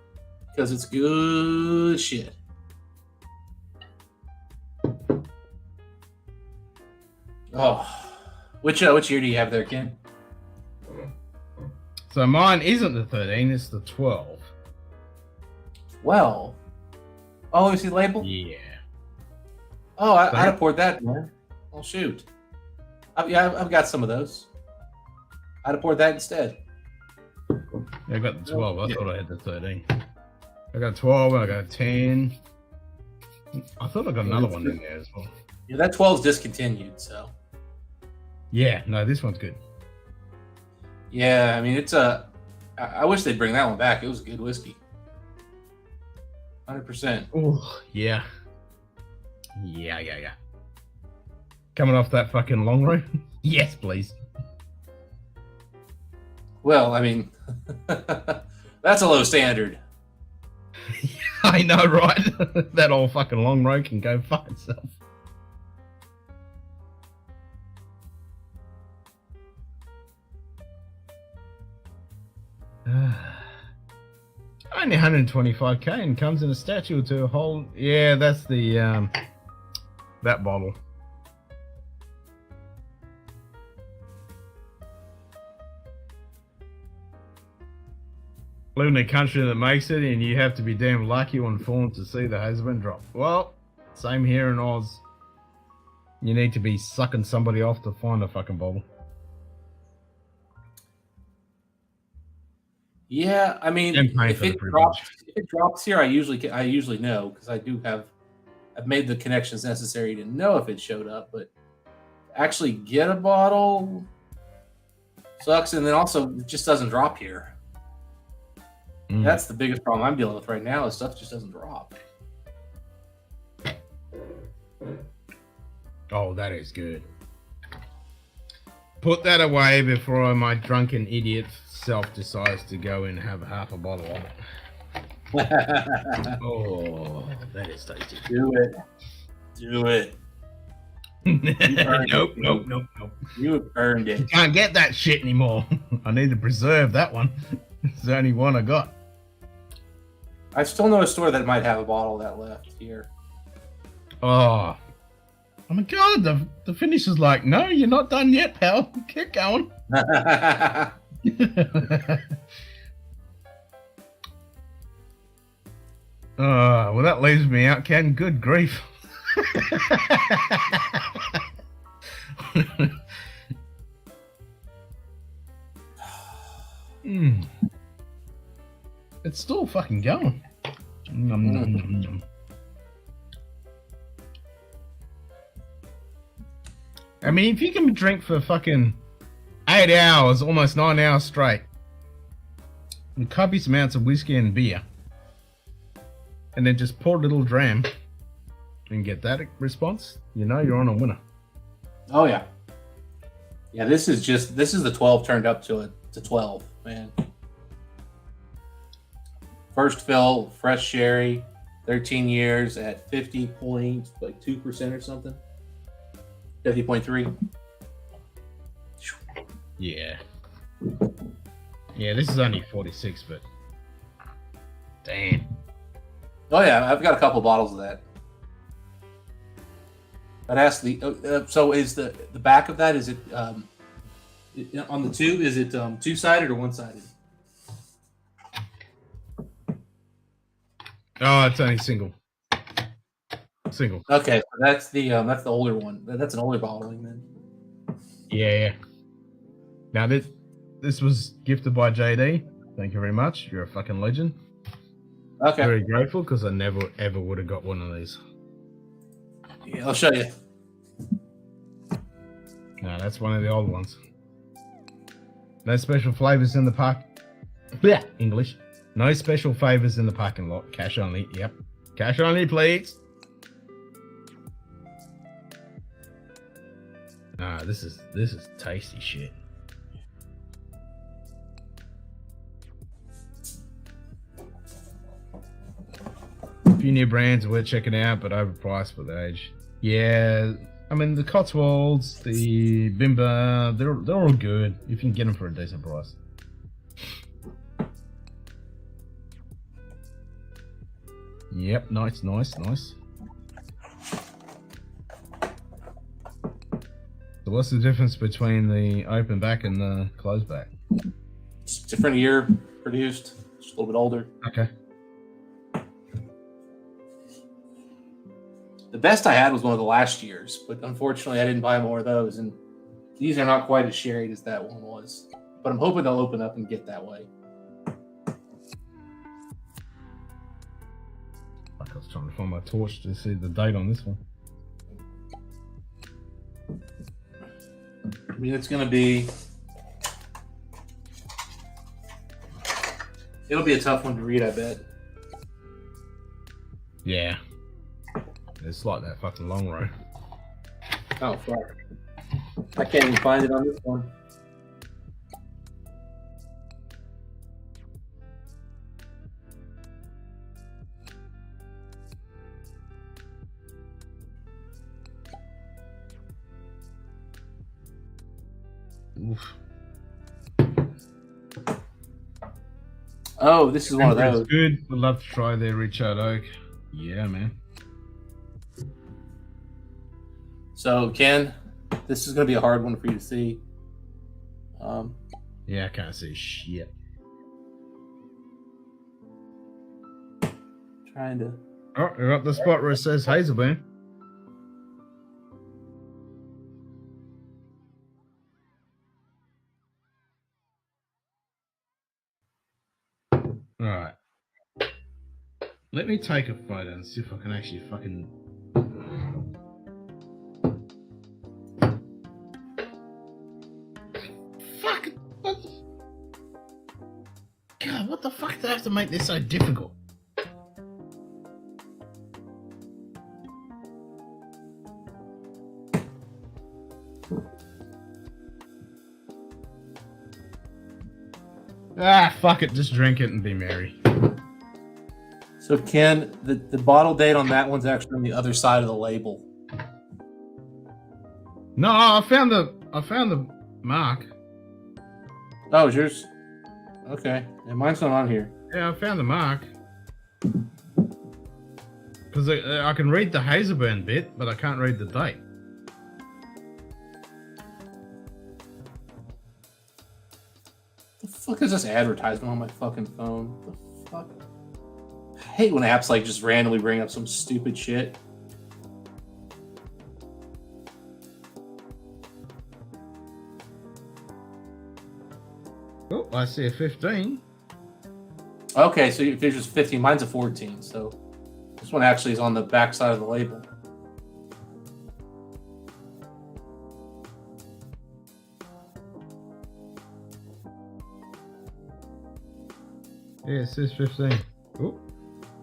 because it's good shit. Oh, which year do you have there, Ken? So mine isn't the 13, it's the 12. 12? Oh, is the label? Yeah. Oh, I'd have poured that, man. Oh, shoot. I've got some of those. I'd have poured that instead. Yeah, I got the 12. I thought I had the 13. I got 12 and I got 10. I thought I got another one in there as well. Yeah, that 12's discontinued, so. Yeah, no, this one's good. Yeah, I mean, it's a. I wish they'd bring that one back. It was a good whiskey. 100%. Oh, yeah. Yeah. Coming off that fucking long road? Yes, please. Well, I mean, that's a low standard. I know, right? That old fucking long road can go fuck itself. Only 125k and comes in a statue to a whole. Yeah, that's the that bottle. Live in a country that makes it, and you have to be damn lucky on phone to see the husband drop. Well, same here in Oz. You need to be sucking somebody off to find a fucking bottle. Yeah, I mean, if it drops here, I usually know because I've made the connections necessary to know if it showed up. But actually get a bottle sucks, and then also it just doesn't drop here. That's the biggest problem I'm dealing with right now. Is stuff just doesn't drop. Oh, that is good. Put that away before my drunken idiot self decides to go and have half a bottle of it. Oh, that is tasty. Do it. Nope. You have earned it. You can't get that shit anymore. I need to preserve that one. It's the only one I got. I still know a store that might have a bottle of that left here. Oh my god, the finish is like, no, you're not done yet, pal. Keep going. Well, that leaves me out, Ken. Good grief. It's still fucking going. Nom, nom, nom, nom. I mean, if you can drink for fucking 8 hours, almost 9 hours straight, with copious amounts of whiskey and beer, and then just pour a little dram and get that response, you know you're on a winner. Oh yeah. Yeah, this is the 12 turned up to 12, man. First fill, fresh sherry, 13 years at 50.2% or something. 50.3. Yeah. Yeah, this is only 46, but damn. Oh yeah, I've got a couple bottles of that. I'd ask so is the back of that, is it on the tube, is it two-sided or one-sided? Oh, it's only single. Okay, so that's the older one. That's an older bottling then. Yeah. Now this was gifted by JD. Thank you very much. You're a fucking legend. Okay. Very grateful because I never ever would have got one of these. Yeah, I'll show you. No, that's one of the old ones. No special flavors in the park. Yeah, English. No special favors in the parking lot. Cash only. Yep. Cash only, please. Ah, this is tasty shit. A few new brands we're checking out, but overpriced for the age. Yeah, I mean the Cotswolds, the Bimba, they're all good if you can get them for a decent price. Yep, nice. So what's the difference between the open back and the closed back? It's different year produced, just a little bit older. Okay. The best I had was one of the last year's, but unfortunately I didn't buy more of those, and these are not quite as sherried as that one was. But I'm hoping they'll open up and get that way. I was trying to find my torch to see the date on this one. I mean, it's going to be... It'll be a tough one to read, I bet. Yeah. It's like that fucking long row. Oh, fuck. I can't even find it on this one. Oof. Oh, this is one of those. Good. Would love to try their Richard Oak. Yeah, man. So, Ken, this is going to be a hard one for you to see. Yeah, I can't see shit. Trying to... Oh, you're up the spot where it says Hazelburn. Alright. Let me take a photo and see if I can actually fucking... Fuck! What? God, what the fuck did I have to make this so difficult? Ah, fuck it. Just drink it and be merry. So, Ken, the bottle date on that one's actually on the other side of the label. No, I found the mark. Oh, it's yours? Okay. And mine's not on here. Yeah, I found the mark. Because I can read the Hazelburn bit, but I can't read the date. The fuck is this advertisement on my fucking phone? The fuck? I hate when apps like just randomly bring up some stupid shit. Oh, I see a 15. Okay, so if there's just 15, mine's a 14, so this one actually is on the back side of the label. Yeah, it says 15. Oop.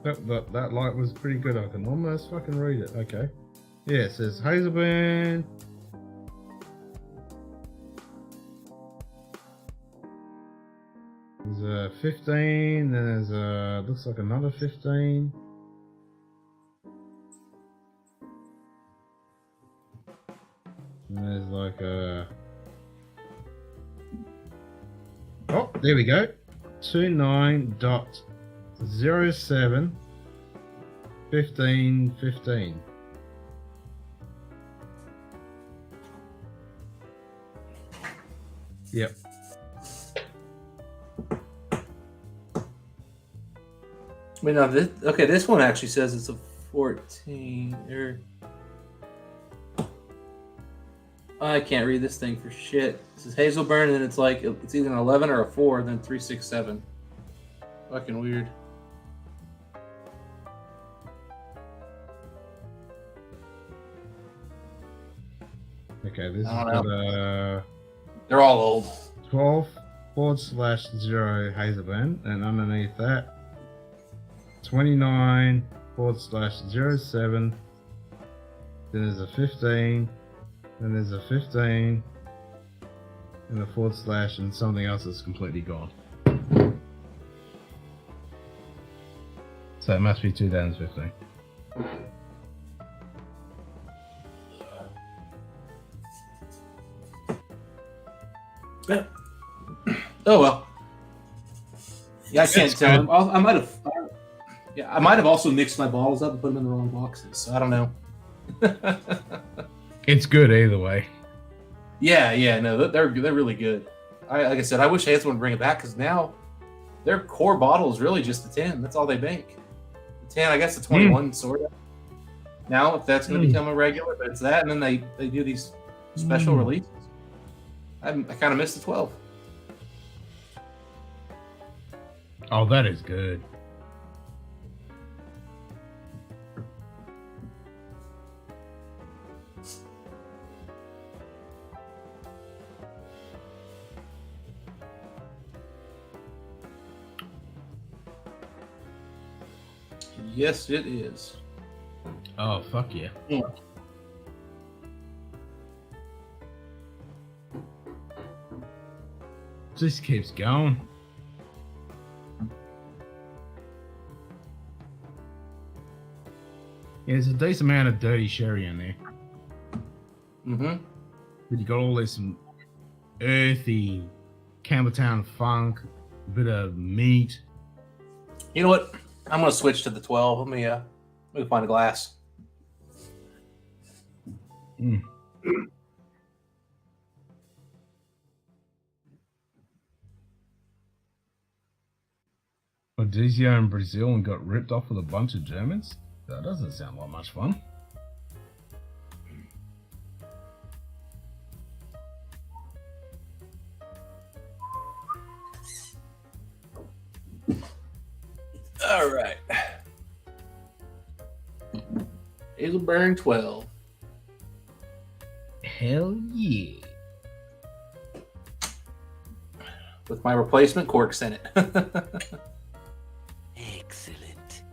That light was pretty good. I can almost fucking read it. Okay. Yeah, it says Hazelburn. There's a 15, then there's a, looks like another 15. And there's like a, oh, there we go. 29.07 1515. Yep. Wait, no, this one actually says it's a 14. I can't read this thing for shit. It says Hazelburn, and then it's like it's either an 11 or a 4, then 367. Fucking weird. Okay, this is got a. They're all old. 12/0 Hazelburn, and underneath that 29/07. Then there's a 15. Then there's a 15. And a / and something else that's completely gone. So it must be 2015. Yeah. Oh well. Yeah, I can't tell. I might have. Yeah, I might have also mixed my bottles up and put them in the wrong boxes. So I don't know. It's good either way. Yeah, no, they're really good. Like I said, I wish Hazel would bring it back because now their core bottle is really just the 10. That's all they make. The 10, I guess the 21 sort of. Now, if that's going to become a regular, but it's that, and then they do these special releases. I kind of miss the 12. Oh, that is good. Yes, it is. Oh, fuck yeah. Just keeps going. Yeah, there's a decent amount of dirty sherry in there. Mm-hmm. But you got all this earthy Campbelltown funk, a bit of meat. You know what? I'm gonna switch to the 12. Let me find a glass. Odizio in Brazil and got ripped off with a bunch of Germans? That doesn't sound like much fun. All right. Hazelburn 12. Hell yeah. With my replacement quirks in it. Excellent.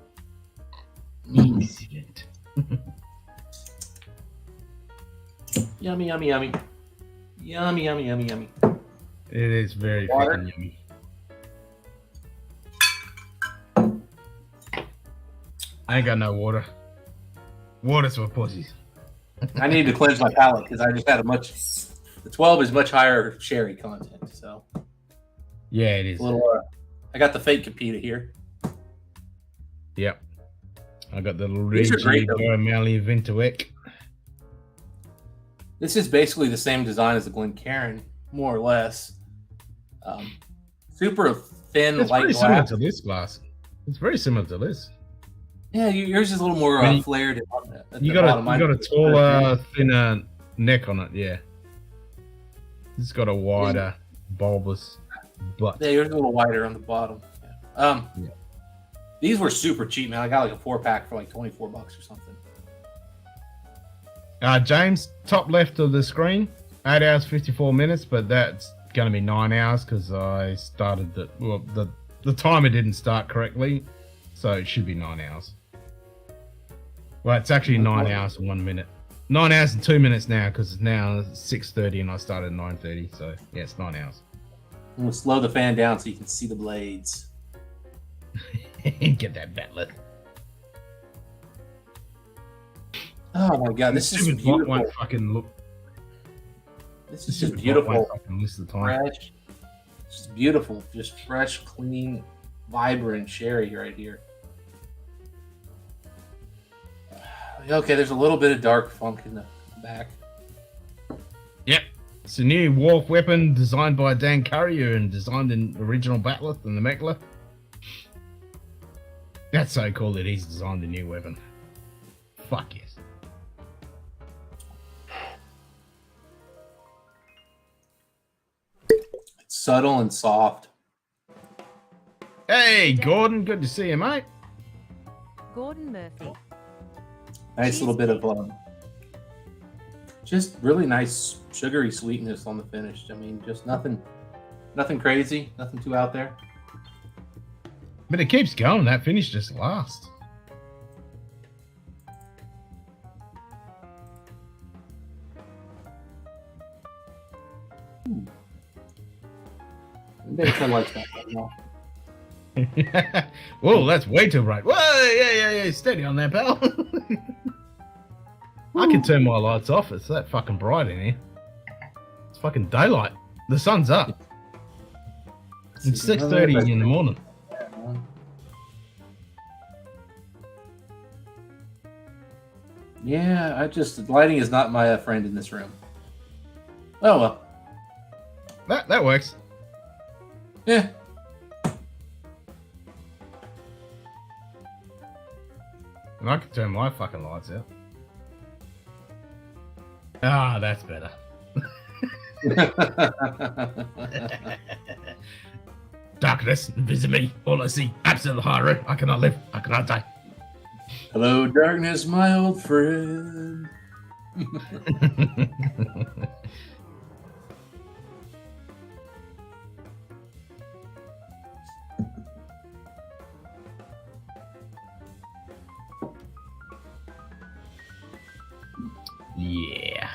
Excellent. Yummy, yummy, yummy. Yummy, yummy, yummy, yummy. It is very Water. fucking yummy. I ain't got no water. Water's for pussies. I need to cleanse my palate because I just had the 12 is much higher sherry content. So Yeah, it is. a little. I got the fake Capita here. Yep. I got the little These are great, though. Mally Vintowick. This is basically the same design as the Glencairn, more or less. Super thin, It's light very similar glass. to this glass. It's very similar to this. Yeah, yours is a little more When you- flared. At You the got bottom. a Mine- taller, thinner neck on it. Yeah. It's got a wider, bulbous butt. Yeah, yours is a little wider on the bottom. Yeah. Yeah. These were super cheap, man. I got like a 4-pack for like $24 or something. James, top left of the screen, 8 hours 54 minutes, but that's going to be 9 hours because I started the the timer didn't start correctly, so it should be 9 hours. Well, it's actually 9 hours and 1 minute. 9 hours and 2 minutes now, because it's now 6:30 and I started at 9:30. So yeah, it's 9 hours. I'm gonna slow the fan down so you can see the blades. Get that battler. Oh my god, this is beautiful. Won't fucking look. This is just beautiful. List the time. Fresh. It's beautiful. Just fresh, clean, vibrant sherry right here. Okay, there's a little bit of dark funk in the back. Yep. It's a new wolf weapon designed by Dan Currier and designed in original Batleth and the Meckler. That's so cool that he's designed a new weapon. Fuck yes. It's subtle and soft. Hey, Gordon, good to see you, mate. Gordon Murphy. Nice little bit of just really nice sugary sweetness on the finish. I mean, just nothing crazy, nothing too out there. But it keeps going. That finish just lasts. Maybe I like that right now. Whoa, that's way too bright. Whoa, yeah. Steady on there, pal. I can turn my lights off. It's that fucking bright in here. It's fucking daylight. The sun's up. It's 6:30 in the morning. Yeah, lighting is not my friend in this room. Oh well. That works. Yeah. And I can turn my fucking lights out. Ah, that's better. Darkness, visit me. All I see, absolute horror. I cannot live. I cannot die. Hello, darkness, my old friend. Yeah.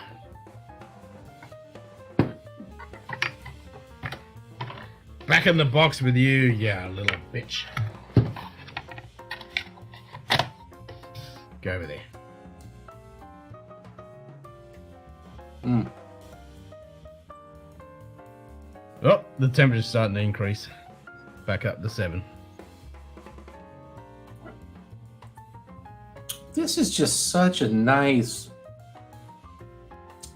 Back in the box with you, yeah, little bitch. Go over there. Oh, the temperature's starting to increase. Back up to 7. This is just such a nice,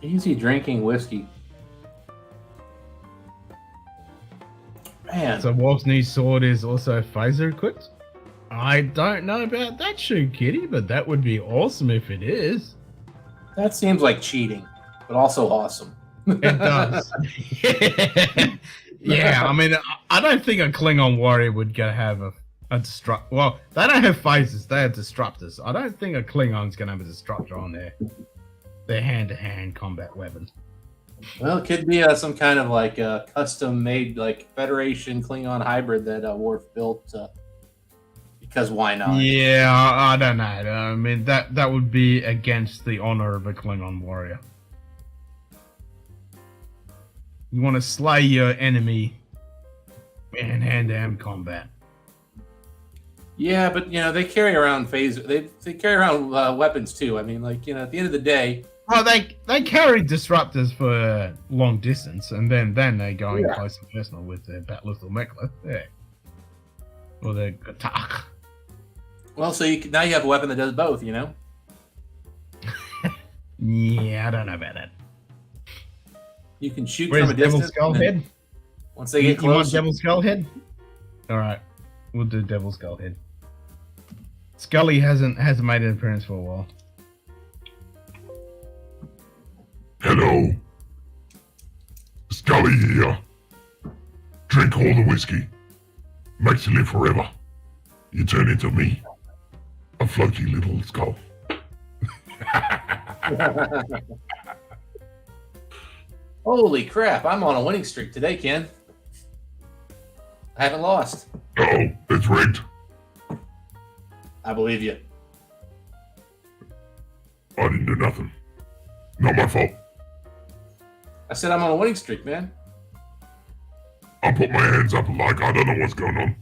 easy drinking whiskey. Man. So Wolf's new sword is also phaser equipped? I don't know about that, Shoe Kitty, but that would be awesome if it is. That seems like cheating, but also awesome. It does. Yeah, I mean, I don't think a Klingon warrior would go have a disrupt. Well, they don't have phasers; they have disruptors. I don't think a Klingon's gonna have a disruptor on their hand-to-hand combat weapon. Well, it could be some kind of like custom-made like Federation Klingon hybrid that Worf built. Because why not? Yeah, I don't know. I mean, that would be against the honor of a Klingon warrior. You want to slay your enemy in hand-to-hand combat. Yeah, but they carry around phaser. They carry around weapons too. I mean, like at the end of the day. Well, they carry disruptors for long distance, and then they go in close and personal with their Batleth or Meckler. Yeah. Or their attack. Well, so now you have a weapon that does both, Yeah, I don't know about that. You can shoot Where's from a Devil distance. Skull Head? Once they get close. You want Devil Skull Head? Alright. We'll do Devil Skull Head. Scully hasn't made an appearance for a while. Hello. Scully here. Drink all the whiskey. Makes you live forever. You turn into me. A floaty little skull. Holy crap, I'm on a winning streak today, Ken. I haven't lost. Uh-oh, it's rigged. I believe you. I didn't do nothing. Not my fault. I said I'm on a winning streak, man. I put my hands up like I don't know what's going on.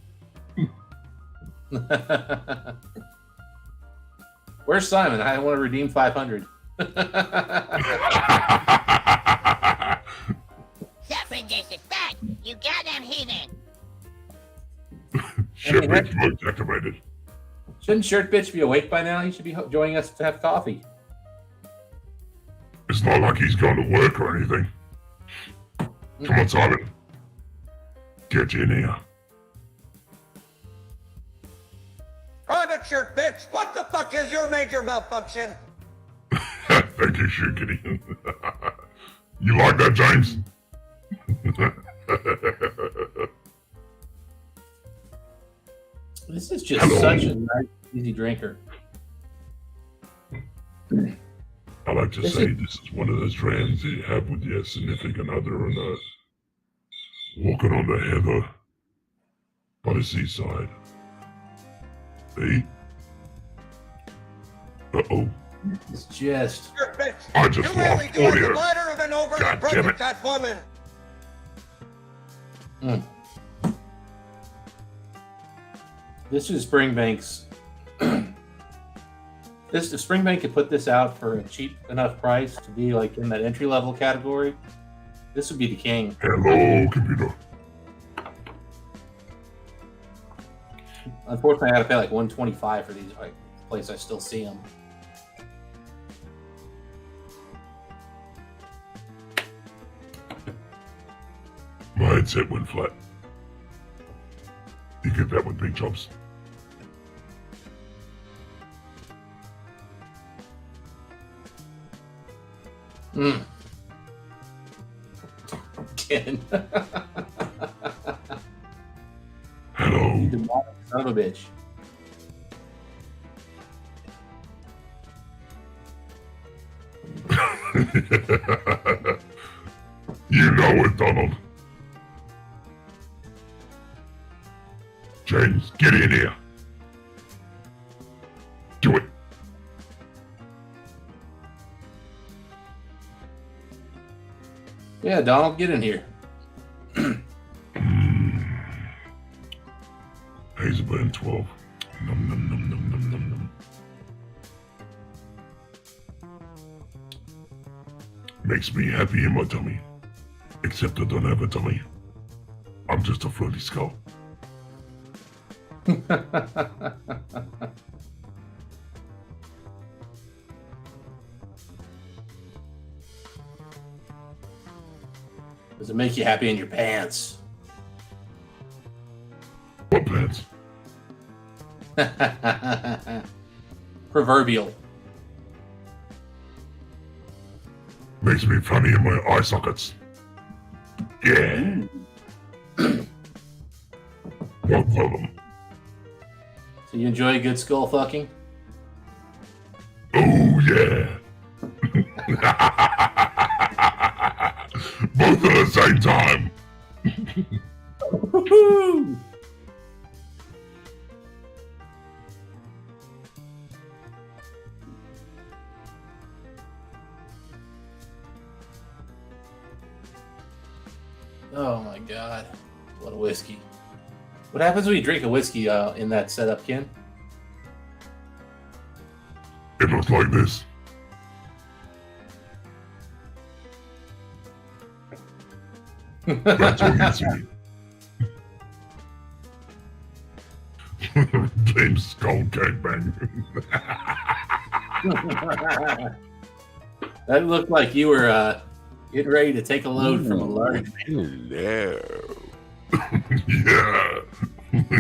Where's Simon? I want to redeem 500. Suffering disrespect. You goddamn heathen. Shit makes mode activated. Shouldn't Shirt Bitch be awake by now? He should be joining us to have coffee. It's not like he's gone to work or anything. Come on, Simon. Get in here. Private shirt, bitch. What the fuck is your major malfunction? Thank you, Shirkity. You like that, James? This is just such a nice, easy drinker. I like to say this is one of those trams that you have with your significant other and walking on the heather by the seaside. See? Uh-oh. It's just... Shirt, bitch. I just You really lost do have the audio. bladder of an overly God damn pregnant it. fat woman. This is Springbank's. If Springbank could put this out for a cheap enough price to be like in that entry level category, this would be the king. Hello, computer. Unfortunately, I had to pay like $125 for these. Like, place I still see them. My headset went flat. You get that with big jobs. Again. Hello. You demonic son of a bitch. You know it, Donald. James, get in here. Do it. Yeah, Donald, get in here. Hazelburn 12. Num num num num num num num. Makes me happy in my tummy. Except I don't have a tummy. I'm just a floaty skull. Does it make you happy in your pants? What pants? Proverbial. Makes me funny in my eye sockets. Yeah. Both of them. So you enjoy a good skull fucking? Oh, yeah. Both at the same time. Woohoo! Oh my god. What a whiskey. What happens when you drink a whiskey in that setup, Ken? It looks like this. That's all you see. James Skull Gangbang. That looked like you were getting ready to take a load from a large man. Hello. Yeah.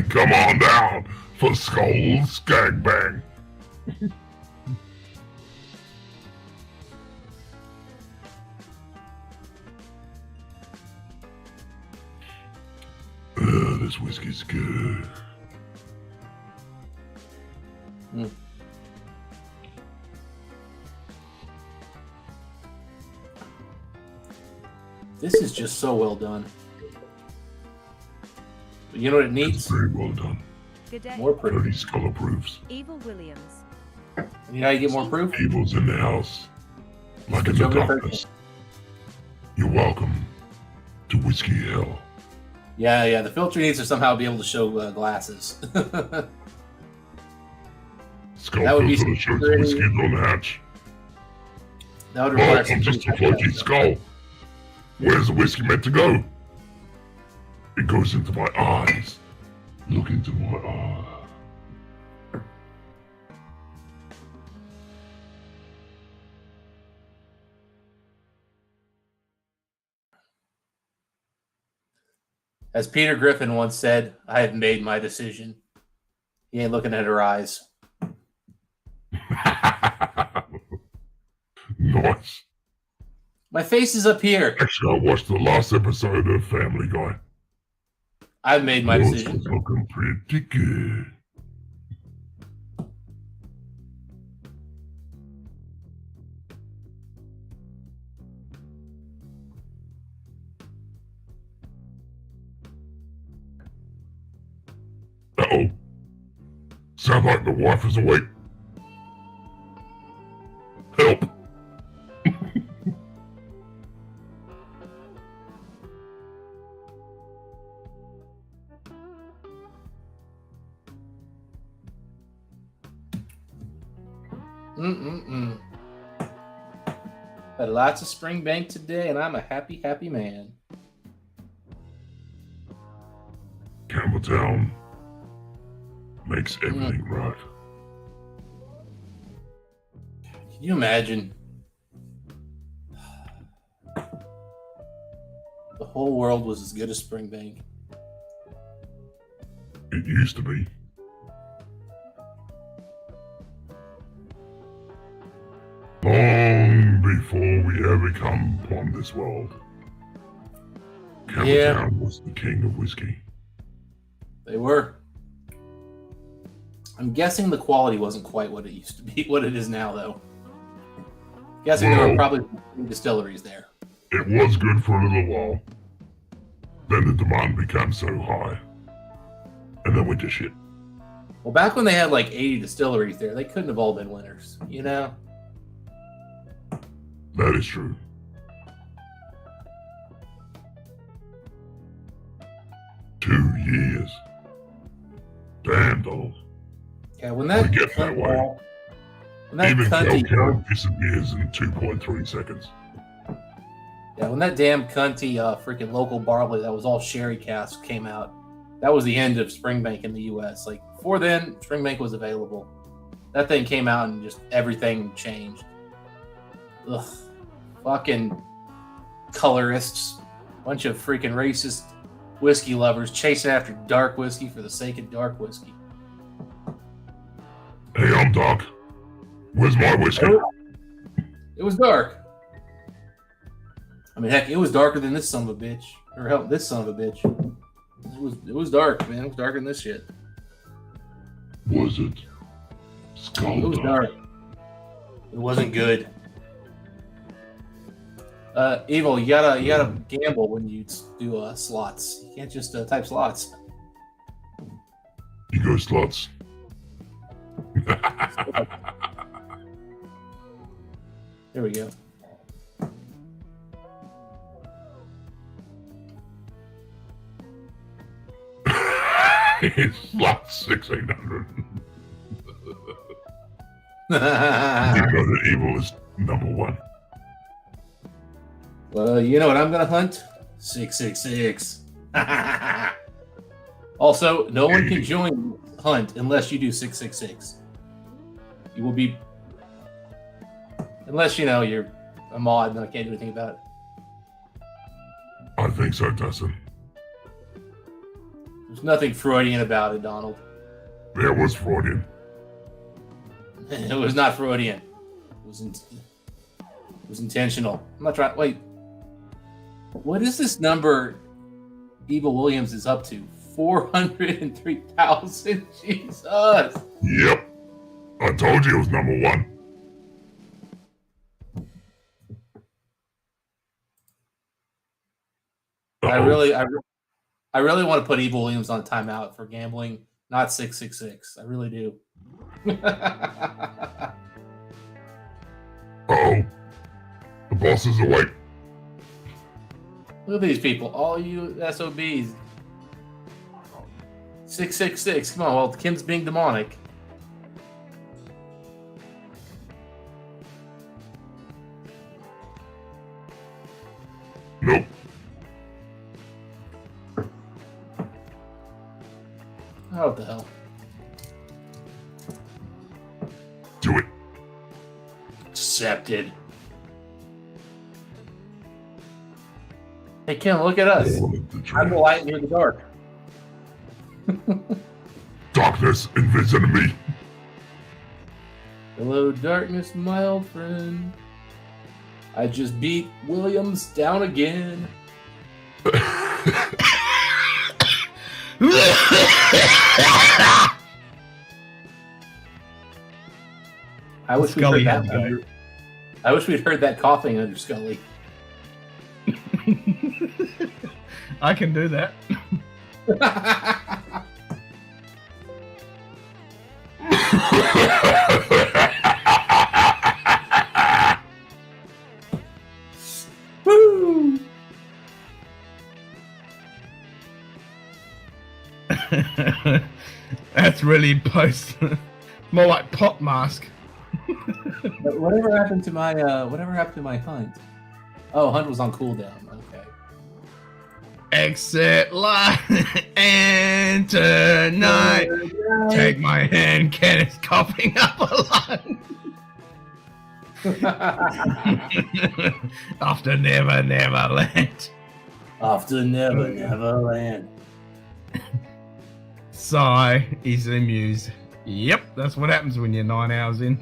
Come on down for Skull Gangbang. This whiskey's good. This is just so well done. You know what it It's needs? very well done. Good day. More proof. 30 skull proofs. Evil Williams. You know how you get more proof? Evil's in the house. Like in Switch the over to darkness. You're welcome to Whiskey Hell. Yeah. The filter needs to somehow be able to show glasses. Skull That would be filter that shows the security. whiskey on the hatch. That would Oh, require I'm just a security. floaty skull. Where's the whiskey meant to go? It goes into my eyes. Look into my eyes. As Peter Griffin once said, I have made my decision. He ain't looking at her eyes. Nice. My face is up here. Actually, I watched the last episode of Family Guy. I've made my Yours decision. was looking pretty good. Uh-oh. Sound like the wife is awake. Help. Had lots of Springbank today, and I'm a happy, happy man. Campbelltown makes everything right. Can you imagine? The whole world was as good as Springbank. It used to be. Long before we ever come upon this world. Campbelltown was the king of whiskey. They were. I'm guessing the quality wasn't quite what it used to be, what it is now, though. Guessing there were probably distilleries there. It was good for a little while. Then the demand became so high. And then went to shit. Well, back when they had like 80 distilleries there, they couldn't have all been winners, you know? That is true. Two years. Damn, Donald. Yeah, when that We get that way. when that Even cunty, Kelco disappears in 2.3 seconds. yeah, when that damn cunty freaking local barley that was all sherry casks came out, that was the end of Springbank in the U.S. Like before then, Springbank was available. That thing came out and just everything changed. Ugh, fucking colorists, bunch of freaking racist whiskey lovers chasing after dark whiskey for the sake of dark whiskey. Hey, I'm Doc. Where's my whiskey? It was dark. I mean, heck, it was darker than this son of a bitch. Or hell, this son of a bitch. It was dark, man. It was darker than this shit. Was it? It was dark. It wasn't good. Evil, you gotta gamble when you do slots. You can't just type slots. You go slots. There we go. It's slot 6800. You know that evil is number one. Well, you know what I'm gonna hunt? 666. Also, no one can join the hunt unless you do 666. You will be, unless you're a mod, then I can't do anything about it. I think so, Dustin. There's nothing Freudian about it, Donald. There was Freudian. It was not Freudian. It was intentional. I'm not trying. Wait. What is this number Evil Williams is up to? 403,000? Jesus. Yep. I told you it was number one. I I really want to put Evil Williams on timeout for gambling, not 666. I really do. Uh-oh. The boss is awake. Look at these people, all you SOBs. 666. Come on, well, Kim's being demonic. Nope. Oh, what the hell? Do it. Accepted. Hey, Kim, look at us. I'm the light and you're the dark. Darkness envision me. Hello, darkness, my old friend. I just beat Williams down again. I wish we'd heard that. I wish we'd heard that coughing under Scully. I can do that. Woo! That's really post. More like pop mask. Whatever happened to my hunt? Oh, hunt was on cooldown. Okay. Exit light and tonight. Take my hand, Kenneth coughing up a line. After never, never land. After never, never land. Sigh, easily amused. Yep, that's what happens when you're 9 hours in.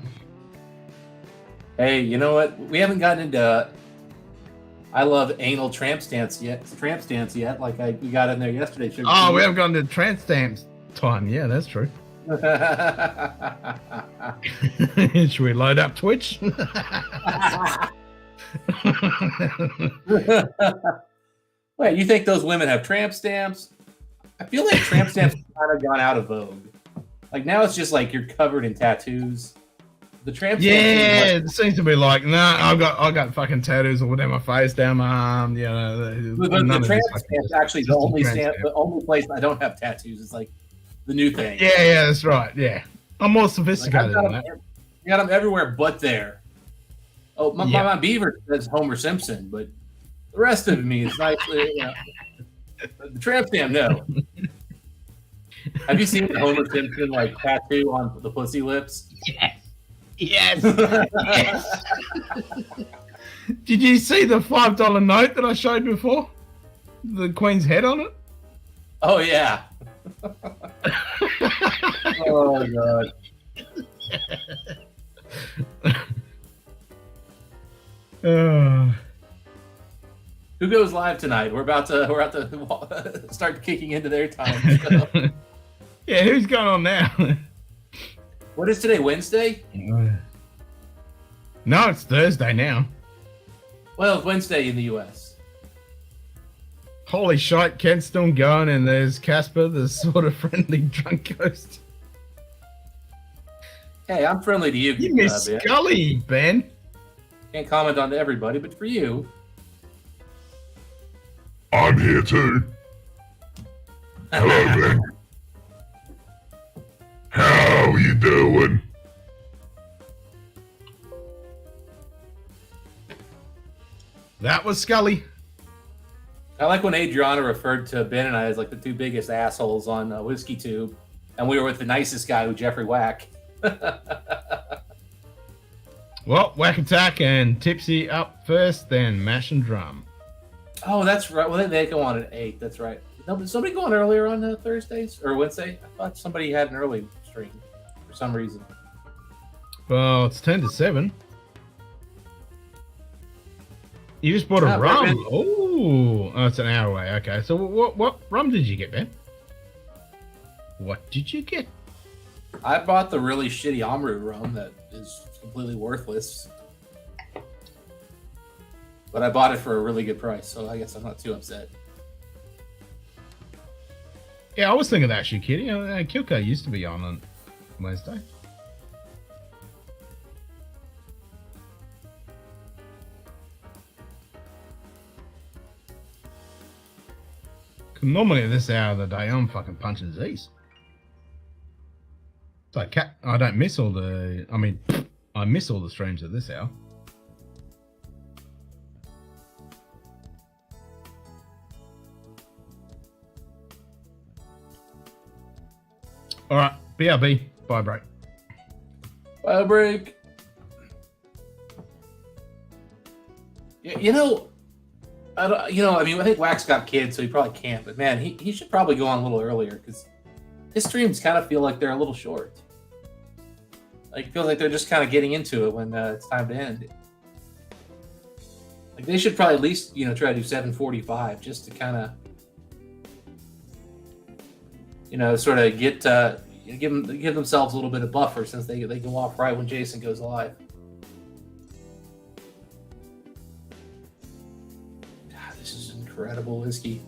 Hey, you know what? We haven't gotten into I love anal tramp stance yet. Like we got in there yesterday. We haven't gone to tramp stamps time. Yeah, that's true. Should we load up Twitch? Wait, you think those women have tramp stamps? I feel like tramp stamps have kind of gone out of vogue. Like now it's just like you're covered in tattoos. The tramp stamp. Yeah, it seems to be like, nah, I got fucking tattoos all down my face, down my arm. You know, the tramp stamp's actually the only place I don't have tattoos. It's like the new thing. Yeah, that's right. Yeah, I'm more sophisticated than that. You got them everywhere but there. Oh, my beaver says Homer Simpson, but the rest of me is nice. The tramp stamp, no. Have you seen the Homer Simpson like tattoo on the pussy lips? Yes. Yes. Did you see the $5 note that I showed before? The Queen's head on it? Oh yeah. Oh god. Who goes live tonight? We're about to start kicking into their time. So. Yeah, who's going on now? What is today? Wednesday? No, it's Thursday now. Well, it's Wednesday in the US. Holy shite, Ken's still going, and there's Casper, the sort of friendly drunk ghost. Hey, I'm friendly to you. You miss Scully, Ben. Can't comment on everybody, but for you. I'm here too. Hello, Ben. How you doing? That was Scully. I like when Adriana referred to Ben and I as like the two biggest assholes on Whiskey Tube, and we were with the nicest guy, with Jeffrey Whack. Well, Whack Attack and Tipsy up first, then Mash and Drum. Oh, that's right. Well, they go on at 8. That's right. Did somebody go on earlier on Thursdays or Wednesday? I thought somebody had an early stream for some reason. Well, it's 10 to 7. You just bought a rum. Oh, it's an hour away. Okay, so what rum did you get, Ben? What did you get? I bought the really shitty Amru rum that is completely worthless. But I bought it for a really good price, so I guess I'm not too upset. Yeah, I was thinking that shit, Kitty. Kilco used to be on Wednesday. Normally at this hour of the day, I'm fucking punching Z's. So I don't miss all the. I mean, I miss all the streams at this hour. All right, BRB. Bye, break. Bye, break. You know, I mean, I think Wax got kids, so he probably can't. But man, he should probably go on a little earlier because his streams kind of feel like they're a little short. Like, it feels like they're just kind of getting into it when it's time to end. Like, they should probably at least, try to do 7:45 just to kind of, sort of give themselves a little bit of buffer since they go off right when Jason goes live. God, this is incredible whiskey.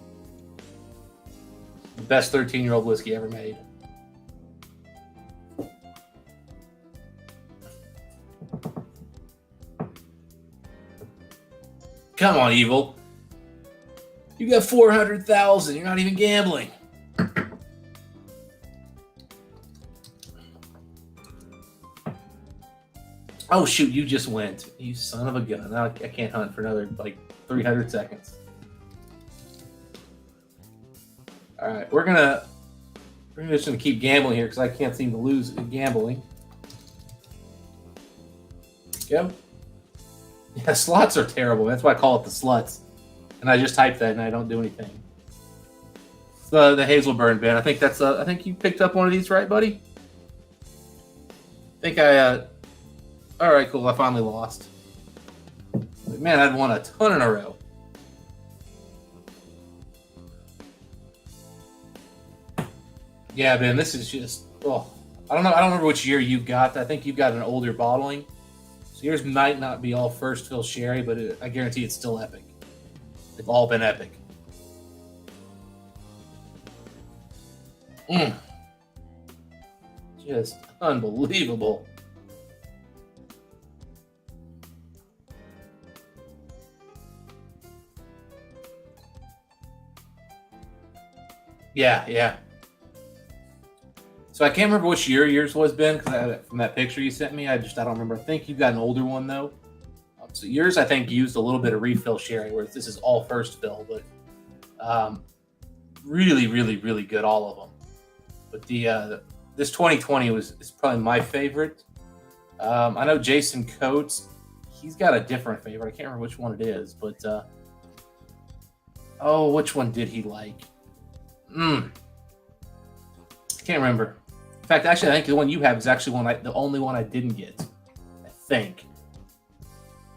The best 13-year-old whiskey ever made. Come on, Evil. You got 400,000. You're not even gambling. Oh, shoot. You just went. You son of a gun. I can't hunt for another, 300 seconds. All right. We're just going to keep gambling here because I can't seem to lose gambling. Go. Yeah, slots are terrible. That's why I call it the sluts. And I just type that and I don't do anything. It's the Hazelburn bin. I think you picked up one of these, right, buddy? All right, cool. I finally lost. But man, I'd won a ton in a row. Yeah, Ben, this is just, I don't know. I don't remember which year you got. I think you've got an older bottling. So yours might not be all first fill sherry, but I guarantee it's still epic. They've all been epic. Just unbelievable. Yeah. So I can't remember which year yours was, Ben, because from that picture you sent me, I don't remember. I think you've got an older one, though. So yours, I think, used a little bit of refill sherry, whereas this is all first fill, but really, really, really good, all of them. But this 2020 is probably my favorite. I know Jason Coates, he's got a different favorite. I can't remember which one it is, but which one did he like? I can't remember. In fact, actually, I think the one you have is actually the only one I didn't get. I think.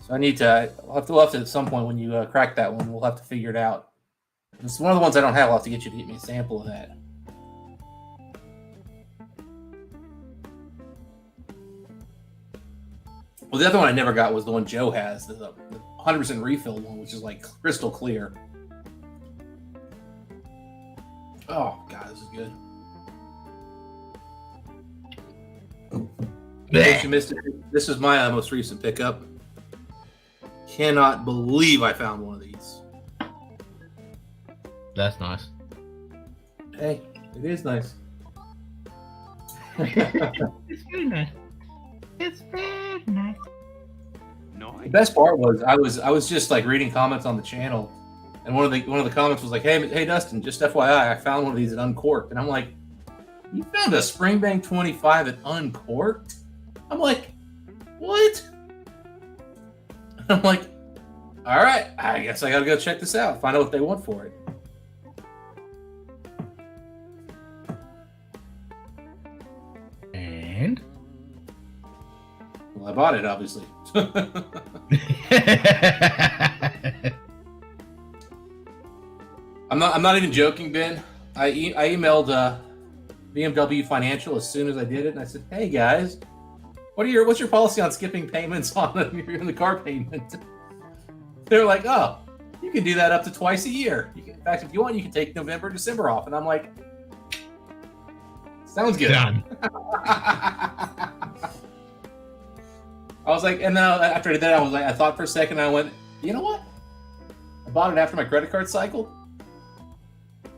So we'll have to at some point when you crack that one, we'll have to figure it out. It's one of the ones I don't have. I'll have to get you to get me a sample of that. Well, the other one I never got was the one Joe has, the 100% refill one, which is like crystal clear. Oh, God, this is good. You missed it. This is my most recent pickup. Cannot believe I found one of these. That's nice. Hey, it is nice. It's very nice. It's very nice. The best part was I was just reading comments on the channel, and one of the comments was like, "Hey Dustin, just FYI, I found one of these at Uncorked," and I'm like, "You found a Springbank 25 at Uncorked?" I'm like, "What?" I'm like, "All right, I guess I gotta go check this out, find out what they want for it." And well, I bought it, obviously. I'm not even joking, Ben. I emailed BMW Financial as soon as I did it, and I said, "Hey guys, what's your policy on skipping payments on the car payment?" They're like, "Oh, you can do that up to twice a year. In fact, if you want, you can take November, December off." And I'm like, Sounds good. Done. I was like, and then after I did that, I thought for a second, I went, you know what? I bought it after my credit card cycled.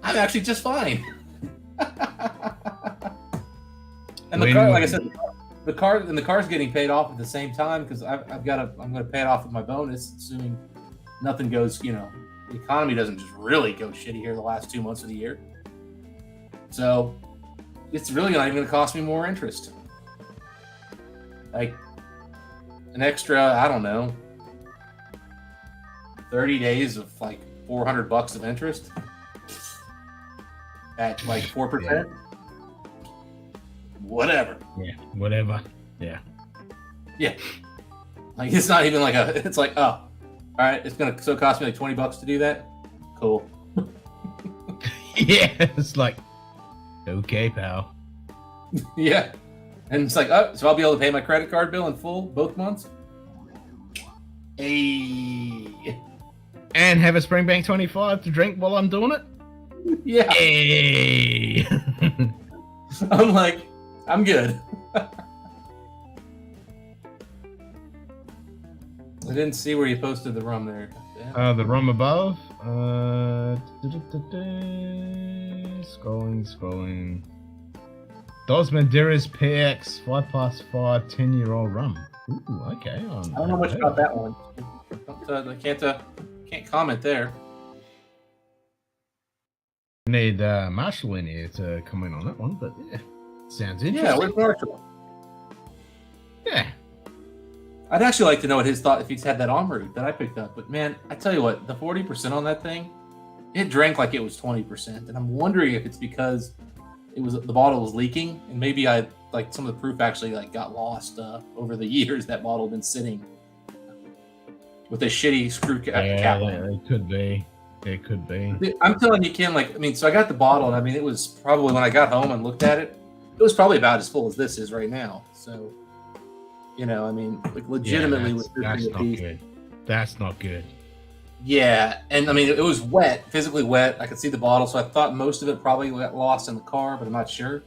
I'm actually just fine. And the car, like I said, the car's getting paid off at the same time because I'm going to pay it off with my bonus, assuming nothing goes, the economy doesn't just really go shitty here the last 2 months of the year. So it's really not even going to cost me more interest. Like an extra, I don't know, 30 days of like $400 of interest at like 4%. Yeah. Whatever. Yeah, whatever. Yeah. Yeah. Like it's not even like it's like, oh, all right, it's gonna cost me like $20 to do that. Cool. Yeah, it's like, okay, pal. Yeah. And it's like, oh, so I'll be able to pay my credit card bill in full both months. Hey. And have a Springbank 25 to drink while I'm doing it. Yeah. Hey. I'm like, I'm good. I didn't see where you posted the rum there. The rum above. Scrolling. Dos Madeiras PX 5+5 10-year-old rum. Ooh, okay. I don't know much about that one. I can't comment there. Need Marshall in here to comment on that one, but yeah, sounds interesting. Yeah, where's Marshall? Yeah. I'd actually like to know what his thought if he's had that en route that I picked up. But man, I tell you what, the 40% on that thing, it drank like it was 20%, and I'm wondering if it's because the bottle was leaking, and maybe some of the proof actually got lost over the years. That bottle had been sitting with a shitty screw cap. Yeah, it could be. It could be. I'm telling you, Ken, so I got the bottle, and it was probably, when I got home and looked at it, it was probably about as full as this is right now. So, legitimately, that's not good. That's not good. Yeah, and it was wet, physically wet. I could see the bottle, so I thought most of it probably got lost in the car, but I'm not sure.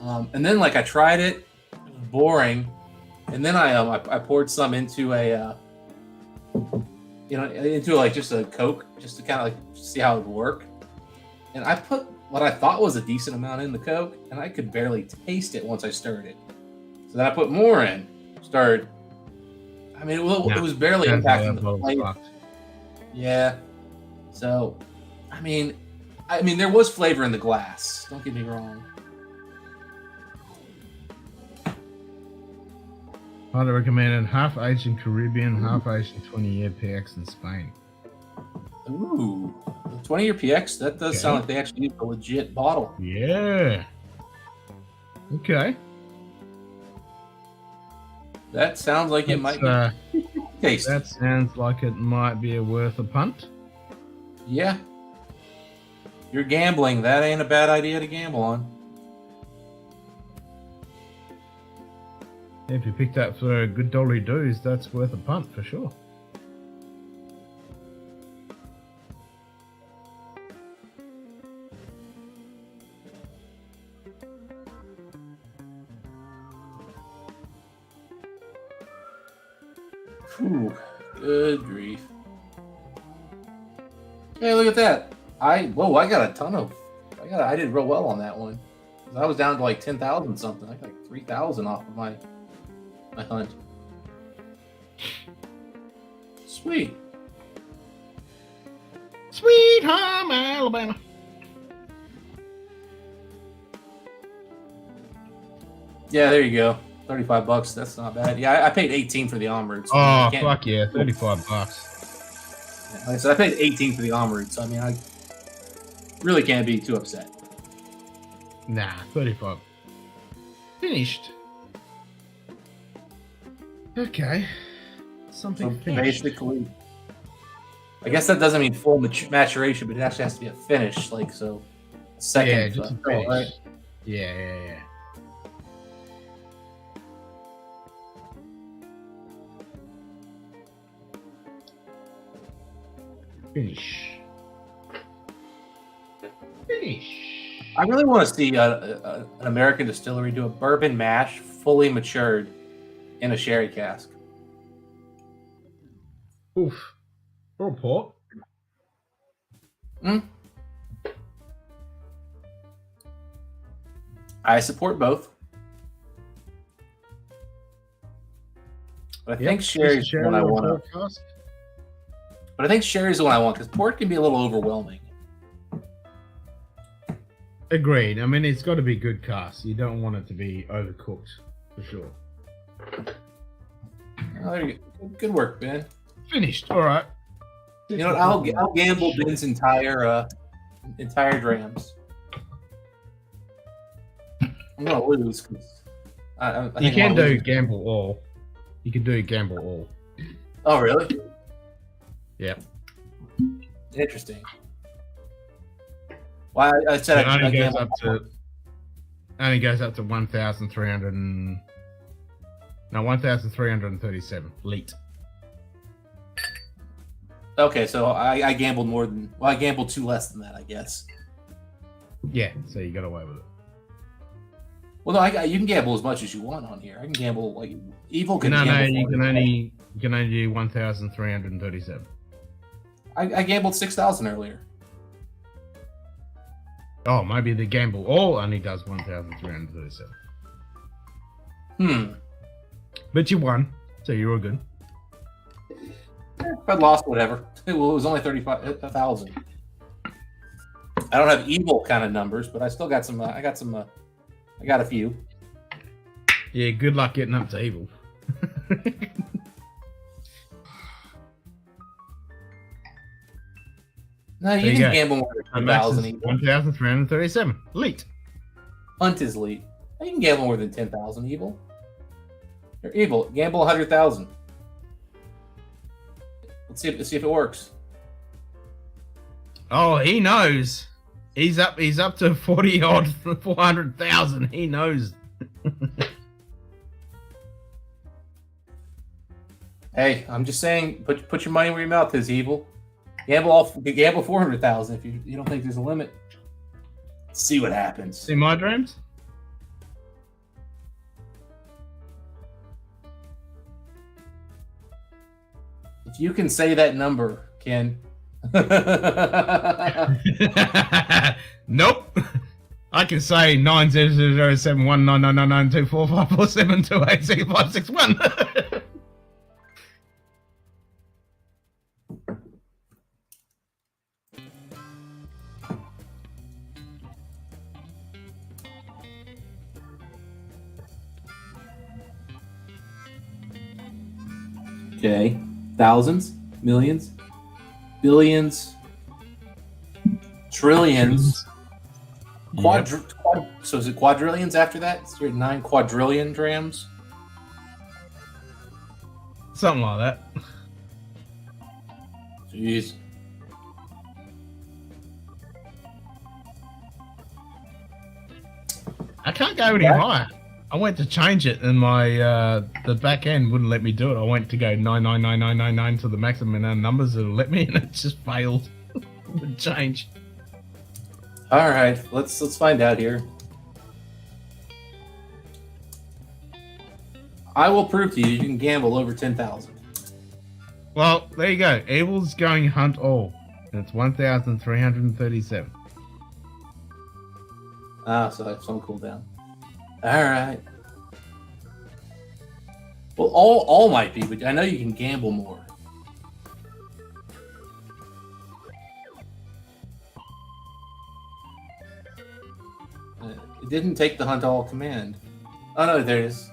And then, I tried it, it was boring, and then I poured some into a, just a Coke, just to kind of see how it would work. And I put what I thought was a decent amount in the Coke, and I could barely taste it once I stirred it. So then I put more in, stirred. It was barely impacting the flavor. Yeah. So, there was flavor in the glass. Don't get me wrong. Highly recommended. Half aged in Caribbean, half aged in 20-year PX in Spain. Ooh, 20-year PX. That does sound like they actually use a legit bottle. Yeah. Okay. That sounds like it might be tasty. That sounds like it might be worth a punt. Yeah. You're gambling. That ain't a bad idea to gamble on. If you pick that for a good dollar dues, that's worth a punt for sure. Whew, good grief. Hey, look at that. I got a ton of. I did real well on that one. I was down to 10,000 something. I got 3,000 off of my hunt. Sweet. Sweet home Alabama. Yeah, there you go. $35. That's not bad. Yeah, I paid 18 for the en route. So oh, fuck yeah, $35. Yeah, like I said, I paid 18 for the en route, so I really can't be too upset. Nah, 35. Finished. Okay. Something finished. Basically, I guess that doesn't mean full maturation, but it actually has to be a finish, second. Yeah, just a finish. Right? Yeah. Finish. I really want to see an American distillery do a bourbon mash fully matured in a sherry cask. Oof. Or a port. I support both. But I think sherry's the one I want to. But I think sherry's the one I want because port can be a little overwhelming. Agreed. I mean, it's got to be good cask. You don't want it to be overcooked, for sure. Oh, there you go. Good work, Ben. Finished. All right. You know what? I'll gamble Ben's entire drams. I'm gonna lose because I You can do gamble all. You can do gamble all. Oh, really? Yeah. Interesting. Well, I said it only goes up to 1,337 leet. Okay, so I gambled more than I gambled 2 less than that, I guess. Yeah, so you got away with it. Well, no, you can gamble as much as you want on here. I can gamble like evil can. No, you can only do 1,337. I gambled 6,000 earlier. Oh, maybe the gamble all only does 1,337. But you won, so you're all good. If I lost, whatever. Well, it was only 35,000. I don't have evil kind of numbers, but I still got some. I got a few. Yeah, good luck getting up to evil. No, you didn't gamble more than 10,000. 1,337 leet. Hunt is lead. You can gamble more than 10,000 evil. You're evil. Gamble 100,000. Let's see if it works. Oh, he knows. He's up to 40 odd 400,000. He knows. Hey, I'm just saying, put your money where your mouth is, evil. Gamble 400,000 if you don't think there's a limit. Let's see what happens. See my dreams? If you can say that number, Ken. Nope. I can say 900719999245472865561. Okay. Thousands, millions, billions, trillions. So is it quadrillions after that? So you're at 9 quadrillion drams? Something like that. Jeez. I can't go any higher. I went to change it and my the back end wouldn't let me do it. I went to go 999999 to the maximum amount of numbers it'll let me and it just failed. It would change. All right, let's find out here. I will prove to you can gamble over 10,000. Well, there you go. Evil's going hunt all. And it's 1,337. Ah, so that's some cooldown. All right. Well, all might be, but I know you can gamble more. It didn't take the hunt all command. Oh no, there it is.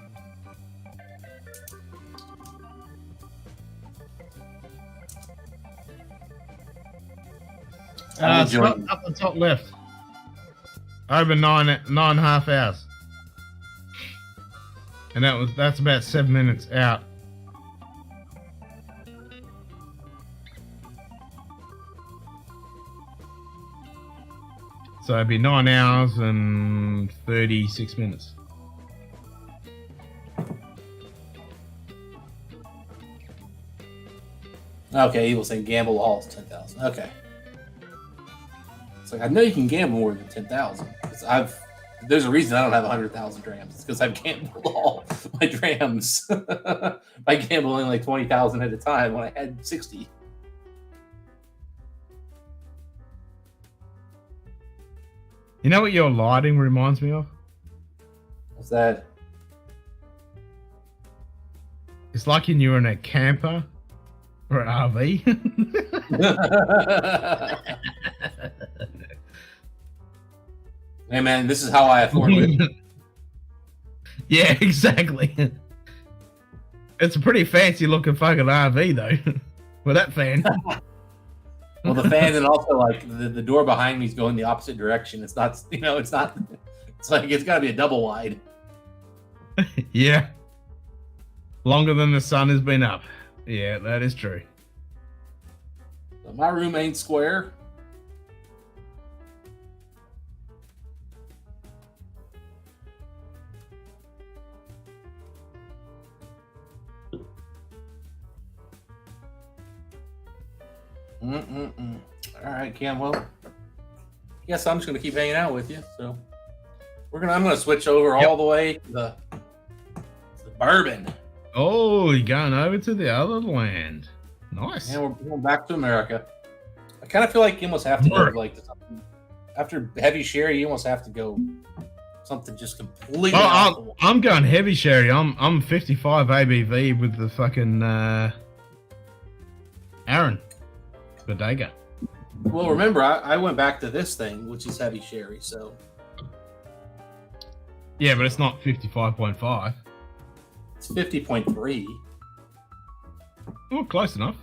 It's up the top left. Over 9.5 hours. And that's about 7 minutes out. So it'd be 9 hours and 36 minutes. Okay, he will say gamble all is 10,000. Okay. It's like I know you can gamble more than 10,000. There's a reason I don't have 100,000 drams. It's because I've gambled all my drams by gambling like 20,000 at a time when I had 60. You know what your lighting reminds me of? What's that? It's like you're in a camper or an RV. Hey man, this is how I afford it. Yeah, exactly. It's a pretty fancy looking fucking RV though, with that fan. Well, the fan and also like the door behind me is going the opposite direction. It's not, it's not. It's like it's got to be a double wide. Yeah. Longer than the sun has been up. Yeah, that is true. So my room ain't square. All right, Cam. Well, yes, I'm just gonna keep hanging out with you. So I'm gonna switch over all the way to the bourbon. Oh, you're going over to the other land. Nice. And we're going back to America. I kind of feel like you almost have to go like after heavy sherry. You almost have to go something just completely. Oh, I'm going heavy sherry. I'm 55 ABV with the fucking Aaron Bodega. Well, remember, I went back to this thing, which is heavy sherry. So yeah, but it's not 55.5. It's 50.3. Oh, close enough.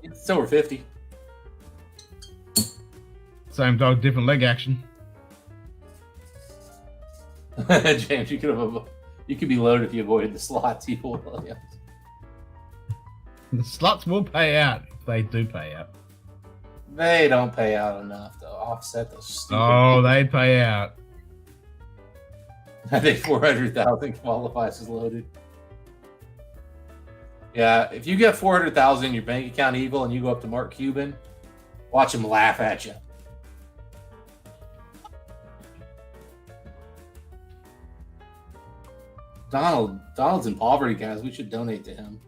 It's over 50. Same dog, different leg action. James, you could be loaded if you avoided the slots. The slots will pay out if they do pay out. They don't pay out enough to offset those stupid. Oh, they pay out. I think 400,000 qualifies as loaded. Yeah, if you get 400,000 in your bank account, evil, and you go up to Mark Cuban, watch him laugh at you. Donald's in poverty, guys. We should donate to him.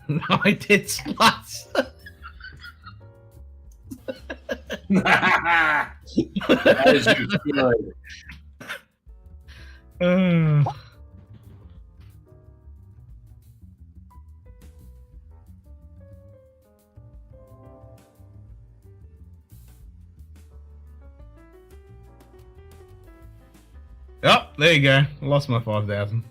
No, I did sluts. That is good. Oh, there you go. I lost my 5,000.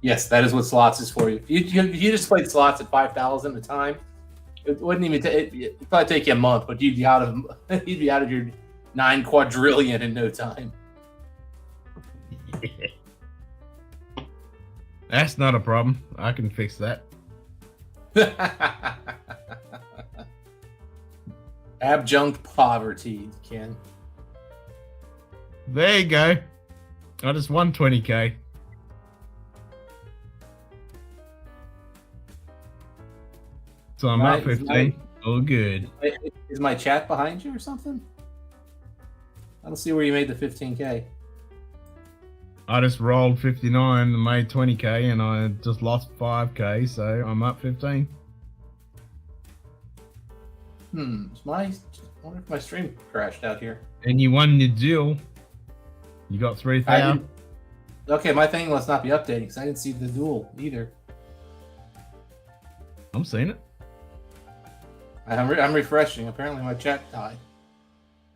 Yes, that is what slots is for you. If you just played slots at 5,000 a time, it wouldn't even it'd probably take you a month, but you'd be out of your 9 quadrillion in no time. That's not a problem. I can fix that. Abjunct poverty, Ken. There you go. I just won 20k. So I'm at 15. Oh, good. Is my chat behind you or something? I don't see where you made the 15k. I just rolled 59 and made 20k, and I just lost 5k, so I'm up 15. I wonder if my stream crashed out here. And you won your duel. You got 3,000. Okay, my thing must not be updating because I didn't see the duel either. I'm seeing it. I'm refreshing. Apparently my chat died.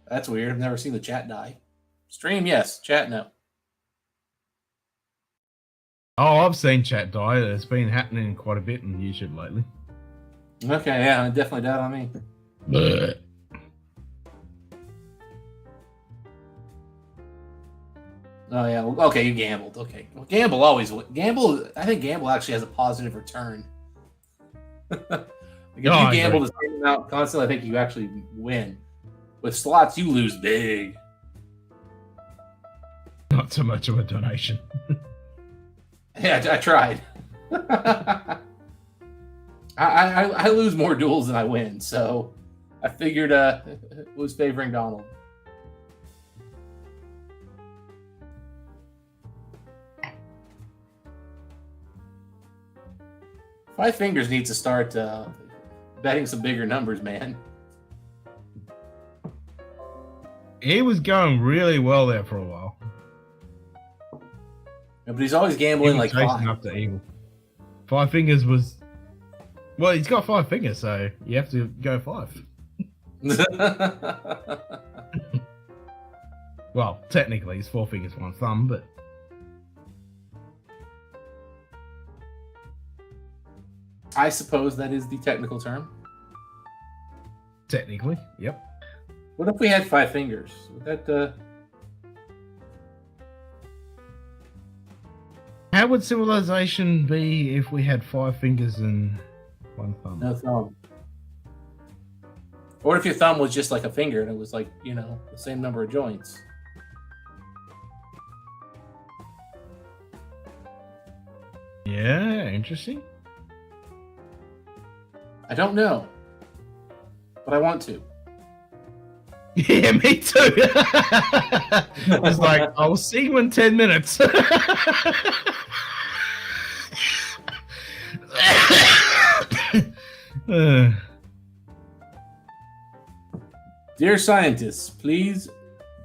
That's weird. I've never seen the chat die. Stream, yes. Chat, no. Oh, I've seen chat die. It's been happening quite a bit in YouTube lately. Okay, yeah, it definitely died on me. Blech. Oh yeah. Well, okay, you gambled. Okay. Well, gamble. I think gamble actually has a positive return. If you gamble the same amount constantly, I think you actually win. With slots, you lose big. Not so much of a donation. Yeah, I tried. I lose more duels than I win, so I figured was favoring Donald. Five Fingers needs to start betting some bigger numbers, man. He was going really well there for a while. Yeah, but he's always gambling like chasing five. up to evil. Five Fingers was. Well, he's got 5 fingers, so you have to go 5. Well, technically, it's 4 fingers, 1 thumb, but. I suppose that is the technical term. Technically, yep. What if we had 5 fingers? Would that How would civilization be if we had 5 fingers and 1 thumb? no thumb? Or if your thumb was just like a finger and it was like, you know, the same number of joints. Yeah, interesting. I don't know, but I want to. Yeah, me too. I was like, I'll see you in 10 minutes. Dear scientists, please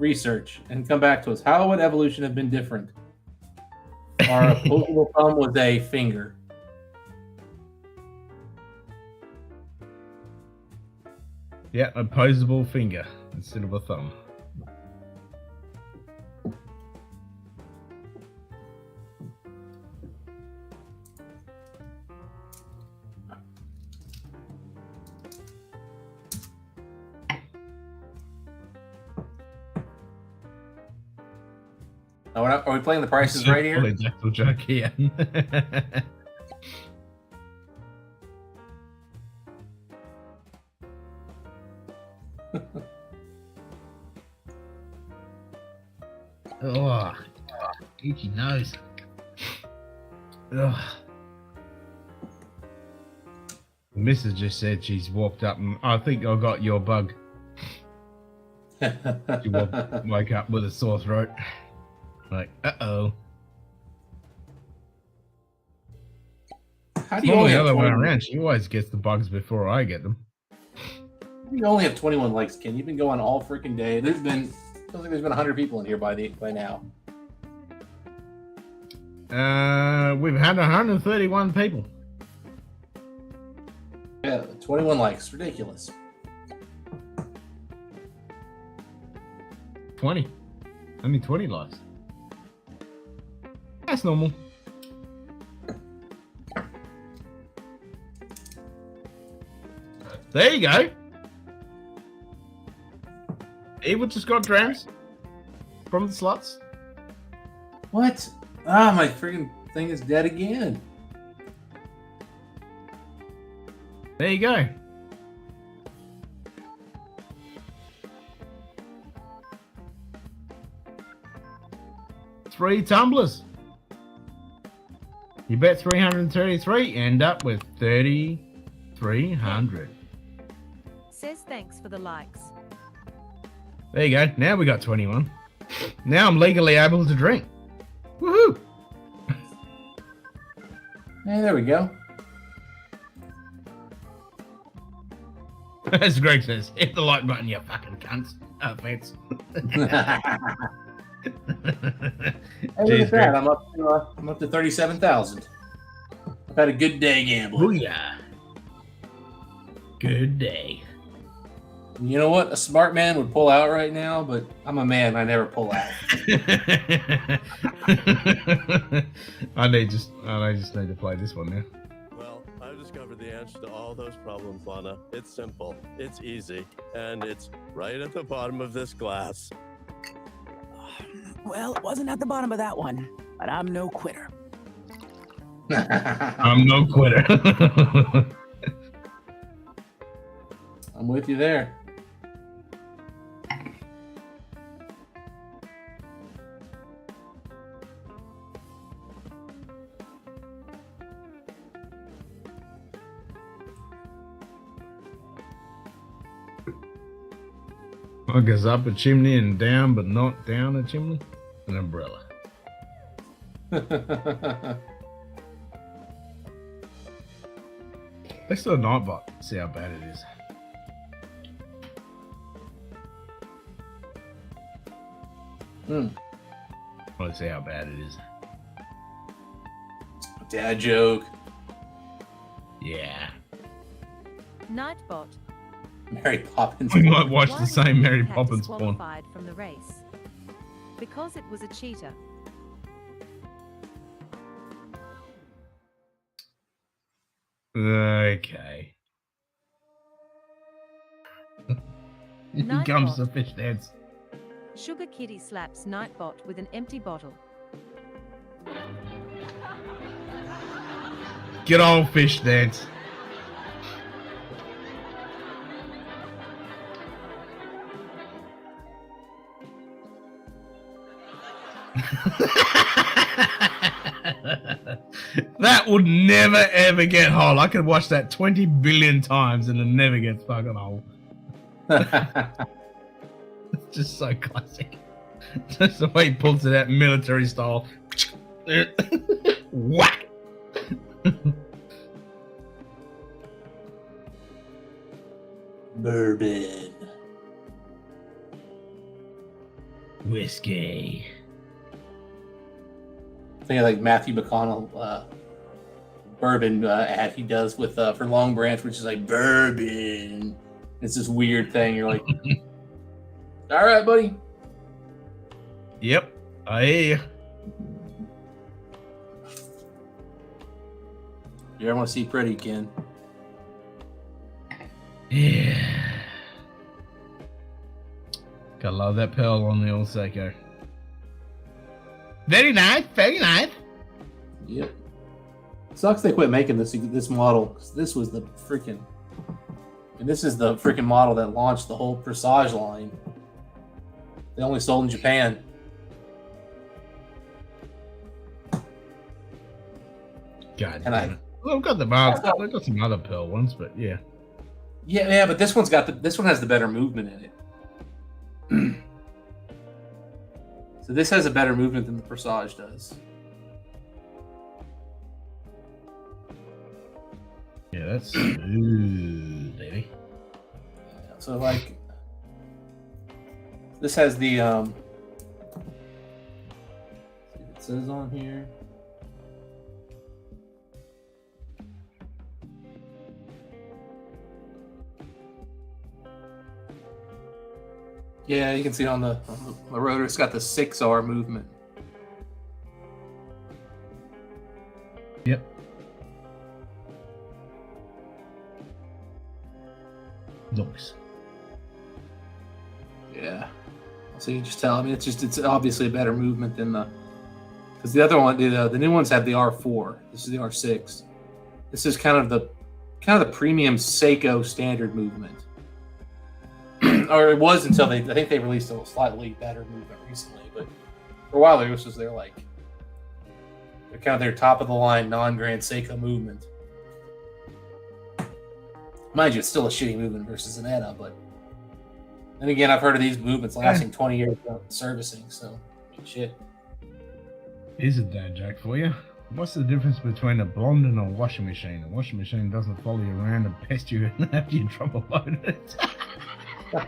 research and come back to us. How would evolution have been different? Our opposable thumb was a finger. Yeah, opposable finger instead of a thumb. Oh, are we playing the prices right here? Polydental joke here. Oh, itchy nose. Ugh. The missus just said she's walked up and I think I got your bug. She woke up with a sore throat. Like, uh-oh. How do you Normally only the have other way 21? around. She always gets the bugs before I get them. You only have 21 likes, Ken. You've been going all freaking day. Feels like there's been 100 people in here by now. We've had 131 people. Yeah, 21 likes. Ridiculous. 20. Only 20 likes. That's normal. There you go. Evil just got drams from the slots. What? Ah, my freaking thing is dead again. There you go. Three tumblers. You bet 333, end up with 3,300. Says thanks for the likes. There you go. Now we got 21. Now I'm legally able to drink. Woohoo! Hey, there we go. As Greg says, hit the like button, you fucking cunts. Offense. Hey, look at that. I'm up to 37,000. I've had a good day gambling. Booyah. Good day. You know what? A smart man would pull out right now, but I'm a man. I never pull out. I just need to play this one now. Well, I've discovered the answer to all those problems, Lana. It's simple, it's easy, and it's right at the bottom of this glass. Well, it wasn't at the bottom of that one, but I'm no quitter. I'm no quitter. I'm with you there. What goes up a chimney and down, but not down a chimney? An umbrella. Let's do a nightbot. See how bad it is. Let's see how bad it is. Dad joke. Yeah. Nightbot. Mary Poppins. We might watch Why the was same Mary Cat Poppins porn. disqualified from the race? Because it was a cheater. Okay. Here comes the fish dance. Sugar Kitty slaps Nightbot with an empty bottle. Good old fish dance. That would never ever get old. I could watch that 20 billion times and it never gets fucking old. It's just so classic. Just the way he pulls it out military style. Whack! Bourbon. Whiskey. I think I like Matthew McConnell bourbon ad he does with for Long Branch, which is like bourbon. It's this weird thing. You're like, all right, buddy. Yep, I hear you. You ever want to see pretty, Ken? Yeah. Gotta love that pearl on the old Seiko. Very nice, very nice. Yep. Sucks they quit making this model, because this was the freaking, and this is the freaking model that launched the whole Presage line. They only sold in Japan. God And damn it. Well, I've got I've got some other pearl ones, but yeah. Yeah, but this one has the better movement in it. So this has a better movement than the Presage does. Yeah, that's smooth, baby. So like, this has the it says on here. Yeah, you can see on the rotor, it's got the 6R movement. Yep. Nice. Yeah. So you just tell. I mean, it's obviously a better movement than because the other one, the new ones have the R4. This is the R6. This is kind of the premium Seiko standard movement. Or it was until I think they released a slightly better movement recently, but for a while there, this was their their top of the line non-Grand Seiko movement. Mind you, it's still a shitty movement versus an ETA, but then again, I've heard of these movements lasting 20 years without servicing, so shit. Here's a dad joke for you. What's the difference between a blonde and a washing machine? A washing machine doesn't follow you around and pest you after you drop a load of it. I'll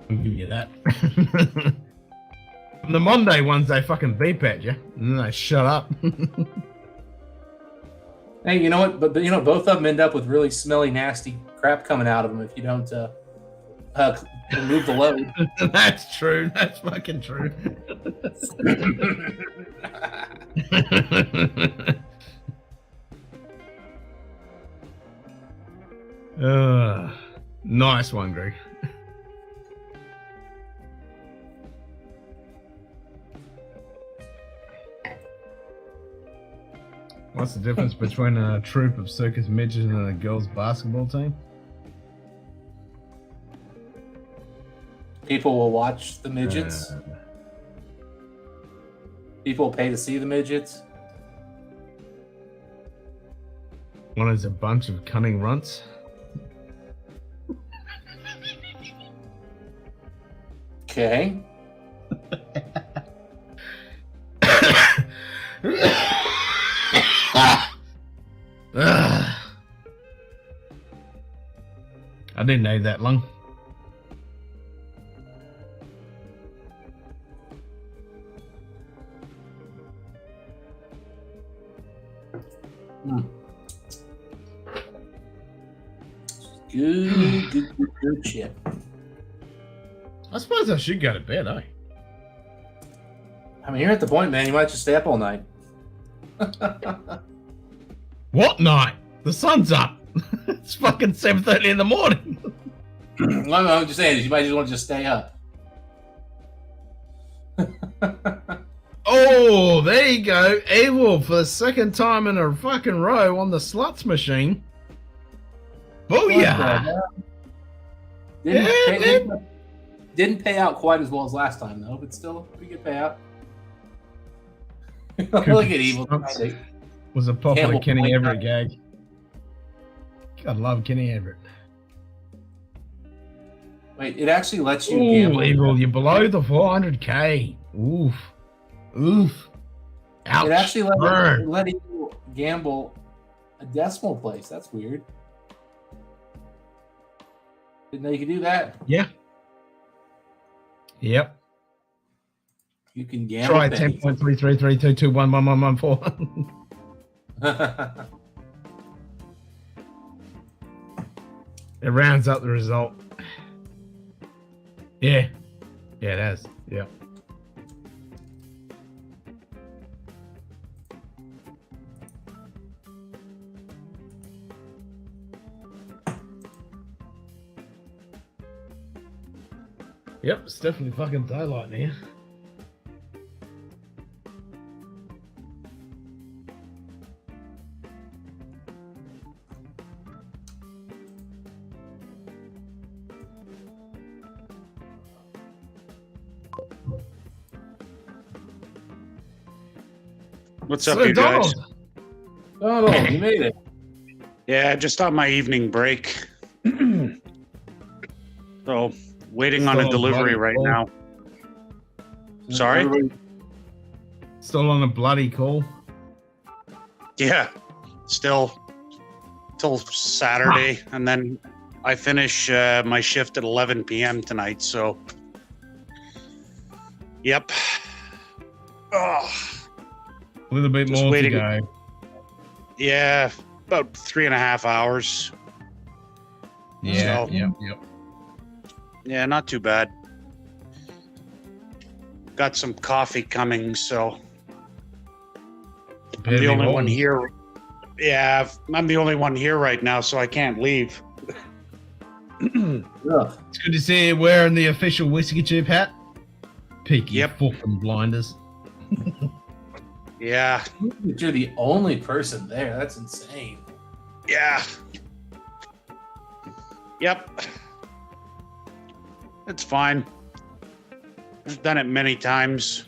give you that. The Monday ones, they fucking beep at you, and then they shut up. Hey, you know what? But you know, both of them end up with really smelly, nasty crap coming out of them if you don't remove the load. That's true. That's fucking true. Nice one, Greg. What's the difference between a troop of circus midgets and a girls' basketball team? People will watch the midgets. People pay to see the midgets. One is a bunch of cunning runts. Okay. I didn't know that long. Good shit. I suppose I should go to bed, eh? I mean, you're at the point, man. You might just stay up all night. What night? The sun's up. It's fucking 7:30 in the morning. No, I'm just saying, you might just want to just stay up. Oh, there you go. Evil for the second time in a fucking row on the sluts machine. Booyah! Didn't pay out quite as well as last time, though, but still pretty good payout. Look at Evil. Was a popular Kenny Everett gag. I love Kenny Everett. Wait, it actually lets you Ooh, gamble. Evil, you're below the 400k. Oof. Oof. Ouch. It actually Burn. let you gamble a decimal place. That's weird. Didn't know you could do that. Yeah. Yep. You can gamble. Try 10.3332211114. It rounds up the result. Yeah. Yeah, it has. Yep. Yep, it's definitely fucking daylight now. What's up, you guys? Oh, you made it. Yeah, just on my evening break. So, waiting on a delivery right now. Sorry? Still on a bloody call? Yeah, still till Saturday, and then I finish my shift at 11 p.m. tonight, so yep. Oh, A little bit just more waiting. to go. Yeah, about 3.5 hours. Yeah, So, yep. yeah, not too bad. Got some coffee coming, so I'm the only one here. Yeah, I'm the only one here right now, so I can't leave. It's good to see you wearing the official Whiskey Tube hat. Peaky fucking blinders. Yeah. You're the only person there. That's insane. Yeah. Yep. It's fine. I've done it many times.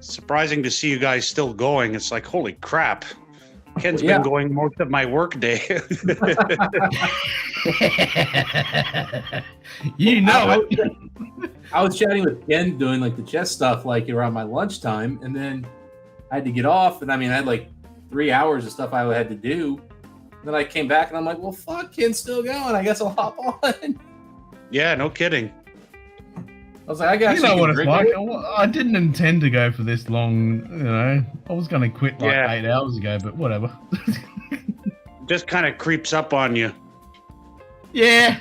Surprising to see you guys still going. It's like, holy crap. Ken's been going most of my work day. You know it. I was chatting with Ken doing like the chess stuff like around my lunchtime, and then I had to get off, and I mean I had like 3 hours of stuff I had to do. And then I came back and I'm like, well fuck, Ken's still going. I guess I'll hop on. Yeah, no kidding. I was like, I got you know what it's like. I didn't intend to go for this long, you know. I was going to quit like 8 hours ago, but whatever. Just kind of creeps up on you. Yeah.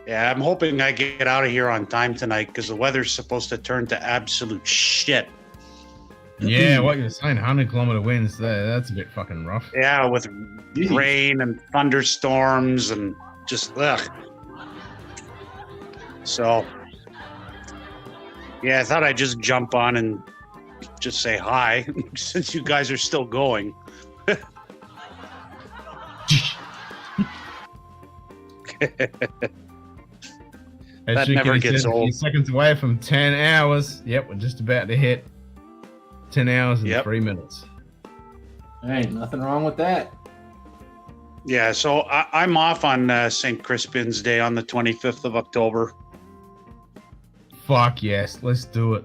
Yeah, I'm hoping I get out of here on time tonight because the weather's supposed to turn to absolute shit. Yeah, what you're saying, 100-kilometer winds there, that's a bit fucking rough. Yeah, with rain and thunderstorms and just, ugh. So, yeah, I thought I'd just jump on and just say hi since you guys are still going. As That you never can gets see, a few old. seconds away from 10 hours. Yep, we're just about to hit 10 hours and 3 minutes. Hey, nothing wrong with that. Yeah, so I'm off on St. Crispin's Day on the 25th of October. Fuck yes, let's do it.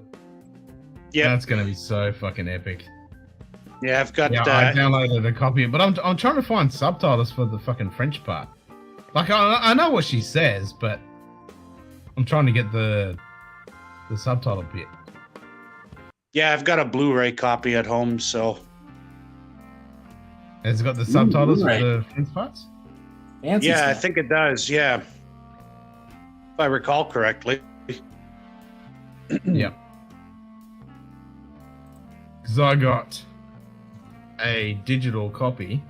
Yeah, that's gonna be so fucking epic. Yeah, I've got. Yeah, I downloaded a copy, but I'm trying to find subtitles for the fucking French part. Like I know what she says, but I'm trying to get the subtitle bit. Yeah, I've got a Blu-ray copy at home, so. Has it got the subtitles for Blu-ray. the French parts? Yeah, I think it does. Yeah, if I recall correctly. Yep. Because I got a digital copy.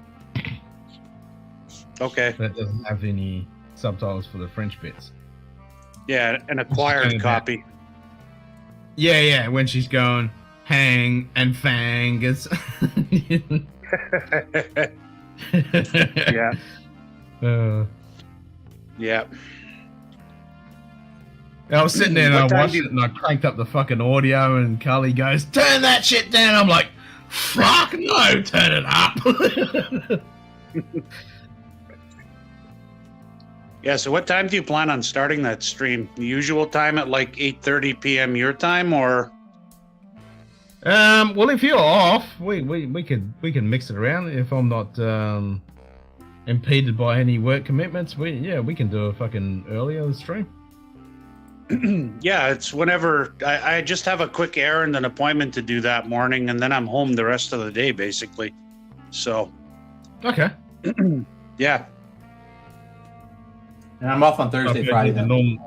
Okay. That doesn't have any subtitles for the French bits. Yeah, an acquired copy. Yeah, when she's going hang and fang. It's Yeah. Yeah. I was sitting there and I What time watched do you- it and I cranked up the fucking audio and Carly goes, "Turn that shit down." I'm like, "Fuck no, turn it up." Yeah, so what time do you plan on starting that stream? The usual time at like 8:30 p.m. your time, or? Well, if you're off, we can mix it around. If I'm not impeded by any work commitments, we can do a fucking earlier stream. Yeah, it's whenever I just have a quick errand, an appointment to do that morning, and then I'm home the rest of the day, basically. So. Okay. Yeah. And I'm off on Thursday, Okay, Friday, the then.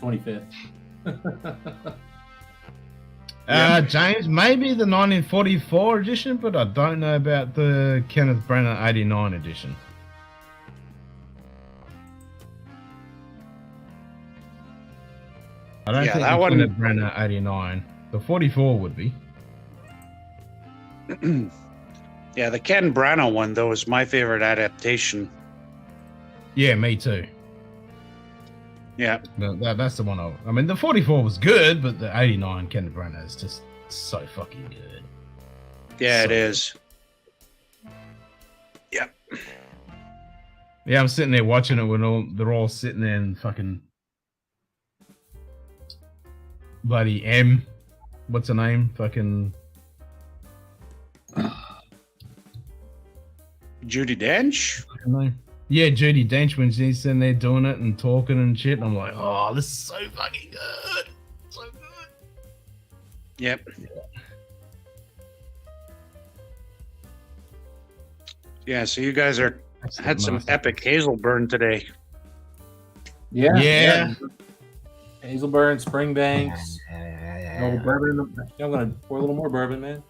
25th. James, maybe the 1944 edition, but I don't know about the Kenneth Branagh 89 edition. I don't Yeah, think that the one- Kenneth Branagh 89. The 44 would be. Yeah, the Ken Branagh one, though, is my favorite adaptation. Yeah, me too. Yeah. That's the one I mean, the 44 was good, but the 89 Kenneth Branagh is just so fucking good. Yeah, it So- is. Yeah. Yeah, I'm sitting there watching it when they're all sitting there and fucking bloody M. What's her name? Fucking Judi Dench? fucking name. Yeah, Judi Dench when she's sitting there doing it and talking and shit. And I'm like, oh, this is so fucking good. So good. Yep. Yeah, so you guys had some epic Hazelburn today. Yeah. Hazelburn, Springbanks. No bourbon. I'm gonna pour a little more bourbon, man.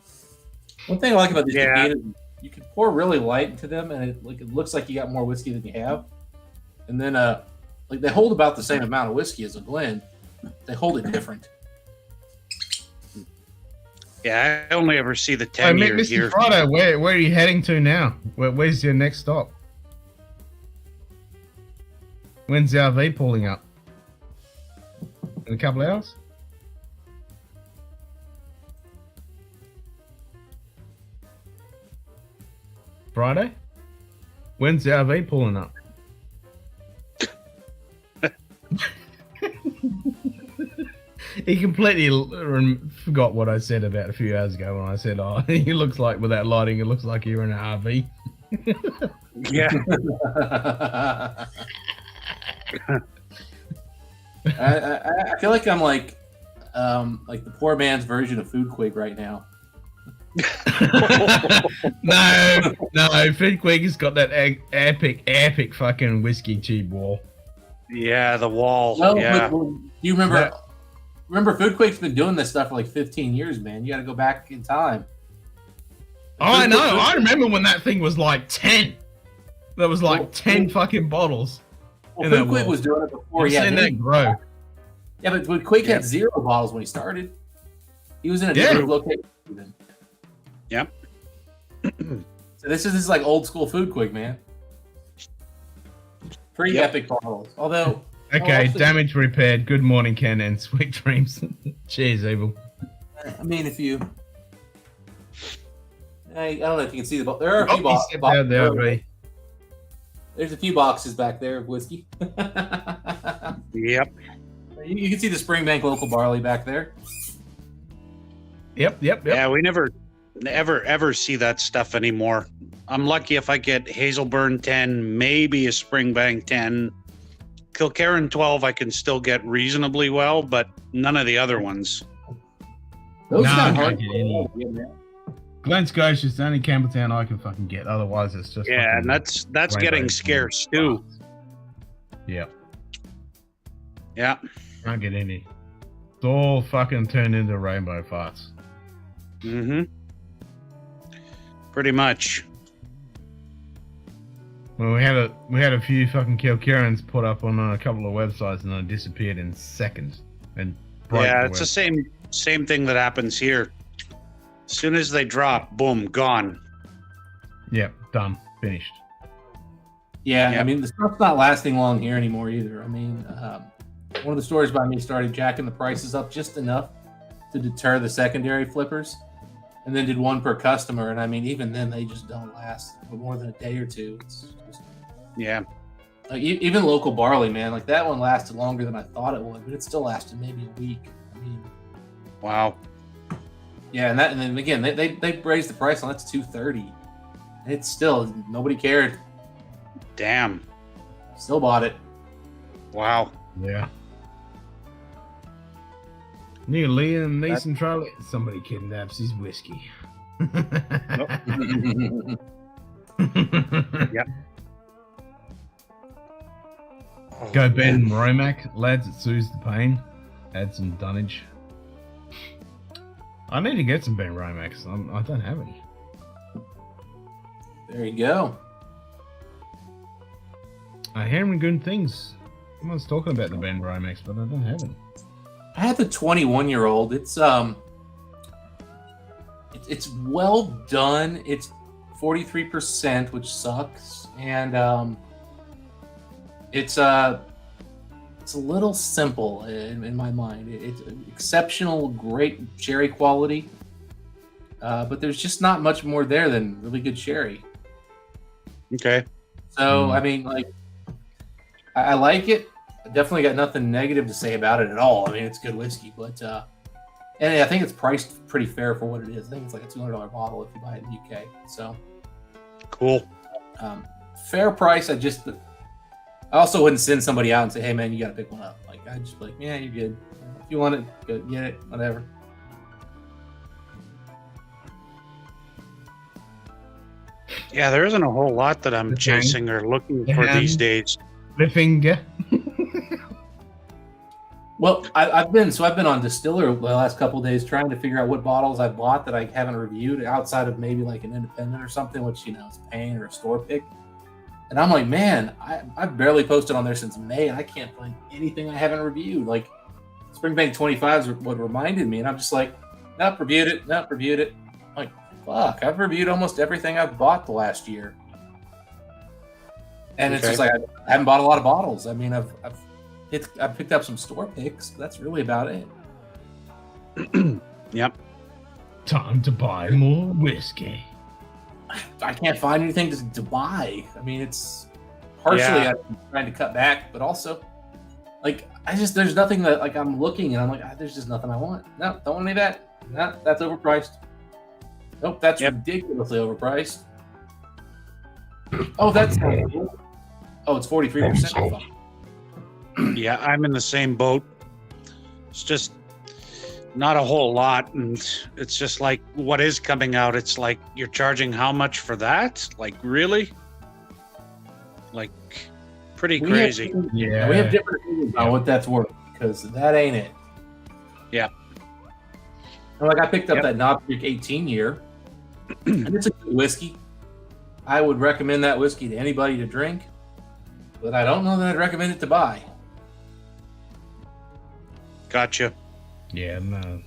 One thing I like about these tequilas, you can pour really light into them, and it looks like you got more whiskey than you have. And then, like they hold about the same amount of whiskey as a blend. They hold it different. Yeah, I only ever see the Hey, 10 year Mr. here. Friday, where are you heading to now? Where's your next stop? When's the RV pulling up? In a couple of hours? Friday? When's the RV pulling up? He completely forgot what I said about a few hours ago when I said, "Oh, he looks like without lighting, it looks like you're in an RV." Yeah. I feel like I'm like the poor man's version of Food Quig right now. No, Food Quig has got that epic fucking whiskey tube wall. Yeah, the wall. Well, yeah. but you remember? Remember, Food Quig's been doing this stuff for like 15 years, man. You got to go back in time. Oh, I know. I remember when that thing was like 10. There was like 10 fucking bottles. Well, Food Quig was doing it before he I've had seen that any- grow. Yeah, but Food Quig had 0 bottles when he started. He was in a different location. Then. Yep. So this is like old school Food Quig, man. Pretty epic bottles. Although Okay, also- damage repaired. Good morning, Ken, and sweet dreams. Cheers, Evil. I mean, if you, I don't know if you can see the. There are a few Oh, boxes. he stepped out the RV. There's a few boxes back there of whiskey. Yep. You can see the Springbank local barley back there. Yep. Yeah, we never ever see that stuff anymore. I'm lucky if I get Hazelburn 10, maybe a Springbank 10. Kilkerran 12 I can still get reasonably well, but none of the other ones. Those Nah, sound I hard. can't get any. Glen Scotia is the only Campbelltown I can fucking get. Otherwise, it's just Yeah, fucking and that's getting rainbows. scarce too. Yeah, Yeah. can't get any. It's all fucking turned into rainbow farts. Mm-hmm. Pretty much. Well, we had a few fucking Kilkerrans put up on a couple of websites, and they disappeared in seconds. And broke Yeah, the it's the same thing that happens here. As soon as they drop, boom, gone. Yep, done, finished. Yeah, Yep. I mean the stuff's not lasting long here anymore either. I mean, one of the stores by me started jacking the prices up just enough to deter the secondary flippers, and then did one per customer. And I mean, even then, they just don't last for more than a day or two. It's just, Yeah. like even local barley, man, like that one lasted longer than I thought it would, but it still lasted maybe a week. I mean, Wow. yeah, and then again, they raised the price on that's $230, and it's still nobody cared. Damn. Still bought it. Wow. Yeah. New Liam Neeson trailer. Somebody kidnaps his whiskey. Yep. Go Ben Romac, lads. It soothes the pain. Add some dunnage. I need to get some Ben Romacs. I don't have any. There you go. I hear good things. Someone's talking about the Ben Romacs, but I don't have any. I have the 21-year-old. It's well done. It's 43%, which sucks, and it's a little simple in my mind. It's exceptional, great sherry quality, but there's just not much more there than really good sherry. Okay. So I mean, like, I like it. I definitely got nothing negative to say about it at all. I mean, it's good whiskey, but and I think it's priced pretty fair for what it is. I think it's like a $200 bottle if you buy it in the UK. So cool. Fair price. I also wouldn't send somebody out and say, "Hey, man, you got to pick one up." Like, I'd just be like, "Yeah, you're good. If you want it, good. Get it. Whatever." Yeah, there isn't a whole lot that I'm chasing or looking for these days. The finger. Well, I've been on Distillery the last couple of days trying to figure out what bottles I bought that I haven't reviewed outside of maybe like an independent or something, which is pain or a store pick. And I'm like, man, I've barely posted on there since May, and I can't find anything I haven't reviewed. Like Springbank 25 is what reminded me, and I'm just like, nope, reviewed it. I'm like, fuck, I've reviewed almost everything I've bought the last year. And it's just like I haven't bought a lot of bottles. I mean, I've picked up some store picks. But that's really about it. Yep. Time to buy more whiskey. I can't find anything to buy. I mean, it's partially I'm trying to cut back, but also like there's nothing that like I'm looking and I'm like, there's just nothing I want. No, don't want any of that. No, that's overpriced. Nope, that's ridiculously overpriced. Oh, that's oh, it's 43%. Yeah, I'm in the same boat. It's just not a whole lot, and it's just like what is coming out. It's like you're charging how much for that? Like really? Like pretty crazy. We have different opinions on what that's worth because that ain't it. Yeah. Like I picked up that Knob Creek 18 year, and it's a good whiskey. I would recommend that whiskey to anybody to drink, but I don't know that I'd recommend it to buy. Gotcha. Yeah, no.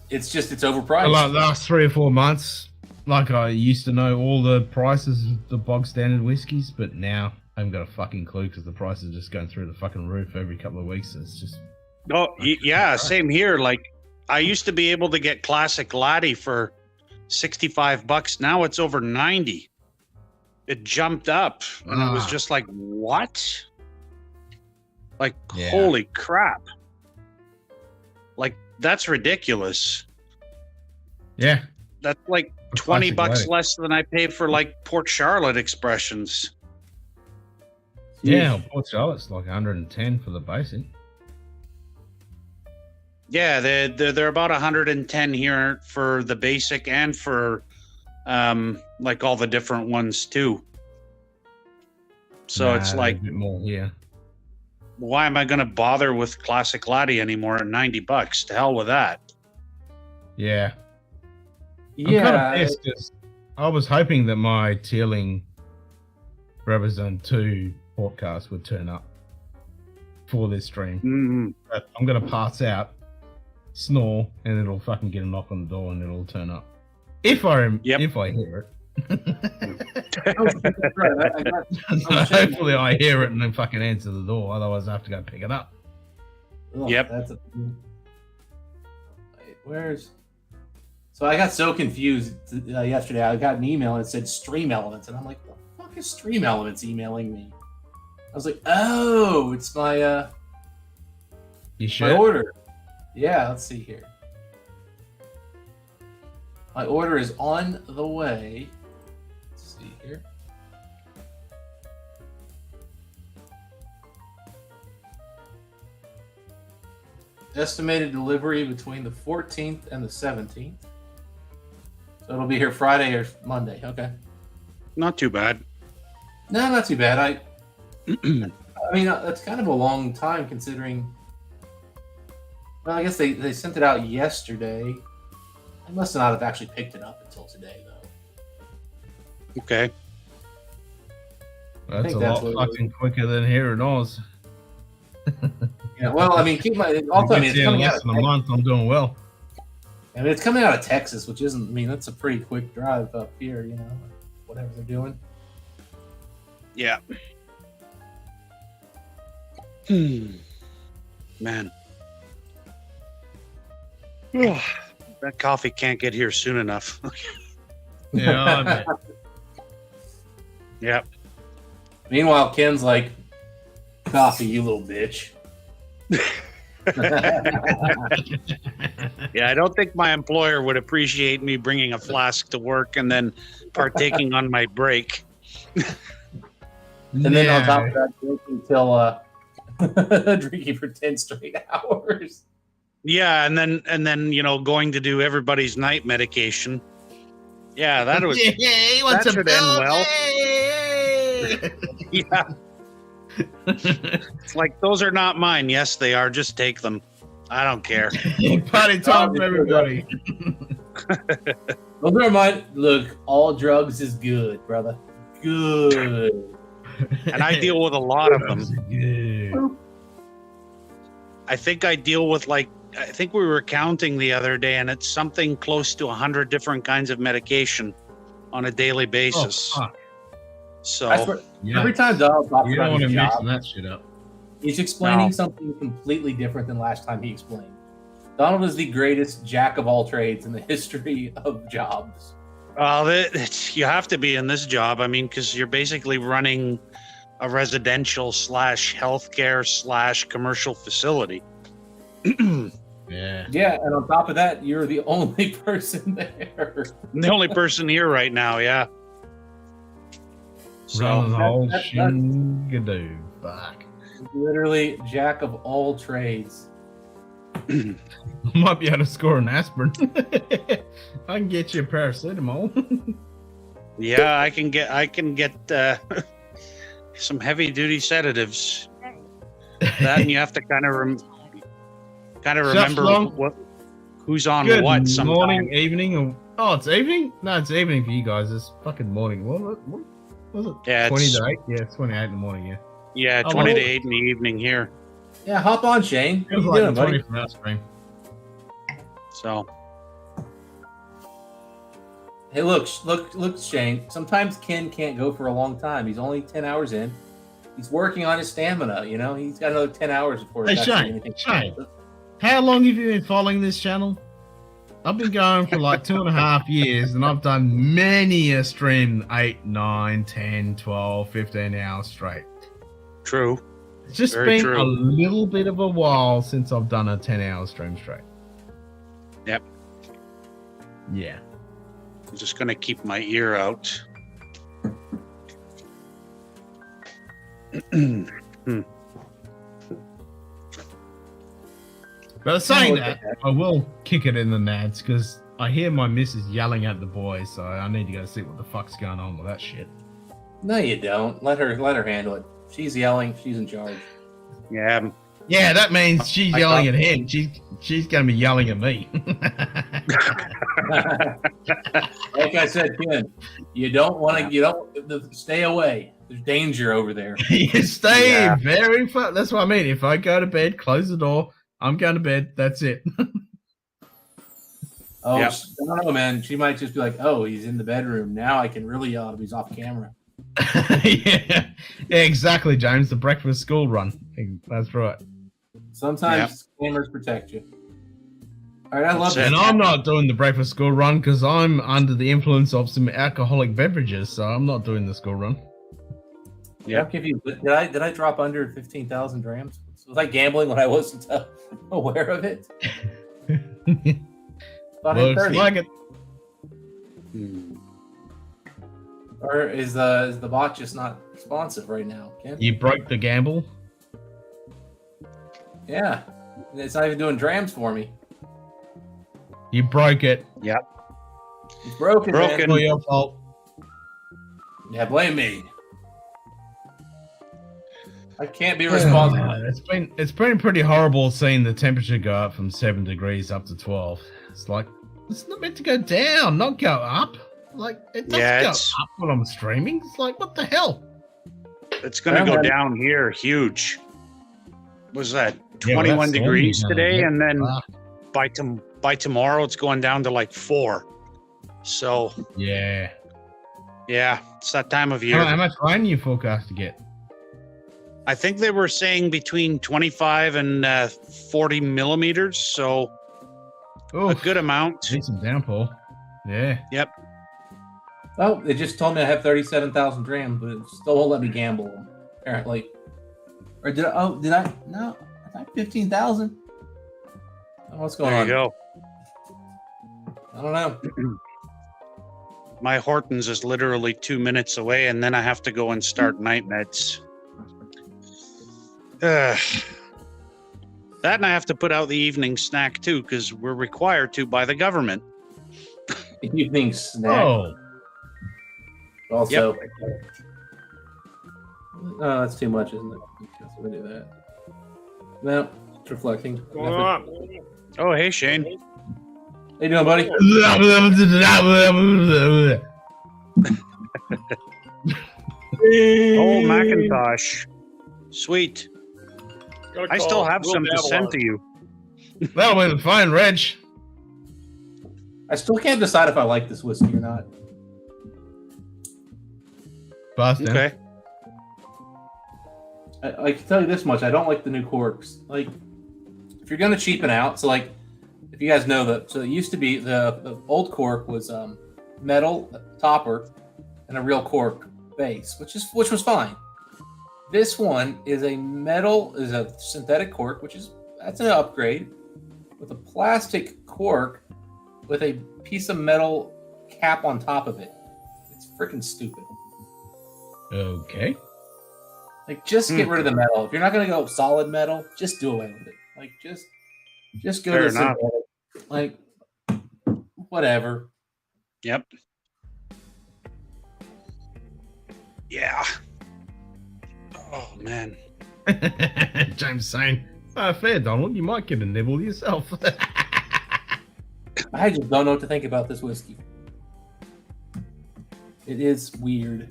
It's overpriced. Like the last 3 or 4 months, like I used to know all the prices of the bog standard whiskies, but now I haven't got a fucking clue because the price is just going through the fucking roof every couple of weeks. It's just. Oh, yeah, same here. Like, I used to be able to get classic laddie for $65. Now it's over 90. It jumped up, and it was just like, what? Like, holy crap! Like, that's ridiculous. Yeah, that's like $20 less than I paid for like Port Charlotte expressions. Yeah, Port Charlotte's like 110 for the basic. Yeah, they're about 110 here for the basic and for like all the different ones too. So it's like a bit more here. Why am I going to bother with classic laddie anymore at $90? To hell with that. Yeah. I'm kind of pissed because I was hoping that my Teeling Brabazon 2 podcast would turn up for this stream. Mm-hmm. But I'm going to pass out, snore, and it'll fucking get a knock on the door and it'll turn up. If I hear it. Hopefully I hear it and then fucking answer the door. Otherwise I have to go pick it up. Yep. So I got so confused yesterday. I got an email and it said Stream Elements, and I'm like, "The fuck is Stream Elements emailing me?" I was like, "Oh, it's my my order." Yeah, let's see here. My order is on the way. Let's see here. Estimated delivery between the 14th and the 17th. So it'll be here Friday or Monday. Okay. Not too bad. No, not too bad. I mean, that's kind of a long time considering. Well, I guess they sent it out yesterday. I must not have actually picked it up until today, though. Okay. That's a lot fucking quicker than here in Oz. Yeah, well, I mean, also, I mean, it's coming out less than a month. I'm doing well. I mean, it's coming out of Texas, which isn't. I mean, that's a pretty quick drive up here. You know, whatever they're doing. Yeah. Man. That coffee can't get here soon enough. Yeah, I bet. Yep. Meanwhile, Ken's like, "Coffee, you little bitch." Yeah, I don't think my employer would appreciate me bringing a flask to work and then partaking on my break. And then on top of that, drinking till drinking for 10 straight hours. Yeah, and then going to do everybody's night medication. Yeah, that was that should end well. Yeah. It's like, those are not mine. Yes, they are. Just take them. I don't care. Party time for everybody. Those are mine. Look, all drugs is good, brother. Good. And I deal with a lot of them. I think I deal with I think we were counting the other day, and it's something close to 100 different kinds of medication on a daily basis. Oh, fuck. So every time Donald talks you don't about want to his mix job, that shit up. he's explaining something completely different than last time he explained. Donald is the greatest jack of all trades in the history of jobs. Well, you have to be in this job. I mean, because you're basically running a residential / healthcare / commercial facility. Yeah. Yeah, and on top of that, you're the only person there. The only person here right now, yeah. Running the whole that's shingadoo. Fuck. Literally jack of all trades. I might be able to score an aspirin. I can get you a paracetamol. Yeah, I can get some heavy duty sedatives. That, and you have to kind of remember who's on Good what. Sometimes. Morning, evening. Oh, it's evening? No, it's evening for you guys. It's fucking morning. What was it? Yeah, 20 to 8? Yeah, it's 28 in the morning, yeah. Yeah, 20 to 8 in the evening here. Yeah, hop on, Shane. What are you doing, buddy? From our stream. So. Hey, look, Shane. Sometimes Ken can't go for a long time. He's only 10 hours in. He's working on his stamina. You know, he's got another 10 hours before Hey, he's actually Shane, anything. Shane. How long have you been following this channel? I've been going for like 2.5 years, and I've done many a stream 8, 9, 10, 12, 15 hours straight. True. It's just Very been true. a little bit of a while since I've done a 10-hour stream straight. Yep. Yeah. I'm just gonna keep my ear out. But saying that, I will kick it in the nads because I hear my missus yelling at the boys, so I need to go see what the fuck's going on with that shit. No, you don't. Let her handle it. She's yelling. She's in charge. Yeah. Yeah, that means she's I yelling thought- at him. She's going to be yelling at me. Like I said, Ken, you don't stay away. There's danger over there. You stay very far. That's what I mean. If I go to bed, close the door. I'm going to bed. That's it. Oh, Yep. I don't know, man. She might just be like, "Oh, he's in the bedroom now. I can really yell at him. He's off camera." Yeah, exactly, James. The breakfast school run. That's right. Sometimes cameras protect you. All right, I love And this. I'm not doing the breakfast school run because I'm under the influence of some alcoholic beverages, so I'm not doing the school run. Yeah, I'm confused. Did I drop under 15,000 grams? Was I gambling when I wasn't aware of it? Thought it Looks 30. like it. Or is the bot just not responsive right now, Ken? You broke the gamble. Yeah, it's not even doing drams for me. You broke it. Yep. It's broken. Broken. It's not your fault. Yeah, blame me. I can't be responsible. It's been pretty horrible seeing the temperature go up from 7 degrees up to 12. It's like it's not meant to go down, not go up. Like it doesn't go up when I'm streaming. It's like what the hell? It's gonna go down here huge. Was that 21 degrees today, and then by tomorrow it's going down to like 4. So yeah, it's that time of year. How much rain you forecast to get? I think they were saying between 25 and 40 millimeters, so a good amount. Need some downpour. Yeah. Yep. Oh, they just told me I have 37,000 grams, but it still won't let me gamble, apparently. Or did I? Oh, did I? No, I thought 15,000. What's going on? There you go. I don't know. My Hortons is literally 2 minutes away, and then I have to go and start night meds. That and I have to put out the evening snack too, because we're required to by the government. Evening snack. Oh. Also, oh, that's too much, isn't it? We do that. No, it's reflecting. Oh, hey, Shane. How you doing, buddy? Oh, Macintosh. Sweet. I still have some to send to you. That'll be fine, Reg. I still can't decide if I like this whiskey or not. Boston. Okay. I can tell you this much: I don't like the new corks. Like, if you're gonna cheapen out, so like, if you guys know that, so it used to be the old cork was metal topper and a real cork base, which was fine. This one is a synthetic cork, that's an upgrade, with a plastic cork with a piece of metal cap on top of it. It's freaking stupid. Okay. Like, just get rid of the metal. If you're not gonna go solid metal, just do away with it. Like, just go Fair to enough. synthetic. Like, whatever. Yep. Yeah. Oh, man. James saying, fair, Donald. You might get a nibble yourself. I just don't know what to think about this whiskey. It is weird.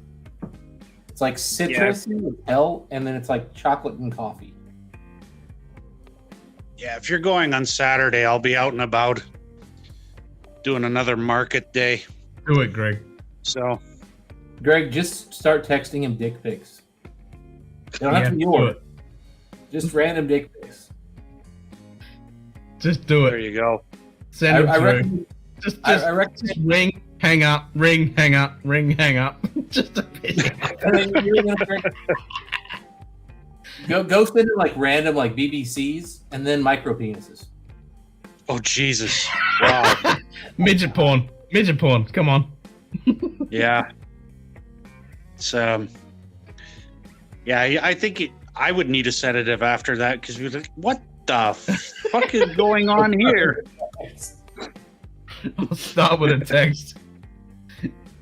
It's like citrusy with hell, and then it's like chocolate and coffee. Yeah, if you're going on Saturday, I'll be out and about doing another market day. Do it, Greg. So, Greg, just start texting him dick pics. They don't have to be do yours. it. Just random dick pics. Just do There it. you go. Send them I through. recommend- Just I recommend- just ring, hang up, ring, hang up, ring, hang up. Just a bit. Go send it like random like BBCs and then micro penises. Oh Jesus! Wow. Midget porn. Midget porn. Come on. Yeah. It's yeah. I think I would need a sedative after that because we were like, what the fuck is going on here? I'll start with a text.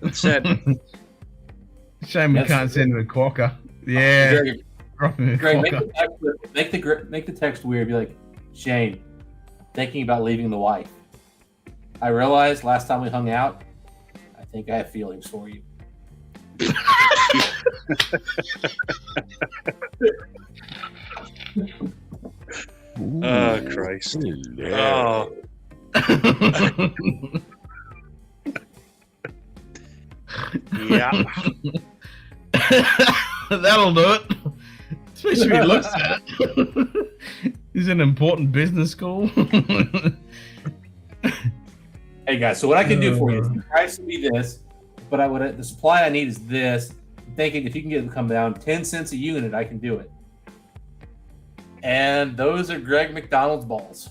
That's it. Shame we That's- can't send him a quokka. Yeah. Greg, Drop him a Greg, quokka. make the text weird. Be like, Shane, thinking about leaving the wife. I realized last time we hung out, I think I have feelings for you. Oh Christ! Oh. Yeah. That'll do it. Especially if he looks at it. He's in an important business school. Hey guys, so what I can do for you is the price will be this, but the supply I need is this. I'm thinking if you can get it to come down 10 cents a unit, I can do it. And those are Greg McDonald's balls.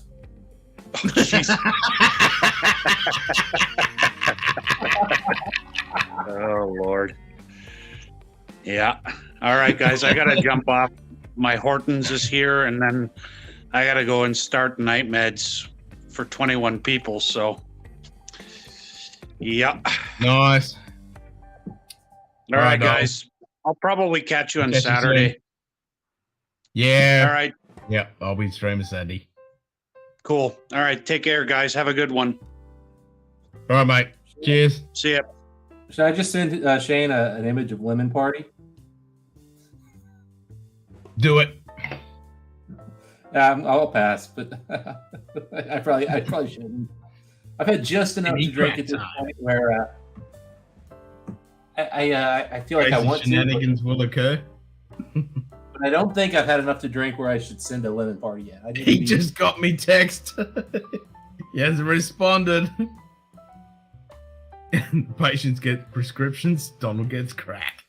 Oh Lord. Yeah. All right, guys. I gotta jump off. My Hortons is here, and then I gotta go and start night meds for 21 people. So, yeah. Nice. All right, Dog. guys. I'll probably catch you on Catch you Saturday. soon. Yeah. All right. Yep. I'll be streaming Saturday. Cool. All right. Take care, guys. Have a good one. All right, mate. Cheers. See ya. Should I just send Shane an image of Lemon Party? Do it. I'll pass, but I probably shouldn't. I've had just enough to drink at this point where I feel like I Crazy want shenanigans will occur. but I don't think I've had enough to drink where I should send a lemon party yet. I need to He be- just got me text. He hasn't responded. Patients get prescriptions. Donald gets crack.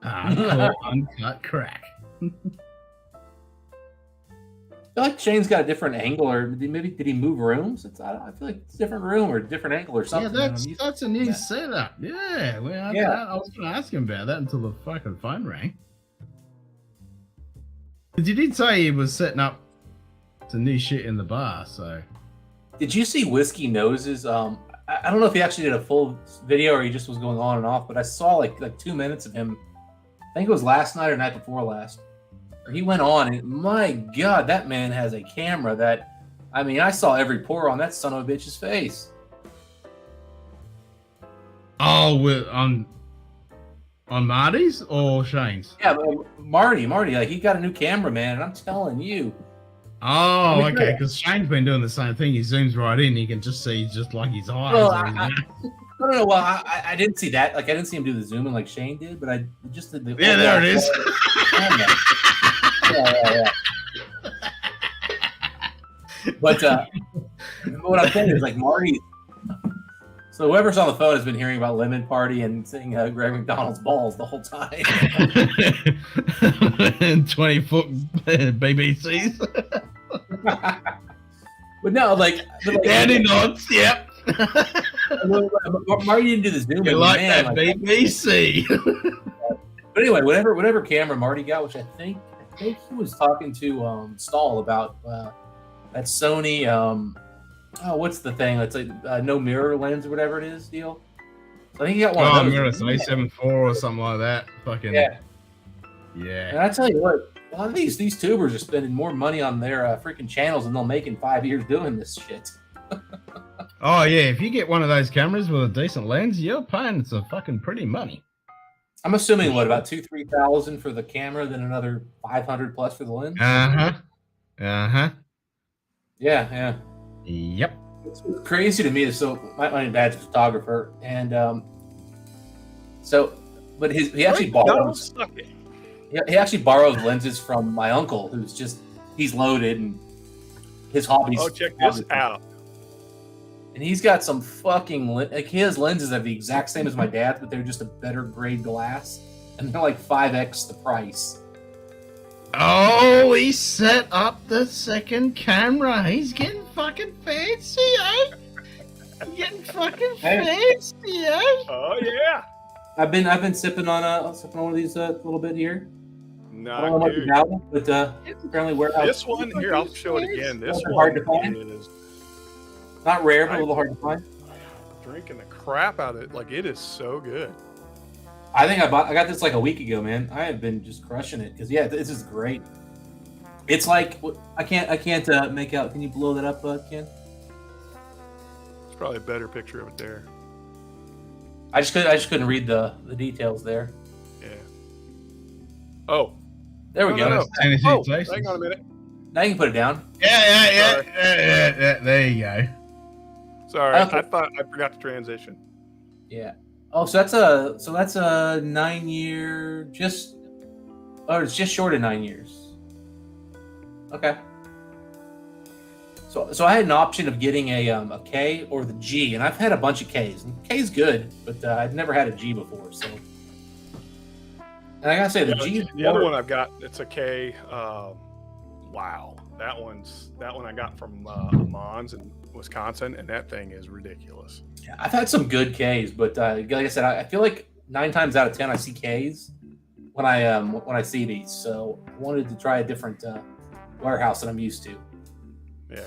Hardcore uncut crack. I feel like Shane's got a different angle, or did he move rooms? I feel like it's a different room or a different angle or something. Yeah, that's a new setup. Yeah, well, I was going to ask him about that until the fucking phone rang. But you did say he was setting up some new shit in the bar, so. Did you see Whiskey Noses? I don't know if he actually did a full video or he just was going on and off, but I saw like 2 minutes of him. I think it was last night or night before last. He went on, and my God, that man has a camera that, I mean, I saw every pore on that son of a bitch's face. Oh, on Marty's or Shane's? Yeah, but Marty, like he got a new camera, man, and I'm telling you. Oh, I mean, okay, because Shane's been doing the same thing. He zooms right in, you can just see just like his eyes. Well, or his mouth. I don't know. Well, I didn't see that. Like, I didn't see him do the zooming like Shane did, but I just did the. Yeah, there it is. Yeah. But what I'm saying is, like, Marty. So whoever's on the phone has been hearing about Lemon Party and seeing Greg McDonald's balls the whole time. 20-foot BBCs. But no, like Danny nods. Yep. Marty didn't do the zoom. You like man, that BBC? But anyway, whatever camera Marty got, which I think he was talking to Stahl about that Sony. What's the thing? That's like no mirror lens or whatever it is deal. So I think he got one of those. Mirror, A7 IV or something like that. Fucking yeah. Yeah. And I tell you what, a lot of these tubers are spending more money on their freaking channels than they'll make in 5 years doing this shit. Oh yeah, if you get one of those cameras with a decent lens, you're paying some fucking pretty money. I'm assuming what, about 2,000-3,000 for the camera, then another 500 plus for the lens. Yeah. Yep. It's crazy to me. So my dad's a photographer, and but he actually bought one. He actually borrows lenses from my uncle, he's loaded and his hobbies. Oh, check this out. And he's got some fucking his lenses are the exact same as my dad's, but they're just a better grade glass, and they're like 5x the price. Oh, he set up the second camera. He's getting fucking fancy, eh? Getting fucking fancy, eh? Oh yeah. I've been sipping on one of these a little bit here. No, I don't know much about it, but apparently warehouse. This one here, I'll show it again. This one hard to find. is Not rare, but a little hard to find. Drinking the crap out of it. Like, it is so good. I think I got this like a week ago, man. I have been just crushing it because this is great. It's like I can't make out. Can you blow that up, Ken? It's probably a better picture of it there. I just couldn't read the details there. Yeah. Oh, there we go. No. Oh, hang on a minute. Now you can put it down. Yeah. There you go. Sorry, Okay. I thought I forgot to transition. Yeah. Oh, so that's a 9 year it's just short of 9 years. Okay. So I had an option of getting a K or the G, and I've had a bunch of Ks. And K's good, but I've never had a G before. So, and I gotta say the G. The other one I've got, it's a K. Wow, that one I got from Mons in Wisconsin, and that thing is ridiculous. Yeah, I've had some good Ks, but like I said, I feel like 9 times out of 10 I see Ks when I see these. So I wanted to try a different warehouse that I'm used to. Yeah.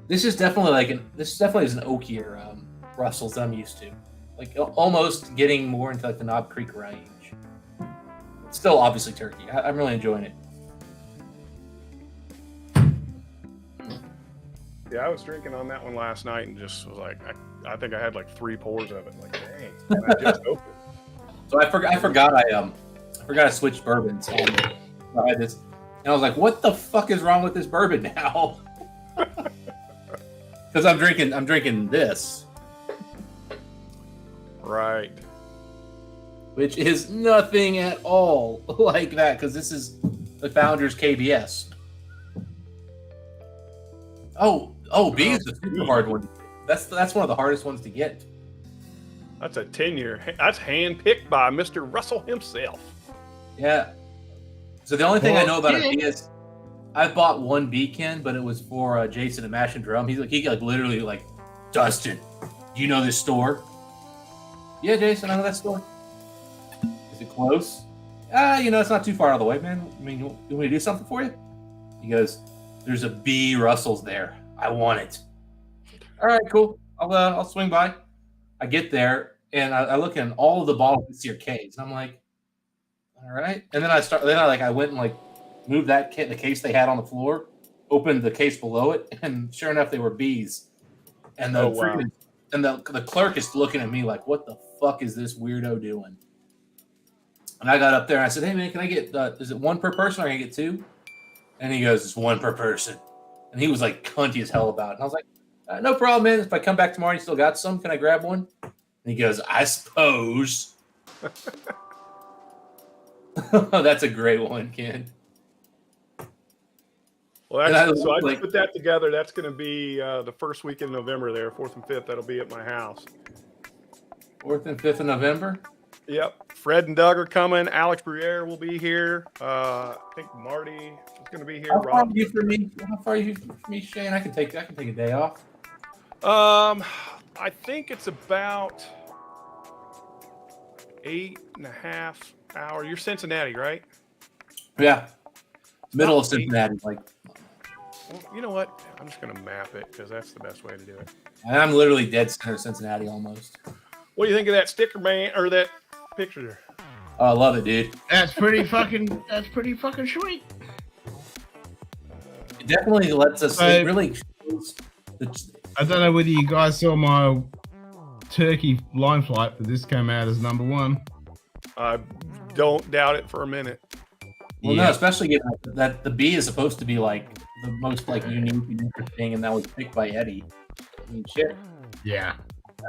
This is definitely is an oakier Russells that I'm used to. Like almost getting more into like the Knob Creek range. It's still obviously turkey. I'm really enjoying it. Yeah, I was drinking on that one last night and just was like, I think I had like 3 pours of it. Like, dang, and I just opened. So I forgot I switched bourbons. I had this, and I was like, what the fuck is wrong with this bourbon now? Because I'm drinking this. Right. Which is nothing at all like that, because this is the Founders KBS. Oh, B is the super hard one. That's one of the hardest ones to get. That's a 10-year. That's hand-picked by Mr. Russell himself. Yeah. So the only thing I know about it is I've bought one B-Ken, but it was for Jason at Mash and Drum. He literally like, Dustin, do you know this store? Yeah, Jason, I know that store. Is it close? It's not too far out of the way, man. I mean, you want me to do something for you? He goes, there's a B Russell's there. I want it. All right, cool. I'll swing by. I get there and I look at all of the bottles and see your K's. And I'm like, all right. And then I went and like moved the case they had on the floor, opened the case below it, and sure enough, they were B's. And the clerk is looking at me like, what the fuck is this weirdo doing? And I got up there and I said, hey man, can I get is it 1 per person or can I get 2? And he goes, it's 1 per person. And he was like cunty as hell about it. And I was like, no problem, man. If I come back tomorrow and you still got some, can I grab one? And he goes, I suppose. That's a great one, Ken. Well, I put that together. That's going to be the first week in November there, 4th and 5th. That'll be at my house. 4th and 5th of November? Yep. Fred and Doug are coming. Alex Bruyere will be here. I think Marty is going to be here. How far are you from me, Shane? I can take a day off. I think it's about 8.5 hours. You're Cincinnati, right? Yeah. Middle of Cincinnati, like. Well, you know what? I'm just going to map it because that's the best way to do it. And I'm literally dead center of Cincinnati almost. What do you think of that sticker, man, or that picture? Oh, I love it, dude. That's pretty fucking sweet. It definitely lets us. It really shows I don't know whether you guys saw my turkey line flight, but this came out as number 1. I don't doubt it for a minute. Well, no, especially given that the B is supposed to be like the most like unique and interesting, and that was picked by Eddie. I mean, shit. Yeah.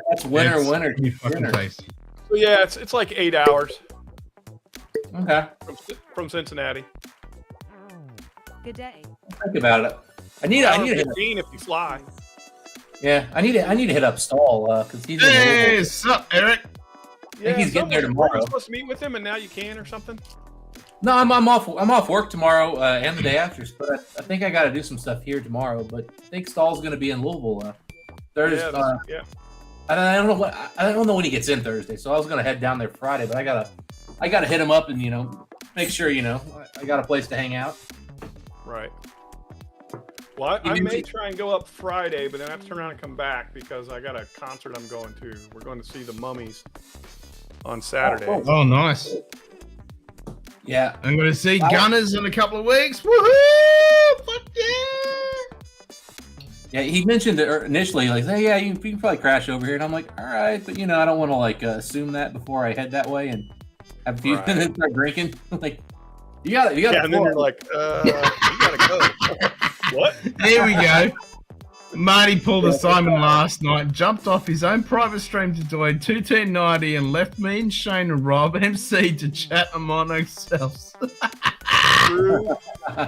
That's winner. Fucking tasty. So yeah, it's like 8 hours. Okay. From Cincinnati. Good day. Think about it. I need to hit. 15 if you fly. Yeah, I need to hit up Stahl because he's. Hey, what's up, Eric? I think he's getting there tomorrow. Were you supposed to meet with him and now you can or something? No, I'm off work tomorrow and the day after, but I think I got to do some stuff here tomorrow. But I think Stahl's going to be in Louisville Thursday. Yeah. I don't know when he gets in Thursday, so I was going to head down there Friday, but I gotta hit him up and make sure I got a place to hang out. Right. Well, I may try and go up Friday, but then I have to turn around and come back because I got a concert I'm going to. We're going to see the Mummies on Saturday. Oh, nice. Yeah. I'm going to see Gunners in a couple of weeks. Woohoo! Fuck yeah! Yeah, he mentioned it initially, like, hey, yeah, you can probably crash over here. And I'm like, all right, but, I don't want to, assume that before I head that way and have a few and then start drinking. Like, you got to. Yeah, and then you're like, you got to go. What? Here we go. Marty pulled a Simon last night, jumped off his own private stream to join 21090 and left me and Shane and Rob MC to chat among ourselves. True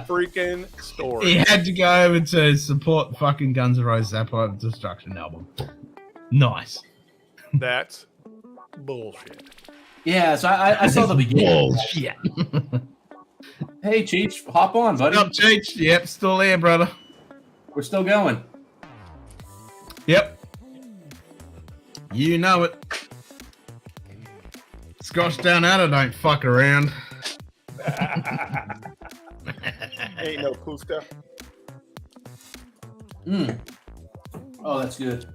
freaking story. He had to go over to support the fucking Guns N' Roses Appetite for Destruction album. Nice. That's bullshit. Yeah, so I saw the beginning. Bullshit. Hey, Cheech, hop on, buddy. What's up, Cheech? Yep, still there, brother. We're still going. Yep. You know it. Scotch down under don't fuck around. Ain't no Pusta. Oh, that's good.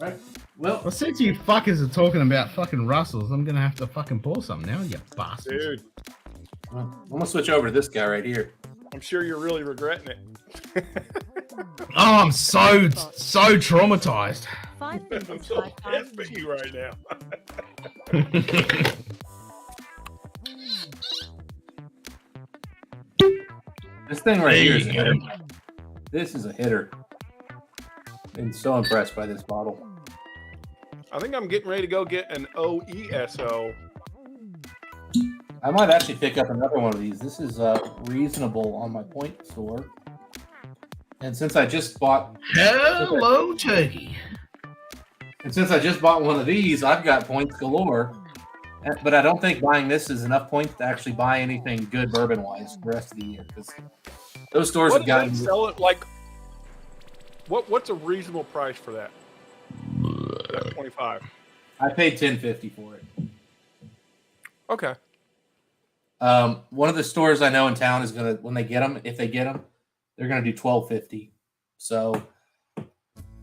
All right. Well, since you fuckers are talking about fucking Russells, I'm gonna have to fucking pour some now, you bastards. Dude. I'm gonna switch over to this guy right here. I'm sure you're really regretting it. Oh, I'm so traumatized. Five I'm fingers, so five pissed at you right now. This thing right here is a hitter. This is a hitter. Been so impressed by this bottle. I think I'm getting ready to go get an OESO. I might actually pick up another one of these. This is reasonable on my point store. And since I just bought... Hello, Turkey. And since I just bought one of these, I've got points galore. But I don't think buying this is enough points to actually buy anything good bourbon-wise the rest of the year. Because those stores have gotten... Sell it like... What's a reasonable price for that? That's 25. I paid $10.50 for it. Okay. One of the stores I know in town is gonna, when they get them, if they get them, they're gonna do $12.50. So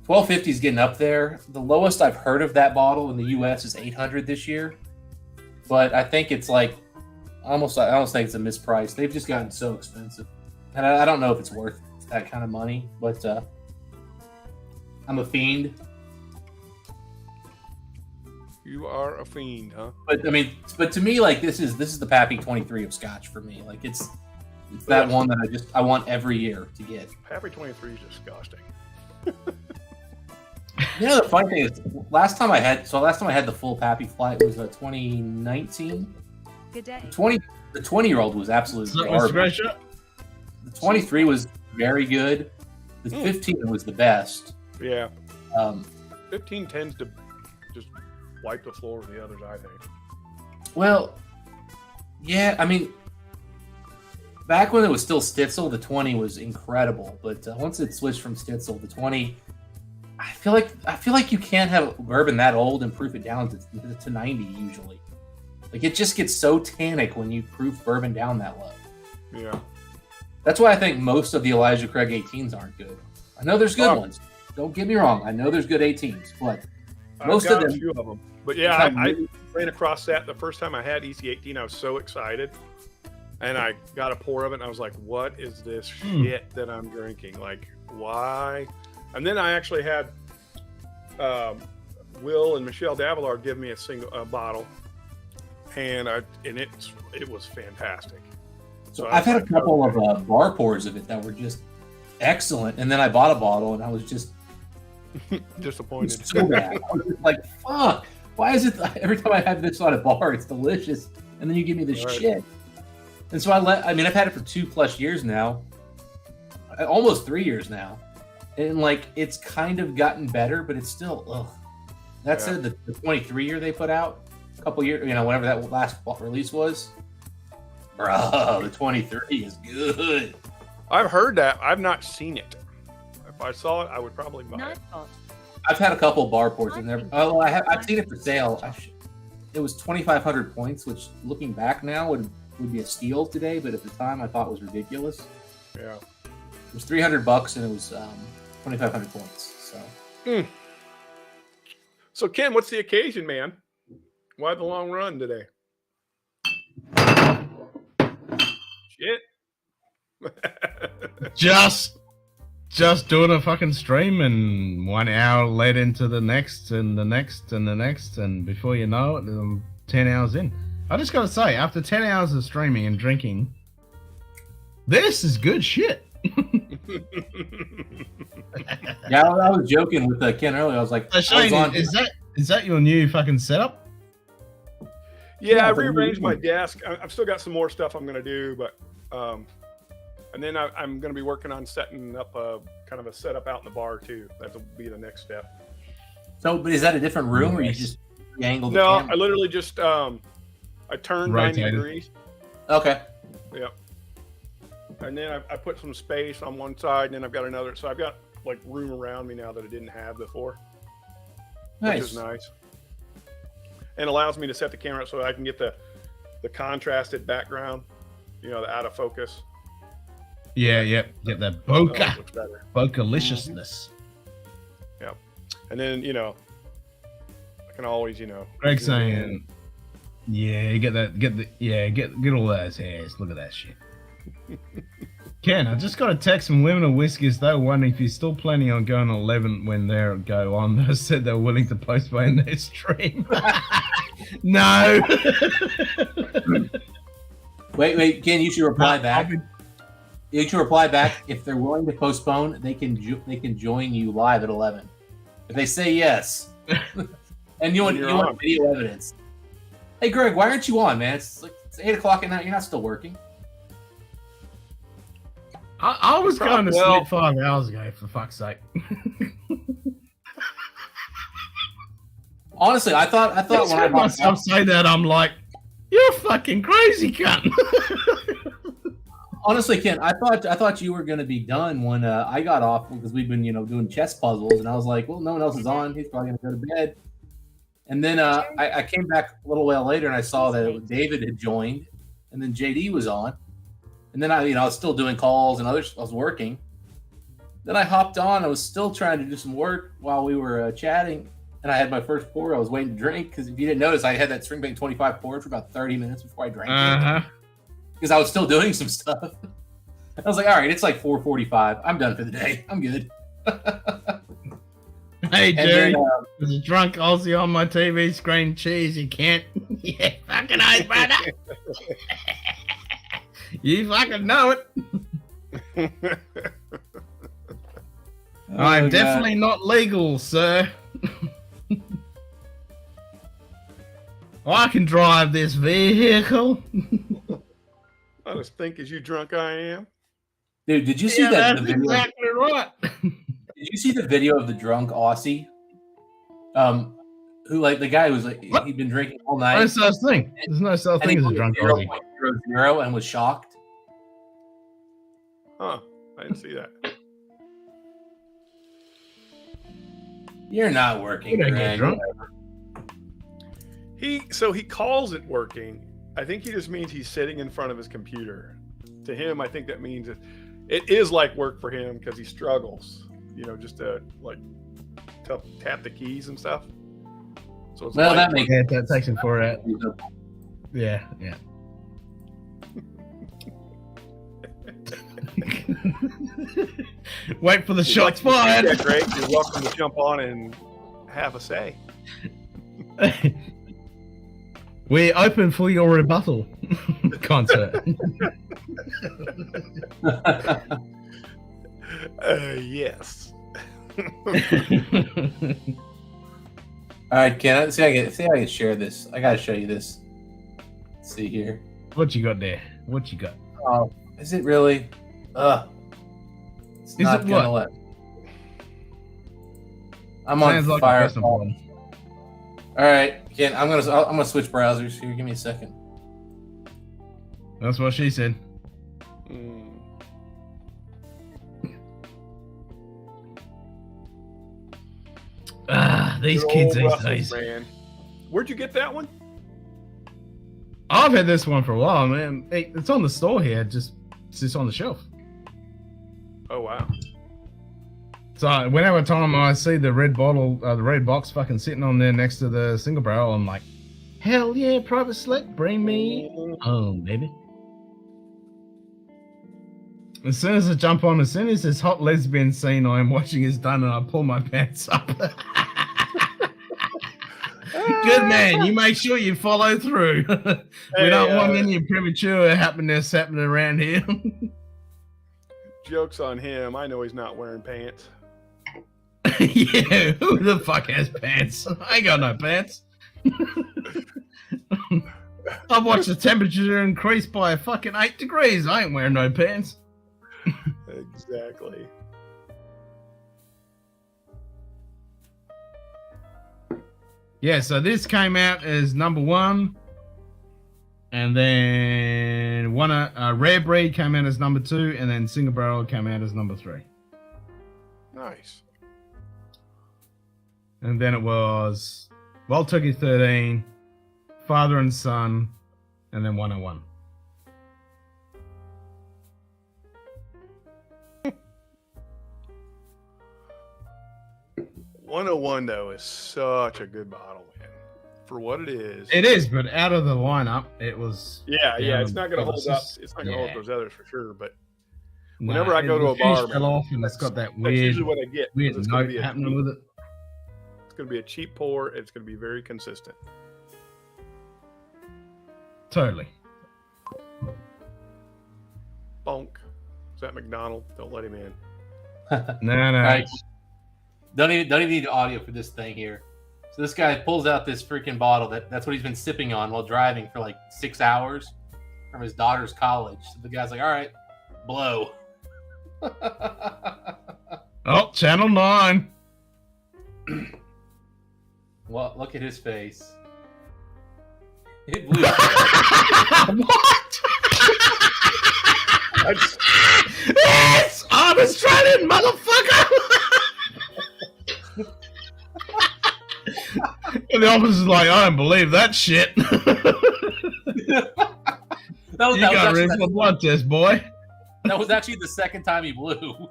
$12.50 is getting up there. The lowest I've heard of that bottle in the U.S. is $800 this year, but I think it's like I almost think it's a mispriced. They've just gotten so expensive, and I don't know if it's worth that kind of money. But I'm a fiend. You are a fiend, huh? But I mean, to me, like this is the Pappy 23 of Scotch for me. Like it's that one that I want every year to get. Pappy 23 is disgusting. The funny thing is, last time I had the full Pappy flight was 2019. Good day. The 20-year-old was absolutely garbage. The 23 was very good. The 15 was the best. Yeah. 15 tends to just wipe the floor with the others, I think. Well, yeah, I mean, back when it was still Stitzel, the 20 was incredible. But once it switched from Stitzel, the 20, I feel like you can't have bourbon that old and proof it down to 90 usually. Like it just gets so tannic when you proof bourbon down that low. Yeah. That's why I think most of the Elijah Craig 18s aren't good. I know there's good ones. Don't get me wrong. I know there's good 18s, but most of them. A few of them. But yeah, I ran across that the first time I had EC18. I was so excited, and I got a pour of it, and I was like, "What is this shit that I'm drinking? Like, why?" And then I actually had Will and Michelle Davillard give me a bottle, and it was fantastic. So I've had a couple of bar pours of it that were just excellent, and then I bought a bottle, and I was just disappointed. So bad. I was just like, fuck. Why is it every time I have this on a bar, it's delicious, and then you give me this Right. shit. And so I've had it for 2+ years now, almost 3 years now, and like it's kind of gotten better, but it's still ugh. That said, the 23 year they put out a couple years, whenever that last release was, bro, the 23 is good. I've heard that. I've not seen it. If I saw it, I would probably buy it. I've had a couple bar ports in there. Oh, I've seen it for sale. It was 2,500 points, which looking back now would be a steal today, but at the time I thought was ridiculous. Yeah. It was $300 and it was 2,500 points. So. So Ken, what's the occasion, man? Why the long run today? Shit. Just doing a fucking stream, and 1 hour led into the next and the next and the next, and before you know it, I'm 10 hours in. I just gotta say, after 10 hours of streaming and drinking, this is good shit. Yeah, I was joking with Ken earlier. I was like, So Shane, is that your new fucking setup? Yeah, I rearranged my desk. I've still got some more stuff I'm gonna do, but and then I'm gonna be working on setting up a kind of a setup out in the bar too. That'll be the next step. So, but is that a different room, or you just angled? No, the camera? I literally just I turned 90 degrees. Okay. Yep. And then I put some space on one side, and then I've got another. So I've got like room around me now that I didn't have before. Nice. Which is nice. And allows me to set the camera up so I can get the contrasted background, the out of focus. Yeah, yep. Get that bokeh. Looks better. Bokeh-liciousness. Yep. And then, I can always, Greg saying, yeah, get all those hairs. Look at that shit. Ken, I just got a text from Women of Whiskers. They were wondering if you're still planning on going 11 when they go on. They said they're willing to postpone their stream. No. Wait, Ken, you should reply back. You should reply back. If they're willing to postpone, they can join you live at 11. If they say yes, and you want video evidence. Hey, Greg, why aren't you on, man? It's 8 o'clock at night. You're not still working. I was going to sleep 5 hours ago, for fuck's sake. Honestly, I thought when I myself say that, I'm like, you're fucking crazy, cunt. Honestly, Ken, I thought you were going to be done when I got off, because we've been doing chess puzzles, and I was like, well, no one else is on. He's probably going to go to bed. And then I came back a little while later, and I saw that David had joined, and then JD was on. And then I was still doing calls and others. I was working. Then I hopped on. I was still trying to do some work while we were chatting. And I had my first pour. I was waiting to drink, because if you didn't notice, I had that String Bank 25 pour for about 30 minutes before I drank it. Because I was still doing some stuff. I was like, all right, it's like 4:45. I'm done for the day. I'm good. Hey, dude, there's a drunk Aussie on my TV screen. Cheese, you can't. Yeah, fucking oath, brother. You fucking know it. I'm definitely not legal, sir. I can drive this vehicle. I just think as you drunk I am. Dude, did you see that? That's video? exactly right. Did you see the video of the drunk Aussie? Who, like, the guy was like, he'd been drinking all night. No such thing. There's no such thing as a drunk Aussie. 0.00 and was shocked. Huh. I didn't see that. You're not working, You don't get Greg. drunk. He calls it working. I think he just means he's sitting in front of his computer. To him, I think that means it is like work for him, because he struggles, just to tap the keys and stuff. So it's That makes that takes him 4 hours. Yeah. Wait for the shots fired. Yeah, Greg, you're welcome to jump on and have a say. We're open for your rebuttal concert. Yes. All right, Ken. See, I can share this. I gotta show you this. Let's see here. What you got there? What you got? Oh, is it really? It's Is not it gonna what? let. I'm on Sounds like fire. a personal one. All right, Ken. I'm gonna switch browsers here. Give me a second. That's what she said. These Good kids old these Russell's, days. man. Where'd you get that one? I've had this one for a while, man. It's on the store here. Just sits on the shelf. Oh wow. So whenever time I see the red bottle, the red box fucking sitting on there next to the single barrel, I'm like, hell yeah, private select, bring me home, baby. As soon as I jump on, as soon as this hot lesbian scene I am watching is done, and I pull my pants up. Good man, you make sure you follow through. We don't want any premature happiness happening around here. Joke's on him. I know he's not wearing pants. Yeah, who the fuck has pants? I ain't got no pants. I've watched the temperature increase by a fucking 8 degrees. I ain't wearing no pants. Exactly. Yeah, so this came out as number 1. And then Rare Breed came out as number 2. And then Single Barrel came out as number 3. Nice. And then it was Wild Turkey 13, Father and Son, and then 101. .101 though is such a good bottle, man. For what it is. It is, but out of the lineup, it was. Yeah, it's not going to hold up. It's not going to hold those others for sure. But whenever I go to a bar, fell off and it's got that that's weird, usually what I get. weird It's gonna note be a happening with it. It's going to be a cheap pour. It's going to be very consistent. Totally. Bonk. Is that McDonald? Don't let him in. No. Right. Don't even need audio for this thing here. So this guy pulls out this freaking bottle that's what he's been sipping on while driving for like 6 hours from his daughter's college. So the guy's like, all right, blow. Oh, Channel 9. Well, look at his face. It blew. What? Yes! I was trying, motherfucker! And the officer's like, I don't believe that shit. You got ready for the blood test, boy. That was actually the second time he blew.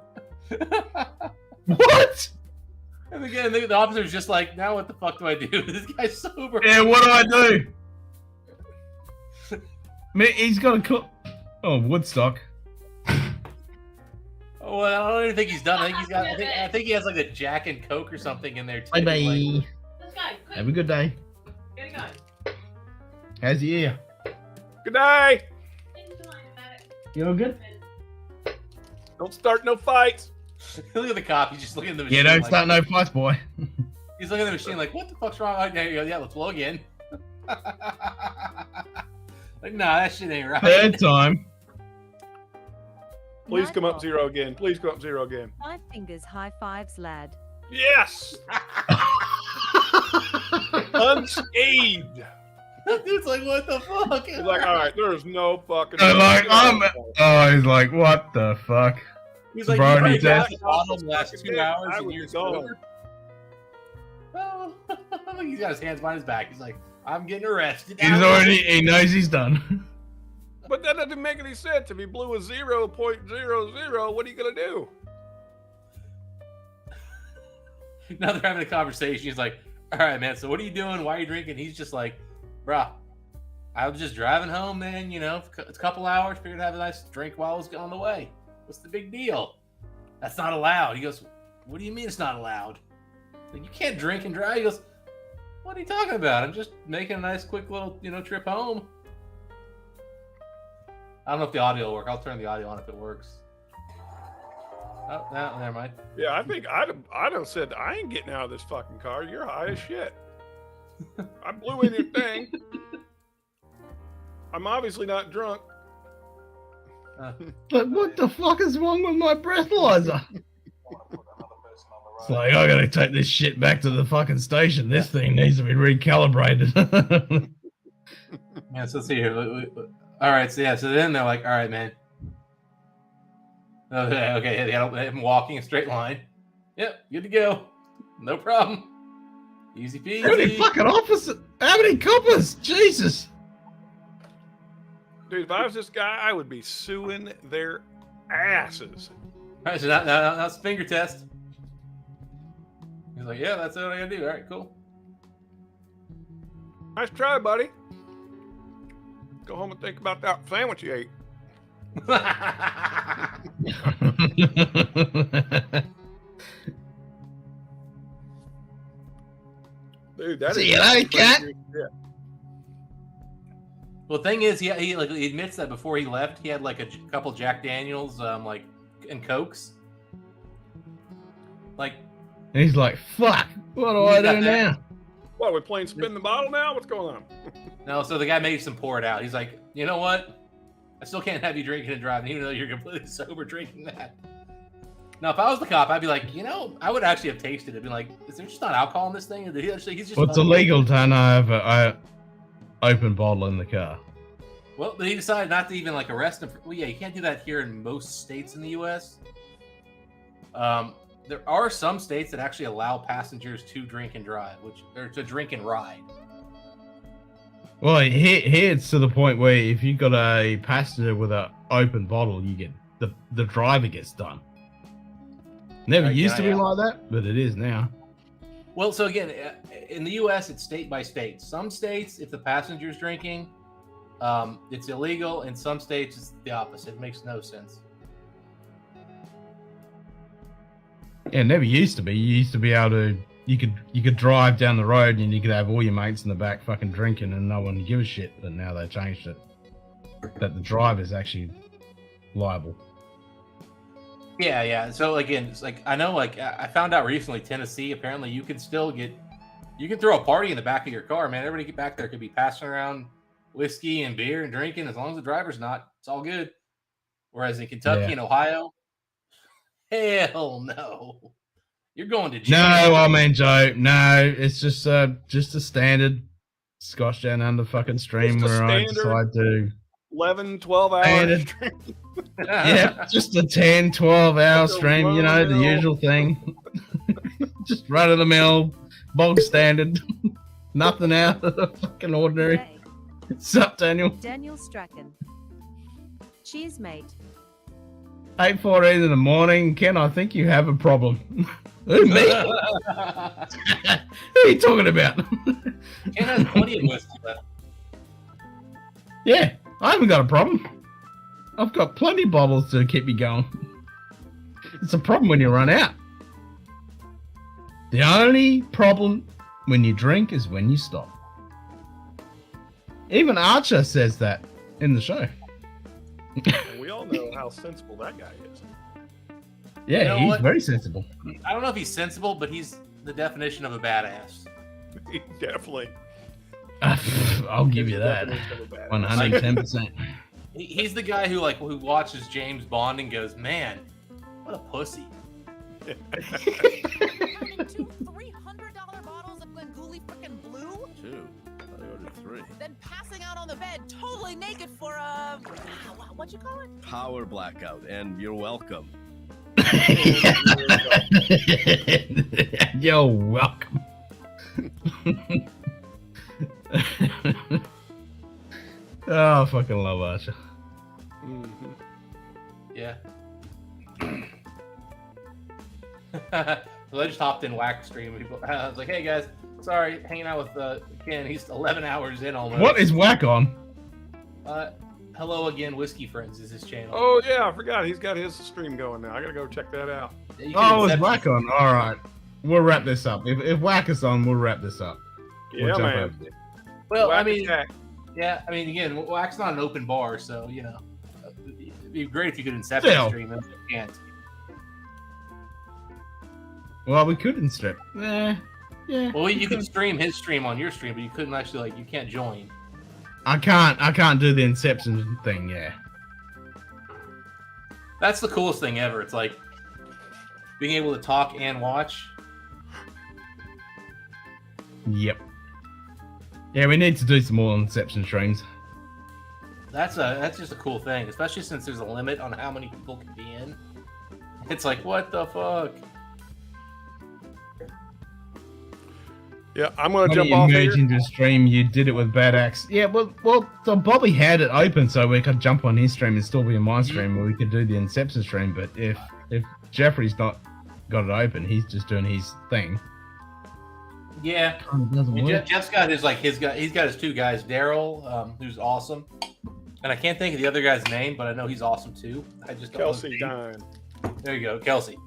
What? And again, the officer's just like, now what the fuck do I do? This guy's sober. Yeah, what do I do? Man, he's got a cook. Oh, Woodstock. Oh, well, I don't even think he's done. I think he has like a Jack and Coke or something in there too. Bye bye. Like, Have a good day. How's your ear? Good day. You all good? Don't start no fights. Look at the cop. He's just looking at the machine. Yeah, don't like, start no fights, boy. He's looking at the machine like, what the fuck's wrong? Oh, yeah, let's blow again. Like, nah, that shit ain't right. Third time. Please come up 0 again. Please come up 0 again. 5 fingers, high fives, lad. Yes. Unscathed. Dude's like, what the fuck? He's like, all right, there's no fucking. He's like, what the fuck? He's like, Sobriety you got test. the bottle the last 2 hours I and was you're gone. sober? Oh, he's got his hands behind his back. He's like, I'm getting arrested. He knows he's done. But that doesn't make any sense. If he blew a 0.00, what are you gonna do? Now they're having a conversation. He's like, all right, man, so what are you doing? Why are you drinking? He's just like, bruh, I was just driving home, man, you know, it's a couple hours, figured to have a nice drink while I was on the way. What's the big deal? That's not allowed. He goes, what do you mean it's not allowed? Like, you can't drink and drive. He goes, what are you talking about? I'm just making a nice quick little, trip home. I don't know if the audio will work. I'll turn the audio on if it works. Oh, no, never mind. Yeah, I think I'd have said, I ain't getting out of this fucking car. You're high as shit. I blew in your thing. I'm obviously not drunk. But what the fuck is wrong with my breathalyzer? It's like, I gotta take this shit back to the fucking station. This thing needs to be recalibrated. Yeah, so let's see here. All right, so then they're like, all right, man. Okay, they had him walking in a straight line. Yep, good to go. No problem. Easy peasy. How many fucking officers? How many coppers? Jesus. Dude, if I was this guy, I would be suing their asses. All right, so now that's a finger test. He's like, yeah, that's what I gotta do. All right, cool. Nice try, buddy. Go home and think about that sandwich you ate. Dude, that See you later, cat. Yeah. Well, the thing is, he admits that before he left, he had like a couple Jack Daniels, and Cokes. Like, and he's like, "Fuck, what do I do now?" What, we're playing spin the bottle now? What's going on? No, so the guy made some pour it out. He's like, you know what? I still can't have you drinking and driving, even though you're completely sober drinking that. Now, if I was the cop, I'd be like, I would actually have tasted it. Be like, is there just not alcohol in this thing? Or did he actually, he's just. Well, it's illegal to have an open bottle in the car. Well, he decided not to even like arrest him. Well, yeah, you can't do that here in most states in the U.S. There are some states that actually allow passengers to drink and drive, or to drink and ride. Well, here it's to the point where if you've got a passenger with an open bottle, you get the driver gets done. Never used to be like that, but it is now. Well, so again, in the U.S., it's state by state. Some states, if the passenger's drinking, it's illegal. In some states, it's the opposite. It makes no sense. Yeah, it never used to be. You used to be able to. You could drive down the road and you could have all your mates in the back fucking drinking and no one would give a shit. But now they changed it. That the driver's actually liable. Yeah. So again, it's like I know, like I found out recently, Tennessee. Apparently, you can throw a party in the back of your car, man. Everybody get back there could be passing around whiskey and beer and drinking as long as the driver's not. It's all good. Whereas in Kentucky and Ohio, hell no. You're going to jail. No, I mean, Joe, no, it's just a standard Scotch down under fucking stream where I decide to 11, 12 hours. Yeah, just a 10, 12 hour stream, the usual thing. Just run of the mill, bog standard. Nothing out of the fucking ordinary. What's up, Daniel? Daniel Strachan. Cheers, mate. 8:14 in the morning. Ken, I think you have a problem. Who, me? Who are you talking about? Ken has plenty of whiskey left. Yeah, I haven't got a problem. I've got plenty of bottles to keep me going. It's a problem when you run out. The only problem when you drink is when you stop. Even Archer says that in the show. And we all know how sensible that guy is. Yeah, he's very sensible. I don't know if he's sensible, but he's the definition of a badass. Definitely. I'll give you that. 110%. He's the guy who watches James Bond and goes, "Man, what a pussy." $200 bottles of Glengoolie frickin' Blue? 2. I ordered 3. Then passing out on the bed, totally naked for a what'd you call it? Power blackout, and you're welcome. You're welcome. Oh, I fucking love Archer. Mm-hmm. Yeah. So I just hopped in Whack stream. I was like, "Hey guys, sorry, hanging out with Ken. He's 11 hours in almost." What is Whack on? Hello again, Whiskey Friends is his channel. Oh yeah, I forgot. He's got his stream going now. I gotta go check that out. Oh, is Whack on? All right, we'll wrap this up. If Whack is on, we'll wrap this up. Yeah, man. Well, Whack I mean, attack. yeah, I mean, again, Whack's not an open bar, so it'd be great if you could incept Still. the stream. But you can't. Well, we couldn't strip. Yeah. Well, you can stream his stream on your stream, but you couldn't actually you can't join. I can't do the Inception thing. Yeah. That's the coolest thing ever. It's like being able to talk and watch. Yep. Yeah, we need to do some more Inception streams. That's just a cool thing, especially since there's a limit on how many people can be in. It's like, what the fuck? Yeah, I'm gonna jump off here. Emerging to stream, you did it with Bad Axe. Yeah, well, so Bobby had it open so we could jump on his stream and still be in my stream, or we could do the Inception stream. But if Jeffrey's not got it open, he's just doing his thing. Yeah, Jeff's got his he's got his two guys, Daryl, who's awesome, and I can't think of the other guy's name, but I know he's awesome too. I just don't Kelsey know his name. Dine. There you go, Kelsey,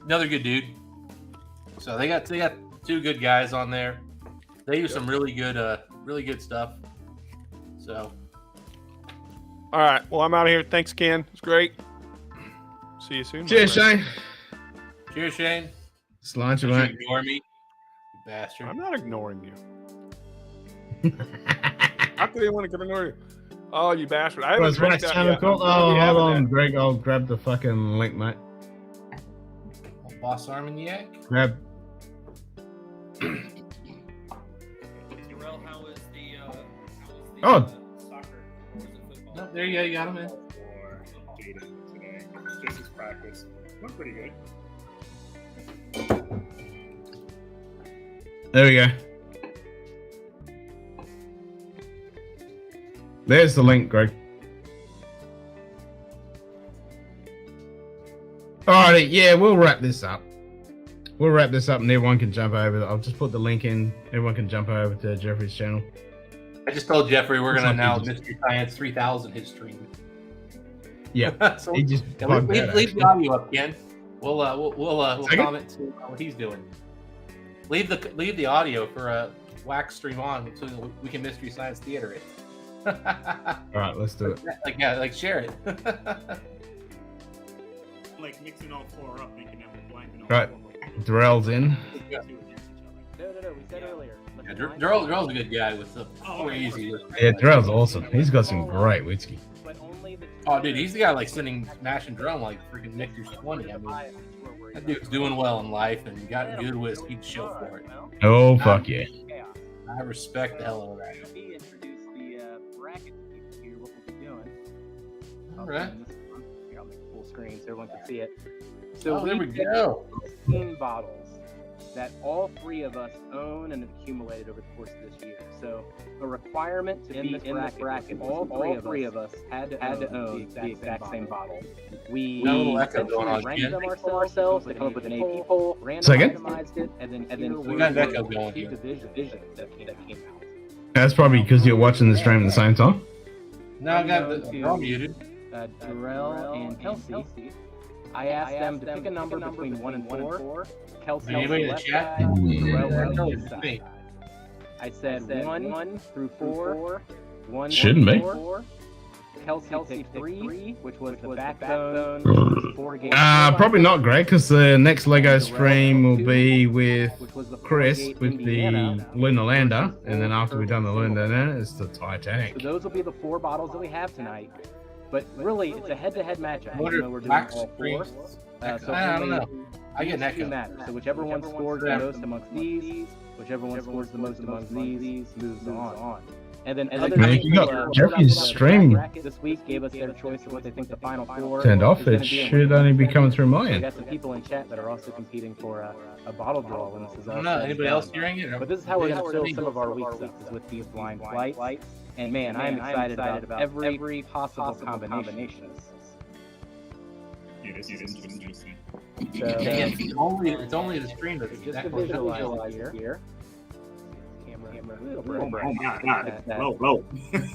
another good dude. So they got two good guys on there. They do some really good stuff. So, all right, well, I'm out of here. Thanks, Ken. It's great. See you soon. Cheers, Shane. Cheers, Shane. Slant you, Did you mate. ignore me, you bastard. I'm not ignoring you. How could anyone ignore you? Oh, you bastard! I haven't Right, that time yet. to call. Oh, hold on, Greg. I'll grab the fucking link, mate. Boss Armagnac. Grab. Oh. No, there you go. You got him in. Today, just as practice. Went pretty good. There we go. There's the link, Greg. Alrighty, yeah, we'll wrap this up. We'll wrap this up and everyone can jump over. I'll just put the link in. Everyone can jump over to Jeffrey's channel. I just told Jeffrey we're gonna now Mystery Science 3000 his stream. Yeah, So he just leave the audio up, Ken. We'll comment to what he's doing. Leave the audio for Wax stream on so we can Mystery Science Theater it. All right, let's do it. Like share it. Like mixing all four up, making them blind and all Right, four. Darrell's in. No, we said earlier. Yeah, Darrell's a good guy with the crazy. Yeah, Darrell's awesome. He's got some great whiskey. Oh, dude, he's the guy like sitting smashing drum like freaking Nick 20. I mean, that dude's doing well in life and got good whiskey to show for it. Oh, fuck yeah. I respect the hell out of that. Introduce the bracket to hear what we'll be doing. All right. Here, I'll make it full screen so everyone can see it. So there we go. 16 bottles that all three of us own and have accumulated over the course of this year. So a requirement to be in this bracket, all three of us had to own the exact same bottle. We ranked them ourselves to come up with an AP poll, randomized it, and then we got an echo going here. Division that came out. That's probably because you're watching the stream at the same time. No, I got the all muted. Darrell and Kelsey. I asked them to pick a number between 1 and 4. Kelsey on the left side, Darrell on the right side. I said 1 through 4. 1 Shouldn't be. 4. Kelsey picked 3, which was the backbone. 4 games. Probably not, Greg, because the next Lego stream will be with Chris with the Lunar Lander, and then after we've done the Lunar Lander, it's the Titanic. So those will be the 4 bottles that we have tonight. But really, it's a head-to-head matchup. What are We're doing Wax all 4. So I don't know. I get an these two echo. matter. So whichever one scores the most amongst these, whichever one scores the most amongst these, moves on. And then other Man, people, you got Jeffrey's stream this week gave us their choice of what they think the final 4 turned off. is gonna It be. should only be coming through my We end. got some people in chat that are also competing for a bottle draw when this is I all don't know. said and Anybody done. else hearing it? But this is how we're going to fill some of our weeks up, is with these blind flights. And man, I'm excited about every possible combination. Yeah, this is interesting. So, It's only the screen that's just that to close. visualize here. Oh my god. Whoa.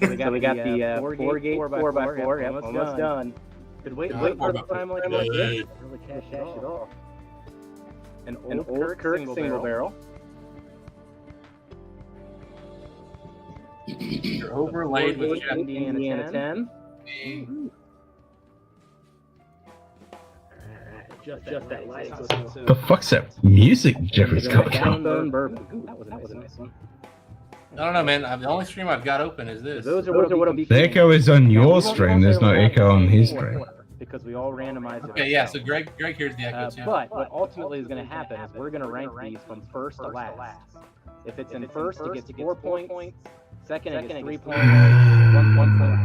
So we got the 4 gate 4x4. Yep, almost done. Could wait for the time like this. Really cash it off. An old Kirk single barrel. You're overlaid with Jeff. Indiana 10. Just that light. The fuck's that music Jeffrey's got going? Downbone bourbon. Ooh, that was a nice one. I don't know, man. The only stream I've got open is this. Those are what I'll be The echo is on your stream. There's no echo on his stream. because we all randomize it. Okay, yeah. So Greg hears the echo too. But what ultimately is going to happen is we're going to rank these from first to last. If it's in first, it gets 4 points. Second, it gets 3 points. 1 point.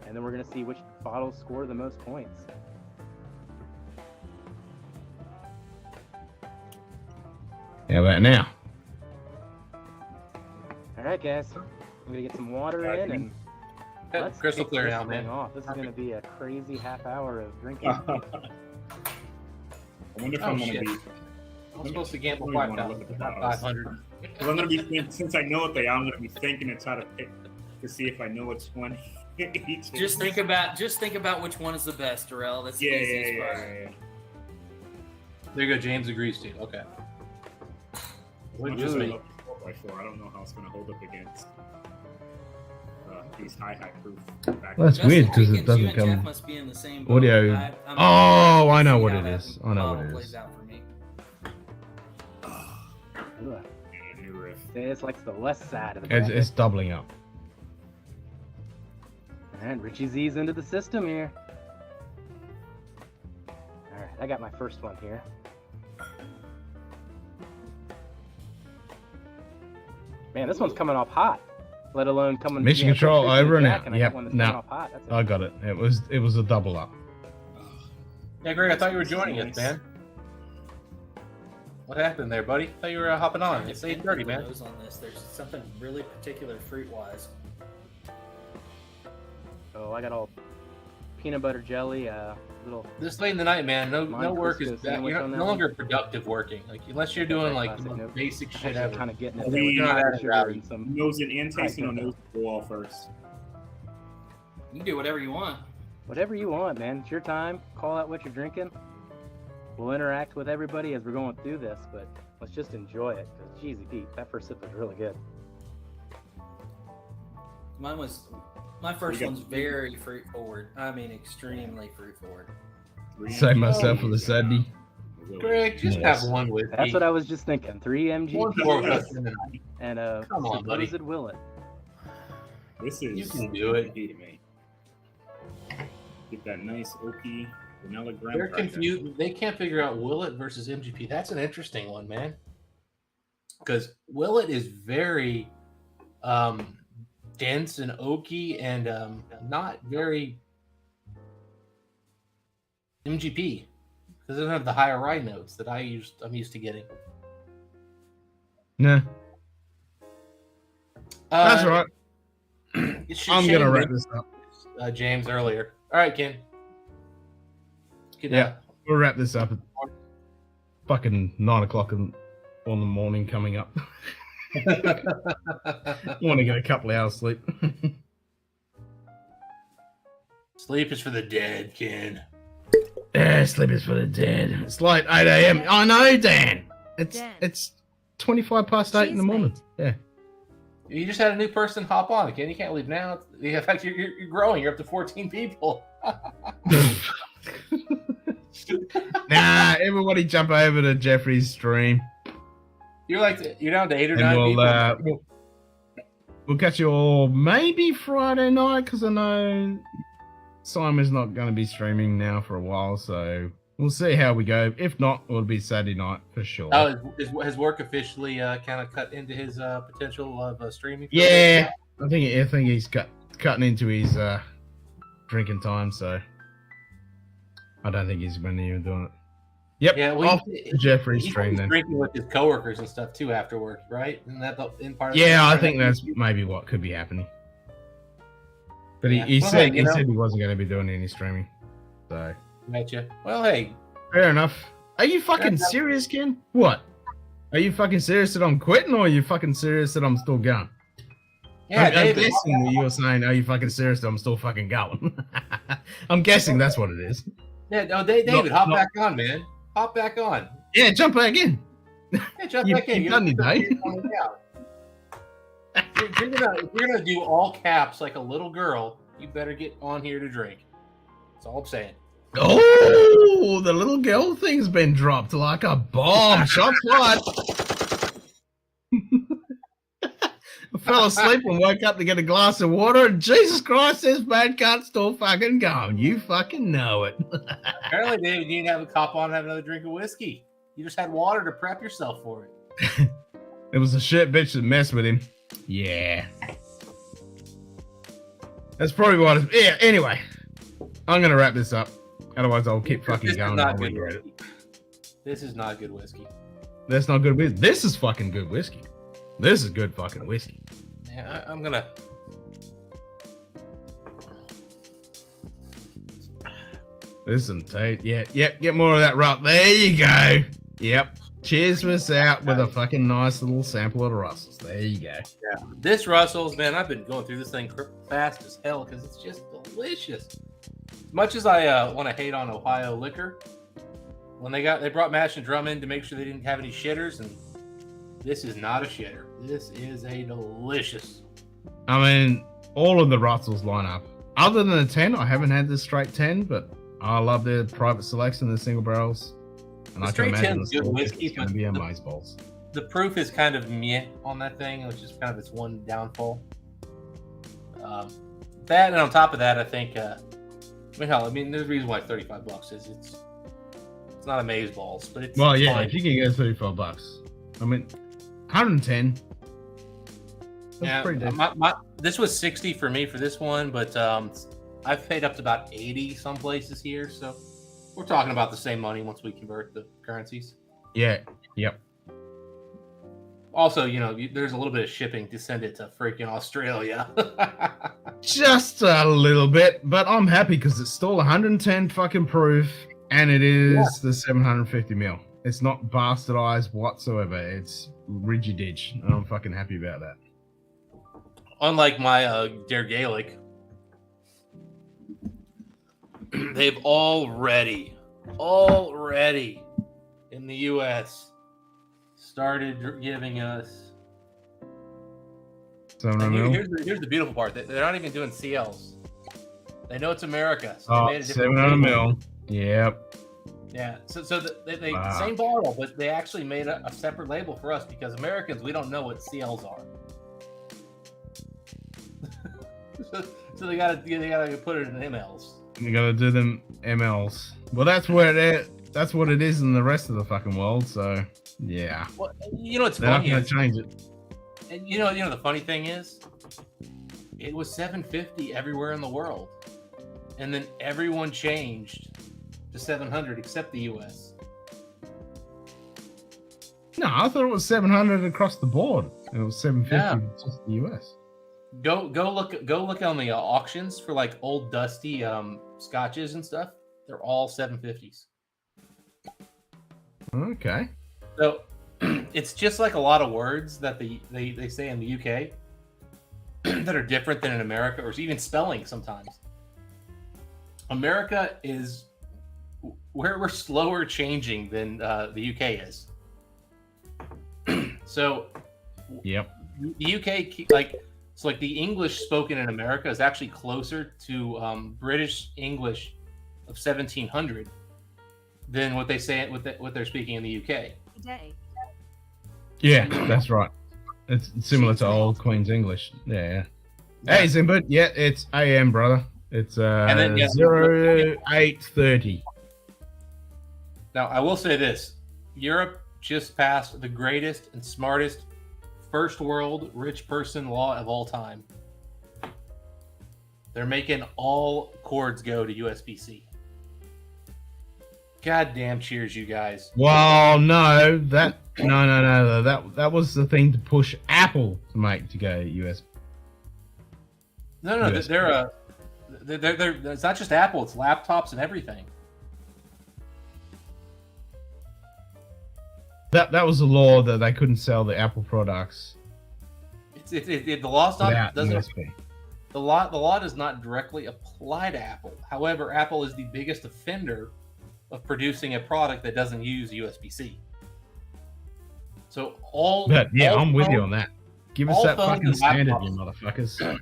And then we're going to see which bottles score the most points. How about now? All right, guys. I'm going to get some water in and let's crystal kick clear this now, thing man. off. This is going to be a crazy half hour of drinking. I wonder if I'm going to be. I'm supposed to gamble I really 5,000, wanna look at the not bottles. 500. Because I'm going to be, since I know what they are, I'm going to be thinking and try to pick to see if I know which one each Just think about which one is the best, Darrell. That's the easiest part. There you go. James agrees to. Okay. What Much as I me? love the 4x4, I don't know how it's going to hold up against these high proof. Well, that's weird because it doesn't come audio. Oh, I know what it is. I know what it is. It's like the left side of the bracket. It's doubling up. And Richie Z's into the system here. All right, I got my first one here. Man, this one's coming off hot. Let alone coming. Mission control over and out. Yep, Yep, no, I got it. It was a double up. Yeah, Greg, I thought you were joining us, man. What happened there, buddy? I thought you were hopping on. It's 8:30, man. On this. There's something really particular fruit-wise. Oh, I got all peanut butter jelly, little. This late in the night, man. No work is Crisco that. sandwich You're on that no one. longer productive working. Like unless you're doing like the most basic shit ever. Kind of getting it. Are There. we We're not sugar and some nosing and tasting, or high nose go all first? You can do whatever you want. Whatever you want, man. It's your time. Call out what you're drinking. We'll interact with everybody as we're going through this, but let's just enjoy it. Cause, Jeezy Pete, that first sip was really good. My first one's very fruit forward. I mean, extremely fruit forward. Save myself with a Sunday. Greg, just have one with me. That's what I was just thinking. 3 MG. One for us in the night. And Come on, buddy. supposed Willet. This is. You can do it. Get that nice oaky vanilla graham. They're cracker. confused. They can't figure out Willet versus MGP. That's an interesting one, man. Because Willet is very dense and oaky and not very MGP. Because it doesn't have the higher rye notes that I'm used to getting. Nah. That's all right. It's I'm shame gonna wrap that, this up. James earlier. All right, Ken. Yeah, we'll wrap this up. Fucking 9 o'clock on the morning coming up. Want to get a couple of hours sleep. Sleep is for the dead, Ken. Yeah, sleep is for the dead. It's like 8 a.m. I know, Dan. It's 25 past 8 in the morning. Yeah. You just had a new person hop on, Ken. You can't leave now. In fact, you're growing. You're up to 14 people. Nah, everybody jump over to Jeffrey's stream. You're down to 8 or And 9 people. We'll catch you all maybe Friday night because I know Simon's not going to be streaming now for a while, so we'll see how we go. If not, it'll be Saturday night for sure. Oh, has work officially kind of cut into his potential of streaming? Yeah, I think he's cutting into his drinking time, so I don't think he's been even doing it. Yep. Yeah, off to Jeffrey's stream he's then. drinking with his coworkers and stuff too after work, right? And that in part. Yeah, I think that's maybe what could be happening. But he said he wasn't going to be doing any streaming. So. Gotcha. Well, hey. Fair enough. Are you fucking serious, Ken? What? Are you fucking serious that I'm quitting, or are you fucking serious that I'm still going? Yeah, I'm David. guessing that you were saying, are you fucking serious that I'm still fucking going? I'm guessing that's what it is. Yeah, no, David, hop back on, man. Hop back on. Yeah, jump back in. Yeah, jump back in. You've done your day. If you're gonna do all caps like a little girl, you better get on here to drink. That's all I'm saying. Oh, the little girl thing's been dropped like a bomb. Shots fired. fell asleep and woke up to get a glass of water, and Jesus Christ, this man can't stop fucking going. You fucking know it. Apparently, David, you didn't have a cop on and have another drink of whiskey. You just had water to prep yourself for it. It was a shit bitch that messed with him. Yeah. That's probably what it is. Yeah, anyway. I'm going to wrap this up. Otherwise, I'll keep fucking going. I'll regret it. This is not good whiskey. That's not good whiskey. This is fucking good whiskey. This is good fucking whiskey. Yeah, I'm going to... Listen, Tate. Yeah, yep, get more of that right. There you go. Yep. Cheers us out with a fucking nice little sample of the Russells. There you go. Yeah. This Russell's, man, I've been going through this thing fast as hell because it's just delicious. As much as I want to hate on Ohio liquor, when they brought Mash and Drum in to make sure they didn't have any shitters, and this is not a shitter. This is a delicious. I mean, all of the Russells line up. Other than the 10, I haven't had this straight 10, but I love their private selection, the single barrels. And The I can straight imagine 10's good whiskey, it's going to be amaze balls. The proof is kind of meh on that thing, which is kind of its one downfall. That, and on top of that, I think, there's a reason why it's $35 is it's not amaze balls, but it's Well, yeah, fine. if you can get $35. I mean, 110. That's pretty decent. This was 60 for me for this one, but I've paid up to about 80 some places here, so we're talking about the same money once we convert the currencies. Yeah, yep. Also, there's a little bit of shipping to send it to freaking Australia. Just a little bit, but I'm happy because it's still 110 fucking proof, and it is the 750 mil. It's not bastardized whatsoever. It's rigid-edge, and I'm fucking happy about that. Unlike my Dare Gaelic, they've already in the U.S. started giving us. Here's the beautiful part. They're not even doing CLs. They know it's America. So they made a different 700 label. mil. Yep. Yeah. So they same bottle, but they actually made a separate label for us because Americans, we don't know what CLs are. So they gotta put it in MLs. You gotta do them MLs. Well, that's what it is in the rest of the fucking world. So yeah. Well, what's They're not funny? gonna change it. And the funny thing is, it was 750 everywhere in the world, and then everyone changed to 700 except the U.S. No, I thought it was 700 across the board. It was 750 just the U.S. Go look on the auctions for like old dusty scotches and stuff. They're all 750s. Okay. So it's just like a lot of words that they say in the UK that are different than in America, or even spelling sometimes. America is where we're slower changing than the UK is. So yep. The UK like the English spoken in America is actually closer to British English of 1700 than what they say what they're speaking in the UK. Today. Yeah, that's right. It's similar to old Queen's English. Yeah. Hey, Zimbert. Yeah, it's AM, brother. It's 0830. Now, I will say this. Europe just passed the greatest and smartest first world rich person law of all time. They're making all cords go to USB-C. Goddamn cheers, you guys. Well, no. That was the thing to push Apple to make to go USB. No, they're it's not just Apple, it's laptops and everything. That was the law that they couldn't sell the Apple products. The law's not doesn't USB. the law does not directly apply to Apple. However, Apple is the biggest offender of producing a product that doesn't use USB-C. So I'm with you on that. Give us that fucking standard, you motherfuckers.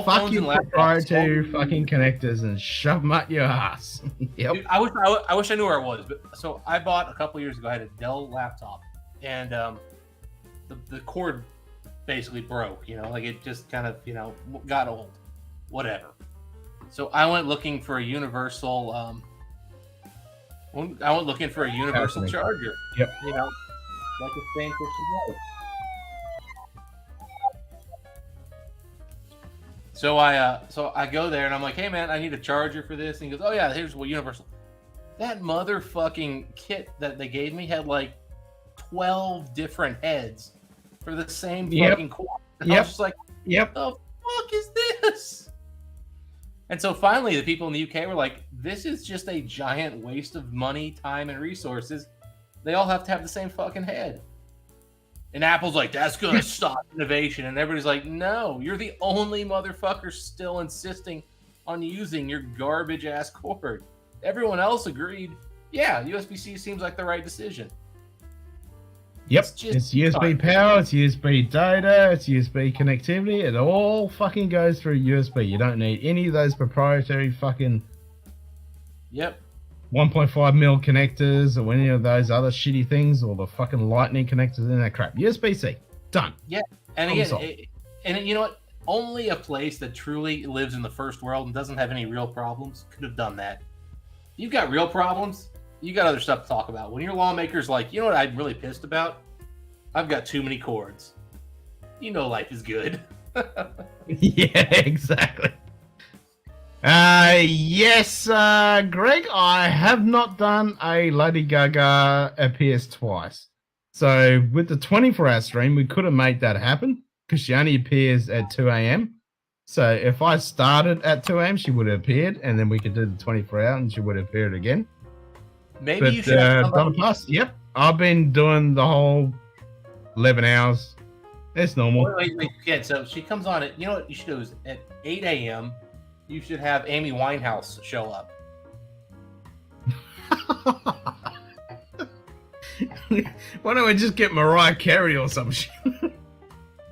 Fuck your proprietary fucking connectors and shove them up your ass. Yep. Dude, I wish I knew where it was. But so I bought a couple years ago. I had a Dell laptop, and the cord basically broke. Like it just kind of got old, whatever. So I went looking for a universal. I went looking for a universal charger. Yep. Like a thing for some. So I go there and I'm like, hey man, I need a charger for this. And he goes, oh yeah, here's what universal. That motherfucking kit that they gave me had like 12 different heads for the same fucking cord. And I was just like, what the fuck is this? And so finally the people in the UK were like, this is just a giant waste of money, time, and resources. They all have to have the same fucking head. And Apple's like, that's going to stop innovation. And everybody's like, no, you're the only motherfucker still insisting on using your garbage ass cord. Everyone else agreed, yeah, USB-C seems like the right decision. Yep, it's USB power, it's USB data, it's USB connectivity. It all fucking goes through USB. You don't need any of those proprietary fucking 1.5 mil connectors or any of those other shitty things or the fucking lightning connectors and that crap. USB-C, done. Yeah, and again, and you know what? Only a place that truly lives in the first world and doesn't have any real problems could have done that. You've got real problems. You got other stuff to talk about. When your lawmaker's like, you know what I'm really pissed about? I've got too many cords. Life is good. Yeah, exactly. Yes, Greg, I have not done a Lady Gaga appears twice. So with the 24-hour stream, we couldn't make that happen because she only appears at 2 a.m. So if I started at 2 a.m., she would have appeared, and then we could do the 24-hour, and she would have appeared again. Maybe you should have done past. Yep, I've been doing the whole 11 hours. It's normal. Wait. Yeah, so she comes on at, you know what you should do is at 8 a.m., you should have Amy Winehouse show up. Why don't we just get Mariah Carey or some shit?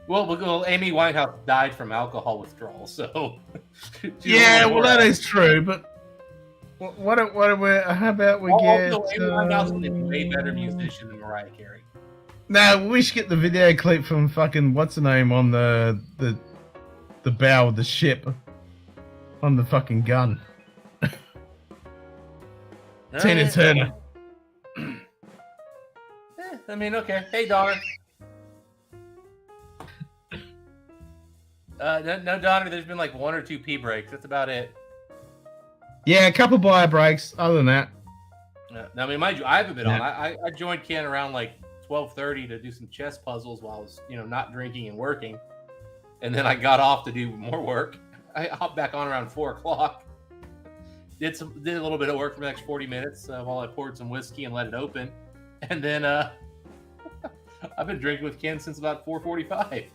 Well, Amy Winehouse died from alcohol withdrawal, so... Yeah, well, that is true, but... How about we get... Amy Winehouse is a way better musician than Mariah Carey. No, we should get the video clip from fucking... What's the name on the bow of the ship? On the fucking gun. Tina Turner. I mean, okay. Hey, Donner. No, Donner, there's been like 1 or 2 pee breaks. That's about it. Yeah, a couple bio breaks. Other than that. Now, I mean, mind you, I haven't been on. I joined Ken around like 12:30 to do some chess puzzles while I was, not drinking and working. And then I got off to do more work. I hopped back on around 4 o'clock. Did a little bit of work for the next 40 minutes while I poured some whiskey and let it open. And then I've been drinking with Ken since about 4:45.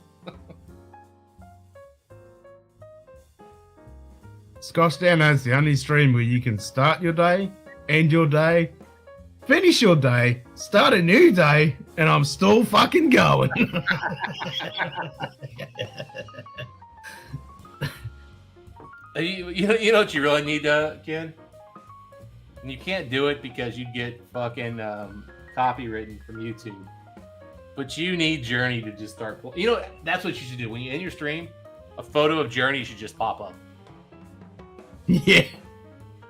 Scotchdown is the only stream where you can start your day, end your day, finish your day, start a new day, and I'm still fucking going. You know what you really need, Ken? And you can't do it because you get fucking copywritten from YouTube. But you need Journey to just start. That's what you should do. When you end your stream, a photo of Journey should just pop up. Yeah.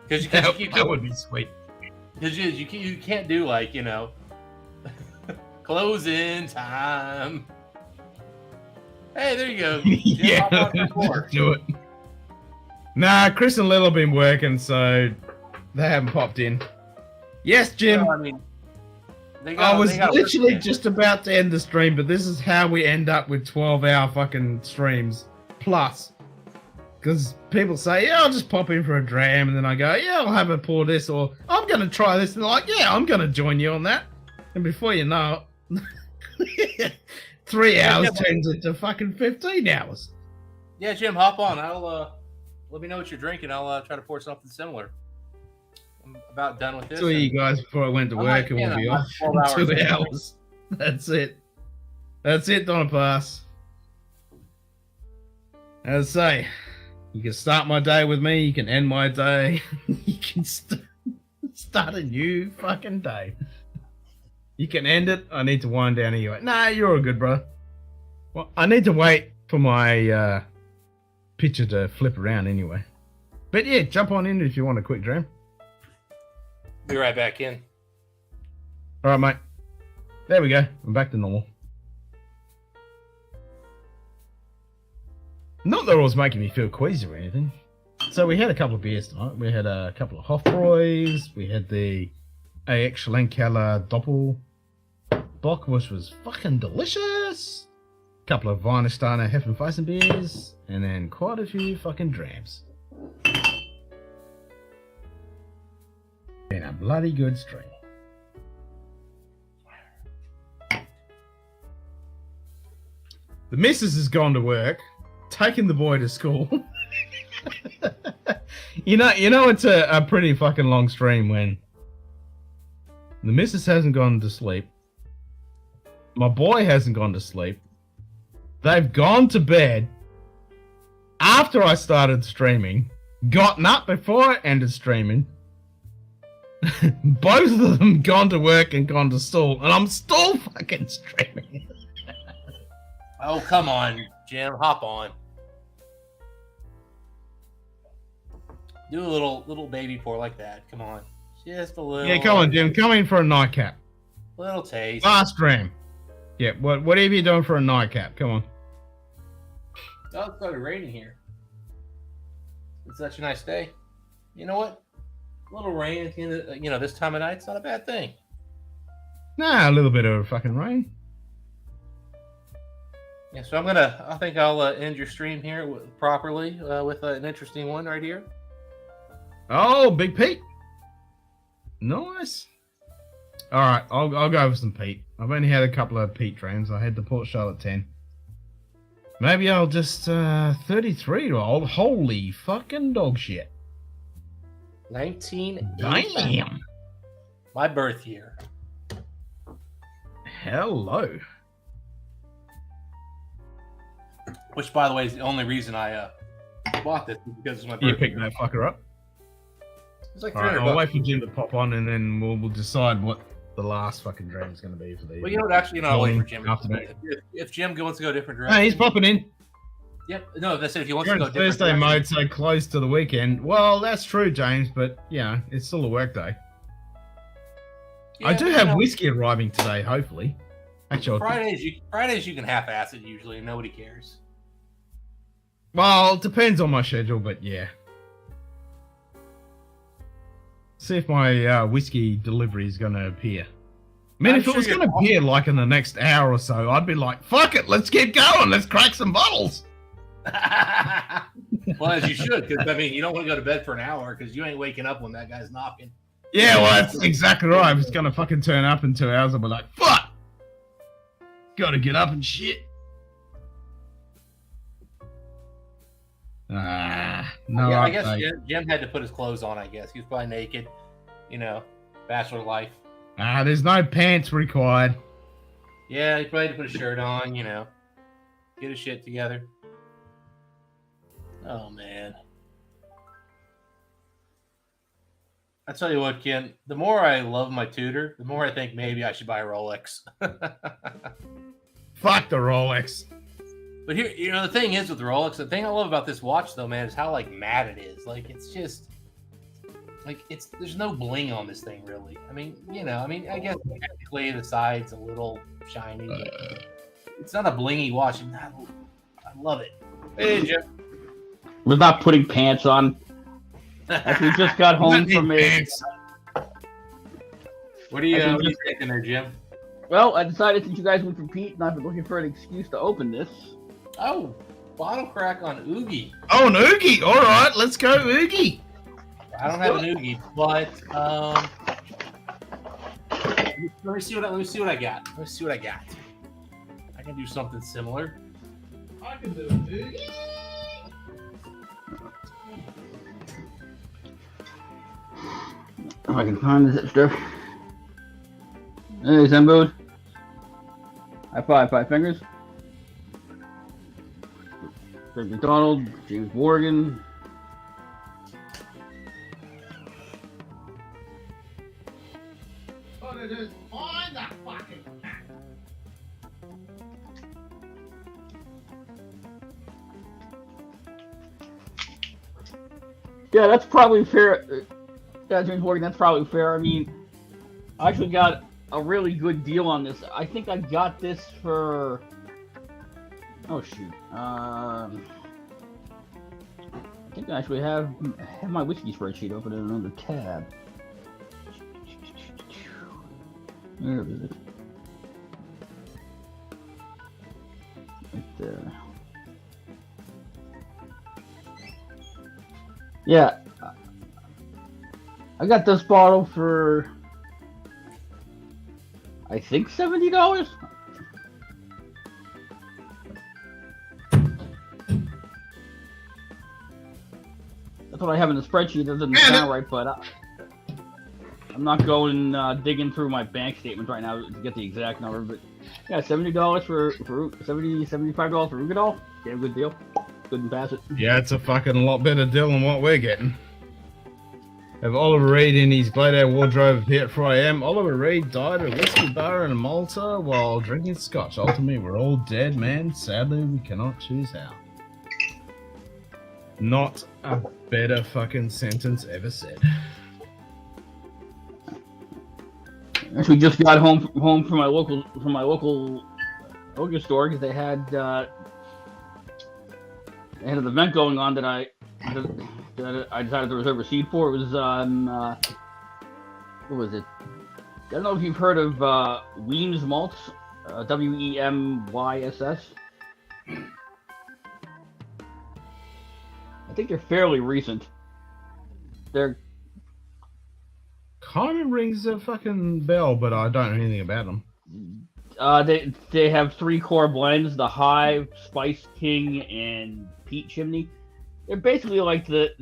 Because that would be sweet. Because you can't do like, closing time. Hey, there you go. Yeah, just do it. Nah, Chris and Lil have been working, so they haven't popped in. Yes, Jim. No, I mean, I was literally just about to end the stream, but this is how we end up with 12-hour fucking streams plus. Because people say, yeah, I'll just pop in for a dram, and then I go, yeah, I'll have a pour this, or I'm going to try this, and they're like, yeah, I'm going to join you on that. And before you know it, 3 hours turns into fucking 15 hours. Yeah, Jim, hop on. Let me know what you're drinking. I'll try to pour something similar. I'm about done with this. So you guys, before I went to work, it will be off in 2 hours. That's it. That's it, Donna Pass. As I say, you can start my day with me. You can end my day. You can start a new fucking day. You can end it. I need to wind down anyway. Nah, you're all good, bro. Well, I need to wait for my picture to flip around anyway. But yeah, jump on in if you want a quick dram. Be right back in. All right, mate. There we go. I'm back to normal. Not that it was making me feel queasy or anything. So we had a couple of beers tonight. We had a couple of Hofbräus. We had the AX Schlenkerla Doppel Bock, which was fucking delicious. A couple of Weinersteiner Hefeweizen beers. And then quite a few fucking drams. Been a bloody good stream. The missus has gone to work, taken the boy to school. you know, it's a pretty fucking long stream when the missus hasn't gone to sleep. My boy hasn't gone to sleep. They've gone to bed after I started streaming, gotten up before I ended streaming. Both of them gone to work and gone to school, and I'm still fucking streaming. Oh, come on, Jim. Hop on. Do a little baby pour like that. Come on. Just a little. Yeah, come on, Jim. Come in for a nightcap. Little taste. Last stream. Yeah, whatever you're doing for a nightcap. Come on. Oh, it's started raining here. It's such a nice day. You know what? A little rain at the end of, this time of night, it's not a bad thing. Nah, a little bit of fucking rain. Yeah, so I think I'll end your stream here properly with an interesting one right here. Oh, Big Pete. Nice. All right, I'll go with some Pete. I've only had a couple of Pete trains. I had the Port Charlotte 10. Maybe I'll just 33-year-old. Holy fucking dog shit. 1980. Damn. My birth year. Hello. Which, by the way, is the only reason I bought this because it's my birthday. You picked that fucker up. It's like All right, $300. I'll wait for Jim to pop on, and then we'll decide what the last fucking dream is going to be for the. Well, you know what? Actually, I'll wait for Jim. Afternoon. If Jim wants to go a different direction. Hey, he's popping in. Yep. No, that's it. If he wants You're to go in different Thursday direction. mode, so close to the weekend. Well, that's true, James, but it's still a work day. I do have whiskey arriving today, hopefully. Actually, Fridays you can half-ass it usually, and nobody cares. Well, it depends on my schedule, but yeah. See if my whiskey delivery is going to appear. I mean, if it was going to appear like in the next hour or so, I'd be like, fuck it, let's get going. Let's crack some bottles. Well, as you should, because, I mean, you don't want to go to bed for an hour because you ain't waking up when that guy's knocking. Yeah, well, that's exactly right. If it's going to fucking turn up in 2 hours, I'll be like, fuck. Got to get up and shit. No, yeah, I guess Jim had to put his clothes on, I guess. He was probably naked, bachelor life. There's no pants required. Yeah, he probably had to put a shirt on, get his shit together. Oh, man. I tell you what, Ken, the more I love my tutor, the more I think maybe I should buy a Rolex. Fuck the Rolex. But here, the thing is with the Rolex, the thing I love about this watch, though, man, is how, matte it is. It's just, there's no bling on this thing, really. I mean, I guess technically the side's a little shiny. But it's not a blingy watch. And I love it. Hey, Jeff. Was not putting pants on. After we just got home from me. What are you thinking there, Jim? Well, I decided since you guys went for Pete and I've been looking for an excuse to open this. Oh, bottle crack on Oogie. Oh, an Oogie. All right, let's go Oogie. I don't have an Oogie, but let me see what I got. I can do something similar. I can do an Oogie. If I can find this stuff. Hey, Zambos. High five, 5 fingers. Greg McDonald, James Morgan. What it is, find that fucking cat. Yeah, that's probably fair. Yeah, James Morgan, that's probably fair. I mean, I actually got a really good deal on this. I think I got this for. Oh shoot. I think I actually have my whiskey spreadsheet open in another tab. Where is it? Right there. Yeah, I got this bottle for, I think, $70. That's what I have in the spreadsheet. That doesn't sound right, but I'm not going digging through my bank statements right now to get the exact number. But yeah, $70 for $75 for Rugadol. Yeah, good deal. Couldn't pass it. Yeah, it's a fucking lot better deal than what we're getting. Have Oliver Reed in his Gladiator wardrobe here at 4 a.m. Oliver Reed died at a whiskey bar in Malta while drinking scotch. Ultimately, we're all dead, man. Sadly, we cannot choose how. Not a better fucking sentence ever said. Actually, just got home from my local liquor store because they had an event going on that I decided to reserve a seat for. It was on what was it? I don't know if you've heard of Weems Malts, WEMYSS. I think they're fairly recent. They're kind of rings a fucking bell, but I don't know anything about them. They have 3 core blends: the Hive, Spice King, and Peat Chimney. They're basically like the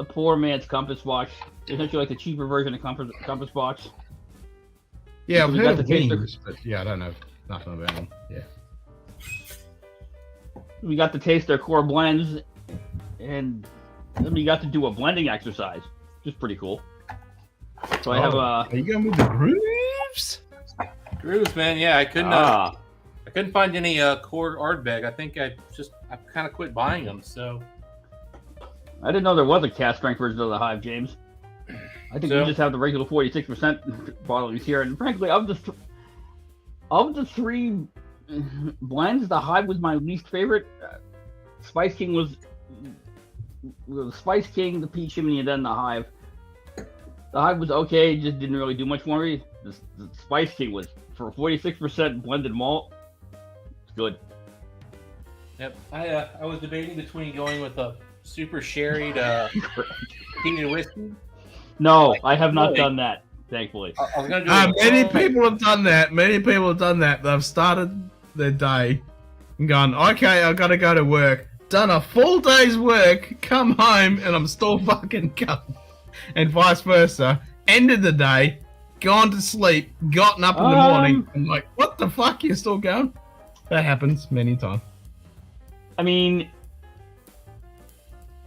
poor man's Compass Box. They're essentially like the cheaper version of Compass Box. Yeah, So I've heard of Weems, but yeah, I don't know nothing about them. Yeah. We got to taste their core blends, and then we got to do a blending exercise, which is pretty cool. So I have Are you going with the grooves? Grooves, man. Yeah, I couldn't find any core Ardbeg. I think I kind of quit buying them. So I didn't know there was a cast strength version of the Hive, James. I think we just have the regular 46% bottlings here, and frankly, of the 3 blends, the Hive was my least favorite. Spice King was the Spice King, the Peat Chimney, and then the Hive. The Hive was okay, just didn't really do much for me. The Spice King was, for 46% blended malt, it's good. Yep, I was debating between going with a super sherried peated whiskey. No, I have not done that, thankfully. I was gonna do many people have done that. Many people have done that. They've started their day and gone, okay, I've got to go to work. Done a full day's work, come home, and I'm still fucking going. And vice versa. Ended the day, gone to sleep, gotten up in the morning. I'm like, what the fuck? You're still going? That happens many times. I mean,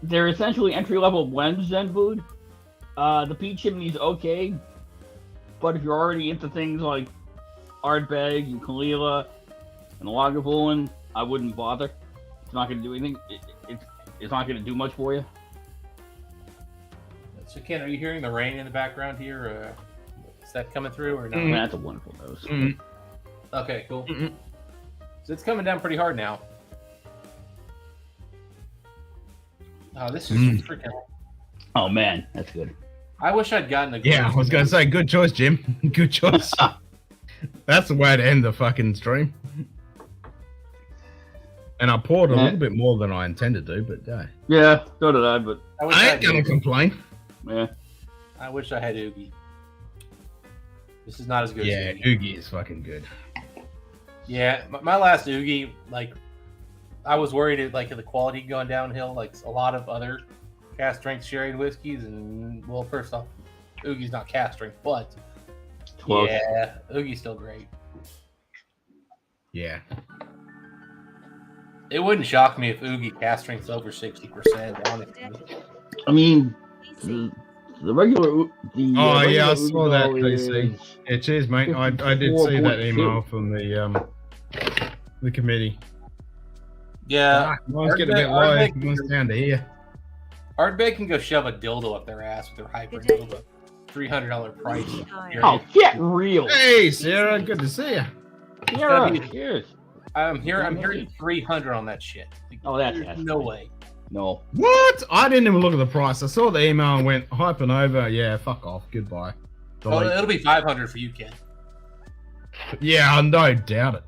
they're essentially entry-level blends, Zen Food. The Peat Chimney's okay, but if you're already into things like Ardbeg and Kalila and Lagavulin, I wouldn't bother. It's not going to do anything. It's not going to do much for you. So Ken, are you hearing the rain in the background here? Or is that coming through or not? That's a wonderful nose. Okay, cool. So it's coming down pretty hard now. Oh, this is freaking. Oh man, that's good. I wish I'd gotten a. Yeah, I was gonna say, good choice, Jim. Good choice. That's the way to end the fucking stream. And I poured a little bit more than I intended to, but yeah, so did I. But I ain't gonna complain. Yeah. I wish I had Oogie. This is not as good. Yeah, as Oogie. Oogie is fucking good. Yeah, my last Oogie, like, I was worried at like the quality going downhill, like a lot of other cast strength sherry whiskeys, and well, first off, Oogie's not cast strength, but yeah, Oogie's still great. Yeah. It wouldn't shock me if Oogie cast strength's over 60%. Honestly, I mean, the regular. I saw that. DC. Yeah, cheers, mate. I did see that email from the committee. Yeah, Mine's getting a bit low. Mine's down to here. Ardbeg can go shove a dildo up their ass with their hyper dildo. $300 price. Oh, get real. Hey, Sarah, good to see you. Sarah, cheers. I'm hearing 300 on that shit. Oh, that's no way. No. What? I didn't even look at the price. I saw the email and went, hyping over. Yeah, fuck off. Goodbye. Well, Delete. it'll be 500 for you, Ken. Yeah, I no doubt it.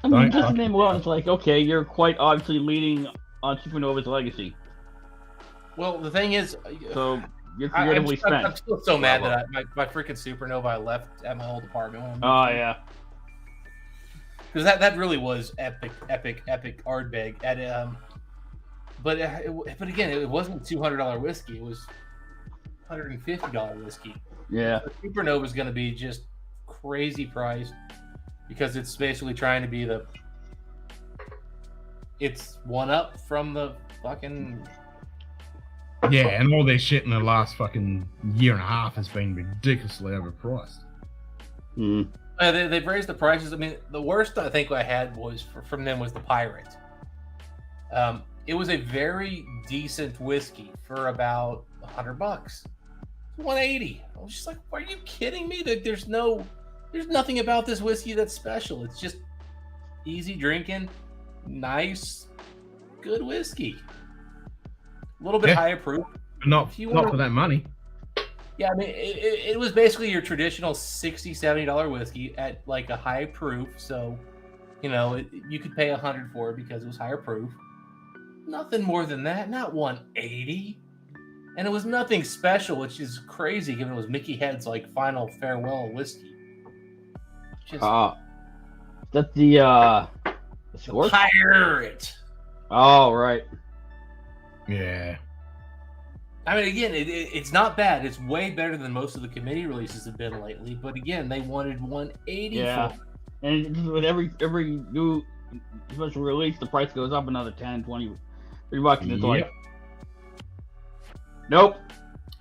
I mean, Don't just the fucking- name alone, it's like, okay, you're quite obviously leading on Supernova's legacy. Well, the thing is, So you're creatively spent. I'm still so mad that my freaking Supernova I left at my old apartment. Oh, yeah. Because that really was epic Ardbeg. But again, it wasn't $200 whiskey. It was $150 whiskey. Yeah. The Supernova is going to be just crazy priced because it's basically trying to be it's one up from the fucking. Yeah, and all their shit in the last fucking year and a half has been ridiculously overpriced. They've raised the prices. I mean, the worst I think I had was from them was the Pirate. It was a very decent whiskey for about $100. $180. I was just like, are you kidding me? There's nothing about this whiskey that's special. It's just easy drinking, nice, good whiskey. A little bit higher proof. Not for that money. Yeah, I mean, it was basically your traditional $60, $70 whiskey at like a high proof. So, you could pay $100 for it because it was higher proof. Nothing more than that. Not $180. And it was nothing special, which is crazy given it was Mickey Head's like final farewell whiskey. That's the Scorch? Pirate. Oh, right. Yeah. I mean, again, it's not bad. It's way better than most of the committee releases have been lately. But again, they wanted $180 Yeah. for it. And with every new special release, the price goes up another 10, 20, $30, and it's like, nope.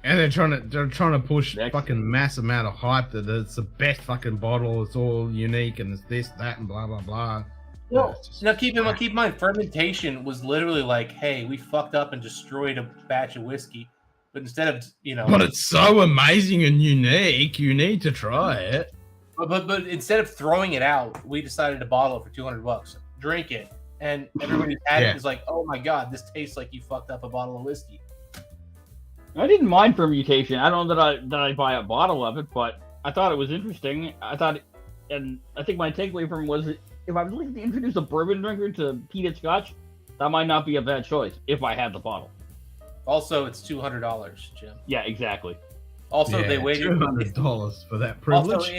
And they're trying to push fucking mass amount of hype that it's the best fucking bottle. It's all unique and it's this, that, and blah blah blah. Now keep in mind, fermentation was literally like, hey, we fucked up and destroyed a batch of whiskey, but instead of But it's so amazing and unique. You need to try it. But instead of throwing it out, we decided to bottle it for $200. Drink it, and everybody who's had it is like, oh my god, this tastes like you fucked up a bottle of whiskey. I didn't mind fermentation. I don't know that I buy a bottle of it, but I thought it was interesting. And I think my takeaway from it was if I was looking to introduce a bourbon drinker to peated Scotch, that might not be a bad choice if I had the bottle. Also, it's $200, Jim. Yeah, exactly. Also, they waited $200 for that privilege. Also,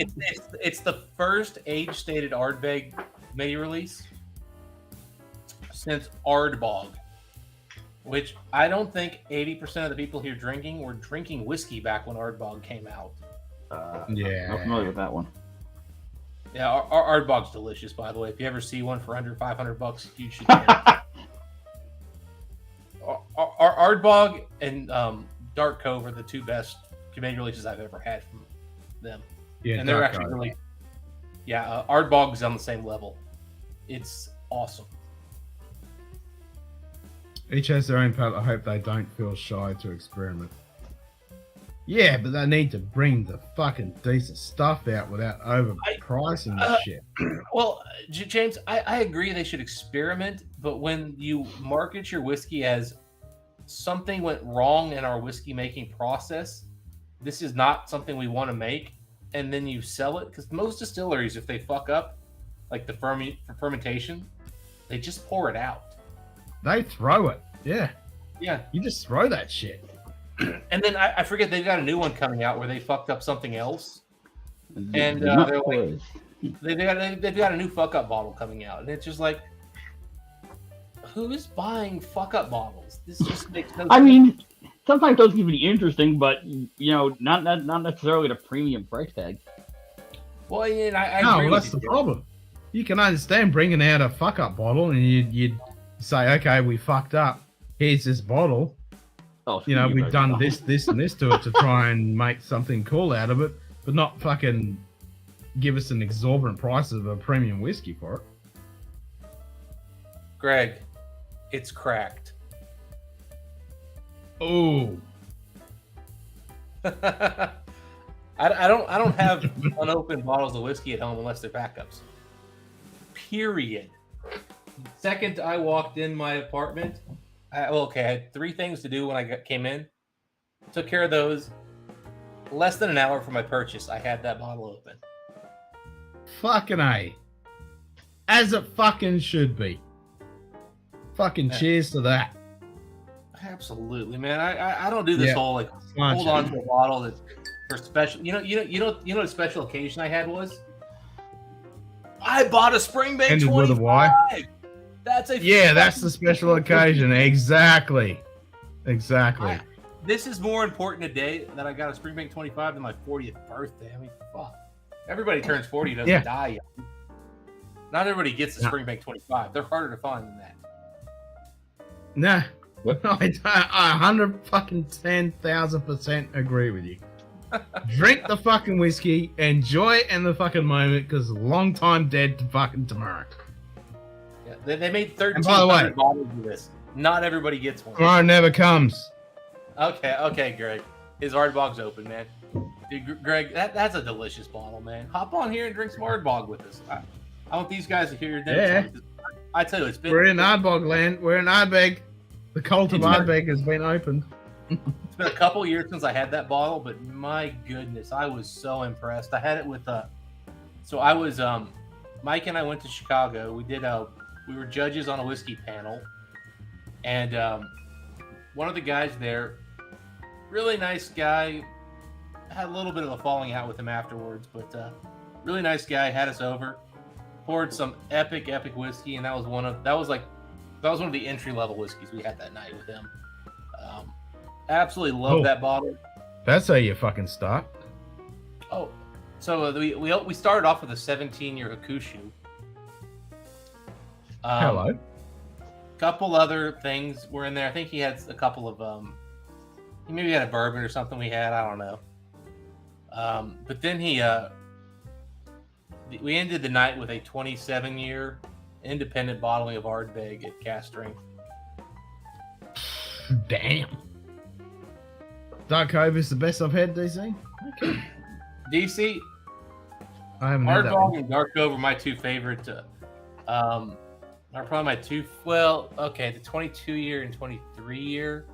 it's the first age-stated Ardbeg mini release since Ardbog, which I don't think 80% of the people here drinking were drinking whiskey back when Ardbog came out. Yeah, I'm not familiar with that one. Yeah, Ardbog's delicious, by the way. If you ever see one for under $500, you should get it. Ardbog and Dark Cove are the two best committee releases I've ever had from them. Yeah, and they're Dark actually Cove. really, Ardbog's on the same level. It's awesome. Each has their own part. I hope they don't feel shy to experiment. Yeah, but they need to bring the fucking decent stuff out without overpricing the shit. Well, James, I agree they should experiment, but when you market your whiskey as something went wrong in our whiskey making process, this is not something we want to make, and then you sell it, because most distilleries, if they fuck up, like the fermentation, they just pour it out. They throw it. Yeah. Yeah. You just throw that shit. And then I forget they've got a new one coming out where they fucked up something else, and Not they're like, close. they've got a new fuck up bottle coming out, and it's just like, who is buying fuck up bottles? This just makes no sense. I mean, sometimes those can be interesting, but not necessarily at a premium price tag. Well, yeah, I No, agree that's with the you. problem. You can understand bringing out a fuck up bottle and you'd say, okay, we fucked up. Here's this bottle. Oh, We've done this, and this to it to try and make something cool out of it, but not fucking give us an exorbitant price of a premium whiskey for it. Greg, it's cracked. Oh. I don't have unopened bottles of whiskey at home unless they're backups. Period. Second I walked in my apartment, I had 3 things to do when I came in. Took care of those. Less than an hour from my purchase, I had that bottle open. Fucking A. As it fucking should be. Fucking cheers to that. Absolutely, man. I don't do this whole like hold on to a bottle that's for special. You know what a special occasion I had was? I bought a Springbank 25. That's that's the special occasion. Exactly. This is more important today that I got a Springbank 25 than my 40th birthday. I mean, fuck. Everybody turns 40, doesn't die young. Not everybody gets a Springbank 25. They're harder to find than that. Nah. I 110,000% agree with you. Drink the fucking whiskey, enjoy it in the fucking moment, because long time dead to fucking tomorrow. Yeah, they made 1,300 bottles of this. Not everybody gets one. Tomorrow never comes. Okay, Greg. His Ardbog's open, man. Dude, Greg, that's a delicious bottle, man. Hop on here and drink some Ardbog with us. I want these guys to hear your name. Yeah. I tell you, we're in Ardbog land. We're in Ardbeg. The cult of Ardbeg has been opened. It's been a couple years since I had that bottle, but my goodness, I was so impressed. I had it with Mike and I went to Chicago. We were judges on a whiskey panel, and one of the guys there, really nice guy, had a little bit of a falling out with him afterwards, but really nice guy, had us over, poured some epic whiskey, and that was one of the entry-level whiskeys we had that night with him. Absolutely love that bottle. That's how you fucking start. Oh, so we started off with a 17-year Hakushu. Hello. Couple other things were in there. I think he had a couple of he maybe had a bourbon or something we had. I don't know. But then we ended the night with a 27-year independent bottling of Ardbeg at cask strength. Damn. Dark Cove is the best I've had, DC. Okay. DC. I haven't had that one. Ardbeg and Dark Cove are my 2 favorite. Are probably my 2. Well, okay, the 22-year and 23-year,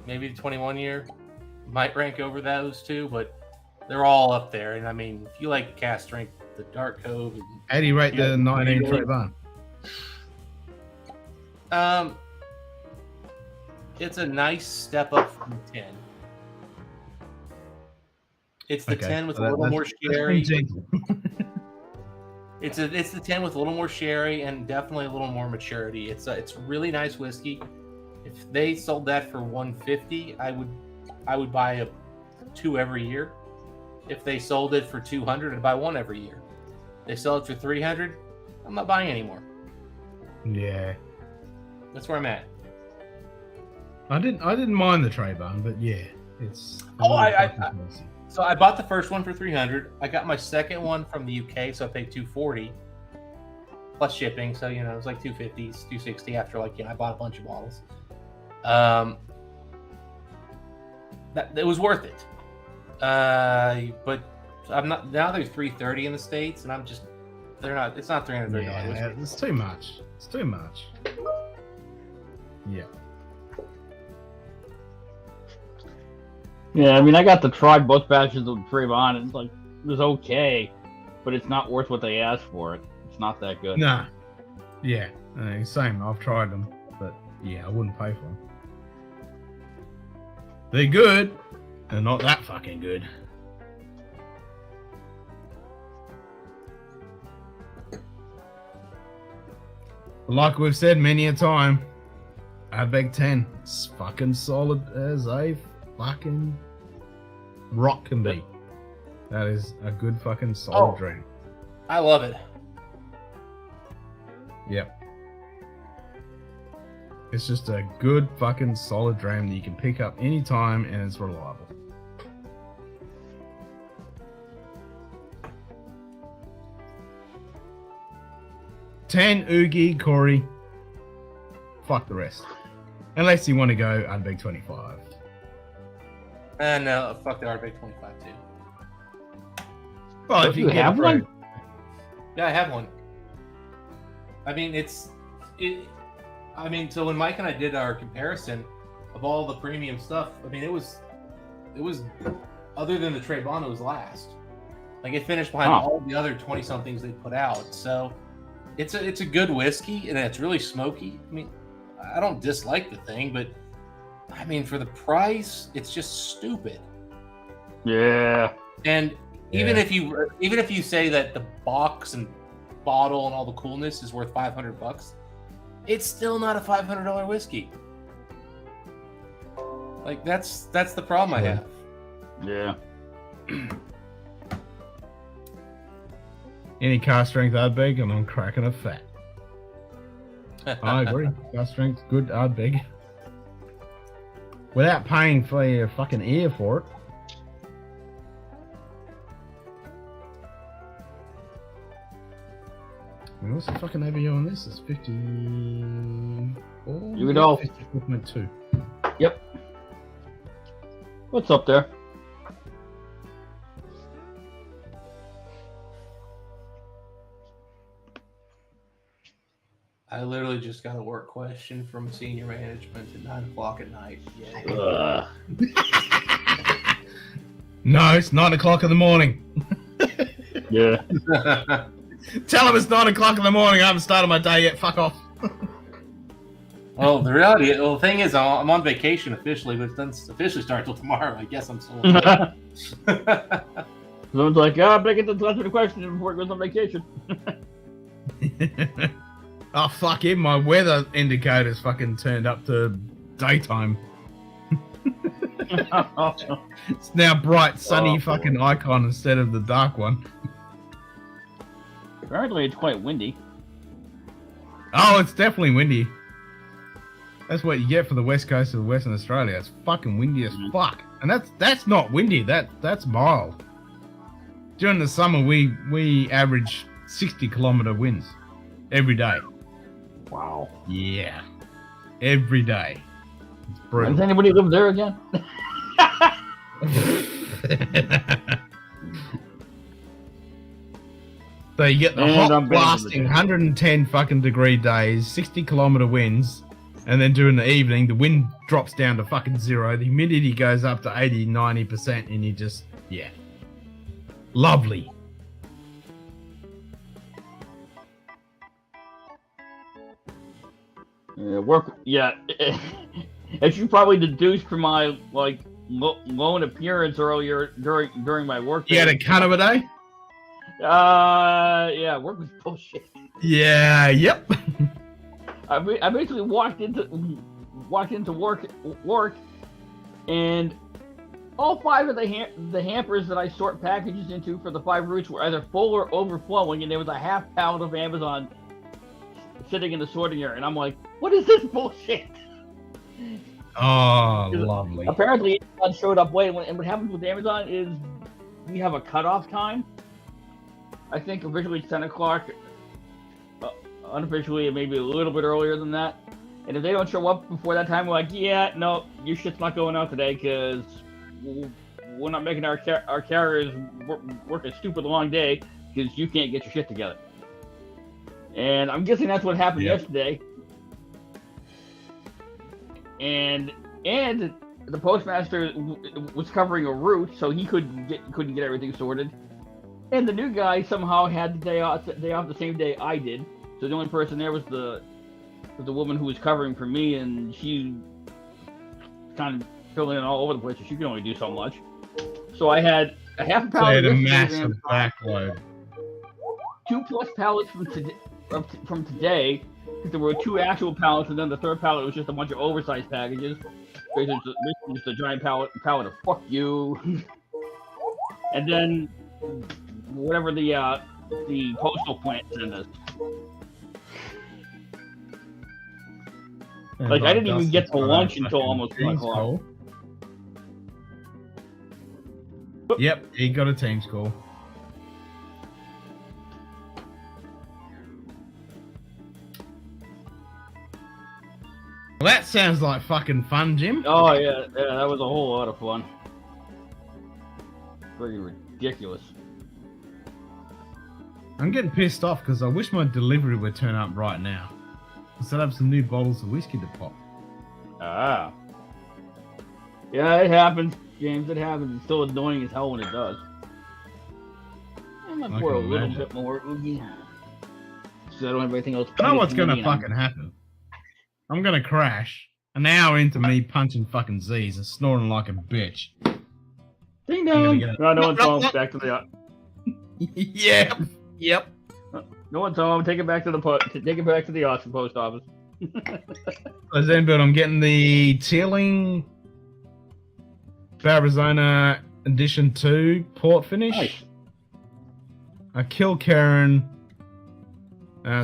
maybe the 21-year might rank over those 2, but they're all up there. And I mean, if you like cask strength, the Dark Cove. How do you rate the 19 Trayvon? It's a nice step up from the 10. It's the 10 with a little more sherry. It's the 10 with a little more sherry and definitely a little more maturity. It's really nice whiskey. If they sold that for $150, I would buy 2 every year. If they sold it for $200, I'd buy 1 every year. They sell it for $300, I'm not buying anymore. Yeah. That's where I'm at. I didn't mind the Trayvon, but yeah, it's. So I bought the first one for $300. I got my second one from the UK, so I paid $240 plus shipping. So it was like $250, $260 after I bought a bunch of bottles. It was worth it. But I'm not now. They're $330 in the States, and they're not. It's not $330. Yeah, it's too much. It's too much. Yeah. Yeah, I mean, I got to try both batches of Trayvon, and it was okay, but it's not worth what they asked for it. It's not that good. Nah. Yeah, same. I've tried them, but yeah, I wouldn't pay for them. They're good. They're not that fucking good. Like we've said many a time, Ardbeg 10 is fucking solid as a fucking rock can be. That is a good fucking solid drink. I love it. Yep. It's just a good fucking solid dram that you can pick up anytime and it's reliable. $10 Oogie, Corey. Fuck the rest. Unless you want to go Ardbeg 25. No, fuck the Ardbeg 25 too. Well, if you get have one? Yeah, I have one. I mean, so when Mike and I did our comparison of all the premium stuff, I mean, it was other than the Trebon, it was last. Like it finished behind all the other 20-somethings they put out. So it's a good whiskey and it's really smoky. I mean, I don't dislike the thing, but I mean, for the price, it's just stupid. Yeah. And even if you say that the box and bottle and all the coolness is worth $500, it's still not a $500 whiskey. Like that's the problem I have. Yeah. Any car strength Ardbeg, and I'm cracking a fat. I agree. Car strength, good Ardbeg. Without paying for your fucking ear for it. I mean, what's the fucking ABO on this? It's 54. You know. 54.2. Yep. What's up there? I literally just got a work question from senior management at 9 o'clock at night. No, it's 9 o'clock in the morning. Yeah. Tell him it's 9 o'clock in the morning. I haven't started my day yet. Fuck off. Well, the thing is, I'm on vacation officially, but it doesn't officially start till tomorrow. I guess I'm still. Someone's like, I better get to answer the question before it goes on vacation. Oh, fuck him. My weather indicator's fucking turned up to daytime. It's now bright, sunny fucking icon instead of the dark one. Apparently it's quite windy. Oh, it's definitely windy. That's what you get for the west coast of Western Australia. It's fucking windy as fuck. And that's not windy, that's mild. During the summer we average 60-kilometer winds every day. Wow. Yeah. Every day. It's brutal. Does anybody live there again? So you get the hot blasting 110 fucking degree days, 60-kilometer winds, and then during the evening the wind drops down to fucking zero, the humidity goes up to 80-90%, and you just, yeah. Lovely. As you probably deduced from my lone appearance earlier during my work day. You had a cunt of a day? Yeah, work was bullshit. Yeah, yep. I basically walked into work, and all 5 of the hampers that I sort packages into for the 5 routes were either full or overflowing, and there was a half pallet of Amazon sitting in the sorting area, and I'm like, what is this bullshit? Oh, lovely. Apparently, Amazon showed up late, and what happens with Amazon is we have a cutoff time. I think officially it's 10 o'clock. Unofficially, it may be a little bit earlier than that. And if they don't show up before that time, we're like, yeah, no, your shit's not going out today because we're not making our carriers work a stupid long day because you can't get your shit together. And I'm guessing that's what happened yesterday. And the postmaster was covering a route, so he couldn't get everything sorted. And the new guy somehow had the day off the same day I did. So the only person there was the woman who was covering for me, and she kind of filling in all over the place, so she could only do so much. So I had a half a pallet. So a massive backload. 2+ pallets from today, because there were 2 actual pallets, and then the 3rd pallet was just a bunch of oversized packages. Basically just a giant pallet of fuck you. And then whatever the postal plant sent us. Like, I didn't even get to lunch until almost 1 o'clock. Yep, he got a Teams call. Well, that sounds like fucking fun, Jim. Oh yeah, that was a whole lot of fun. Pretty ridiculous. I'm getting pissed off because I wish my delivery would turn up right now. I set up some new bottles of whiskey to pop. Ah. Yeah, it happens, James. It happens. It's still annoying as hell when it does. I might I pour a can little imagine. bit more oogie. So I don't have anything else. I know what's going gonna fucking happen. I'm gonna crash an hour into me punching fucking Z's and snoring like a bitch. Ding gonna dong! get it. No one's home. Back to the. Yeah. Yep. No one's home. Take it back to the Take it back to the Austin post office. But I'm getting the Teeling Arizona Edition 2 port finish. Nice. A Kilkerran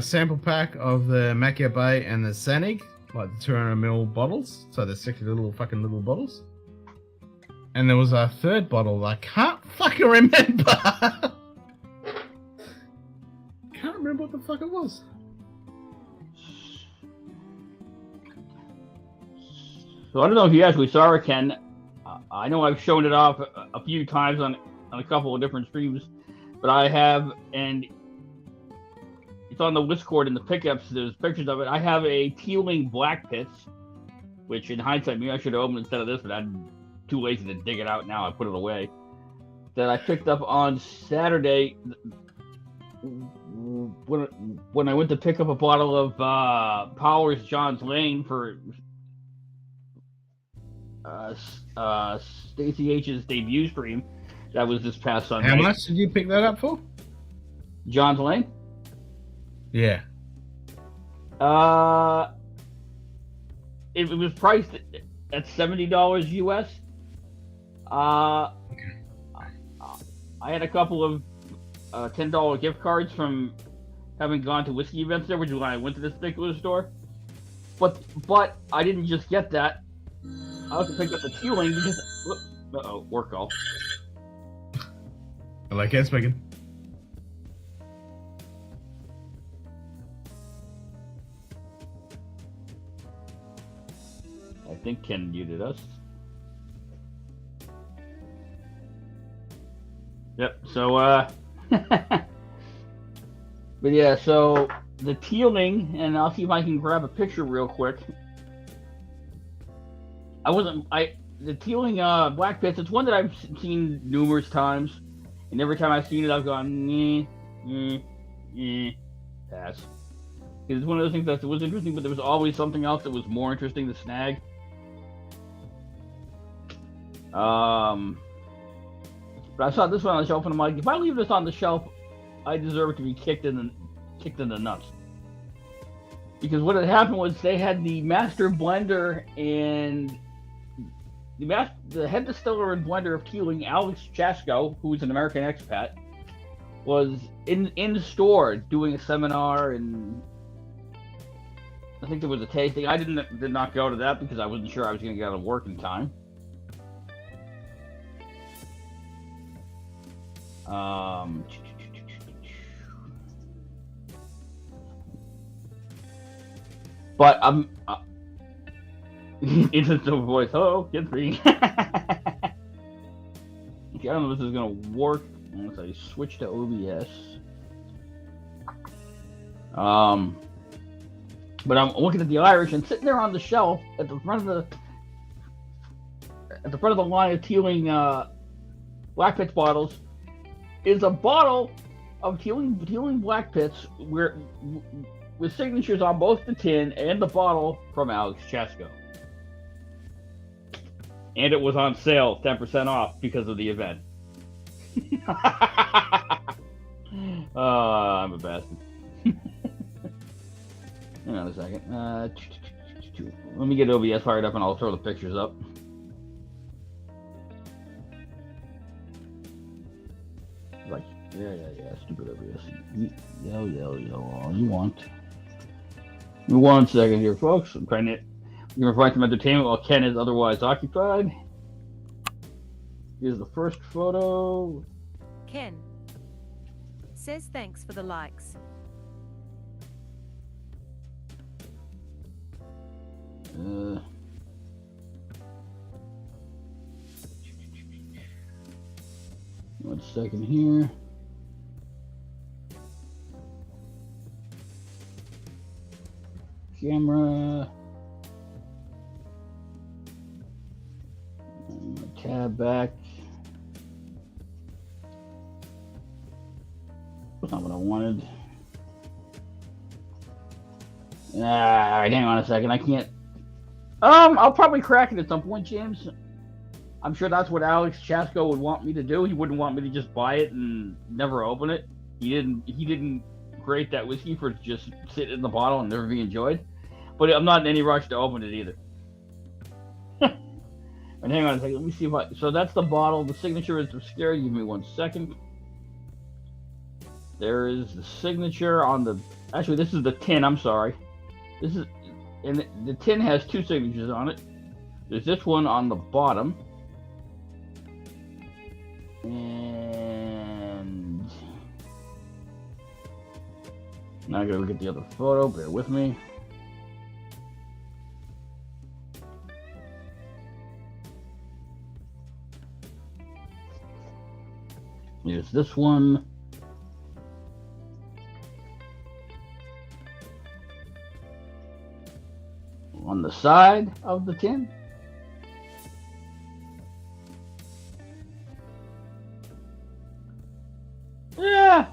sample pack of the Macchia Bay and the Sanig, like the 200ml bottles. So they're 60 little bottles. And there was a third bottle I can't fucking remember. Can't remember what the fuck it was. So I don't know if you actually saw it, Ken. I know I've shown it off a few times on a couple of different streams, but I have, and it's on the Discord in the pickups. There's pictures of it. I have a Teeling Black Pits, which in hindsight, maybe I should have opened instead of this, but I'm too lazy to dig it out now. I put it away. That I picked up on Saturday when I went to pick up a bottle of Powers John's Lane for Stacey H's debut stream. That was this past Sunday. How much did you pick that up for? John's Lane? Yeah. It was priced at $70 US. I had a couple of $10 gift cards from having gone to whiskey events there, which is when I went to this particular store. But I didn't just get that. I also picked up the Teeling because work call. I like it, speaking. I think Ken muted us. Yep. So but yeah, so the Teeling, and I'll see if I can grab a picture real quick. The Teeling Black Pits, it's one that I've seen numerous times, and every time I've seen it, I've gone, pass. It's one of those things that was interesting, but there was always something else that was more interesting to snag. But I saw this one on the shelf, and I'm like, if I leave this on the shelf, I deserve to be kicked in the nuts. Because what had happened was they had the master blender and the head distiller and blender of Teeling, Alex Chasko, who's an American expat, was in the store doing a seminar, and I think there was a tasting. I did not go to that because I wasn't sure I was going to get out of work in time. But I'm instant voice. Hello, it's me. Okay, I don't know if this is gonna work unless I switch to OBS. But I'm looking at the Irish, and sitting there on the shelf at the front of the line of Teeling Black Pits bottles is a bottle of Teeling Black Pits with signatures on both the tin and the bottle from Alex Chasko. And it was on sale, 10% off because of the event. I'm a bastard. Hang on a second. Let me get OBS fired up and I'll throw the pictures up. Like, yeah, stupid OBS. Yo, all you want. Give me 1 second here, folks. I'm trying to provide some entertainment while Ken is otherwise occupied. Here's the first photo. Ken says thanks for the likes. One second here. Camera. Tab back. That's not what I wanted. Alright, hang on a second. I can't. I'll probably crack it at some point, James. I'm sure that's what Alex Chasko would want me to do. He wouldn't want me to just buy it and never open it. He didn't grate that whiskey for it to just sit in the bottle and never be enjoyed. But I'm not in any rush to open it either. And hang on a second. Let me see if I. So that's the bottle. The signature is obscure. Give me 1 second. There is the signature on the. Actually, this is the tin. I'm sorry. This is, and the tin has 2 signatures on it. There's this one on the bottom, and now I gotta look at the other photo. Bear with me. Here's this one. On the side of the tin. Yeah.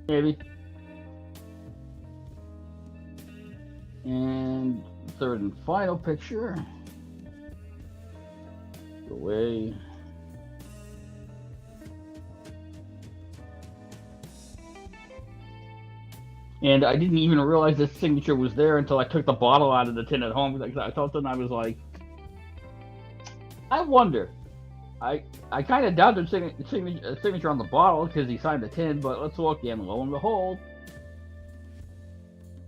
Maybe. And third and final picture. Away. And I didn't even realize this signature was there until I took the bottle out of the tin at home. Like I thought, then I was like, I wonder. I kind of doubted signature on the bottle because he signed the tin, but let's look, and lo and behold,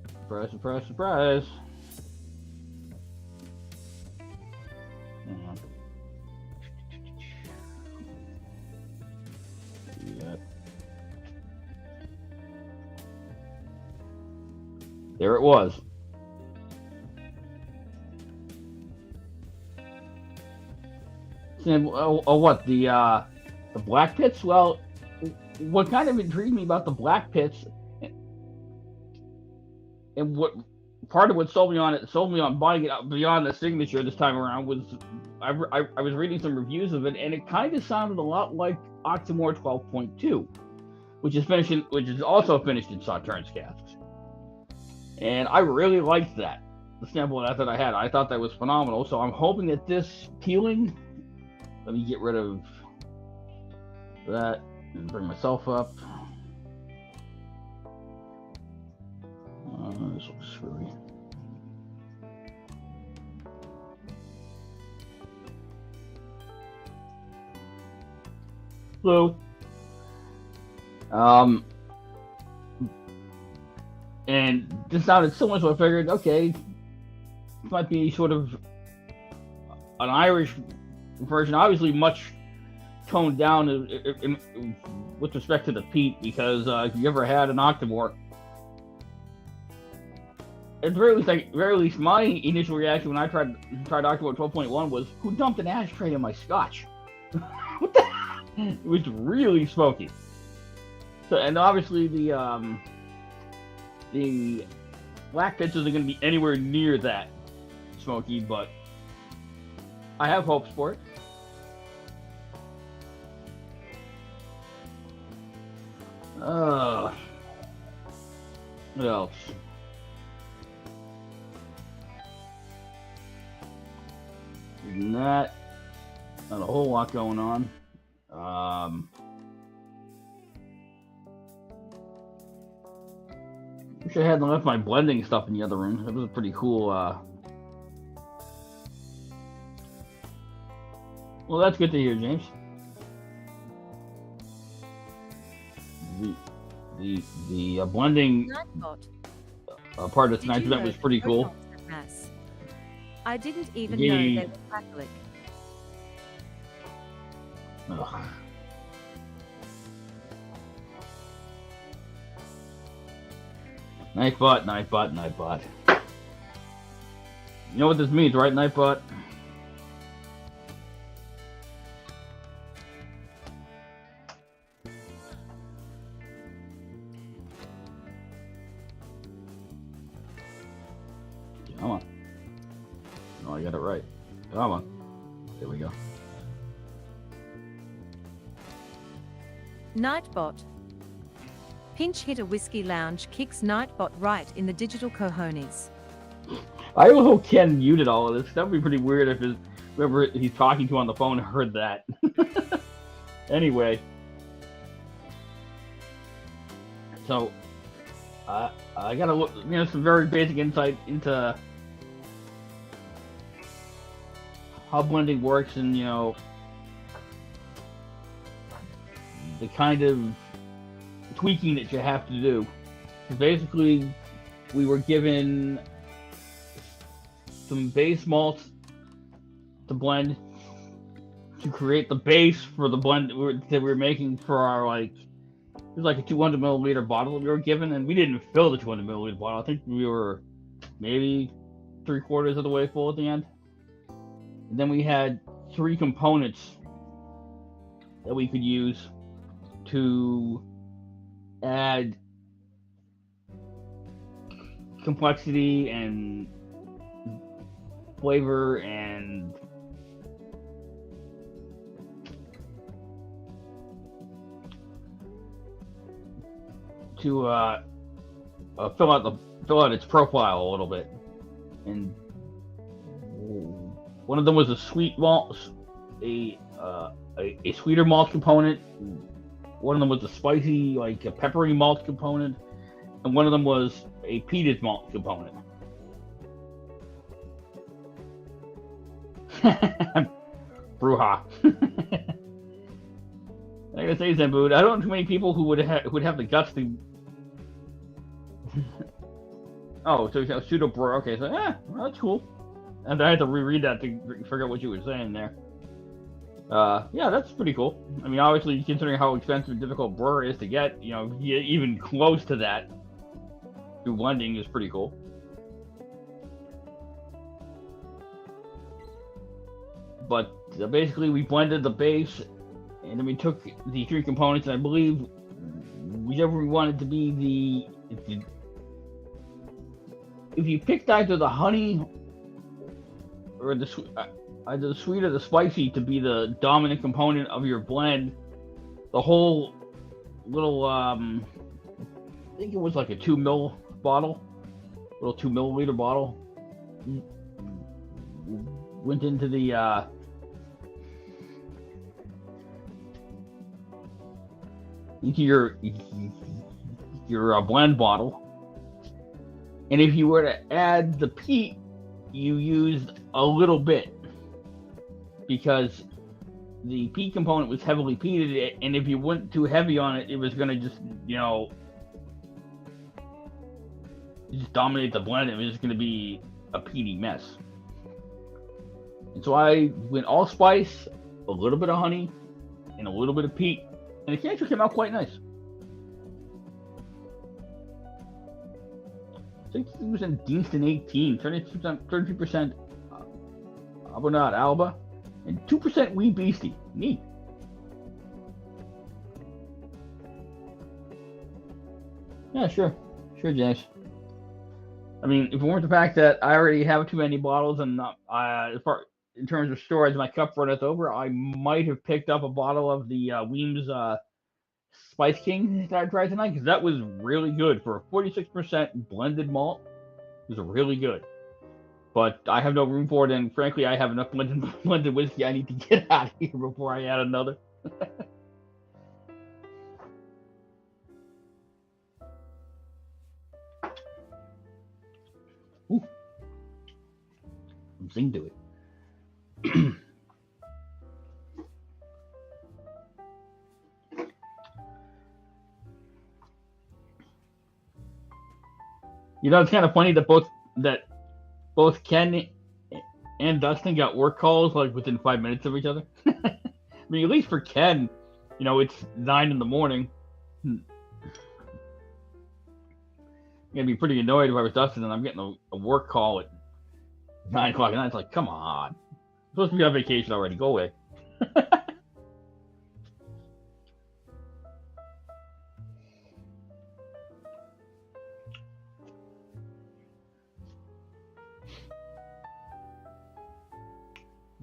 surprise, surprise, surprise. Yeah. There it was. And what the black pits? Well, what kind of intrigued me about the black pits, and what part of what sold me on buying it beyond the signature this time around was I was reading some reviews of it, and it kind of sounded a lot like Octomore 12.2, which is also finished in Sauternes casks, and I really liked that. The sample of that I had, I thought that was phenomenal. So I'm hoping that this peeling. Let me get rid of that and bring myself up. This looks screwy. So, and this sounded similar, so I figured, okay, this might be sort of an Irish version, obviously much toned down with respect to the peat, because if you ever had an Octomore, at the very least, my initial reaction when I tried Octomore 12.1 was, who dumped an ashtray in my Scotch? What the? It was really smoky. So, and obviously the black pits isn't going to be anywhere near that smoky, but I have hopes for it. What else? Not a whole lot going on. Wish I hadn't left my blending stuff in the other room. That was a pretty cool. Well, that's good to hear, James. The blending part of tonight's event was pretty cool. I didn't even know they were Catholic. Ugh. Nightbot, Nightbot, Nightbot. You know what this means, right, Nightbot? Come on. Oh, I got it right. Come on. There we go. Nightbot. Pinch hitter whiskey lounge kicks Nightbot right in the digital cojones. I hope Ken muted all of this. That would be pretty weird if whoever he's talking to on the phone heard that. Anyway. So, I gotta look, some very basic insight into how blending works and, the kind of tweaking that you have to do. So basically, we were given some base malts to blend to create the base for the blend that we were making for our, it was like a 200 milliliter bottle that we were given, and we didn't fill the 200 milliliter bottle. I think we were maybe 3/4 of the way full at the end. And then we had 3 components that we could use to add complexity and flavor and to fill out its profile a little bit. And one of them was a sweet malt, a sweeter malt component. One of them was a spicy, a peppery malt component, and one of them was a peated malt component. Bruja. I gotta say, Zambud, I don't know too many people who would have the guts to. Oh, so pseudo brewer. Okay, so well, that's cool. And I had to reread that to figure out what you were saying there. Yeah, that's pretty cool. I mean, obviously, considering how expensive and difficult brewer is to get, even close to that through blending is pretty cool. But basically, we blended the base, and then we took the 3 components, and I believe whichever we wanted to be if you picked either the honey or either the sweet or the spicy to be the dominant component of your blend, the whole little I think it was like a 2 ml bottle, little 2 milliliter bottle, went into the into your blend bottle. And if you were to add the peat, you used a little bit, because the peat component was heavily peated, and if you went too heavy on it, it was going to just dominate the blend. It was just going to be a peaty mess. And so I went all spice, a little bit of honey, and a little bit of peat, and it actually came out quite nice. 60% Deanston 18, 32% Abonat Alba, and 2% Wee Beastie. Neat. Yeah, sure, James. I mean, if it weren't the fact that I already have too many bottles, and in terms of storage, my cup runneth over, I might have picked up a bottle of the Weems Spice King that I tried tonight, because that was really good for a 46% blended malt. It was really good, but I have no room for it, and frankly, I have enough blended whiskey I need to get out of here before I add another. Ooh. Zing to it. It's kind of funny that both Ken and Dustin got work calls within 5 minutes of each other. I mean, at least for Ken, it's 9 in the morning. gonna be pretty annoyed if I was Dustin and I'm getting a work call at 9 o'clock at night. It's like, come on. I'm supposed to be on vacation already. Go away.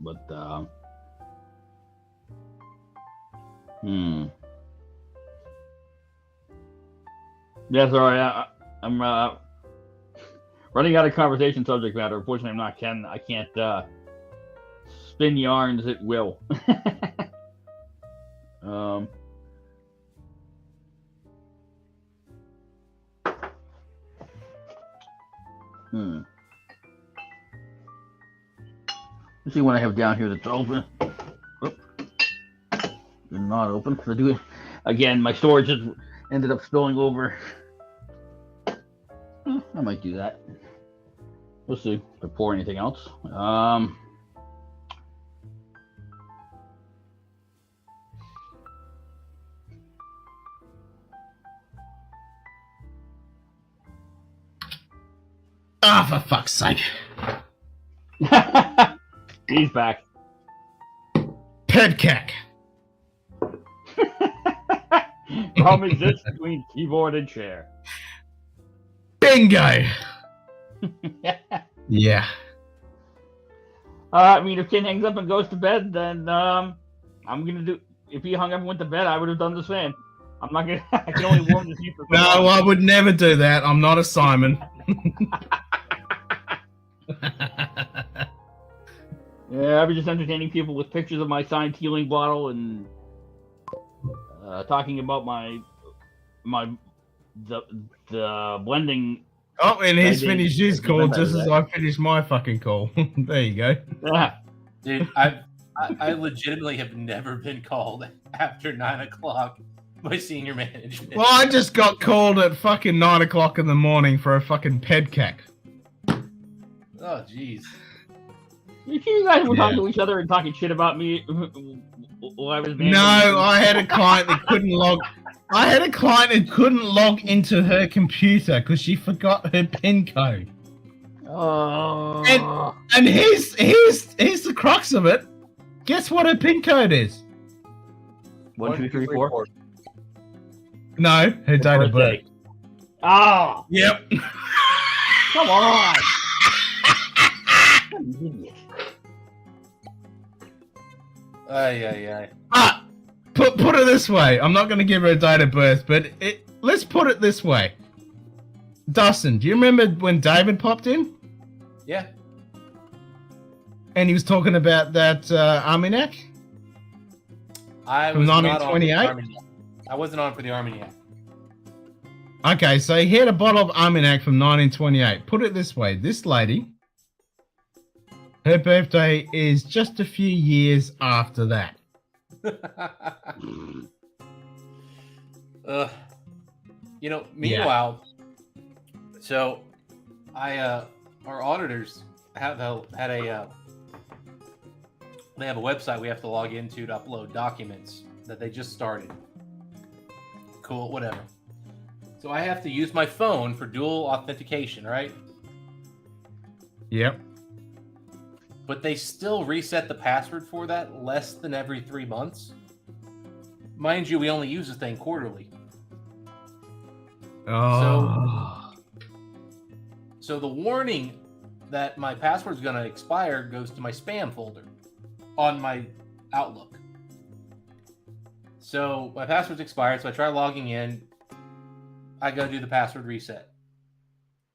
But yeah, sorry, I'm running out of conversation subject matter. Unfortunately, I can't spin yarns at will. Let's see what I have down here that's open. Oop. Not open. So I do it again. My storage just ended up spilling over. I might do that. We'll see if I pour anything else. For fuck's sake. He's back. Pedcack. Problem exists between keyboard and chair. Bingo. Yeah. I mean, if Ken hangs up and goes to bed, then I'm gonna do. If he hung up and went to bed, I would have done the same. I'm not gonna. I can only warm the seat for. No, I would never do that. I'm not a Simon. Yeah, I was just entertaining people with pictures of my signed healing bottle and talking about the blending. Oh, and he's finished his call just as I finished my fucking call. There you go. Yeah. Dude, I legitimately have never been called after 9 o'clock by senior management. Well, I just got called at fucking 9 o'clock in the morning for a fucking pedcack. Oh, jeez. You guys were talking to each other and talking shit about me while I was managing. No, I had a client that couldn't log. I had a client who couldn't log into her computer because she forgot her PIN code. Oh. And here's the crux of it. Guess what her PIN code is? 1, 2, 3, 4. No, her date of birth. Oh. Yep. Come on. You idiot. Aye. Put it this way. I'm not going to give her a date of birth, but let's put it this way. Dustin, do you remember when David popped in? Yeah. And he was talking about that Armagnac? I From was not 1928? on for the Armagnac. I wasn't on for the Armagnac. Okay, so he had a bottle of Armagnac from 1928. Put it this way. This lady, her birthday is just a few years after that. Meanwhile, so our auditors they have a website we have to log into to upload documents that they just started. Cool, whatever. So I have to use my phone for dual authentication, right? Yep. But they still reset the password for that less than every 3 months. Mind you, we only use this thing quarterly. Oh. So the warning that my password's going to expire goes to my spam folder on my Outlook. So my password's expired, so I try logging in. I go do the password reset.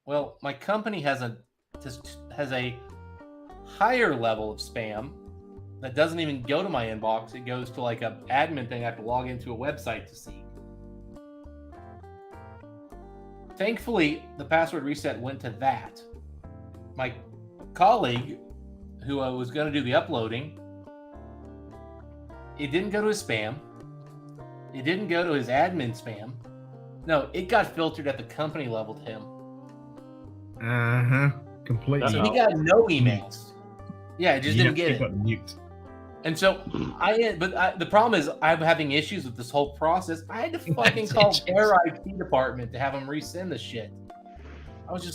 Well, my company has a higher level of spam that doesn't even go to my inbox. It goes to like an admin thing I have to log into a website to see. Thankfully, the password reset went to that. My colleague, who was going to do the uploading, it didn't go to his spam. It didn't go to his admin spam. No, it got filtered at the company level to him. Completely. So he got no emails. Yeah, I just didn't get it. Got mute. And so the problem is I'm having issues with this whole process. I had to fucking call their IT department to have them resend the shit. I was just